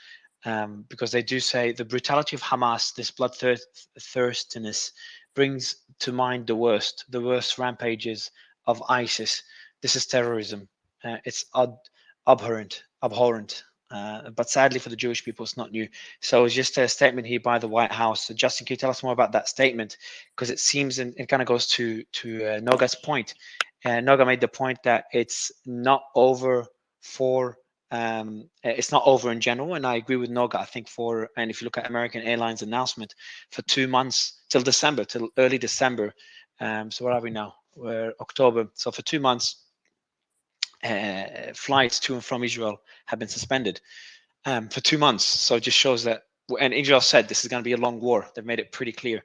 because they do say the brutality of Hamas, this bloodthirstiness, brings to mind the worst rampages of ISIS. This is terrorism. It's abhorrent. But sadly for the Jewish people, it's not new. So it's just a statement here by the White House. So Justin, can you tell us more about that statement? Because it seems, and it kind of goes to Noga's point. Noga made the point that it's not over for, it's not over in general, and I agree with Noga. I think and if you look at American Airlines announcement, for 2 months till December, till early December. So where are we now? We're October. So for 2 months, flights to and from Israel have been suspended for 2 months. So it just shows that, and Israel said this is going to be a long war. They've made it pretty clear.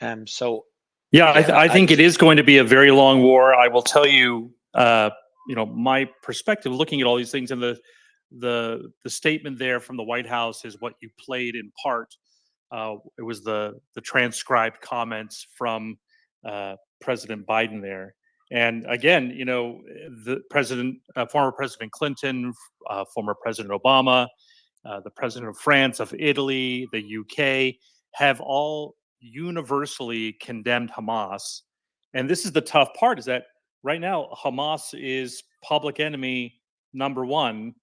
I think it is going to be a very long war. I will tell you, my perspective looking at all these things, and the statement there from the White House is what you played in part. It was the transcribed comments from President Biden there. And again, the former President Clinton, former President Obama, the President of France, of Italy, the UK, have all universally condemned Hamas. And this is the tough part, is that right now Hamas is public enemy number one.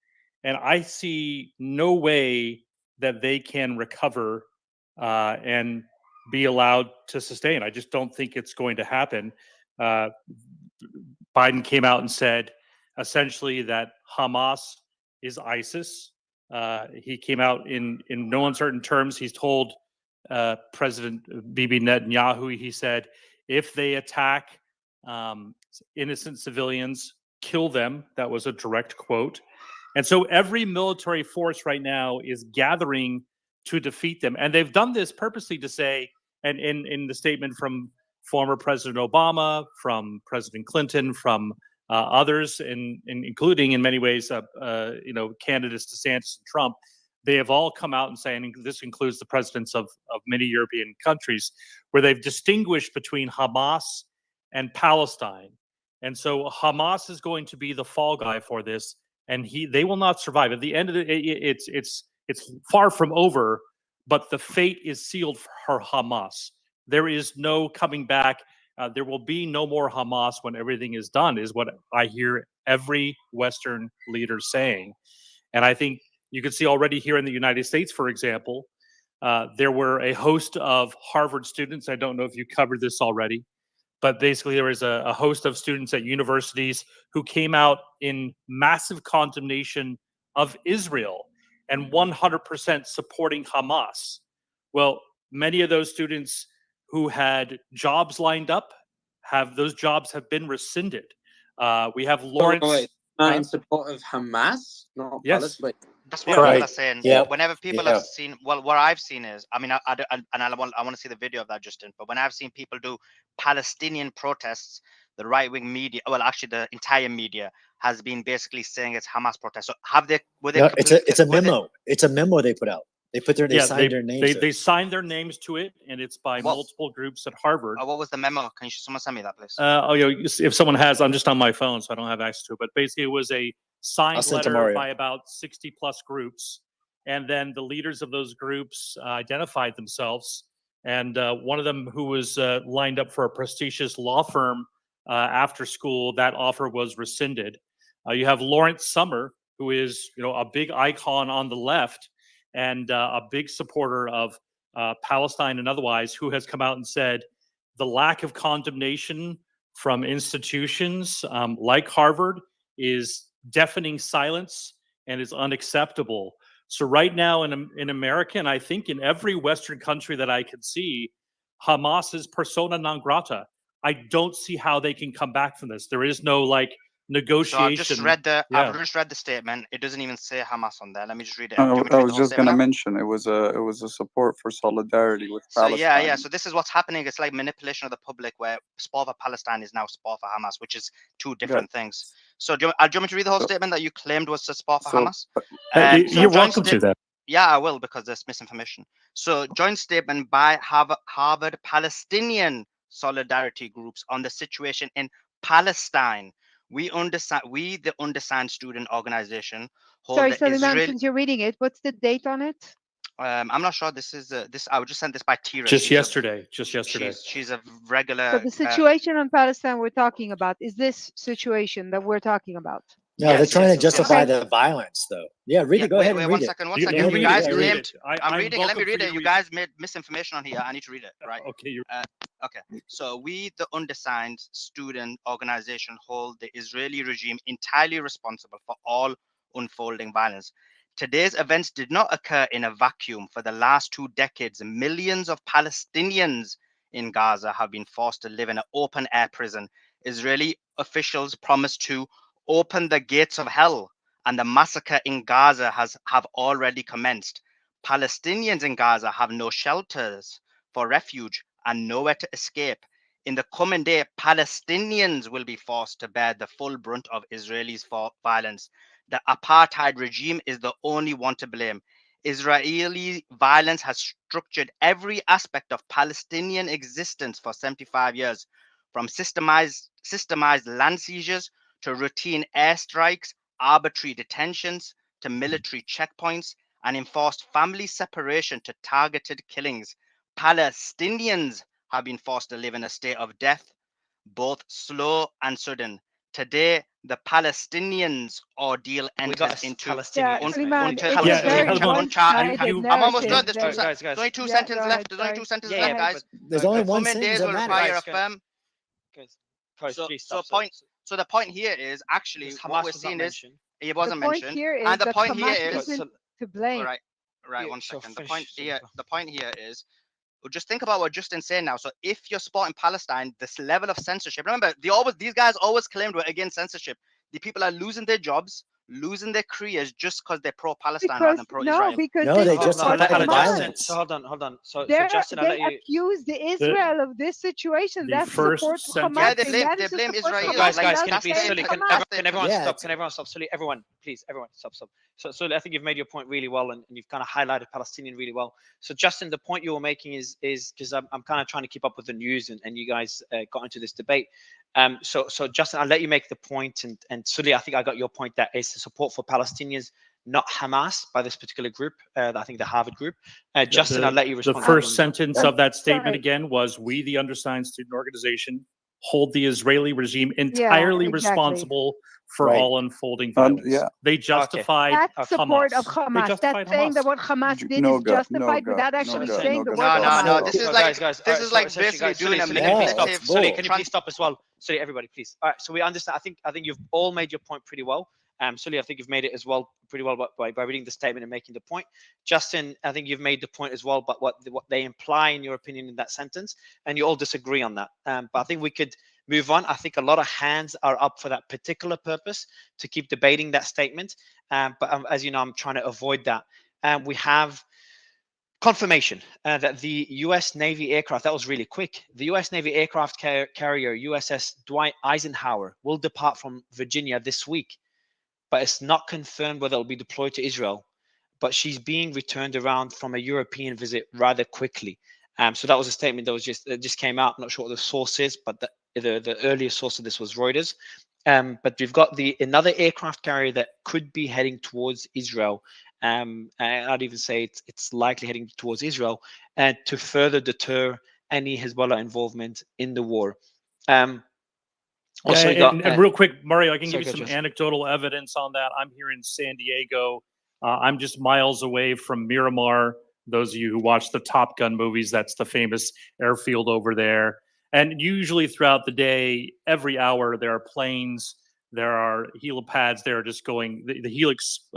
And I see no way that they can recover and be allowed to sustain. I just don't think it's going to happen. Biden came out and said essentially that Hamas is ISIS. He came out in no uncertain terms. He's told President Bibi Netanyahu, he said, if they attack innocent civilians, kill them. That was a direct quote. And so every military force right now is gathering to defeat them. And they've done this purposely to say, and in the statement from former President Obama, from President Clinton, from others, and including in many ways, candidates DeSantis and Trump, they have all come out and saying, and this includes the presidents of many European countries, where they've distinguished between Hamas and Palestine. And so Hamas is going to be the fall guy for this, and they will not survive. At the end of it's far from over, but the fate is sealed for Hamas. There is no coming back. There will be no more Hamas when everything is done, is what I hear every Western leader saying. And I think you can see already here in the United States, for example, there were a host of Harvard students. I don't know if you covered this already, but basically there was a host of students at universities who came out in massive condemnation of Israel and 100% supporting Hamas. Well, many of those students who had jobs lined up, those jobs have been rescinded. We have Lawrence. In support of Hamas, not Palestine. That's what people are saying. Yeah. Whenever people have seen, well, what I've seen is, I mean, I want to see the video of that, Justin. But when I've seen people do Palestinian protests, the right-wing media, well, actually, the entire media has been basically saying it's Hamas protests. So have they? Were they? No, it's a memo. It's a memo they put out. They signed their names. They signed their names to it, and it's by multiple groups at Harvard. What was the memo? Can someone send me that, please? If someone has, I'm just on my phone, so I don't have access to it. But basically, it was a signed letter by about 60 plus groups, and then the leaders of those groups identified themselves. And one of them, who was lined up for a prestigious law firm after school, that offer was rescinded. You have Lawrence Summer, who is a big icon on the left and a big supporter of Palestine and otherwise, who has come out and said the lack of condemnation from institutions like Harvard is deafening silence and is unacceptable. So right now in America, and I think in every Western country that I can see, Hamas is persona non grata. I don't see how they can come back from this. There is no negotiation. So I've just read the statement. It doesn't even say Hamas on there. Let me just read it. I was just going to mention it was a support for solidarity with Palestine. Yeah. So this is what's happening. It's like manipulation of the public, where support for Palestine is now support for Hamas, which is two different things. So do you want me to read the whole statement that you claimed was support for Hamas? You're welcome to that. Yeah, I will, because there's misinformation. So joint statement by Harvard Palestinian solidarity groups on the situation in Palestine. We, the undersigned student organization, hold Sorry, the Suleiman, since you're reading it, what's the date on it? I'm not sure. This is I was just sent this by Tira. Just yesterday. She's a regular. So the situation on Palestine we're talking about is this situation that we're talking about. No, they're trying to justify the violence, though. Yeah, read it. Go ahead and read One it. second. You You guys read claimed. it. I'm reading it. Let me read it. You guys made misinformation on here. I need to read it. Right. Okay. Okay. So we, the undersigned student organization, hold the Israeli regime entirely responsible for all unfolding violence. Today's events did not occur in a vacuum. For the last 2 decades, millions of Palestinians in Gaza have been forced to live in an open-air prison. Israeli officials promised to open the gates of hell, and the massacre in Gaza have already commenced. Palestinians in Gaza have no shelters for refuge and nowhere to escape. In the coming day, Palestinians will be forced to bear the full brunt of Israelis' violence. The apartheid regime is the only one to blame. Israeli violence has structured every aspect of Palestinian existence for 75 years, from systemized land seizures to routine airstrikes, arbitrary detentions to military checkpoints, and enforced family separation to targeted killings. Palestinians have been forced to live in a state of death, both slow and sudden. Today, the Palestinians' ordeal entered into I'm almost done. There's only 2 sentences left. There's only 2 sentences left, guys. There's only one coming days sentence will that require matters. a firm. So the point here is actually what we're seeing is it wasn't mentioned, and the point here is to blame. Right. 1 second. The point here is. Well, just think about what Justin's saying now. So if you're supporting Palestine, this level of censorship, remember, these guys always claimed we're against censorship. The people are losing their jobs, losing their careers just because they're pro-Palestine rather than pro-Israel. They justify the violence. So hold on. So they Justin, I'll let you. accused Israel of this situation. That's first support sentence. Hamas. Yeah, they blame Israel. Guys, can you please, Sully, can everyone stop? Can everyone stop? Sully, everyone, please, everyone, stop. So I think you've made your point really well, and you've kind of highlighted Palestinian really well. So Justin, the point you were making is because I'm kind of trying to keep up with the news, and you guys got into this debate. So Justin, I'll let you make the point, and Sully, I think I got your point that it's the support for Palestinians, not Hamas, by this particular group. I think the Harvard group. Justin, I'll let you respond. The first sentence of that statement again was, "We, the undersigned student organization, hold the Israeli regime entirely responsible for all unfolding violence." They justified That's support of Hamas. That's saying that what Hamas did is justified without actually saying the word Hamas. No. This is like basically doing a manipulative. Sully, can you please stop as well? Sully, everybody, please. All right. So we understand. I think you've all made your point pretty well. Sully, I think you've made it as well pretty well by reading the statement and making the point. Justin, I think you've made the point as well, but what they imply, in your opinion, in that sentence, and you all disagree on that. But I think we could move on. I think a lot of hands are up for that particular purpose to keep debating that statement. But as you know, I'm trying to avoid that. We have confirmation that the U.S. Navy aircraft, that was really quick, the U.S. Navy aircraft carrier USS Dwight Eisenhower will depart from Virginia this week, but it's not confirmed whether it'll be deployed to Israel. but she's being returned around from a European visit rather quickly. So that was a statement that was just came out. I'm not sure what the source is, but the earliest source of this was Reuters. But we've got another aircraft carrier that could be heading towards Israel. And I'd even say it's likely heading towards Israel, to further deter any Hezbollah involvement in the war. Also, and real quick, Mario, I can give you some Joseph. anecdotal evidence on that. I'm here in San Diego. I'm just miles away from Miramar. Those of you who watch the Top Gun movies, that's the famous airfield over there. And usually throughout the day, every hour, there are planes, there are helipads, they're just going, the Helix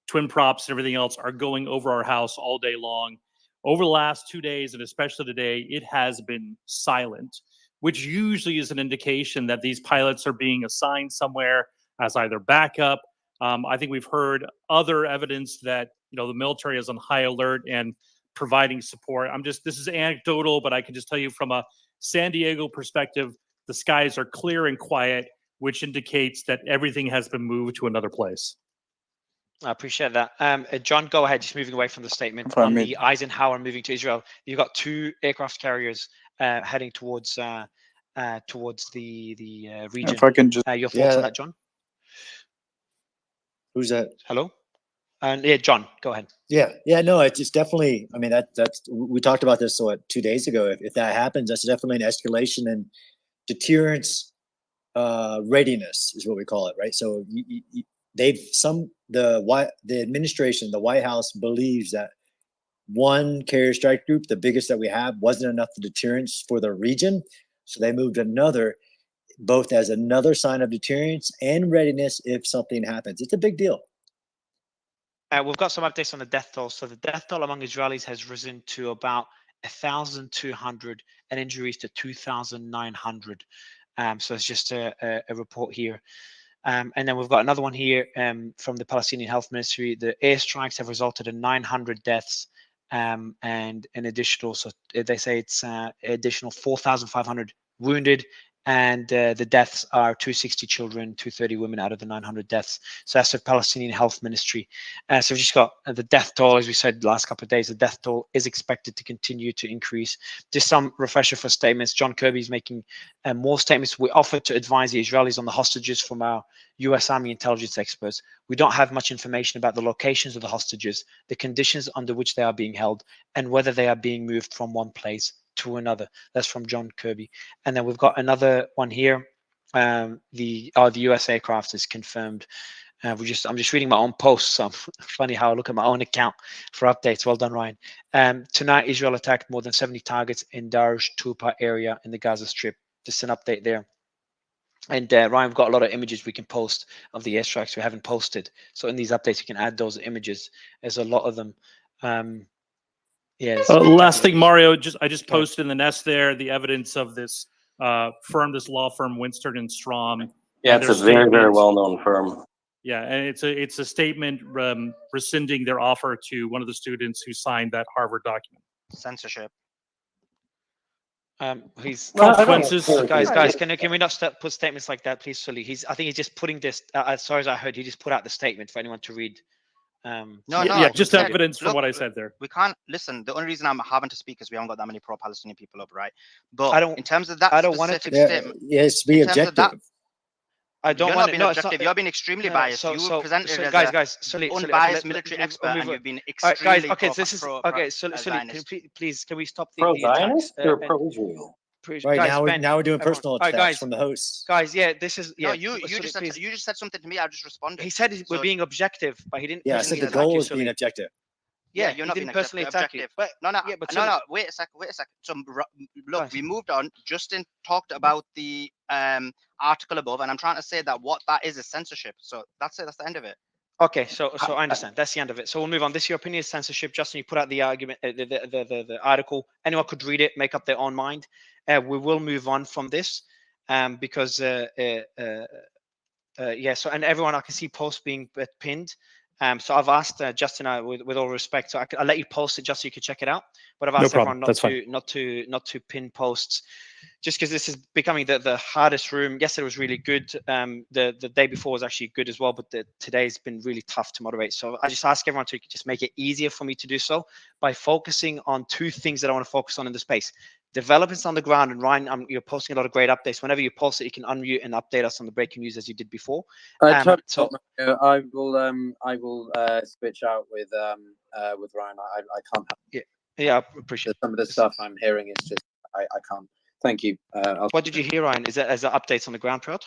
twin props and everything else are going over our house all day long. Over the last 2 days, and especially today, it has been silent, which usually is an indication that these pilots are being assigned somewhere as either backup. I think we've heard other evidence that the military is on high alert and providing support. This is anecdotal, but I can just tell you from a San Diego perspective, the skies are clear and quiet, which indicates that everything has been moved to another place. I appreciate that. John, go ahead. Just moving away from the statement on the Eisenhower moving to Israel. You've got 2 aircraft carriers heading towards the region. If I can just your thoughts on that, John? Who's that? Hello. Yeah, John, go ahead. Yeah, no, it's definitely. I mean, that's we talked about this 2 days ago. If that happens, that's definitely an escalation and deterrence readiness is what we call it, right? So the administration, the White House believes that one carrier strike group, the biggest that we have, wasn't enough for deterrence for the region, so they moved another, both as another sign of deterrence and readiness if something happens. It's a big deal. We've got some updates on the death toll. So the death toll among Israelis has risen to about 1,200 and injuries to 2,900. So it's just a report here. And then we've got another one here from the Palestinian Health Ministry. The airstrikes have resulted in 900 deaths and an additional, so they say it's additional 4,500 wounded. And the deaths are 260 children, 230 women out of the 900 deaths. So that's the Palestinian Health Ministry. So we've just got the death toll, as we said the last couple of days. The death toll is expected to continue to increase. Just some refresher for statements. John Kirby is making more statements. We offered to advise the Israelis on the hostages from our U.S. Army intelligence experts. We don't have much information about the locations of the hostages, the conditions under which they are being held, and whether they are being moved from one place to another. That's from John Kirby. And then we've got another one here. The U.S. aircraft is confirmed. I'm just reading my own posts. So funny how I look at my own account for updates. Well done, Ryan. Tonight, Israel attacked more than 70 targets in Darush Tupa area in the Gaza Strip. Just an update there. And Ryan, we've got a lot of images we can post of the airstrikes we haven't posted. So in these updates, you can add those images. There's a lot of them. Last thing, Mario, I just posted in the nest there the evidence of this this law firm, Winston and Strawn. Yeah, it's a very, very well-known firm. Yeah, and it's a statement rescinding their offer to one of the students who signed that Harvard document. Censorship. He's consequences. Guys, can we not put statements like that, please, Sully? I think he's just putting this. As far as I heard, he just put out the statement for anyone to read. Just evidence from what I said there. We can't listen. The only reason I'm having to speak is we haven't got that many pro-Palestinian people up, right? But in terms of that, I don't want it to statement. Yes, be objective. I don't You're want not being objective. You're being extremely biased. You presented it as Sully, unbiased military expert, and you've been extremely Please, can we stop the pro-Zionist or pro-Israel? Right, now we're doing personal attacks from the hosts. Guys, this is no. You just said something to me. I just responded. He said we're being objective, but he didn't. Yeah, I said the goal is being objective. Yeah, you're not being personally objective. But no. Wait a second. So look, we moved on. Justin talked about the article above, and I'm trying to say that what that is censorship. So that's it. That's the end of it. Okay, so I understand. That's the end of it. So we'll move on. This, your opinion is censorship. Justin, you put out the argument, the article. Anyone could read it, make up their own mind. We will move on from this because so and everyone, I can see posts being pinned. So I've asked Justin, with all respect, so I'll let you post it just so you can check it out. But I've asked everyone not to pin posts, just because this is becoming the hardest room. Yesterday was really good. The day before was actually good as well, but today's been really tough to moderate. So I just ask everyone to just make it easier for me to do so by focusing on two things that I want to focus on in the space. Developments on the ground, and Ryan, you're posting a lot of great updates. Whenever you post it, you can unmute and update us on the breaking news as you did before. So I will switch out with Ryan. I can't. Yeah, I appreciate some of the stuff I'm hearing is just I can't. Thank you. What did you hear, Ryan? Is that as updates on the ground, Piotr?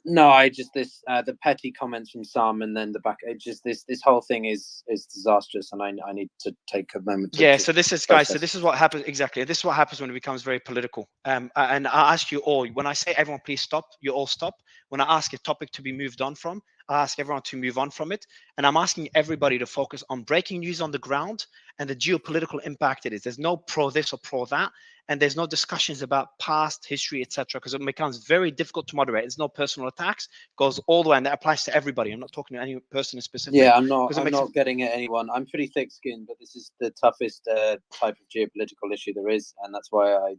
No, I just the petty comments from some, and then the back. It just this whole thing is disastrous, and I need to take a moment. So this is guys. So this is what happens exactly. This is what happens when it becomes very political. And I ask you all, when I say everyone, please stop, you all stop. When I ask a topic to be moved on from, I ask everyone to move on from it. And I'm asking everybody to focus on breaking news on the ground and the geopolitical impact it is. There's no pro this or pro that. And there's no discussions about past history, etc., because it becomes very difficult to moderate. There's no personal attacks, it goes all the way, and that applies to everybody. I'm not talking to any person specifically. Yeah, I'm not getting at anyone. I'm pretty thick-skinned, but this is the toughest type of geopolitical issue there is, and that's why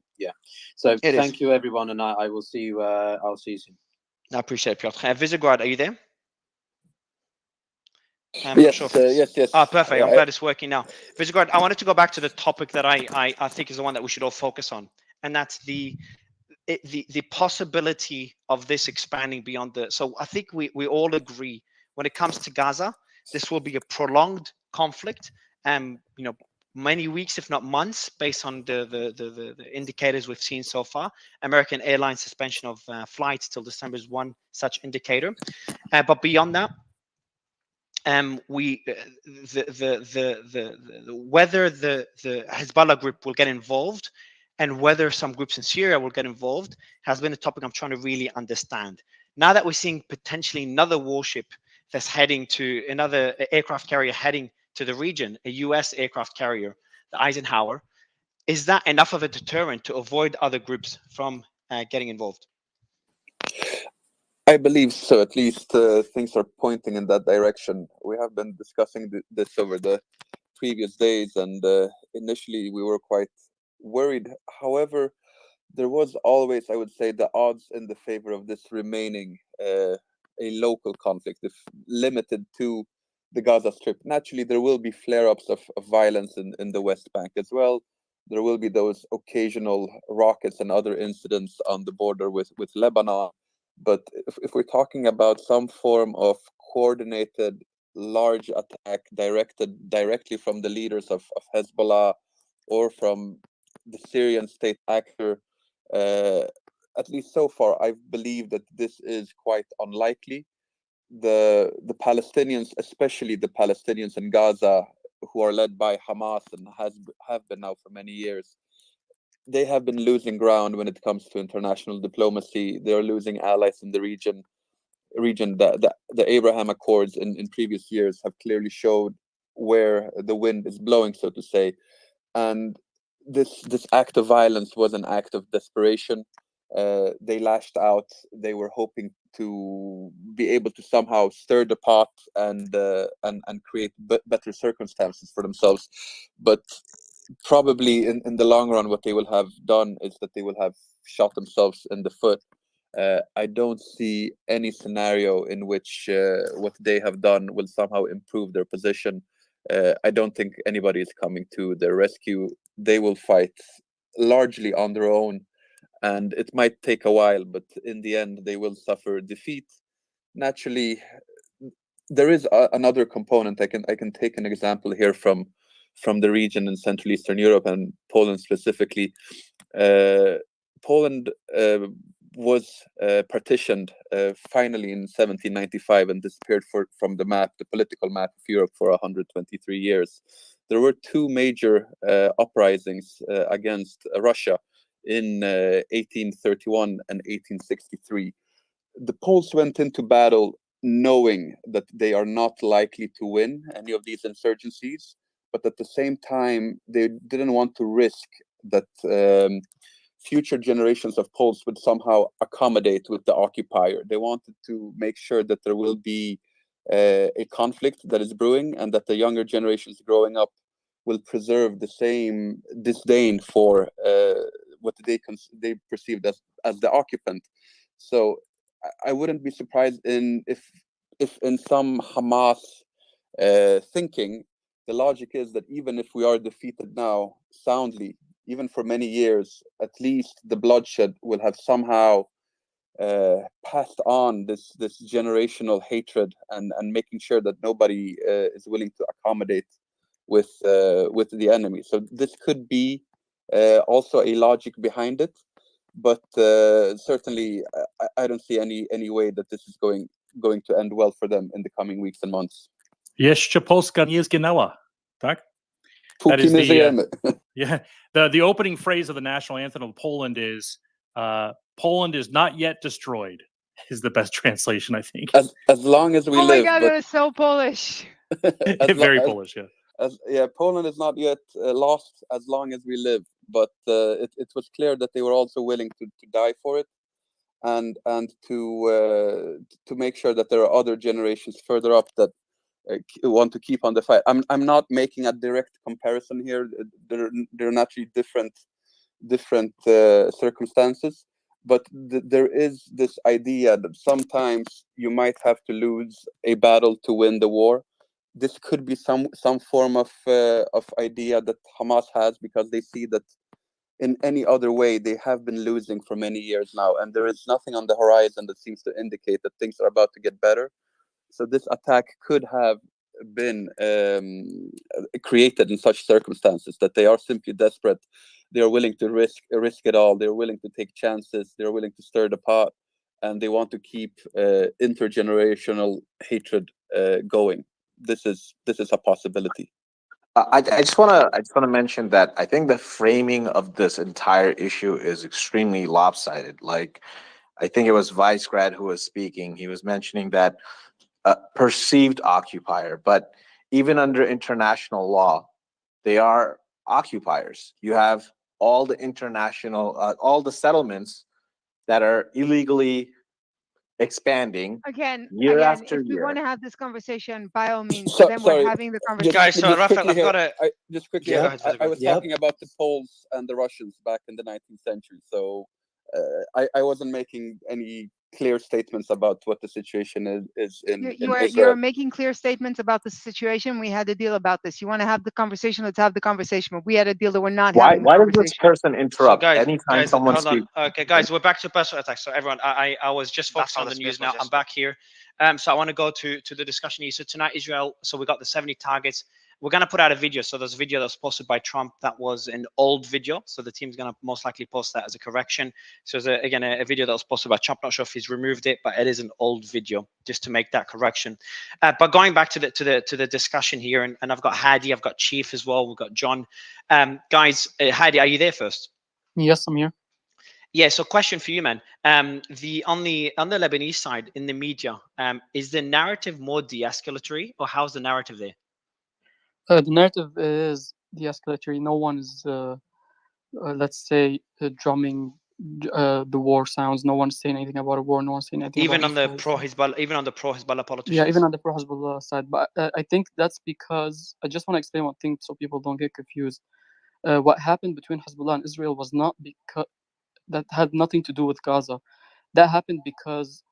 So thank you, everyone, and I will see you. I'll see you soon. I appreciate it, Piotr. Visegrad, are you there? Yes. Perfect. I'm glad it's working now. Visegrad, I wanted to go back to the topic that I think is the one that we should all focus on, and that's the possibility of this expanding beyond the. So I think we all agree when it comes to Gaza, this will be a prolonged conflict, many weeks, if not months, based on the indicators we've seen so far. American Airlines suspension of flights till December is one such indicator, but beyond that. Whether the Hezbollah group will get involved and whether some groups in Syria will get involved has been a topic I'm trying to really understand. Now that we're seeing potentially another warship that's heading to another aircraft carrier heading to the region, a US aircraft carrier, the Eisenhower, is that enough of a deterrent to avoid other groups from getting involved? I believe so. At least things are pointing in that direction. We have been discussing this over the previous days, and initially we were quite worried. However, there was always, I would say, the odds in the favor of this remaining a local conflict, if limited to the Gaza Strip. Naturally, there will be flare-ups of violence in the West Bank as well. There will be those occasional rockets and other incidents on the border with Lebanon. But if we're talking about some form of coordinated large attack directed directly from the leaders of Hezbollah or from the Syrian state actor, at least so far, I believe that this is quite unlikely. The Palestinians, especially the Palestinians in Gaza, who are led by Hamas and have been now for many years, they have been losing ground when it comes to international diplomacy. They are losing allies in the region. The Abraham Accords in previous years have clearly showed where the wind is blowing, so to say. And this act of violence was an act of desperation. They lashed out. They were hoping to be able to somehow stir the pot and create better circumstances for themselves. But probably in the long run, what they will have done is that they will have shot themselves in the foot. I don't see any scenario in which what they have done will somehow improve their position. I don't think anybody is coming to their rescue. They will fight largely on their own, and it might take a while, but in the end, they will suffer defeat. Naturally, there is another component. I can take an example here from the region in Central Eastern Europe and Poland specifically. Poland was partitioned finally in 1795 and disappeared from the political map of Europe for 123 years. There were two major uprisings against Russia in 1831 and 1863. The Poles went into battle knowing that they are not likely to win any of these insurgencies, but at the same time, they didn't want to risk that future generations of Poles would somehow accommodate with the occupier. They wanted to make sure that there will be a conflict that is brewing, and that the younger generations growing up will preserve the same disdain for what they perceived as the occupant. So I wouldn't be surprised if in some Hamas thinking, the logic is that even if we are defeated now soundly, even for many years, at least the bloodshed will have somehow passed on this generational hatred, and making sure that nobody is willing to accommodate with the enemy. So this could be also a logic behind it, but certainly I don't see any way that this is going to end well for them in the coming weeks and months. Jeszcze Polska nie zginęła, tak? That is the the opening phrase of the national anthem of Poland is Poland is not yet destroyed, is the best translation, I think. As long as we live. Oh my God, that is so Polish. Very Polish, yeah. Poland is not yet lost as long as we live, but it was clear that they were also willing to die for it, and to make sure that there are other generations further up that want to keep on the fight. I'm not making a direct comparison here. They're naturally different circumstances, but there is this idea that sometimes you might have to lose a battle to win the war. This could be some form of idea that Hamas has, because they see that in any other way they have been losing for many years now, and there is nothing on the horizon that seems to indicate that things are about to get better. So this attack could have been created in such circumstances that they are simply desperate. They are willing to risk it all. They're willing to take chances. They're willing to stir the pot, and they want to keep intergenerational hatred going. This is a possibility. I just want to mention that I think the framing of this entire issue is extremely lopsided. Like, I think it was Vice Grad who was speaking. He was mentioning that perceived occupier, but even under international law, they are occupiers. You have all the all the settlements that are illegally expanding Again, after if we year. want to have this conversation, by all means, then we're having the conversation. Guys, so Rafael, I've got to. Just quickly, I was talking about the Poles and the Russians back in the 19th century. So I wasn't making any clear statements about what the situation is in Israel. You're making clear statements about the situation. We had to deal about this. You want to have the conversation? Let's have the conversation. But we had a deal that we're not having. Why does this person interrupt guys, anytime someone hold on. speaks? Okay, guys, we're back to personal attacks. So everyone, I was just focused on the news now. I'm back here. So I want to go to the discussion here. So tonight, Israel. So we got the 70 targets. We're going to put out a video. So there's a video that was posted by Trump that was an old video. So the team's going to most likely post that as a correction. So there's again a video that was posted by Trump. Not sure if he's removed it, but it is an old video, just to make that correction. But going back to the discussion here, and I've got Hadi, I've got Chief as well. We've got John. Guys, Hadi, are you there first? Yes, I'm here. Yeah, so question for you, man. On the Lebanese side in the media, is the narrative more de-escalatory, or how's the narrative there? The narrative is de-escalatory. No one is, let's say, drumming the war sounds. No one's saying anything about a war. No one's saying anything even about on the pro-Hezbollah politicians. Yeah, even on the pro-Hezbollah side. But I think that's because I just want to explain one thing so people don't get confused. What happened between Hezbollah and Israel was not because that had nothing to do with Gaza. That happened because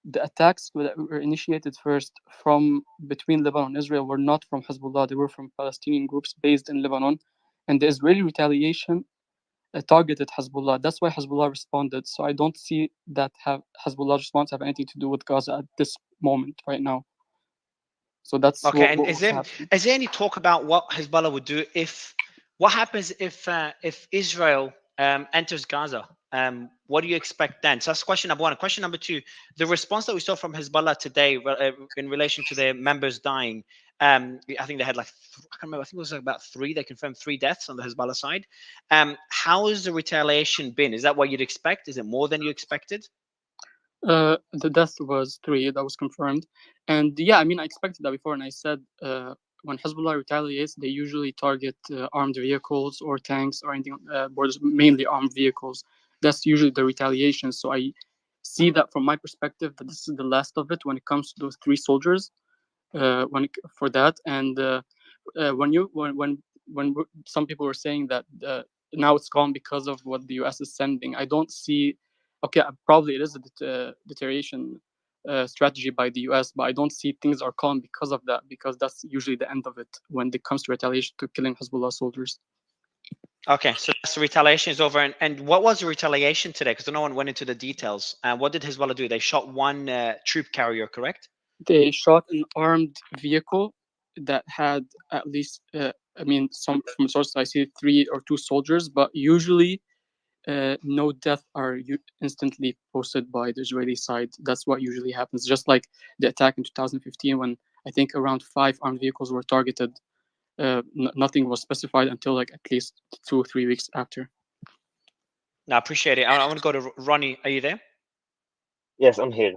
the attacks that were initiated first from between Lebanon and Israel were not from Hezbollah. They were from Palestinian groups based in Lebanon, and the Israeli retaliation targeted Hezbollah. That's why Hezbollah responded. So I don't see that Hezbollah's response have anything to do with Gaza at this moment right now. So that's okay. And is there any talk about what Hezbollah would do what happens if Israel enters Gaza? What do you expect then? So that's question number one. Question number two, the response that we saw from Hezbollah today in relation to their members dying, I think they had I can't remember, I think it was about 3. They confirmed 3 deaths on the Hezbollah side. How has the retaliation been? Is that what you'd expect? Is it more than you expected? The death was 3, that was confirmed. And yeah, I mean, I expected that before, and I said when Hezbollah retaliates, they usually target armed vehicles or tanks or anything borders, mainly armed vehicles. That's usually the retaliation. So I see that from my perspective that this is the last of it when it comes to those 3 soldiers. for that. And when some people were saying that now it's gone because of what the U.S. is sending, I don't see. Okay, probably it is a deterioration strategy by the U.S., but I don't see things are calm because of that, because that's usually the end of it when it comes to retaliation to killing Hezbollah soldiers. Okay, so that's the retaliation is over. And what was the retaliation today? Because no one went into the details. What did Hezbollah do? They shot one troop carrier, correct? They shot an armed vehicle that had at least, I mean, some from sources I see 3 or 2 soldiers, but usually no death are instantly posted by the Israeli side. That's what usually happens. Just like the attack in 2015, when I think around 5 armed vehicles were targeted. Nothing was specified until like at least 2 or 3 weeks after. No, I appreciate it. I want to go to Ronnie. Are you there? Yes, I'm here.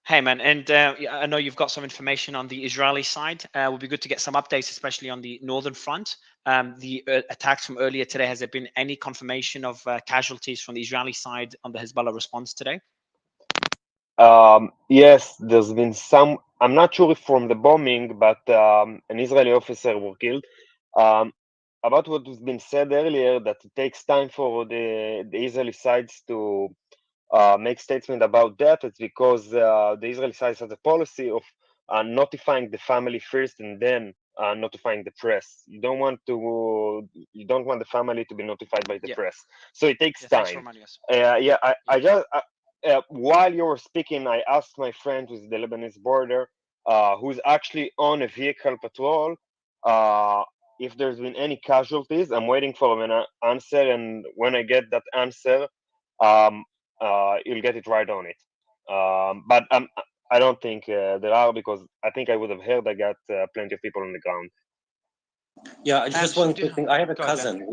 Hey, man. And I know you've got some information on the Israeli side. It would be good to get some updates, especially on the northern front. The attacks from earlier today, has there been any confirmation of casualties from the Israeli side on the Hezbollah response today? Yes, there's been some. I'm not sure if from the bombing, but an Israeli officer was killed. About what has been said earlier, that it takes time for the Israeli sides to make statement about that. It's because the Israeli side has a policy of notifying the family first and then notifying the press. You don't want the family to be notified by the press, so it takes Thanks for time. reminding us. I just while you were speaking, I asked my friend who's the Lebanese border, who's actually on a vehicle patrol, if there's been any casualties. I'm waiting for an answer, and when I get that answer, you'll get it right on it. But I don't think there are, because I think I would have heard I got plenty of people on the ground. Yeah, just one quick thing. I have a cousin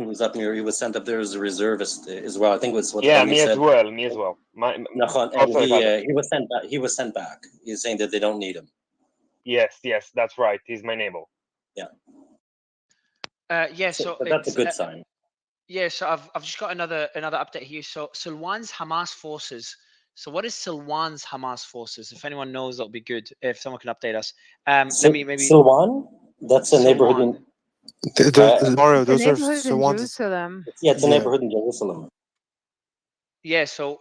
who's up near. He was sent up there as a reservist as well. I think was what Yeah, Tony me said. as well. Me as well. And Also he was sent back. He was sent back. He's saying that they don't need him. Yes, that's right. He's my neighbor. Yeah. Yeah. So that's a good sign. Yeah. So I've just got another update here. So Silwan's Hamas forces. So what is Silwan's Hamas forces? If anyone knows, that'll be good. If someone can update us. Let me maybe. Silwan? That's a neighborhood in. Mario, The those are neighborhood in Sawans. Jerusalem. Yeah, it's a neighborhood in Jerusalem. Yeah, so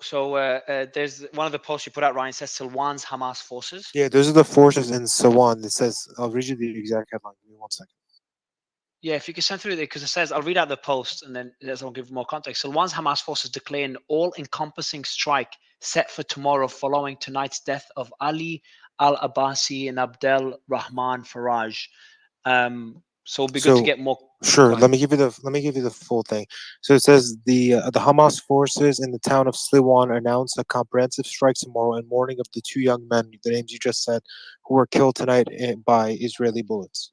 there's one of the posts you put out, Ryan, says Silwan's Hamas forces. Yeah, those are the forces in Sawan. It says, I'll read you the exact headline. Give me 1 second. Yeah, if you can send through there, because it says, I'll read out the post and then I'll give more context. Silwan's Hamas forces declare an all-encompassing strike set for tomorrow following tonight's death of Ali al-Abbasi and Abdel Rahman Faraj. So it'll be good to get more. Sure, let me give you the full thing. So it says the Hamas forces in the town of Sliwan announced a comprehensive strike tomorrow in mourning of the 2 young men, the names you just said, who were killed tonight by Israeli bullets.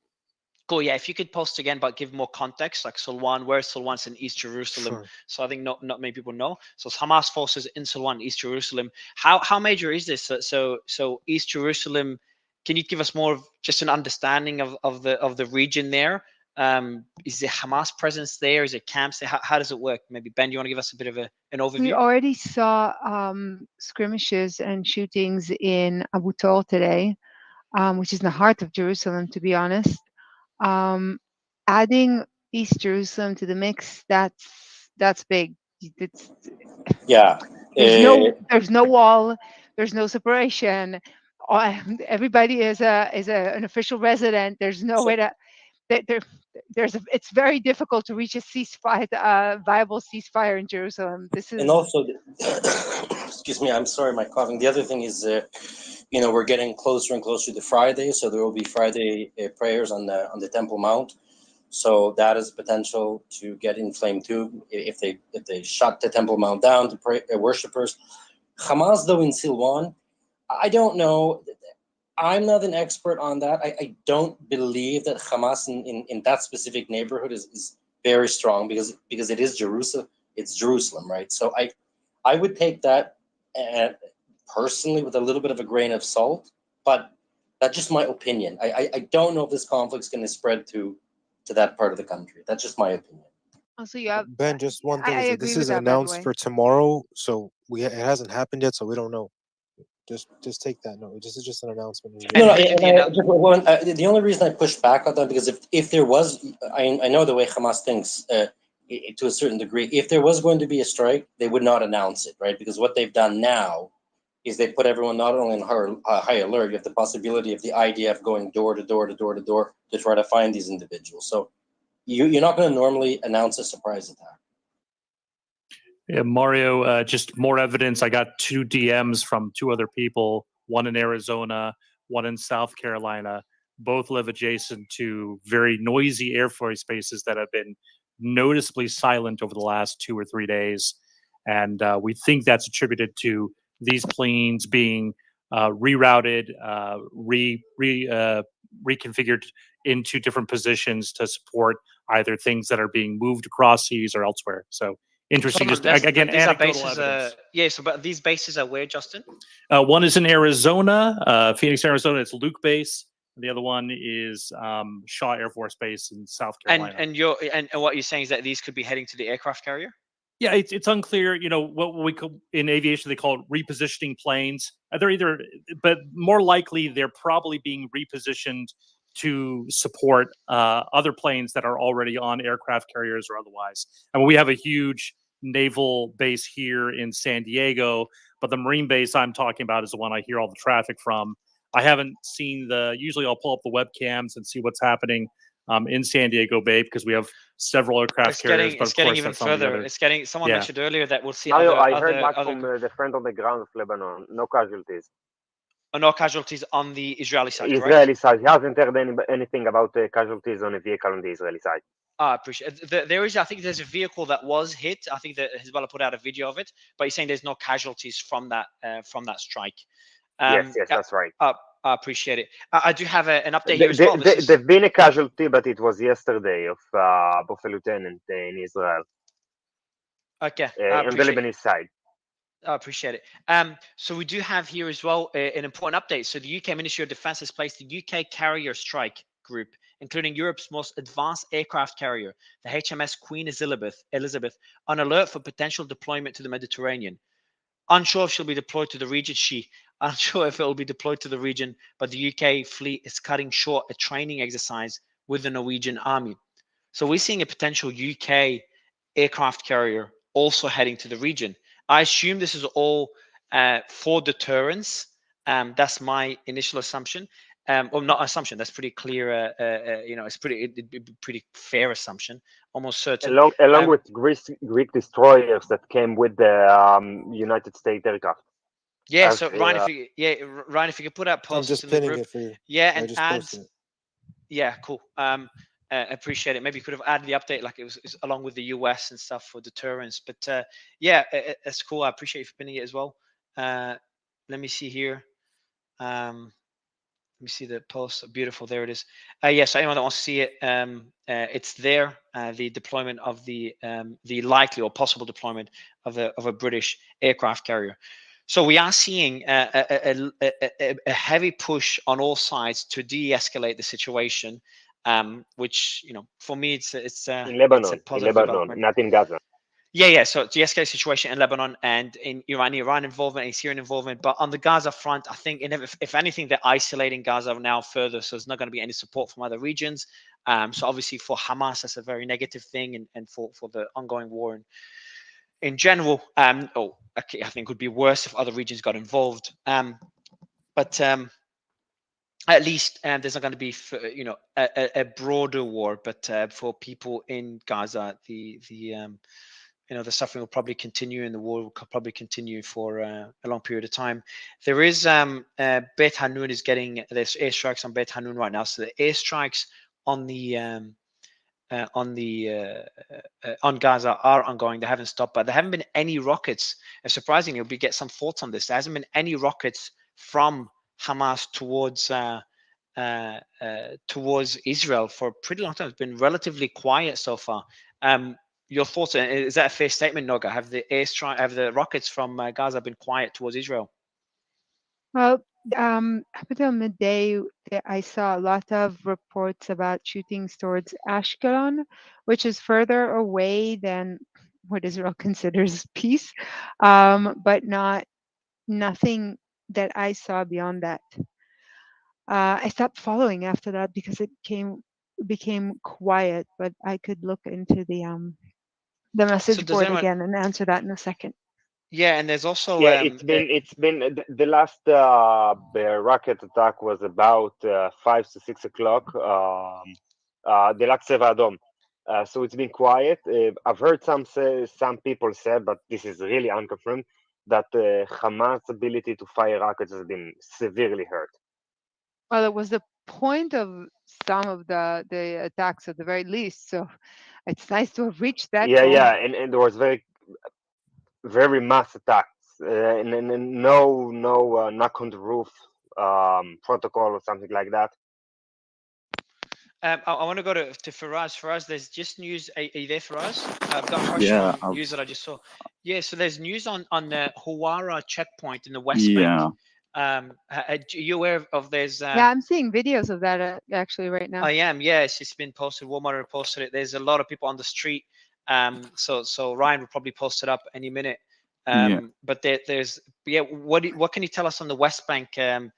Cool. Yeah, if you could post again, but give more context, like Silwan, where's Silwan's in East Jerusalem? Sure. So I think not many people know. So it's Hamas forces in Silwan, East Jerusalem. How major is this? So East Jerusalem. Can you give us more of just an understanding of the region there? Is there Hamas presence there? Is it camps there? How does it work? Maybe Ben, you want to give us a bit of an overview? We already saw skirmishes and shootings in Abu Tor today, which is in the heart of Jerusalem, to be honest. Adding East Jerusalem to the mix, that's big. It's, yeah. There's no wall. There's no separation. Everybody is an official resident. There's no way to. It's very difficult to reach a ceasefire, viable ceasefire in Jerusalem. This is. And also, excuse me, I'm sorry, my coughing. The other thing is, we're getting closer and closer to Friday, so there will be Friday prayers on the Temple Mount. So that is potential to get inflamed too if they shut the Temple Mount down to pray worshippers. Hamas, though, in Silwan, I don't know. I'm not an expert on that. I don't believe that Hamas in that specific neighborhood is very strong because it is Jerusalem. It's Jerusalem, right? So I would take that personally with a little bit of a grain of salt, but that's just my opinion. I don't know if this conflict's going to spread to that part of the country. That's just my opinion. Also, you have Ben, just one thing. I Is that agree this with is that, by the announced way. for tomorrow, so it hasn't happened yet, so we don't know. Just take that note. This is just an announcement. No, the only reason I pushed back on that, because if there was, I know the way Hamas thinks to a certain degree. If there was going to be a strike, they would not announce it, right? Because what they've done now is they put everyone not only on high alert, you have the possibility of the IDF going door to door to door to door to try to find these individuals. So you're not going to normally announce a surprise attack. Yeah, Mario, just more evidence. I got 2 DMs from 2 other people, one in Arizona, one in South Carolina. Both live adjacent to very noisy Air Force bases that have been noticeably silent over the last 2 or 3 days. And we think that's attributed to these planes being rerouted, reconfigured into different positions to support either things that are being moved across seas or elsewhere. So interesting. Just again, these are anecdotal bases, evidence. yeah, so but these bases are where, Justin? One is in Arizona, Phoenix, Arizona. It's Luke Base. The other one is Shaw Air Force Base in South Carolina. And what you're saying is that these could be heading to the aircraft carrier? Yeah, it's unclear. You know what we call, in aviation they call it repositioning planes. They're either, but more likely they're probably being repositioned to support other planes that are already on aircraft carriers or otherwise. And we have a huge naval base here in San Diego, but the Marine base I'm talking about is the one I hear all the traffic from. I haven't seen usually I'll pull up the webcams and see what's happening in San Diego Bay, because we have several aircraft carriers. But It's getting even further. It's getting. Someone mentioned earlier that we'll see Mario, other. I heard back from the friend on the ground of Lebanon. No casualties. No casualties on the Israeli side. Israeli side. He hasn't heard anything about casualties on a vehicle on the Israeli side. I appreciate it. There is, I think there's a vehicle that was hit. I think that Hezbollah put out a video of it, but he's saying there's no casualties from that strike. Yes, that's right. I appreciate it. I do have an update here as well. There's been a casualty, but it was yesterday of a lieutenant in Israel. Okay. On the Lebanese side. I appreciate it. So we do have here as well an important update. So the UK Ministry of Defence has placed the UK Carrier Strike Group, including Europe's most advanced aircraft carrier, the HMS Queen Elizabeth, on alert for potential deployment to the Mediterranean. Unsure if she'll be deployed to the region. Unsure if it will be deployed to the region, but the UK fleet is cutting short a training exercise with the Norwegian army. So we're seeing a potential UK aircraft carrier also heading to the region. I assume this is all for deterrence. That's my initial assumption. Or not assumption. That's pretty clear. It's pretty fair assumption. Almost certain. Along with Greek destroyers that came with the United States aircraft. Yeah. So Ryan, if you could put out posts. I'm just pinning it for you. Yeah, I and just add. posted it. Yeah, cool. Appreciate it. Maybe you could have added the update like it was along with the US and stuff for deterrence. But yeah, it's cool. I appreciate you for pinning it as well. Let me see here. Let me see the post. Beautiful. There it is. Yes, anyone that wants to see it, it's there. The deployment of the likely or possible deployment of a British aircraft carrier. So we are seeing a heavy push on all sides to de-escalate the situation, which for me it's in Lebanon, it's a positive development. not in Gaza. Yeah. So de-escalate situation in Lebanon and in Iran involvement and Syrian involvement. But on the Gaza front, I think if anything, they're isolating Gaza now further. So there's not going to be any support from other regions. So obviously for Hamas, that's a very negative thing, and for the ongoing war in general. I think it would be worse if other regions got involved. But at least there's not going to be a broader war. But for people in Gaza, the suffering will probably continue, and the war will probably continue for a long period of time. There is Beit Hanun is getting there's airstrikes on Beit Hanun right now. So the airstrikes on Gaza are ongoing. They haven't stopped, but there haven't been any rockets. And surprisingly, we get some thoughts on this. There hasn't been any rockets from Hamas towards Israel for a pretty long time. It's been relatively quiet so far. Your thoughts? Is that a fair statement, Noga? Have the rockets from Gaza been quiet towards Israel? Well, up until midday, I saw a lot of reports about shootings towards Ashkelon, which is further away than what Israel considers peace, but nothing that I saw beyond that. I stopped following after that because it became quiet. But I could look into the So message does board anyone? again and answer that in a second. Yeah, and there's also Yeah, it's been the last rocket attack was about 5 to 6 o'clock. The Seva Adom. So it's been quiet. I've heard some people say, but this is really unconfirmed, that Hamas' ability to fire rockets has been severely hurt. Well, it was the point of some of the attacks at the very least. So it's nice to have reached that Yeah, goal. yeah, and there was very mass attacks, and no knock on the roof protocol or something like that. I want to go to Faraz. Faraz, there's just news. Are you there, Faraz? I've got Hush Yeah, from news that I just saw. Yeah, so there's news on the Hawara checkpoint in the West yeah, Bank. Are you aware of there's? Yeah, I'm seeing videos of that actually right now. I am. Yes, it's been posted. Walmart posted it. There's a lot of people on the street. So Ryan will probably post it up any minute. yeah. But there's What can you tell us on the West Bank? Do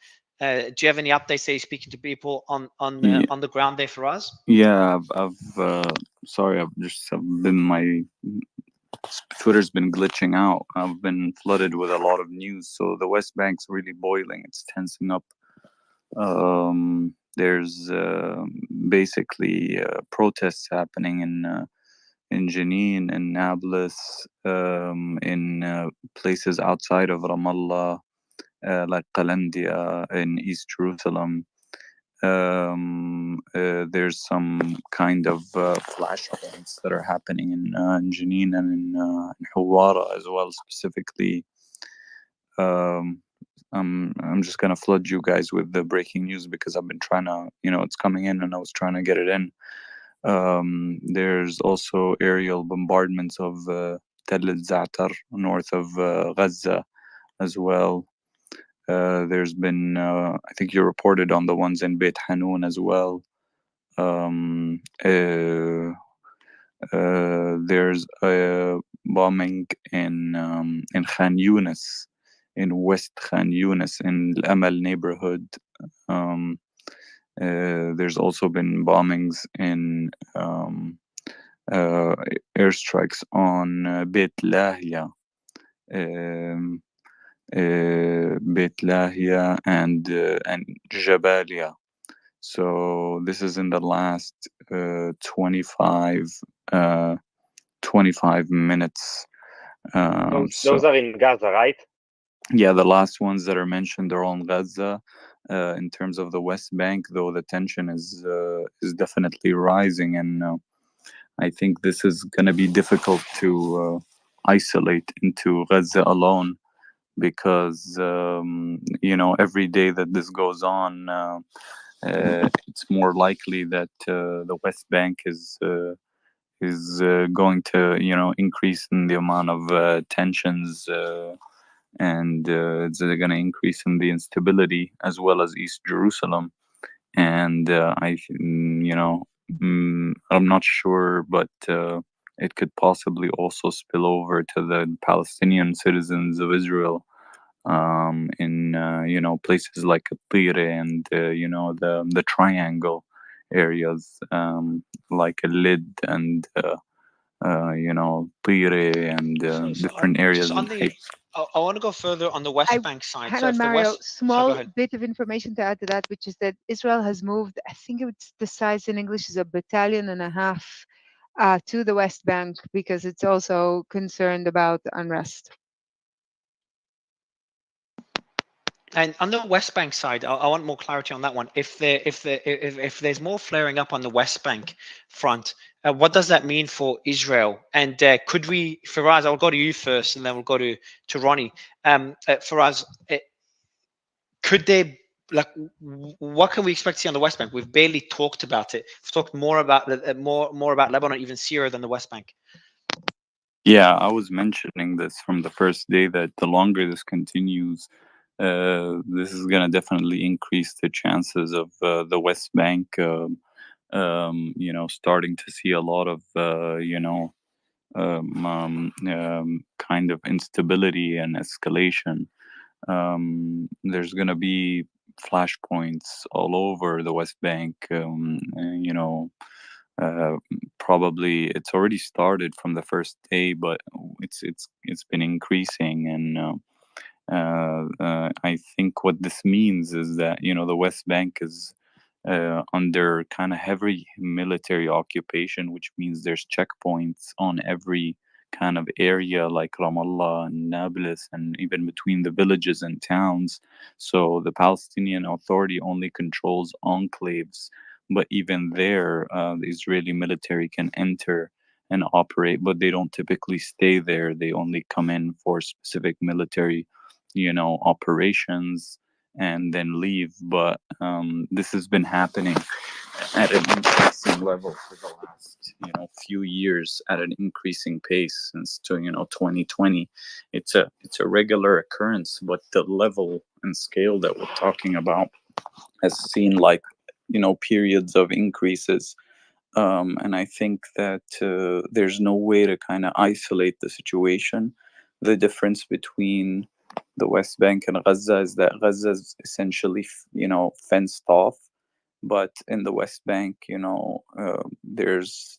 you have any updates? Are you speaking to people on Yeah, the ground there for us? yeah. Sorry, I've been my Twitter's been glitching out. I've been flooded with a lot of news, so the West Bank's really boiling. It's tensing up. There's basically protests happening in Jenin, in Nablus, in places outside of Ramallah, like Qalandia in East Jerusalem. There's some kind of flash events that are happening in Jenin and in Hawara as well, specifically. I'm just gonna flood you guys with the breaking news because I've been trying to, it's coming in and I was trying to get it in. There's also aerial bombardments of Tel al-Za'tar north of Gaza as well. There's been, I think you reported on the ones in Beit Hanun as well. There's a bombing in Khan Yunis, in West Khan Yunis, in Al Amal neighborhood. There's also been bombings in airstrikes on Beit Lahia. Beit Lahia and Jabalia. So this is in the last 25 minutes. Those are in Gaza, right? Yeah, the last ones that are mentioned are on Gaza. In terms of the West Bank, though, the tension is definitely rising, and I think this is going to be difficult to isolate into Gaza alone, because every day that this goes on, it's more likely that the West Bank is going to increase in the amount of tensions, and it's going to increase in the instability as well as East Jerusalem. And I'm not sure, but it could possibly also spill over to the Palestinian citizens of Israel, in places like Tire and the triangle areas, like Lid and Tire and different areas. I want to go further on the West Bank side. Hang So on, if the Mario. West, Small go ahead. bit of information to add to that, which is that Israel has moved, I think it's the size in English is 1.5 battalions to the West Bank because it's also concerned about unrest. And on the West Bank side, I want more clarity on that one. If there's more flaring up on the West Bank front, what does that mean for Israel? And could we, Faraz, I'll go to you first, and then we'll go to Ronnie. Faraz, could they, like, what can we expect to see on the West Bank? We've barely talked about it. We've talked more about more about Lebanon, even Syria, than the West Bank. Yeah, I was mentioning this from the first day that the longer this continues, this is going to definitely increase the chances of the West Bank, starting to see a lot of, kind of instability and escalation. There's gonna be flashpoints all over the West Bank. You know, probably it's already started from the first day, but it's been increasing, and I think what this means is that the West Bank is under kind of heavy military occupation, which means there's checkpoints on every kind of area like Ramallah and Nablus and even between the villages and towns. So the Palestinian Authority only controls enclaves, but even there, the Israeli military can enter and operate, but they don't typically stay there. They only come in for specific military, operations and then leave. But this has been happening at an increasing level for the last few years at an increasing pace since 2020. It's a regular occurrence, but the level and scale that we're talking about has seen periods of increases. And I think that there's no way to kind of isolate the situation. The difference between the West Bank and Gaza is that Gaza is essentially, fenced off, but in the West Bank, there's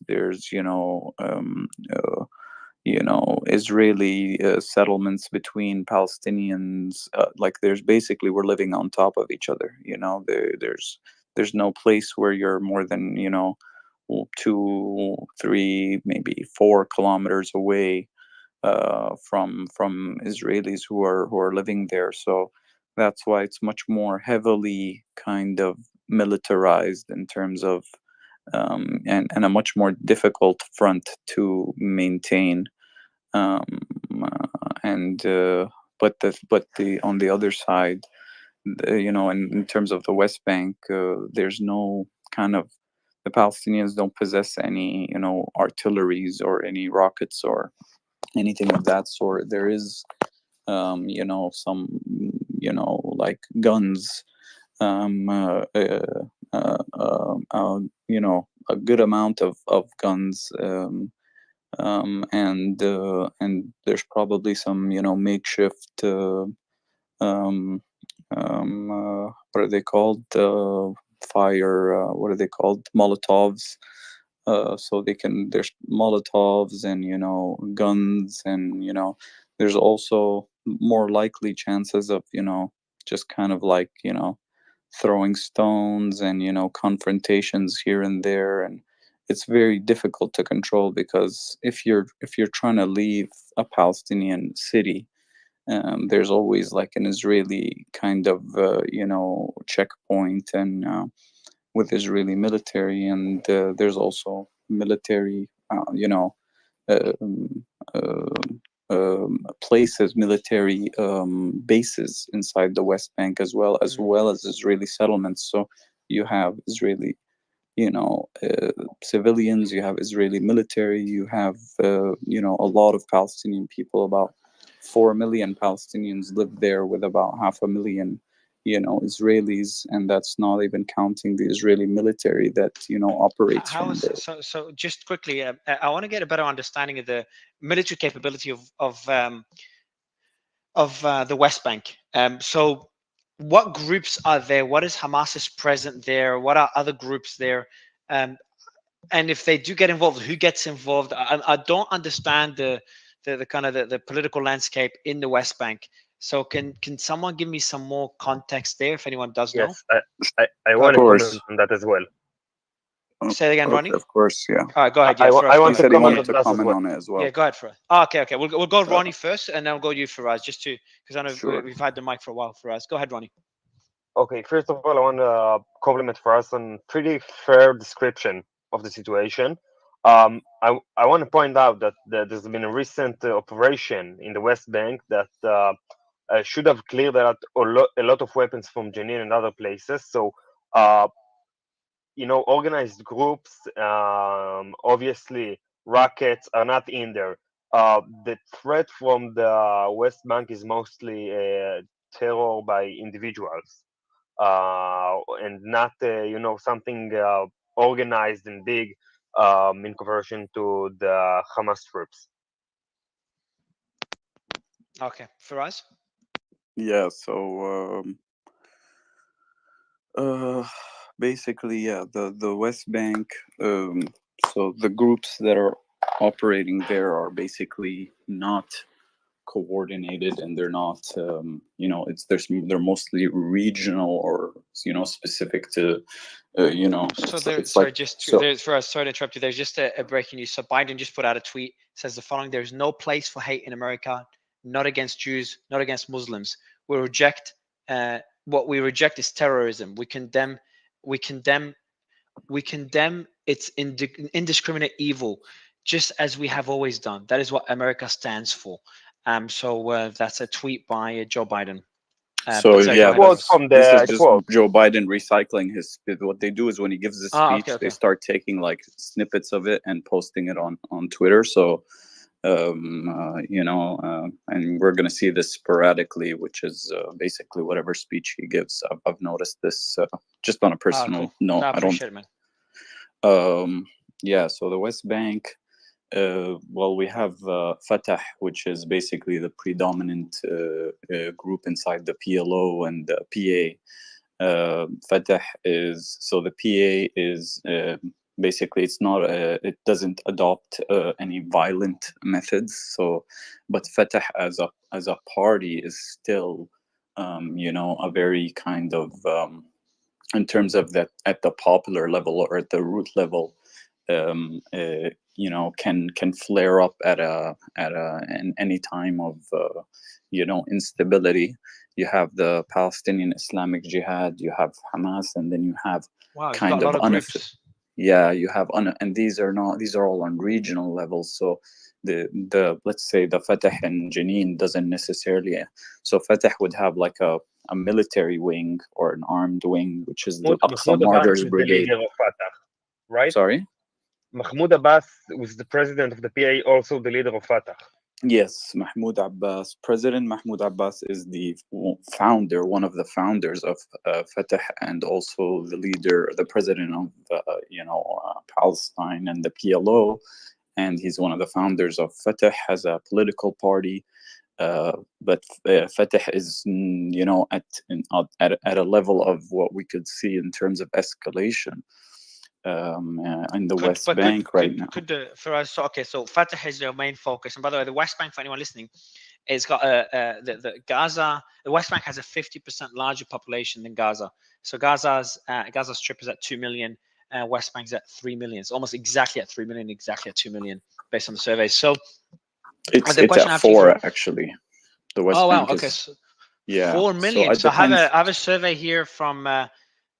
Israeli settlements between Palestinians. Like there's basically we're living on top of each other. There's no place where you're more than 2, 3, maybe 4 kilometers away from Israelis who are living there. So that's why it's much more heavily kind of militarized in terms of and a much more difficult front to maintain. Um, and but the on the other side, in terms of the West Bank, there's no kind of the Palestinians don't possess any artilleries or any rockets or anything of that sort. There is some like guns, a good amount of guns, and there's probably some makeshift what are they called, fire, what are they called, Molotovs. So there's Molotovs and guns, and there's also more likely chances of just kind of like throwing stones and confrontations here and there. And it's very difficult to control, because if you're trying to leave a Palestinian city, there's always like an Israeli kind of checkpoint, and with Israeli military, and there's also military um, uh, places, military bases inside the West Bank, as well as Israeli settlements. So you have Israeli civilians, you have Israeli military, you have a lot of Palestinian people. About 4 million Palestinians live there, with about 500,000 Israelis, and that's not even counting the Israeli military that operates How from is there. so? Just quickly, I want to get a better understanding of the military capability of the West Bank. So, what groups are there? What is Hamas is present there? What are other groups there? And if they do get involved, who gets involved? I don't understand the kind of the political landscape in the West Bank. So can someone give me some more context there, if anyone does know? Yes, I want to comment on that as well. Say it again, Ronnie. Of course, yeah. All right, go ahead. Yeah, I want He to said he comment wanted on to that as comment well. on it as well. Yeah, go ahead, Faraz. Oh, okay. We'll go Ronnie first, and then we'll go you, Faraz, just to because I know Sure. we've had the mic for a while. Faraz, go ahead, Ronnie. Okay, first of all, I want to compliment Faraz on pretty fair description of the situation. I want to point out that there's been a recent operation in the West Bank that should have cleared out a lot of weapons from Jenin and other places. So, organized groups, obviously, rockets are not in there. The threat from the West Bank is mostly terror by individuals, and not something organized and big, in comparison to the Hamas troops. Okay, Faraz. Yeah. So basically, yeah, the West Bank. So the groups that are operating there are basically not coordinated, and they're not they're mostly regional, or specific to So it's, there, it's sorry, like just so sorry to interrupt you. There's just a breaking news. So Biden just put out a tweet, says the following: "There's no place for hate in America, not against Jews, not against Muslims. We reject what we reject is terrorism. We condemn its indiscriminate evil, just as we have always done. That is what America stands for." So that's a tweet by Joe Biden. So But sorry, go yeah, ahead. this is just Joe Biden recycling his speech. What they do is when he gives this Ah, speech, okay, they okay. start taking like snippets of it and posting it on Twitter. So and we're gonna see this sporadically, which is basically whatever speech he gives. I've noticed this just on a personal Cool. note. No, I I don't. appreciate it, man. Yeah. So the West Bank. Well, we have Fatah, which is basically the predominant group inside the PLO and the PA. Fatah is so the PA is basically it's not it doesn't adopt any violent methods. So, but Fatah as a party is still a very kind of in terms of that at the popular level or at the root level, can flare up at in any time of instability. You have the Palestinian Islamic Jihad, you have Hamas, and then you have Wow, you've got kind a of lot of groups. yeah, you have and these are all on regional levels. So the let's say the Fatah in Jenin doesn't necessarily. So Fatah would have like a military wing or an armed wing, which is the Aqsa Mahmoud Abbas Martyrs is the Brigade. leader of Fatah, right? Sorry? Mahmoud Abbas was the president of the PA, also the leader of Fatah. Yes, Mahmoud Abbas. President Mahmoud Abbas is the founder, one of the founders of Fatah, and also the leader, the president of Palestine and the PLO, and he's one of the founders of Fatah as a political party. But Fatah is, at a level of what we could see in terms of escalation in the West Bank right now. For us, so Fatah is their main focus. And by the way, the West Bank, for anyone listening, it's got the Gaza. The West Bank has a 50% larger population than Gaza. So Gaza Strip is at 2 million. West Bank's at 3 million. It's almost exactly at 3 million, exactly at 2 million based on the surveys. So it's at 4 actually. The West Bank okay. is So yeah 4 million. So I have a survey here from.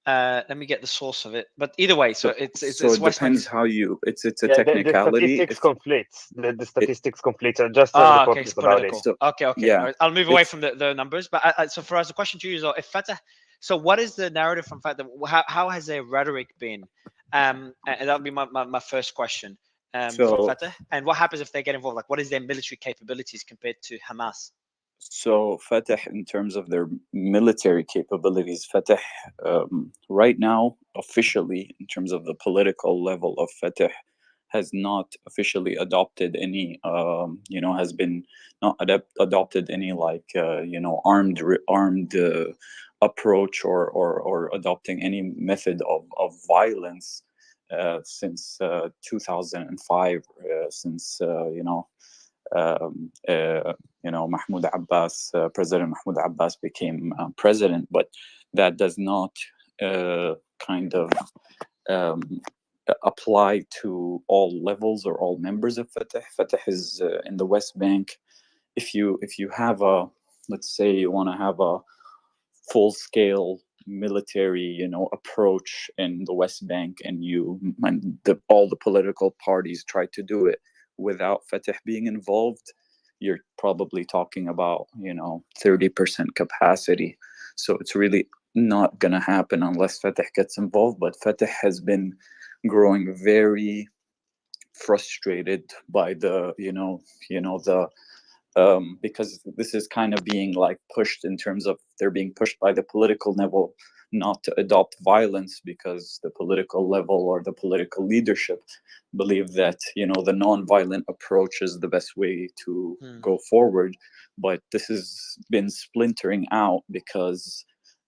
Let me get the source of it. But either way, so it's it West depends Bank. how you. It's a Yeah, technicality. The statistics conflicts. The statistics conflicts. Just as the Okay, podcast it's about political. it. Okay. Yeah, no, I'll move away from the numbers. But so for us, the question to you is, if Fatah. So what is the narrative from Fatah? How has their rhetoric been? And that would be my first question from Fatah. And what happens if they get involved? Like, what is their military capabilities compared to Hamas? So Fatah, in terms of their military capabilities, Fatah right now, officially, in terms of the political level of Fatah, has not officially adopted any, has been not adopted any like, armed approach or adopting any method of violence since 2005, since Mahmoud Abbas, President Mahmoud Abbas became president, but that does not kind of apply to all levels or all members of Fatah. Fatah is in the West Bank. If you have let's say you want to have a full scale military approach in the West Bank, and all the political parties try to do it without Fatah being involved, you're probably talking about 30% capacity. So it's really not going to happen unless Fatah gets involved. But Fatah has been growing very frustrated by the because this is kind of being like pushed in terms of they're being pushed by the political level not to adopt violence, because the political level or the political leadership believe that, you know, the non-violent approach is the best way to go forward. But this has been splintering out because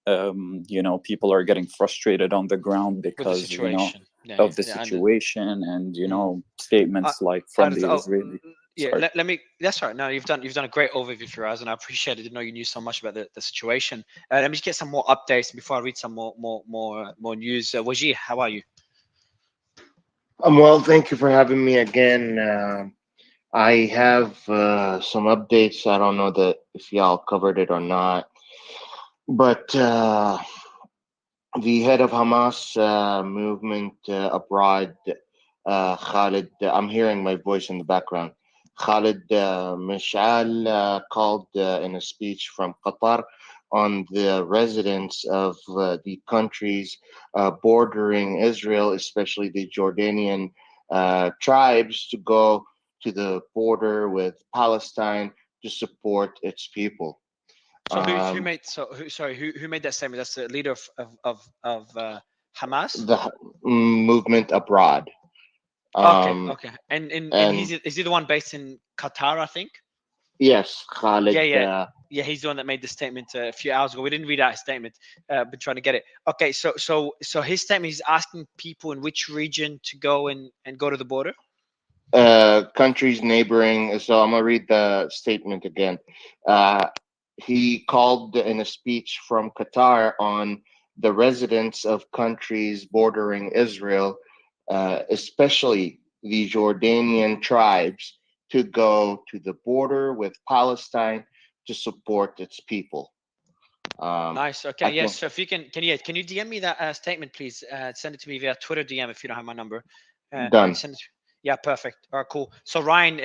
you know, people are getting frustrated on the ground because, you know, of the situation, and you know, statements like from the Israeli. Yeah, let me. That's all right. No, you've done a great overview, Firaz, and I appreciate it. I didn't know you knew so much about the situation. Let me just get some more updates before I read some more news. Wajih, how are you? Well, thank you for having me again. I have some updates. I don't know that if y'all covered it or not, but the head of Hamas movement abroad, Khalid, I'm hearing my voice in the background. Khalid Mashal called in a speech from Qatar on the residents of the countries bordering Israel, especially the Jordanian tribes, to go to the border with Palestine to support its people. So who made who made that statement? That's the leader of Hamas. The movement abroad. Okay. And is he the one based in Qatar? I think. Yes, Khalid. Yeah. He's the one that made the statement a few hours ago. We didn't read out his statement, but trying to get it. Okay, so his statement, he's asking people in which region to go and go to the border. Countries neighboring. So I'm gonna read the statement again. He called in a speech from Qatar on the residents of countries bordering Israel, especially the Jordanian tribes, to go to the border with Palestine to support its people. Nice. Okay. Yes. So if you can you DM me that statement, please? Send it to me via Twitter DM if you don't have my number. Done. Yeah. Perfect. All right. Cool. So Ryan, go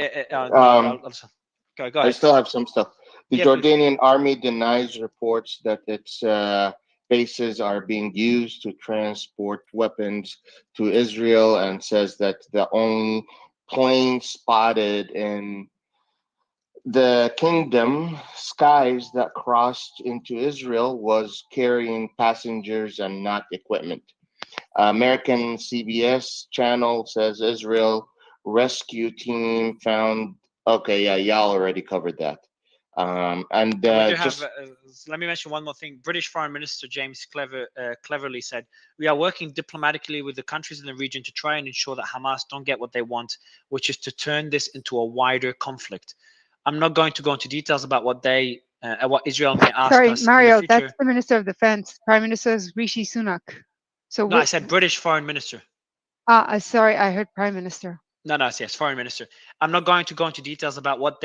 ahead. I still have some stuff. The Yeah, Jordanian army denies reports that its bases are being used to transport weapons to Israel, and says that the only plane spotted in the kingdom skies that crossed into Israel was carrying passengers and not equipment. American CBS channel says Israel rescue team found. Okay, yeah, y'all already covered that. And we do just have. Let me mention one more thing. British Foreign Minister James cleverly said, "We are working diplomatically with the countries in the region to try and ensure that Hamas don't get what they want, which is to turn this into a wider conflict." I'm not going to go into details about what Israel may ask Sorry, us Mario, in the future. that's the Minister of Defense. Prime Minister is Rishi Sunak. So No, I said British Foreign Minister. Sorry, I heard Prime Minister. No, yes, Foreign Minister. I'm not going to go into details about what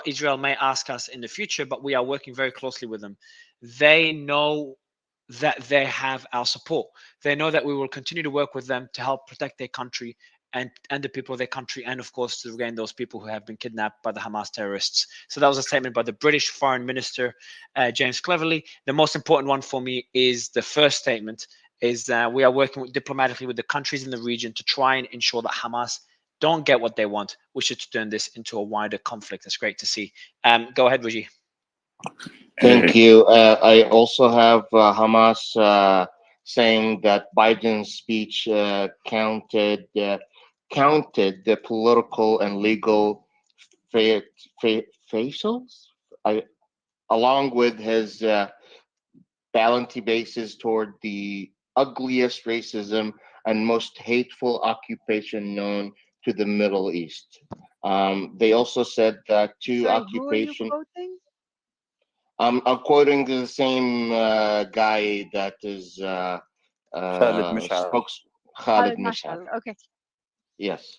Israel may ask us in the future, but we are working very closely with them. They know that they have our support. They know that we will continue to work with them to help protect their country and the people of their country, and of course to regain those people who have been kidnapped by the Hamas terrorists. So that was a statement by the British Foreign Minister, James Cleverly. The most important one for me is the first statement, is we are working diplomatically with the countries in the region to try and ensure that Hamas don't get what they want, which is to turn this into a wider conflict. That's great to see. Go ahead, Raji. thank you. I also have Hamas saying that Biden's speech counted the political and legal facials, along with his bounty bases toward the ugliest racism and most hateful occupation known to the Middle East. They also said that occupation. Who are you quoting? I'm quoting the same guy that is Khalid Mashal. Khalid Mashal. Okay. Yes.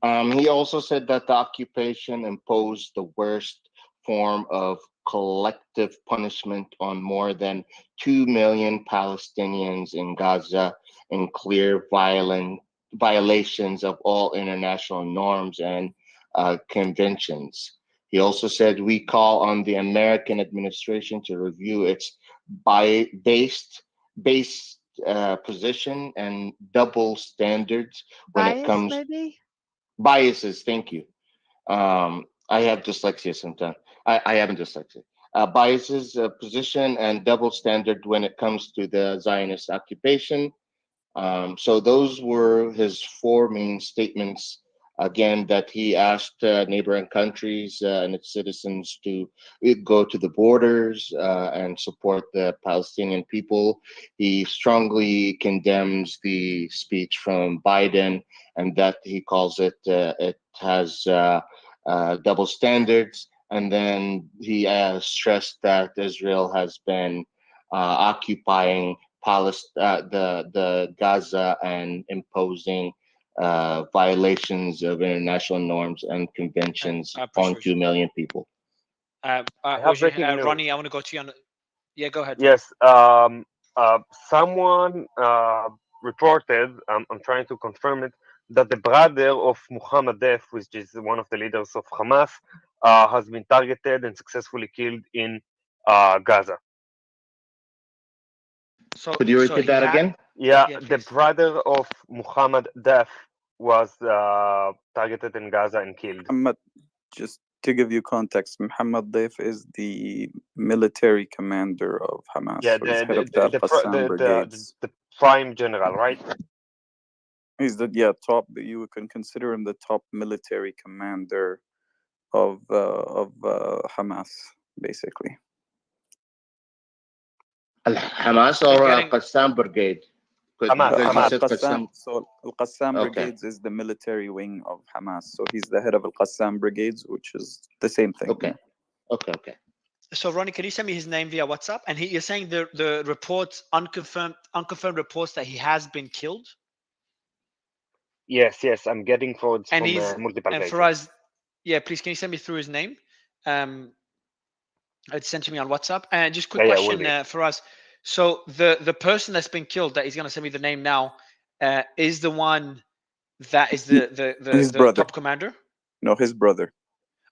He also said that the occupation imposed the worst form of collective punishment on more than 2 million Palestinians in Gaza, in clear violations of all international norms and conventions. He also said, "We call on the American administration to review its based position and double standards when it comes maybe? biases." Thank you. I have dyslexia sometimes. I have dyslexia. Biases, position, and double standard when it comes to the Zionist occupation. So those were his four main statements. Again, that he asked neighboring countries and its citizens to go to the borders and support the Palestinian people. He strongly condemns the speech from Biden, and that he calls it has double standards. And then he stressed that Israel has been occupying the Gaza and imposing violations of international norms and conventions on 2 million people. I have breaking news. Ronnie, I want to go to you on. Yeah, go ahead. Yes. Someone reported, I'm trying to confirm it, that the brother of Muhammad Def, which is one of the leaders of Hamas, has been targeted and successfully killed in Gaza. So, could you repeat that again? Yeah, Yeah, the brother of Muhammad Def was targeted in Gaza and killed. Muhammad, just to give you context, Muhammad Daif is the military commander of Hamas. Yeah, so he's head of the Al-Qassam brigades. the prime general, right? He's the top. You can consider him the top military commander of Hamas, basically. Hamas or Qassam brigade? Al-Qassam. So Al-Qassam Okay. brigades is the military wing of Hamas. So he's the head of Al-Qassam brigades, which is the same thing. Okay. Okay. So Ronnie, can you send me his name via WhatsApp? And you're saying the reports, unconfirmed reports that he has been killed? Yes, I'm getting forwards And from multiple and pages. Faraz, yeah, please can you send me through his name? It's sent to me on WhatsApp. And just quick question, Faraz. So the person that's been killed, that he's going to send me the name now, is the one that is the top commander? No, his brother.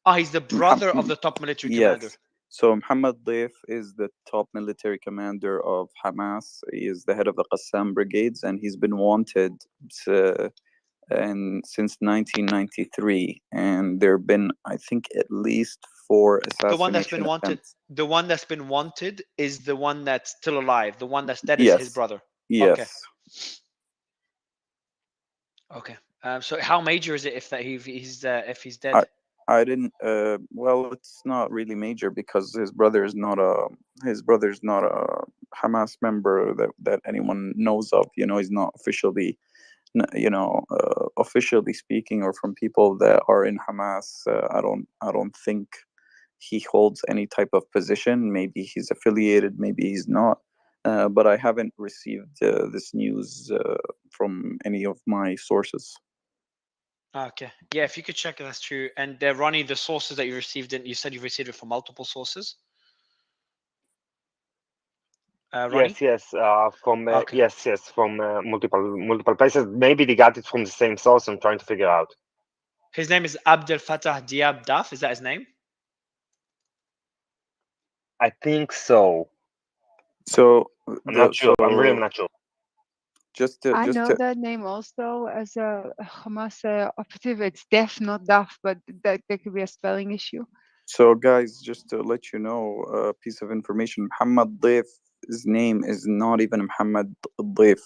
Oh, he's the brother of the top military commander. So Muhammad Daif is the top military commander of Hamas. He is the head of the Qassam brigades, and he's been wanted since 1993. And there have been, I think, at least 4 assassination The one that's been attempts. wanted. The one that's been wanted is the one that's still alive. The one that's dead is his brother. Yes. Okay. So how major is it if he's dead? I didn't. Well, it's not really major because his brother is not a Hamas member that anyone knows of. He's not officially, officially speaking, or from people that are in Hamas. I don't think he holds any type of position. Maybe he's affiliated, maybe he's not. But I haven't received this news from any of my sources. Okay. Yeah, if you could check if that's true. And Ronnie, the sources that you received it, you said you've received it from multiple sources. Ronnie? Yes, from from multiple places. Maybe they got it from the same source. I'm trying to figure out. His name is Abdel Fattah Diab Daf. Is that his name? I think so. So I'm not sure. I'm really not sure. I know that name also as a Hamas operative. It's Def, not Daf, but there could be a spelling issue. So, guys, just to let you know, a piece of information: Muhammad Daif's name is not even Muhammad Daif.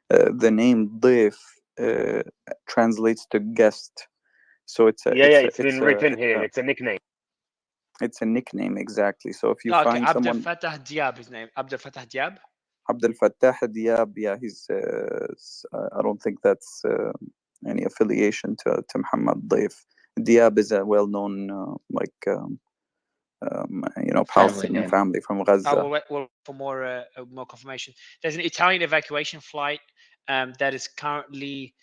The name Daif translates to guest. So it's it's been written here. It's a nickname. It's a nickname, exactly. So if you Okay, find Abdel someone, Fattah Diab, his name, Abdel Fattah Diab. Abdel Fattah Diab, yeah, he's. I don't think that's any affiliation to Muhammad Daif. Diab is a well-known, Palestinian family from Gaza. Well, for more confirmation, there's an Italian evacuation flight that is currently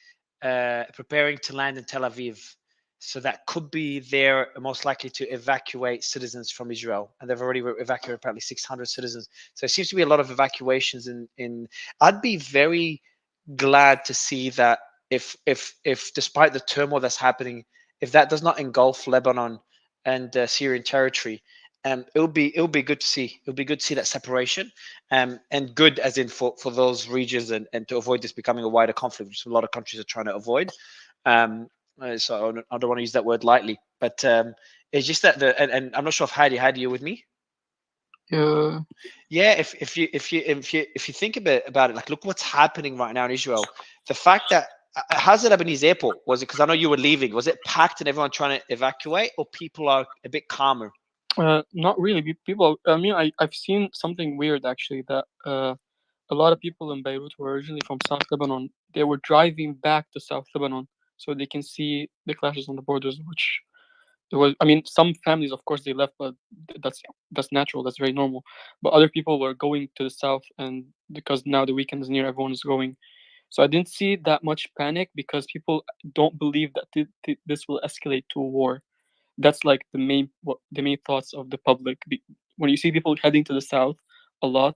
preparing to land in Tel Aviv. So that could be there, most likely to evacuate citizens from Israel, and they've already evacuated apparently 600 citizens. So it seems to be a lot of evacuations. I'd be very glad to see that if despite the turmoil that's happening, if that does not engulf Lebanon and Syrian territory, it'll be good to see. It'll be good to see that separation, and good as in for those regions and to avoid this becoming a wider conflict, which a lot of countries are trying to avoid. So I don't want to use that word lightly, but It's just that and I'm not sure if Heidi, you're with me. Yeah. Yeah, if you think about it, like look what's happening right now in Israel. The fact that how's the Lebanese airport? Was it because I know you were leaving? Was it packed and everyone trying to evacuate, or people are a bit calmer? Not really. People. I mean, I've seen something weird actually that a lot of people in Beirut who are originally from South Lebanon. They were driving back to South Lebanon so they can see the clashes on the borders, which it was. I mean, some families, of course, they left, but that's natural. That's very normal. But other people were going to the south, and because now the weekend is near, everyone is going. So I didn't see that much panic because people don't believe that this will escalate to a war. That's like the main thoughts of the public. When you see people heading to the south a lot,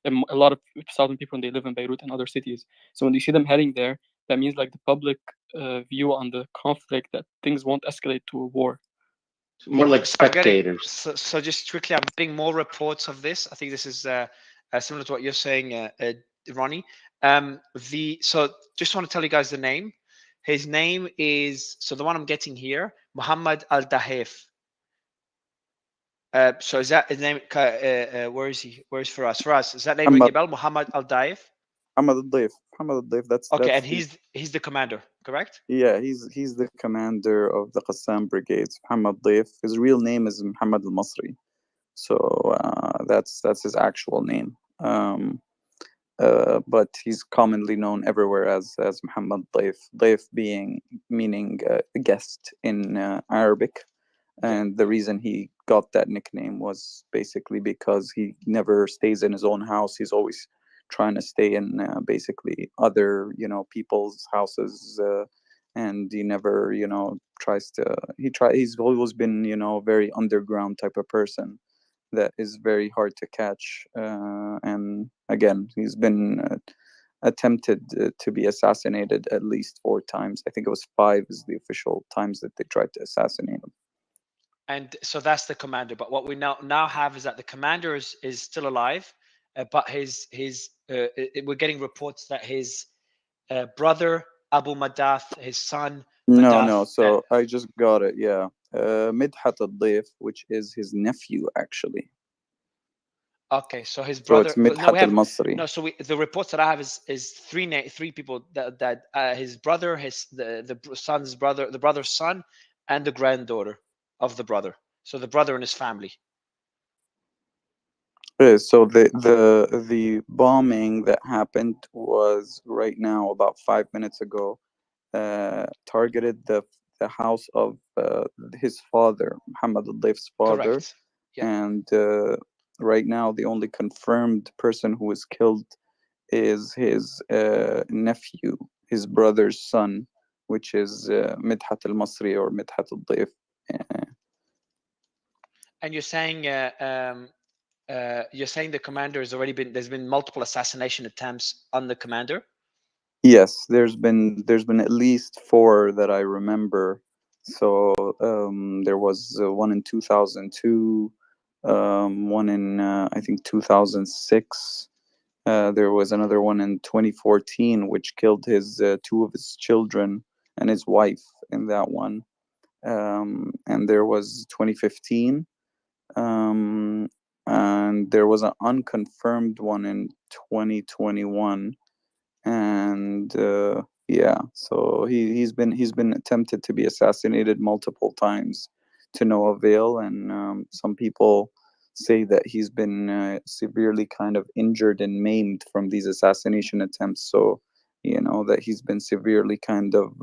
and a lot of southern people, they live in Beirut and other cities. So when you see them heading there, that means like the public view on the conflict that things won't escalate to a war. More like I'm getting spectators. so just quickly, I'm getting more reports of this. I think this is similar to what you're saying, Ronnie. So just want to tell you guys the name. His name is, so the one I'm getting here, Muhammad Al Dahef. So is that his name? Where is he? Where is Faraz? Faraz, is that name ringing a bell? Muhammad Al Daif. Muhammad Al Daif. That's Okay, and the, he's the commander, correct? yeah, he's the commander of the Qassam brigades. Muhammad Daif. His real name is Muhammad Al Masri. So that's his actual name. But he's commonly known everywhere as Muhammad Daif. Daif being meaning guest in Arabic, and the reason he got that nickname was basically because he never stays in his own house. He's always trying to stay in basically other people's houses, and he never tries to. He's always been very underground type of person that is very hard to catch. And again, he's been attempted to be assassinated at least 4 times. I think it was 5 is the official times that they tried to assassinate him. And so that's the commander. But what we now have is that the commander is still alive, but we're getting reports that his brother Abu Madath, his son Madath. No. So I just got it. Yeah, Midhat al-Daif, which is his nephew, actually. Okay, so his So brother. it's Midhat al-Masri. No, so the reports that I have is three people that his brother, the son's brother, the brother's son, and the granddaughter of the brother. So the brother and his family. So the bombing that happened was right now about 5 minutes ago. Targeted the house of his father, Muhammad al-Daif's father. Correct. Yeah. And right now, the only confirmed person who was killed is his nephew, his brother's son, which is Midhat al-Masri or Midhat al-Daif. And you're saying the commander has already been. There's been multiple assassination attempts on the commander. Yes, there's been at least 4 that I remember. So there was one in 2002, one in I think 2006. There was another one in 2014, which killed his 2 of his children and his wife in that one. And there was 2015, and there was an unconfirmed one in 2021. And yeah, so he's been attempted to be assassinated multiple times to no avail, and some people say that he's been severely kind of injured and maimed from these assassination attempts. So that he's been severely kind of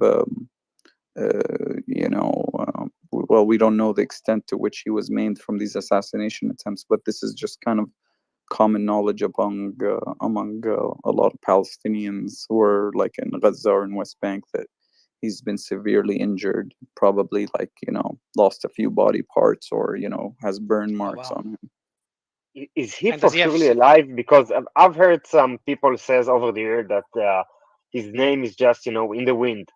well, we don't know the extent to which he was maimed from these assassination attempts, but this is just kind of common knowledge among a lot of Palestinians who are like in Gaza or in West Bank that he's been severely injured, probably lost a few body parts or has burn marks on him. Is he And for does he have surely alive? Because I've heard some people says over the year that his name is just in the wind.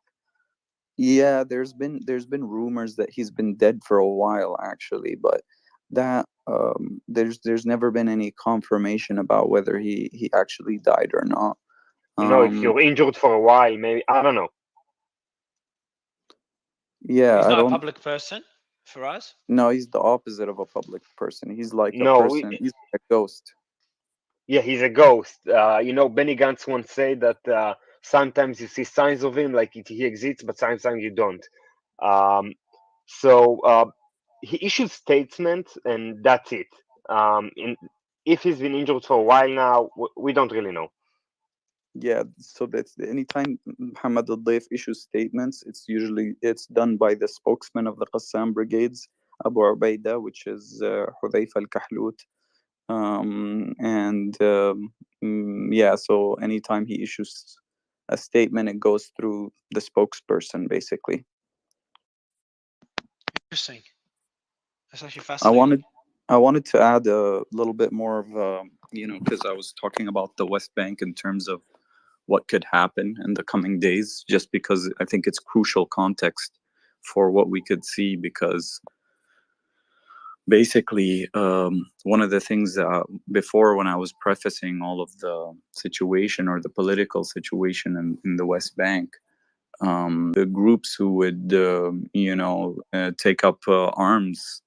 Yeah, there's been rumors that he's been dead for a while actually, but that there's never been any confirmation about whether he actually died or not. If you're injured for a while, maybe I don't know. Yeah, He's I not a don't. public person, Faraz? No, he's the opposite of a public person. He's like a No, person. He's like a ghost. yeah, he's a ghost. Benny Gantz once said that sometimes you see signs of him, like he exists, but sometimes you don't. Um, so he issues statements, and that's it. If he's been injured for a while now, we don't really know. Yeah, so that's anytime Muhammad al-Dayf issues statements, it's done by the spokesman of the Qassam brigades, Abu Ubaidah, which is Hudayfa al-Kahlut. Yeah, so anytime he issues a statement, it goes through the spokesperson, basically. Interesting. That's actually I fascinating. wanted to add a little bit more of because I was talking about the West Bank in terms of what could happen in the coming days, just because I think it's crucial context for what we could see, because basically one of the things before, when I was prefacing all of the situation or the political situation in the West Bank, the groups who would take up arms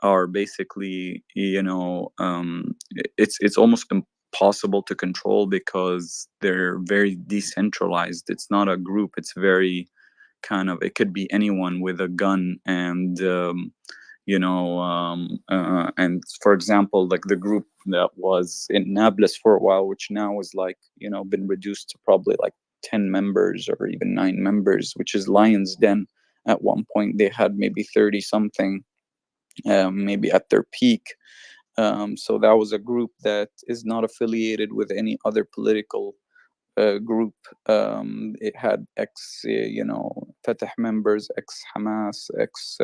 are basically it's almost impossible to control because they're very decentralized. It's not a group, it's very kind of, it could be anyone with a gun. And and for example, like the group that was in Nablus for a while, which now is like been reduced to probably like 10 members or even 9 members, which is Lions Den. At one point they had maybe 30 something, maybe at their peak. So that was a group that is not affiliated with any other political group. It had Fatah members, ex Hamas, ex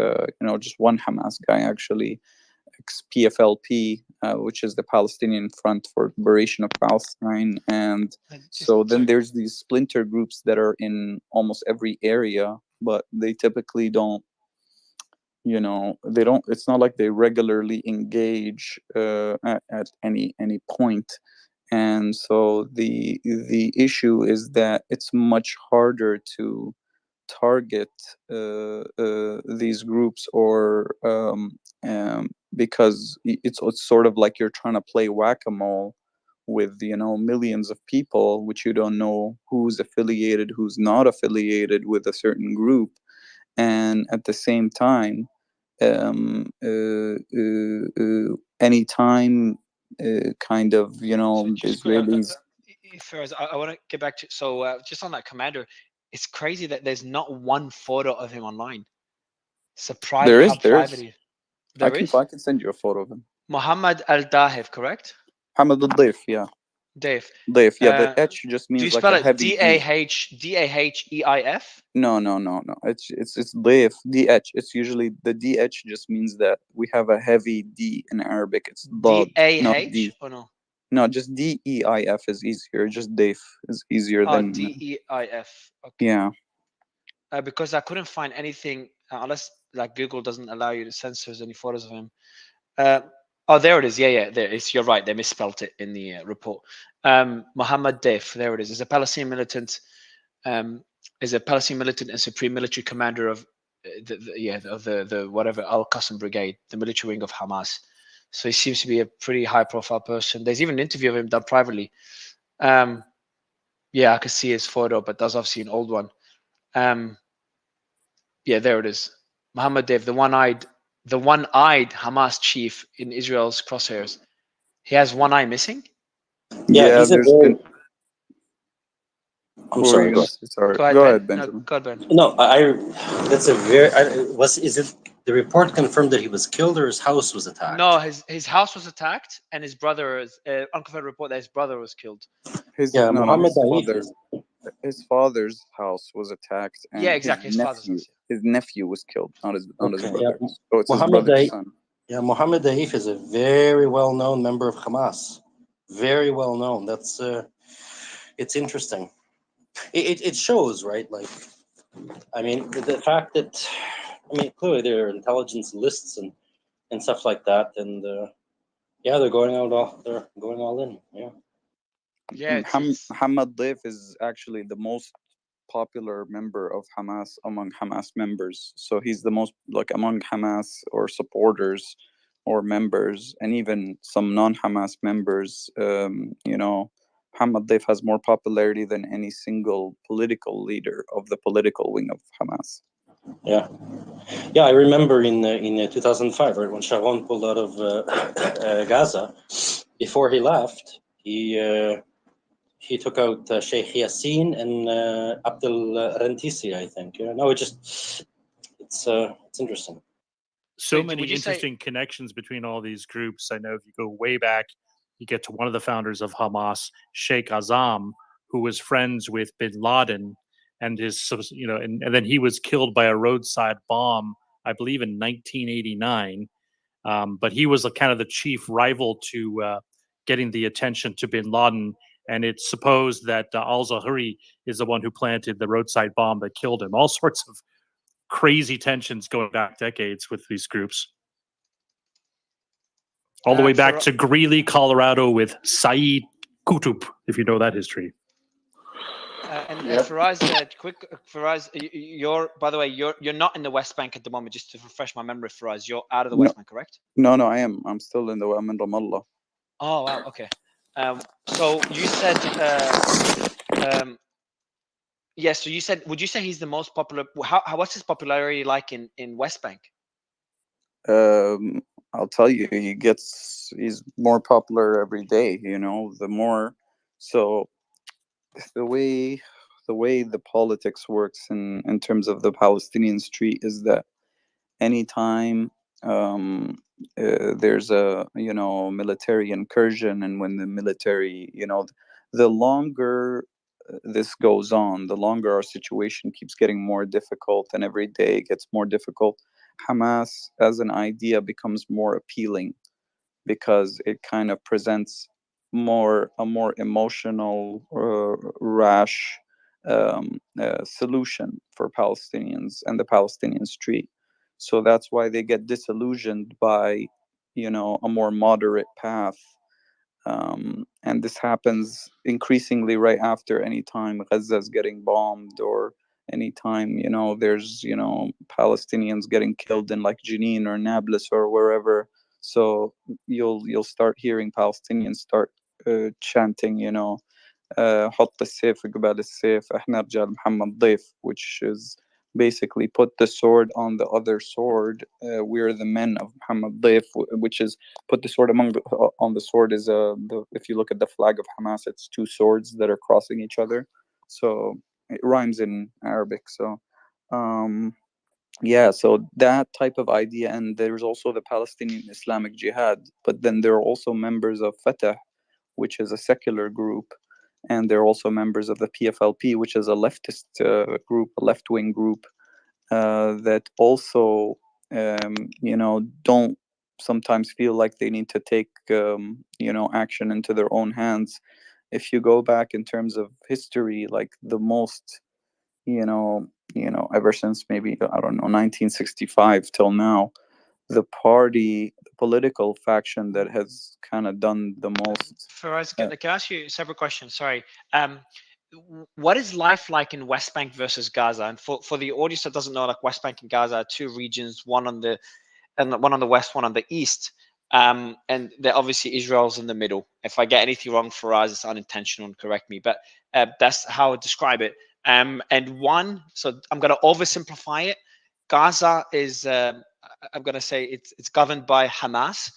just one Hamas guy actually, ex PFLP, which is the Palestinian Front for Liberation of Palestine. And so then there's these splinter groups that are in almost every area, but they typically don't, it's not like they regularly engage at any point. And so the issue is that it's much harder to target these groups, or because it's sort of like you're trying to play whack-a-mole with millions of people, which you don't know who's affiliated, who's not affiliated with a certain group. And at the same time, anytime kind of the Israelis. Faraz, I want to get back to just on that commander. It's crazy that there's not one photo of him online. There is. There is. I can send you a photo of him. Muhammad al-Dahef, correct? Muhammad al-Dayf, yeah. Dave. Yeah, the H just means do you like spell a it heavy Daheif? No. It's Dayf, DH. It's usually the DH just means that we have a heavy D in Arabic. It's Dad, not D. or no? No, just DEIF is easier. Just Dayf is easier than DEIF. Okay. Yeah. Because I couldn't find anything unless like Google doesn't allow you to censor any photos of him. Oh, there it is. Yeah, there it is. You're right. They misspelled it in the report. Mohammed Deif, there it is. Is a Palestinian militant. Is a Palestinian militant and supreme military commander of the whatever Al-Qassam Brigade, the military wing of Hamas. So he seems to be a pretty high-profile person. There's even an interview of him done privately. Yeah, I could see his photo, but that's obviously an old one. Yeah, there it is. Mohammed Deif, the one-eyed Hamas chief in Israel's crosshairs. He has one eye missing? Yeah, there's been. I'm sorry. Go ahead, Benjamin. Go ahead, Ben. No, that's a very. Is it the report confirmed that he was killed or his house was attacked? No, his house was attacked, and his brother's unconfirmed report that his brother was killed. His father's house was attacked, and exactly. His nephew was killed, not his brother. Yeah. So it's his brother's son. Yeah, Mohammed Daif is a very well-known member of Hamas. Very well-known. That's it's interesting. It shows, right? Like, I mean, the fact that, clearly there are intelligence lists and stuff like that, and yeah, they're going all in. Yeah. Yeah, Muhammad Daif is actually the most popular member of Hamas among Hamas members. So he's the most, like, among Hamas or supporters or members, and even some non-Hamas members. Muhammad Deif has more popularity than any single political leader of the political wing of Hamas. Yeah, yeah. I remember in 2005, right, when Sharon pulled out of Gaza. Before he left, he took out Sheikh Yassin and Abdel Rantisi, I think. No, it's interesting. So many interesting connections between all these groups. I know if you go way back, you get to one of the founders of Hamas, Sheikh Azam, who was friends with Bin Laden, and and then he was killed by a roadside bomb, I believe, in 1989. But he was kind of the chief rival to getting the attention to Bin Laden. And it's supposed that al-Zawahiri is the one who planted the roadside bomb that killed him. All sorts of crazy tensions going back decades with these groups. All the way back to Greeley, Colorado with Saeed Qutb, if you know that history. Faraz, Faraz, you're, by the way, you're not in the West Bank at the moment. Just to refresh my memory, Faraz, you're out of the West Bank, correct? No, I'm still in Ramallah. Oh wow, okay. So you said, yes. So you said, would you say he's the most popular? What's his popularity like in West Bank? I'll tell you, he's more popular every day. The more. So the way the politics works in terms of the Palestinian street is that anytime there's a military incursion, and when the military, the longer this goes on, the longer our situation keeps getting more difficult, and every day it gets more difficult. Hamas as an idea becomes more appealing because it kind of presents a more emotional, rash solution for Palestinians and the Palestinian street. So that's why they get disillusioned by, a more moderate path. And this happens increasingly right after any time Gaza is getting bombed, or anytime, there's, Palestinians getting killed in like Jenin or Nablus or wherever. So you'll start hearing Palestinians start chanting, حط السيف قبال السيف احنا رجال محمد ضيف, which is basically put the sword on the other sword. We're the men of Muhammad ضيف, which is put the sword on the sword is if you look at the flag of Hamas, it's two swords that are crossing each other. So it rhymes in Arabic. So so that type of idea. And there's also the Palestinian Islamic Jihad, but then there are also members of Fatah, which is a secular group, and they're also members of the PFLP, which is a leftist group, a left-wing group that also, don't sometimes feel like they need to take, action into their own hands. If you go back in terms of history, like the most, ever since maybe, I don't know, 1965 till now, the political faction that has kind of done the most. Faraz, can I ask you several questions? Sorry. What is life like in West Bank versus Gaza? And for the audience that doesn't know, like West Bank and Gaza are two regions, one on the west, one on the east. And they're obviously Israel's in the middle. If I get anything wrong, Faraz, it's unintentional and correct me. But that's how I describe it. So I'm going to oversimplify it. Gaza is, I'm going to say it's governed by Hamas,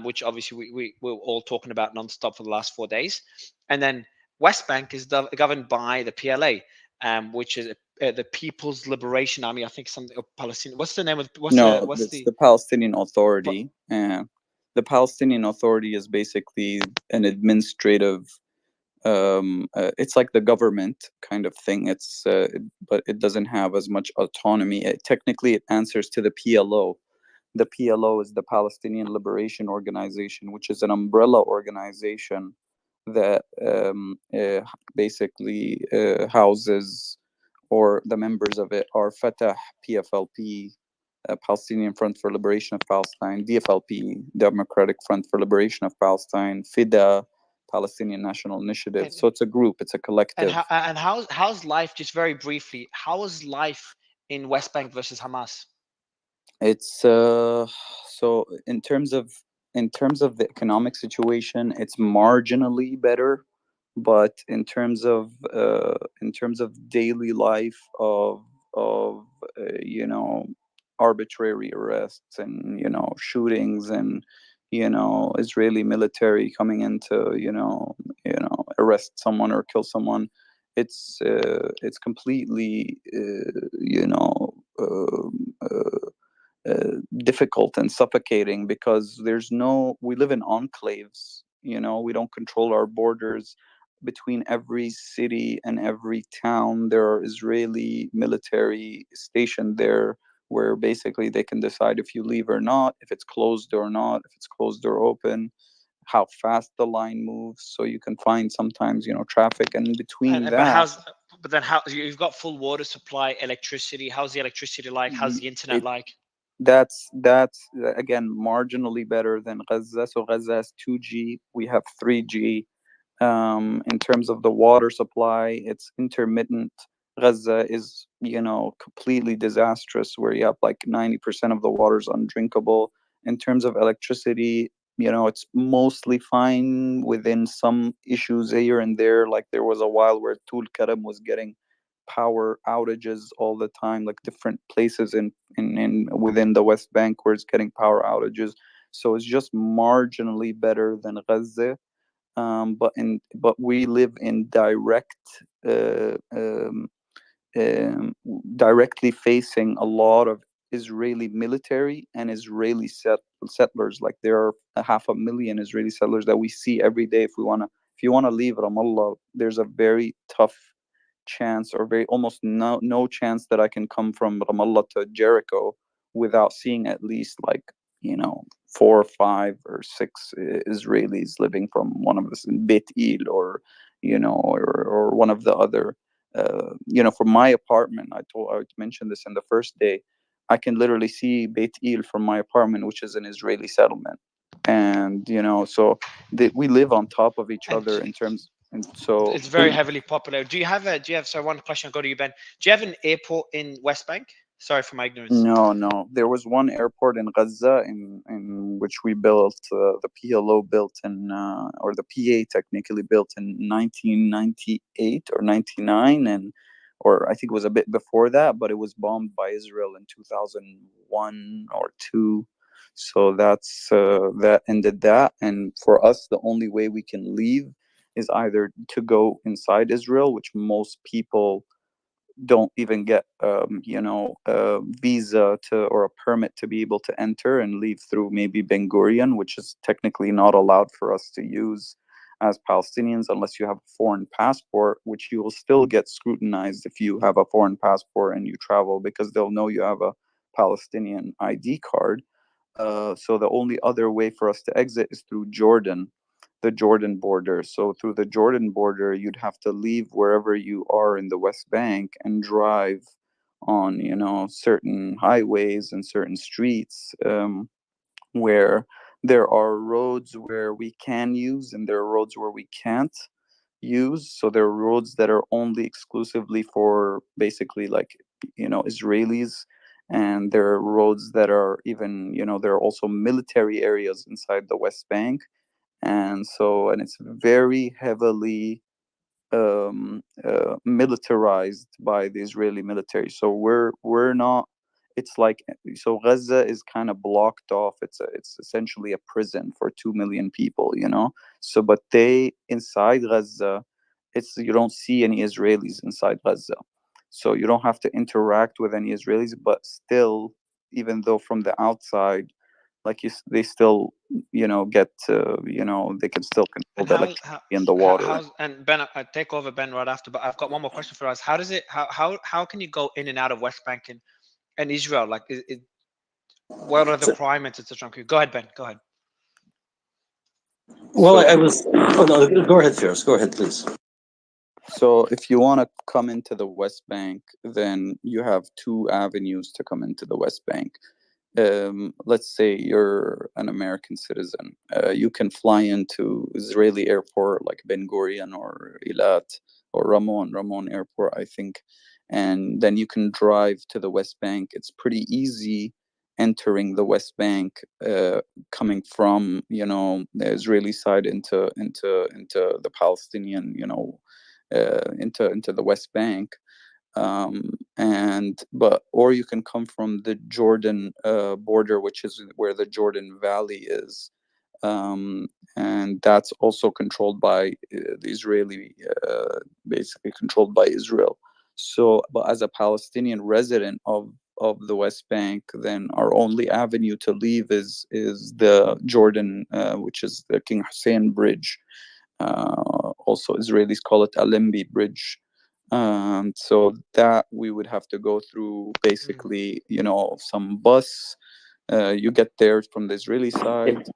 which obviously we're all talking about nonstop for the last 4 days. And then West Bank is governed by the PLA, which is the People's Liberation Army. I think something of Palestine. What's the name of? The Palestinian Authority. And the Palestinian Authority is basically an administrative. It's like the government kind of thing. It's but it doesn't have as much autonomy. Technically, it answers to the PLO. The PLO is the Palestinian Liberation Organization, which is an umbrella organization that basically houses, or the members of it are Fatah, PFLP, Palestinian Front for Liberation of Palestine, DFLP, Democratic Front for Liberation of Palestine, FIDA, Palestinian National Initiative. So it's a group, it's a collective. And how's life, just very briefly, how is life in West Bank versus Hamas? It's so in terms of the economic situation, it's marginally better, but in terms of daily life of you know, arbitrary arrests and, you know, shootings and, you know, Israeli military coming in to, you know, arrest someone or kill someone, it's completely you know, difficult and suffocating, because we live in enclaves, you know, we don't control our borders. Between every city and every town, there are Israeli military stationed there, where basically they can decide if you leave or not, if it's closed or not, if it's closed or open, how fast the line moves. So you can find sometimes, you know, traffic, and in between But then how you've got full water supply, electricity? How's the electricity like? How's the internet like? That's again marginally better than Gaza. So Gaza has 2G, we have 3G. In terms of the water supply, it's intermittent. Gaza is, you know, completely disastrous, where you have like 90% of the water is undrinkable. In terms of electricity, you know, it's mostly fine within some issues here and there. Like there was a while where Tul Karam was getting power outages all the time, like different places in within the West Bank where it's getting power outages. So it's just marginally better than Gaza. But we live in uh, um, directly facing a lot of Israeli military and Israeli settlers. Like there are 500,000 Israeli settlers that we see every day. If you wanna leave Ramallah, there's a very tough chance, or very almost no chance, that I can come from Ramallah to Jericho without seeing at least, like, you know, 4 or 5 or 6 Israelis living from one of the Beit Il, or, you know, or one of the other you know, from my apartment, I mentioned this in the first day, I can literally see Beit Il from my apartment, which is an Israeli settlement. And, you know, so we live on top of each other in terms, and so it's very heavily popular. Do you have, so one question, I'll go to you, Ben. Do you have an airport in West Bank? Sorry for my ignorance. No. There was one airport in Gaza, in which we built, the PLO built in, or the PA technically built in 1998 or 99, or I think it was a bit before that, but it was bombed by Israel in 2001 or 2. So that ended that. And for us, the only way we can leave is either to go inside Israel, which most people don't even get you know, a visa to, or a permit to be able to enter, and leave through maybe Ben Gurion, which is technically not allowed for us to use as Palestinians unless you have a foreign passport, which you will still get scrutinized if you have a foreign passport and you travel, because they'll know you have a Palestinian ID card. So the only other way for us to exit is through Jordan, the Jordan border. So through the Jordan border, you'd have to leave wherever you are in the West Bank and drive on, you know, certain highways and certain streets, where there are roads where we can use and there are roads where we can't use. So there are roads that are only exclusively for basically, like, you know, Israelis, and there are roads that are even, you know, there are also military areas inside the West Bank. And so, and it's very heavily militarized by the Israeli military. So we're not. It's like, so Gaza is kind of blocked off. It's essentially a prison for 2 million people. You know. So, but they inside Gaza, you don't see any Israelis inside Gaza. So you don't have to interact with any Israelis. But still, even though from the outside, like they still, you know, get you know, they can still control the electricity and the water. And Ben, I take over, Ben, right after, but I've got one more question for us. How does it, how can you go in and out of West Bank and Israel? Like, what are the requirements, etc.? Go ahead, Ben, go ahead. Well, I was, oh no, go ahead, Firas, go ahead, please. So if you want to come into the West Bank, then you have 2 avenues to come into the West Bank. let's say you're an American citizen, you can fly into Israeli airport like Ben Gurion or Eilat or Ramon Airport, I think, and then you can drive to the West Bank. It's pretty easy entering the West Bank, coming from the Israeli side into the Palestinian, into the West Bank. Or you can come from the Jordan border, which is where the Jordan Valley is, and that's also controlled by the Israeli, basically controlled by Israel. So, but as a Palestinian resident of the West Bank, then our only avenue to leave is the Jordan, which is the King Hussein Bridge. Also, Israelis call it Alembi Bridge. So that we would have to go through basically, some bus. You get there from the Israeli side,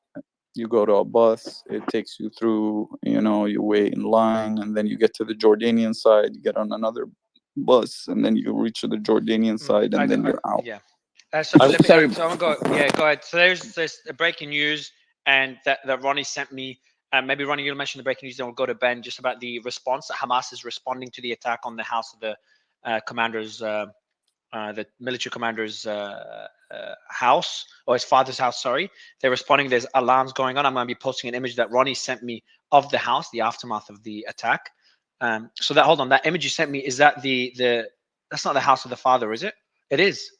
you go to a bus, it takes you through, you wait in line, and then you get to the Jordanian side, you get on another bus, and then you reach the Jordanian side, and then you're out. Yeah. So let me, so I'm gonna go. Yeah, go ahead. So there's a breaking news, and that Ronnie sent me. Maybe Ronnie, you'll mention the breaking news, then we'll go to Ben just about the response that Hamas is responding to the attack on the house of the commander's, the military commander's house, or his father's house. Sorry, they're responding. There's alarms going on. I'm going to be posting an image that Ronnie sent me of the house, the aftermath of the attack. So that, hold on, that image you sent me, is that the that's not the house of the father, is it? It is.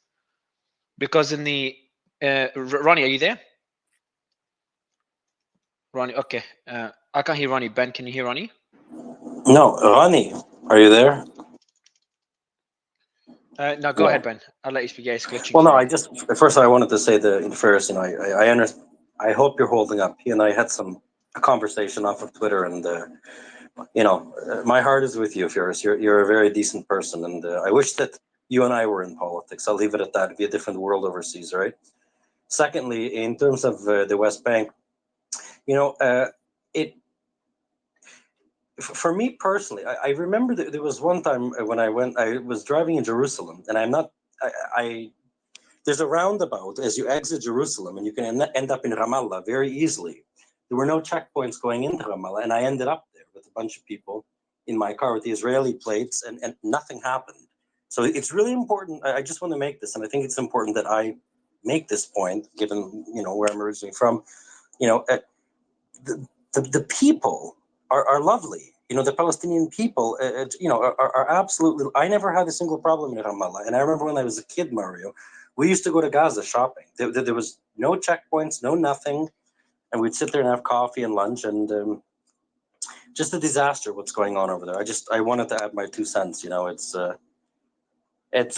Because in the Ronnie, are you there? Ronnie, okay. I can't hear Ronnie. Ben, can you hear Ronnie? No, Ronnie, are you there? No, go ahead, Ben. I'll let you speak. Yeah, it's glitching. Well, no, I just first I wanted to say in fairness, I understand. I hope you're holding up. He and I had a conversation off of Twitter, and my heart is with you, Ferris. You're a very decent person, and I wish that you and I were in politics. I'll leave it at that. It'd be a different world overseas, right? Secondly, in terms of the West Bank, it for me personally, I remember that there was one time when I was driving in Jerusalem, and there's a roundabout as you exit Jerusalem, and you can end up in Ramallah very easily. There were no checkpoints going into Ramallah, and I ended up there with a bunch of people in my car with the Israeli plates, and nothing happened. So it's really important. I just want to make this, and I think it's important that I make this point, given where I'm originally from. The people are lovely. The Palestinian people, are absolutely. I never had a single problem in Ramallah, and I remember when I was a kid, Mario, we used to go to Gaza shopping. There was no checkpoints, no nothing, and we'd sit there and have coffee and lunch, and just a disaster. What's going on over there? I wanted to add my 2 cents. It's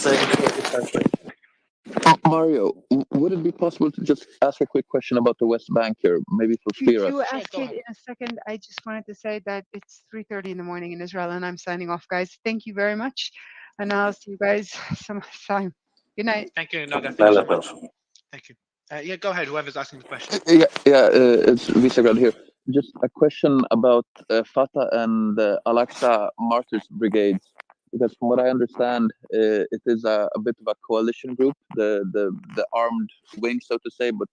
Mario, would it be possible to just ask a quick question about the West Bank here, maybe for Firas? To ask it in a second, I just wanted to say that it's 3:30 in the morning in Israel, and I'm signing off, guys. Thank you very much, and I'll see you guys some time. Good night. Thank you, Naga. Thank you so much. Thank you. Yeah, go ahead. Whoever's asking the question. It's Visegrad here. Just a question about Fatah and the Al-Aqsa Martyrs Brigades, because from what I understand, it is a bit of a coalition group, the armed wing, so to say. But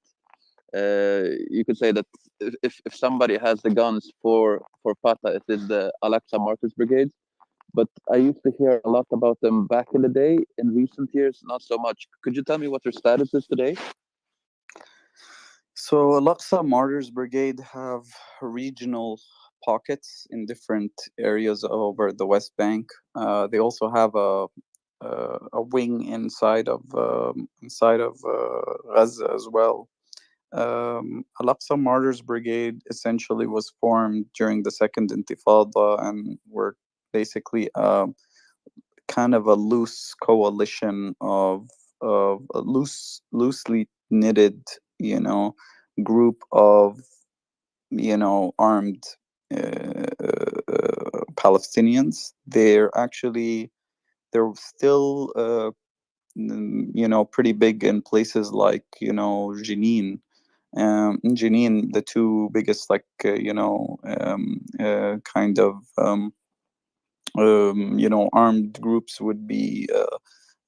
you could say that if somebody has the guns for Fatah, it is the Al-Aqsa Martyrs Brigades. But I used to hear a lot about them back in the day. In recent years, not so much. Could you tell me what their status is today? So Al-Aqsa Martyrs Brigade have regional pockets in different areas over the West Bank. They also have a wing inside of Gaza as well. Al-Aqsa Martyrs Brigade essentially was formed during the Second Intifada, and were basically kind of a loose coalition of a loosely knitted, group of, armed Palestinians. They're still, pretty big in places like, Jenin. In Jenin, the two biggest, kind of, armed groups would be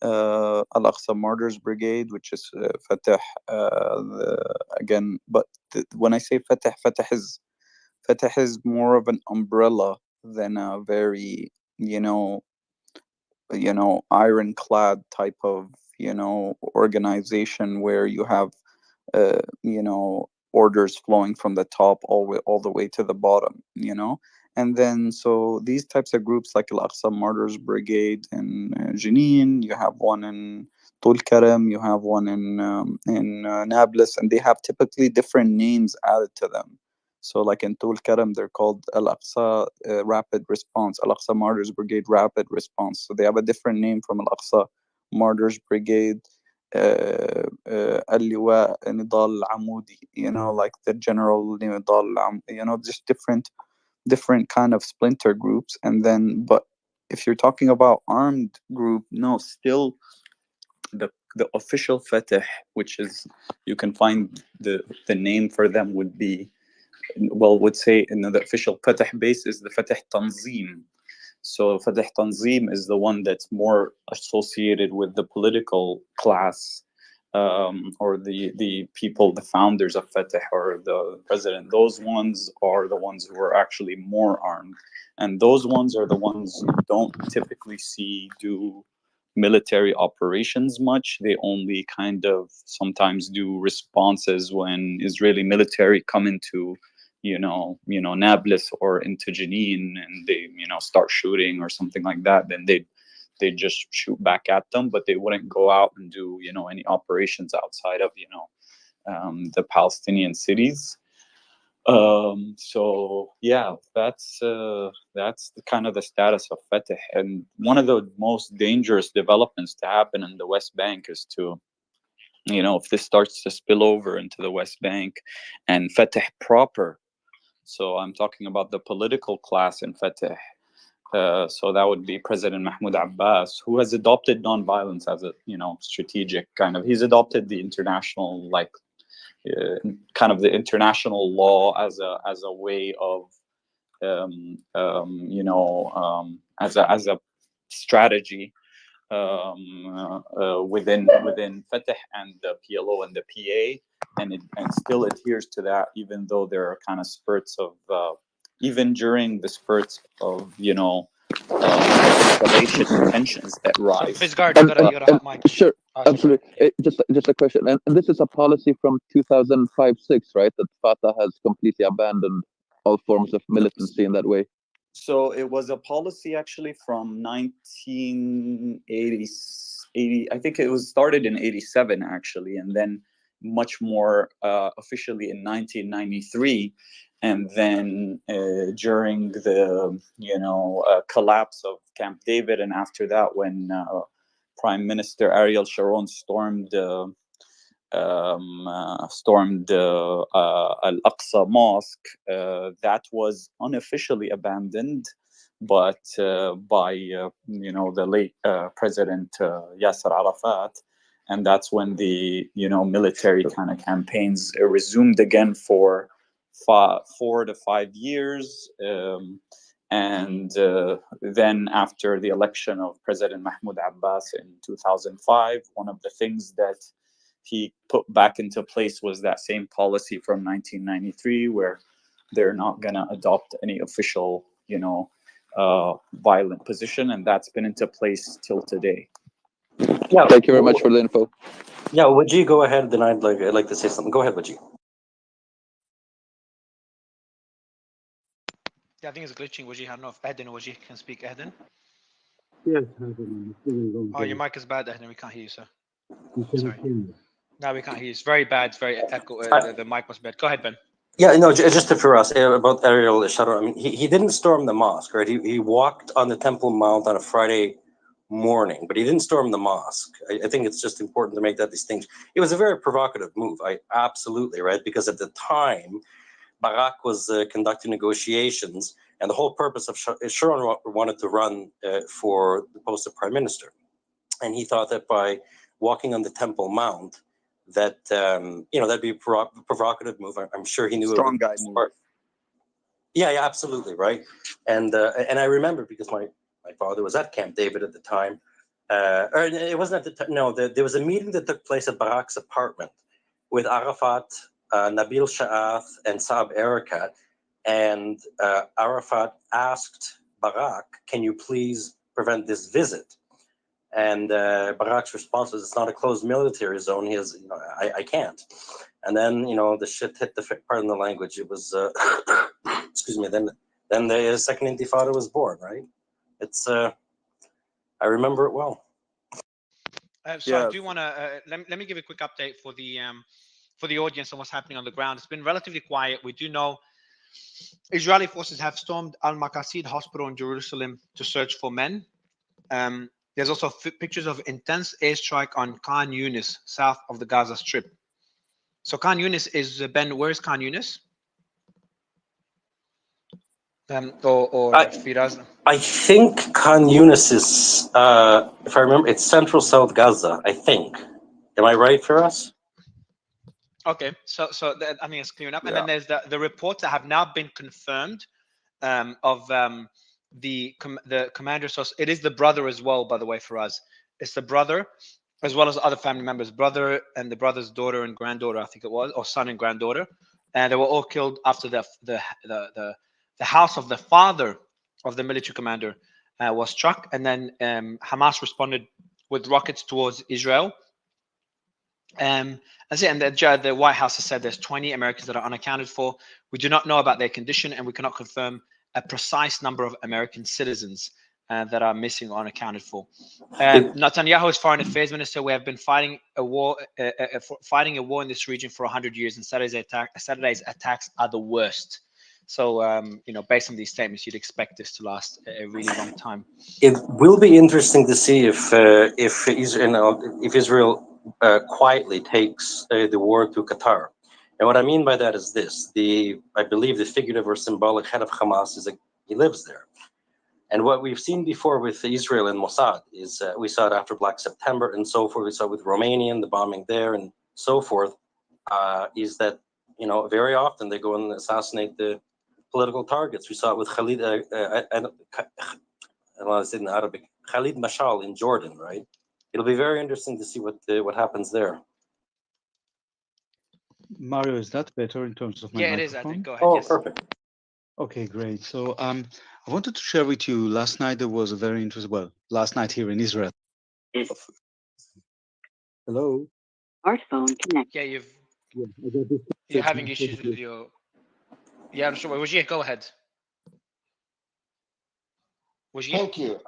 Al-Aqsa Martyrs Brigade, which is Fatah. Again, but when I say Fatah, Fatah is more of an umbrella than a very, ironclad type of, organization where you have, orders flowing from the top all the way to the bottom. And then, so these types of groups like Al-Aqsa Martyrs Brigade in Jenin, you have one in Tul Karam, you have one in Nablus, and they have typically different names added to them. So, like in Tul Karam, they're called Al-Aqsa Rapid Response, Al-Aqsa Martyrs Brigade Rapid Response. So they have a different name from Al-Aqsa Martyrs Brigade, Al-Liwa Nidal Amudi, like the General Nidal, just different kind of splinter groups. And then, but if you're talking about armed group, no, still the official Fatah, which is, you can find the name for them would be, would say in the official Fatah base is the Fatah Tanzim. So Fatah Tanzim is the one that's more associated with the political class, or the people, the founders of Fatah or the president. Those ones are the ones who are actually more armed. And those ones are the ones you don't typically see do military operations much. They only kind of sometimes do responses when Israeli military come into Nablus or into Jenin, and they start shooting or something like that. Then they just shoot back at them, but they wouldn't go out and do any operations outside of the Palestinian cities. So yeah, that's the kind of the status of Fatah. And one of the most dangerous developments to happen in the West Bank is to, if this starts to spill over into the West Bank and Fatah proper. So I'm talking about the political class in Fatah. So that would be President Mahmoud Abbas, who has adopted nonviolence as a strategic kind of. He's adopted the international kind of the international law as a way of as a strategy within Fatah and the PLO and the PA, and still adheres to that, even though there are kind of spurts of even during the spurts of escalation tensions that rise. So, Fitzgerald, you got a hot mic. Sure, absolutely. Just a question, and this is a policy from 2005-6, right? That Fatah has completely abandoned all forms of militancy in that way. So it was a policy actually from 1980. I think it was started in 87 actually, and then much more officially in 1993. And then during the collapse of Camp David, and after that, when Prime Minister Ariel Sharon stormed Al-Aqsa Mosque, that was unofficially abandoned, but by the late President Yasser Arafat, and that's when the military kind of campaigns resumed again for 4 to 5 years. And then after the election of President Mahmoud Abbas in 2005, one of the things that he put back into place was that same policy from 1993, where they're not going to adopt any official, violent position, and that's been into place till today. Yeah, thank you very much for the info. Yeah, Waji, go ahead. Then I'd like to say something. Go ahead, Waji. Yeah, I think it's glitching, Waji. I don't know if Ehden or Waji can speak. Ehden? Yes. Oh, your mic is bad, Ehden. We can't hear you, sir. Sorry. No, we can't hear you. It's very bad. It's very echo. The mic was bad. Go ahead, Ben. Yeah, no, just for us about Ariel Sharon. I mean, he didn't storm the mosque, right? He walked on the Temple Mount on a Friday morning, but he didn't storm the mosque. I think it's just important to make that distinction. It was a very provocative move. Absolutely, right? Because at the time, Barak was conducting negotiations, and the whole purpose of Sharon wanted to run for the post of prime minister, and he thought that by walking on the Temple Mount, that that'd be a provocative move. I'm sure he knew strong it guy move. Yeah, absolutely, right. And I remember because my father was at Camp David at the time, or it wasn't at the time. No, there was a meeting that took place at Barak's apartment with Arafat, Nabil Sha'ath, and Saab Erekat. And Arafat asked Barak, "Can you please prevent this visit?" And Barak's response was, "It's not a closed military zone. He has, I can't." And then, the shit hit the, pardon the language. It was, excuse me. Then the second Intifada was born, right? It's, I remember it well. So I do want to let me give a quick update for the audience on what's happening on the ground. It's been relatively quiet. We do know Israeli forces have stormed Al Maqasid Hospital in Jerusalem to search for men. There's also pictures of intense airstrike on Khan Yunis, south of the Gaza Strip. So Khan Yunis is Ben. Where's Khan Yunis? Or Firaz? I think Khan Yunis is, if I remember, it's central South Gaza. I think. Am I right, Firaz? Okay, so that, I mean, it's clearing up. And then there's the reports that have now been confirmed of the commander. So it is the brother as well, by the way, for us. It's the brother as well as other family members, brother and the brother's daughter and granddaughter, I think it was, or son and granddaughter. And they were all killed after the house of the father of the military commander was struck. And then Hamas responded with rockets towards Israel. And the White House has said there's 20 Americans that are unaccounted for. We do not know about their condition, and we cannot confirm a precise number of American citizens that are missing or unaccounted for. Netanyahu's foreign affairs minister, we have been fighting a war in this region for 100 years, and Saturday's attacks are the worst. So, based on these statements, you'd expect this to last a really long time. It will be interesting to see if Israel quietly takes the war to Qatar. And what I mean by that is this: I believe the figurative or symbolic head of Hamas he lives there. And what we've seen before with Israel and Mossad is we saw it after Black September and so forth. We saw it with Romania, the bombing there, and so forth. Is that very often they go and assassinate the political targets. We saw it with Khalid Mashal in Jordan, right? It'll be very interesting to see what happens there. Mario, is that better in terms of my microphone? Yeah, it is, I think. Go ahead. Oh, yes. Perfect. Okay, great. So I wanted to share with you, last night there was a very interesting, last night here in Israel. Hello? Smartphone connect. Yeah, Yeah, I got this you're having issues with your... Yeah, I'm sure. Wajid, go ahead. Wajid? Thank you.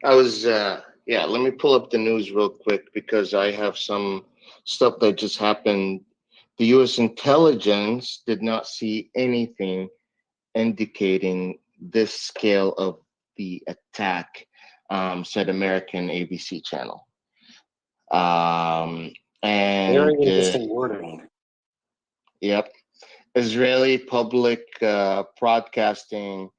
Let me pull up the news real quick because I have some stuff that just happened. The U.S. intelligence did not see anything indicating this scale of the attack, said American ABC channel. Very interesting wording. Yep. Israeli Public Broadcasting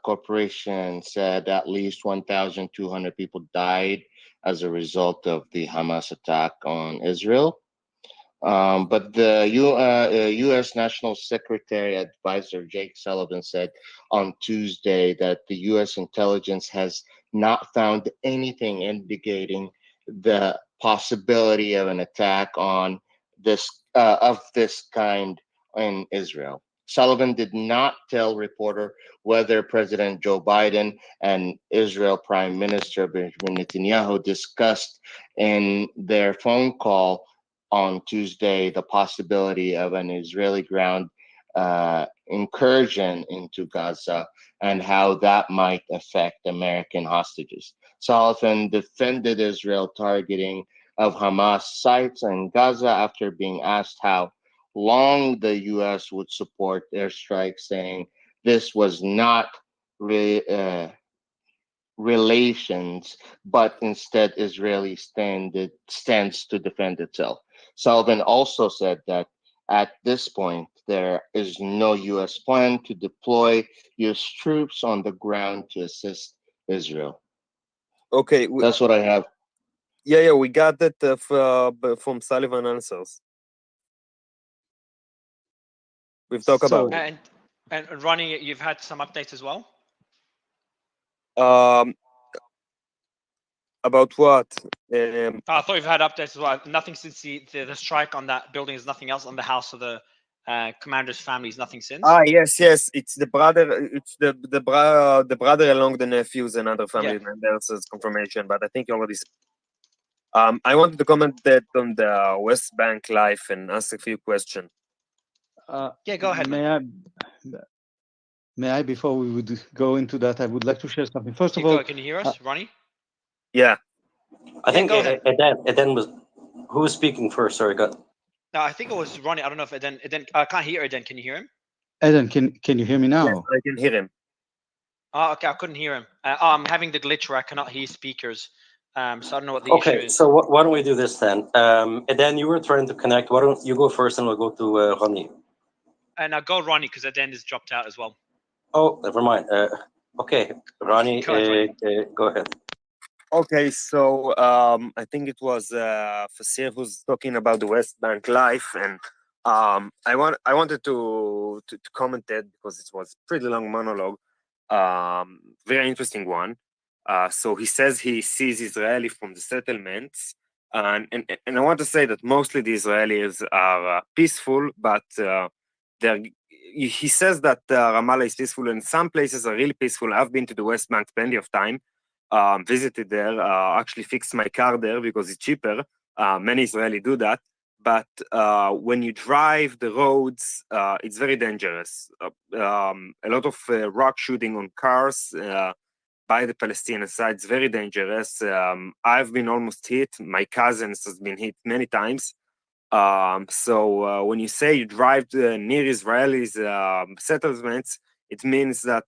Corporation said at least 1,200 people died as a result of the Hamas attack on Israel. But the U.S. National Secretary Advisor Jake Sullivan said on Tuesday that the U.S. intelligence has not found anything indicating the possibility of an attack on this kind in Israel. Sullivan did not tell reporter whether President Joe Biden and Israel Prime Minister Benjamin Netanyahu discussed in their phone call on Tuesday the possibility of an Israeli ground incursion into Gaza and how that might affect American hostages. Sullivan defended Israel targeting of Hamas sites in Gaza after being asked how long the U.S. would support airstrikes, saying this was not relations, but instead Israeli stands to defend itself. Sullivan also said that at this point, there is no U.S. plan to deploy U.S. troops on the ground to assist Israel. Okay, that's what I have. Yeah, we got that from Sullivan Answers. We've talked about it. And Ronnie, you've had some updates as well? About what? I thought you've had updates as well. Nothing since the strike on that building is nothing else on the house of the commander's family is nothing since. Yes. It's the brother. It's the brother along the nephews and other family members as confirmation. But I think you already. I wanted to comment that on the West Bank life and ask a few questions. Yeah, go ahead. May I, before we would go into that, I would like to share something. First of all, can you hear us, Ronnie? Yeah. I think go ahead. Eden was who was speaking first. Sorry, got. No, I think it was Ronnie. I don't know if Eden. I can't hear Eden. Can you hear him? Eden, can you hear me now? Yes, I can hear him. Oh, okay. I couldn't hear him. I'm having the glitch where I cannot hear speakers. So I don't know what the issue Okay, is. so why don't we do this then? Eden, you were trying to connect. Why don't you go first, and we'll go to Ronnie. And I'll go Ronnie because Eden has dropped out as well. Oh, never mind. Okay, Ronnie, Go ahead, Ronnie. go ahead. Okay, so I think it was Fasir who's talking about the West Bank life, and I wanted to comment that because it was a pretty long monologue, very interesting one. So he says he sees Israeli from the settlements, and I want to say that mostly the Israelis are peaceful, but he says that Ramallah is peaceful, and some places are really peaceful. I've been to the West Bank plenty of time. Visited there, actually fixed my car there because it's cheaper. Many Israeli do that. But when you drive the roads, it's very dangerous. A lot of rock shooting on cars by the Palestinian side is very dangerous. I've been almost hit. My cousins has been hit many times. So when you say you drive near Israelis settlements, it means that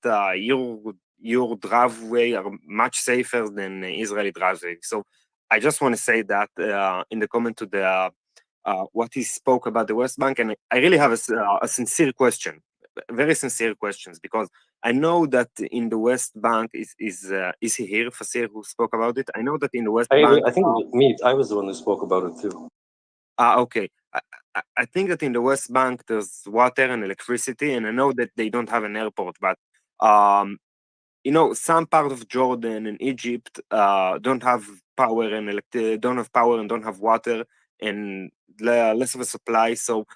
your driveway are much safer than Israeli driveway. So I just want to say that in the comment to the what he spoke about the West Bank, and I really have a sincere question, very sincere questions, because I know that in the West Bank is he here, Fasir, who spoke about it? I know that in the West Bank, I think me. I was the one who spoke about it too. Okay. I think that in the West Bank there's water and electricity, and I know that they don't have an airport, but some part of Jordan and Egypt don't have power and don't have water and less of a supply. So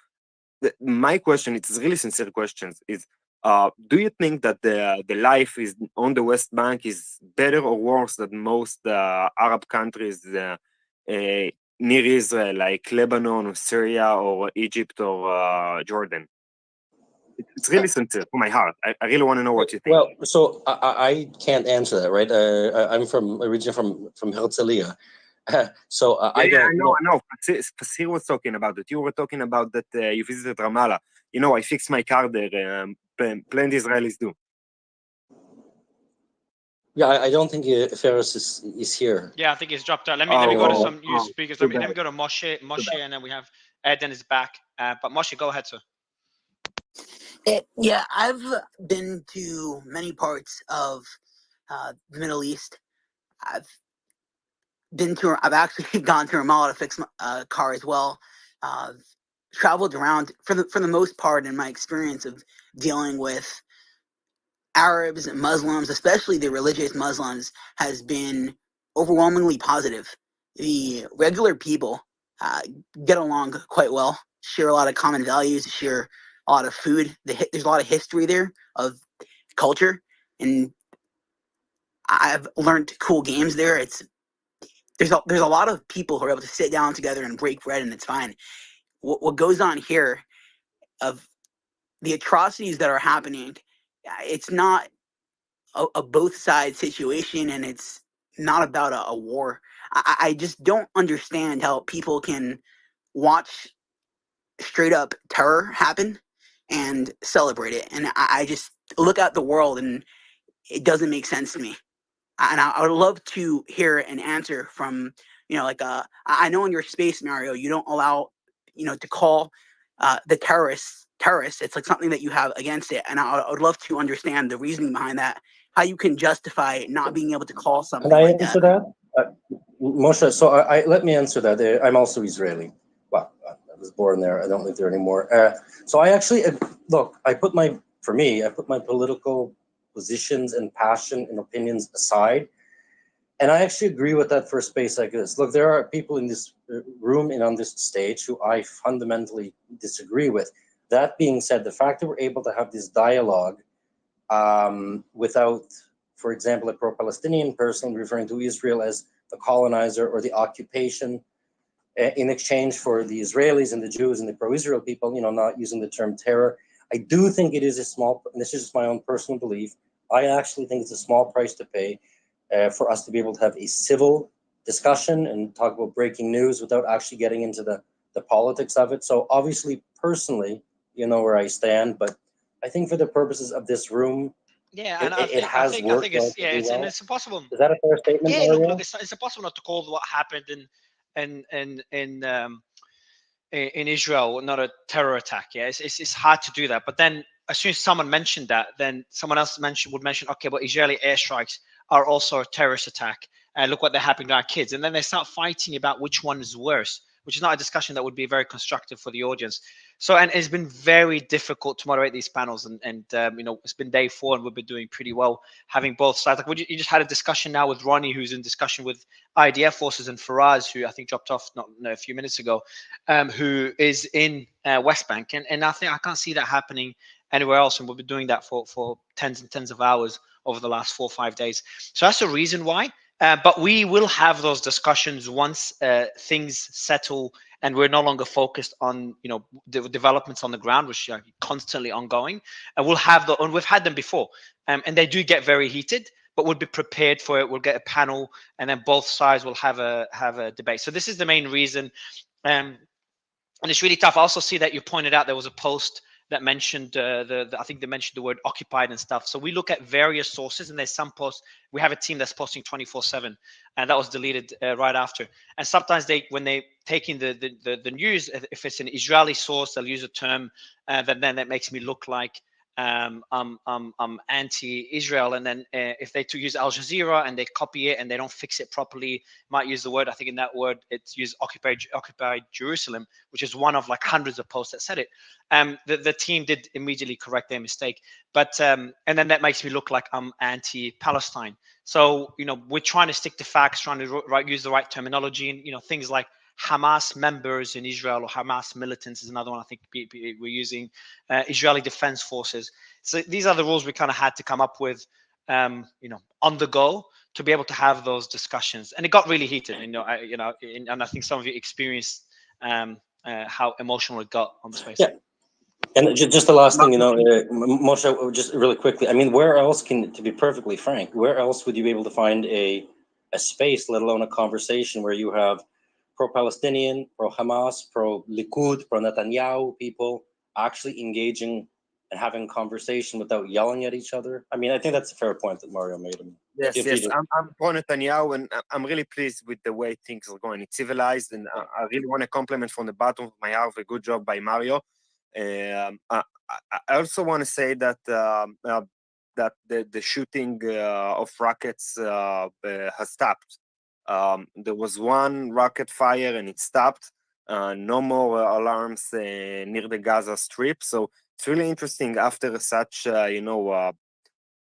my question, it's really sincere questions, is do you think that the life is on the West Bank is better or worse than most Arab countries near Israel, like Lebanon or Syria or Egypt or Jordan? It's really sincere from my heart. I really want to know what you think. Well, so I can't answer that, right? I'm originally from Herzliya. So I don't know. I know. Fasir was talking about it. You were talking about that you visited Ramallah. I fixed my car there. Plenty Israelis do. Yeah, I don't think Ferris is here. Yeah, I think he's dropped out. Let me go to some new speakers. Let me go to Moshe, and then we have Eden is back. But Moshe, go ahead, sir. Yeah, I've been to many parts of the Middle East. I've actually gone to Ramallah to fix my car as well. Traveled around for the most part in my experience of dealing with Arabs and Muslims, especially the religious Muslims, has been overwhelmingly positive. The regular people get along quite well, share a lot of common values, share a lot of food. There's a lot of history there of culture, and I've learned cool games there. There's a lot of people who are able to sit down together and break bread, and it's fine. What goes on here of the atrocities that are happening, it's not a both sides situation, and it's not about a war. I just don't understand how people can watch straight up terror happen and celebrate it. And I just look at the world and it doesn't make sense to me. And I would love to hear an answer from, I know in your space, Mario, you don't allow, to call the terrorists. It's like something that you have against it. And I would love to understand the reasoning behind that, how you can justify not being able to call something Can I like answer that? Moshe, so let me answer that. I'm also Israeli. Well, I was born there. I don't live there anymore. So I actually, look, I put my political positions and passion and opinions aside. And I actually agree with that for a space like this. Look, there are people in this room and on this stage who I fundamentally disagree with. That being said, the fact that we're able to have this dialogue without, for example, a pro-Palestinian person referring to Israel as the colonizer or the occupation in exchange for the Israelis and the Jews and the pro-Israel people, not using the term terror. I do think it is a small, and this is just my own personal belief, I actually think it's a small price to pay for us to be able to have a civil discussion and talk about breaking news without actually getting into the politics of it. So obviously, personally, you know where I stand, but I think for the purposes of this room, yeah, and it has worked relatively well. it's impossible. Is that a fair statement, Yeah, Mario? look, it's impossible not to call what happened in Israel not a terror attack. Yeah, it's hard to do that. But then as soon as someone mentioned that, then someone else would mention, okay, but Israeli airstrikes are also a terrorist attack. Look what they're happening to our kids. And then they start fighting about which one is worse, which is not a discussion that would be very constructive for the audience. So, and it's been very difficult to moderate these panels. And it's been day 4 and we've been doing pretty well having both sides. Like you just had a discussion now with Ronnie, who's in discussion with IDF forces, and Faraz, who I think dropped off a few minutes ago, who is in West Bank. And I think I can't see that happening anywhere else. And we've been doing that for tens and tens of hours over the last 4 or 5 days. So that's the reason why. But we will have those discussions once things settle and we're no longer focused on the developments on the ground, which are constantly ongoing. And we'll have and we've had them before, and they do get very heated. But we'll be prepared for it. We'll get a panel, and then both sides will have a debate. So this is the main reason, and it's really tough. I also see that you pointed out there was a post that mentioned I think they mentioned the word occupied and stuff. So we look at various sources, and there's some posts. We have a team that's posting 24/7, and that was deleted right after. And sometimes when they take in the news, if it's an Israeli source, they'll use a term then that makes me look like I'm anti-Israel. And then if they use Al Jazeera and they copy it and they don't fix it properly, might use the word, I think in that word it's used occupied Jerusalem, which is one of like hundreds of posts that said it. The team did immediately correct their mistake, but and then that makes me look like I'm anti-Palestine. So we're trying to stick to facts, trying to use the right terminology, and things like Hamas members in Israel or Hamas militants is another one I think we're using. Israeli Defense Forces. So these are the rules we kind of had to come up with, on the go to be able to have those discussions. And it got really heated. And I think some of you experienced how emotional it got on the space. Yeah. And just the last thing, Moshe, just really quickly. I mean, where else to be perfectly frank, where else would you be able to find a space, let alone a conversation where you have pro-Palestinian, pro-Hamas, pro-Likud, pro-Netanyahu people actually engaging and having conversation without yelling at each other? I mean, I think that's a fair point that Mario made. Yes. I'm pro-Netanyahu, and I'm really pleased with the way things are going. It's civilized, and I really want to compliment from the bottom of my heart a good job by Mario. I also want to say that that the shooting of rockets has stopped. There was one rocket fire and it stopped. No more alarms near the Gaza Strip. So it's really interesting after such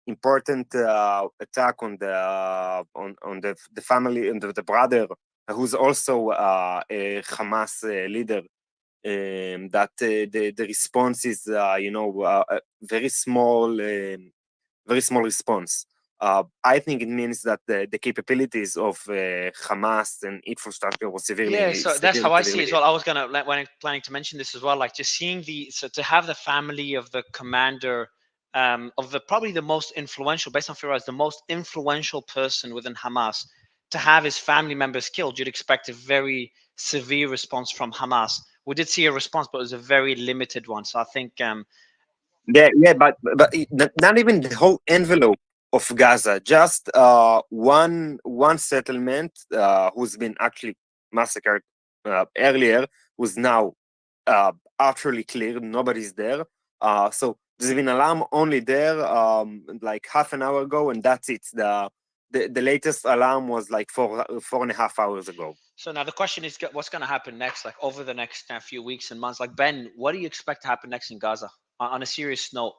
important attack on the family and the brother who's also a Hamas leader. That the response is a very small response. I think it means that the capabilities of Hamas and infrastructure was severely. So that's how I see it as well. I was planning to mention this as well. Like just seeing to have the family of the commander of probably the most influential, based on Firas, the most influential person within Hamas, to have his family members killed, you'd expect a very severe response from Hamas. We did see a response, but it was a very limited one. So I think but not even the whole envelope of Gaza, just one settlement who's been actually massacred earlier was now utterly clear. Nobody's there. So there's been alarm only there like half an hour ago, and that's it. The latest alarm was like 4.5 hours ago. So now the question is, what's going to happen next? Like over the next few weeks and months. Like Ben, what do you expect to happen next in Gaza? On a serious note,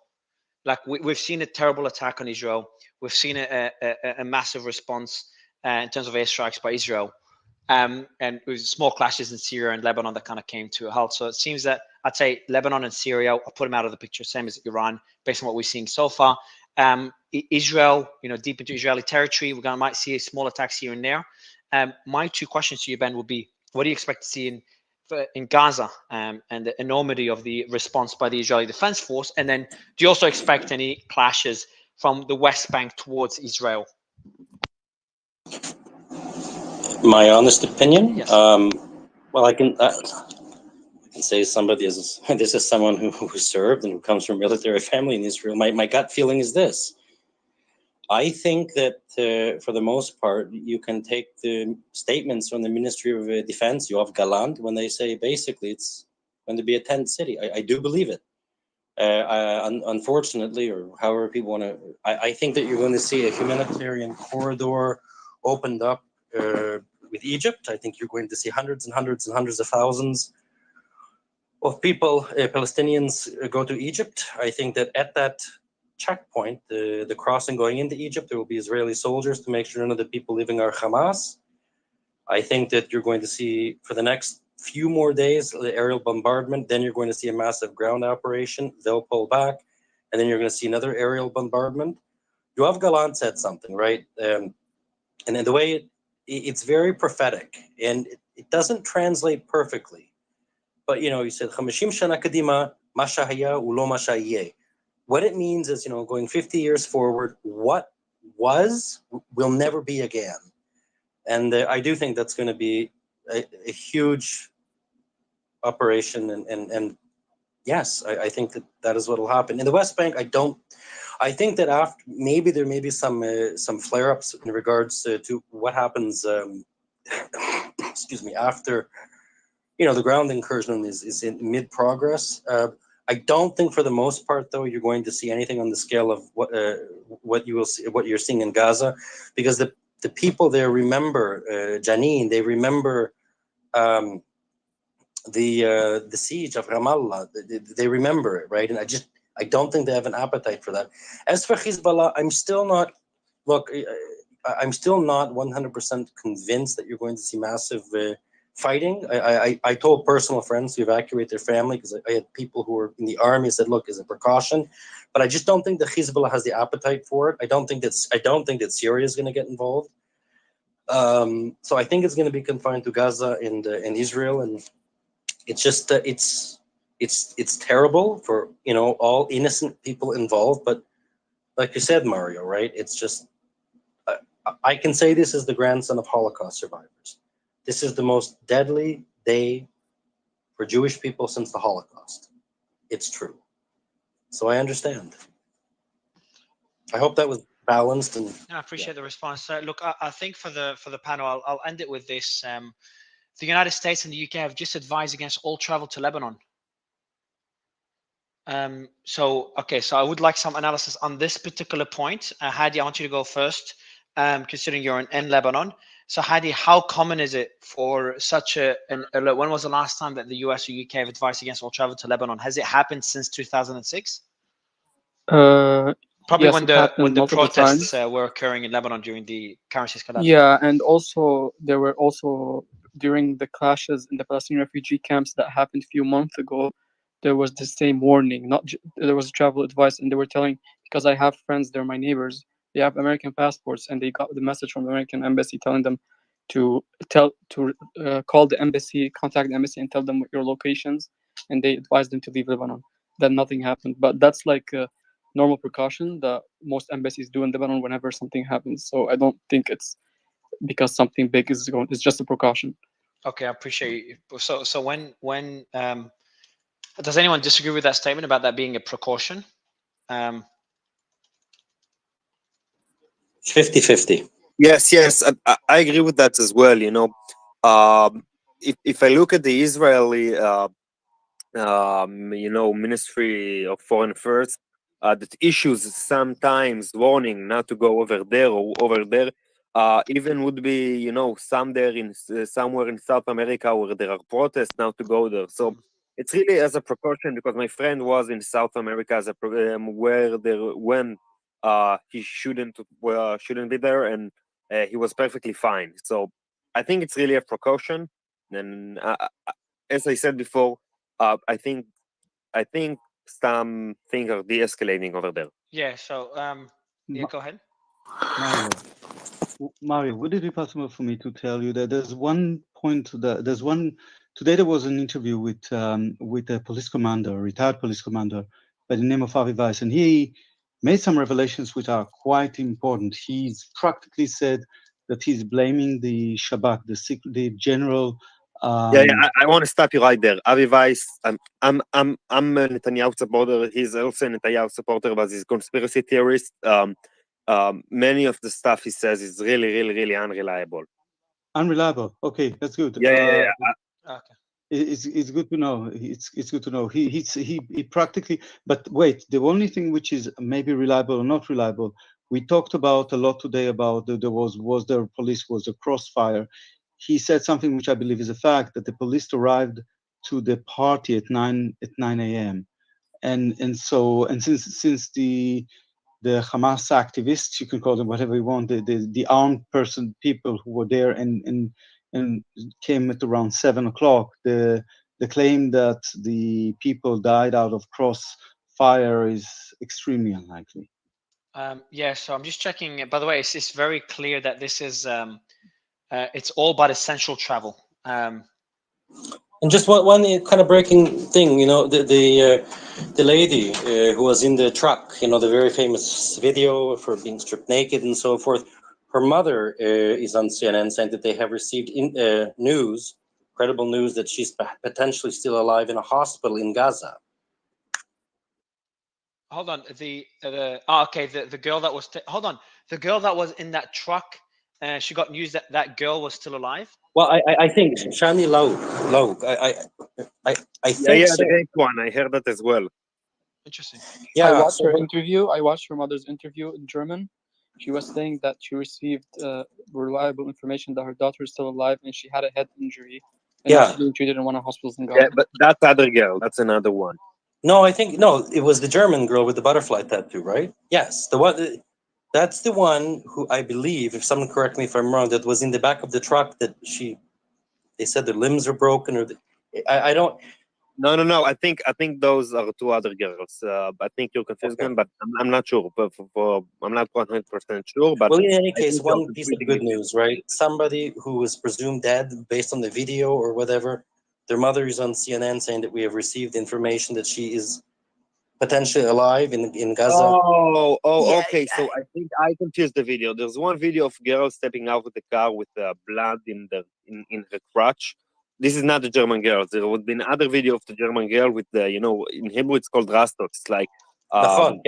like we've seen a terrible attack on Israel. We've seen a massive response. in terms of airstrikes by Israel. And it was small clashes in Syria and Lebanon that kind of came to a halt. So it seems that I'd say Lebanon and Syria, I'll put them out of the picture, same as Iran, based on what we're seeing so far. Israel, deep into Israeli territory, might see small attacks here and there. My two questions to you, Ben, would be, what do you expect to see in Gaza and the enormity of the response by the Israeli Defense Force? And then do you also expect any clashes from the West Bank towards Israel? My honest opinion? Yes. Well, I can say somebody is, this is someone who served and who comes from a military family in Israel. My gut feeling is this. I think that for the most part, you can take the statements from the Ministry of Defense, Yoav Gallant, when they say basically it's going to be a tent city. I do believe it. Unfortunately, or however people want to, I think that you're going to see a humanitarian corridor opened up with Egypt. I think you're going to see hundreds and hundreds and hundreds of thousands of people, Palestinians, go to Egypt. I think that at that checkpoint, the crossing going into Egypt, there will be Israeli soldiers to make sure none of the people leaving are Hamas. I think that you're going to see, for the next few more days, the aerial bombardment. Then you're going to see a massive ground operation. They'll pull back, and then you're going to see another aerial bombardment. Yoav Gallant said something, right? And in the way it's very prophetic, and it doesn't translate perfectly. But he said, "50 shana kadima, ma shahaya ulo ma shayeh." What it means is, going 50 years forward, what was will never be again. And I do think that's going to be a huge operation. And yes, I think that is what will happen. In the West Bank, I think that after, maybe there may be some flare-ups in regards to what happens, excuse me, after, the ground incursion is in mid-progress. I don't think, for the most part, though, you're going to see anything on the scale of what you will see, what you're seeing in Gaza, because the people there remember Janine. They remember the siege of Ramallah. They remember it, right? And I don't think they have an appetite for that. As for Hezbollah, I'm still not 100% convinced that you're going to see massive fighting. I told personal friends to evacuate their family, because I had people who were in the army said, look, as a precaution. But I just don't think that Hezbollah has the appetite for it. I don't think that Syria is going to get involved. So I think it's going to be confined to Gaza and Israel, and it's just it's terrible for all innocent people involved. But like you said, Mario, right? It's just I can say this as the grandson of Holocaust survivors. This is the most deadly day for Jewish people since the Holocaust. It's true. So I understand. I hope that was balanced. And I appreciate the response. Look, I think for the panel, I'll end it with this. The United States and the UK have just advised against all travel to Lebanon. So I would like some analysis on this particular point. Hadi, I want you to go first, considering you're in Lebanon. So Hadi, how common is it for such an alert? When was the last time that the US or UK have advised against all travel to Lebanon? Has it happened since 2006? Probably Yes, when the protests times. were occurring in Lebanon during the currency's collapse. Yeah, and also there were also during the clashes in the Palestinian refugee camps that happened a few months ago. There was the same warning. There was travel advice, and they were telling, because I have friends, they're my neighbors. They have American passports, and they got the message from the American embassy telling them to call the embassy, contact the embassy, and tell them your locations, and they advised them to leave Lebanon. Then nothing happened, but that's like a normal precaution that most embassies do in Lebanon whenever something happens. So I don't think it's because something big is going. It's just a precaution. Okay, I appreciate you. So when does anyone disagree with that statement about that being a precaution? 50-50. Yes, I agree with that as well. If I look at the Israeli, Ministry of Foreign Affairs, that issues sometimes warning not to go over there or over there, even would be, somewhere in South America where there are protests, not to go there. So it's really as a precaution, because my friend was in South America as when he shouldn't be there, and he was perfectly fine. So I think it's really a precaution. And as I said before, I think some things are de-escalating over there. Yeah. So yeah, go ahead. Mario, would it be possible for me to tell you that there's one point there's one today there was an interview with a police commander, a retired police commander by the name of Avi Weiss, and he made some revelations which are quite important. He's practically said that he's blaming the Shabak, the general. Yeah, I want to stop you right there. Avi Weiss, I'm a Netanyahu supporter. He's also a Netanyahu supporter, but he's a conspiracy theorist. Many of the stuff he says is really, really, really unreliable. Unreliable. Okay, that's good. Yeah. Okay. It's good to know. It's good to know. He practically. But wait, the only thing which is maybe reliable or not reliable, we talked about a lot today about there was the police was a crossfire. He said something which I believe is a fact, that the police arrived to the party at 9 a.m. and since the Hamas activists, you can call them whatever you want, the armed people who were there and came at around 7 o'clock. The claim that the people died out of crossfire is extremely unlikely. Yeah, so I'm just checking. By the way, it's very clear that this is it's all about essential travel. And just one kind of breaking thing, the lady who was in the truck, the very famous video for being stripped naked and so forth. Her mother is on CNN saying that they have received credible news that she's potentially still alive in a hospital in Gaza. Hold on, the girl that was hold on, the girl that was in that truck. She got news that that girl was still alive. Well, I think Shani Low. I think yeah, so. the great one. I heard that as well. Interesting. Yeah, I watched her interview. I watched her mother's interview in German. She was saying that she received reliable information that her daughter is still alive and she had a head injury. And now she's being treated in one of the hospitals in Gaza. Yeah, but that's other girl. That's another one. No, it was the German girl with the butterfly tattoo, right? Yes, the one. That's the one who I believe, if someone correct me if I'm wrong, that was in the back of the truck that they said their limbs are broken or I don't. No. I think those are two other girls. I think you're confusing them, but I'm not sure. I'm not 100% sure. But well, in any case, one piece of good news, right? Somebody who was presumed dead based on the video or whatever, their mother is on CNN saying that we have received information that she is potentially alive in Gaza. Oh, okay. So I think I confused the video. There's one video of girl stepping out of the car with blood in her crotch. This is not the German girl. There would be another video of the German girl with the, in Hebrew it's called rastot. It's like stuff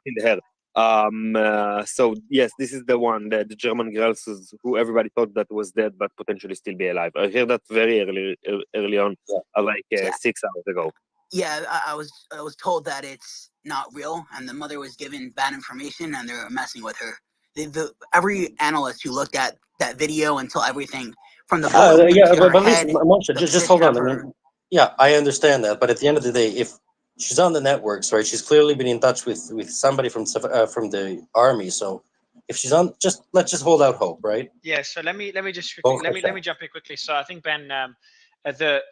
in the hair. So yes, this is the one, the German girls who everybody thought that was dead but potentially still be alive. I heard that very early on, like 6 hours ago. Yeah, I was told that it's not real, and the mother was given bad information, and they're messing with her. Every analyst who looked at that video until everything from the bullet to her head, listen, just hold on. I mean, yeah, I understand that, but at the end of the day, if she's on the networks, right, she's clearly been in touch with somebody from the army. So if she's on, let's just hold out hope, right? Yeah. So let me just quickly, let me jump in quickly. So I think Ben.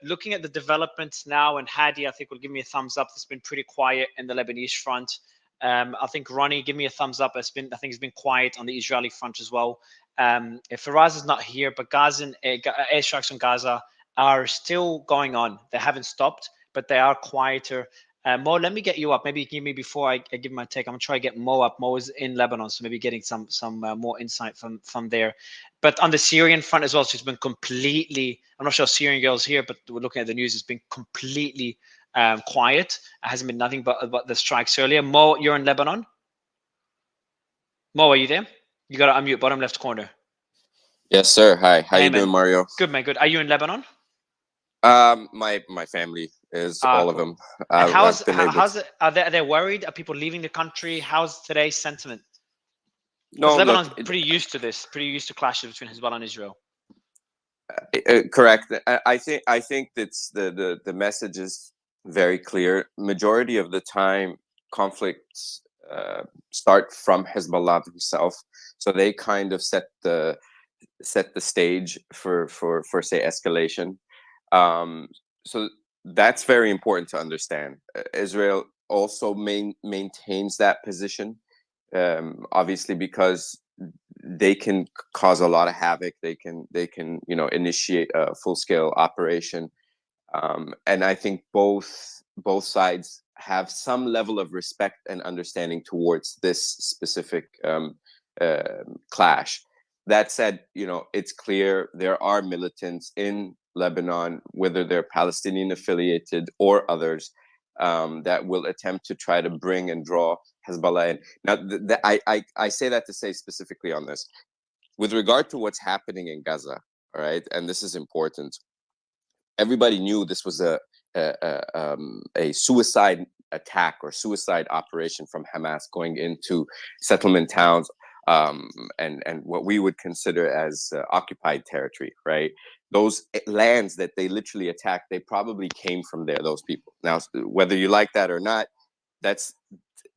Looking at the developments now, and Hadi, I think, will give me a thumbs up. It's been pretty quiet in the Lebanese front. I think Ronnie, give me a thumbs up. I think it's been quiet on the Israeli front as well. If Faraz is not here, but airstrikes on Gaza are still going on. They haven't stopped, but they are quieter. Mo, let me get you up. Maybe give me before I give my take. I'm gonna try to get Mo up. Mo is in Lebanon, so maybe getting some more insight from there. But on the Syrian front as well, she's been completely. I'm not sure Syrian girls here, but we're looking at the news. It's been completely quiet. It hasn't been nothing but the strikes earlier. Mo, you're in Lebanon. Mo, are you there? You got to unmute bottom left corner. Yes, sir. Hi. How you doing, Mario? Good, man. Good. Are you in Lebanon? My family is all of them. And how's it? Are they worried? Are people leaving the country? How's today's sentiment? No, Lebanon's pretty used to this. Pretty used to clashes between Hezbollah and Israel. Correct. I think that's the message is very clear. Majority of the time, conflicts start from Hezbollah himself. So they kind of set the stage for say escalation. So that's very important to understand. Israel also maintains that position, obviously, because they can cause a lot of havoc. They can initiate a full scale operation, and I think both sides have some level of respect and understanding towards this specific clash. That said, it's clear there are militants in Lebanon, whether they're Palestinian affiliated or others, that will attempt to try to bring and draw Hezbollah in. Now, I say that to say specifically on this, with regard to what's happening in Gaza, all right, and this is important. Everybody knew this was a suicide attack or suicide operation from Hamas going into settlement towns, and what we would consider as occupied territory, right? Those lands that they literally attacked, they probably came from there, those people. Now, whether you like that or not, that's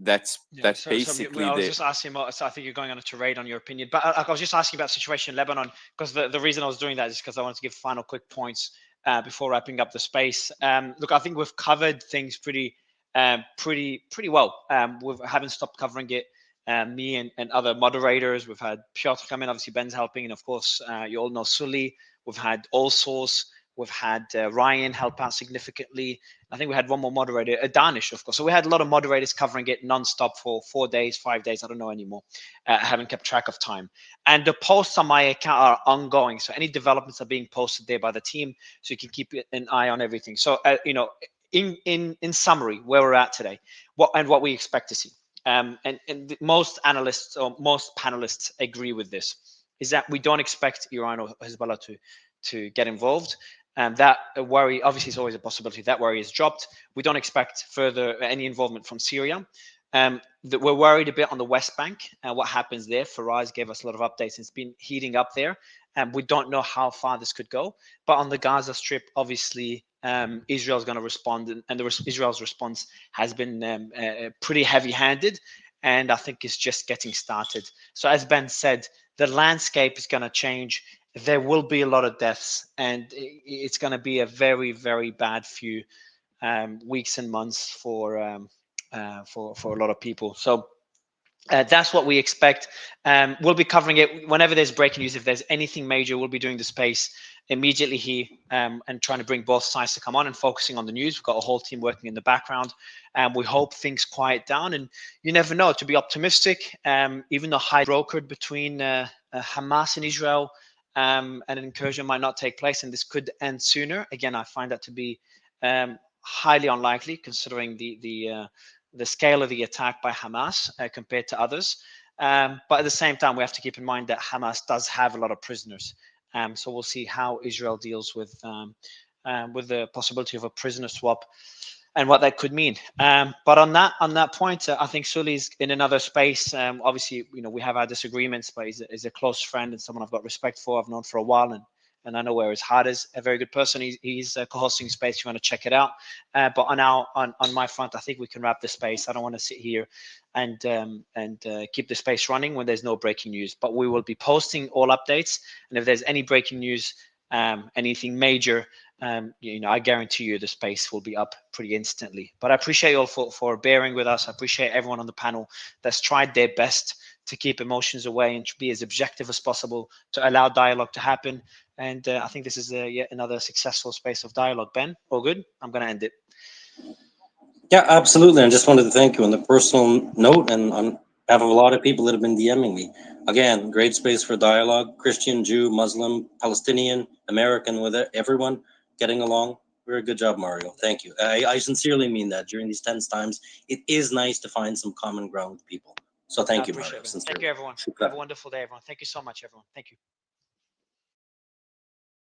basically I was just asking about, so I think you're going on a tirade on your opinion, but I was just asking about the situation in Lebanon, because the reason I was doing that is because I wanted to give final quick points before wrapping up the space. Look, I think we've covered things pretty well. We haven't stopped covering it. Me and other moderators. We've had Piotr come in, obviously Ben's helping, and of course, you all know Sully. We've had All Source. We've had Ryan help out significantly. I think we had one more moderator, Danish, of course. So we had a lot of moderators covering it nonstop for 4 days, 5 days. I don't know anymore. I haven't kept track of time. And the posts on my account are ongoing. So any developments are being posted there by the team, so you can keep an eye on everything. So, in summary, where we're at today, what we expect to see. And most analysts or most panelists agree with this, is that we don't expect Iran or Hezbollah to get involved. That worry, obviously, is always a possibility. That worry is dropped. We don't expect further any involvement from Syria. That we're worried a bit on the West Bank and what happens there. Faraz gave us a lot of updates. It's been heating up there, and we don't know how far this could go. But on the Gaza Strip, obviously, Israel's going to respond, and Israel's response has been pretty heavy-handed, and I think it's just getting started. So, as Ben said, the landscape is going to change. There will be a lot of deaths, and it's going to be a very, very bad few weeks and months for a lot of people. So that's what we expect. We'll be covering it whenever there's breaking news. If there's anything major, we'll be doing the space immediately here and trying to bring both sides to come on and focusing on the news. We've got a whole team working in the background, and we hope things quiet down. And you never know, to be optimistic, even though high brokered between Hamas and Israel, and an incursion might not take place, and this could end sooner. Again, I find that to be highly unlikely, considering the scale of the attack by Hamas compared to others. But at the same time, we have to keep in mind that Hamas does have a lot of prisoners. So we'll see how Israel deals with the possibility of a prisoner swap and what that could mean. But on that point, I think Sully's in another space. Obviously, we have our disagreements, but he's a close friend and someone I've got respect for. I've known for a while, and I know where his heart is. A very good person. He's co-hosting space. If you want to check it out. But on my front, I think we can wrap the space. I don't want to sit here and keep the space running when there's no breaking news. But we will be posting all updates, and if there's any breaking news, anything major, I guarantee you the space will be up pretty instantly. But I appreciate you all for bearing with us. I appreciate everyone on the panel that's tried their best to keep emotions away and to be as objective as possible to allow dialogue to happen. And I think this is yet another successful space of dialogue. Ben, all good? I'm going to end it. Yeah, absolutely. I just wanted to thank you on the personal note, and on behalf of a lot of people that have been DMing me. Again, great space for dialogue. Christian, Jew, Muslim, Palestinian, American, with everyone getting along. Very good job, Mario. Thank you. I sincerely mean that. During these tense times, it is nice to find some common ground with people. So thank you, Mario. Thank you, everyone. Have a wonderful day, everyone. Thank you so much, everyone. Thank you.